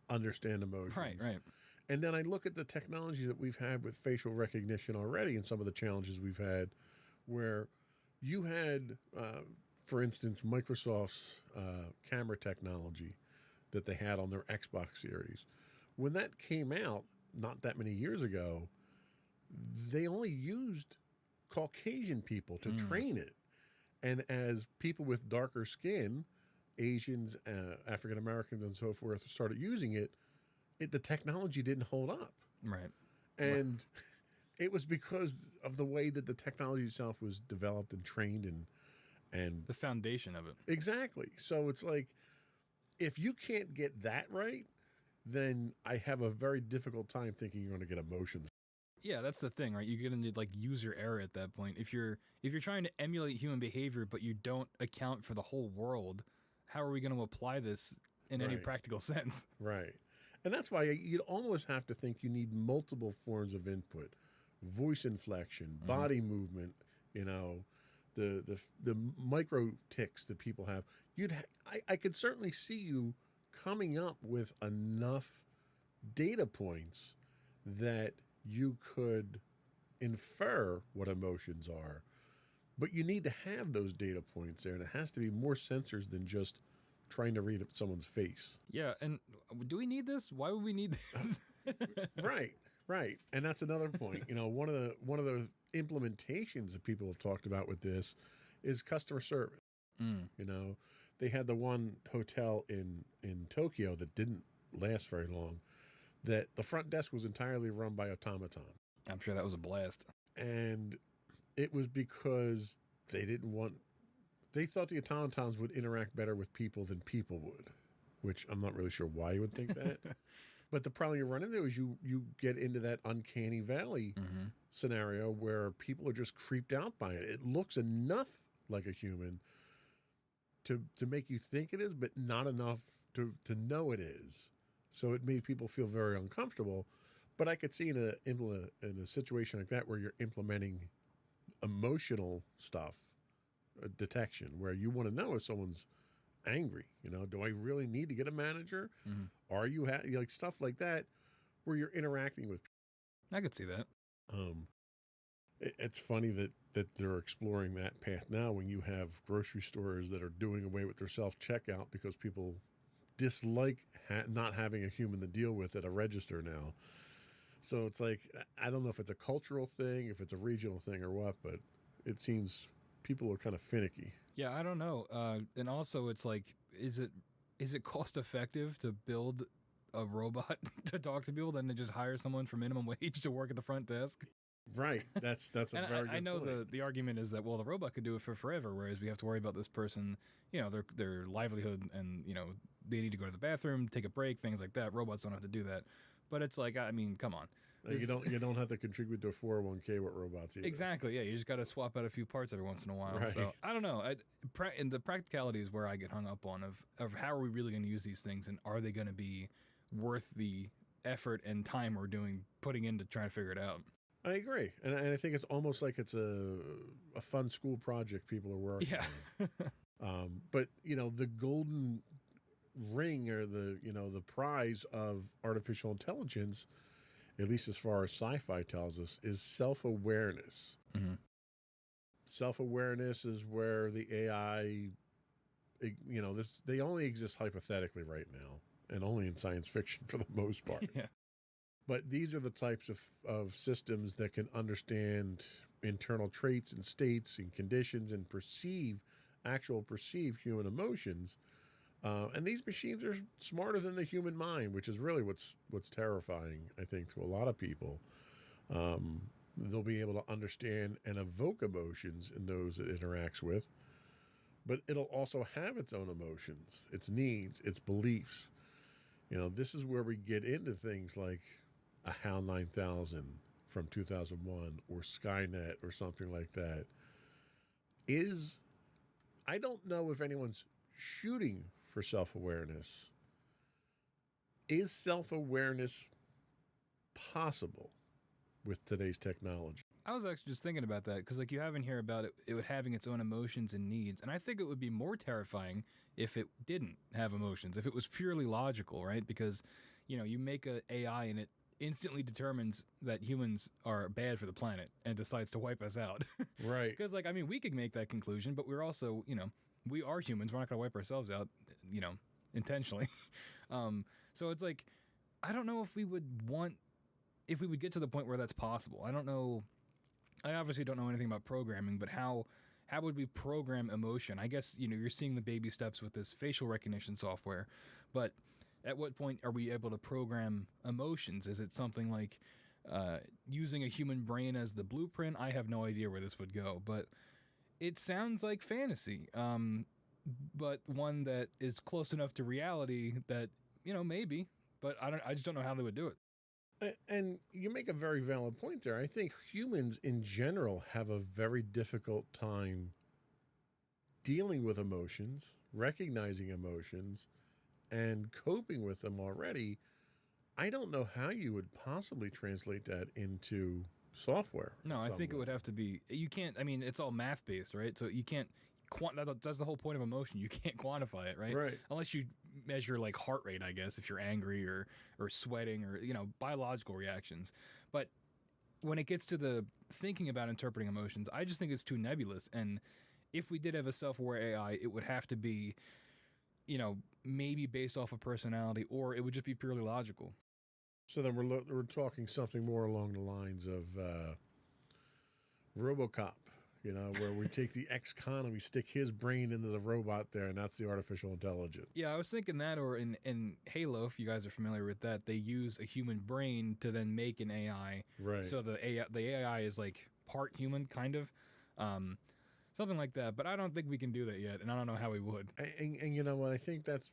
understand emotions. Right. And then I look at the technology that we've had with facial recognition already and some of the challenges we've had where you had, for instance, Microsoft's camera technology that they had on their Xbox series. When that came out, not that many years ago, they only used Caucasian people to train it. And as people with darker skin, Asians, African Americans, and so forth started using it, the technology didn't hold up. Right. And it was because of the way that the technology itself was developed and trained and The foundation of it. exactly. So it's like, if you can't get that right, then I have a very difficult time thinking you're going to get emotions. Yeah, that's the thing, right? You get into like user error at that point. If you're trying to emulate human behavior, but you don't account for the whole world, how are we going to apply this in any Right. practical sense? Right. And that's why you'd almost have to think you need multiple forms of input, voice inflection, body movement, the micro tics that people have. I could certainly see you coming up with enough data points that you could infer what emotions are. But you need to have those data points there, and it has to be more sensors than just trying to read someone's face. Yeah, and do we need this? Why would we need this? Right. And that's another point. One of the implementations that people have talked about with this is customer service. They had the one hotel in Tokyo that didn't last very long, that the front desk was entirely run by automaton. I'm sure that was a blast. And it was because they thought the automatons would interact better with people than people would, which I'm not really sure why you would think that. But the problem you run into is you get into that uncanny valley scenario where people are just creeped out by it. It looks enough like a human to make you think it is, but not enough to know it is. So it made people feel very uncomfortable. But I could see in a situation like that where you're implementing emotional stuff, detection, where you want to know if someone's angry. Do I really need to get a manager? Are you like stuff like that where you're interacting with people? I could see that. It's funny that they're exploring that path now when you have grocery stores that are doing away with their self-checkout because people dislike not having a human to deal with at a register now. So it's like, I don't know if it's a cultural thing, if it's a regional thing or what, but it seems people are kind of finicky. Yeah, I don't know. And also, it's like, is it cost effective to build a robot to talk to people than to just hire someone for minimum wage to work at the front desk? Right. That's a And very good I know point. the argument is that, well, the robot could do it for forever, whereas we have to worry about this person, their livelihood, and they need to go to the bathroom, take a break, things like that. Robots don't have to do that. But it's like, I mean, come on. You don't have to contribute to a 401k with robots either. Exactly. Yeah, you just got to swap out a few parts every once in a while. Right. So I don't know. And the practicality is where I get hung up on of how are we really going to use these things, and are they going to be worth the effort and time we're putting into trying to figure it out? I agree, and I think it's almost like it's a fun school project people are working on. But the golden ring or the prize of artificial intelligence, at least as far as sci-fi tells us, is self-awareness. Self-awareness is where the AI, they only exist hypothetically right now, and only in science fiction for the most part. Yeah. But these are the types of systems that can understand internal traits and states and conditions and perceive human emotions. And these machines are smarter than the human mind, which is really what's terrifying, I think, to a lot of people. They'll be able to understand and evoke emotions in those it interacts with, but it'll also have its own emotions, its needs, its beliefs. This is where we get into things like a HAL 9000 from 2001 or Skynet or something like that. I don't know if anyone's shooting for self-awareness. Is self-awareness possible with today's technology? I was actually just thinking about that because, like, you have in here about it having its own emotions and needs, and I think it would be more terrifying if it didn't have emotions, if it was purely logical, right? Because, you make a AI and it instantly determines that humans are bad for the planet and decides to wipe us out. Right. Because, like, I mean, we could make that conclusion, but we're also, we are humans. We're not going to wipe ourselves out, intentionally. So it's like, I don't know if we would get to the point where that's possible. I don't know. I obviously don't know anything about programming, but how would we program emotion? I guess, you're seeing the baby steps with this facial recognition software, but at what point are we able to program emotions? Is it something like using a human brain as the blueprint? I have no idea where this would go, but it sounds like fantasy, but one that is close enough to reality that, maybe, but I just don't know how they would do it. And you make a very valid point there. I think humans in general have a very difficult time dealing with emotions, recognizing emotions, and coping with them already. I don't know how you would possibly translate that into software. No, I think it would have to be, you can't, I mean, it's all math based, right? So you can't, that's the whole point of emotion. You can't quantify it, right? Right. Unless you measure like heart rate, I guess, if you're angry or sweating or, biological reactions. But when it gets to the thinking about interpreting emotions, I just think it's too nebulous. And if we did have a self-aware AI, it would have to be, maybe based off of personality, or it would just be purely logical. So then we're talking something more along the lines of RoboCop, where we take the ex-con and we stick his brain into the robot there, and that's the artificial intelligence. Yeah, I was thinking that, or in Halo, if you guys are familiar with that, they use a human brain to then make an AI. Right. So the AI is like part human, kind of. Something like that, but I don't think we can do that yet, and I don't know how we would. And you know what? I think that's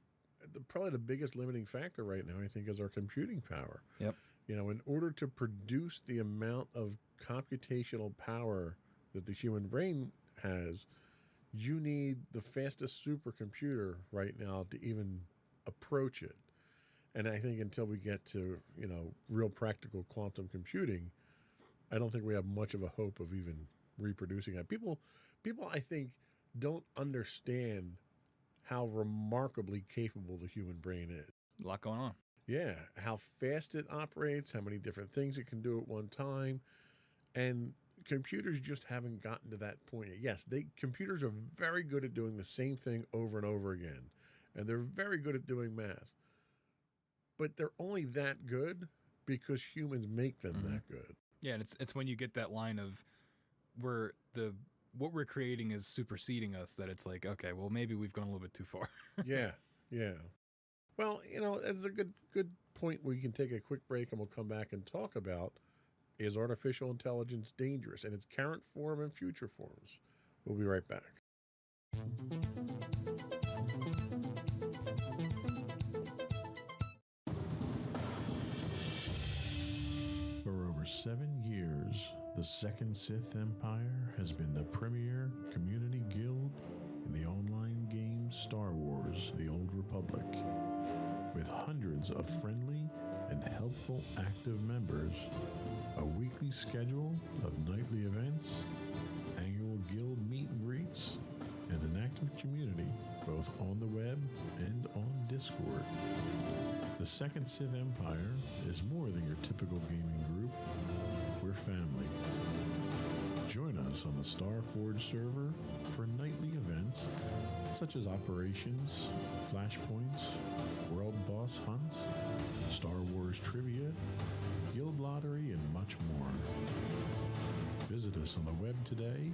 probably the biggest limiting factor right now, I think, is our computing power. Yep. In order to produce the amount of computational power that the human brain has, you need the fastest supercomputer right now to even approach it. And I think until we get to, real practical quantum computing, I don't think we have much of a hope of even reproducing that. People, I think, don't understand how remarkably capable the human brain is. A lot going on. Yeah, how fast it operates, how many different things it can do at one time. And computers just haven't gotten to that point yet. Yes, computers are very good at doing the same thing over and over again. And they're very good at doing math. But they're only that good because humans make them that good. Yeah, and it's when you get that line of where what we're creating is superseding us, that it's like, okay, well, maybe we've gone a little bit too far. Yeah. Well, it's a good point where you can take a quick break and we'll come back and talk about, is artificial intelligence dangerous in its current form and future forms? We'll be right back. For over 7 years, the Second Sith Empire has been the premier community guild in the online game Star Wars: The Old Republic. With hundreds of friendly and helpful active members, a weekly schedule of nightly events, annual guild meet and greets, and an active community both on the web and on Discord. The Second Sith Empire is more than your typical gaming group. We're family. Join us on the Starforge server for nightly events such as operations, flashpoints, world boss hunts, Star Wars trivia, guild lottery, and much more. Visit us on the web today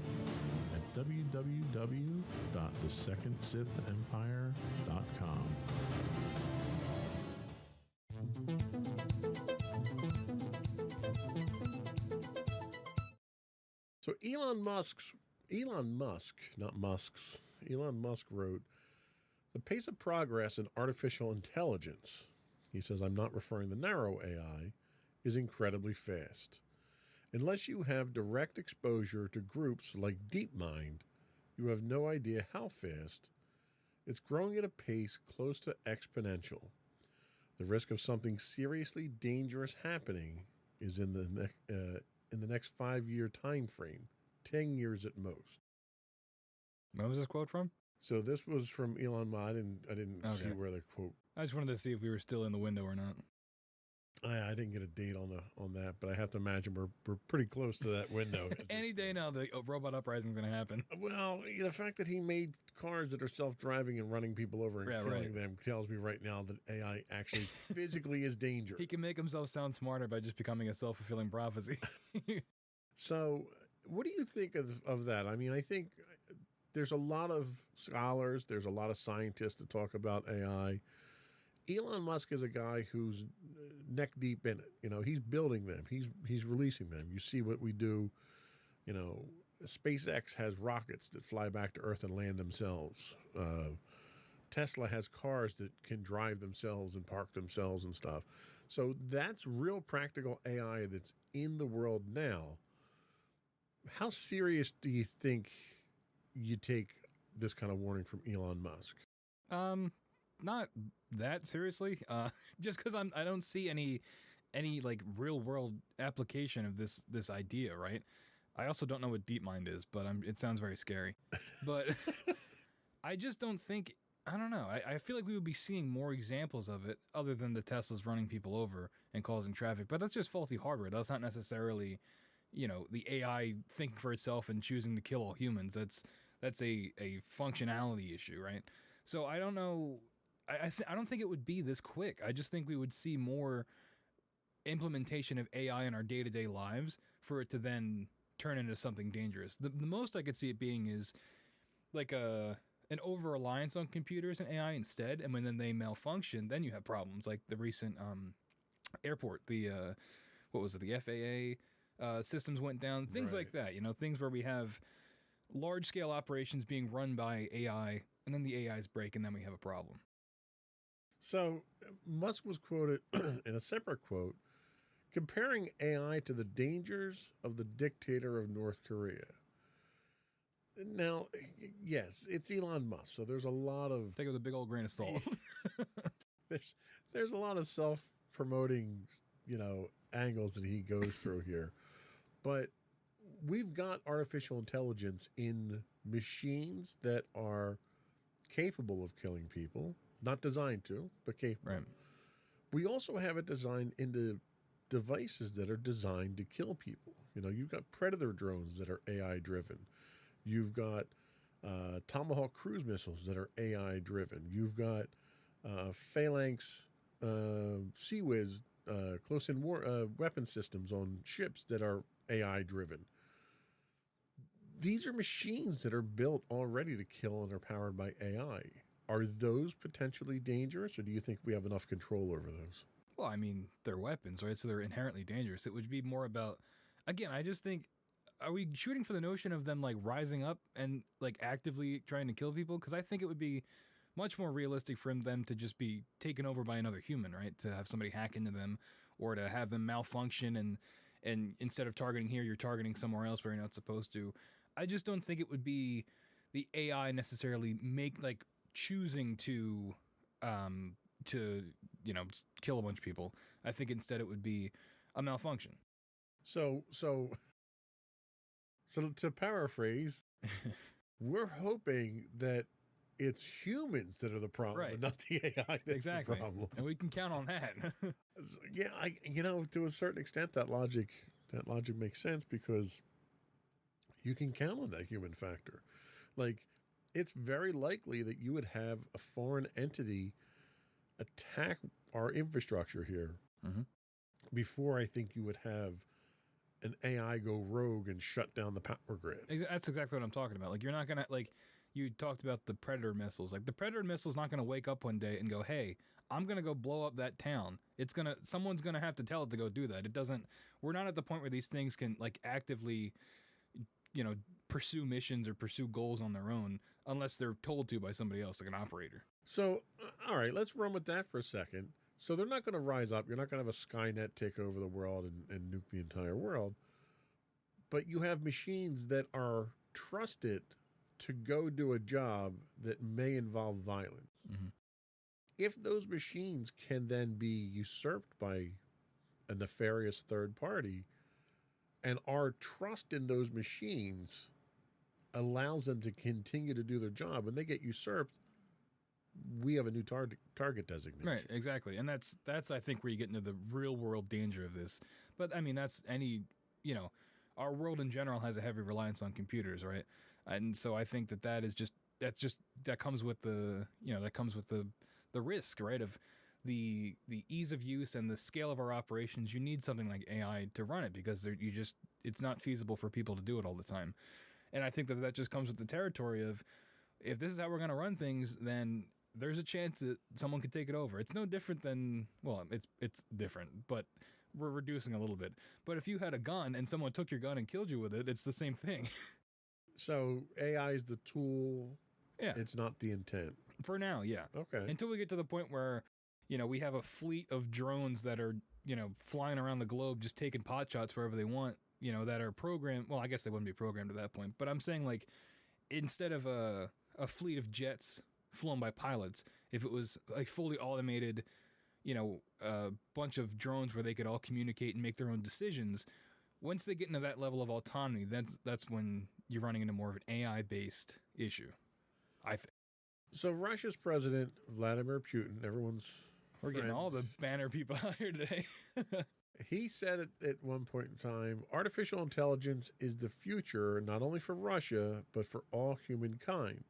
at www.thesecondsithempire.com. So Elon Musk, wrote, the pace of progress in artificial intelligence, he says, I'm not referring to narrow AI, is incredibly fast. Unless you have direct exposure to groups like DeepMind, you have no idea how fast. It's growing at a pace close to exponential. The risk of something seriously dangerous happening is in the next 5-year time frame, 10 years at most. Where was this quote from? So this was from Elon Musk. I didn't see where the quote. I just wanted to see if we were still in the window or not. I didn't get a date on that, but I have to imagine we're pretty close to that window. Any day now, the robot uprising is going to happen. Well, the fact that he made cars that are self-driving and running people over and killing them tells me right now that AI actually physically is dangerous. He can make himself sound smarter by just becoming a self-fulfilling prophecy. So, what do you think of that? I mean, I think there's a lot of scholars, there's a lot of scientists to talk about AI. Elon Musk is a guy who's neck deep in it. He's building them. He's releasing them. You see what we do. SpaceX has rockets that fly back to Earth and land themselves. Tesla has cars that can drive themselves and park themselves and stuff. So that's real practical AI that's in the world now. How serious do you think you take this kind of warning from Elon Musk? Not that seriously. Just because I don't see any like real world application of this idea, right? I also don't know what DeepMind is, but it sounds very scary. But I just don't think. I don't know. I feel like we would be seeing more examples of it, other than the Teslas running people over and causing traffic. But that's just faulty hardware. That's not necessarily, the AI thinking for itself and choosing to kill all humans. That's a functionality issue, right? So I don't know. I don't think it would be this quick. I just think we would see more implementation of AI in our day-to-day lives for it to then turn into something dangerous. The most I could see it being is like an over-reliance on computers and AI instead, and when then they malfunction, then you have problems like the recent airport, the FAA systems went down, things like that, things where we have large-scale operations being run by AI, and then the AIs break, and then we have a problem. So Musk was quoted in a separate quote comparing AI to the dangers of the dictator of North Korea. Now, yes, it's Elon Musk, so there's a lot of take it with a big old grain of salt. there's a lot of self-promoting, angles that he goes through here. But we've got artificial intelligence in machines that are capable of killing people. Not designed to, but capable. Right. We also have it designed into devices that are designed to kill people. You've got Predator drones that are AI driven. You've got Tomahawk cruise missiles that are AI driven. You've got Phalanx Sea-Wiz close-in war weapon systems on ships that are AI driven. These are machines that are built already to kill and are powered by AI. Are those potentially dangerous, or do you think we have enough control over those? Well, I mean, they're weapons, right? So they're inherently dangerous. It would be more about, again, I just think, are we shooting for the notion of them like rising up and like actively trying to kill people? Because I think it would be much more realistic for them to just be taken over by another human, right? To have somebody hack into them, or to have them malfunction, and instead of targeting here, you're targeting somewhere else where you're not supposed to. I just don't think it would be the AI necessarily choosing to kill a bunch of people. I think instead it would be a malfunction. So to paraphrase, we're hoping that it's humans that are the problem, right, and not the AI that's the problem. And we can count on that. Yeah, to a certain extent, that logic makes sense, because you can count on that human factor. Like, it's very likely that you would have a foreign entity attack our infrastructure here before I think you would have an AI go rogue and shut down the power grid. That's exactly what I'm talking about. Like, you're not going to, you talked about the Predator missiles. Like, the Predator missile's not going to wake up one day and go, hey, I'm going to go blow up that town. Someone's going to have to tell it to go do that. We're not at the point where these things can, actively, pursue missions or pursue goals on their own unless they're told to by somebody else, like an operator. So, all right, let's run with that for a second. So they're not going to rise up. You're not going to have a Skynet take over the world and nuke the entire world. But you have machines that are trusted to go do a job that may involve violence. Mm-hmm. If those machines can then be usurped by a nefarious third party, and our trust in those machines allows them to continue to do their job, and they get usurped, we have a new target designation. Right, exactly. And that's I think where you get into the real world danger of this. But I mean, that's any, our world in general has a heavy reliance on computers, right? And so I think that comes with the, the risk, right, of the ease of use and the scale of our operations. You need something like AI to run it because it's not feasible for people to do it all the time. And I think that just comes with the territory of, if this is how we're going to run things, then there's a chance that someone could take it over. It's no different than, well, it's different, but we're reducing a little bit. But if you had a gun and someone took your gun and killed you with it, it's the same thing. So AI is the tool. Yeah. It's not the intent. For now, yeah. Okay. Until we get to the point where, we have a fleet of drones that are, flying around the globe just taking pot shots wherever they want, that are programmed. Well, I guess they wouldn't be programmed at that point. But I'm saying, like, instead of a fleet of jets flown by pilots, if it was a fully automated, a bunch of drones where they could all communicate and make their own decisions, once they get into that level of autonomy, that's when you're running into more of an AI-based issue, I think. So Russia's president, Vladimir Putin, We're getting all the banner people out here today. He said at one point in time, artificial intelligence is the future, not only for Russia, but for all humankind.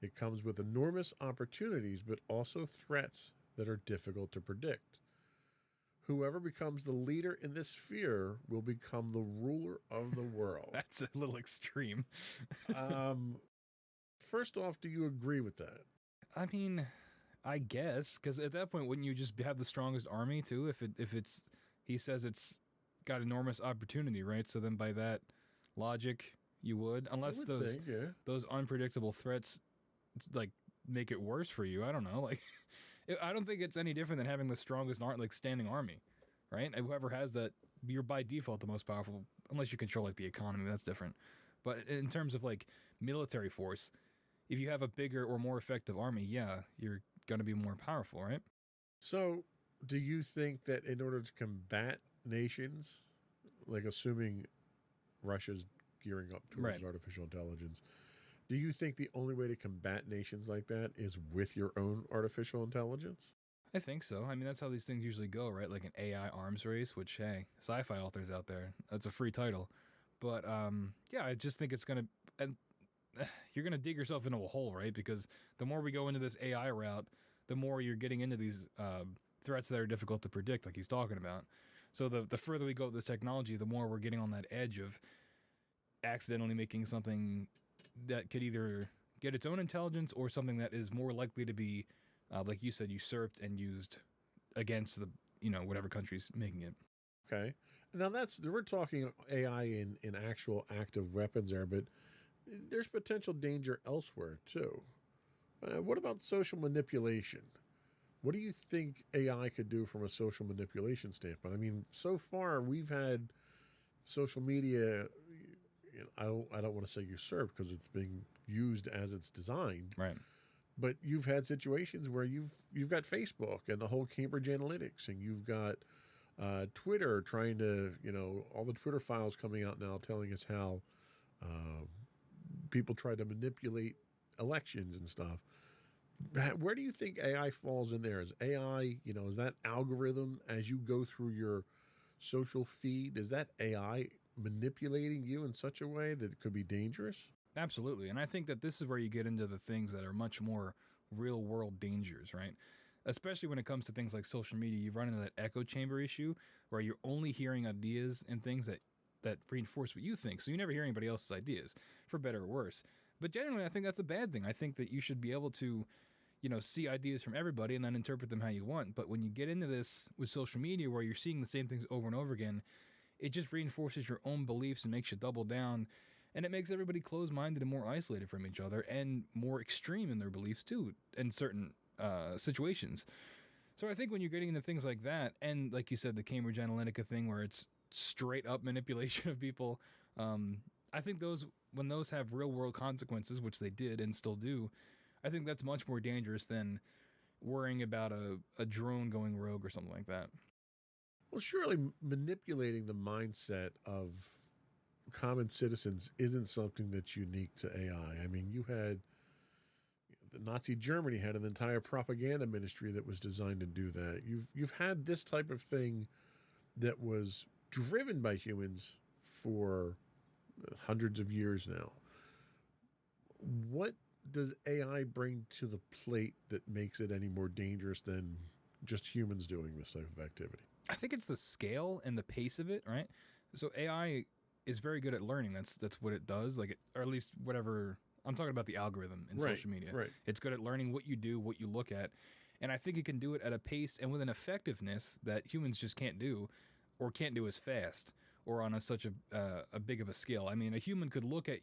It comes with enormous opportunities, but also threats that are difficult to predict. Whoever becomes the leader in this sphere will become the ruler of the world. That's a little extreme. First off, do you agree with that? I mean, I guess, because at that point, wouldn't you just have the strongest army too? If it's, he says it's got enormous opportunity, right? So then by that logic, you would, unless those unpredictable threats like make it worse for you. I don't know. Like, I don't think it's any different than having the strongest standing army, right? And whoever has that, you're by default the most powerful, unless you control like the economy. That's different. But in terms of like military force, if you have a bigger or more effective army, yeah, you're going to be more powerful, right? So, do you think that in order to combat nations, like assuming Russia's gearing up towards artificial intelligence, do you think the only way to combat nations like that is with your own artificial intelligence? I think so. I mean, that's how these things usually go, right? Like an AI arms race, which, hey, sci-fi authors out there, that's a free title. But, yeah, I just think it's going to, and you're going to dig yourself into a hole, right? Because the more we go into this AI route, the more you're getting into these threats that are difficult to predict, like he's talking about. So the further we go with this technology, the more we're getting on that edge of accidentally making something that could either get its own intelligence or something that is more likely to be, like you said, usurped and used against the, whatever country's making it. Okay. Now we're talking AI in actual active weapons there, but there's potential danger elsewhere too. What about social manipulation? What do you think AI could do from a social manipulation standpoint? I mean, so far we've had social media, I don't want to say usurped because it's being used as it's designed. Right. But you've had situations where you've got Facebook and the whole Cambridge Analytics, and you've got Twitter trying to, all the Twitter files coming out now telling us how people try to manipulate elections and stuff. Where do you think AI falls in there? Is AI, is that algorithm as you go through your social feed, is that AI manipulating you in such a way that it could be dangerous? Absolutely. And I think that this is where you get into the things that are much more real world dangers, right? Especially when it comes to things like social media, you run into that echo chamber issue where you're only hearing ideas and things that reinforce what you think. So you never hear anybody else's ideas, for better or worse. But generally, I think that's a bad thing. I think that you should be able to, see ideas from everybody and then interpret them how you want. But when you get into this with social media where you're seeing the same things over and over again, it just reinforces your own beliefs and makes you double down. And it makes everybody closed-minded and more isolated from each other and more extreme in their beliefs, too, in certain situations. So I think when you're getting into things like that, and like you said, the Cambridge Analytica thing where it's straight-up manipulation of people, I think when those have real-world consequences, which they did and still do, I think that's much more dangerous than worrying about a drone going rogue or something like that. Well, surely manipulating the mindset of common citizens isn't something that's unique to AI. I mean, you had Nazi Germany had an entire propaganda ministry that was designed to do that. You've had this type of thing that was driven by humans for hundreds of years now. What does AI bring to the plate that makes it any more dangerous than just humans doing this type of activity? I think it's the scale and the pace of it, right? So AI is very good at learning. That's what it does, like or at least whatever. I'm talking about the algorithm in social media. Right. It's good at learning what you do, what you look at, and I think it can do it at a pace and with an effectiveness that humans just can't do, or can't do as fast, or on such a big of a scale. I mean, a human could look at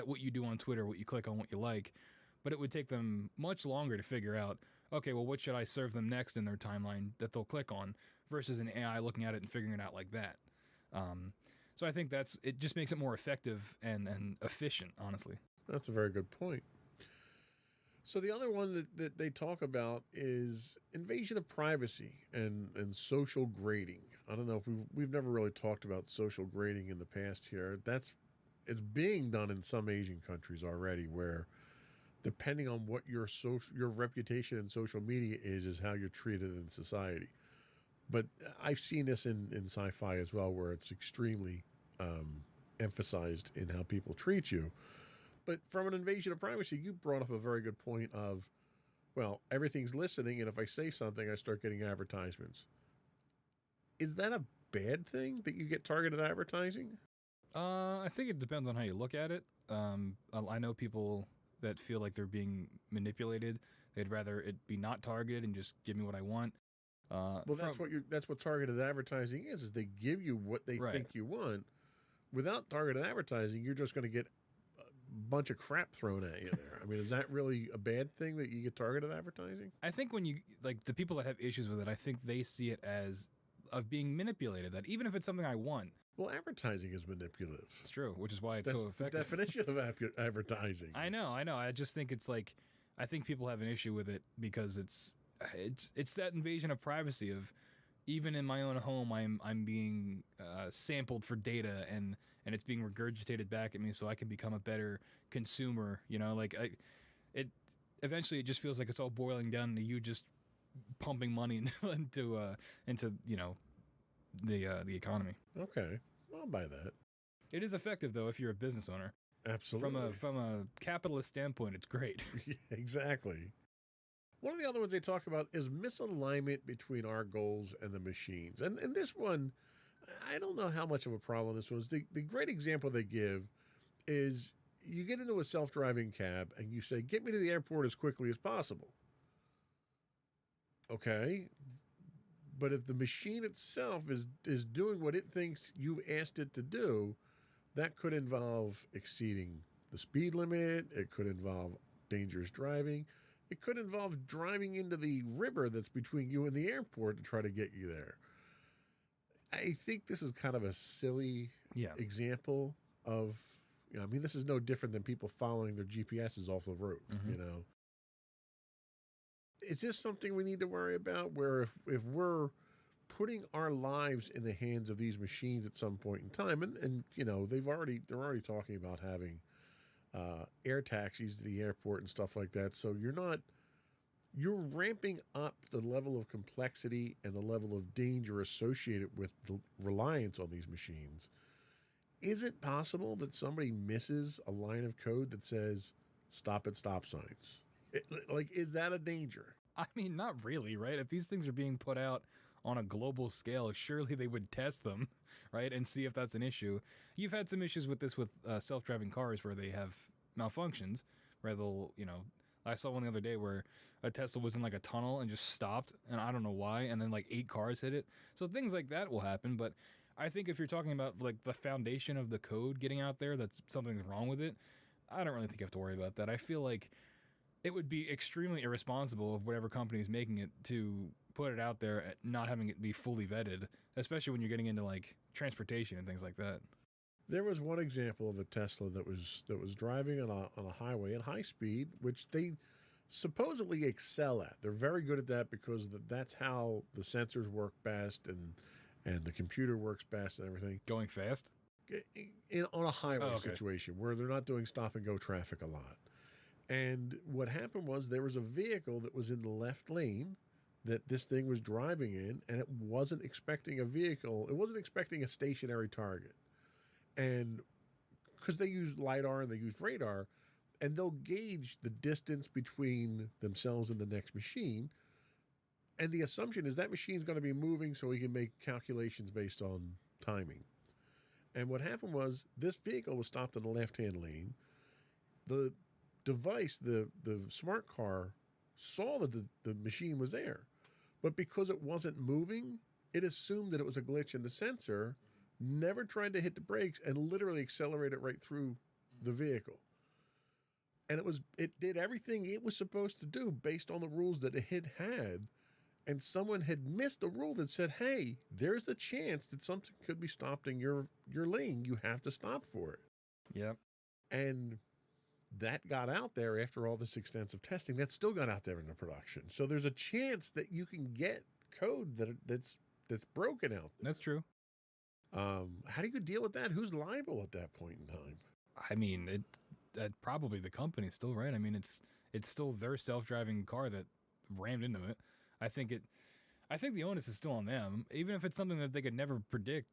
what you do on Twitter, what you click on, what you like, but it would take them much longer to figure out, okay, well, what should I serve them next in their timeline that they'll click on, versus an AI looking at it and figuring it out like that. So I think it just makes it more effective and efficient, honestly. That's a very good point. So the other one that they talk about is invasion of privacy and social grading. I don't know if we've never really talked about social grading in the past here. It's being done in some Asian countries already, where depending on what your reputation in social media is how you're treated in society. But I've seen this in sci-fi as well, where it's extremely emphasized in how people treat you. But from an invasion of privacy, you brought up a very good point of, well, everything's listening, and if I say something, I start getting advertisements. Is that a bad thing that you get targeted advertising? I think it depends on how you look at it. I know people that feel like they're being manipulated. They'd rather it be not targeted and just give me what I want. Well, that's what targeted advertising is they give you what they think you want. Without targeted advertising, you're just going to get a bunch of crap thrown at you there. I mean, is that really a bad thing that you get targeted advertising? I think when you, like, the people that have issues with it, I think they see it as of being manipulated, that even if it's something I want. Well, advertising is manipulative. It's true, which is why it's so effective. That's the definition of advertising. I know. I just think it's like, I think people have an issue with it because it's that invasion of privacy of, even in my own home, I'm being sampled for data and it's being regurgitated back at me so I can become a better consumer. You know, like it eventually it just feels like it's all boiling down to you just pumping money into you know the economy. Okay, I'll buy that. It is effective though if you're a business owner. Absolutely. From a capitalist standpoint, it's great. Yeah, exactly. One of the other ones they talk about is misalignment between our goals and the machines. And this one, I don't know how much of a problem this was. The great example they give is you get into a self-driving cab and you say, get me to the airport as quickly as possible. Okay. But if the machine itself is doing what it thinks you've asked it to do, that could involve exceeding the speed limit. It could involve dangerous driving. It could involve driving into the river that's between you and the airport to try to get you there. I think this is kind of a silly example of, I mean, this is no different than people following their GPSs off the road, you know. Is this something we need to worry about, where if we're putting our lives in the hands of these machines at some point in time, and you know, they're already talking about having air taxis to the airport and stuff like that. So you're ramping up the level of complexity and the level of danger associated with the reliance on these machines. Is it possible that somebody misses a line of code that says stop at stop signs? Is that a danger? I mean, not really, right? If these things are being put out on a global scale, surely they would test them, right, and see if that's an issue. You've had some issues with this with self-driving cars where they have malfunctions, where they'll, you know, I saw one the other day where a Tesla was in like a tunnel and just stopped, and I don't know why, and then like 8 cars hit it. So things like that will happen, but I think if you're talking about like the foundation of the code getting out there, that's something's wrong with it, I don't really think you have to worry about that. I feel like it would be extremely irresponsible of whatever company is making it to put it out there, not having it be fully vetted, especially when you're getting into like transportation and things like that. There was one example of a Tesla that was driving on a highway at high speed, which they supposedly excel at. They're very good at that because that's how the sensors work best and the computer works best and everything. Going fast? On a highway situation where they're not doing stop and go traffic a lot. And what happened was there was a vehicle that was in the left lane that this thing was driving in, and it wasn't expecting a vehicle. It wasn't expecting a stationary target. And because they use LiDAR and they use radar, and they'll gauge the distance between themselves and the next machine. And the assumption is that machine's going to be moving so he can make calculations based on timing. And what happened was this vehicle was stopped in the left-hand lane. The device, the smart car, saw that the machine was there. But because it wasn't moving, it assumed that it was a glitch in the sensor, never tried to hit the brakes, and literally accelerated right through the vehicle. And it did everything it was supposed to do based on the rules that it had. And someone had missed a rule that said, hey, there's a chance that something could be stopped in your lane. You have to stop for it. Yep. And that got out there after all this extensive testing. That still got out there in the production. So there's a chance that you can get code that's broken out there. That's true. How do you deal with that? Who's liable at that point in time? I mean, probably the company still, right? I mean, it's still their self-driving car that rammed into it. I think the onus is still on them. Even if it's something that they could never predict,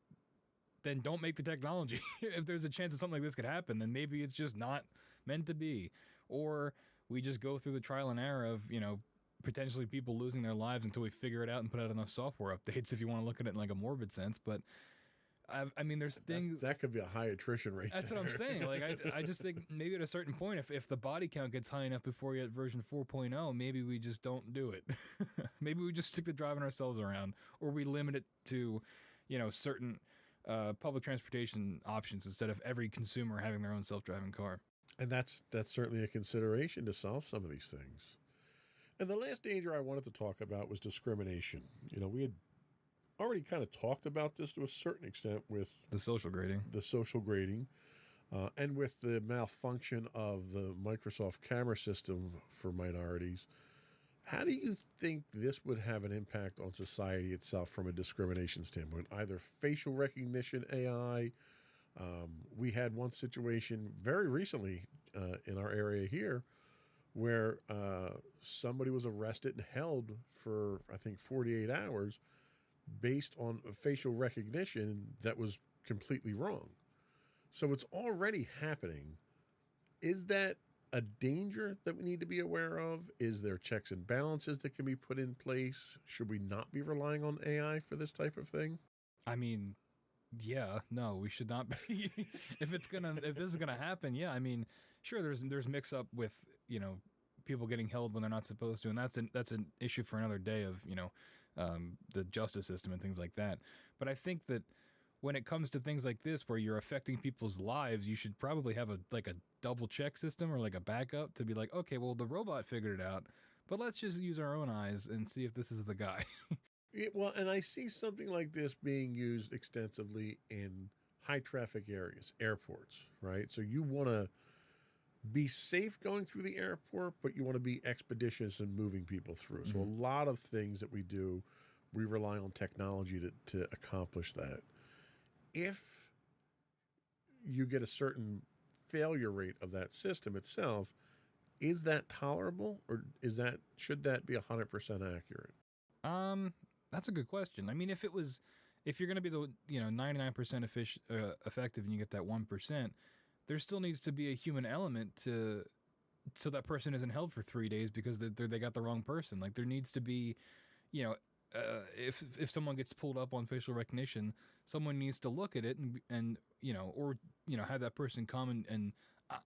then don't make the technology. If there's a chance that something like this could happen, then maybe it's just not meant to be. Or we just go through the trial and error of, potentially people losing their lives until we figure it out and put out enough software updates, if you want to look at it in like a morbid sense. But I mean, there's things that could be a high attrition rate. That's what I'm saying. Like, I just think maybe at a certain point, if the body count gets high enough before you get version 4.0, maybe we just don't do it. Maybe we just stick to driving ourselves around, or we limit it to, certain public transportation options instead of every consumer having their own self-driving car. And that's certainly a consideration to solve some of these things. And the last danger I wanted to talk about was discrimination. We had already kind of talked about this to a certain extent with the social grading, and with the malfunction of the Microsoft camera system for minorities. How do you think this would have an impact on society itself from a discrimination standpoint? Either facial recognition AI. We had one situation very recently in our area here where somebody was arrested and held for, I think, 48 hours based on facial recognition that was completely wrong. So it's already happening. Is that a danger that we need to be aware of? Is there checks and balances that can be put in place? Should we not be relying on AI for this type of thing? I mean, yeah, no, we should not be. If this is gonna happen, yeah, I mean, sure, there's mix up with, people getting held when they're not supposed to, and that's an issue for another day of, the justice system and things like that. But I think that when it comes to things like this, where you're affecting people's lives, you should probably have a double check system or like a backup to be like, okay, well, the robot figured it out, but let's just use our own eyes and see if this is the guy. Well, and I see something like this being used extensively in high traffic areas, airports, right? So you want to be safe going through the airport, but you want to be expeditious in moving people through. So a lot of things that we do, we rely on technology to accomplish that. If you get a certain failure rate of that system itself, is that tolerable, or should that be 100% accurate? That's a good question. I mean, if you're going to be the 99% effective and you get that 1%, there still needs to be a human element so that person isn't held for 3 days because they got the wrong person. Like, there needs to be, if someone gets pulled up on facial recognition, someone needs to look at it and have that person come and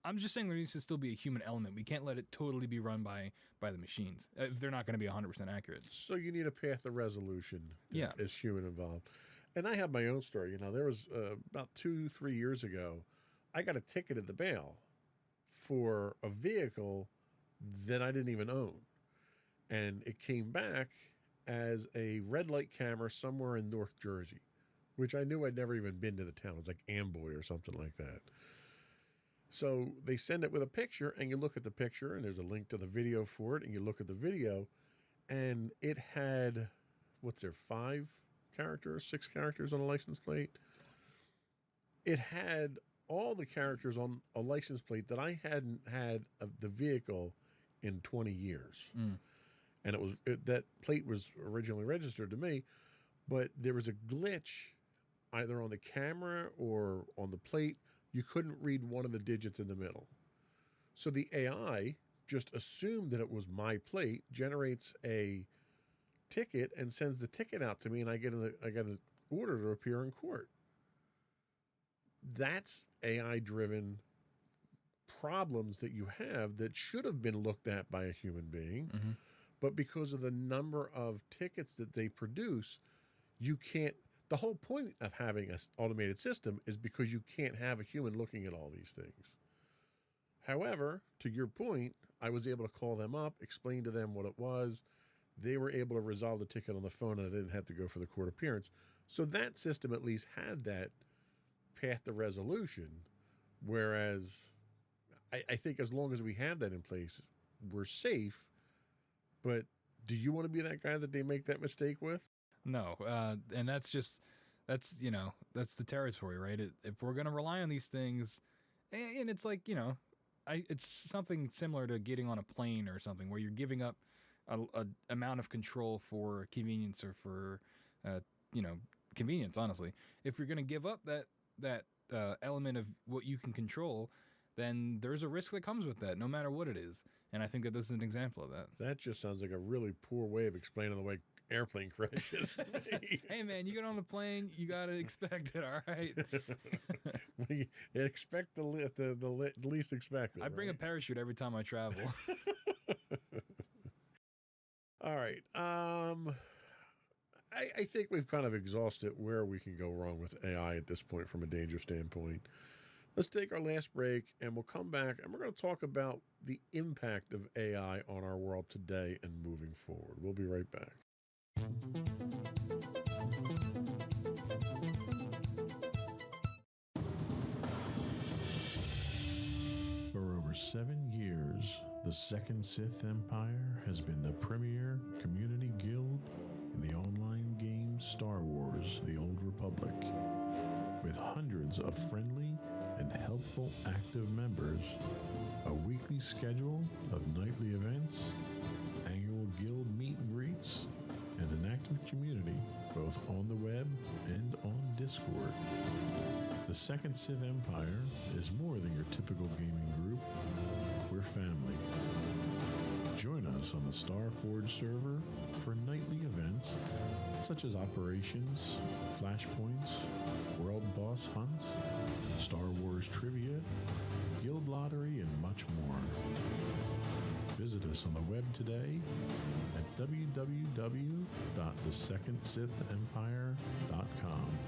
I'm just saying there needs to still be a human element. We can't let it totally be run by the machines if they're not going to be 100% accurate. So you need a path of resolution. Yeah, as human involved. And I have my own story. There was about 2-3 years ago, I got a ticket at the mail for a vehicle that I didn't even own. And it came back as a red light camera somewhere in North Jersey, which I knew I'd never even been to the town. It was like Amboy or something like that. So they send it with a picture, and you look at the picture, and there's a link to the video for it, and you look at the video, and it had, 5 characters, 6 characters on a license plate? It had all the characters on a license plate that I hadn't had of the vehicle in 20 years. And that plate was originally registered to me, but there was a glitch either on the camera or on the plate. You couldn't read one of the digits in the middle. So the AI just assumed that it was my plate, generates a ticket, and sends the ticket out to me, and I get an order to appear in court. That's AI-driven problems that you have that should have been looked at by a human being, but because of the number of tickets that they produce, you can't. The whole point of having an automated system is because you can't have a human looking at all these things. However, to your point, I was able to call them up, explain to them what it was. They were able to resolve the ticket on the phone, and I didn't have to go for the court appearance. So that system at least had that path to resolution, whereas I think as long as we have that in place, we're safe. But do you want to be that guy that they make that mistake with? No, and that's the territory, right? If we're gonna rely on these things, and it's like it's something similar to getting on a plane or something where you're giving up a amount of control for convenience or for convenience. Honestly, if you're gonna give up that element of what you can control, then there's a risk that comes with that, no matter what it is. And I think that this is an example of that. That just sounds like a really poor way of explaining the way airplane crashes. Hey man, you get on the plane, you gotta expect it. All right. We expect the least expected. I bring a parachute every time I travel. All right. I think we've kind of exhausted where we can go wrong with AI at this point from a danger standpoint. Let's take our last break, and we'll come back, and we're going to talk about the impact of AI on our world today and moving forward. We'll be right back. For over 7 years, the Second Sith Empire has been the premier community guild in the online game Star Wars: The Old Republic. With hundreds of friendly and helpful active members, a weekly schedule of nightly events, annual guild meet and greets, and an active community both on the web and on Discord. The Second Sith Empire is more than your typical gaming group. We're family. Join us on the Starforge server for nightly events such as operations, flashpoints, world boss hunts, Star Wars trivia, guild lottery, and much more. Visit us on the web today at www.thesecondsithempire.com.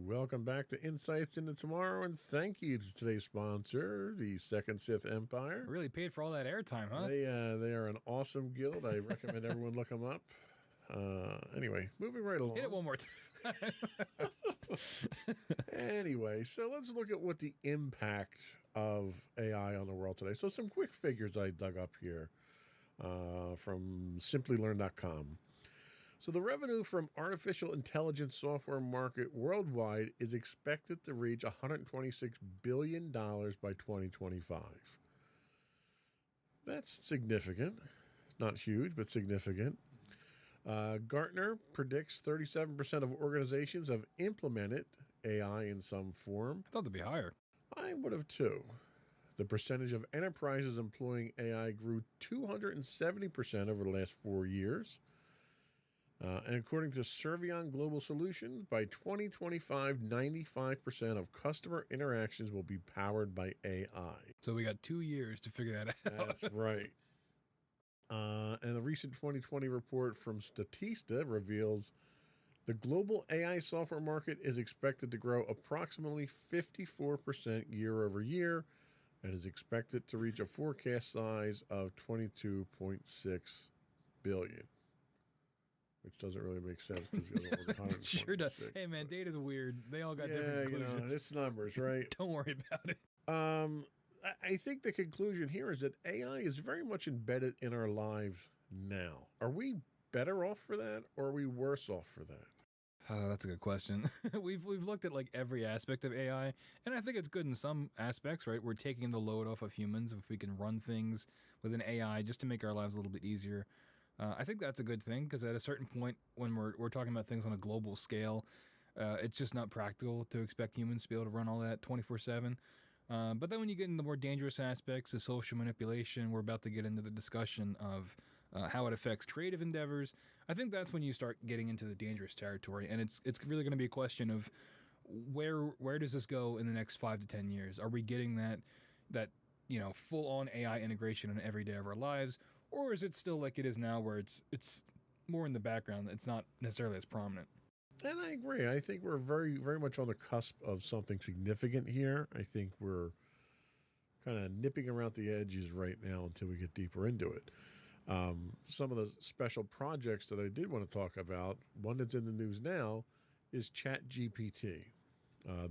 Welcome back to Insights into Tomorrow, and thank you to today's sponsor, the Second Sith Empire. Really paid for all that airtime, huh? They are an awesome guild. I recommend everyone look them up. Anyway, moving right along. Hit it one more time. Anyway, so let's look at what the impact of AI on the world today. So some quick figures I dug up here from simplylearn.com. So the revenue from artificial intelligence software market worldwide is expected to reach $126 billion by 2025. That's significant. Not huge, but significant. Gartner predicts 37% of organizations have implemented AI in some form. I thought they'd be higher. I would have too. The percentage of enterprises employing AI grew 270% over the last 4 years. And according to Servion Global Solutions, by 2025, 95% of customer interactions will be powered by AI. So we got 2 years to figure that out. That's right. And a recent 2020 report from Statista reveals the global AI software market is expected to grow approximately 54% year over year and is expected to reach a forecast size of $22.6 billion. Which doesn't really make sense because the other one was 126. Sure does. Hey man, data's weird. They all got different conclusions. It's numbers, right? Don't worry about it. I think the conclusion here is that AI is very much embedded in our lives now. Are we better off for that, or are we worse off for that? Oh, that's a good question. We've looked at like every aspect of AI, and I think it's good in some aspects, right? We're taking the load off of humans if we can run things with an AI just to make our lives a little bit easier. I think that's a good thing because at a certain point, when we're talking about things on a global scale, it's just not practical to expect humans to be able to run all that 24/7. But then when you get into the more dangerous aspects of social manipulation, we're about to get into the discussion of how it affects creative endeavors. I think that's when you start getting into the dangerous territory, and it's really going to be a question of where does this go in the next 5 to 10 years? Are we getting that full on AI integration in every day of our lives, or is it still like it is now, where it's more in the background? It's not necessarily as prominent. And I agree. I think we're very, very much on the cusp of something significant here. I think we're kind of nipping around the edges right now until we get deeper into it. Some of the special projects that I did want to talk about, one that's in the news now, is ChatGPT.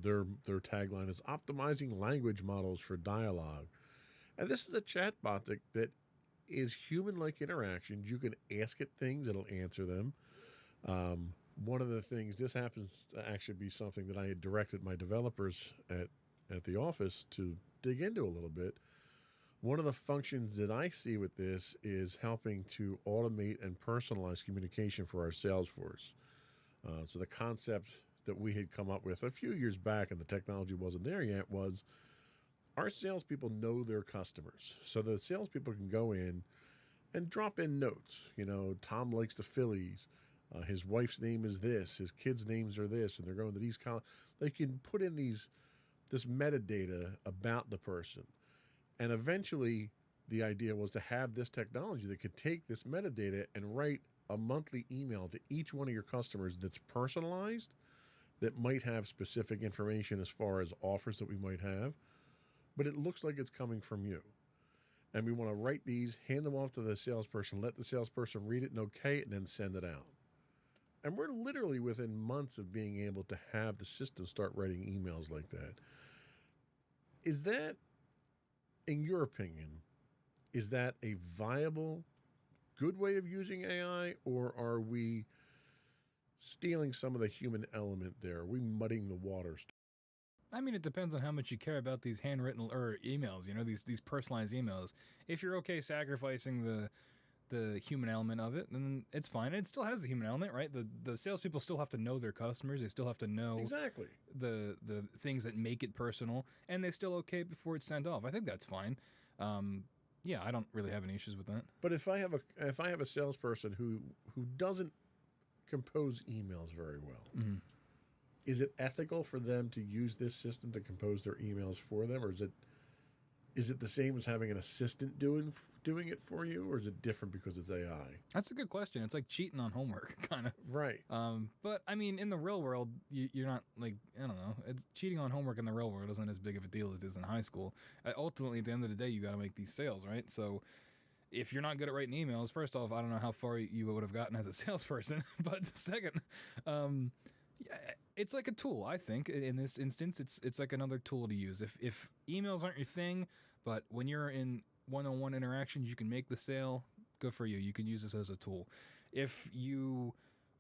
Their tagline is optimizing language models for dialogue. And this is a chatbot that is human-like interactions. You can ask it things, it'll answer them. One of the things, this happens to actually be something that I had directed my developers at the office to dig into a little bit. One of the functions that I see with this is helping to automate and personalize communication for our sales force. So the concept that we had come up with a few years back, and the technology wasn't there yet, was our salespeople know their customers. So the salespeople can go in and drop in notes. Tom likes the Phillies. His wife's name is this. His kids' names are this, and they're going to these college. They can put in this metadata about the person. And eventually, the idea was to have this technology that could take this metadata and write a monthly email to each one of your customers that's personalized, that might have specific information as far as offers that we might have, but it looks like it's coming from you. And we want to write these, hand them off to the salesperson, let the salesperson read it and okay it, and then send it out. And we're literally within months of being able to have the system start writing emails like that. Is that, in your opinion, is that a viable, good way of using AI, or are we stealing some of the human element there? Are we muddying the waters? I mean, it depends on how much you care about these handwritten or emails, these personalized emails. If you're okay sacrificing the human element of it, then it's fine. It still has the human element, right? The salespeople still have to know their customers. They still have to know exactly the things that make it personal, and they still okay before it's sent off. I think that's fine. I don't really have any issues with that. But if I have a salesperson who doesn't compose emails very well, mm-hmm. Is it ethical for them to use this system to compose their emails for them, or is it the same as having an assistant doing it for you, or is it different because it's AI? That's a good question. It's like cheating on homework, kind of. Right. But I mean, in the real world, you're not like, I don't know. It's cheating on homework in the real world isn't as big of a deal as it is in high school. Ultimately, at the end of the day, you got to make these sales, right? So if you're not good at writing emails, first off, I don't know how far you would have gotten as a salesperson. But second, it's like a tool. I think in this instance, it's like another tool to use. If emails aren't your thing, but when you're in one-on-one interactions, you can make the sale. Good for you. You can use this as a tool. If you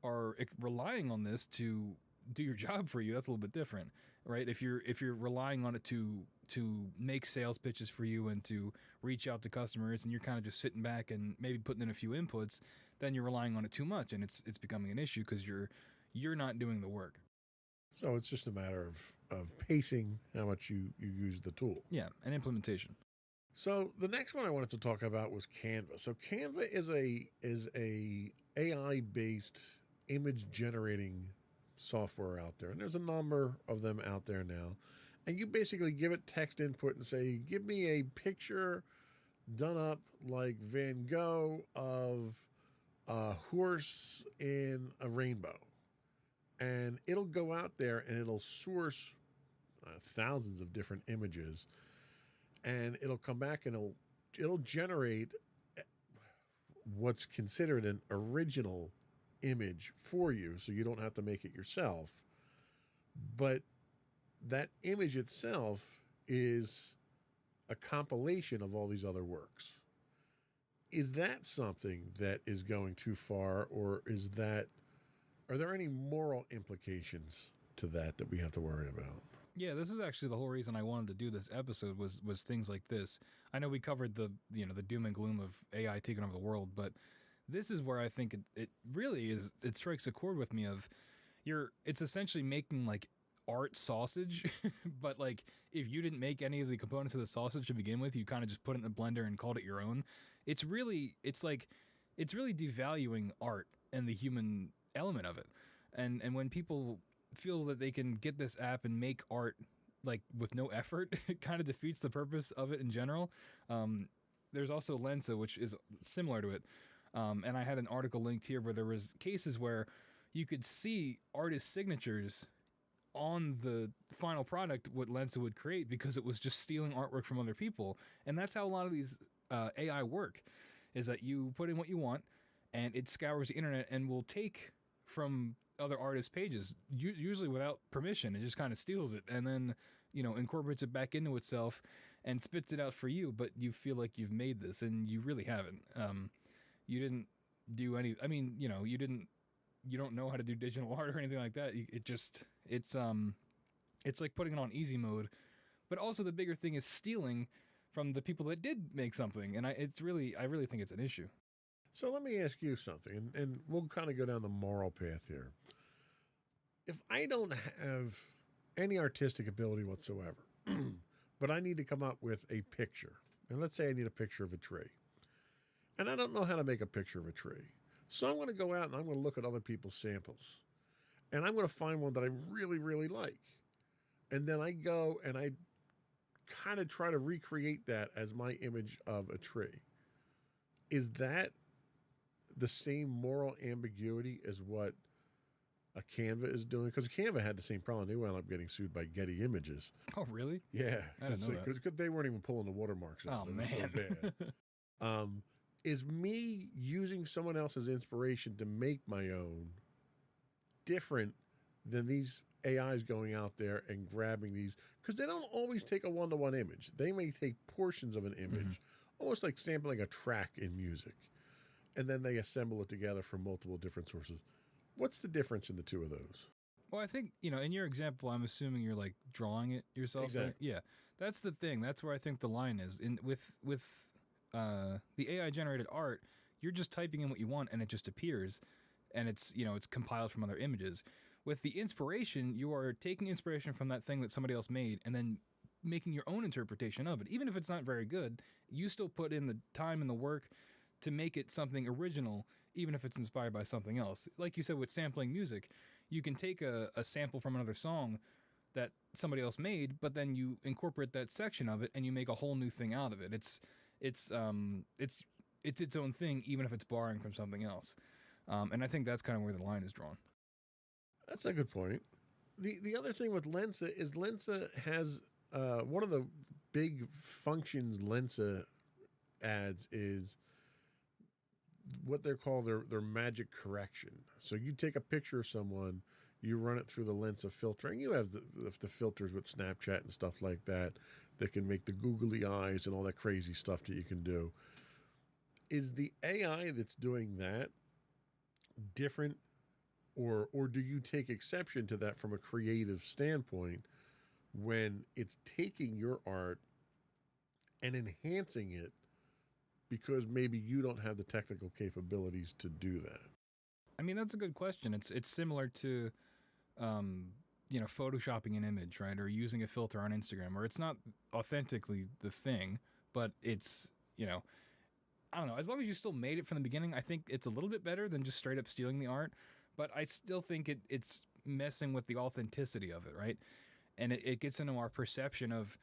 are relying on this to do your job for you, that's a little bit different, right? If you're relying on it to make sales pitches for you and to reach out to customers, and you're kind of just sitting back and maybe putting in a few inputs, then you're relying on it too much, and it's becoming an issue because you're not doing the work. So it's just a matter of pacing how much you use the tool. Yeah, and implementation. So the next one I wanted to talk about was Canva. So Canva is a AI-based image generating software out there, and there's a number of them out there now. And you basically give it text input and say, give me a picture done up like Van Gogh of a horse in a rainbow. And it'll go out there and it'll source thousands of different images, and it'll come back and it'll generate what's considered an original image for you, so you don't have to make it yourself. But that image itself is a compilation of all these other works. Is that something that is going too far, or are there any moral implications to that we have to worry about? Yeah, this is actually the whole reason I wanted to do this episode was things like this. I know we covered the doom and gloom of AI taking over the world, but this is where I think it really is. It strikes a chord with me of it's essentially making like art sausage, but like if you didn't make any of the components of the sausage to begin with, you kind of just put it in the blender and called it your own. It's really devaluing art and the human element of it. And when people feel that they can get this app and make art like with no effort, it kind of defeats the purpose of it in general. There's also Lensa, which is similar to it. And I had an article linked here where there was cases where you could see artist signatures on the final product what Lensa would create because it was just stealing artwork from other people. And that's how a lot of these AI work, is that you put in what you want and it scours the internet and will take from other artists' pages, usually without permission. It just kind of steals it and then, incorporates it back into itself and spits it out for you, but you feel like you've made this and you really haven't. You didn't do any, you don't know how to do digital art or anything like that. It's like putting it on easy mode, but also the bigger thing is stealing from the people that did make something. And I really think it's an issue. So let me ask you something, and we'll kind of go down the moral path here. If I don't have any artistic ability whatsoever, but I need to come up with a picture, and let's say I need a picture of a tree, and I don't know how to make a picture of a tree. So I'm going to go out and I'm going to look at other people's samples, and I'm going to find one that I really, really like. And then I go and I kind of try to recreate that as my image of a tree. Is that the same moral ambiguity as what a Canva is doing? Because Canva had the same problem. They wound up getting sued by Getty Images. Oh, really? Yeah. I didn't know that. Because they weren't even pulling the watermarks out. Oh, It was man. so bad. Is me using someone else's inspiration to make my own different than these AIs going out there and grabbing these? Because they don't always take a one-to-one image. They may take portions of an image, almost like sampling a track in music, and then they assemble it together from multiple different sources. What's the difference in the two of those? Well, I think, in your example, I'm assuming you're like drawing it yourself. Exactly. Right? Yeah. That's the thing. That's where I think the line is. With the AI generated art, you're just typing in what you want and it just appears, and it's compiled from other images. With the inspiration, you are taking inspiration from that thing that somebody else made and then making your own interpretation of it. Even if it's not very good, you still put in the time and the work to make it something original, even if it's inspired by something else. Like you said, with sampling music, you can take a sample from another song that somebody else made, but then you incorporate that section of it and you make a whole new thing out of it. It's its own thing, even if it's borrowing from something else. And I think that's kind of where the line is drawn. That's a good point. The other thing with Lensa is Lensa has one of the big functions Lensa adds is what they call their magic correction. So you take a picture of someone, you run it through the Lensa filtering. You have the filters with Snapchat and stuff like that can make the googly eyes and all that crazy stuff that you can do. Is the AI that's doing that different, or do you take exception to that from a creative standpoint when it's taking your art and enhancing it because maybe you don't have the technical capabilities to do that? I mean, that's a good question. It's similar to, photoshopping an image, right? Or using a filter on Instagram, where it's not authentically the thing, but it's, I don't know. As long as you still made it from the beginning, I think it's a little bit better than just straight up stealing the art. But I still think it's messing with the authenticity of it, right? And it gets into our perception of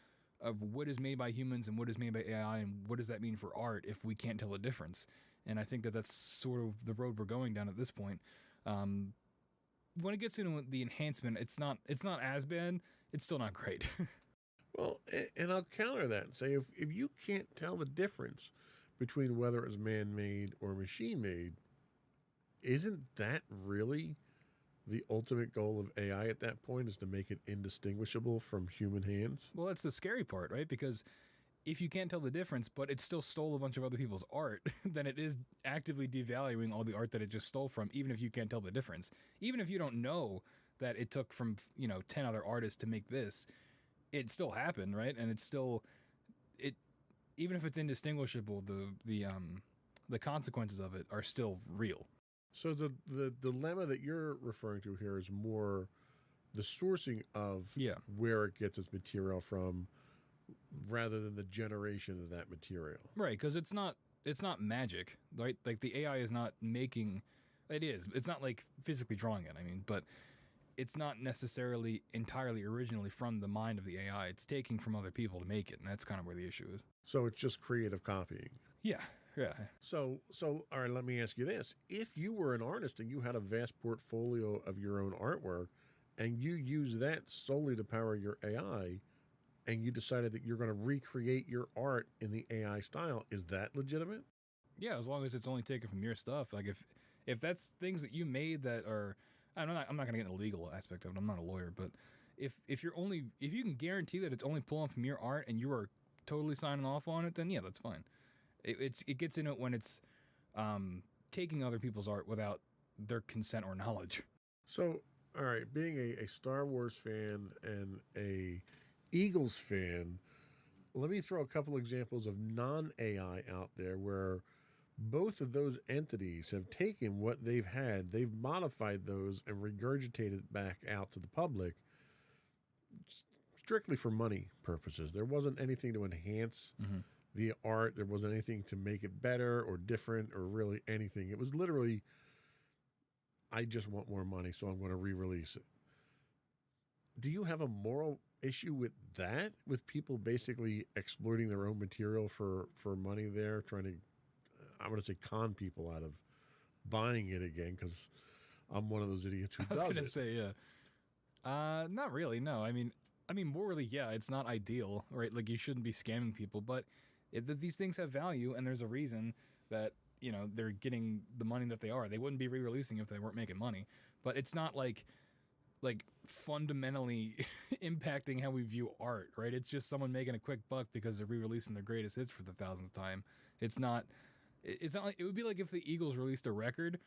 what is made by humans and what is made by AI, and what does that mean for art if we can't tell the difference. And I think that's sort of the road we're going down at this point. When it gets into the enhancement, it's not as bad. It's still not great. Well, and I'll counter that and say if you can't tell the difference between whether it's man-made or machine-made, isn't that really the ultimate goal of AI at that point, is to make it indistinguishable from human hands? Well, that's the scary part, right? Because if you can't tell the difference, but it still stole a bunch of other people's art, then it is actively devaluing all the art that it just stole from, even if you can't tell the difference. Even if you don't know that it took from, 10 other artists to make this, it still happened, right? And it's still, even if it's indistinguishable, the consequences of it are still real. So the dilemma that you're referring to here is more the sourcing of where it gets its material from, rather than the generation of that material. Right, because it's not magic, right? Like the AI is not making. It's not like physically drawing it. I mean, but it's not necessarily entirely originally from the mind of the AI. It's taking from other people to make it, and that's kind of where the issue is. So it's just creative copying. Yeah. So all right, let me ask you this. If you were an artist and you had a vast portfolio of your own artwork and you use that solely to power your AI, and you decided that you're going to recreate your art in the AI style, is that legitimate? Yeah, as long as it's only taken from your stuff. Like if that's things that you made that are, I'm not going to get in the legal aspect of it. I'm not a lawyer, but if you can guarantee that it's only pulling from your art and you are totally signing off on it, then yeah, that's fine. It gets into it when it's taking other people's art without their consent or knowledge. So, all right, being a Star Wars fan and a Eagles fan, let me throw a couple examples of non-AI out there where both of those entities have taken what they've had, they've modified those and regurgitated back out to the public strictly for money purposes. There wasn't anything to enhance the art. There wasn't anything to make it better or different or really anything. It was literally, I just want more money, so I'm going to re-release it. Do you have a moral issue with that, with people basically exploiting their own material for money there, trying to, I want to say, con people out of buying it again, because I'm one of those idiots who does it. I was going to say, yeah. Not really, no. I mean, morally, yeah, it's not ideal, right? Like, you shouldn't be scamming people, but these things have value, and there's a reason that, they're getting the money that they are. They wouldn't be re-releasing if they weren't making money. But it's not like fundamentally impacting how we view art, right? It's just someone making a quick buck because they're re-releasing their greatest hits for the 1000th time. It's not like, it would be like if the Eagles released a record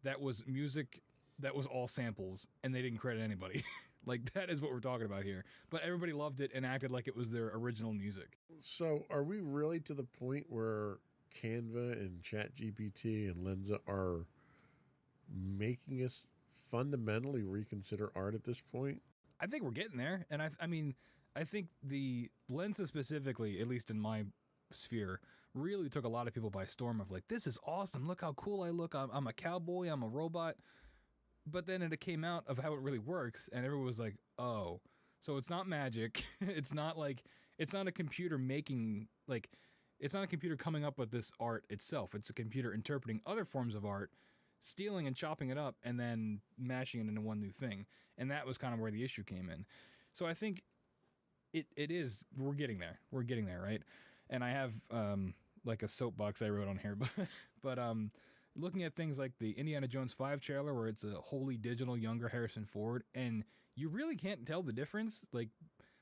that was music that was all samples and they didn't credit anybody. Like, that is what we're talking about here. But everybody loved it and acted like it was their original music. So are we really to the point where Canva and ChatGPT and Lensa are making us fundamentally reconsider art at this point? I think we're getting there. And I think the Lensa specifically, at least in my sphere, really took a lot of people by storm of like, this is awesome. Look how cool I look. I'm a cowboy. I'm a robot. But then it came out of how it really works, and everyone was like, oh, so it's not magic. It's not a computer making, like, it's not a computer coming up with this art itself. It's a computer interpreting other forms of art, stealing and chopping it up, and then mashing it into one new thing. And that was kind of where the issue came in. So I think we're getting there. We're getting there, right? And I have, like a soapbox I wrote on here, but looking at things like the Indiana Jones 5 trailer, where it's a wholly digital younger Harrison Ford, and you really can't tell the difference. Like,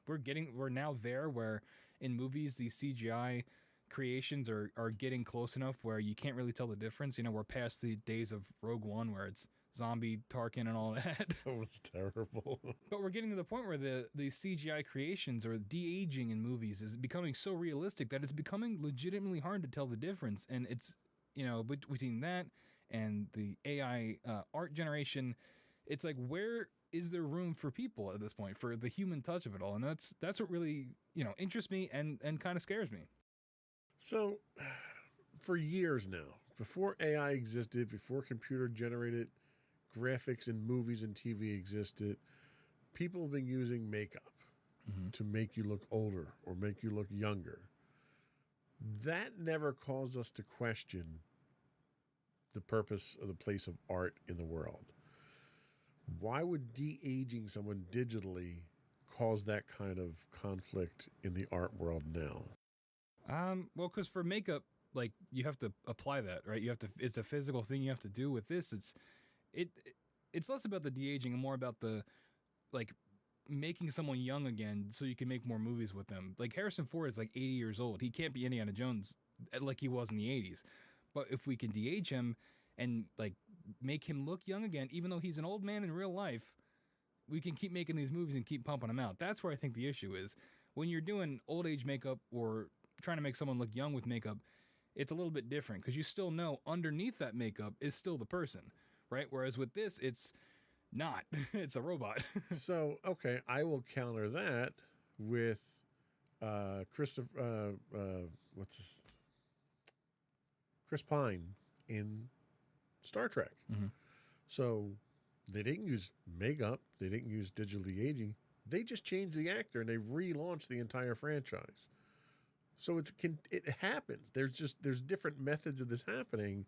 we're now there where in movies these CGI creations are getting close enough where you can't really tell the difference. We're past the days of Rogue One where it's zombie Tarkin and all that. That was terrible. But we're getting to the point where the CGI creations or de-aging in movies is becoming so realistic that it's becoming legitimately hard to tell the difference. And it's, between that and the AI art generation, it's like, where is there room for people at this point, for the human touch of it all? And that's what really, interests me and kind of scares me. So for years now, before AI existed, before computer generated graphics in movies and TV existed, people have been using makeup to make you look older or make you look younger. That never caused us to question the purpose of the place of art in the world. Why would de-aging someone digitally cause that kind of conflict in the art world now? Well, because for makeup, like, you have to apply that, right? It's a physical thing you have to do. With this, it's less about the de-aging and more about the, like, making someone young again so you can make more movies with them. Like Harrison Ford is like 80 years old. He can't be Indiana Jones like he was in the 80s. But if we can de-age him and like make him look young again, even though he's an old man in real life, we can keep making these movies and keep pumping them out. That's where I think the issue is. When you're doing old age makeup or trying to make someone look young with makeup, it's a little bit different because you still know underneath that makeup is still the person, right? Whereas with this, it's not. It's a robot. So, okay, I will counter that with Christopher, Chris Pine in Star Trek. So they didn't use makeup, they didn't use digital de-aging. They just changed the actor and they relaunched the entire franchise. So it happens. There's different methods of this happening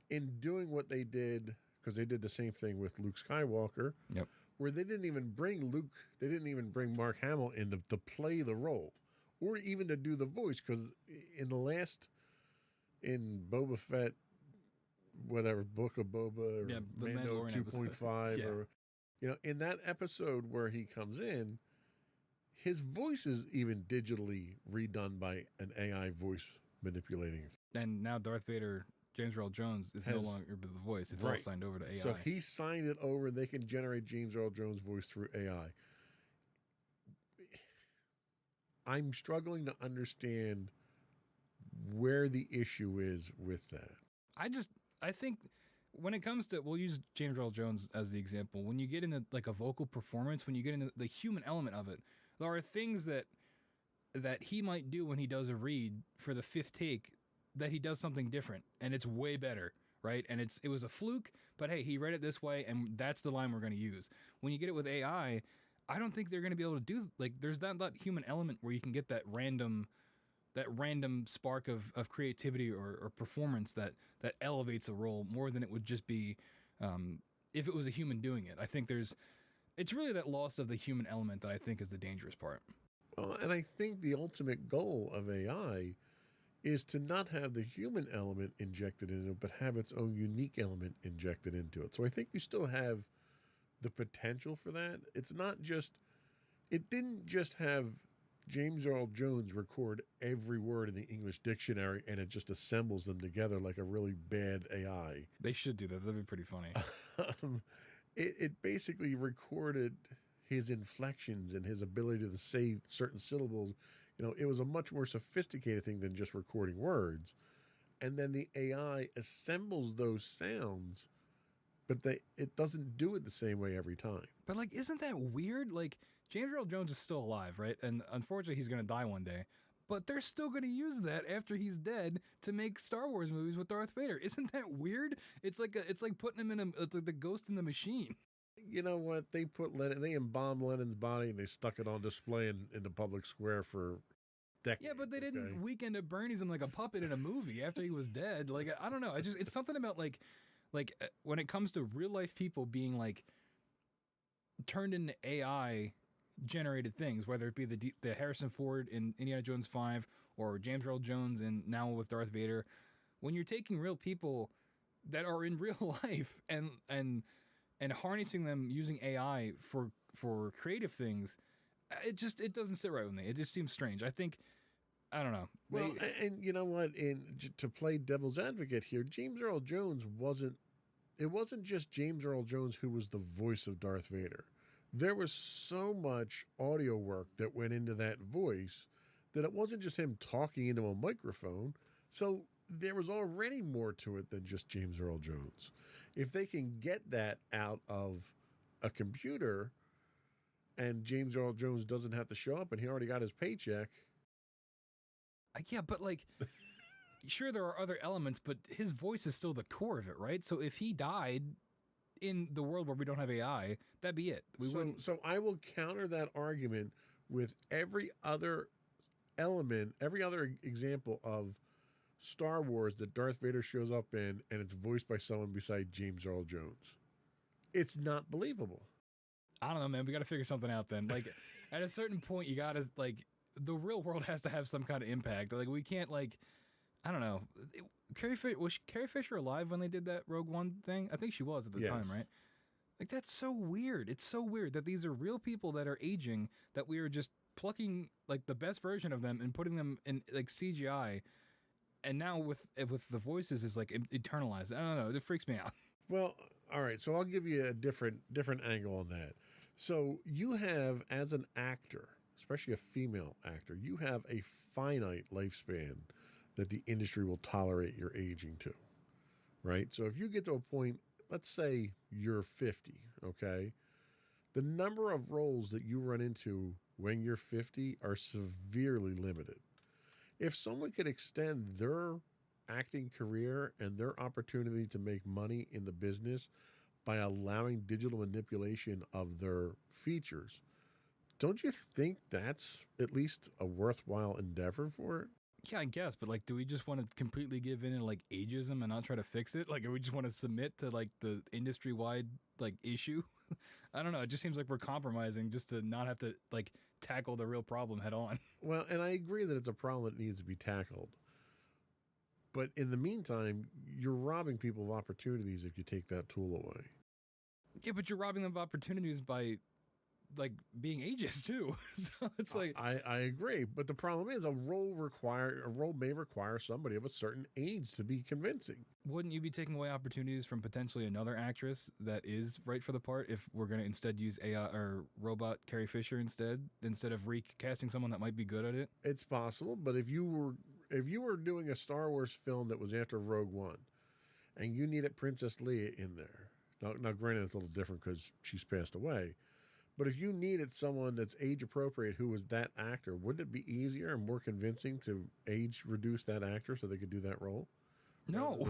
in doing what they did, because they did the same thing with Luke Skywalker. Yep. Where they didn't even bring Mark Hamill in to play the role, or even to do the voice, because in Boba Fett, whatever, Book of Boba, or the Mando Mandalorian 2.5, episode. or in that episode where he comes in, his voice is even digitally redone by an AI voice manipulating. And now Darth Vader, James Earl Jones, is no longer the voice. It's all signed over to AI. So he signed it over, and they can generate James Earl Jones' voice through AI. I'm struggling to understand where the issue is with that. I think when it comes to, we'll use James Earl Jones as the example. When you get into like a vocal performance, when you get into the human element of it, there are things that he might do when he does a read for the fifth take that he does something different, and it's way better, right? And it was a fluke, but hey, he read it this way, and that's the line we're going to use. When you get it with AI, I don't think they're going to be able to do, like, there's that human element where you can get that random spark of creativity or performance that elevates a role more than it would just be if it was a human doing it. I think it's really that loss of the human element that I think is the dangerous part. Well, and I think the ultimate goal of AI is to not have the human element injected into it, but have its own unique element injected into it. So I think you still have the potential for that. It didn't just have James Earl Jones record every word in the English dictionary and it just assembles them together like a really bad AI. They should do that. That'd be pretty funny. It basically recorded his inflections and his ability to say certain syllables. It was a much more sophisticated thing than just recording words. And then the AI assembles those sounds, but it doesn't do it the same way every time. But, like, isn't that weird? Like, James Earl Jones is still alive, right? And unfortunately, he's going to die one day. But they're still going to use that after he's dead to make Star Wars movies with Darth Vader. Isn't that weird? It's like putting him in it's like the Ghost in the Machine. You know what? They embalmed Lennon's body and they stuck it on display in the public square for decades. Yeah, but they didn't Weekend at Bernie's him like a puppet in a movie after he was dead. Like, I don't know. It's something about like when it comes to real life people being like turned into AI generated things, whether it be the Harrison Ford in Indiana Jones 5 or James Earl Jones and now with Darth Vader. When you're taking real people that are in real life and harnessing them using AI for creative things, it doesn't sit right with me. It just seems strange. I don't know. Well, and you know what? To play devil's advocate here, James Earl Jones wasn't just James Earl Jones who was the voice of Darth Vader. There was so much audio work that went into that voice that it wasn't just him talking into a microphone. So there was already more to it than just James Earl Jones. If they can get that out of a computer and James Earl Jones doesn't have to show up and he already got his paycheck. Yeah, but like, sure, there are other elements, but his voice is still the core of it, right? So if he died in the world where we don't have AI, that'd be it. So I will counter that argument with every other element, every other example of Star Wars that Darth Vader shows up in and it's voiced by someone beside James Earl Jones. It's not believable. I don't know, man. We got to figure something out then. Like, at a certain point, you got to, like, the real world has to have some kind of impact. Like, we can't, like, I don't know. Was Carrie Fisher alive when they did that Rogue One thing? I think she was at the time, right? Like, that's so weird. It's so weird that these are real people that are aging, that we are just plucking like the best version of them and putting them in like CGI, and now with the voices is like eternalized. I don't know. It freaks me out. Well, all right. So I'll give you a different angle on that. So you have, as an actor, especially a female actor, you have a finite lifespan that the industry will tolerate your aging to, right? So if you get to a point, let's say you're 50, okay, the number of roles that you run into when you're 50 are severely limited. If someone could extend their acting career and their opportunity to make money in the business by allowing digital manipulation of their features, don't you think that's at least a worthwhile endeavor for it? Yeah, I guess, but like, do we just want to completely give in to like ageism and not try to fix it? Like, do we just want to submit to like the industry-wide like issue? I don't know. It just seems like we're compromising just to not have to like tackle the real problem head on. Well, and I agree that it's a problem that needs to be tackled. But in the meantime, you're robbing people of opportunities if you take that tool away. Yeah, but you're robbing them of opportunities by like being ageist too. So it's like, I agree, but the problem is a role may require somebody of a certain age to be convincing. wouldn't you be taking away opportunities from potentially another actress that is right for the part if we're going to instead use AI or robot Carrie Fisher instead of recasting someone that might be good at it? It's possible, but if you were doing a Star Wars film that was after Rogue One, and you needed Princess Leia in there, now granted it's a little different because she's passed away. But if you needed someone that's age appropriate who was that actor, wouldn't it be easier and more convincing to age reduce that actor so they could do that role? No.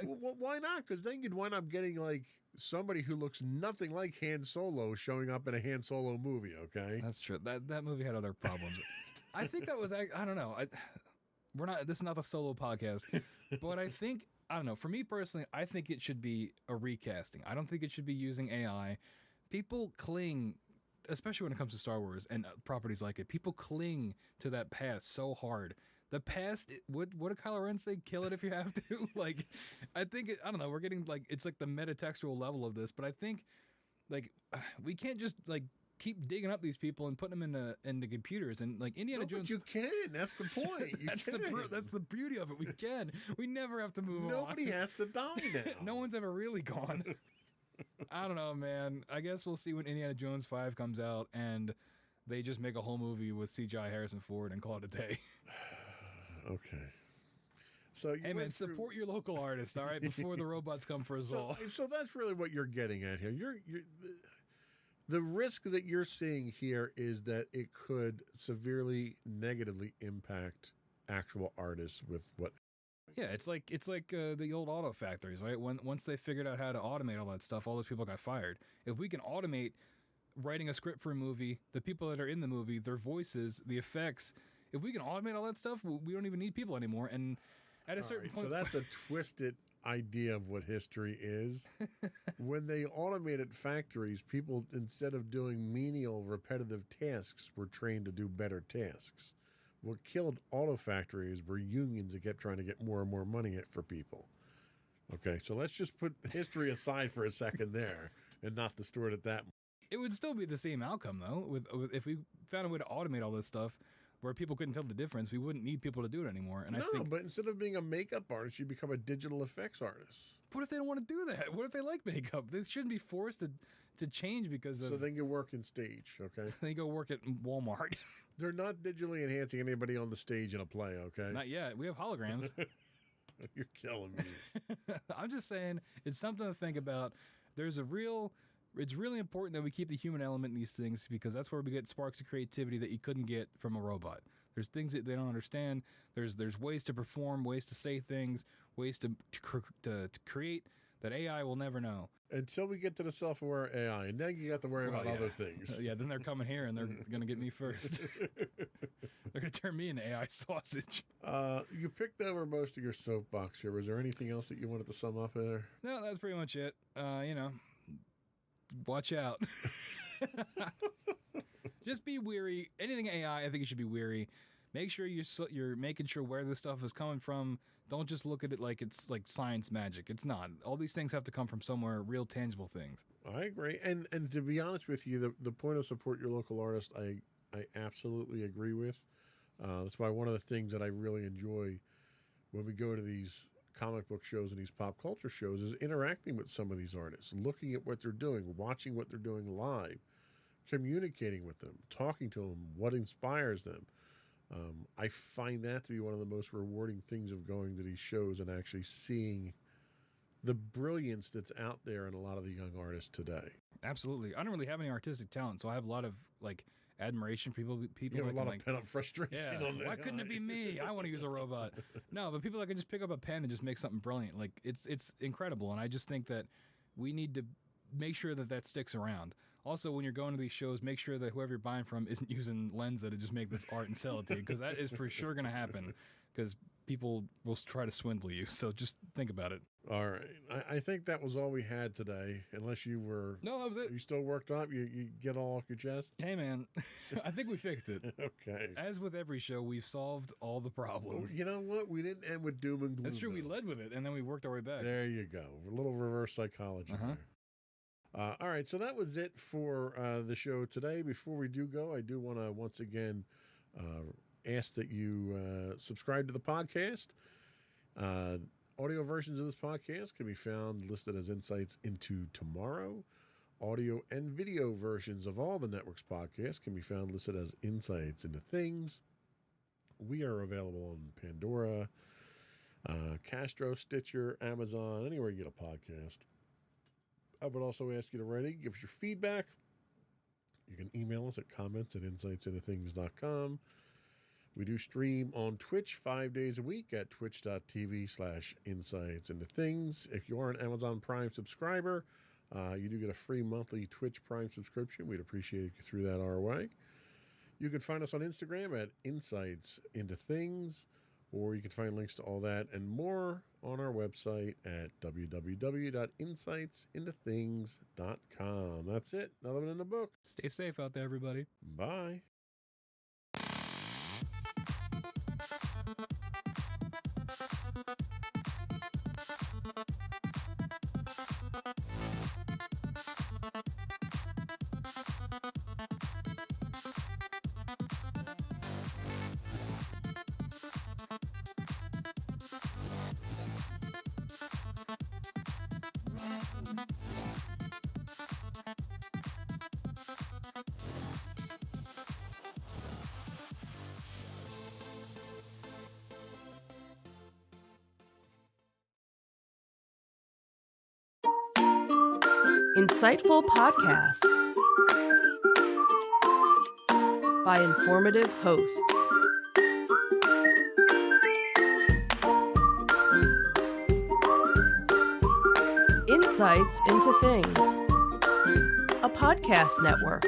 Well, why not? Because then you'd wind up getting like somebody who looks nothing like Han Solo showing up in a Han Solo movie. Okay, That's true. That movie had other problems. I think that was, I don't know. This is not the Solo podcast, but I don't know. For me personally, I think it should be a recasting. I don't think it should be using AI. People cling, especially when it comes to Star Wars and properties like it, people cling to that past so hard. The past, what did Kylo Ren say? Kill it if you have to. Like, I think, I don't know, we're getting like, it's like the metatextual level of this, but I think like we can't just like keep digging up these people and putting them into computers and like Indiana Jones. But you can. That's the point. That's the beauty of it. We can. We never have to move on. Nobody has to die now. No one's ever really gone. I don't know, man. I guess we'll see when Indiana Jones 5 comes out and they just make a whole movie with CGI Harrison Ford and call it a day. Okay. So Hey, man, support your local artist, all right, before the robots come for us all. So that's really what you're getting at here. The risk that you're seeing here is that it could severely negatively impact actual artists with what. Yeah, it's like the old auto factories, right? Once they figured out how to automate all that stuff, all those people got fired. If we can automate writing a script for a movie, the people that are in the movie, their voices, the effects, if we can automate all that stuff, we don't even need people anymore. And at a certain point, so that's a twisted idea of what history is. When they automated factories, people, instead of doing menial, repetitive tasks, were trained to do better tasks. What killed auto factories were unions that kept trying to get more and more money for people. Okay, so let's just put history aside for a second there and not distort it that much. it would still be the same outcome, though. With if we found a way to automate all this stuff where people couldn't tell the difference, we wouldn't need people to do it anymore. And I think, but instead of being a makeup artist, you become a digital effects artist. what if they don't want to do that? What if they like makeup? They shouldn't be forced to change because of. So then you work in stage, okay? They go work at Walmart. They're not digitally enhancing anybody on the stage in a play, okay? Not yet. We have holograms. You're killing me. I'm just saying it's something to think about. It's really important that we keep the human element in these things because that's where we get sparks of creativity that you couldn't get from a robot. There's things that they don't understand. There's ways to perform, ways to say things, ways to create that AI will never know. Until we get to the self-aware AI, and then you got to worry about other things. Yeah, then they're coming here and they're going to get me first. They're going to turn me into AI sausage. You picked over most of your soapbox here. Was there anything else that you wanted to sum up there? No, that's pretty much it. Watch out. Just be weary. Anything AI, I think you should be weary. make sure you're making sure where this stuff is coming from. Don't just look at it like it's like science magic. It's not. All these things have to come from somewhere, real tangible things. I agree. And to be honest with you, the point of support your local artist, I absolutely agree with. That's why one of the things that I really enjoy when we go to these comic book shows and these pop culture shows is interacting with some of these artists, looking at what they're doing, watching what they're doing live, communicating with them, talking to them, what inspires them. I find that to be one of the most rewarding things of going to these shows and actually seeing the brilliance that's out there in a lot of the young artists today. Absolutely. I don't really have any artistic talent, so I have a lot of like admiration for people You have that a lot can, of pent-up frustration. yeah, On that. why couldn't it be me? I want to use a robot. No, but people that can just pick up a pen and just make something brilliant. Like it's incredible, and I just think that we need to make sure that sticks around. Also, when you're going to these shows, make sure that whoever you're buying from isn't using Lensa to just make this art and sell it to you, because that is for sure going to happen, because people will try to swindle you. So just think about it. All right. I think that was all we had today, unless you were... No, that was it. You still worked up? You get all off your chest? Hey, man, I think we fixed it. Okay. As with every show, we've solved all the problems. You know what? We didn't end with doom and gloom. That's true. We though. led with it, and then we worked our way back. There you go. A little reverse psychology there. All right, so that was it for the show today. Before we do go, I do want to once again ask that you subscribe to the podcast. Audio versions of this podcast can be found listed as Insights into Tomorrow. Audio and video versions of all the network's podcasts can be found listed as Insights into Things. We are available on Pandora, Castro, Stitcher, Amazon, anywhere you get a podcast. I would also ask you to write in, give us your feedback. You can email us at comments@insightsintothings.com. We do stream on Twitch 5 days a week at twitch.tv/insightsintothings. If you are an Amazon Prime subscriber, you do get a free monthly Twitch Prime subscription. We'd appreciate if you threw that our way. You can find us on Instagram at Insights Into Things, or you can find links to all that and more on our website at www.insightsintothings.com. That's it. Another one in the book. Stay safe out there, everybody. Bye. Insightful podcasts by informative hosts. Insights into Things, a podcast network.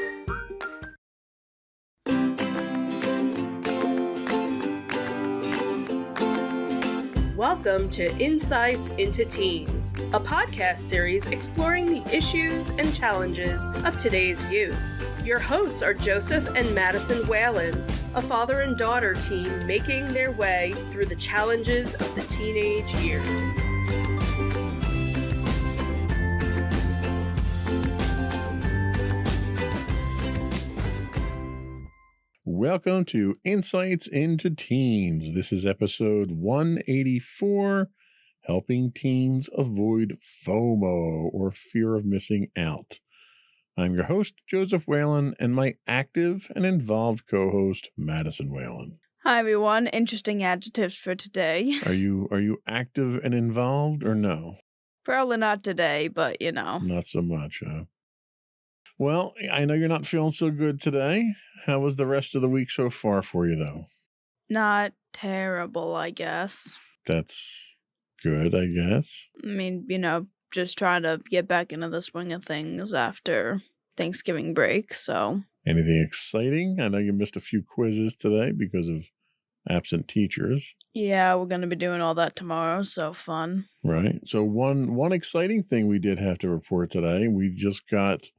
Welcome to Insights into Teens, a podcast series exploring the issues and challenges of today's youth. Your hosts are Joseph and Madison Whalen, a father and daughter team making their way through the challenges of the teenage years. Welcome to Insights into Teens. This is episode 184, Helping Teens Avoid FOMO, or Fear of Missing Out. I'm your host, Joseph Whalen, and my active and involved co-host, Madison Whalen. Hi everyone, interesting adjectives for today. Are you active and involved, or no? Probably not today, but you know. Not so much, huh? Well, I know you're not feeling so good today. How was the rest of the week so far for you, though? Not terrible, I guess. That's good, I guess. I mean, you know, just trying to get back into the swing of things after Thanksgiving break, so. Anything exciting? I know you missed a few quizzes today because of absent teachers. Yeah, we're going to be doing all that tomorrow, so fun. Right. So one exciting thing we did have to report today, we just got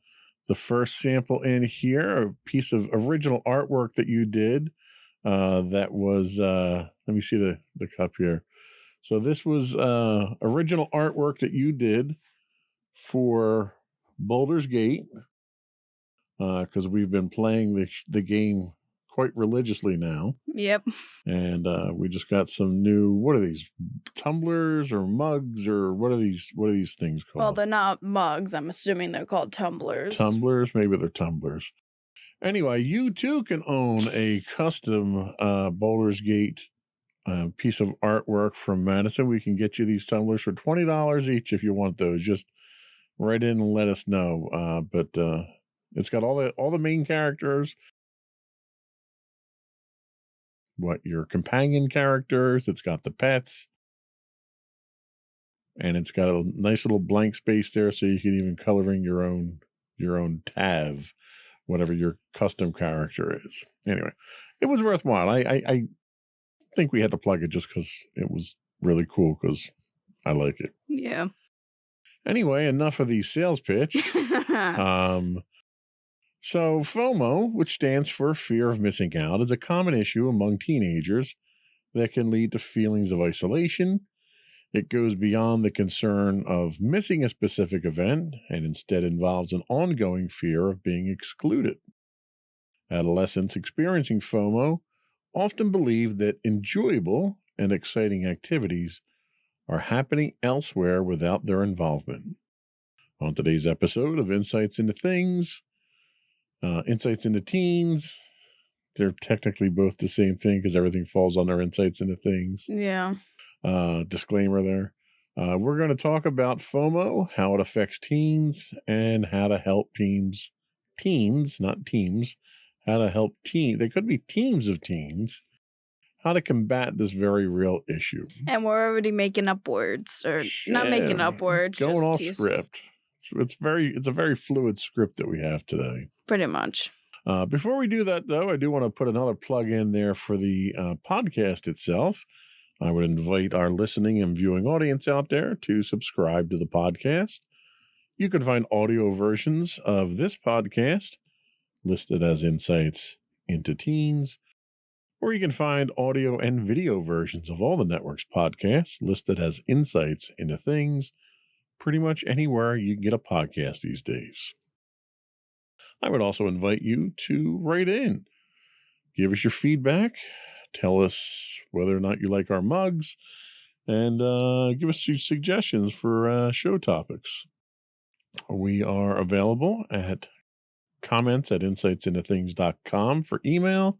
the first sample in here, a piece of original artwork that you did that was, let me see the cup here. So this was original artwork that you did for Baldur's Gate, because we've been playing the game quite religiously now. Yep. And we just got some new, what are these, tumblers or mugs, or what are these things called? Well, they're not mugs. I'm assuming they're called tumblers. Tumblers, maybe they're tumblers. Anyway, you too can own a custom Baldur's Gate piece of artwork from Madison. We can get you these tumblers for $20 each if you want those. Just write in and let us know. But it's got all the main characters, your companion characters. It's got the pets, and it's got a nice little blank space there, so you can even color in your own Tav, whatever your custom character is. Anyway, it was worthwhile. I think we had to plug it just because it was really cool, because I like it. Yeah. Anyway, enough of the sales pitch. So FOMO, which stands for fear of missing out, is a common issue among teenagers that can lead to feelings of isolation. It goes beyond the concern of missing a specific event and instead involves an ongoing fear of being excluded. Adolescents experiencing FOMO often believe that enjoyable and exciting activities are happening elsewhere without their involvement. On today's episode of Insights into Things, Insights into Teens, they're technically both the same thing because everything falls under Insights into Things. Yeah. Disclaimer there. We're going to talk about FOMO, how it affects teens, and how to help teens, not teams, how to help teens. They could be teams of teens. How to combat this very real issue. And we're already making up words, or not making up words. Going just off script. It's a very fluid script that we have today. Pretty much. Before we do that, though, I do want to put another plug in there for the podcast itself. I would invite our listening and viewing audience out there to subscribe to the podcast. You can find audio versions of this podcast listed as Insights into Teens, or you can find audio and video versions of all the network's podcasts listed as Insights into Things, pretty much anywhere you can get a podcast these days. I would also invite you to write in. Give us your feedback. Tell us whether or not you like our mugs, and give us your suggestions for show topics. We are available at comments at insightsintothings.com for email.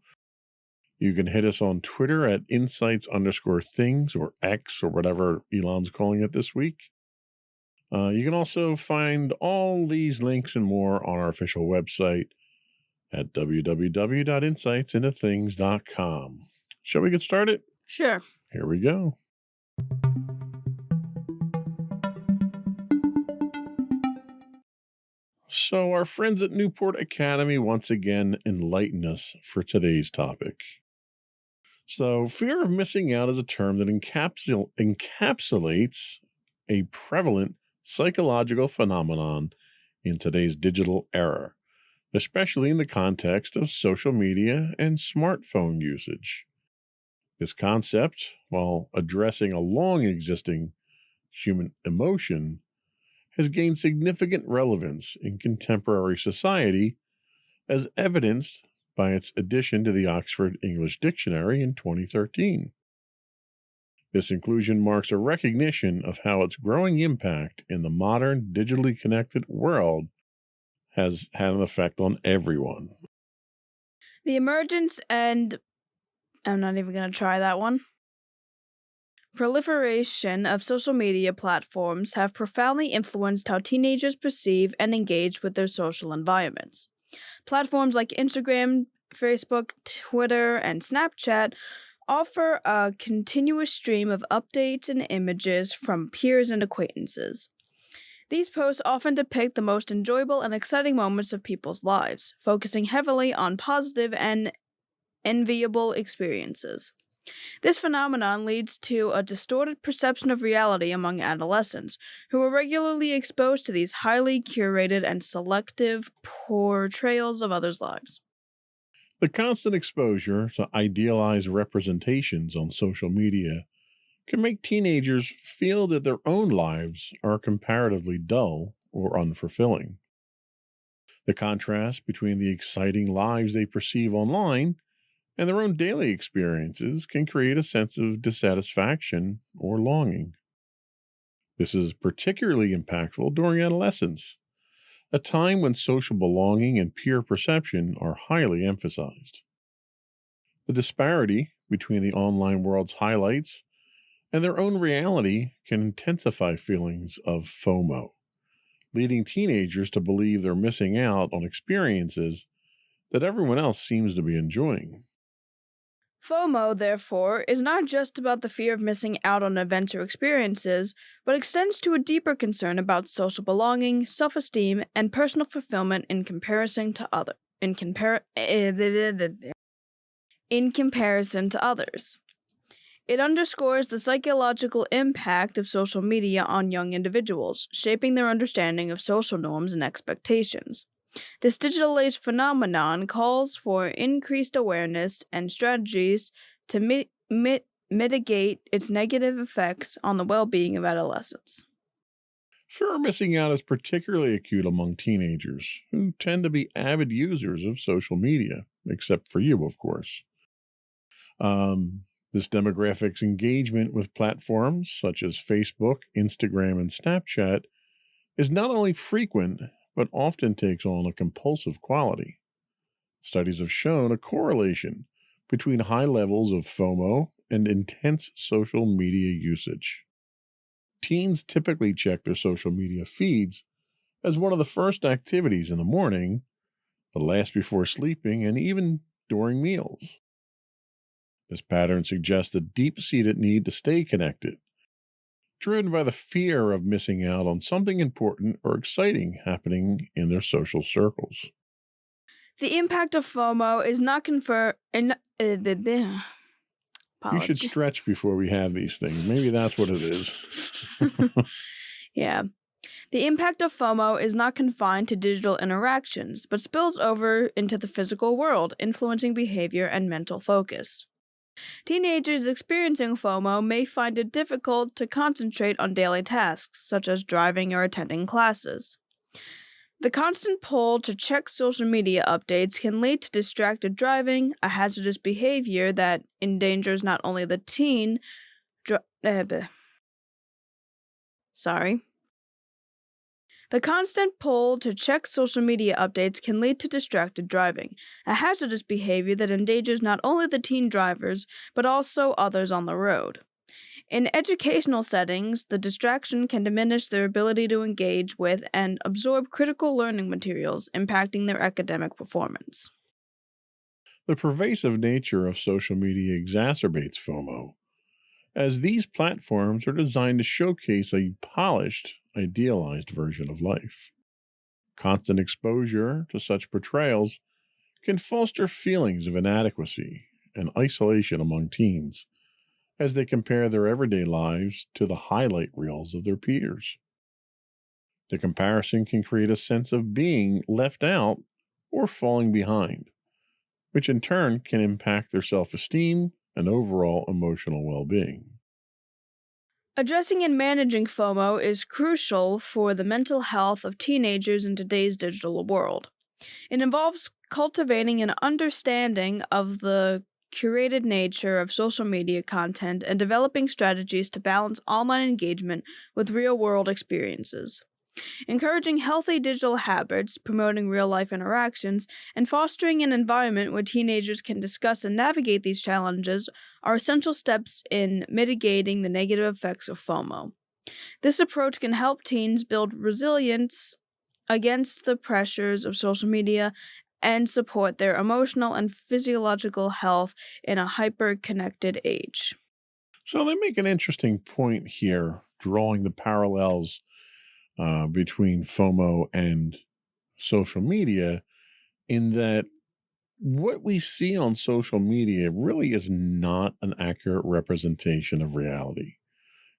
You can hit us on Twitter at insights_things, or X, or whatever Elon's calling it this week. You can also find all these links and more on our official website at www.insightsintothings.com. Shall we get started? Sure. Here we go. So our friends at Newport Academy once again enlighten us for today's topic. So fear of missing out is a term that encapsulates a prevalent psychological phenomenon in today's digital era, especially in the context of social media and smartphone usage. This concept, while addressing a long-existing human emotion, has gained significant relevance in contemporary society, as evidenced by its addition to the Oxford English Dictionary in 2013. This inclusion marks a recognition of how its growing impact in the modern, digitally connected world has had an effect on everyone. The emergence and... I'm not even going to try that one. Proliferation of social media platforms have profoundly influenced how teenagers perceive and engage with their social environments. Platforms like Instagram, Facebook, Twitter, and Snapchat offer a continuous stream of updates and images from peers and acquaintances. These posts often depict the most enjoyable and exciting moments of people's lives, focusing heavily on positive and enviable experiences. This phenomenon leads to a distorted perception of reality among adolescents, who are regularly exposed to these highly curated and selective portrayals of others' lives. The constant exposure to idealized representations on social media can make teenagers feel that their own lives are comparatively dull or unfulfilling. The contrast between the exciting lives they perceive online and their own daily experiences can create a sense of dissatisfaction or longing. This is particularly impactful during adolescence, a time when social belonging and peer perception are highly emphasized. The disparity between the online world's highlights and their own reality can intensify feelings of FOMO, leading teenagers to believe they're missing out on experiences that everyone else seems to be enjoying. FOMO, therefore, is not just about the fear of missing out on events or experiences, but extends to a deeper concern about social belonging, self-esteem, and personal fulfillment in comparison to others. It underscores the psychological impact of social media on young individuals, shaping their understanding of social norms and expectations. This digital age phenomenon calls for increased awareness and strategies to mitigate its negative effects on the well-being of adolescents. Fear of missing out is particularly acute among teenagers, who tend to be avid users of social media, except for you, of course. This demographic's engagement with platforms such as Facebook, Instagram, and Snapchat is not only frequent, but often takes on a compulsive quality. Studies have shown a correlation between high levels of FOMO and intense social media usage. Teens typically check their social media feeds as one of the first activities in the morning, the last before sleeping, and even during meals. This pattern suggests a deep-seated need to stay connected, driven by the fear of missing out on something important or exciting happening in their social circles. The impact of FOMO is not conferred. You should stretch before we have these things. Maybe that's what it is. Yeah. The impact of FOMO is not confined to digital interactions, but spills over into the physical world, influencing behavior and mental focus. Teenagers experiencing FOMO may find it difficult to concentrate on daily tasks, such as driving or attending classes. The constant pull to check social media updates can lead to distracted driving, a hazardous behavior that endangers not only the teen. The constant pull to check social media updates can lead to distracted driving, a hazardous behavior that endangers not only the teen drivers, but also others on the road. In educational settings, the distraction can diminish their ability to engage with and absorb critical learning materials, impacting their academic performance. The pervasive nature of social media exacerbates FOMO, as these platforms are designed to showcase a polished, idealized version of life. Constant exposure to such portrayals can foster feelings of inadequacy and isolation among teens as they compare their everyday lives to the highlight reels of their peers. The comparison can create a sense of being left out or falling behind, which in turn can impact their self-esteem and overall emotional well-being. Addressing and managing FOMO is crucial for the mental health of teenagers in today's digital world. It involves cultivating an understanding of the curated nature of social media content and developing strategies to balance online engagement with real-world experiences. Encouraging healthy digital habits, promoting real-life interactions, and fostering an environment where teenagers can discuss and navigate these challenges are essential steps in mitigating the negative effects of FOMO. This approach can help teens build resilience against the pressures of social media and support their emotional and physiological health in a hyper-connected age. So they make an interesting point here, drawing the parallels between FOMO and social media, in that what we see on social media really is not an accurate representation of reality.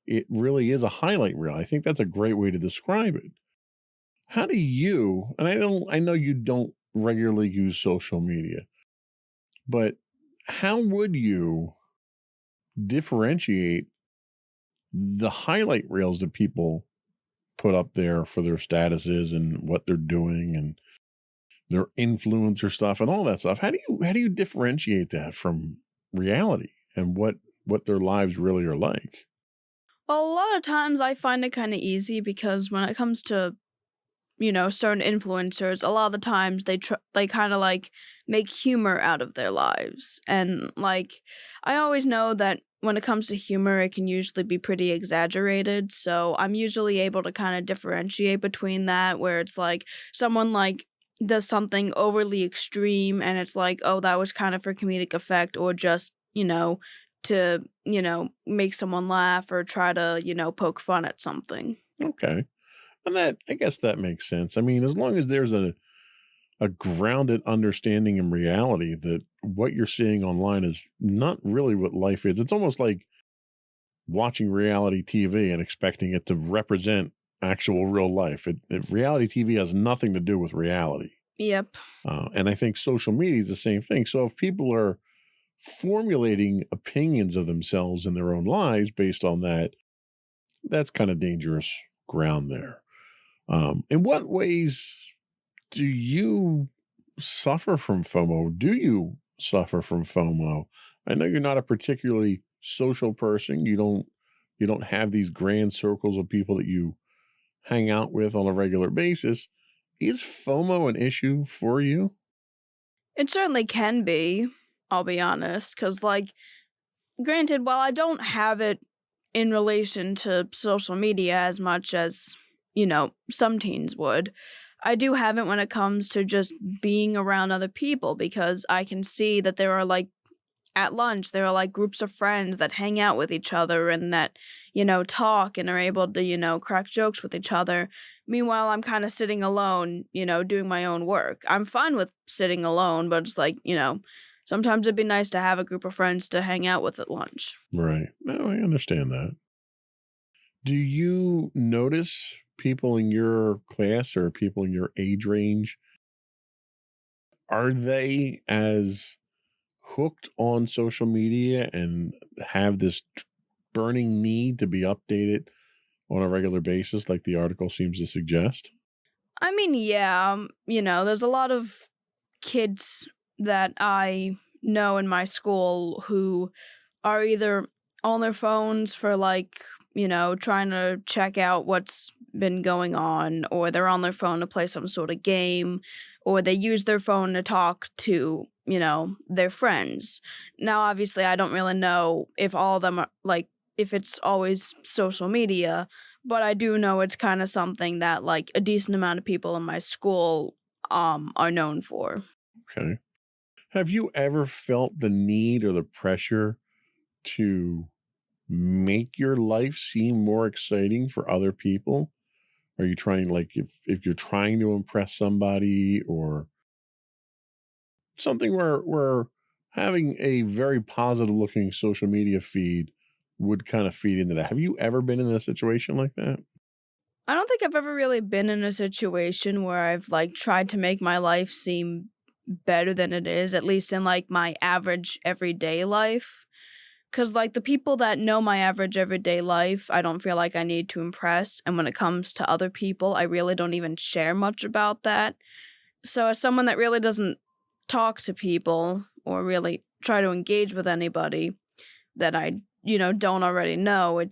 It really is a highlight reel. I think that's a great way to describe it. How do you, and I know you don't regularly use social media, But how would you differentiate the highlight reels that people put up there for their statuses and what they're doing and their influencer stuff and all that stuff? How do you differentiate that from reality and what their lives really are like? Well, a lot of times I find it kind of easy because when it comes to, certain influencers, a lot of the times they kind of like make humor out of their lives. And like, I always know that when it comes to humor, it can usually be pretty exaggerated. So I'm usually able to kind of differentiate between that, where it's like someone like does something overly extreme and it's like, oh, that was kind of for comedic effect, or just, to, make someone laugh or try to, poke fun at something. Okay. And I guess that makes sense. I mean, as long as there's a grounded understanding in reality that what you're seeing online is not really what life is. It's almost like watching reality TV and expecting it to represent actual real life. Reality TV has nothing to do with reality. Yep. And I think social media is the same thing. So if people are formulating opinions of themselves in their own lives based on that, that's kind of dangerous ground there. In what ways do you suffer from FOMO? Do you suffer from FOMO? I know you're not a particularly social person. You don't have these grand circles of people that you hang out with on a regular basis. Is FOMO an issue for you? It certainly can be, I'll be honest, because, like, granted, while I don't have it in relation to social media as much as, some teens would, I do have it when it comes to just being around other people, because I can see that there are, like, at lunch, there are, like, groups of friends that hang out with each other and that, talk and are able to, crack jokes with each other. Meanwhile, I'm kind of sitting alone, doing my own work. I'm fine with sitting alone, but it's like, sometimes it'd be nice to have a group of friends to hang out with at lunch. Right. No, I understand that. Do you notice people in your class or people in your age range, are they as hooked on social media and have this burning need to be updated on a regular basis like the article seems to suggest? I mean, yeah, there's a lot of kids that I know in my school who are either on their phones for, like, trying to check out what's been going on, or they're on their phone to play some sort of game, or they use their phone to talk to, their friends. Now, obviously, I don't really know if all of them are, like, if it's always social media, but I do know it's kind of something that, like, a decent amount of people in my school are known for. Okay. Have you ever felt the need or the pressure to make your life seem more exciting for other people? Are you trying, like, if you're trying to impress somebody or something where having a very positive looking social media feed would kind of feed into that? Have you ever been in a situation like that? I don't think I've ever really been in a situation where I've, like, tried to make my life seem better than it is, at least in, like, my average everyday life. Because, like, the people that know my average everyday life, I don't feel like I need to impress. And when it comes to other people, I really don't even share much about that. So as someone that really doesn't talk to people or really try to engage with anybody that I, don't already know,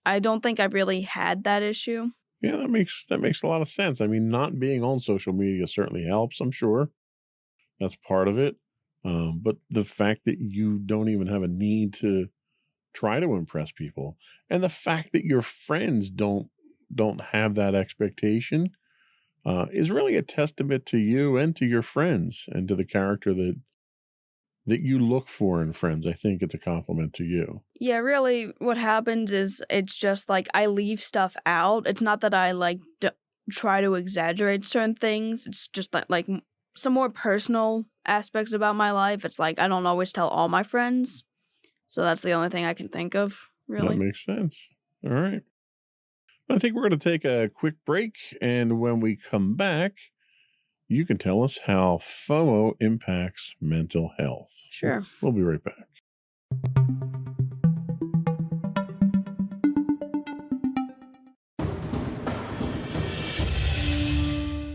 I don't think I've really had that issue. Yeah, that makes a lot of sense. I mean, not being on social media certainly helps, I'm sure. That's part of it. But the fact that you don't even have a need to try to impress people, and the fact that your friends don't have that expectation, is really a testament to you and to your friends and to the character that you look for in friends. I think it's a compliment to you. Yeah, really, what happens is it's just like I leave stuff out. It's not that I like try to exaggerate certain things. It's just like some more personal aspects about my life. It's like I don't always tell all my friends. So that's the only thing I can think of, really. That makes sense. All right. I think we're going to take a quick break. And when we come back, you can tell us how FOMO impacts mental health. Sure. We'll be right back.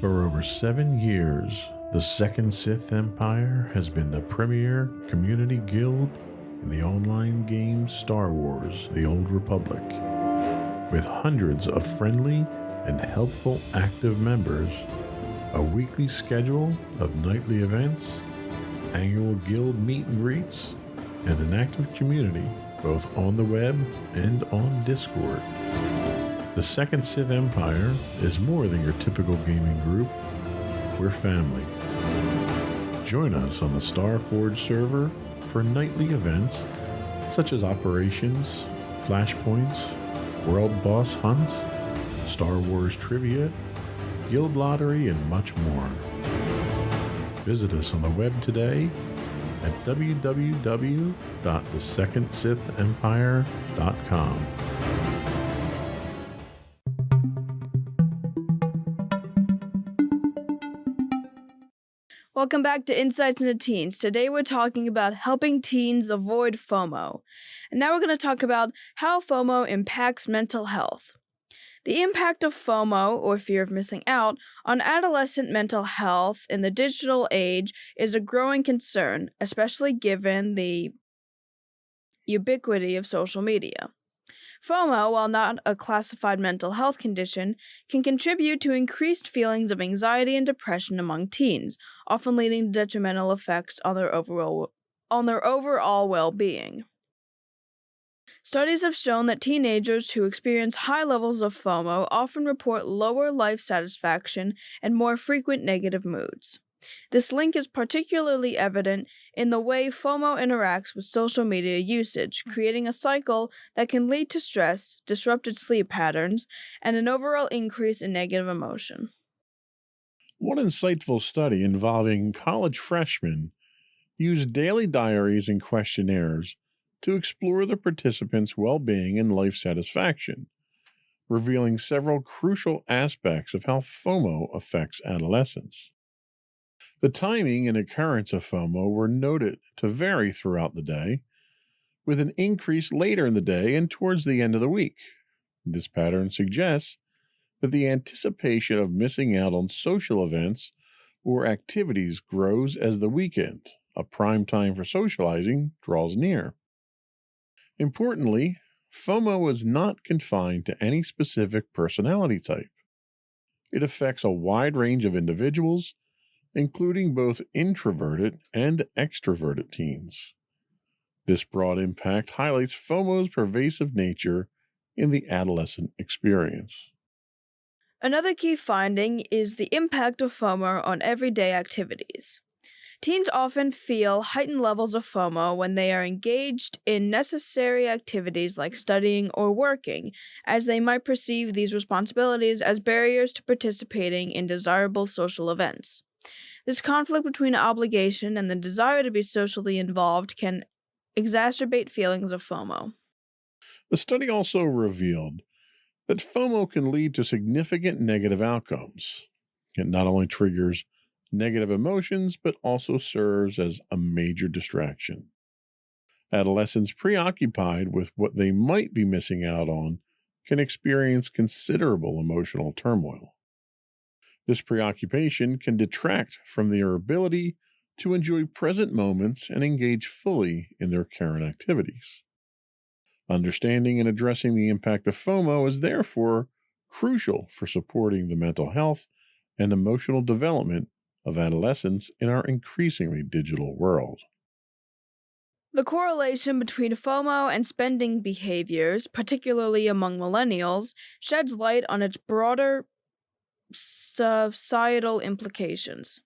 For over 7 years, the Second Sith Empire has been the premier community guild in the online game Star Wars: The Old Republic. With hundreds of friendly and helpful active members, a weekly schedule of nightly events, annual guild meet and greets, and an active community both on the web and on Discord. The Second Sith Empire is more than your typical gaming group. We're family. Join us on the Starforge server for nightly events such as operations, flashpoints, world boss hunts, Star Wars trivia, guild lottery, and much more. Visit us on the web today at www.thesecondsithempire.com. Welcome back to Insights into Teens. Today we're talking about helping teens avoid FOMO. And now we're going to talk about how FOMO impacts mental health. The impact of FOMO, or fear of missing out, on adolescent mental health in the digital age is a growing concern, especially given the ubiquity of social media. FOMO, while not a classified mental health condition, can contribute to increased feelings of anxiety and depression among teens, often leading to detrimental effects on their overall well-being. Studies have shown that teenagers who experience high levels of FOMO often report lower life satisfaction and more frequent negative moods. This link is particularly evident in the way FOMO interacts with social media usage, creating a cycle that can lead to stress, disrupted sleep patterns, and an overall increase in negative emotion. One insightful study involving college freshmen used daily diaries and questionnaires to explore the participants' well-being and life satisfaction, revealing several crucial aspects of how FOMO affects adolescents. The timing and occurrence of FOMO were noted to vary throughout the day, with an increase later in the day and towards the end of the week. This pattern suggests that the anticipation of missing out on social events or activities grows as the weekend, a prime time for socializing, draws near. Importantly, FOMO is not confined to any specific personality type. It affects a wide range of individuals, including both introverted and extroverted teens. This broad impact highlights FOMO's pervasive nature in the adolescent experience. Another key finding is the impact of FOMO on everyday activities. Teens often feel heightened levels of FOMO when they are engaged in necessary activities like studying or working, as they might perceive these responsibilities as barriers to participating in desirable social events. This conflict between obligation and the desire to be socially involved can exacerbate feelings of FOMO. The study also revealed that FOMO can lead to significant negative outcomes. It not only triggers negative emotions, but also serves as a major distraction. Adolescents preoccupied with what they might be missing out on can experience considerable emotional turmoil. This preoccupation can detract from their ability to enjoy present moments and engage fully in their current activities. Understanding and addressing the impact of FOMO is therefore crucial for supporting the mental health and emotional development of adolescents in our increasingly digital world. The correlation between FOMO and spending behaviors, particularly among millennials, sheds light on its broader societal implications.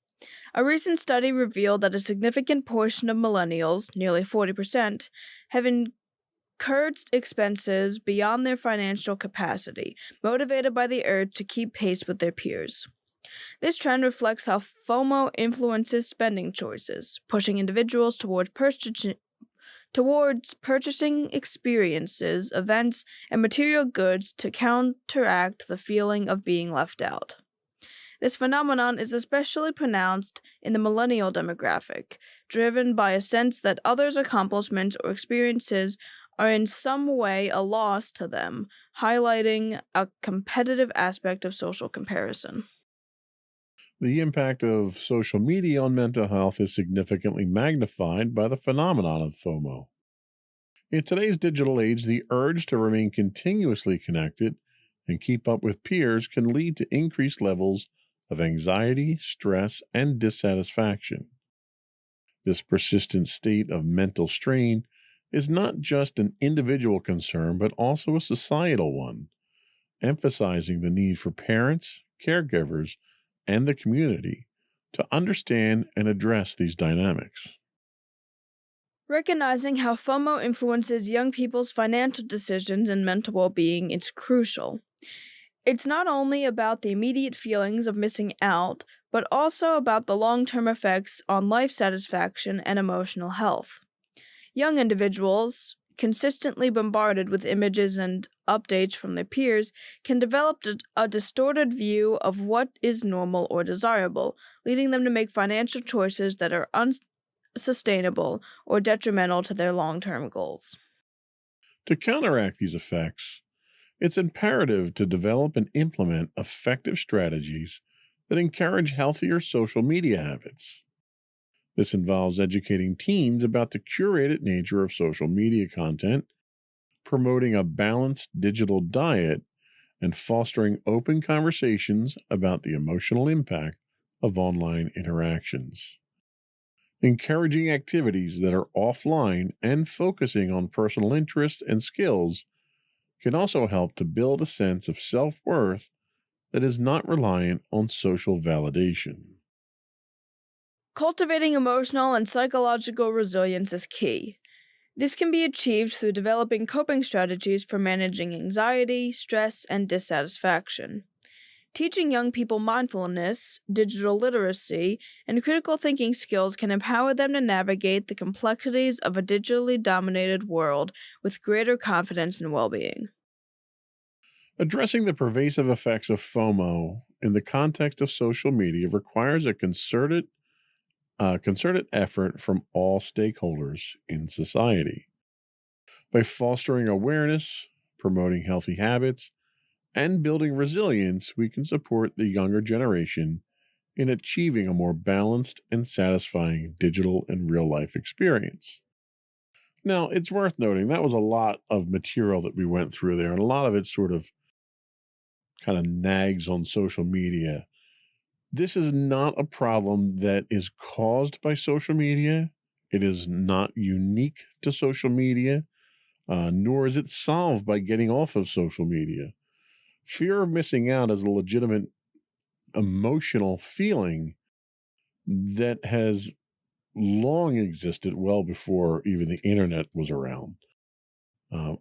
A recent study revealed that a significant portion of millennials, nearly 40%, have incurred expenses beyond their financial capacity, motivated by the urge to keep pace with their peers. This trend reflects how FOMO influences spending choices, pushing individuals towards purchasing experiences, events, and material goods to counteract the feeling of being left out. This phenomenon is especially pronounced in the millennial demographic, driven by a sense that others' accomplishments or experiences are in some way a loss to them, highlighting a competitive aspect of social comparison. The impact of social media on mental health is significantly magnified by the phenomenon of FOMO. In today's digital age, the urge to remain continuously connected and keep up with peers can lead to increased levels of anxiety, stress, and dissatisfaction. This persistent state of mental strain is not just an individual concern, but also a societal one, emphasizing the need for parents, caregivers, and the community to understand and address these dynamics. Recognizing how FOMO influences young people's financial decisions and mental well being is crucial. It's not only about the immediate feelings of missing out, but also about the long term effects on life satisfaction and emotional health. Young individuals, consistently bombarded with images and updates from their peers, can develop a distorted view of what is normal or desirable, leading them to make financial choices that are unsustainable or detrimental to their long-term goals. To counteract these effects, it's imperative to develop and implement effective strategies that encourage healthier social media habits. This involves educating teens about the curated nature of social media content, promoting a balanced digital diet, and fostering open conversations about the emotional impact of online interactions. Encouraging activities that are offline and focusing on personal interests and skills can also help to build a sense of self worth that is not reliant on social validation. Cultivating emotional and psychological resilience is key. This can be achieved through developing coping strategies for managing anxiety, stress, and dissatisfaction. Teaching young people mindfulness, digital literacy, and critical thinking skills can empower them to navigate the complexities of a digitally dominated world with greater confidence and well-being. Addressing the pervasive effects of FOMO in the context of social media requires a concerted effort from all stakeholders in society. By fostering awareness, promoting healthy habits, and building resilience, we can support the younger generation in achieving a more balanced and satisfying digital and real life experience. Now, it's worth noting that was a lot of material that we went through there, and a lot of it sort of kind of nags on social media. This is not a problem that is caused by social media. It is not unique to social media, nor is it solved by getting off of social media. Fear of missing out is a legitimate emotional feeling that has long existed well before even the internet was around.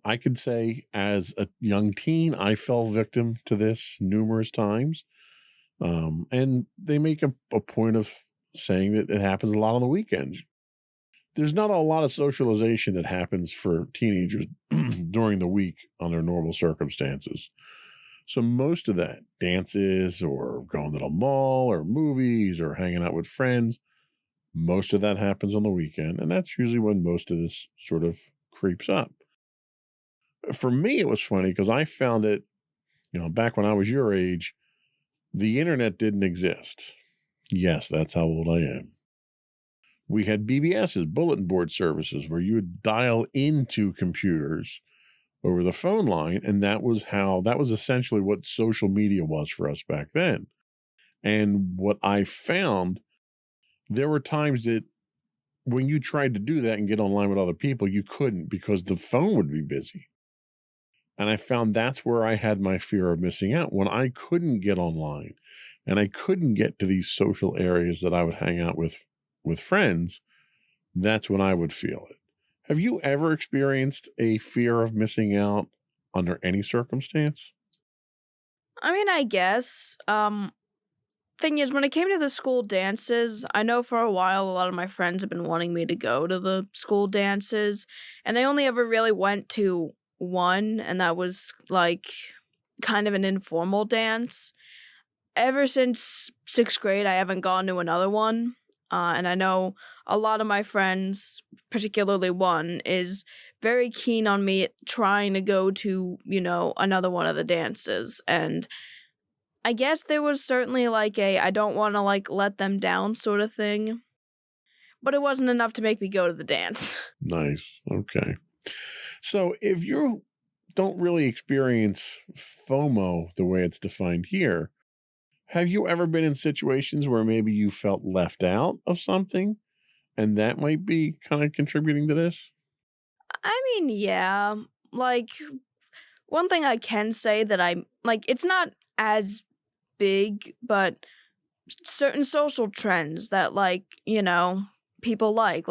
I could say as a young teen, I fell victim to this numerous times. And they make a point of saying that it happens a lot on the weekends. There's not a lot of socialization that happens for teenagers during the week under normal circumstances. So most of that, dances or going to the mall or movies or hanging out with friends, most of that happens on the weekend. And that's usually when most of this sort of creeps up. For me, it was funny because I found it, back when I was your age, the internet didn't exist. Yes, that's how old I am. We had BBSs, bulletin board services, where you would dial into computers over the phone line, and that was essentially what social media was for us back then. And what I found, there were times that when you tried to do that and get online with other people, you couldn't because the phone would be busy. And I found that's where I had my fear of missing out. When I couldn't get online and I couldn't get to these social areas that I would hang out with friends, that's when I would feel it. Have you ever experienced a fear of missing out under any circumstance? I mean, I guess. Thing is, when it came to the school dances, I know for a while a lot of my friends have been wanting me to go to the school dances, and I only ever really went to one, and that was like kind of an informal dance. ever since 6th grade, I haven't gone to another one. And I know a lot of my friends, particularly one, is very keen on me trying to go to, another one of the dances. And I guess there was certainly like I don't want to like let them down sort of thing. But it wasn't enough to make me go to the dance. Nice. Okay. So if you don't really experience FOMO the way it's defined here, have you ever been in situations where maybe you felt left out of something and that might be kind of contributing to this? I mean, yeah. Like, one thing I can say that it's not as big, but certain social trends that, people like,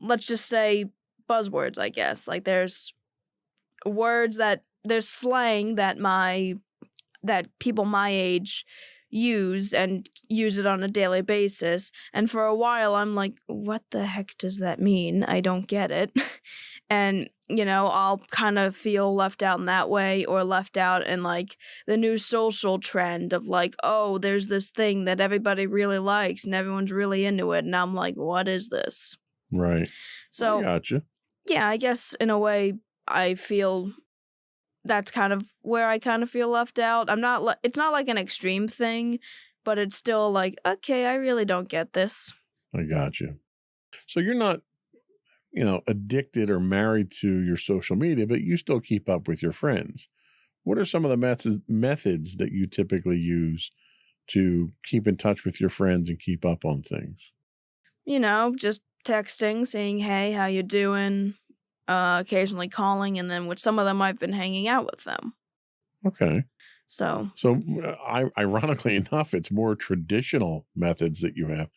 let's just say buzzwords, I guess. Like, there's there's slang that people my age use and use it on a daily basis. And for a while, I'm like, what the heck does that mean? I don't get it. And, I'll kind of feel left out in that way, or left out in like the new social trend of like, oh, there's this thing that everybody really likes and everyone's really into it. And I'm like, what is this? Right. So, I gotcha. yeah, I guess in a way, I feel that's kind of where I kind of feel left out. It's not like an extreme thing, but it's still like, okay, I really don't get this. I gotcha. So you're not, addicted or married to your social media, but you still keep up with your friends. What are some of the methods that you typically use to keep in touch with your friends and keep up on things? Just texting, saying, hey, how you doing? Occasionally calling, and then with some of them, I've been hanging out with them. Okay. So ironically enough, it's more traditional methods that you have.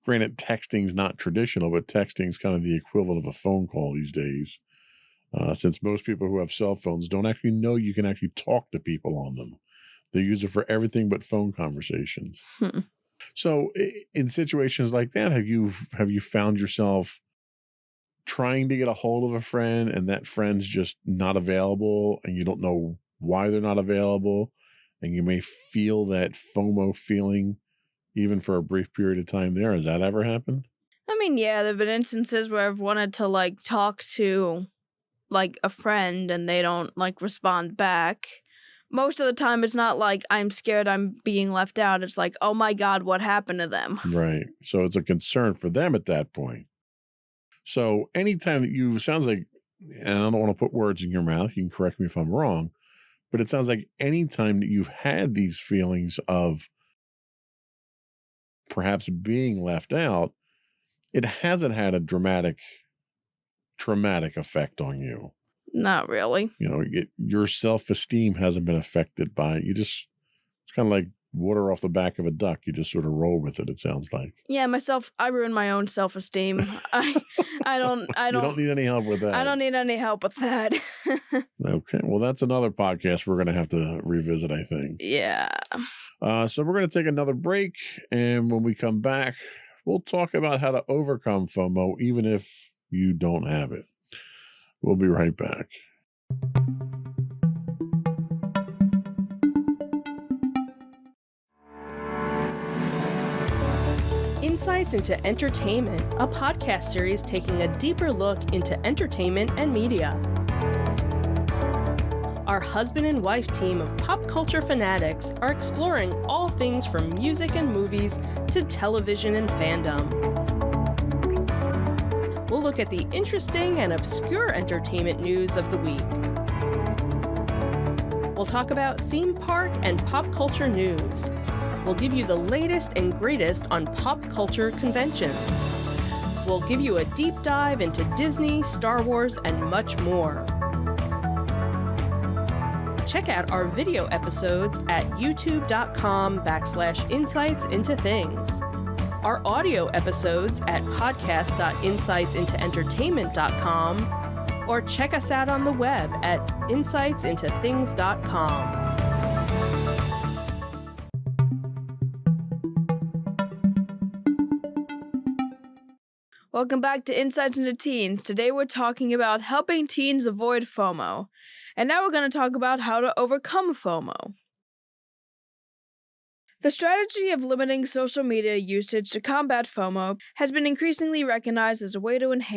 Granted, texting's not traditional, but texting's kind of the equivalent of a phone call these days. Since most people who have cell phones don't actually know you can actually talk to people on them. They use it for everything but phone conversations. So in situations like that, have you found yourself trying to get a hold of a friend and that friend's just not available and you don't know why they're not available, and you may feel that FOMO feeling even for a brief period of time there? Has that ever happened? I mean, yeah, there have been instances where I've wanted to talk to a friend and they don't respond back. Most of the time it's not like I'm scared I'm being left out. It's like, oh my God, what happened to them? Right. So it's a concern for them at that point. So anytime that sounds like, and I don't want to put words in your mouth, you can correct me if I'm wrong, but it sounds like anytime that you've had these feelings of perhaps being left out, it hasn't had a traumatic effect on you. Not really. Your self-esteem hasn't been affected by it. It's kind of like water off the back of a duck. You just sort of roll with it sounds like. Yeah, I ruin my own self-esteem. I don't You don't need any help with that. I don't need any help with that. Okay. Well, that's another podcast we're going to have to revisit, I think. Yeah. So we're going to take another break, and when we come back, we'll talk about how to overcome FOMO even if you don't have it. We'll be right back. Insights into Entertainment, a podcast series taking a deeper look into entertainment and media. Our husband and wife team of pop culture fanatics are exploring all things from music and movies to television and fandom. We'll look at the interesting and obscure entertainment news of the week. We'll talk about theme park and pop culture news. We'll give you the latest and greatest on pop culture conventions. We'll give you a deep dive into Disney, Star Wars, and much more. Check out our video episodes at youtube.com/insightsintothings. Our audio episodes at podcast.insightsintoentertainment.com, or check us out on the web at insightsintothings.com. Welcome back to Insights into Teens. Today we're talking about helping teens avoid FOMO. And now we're going to talk about how to overcome FOMO. The strategy of limiting social media usage to combat FOMO has been increasingly recognized as a way to enhance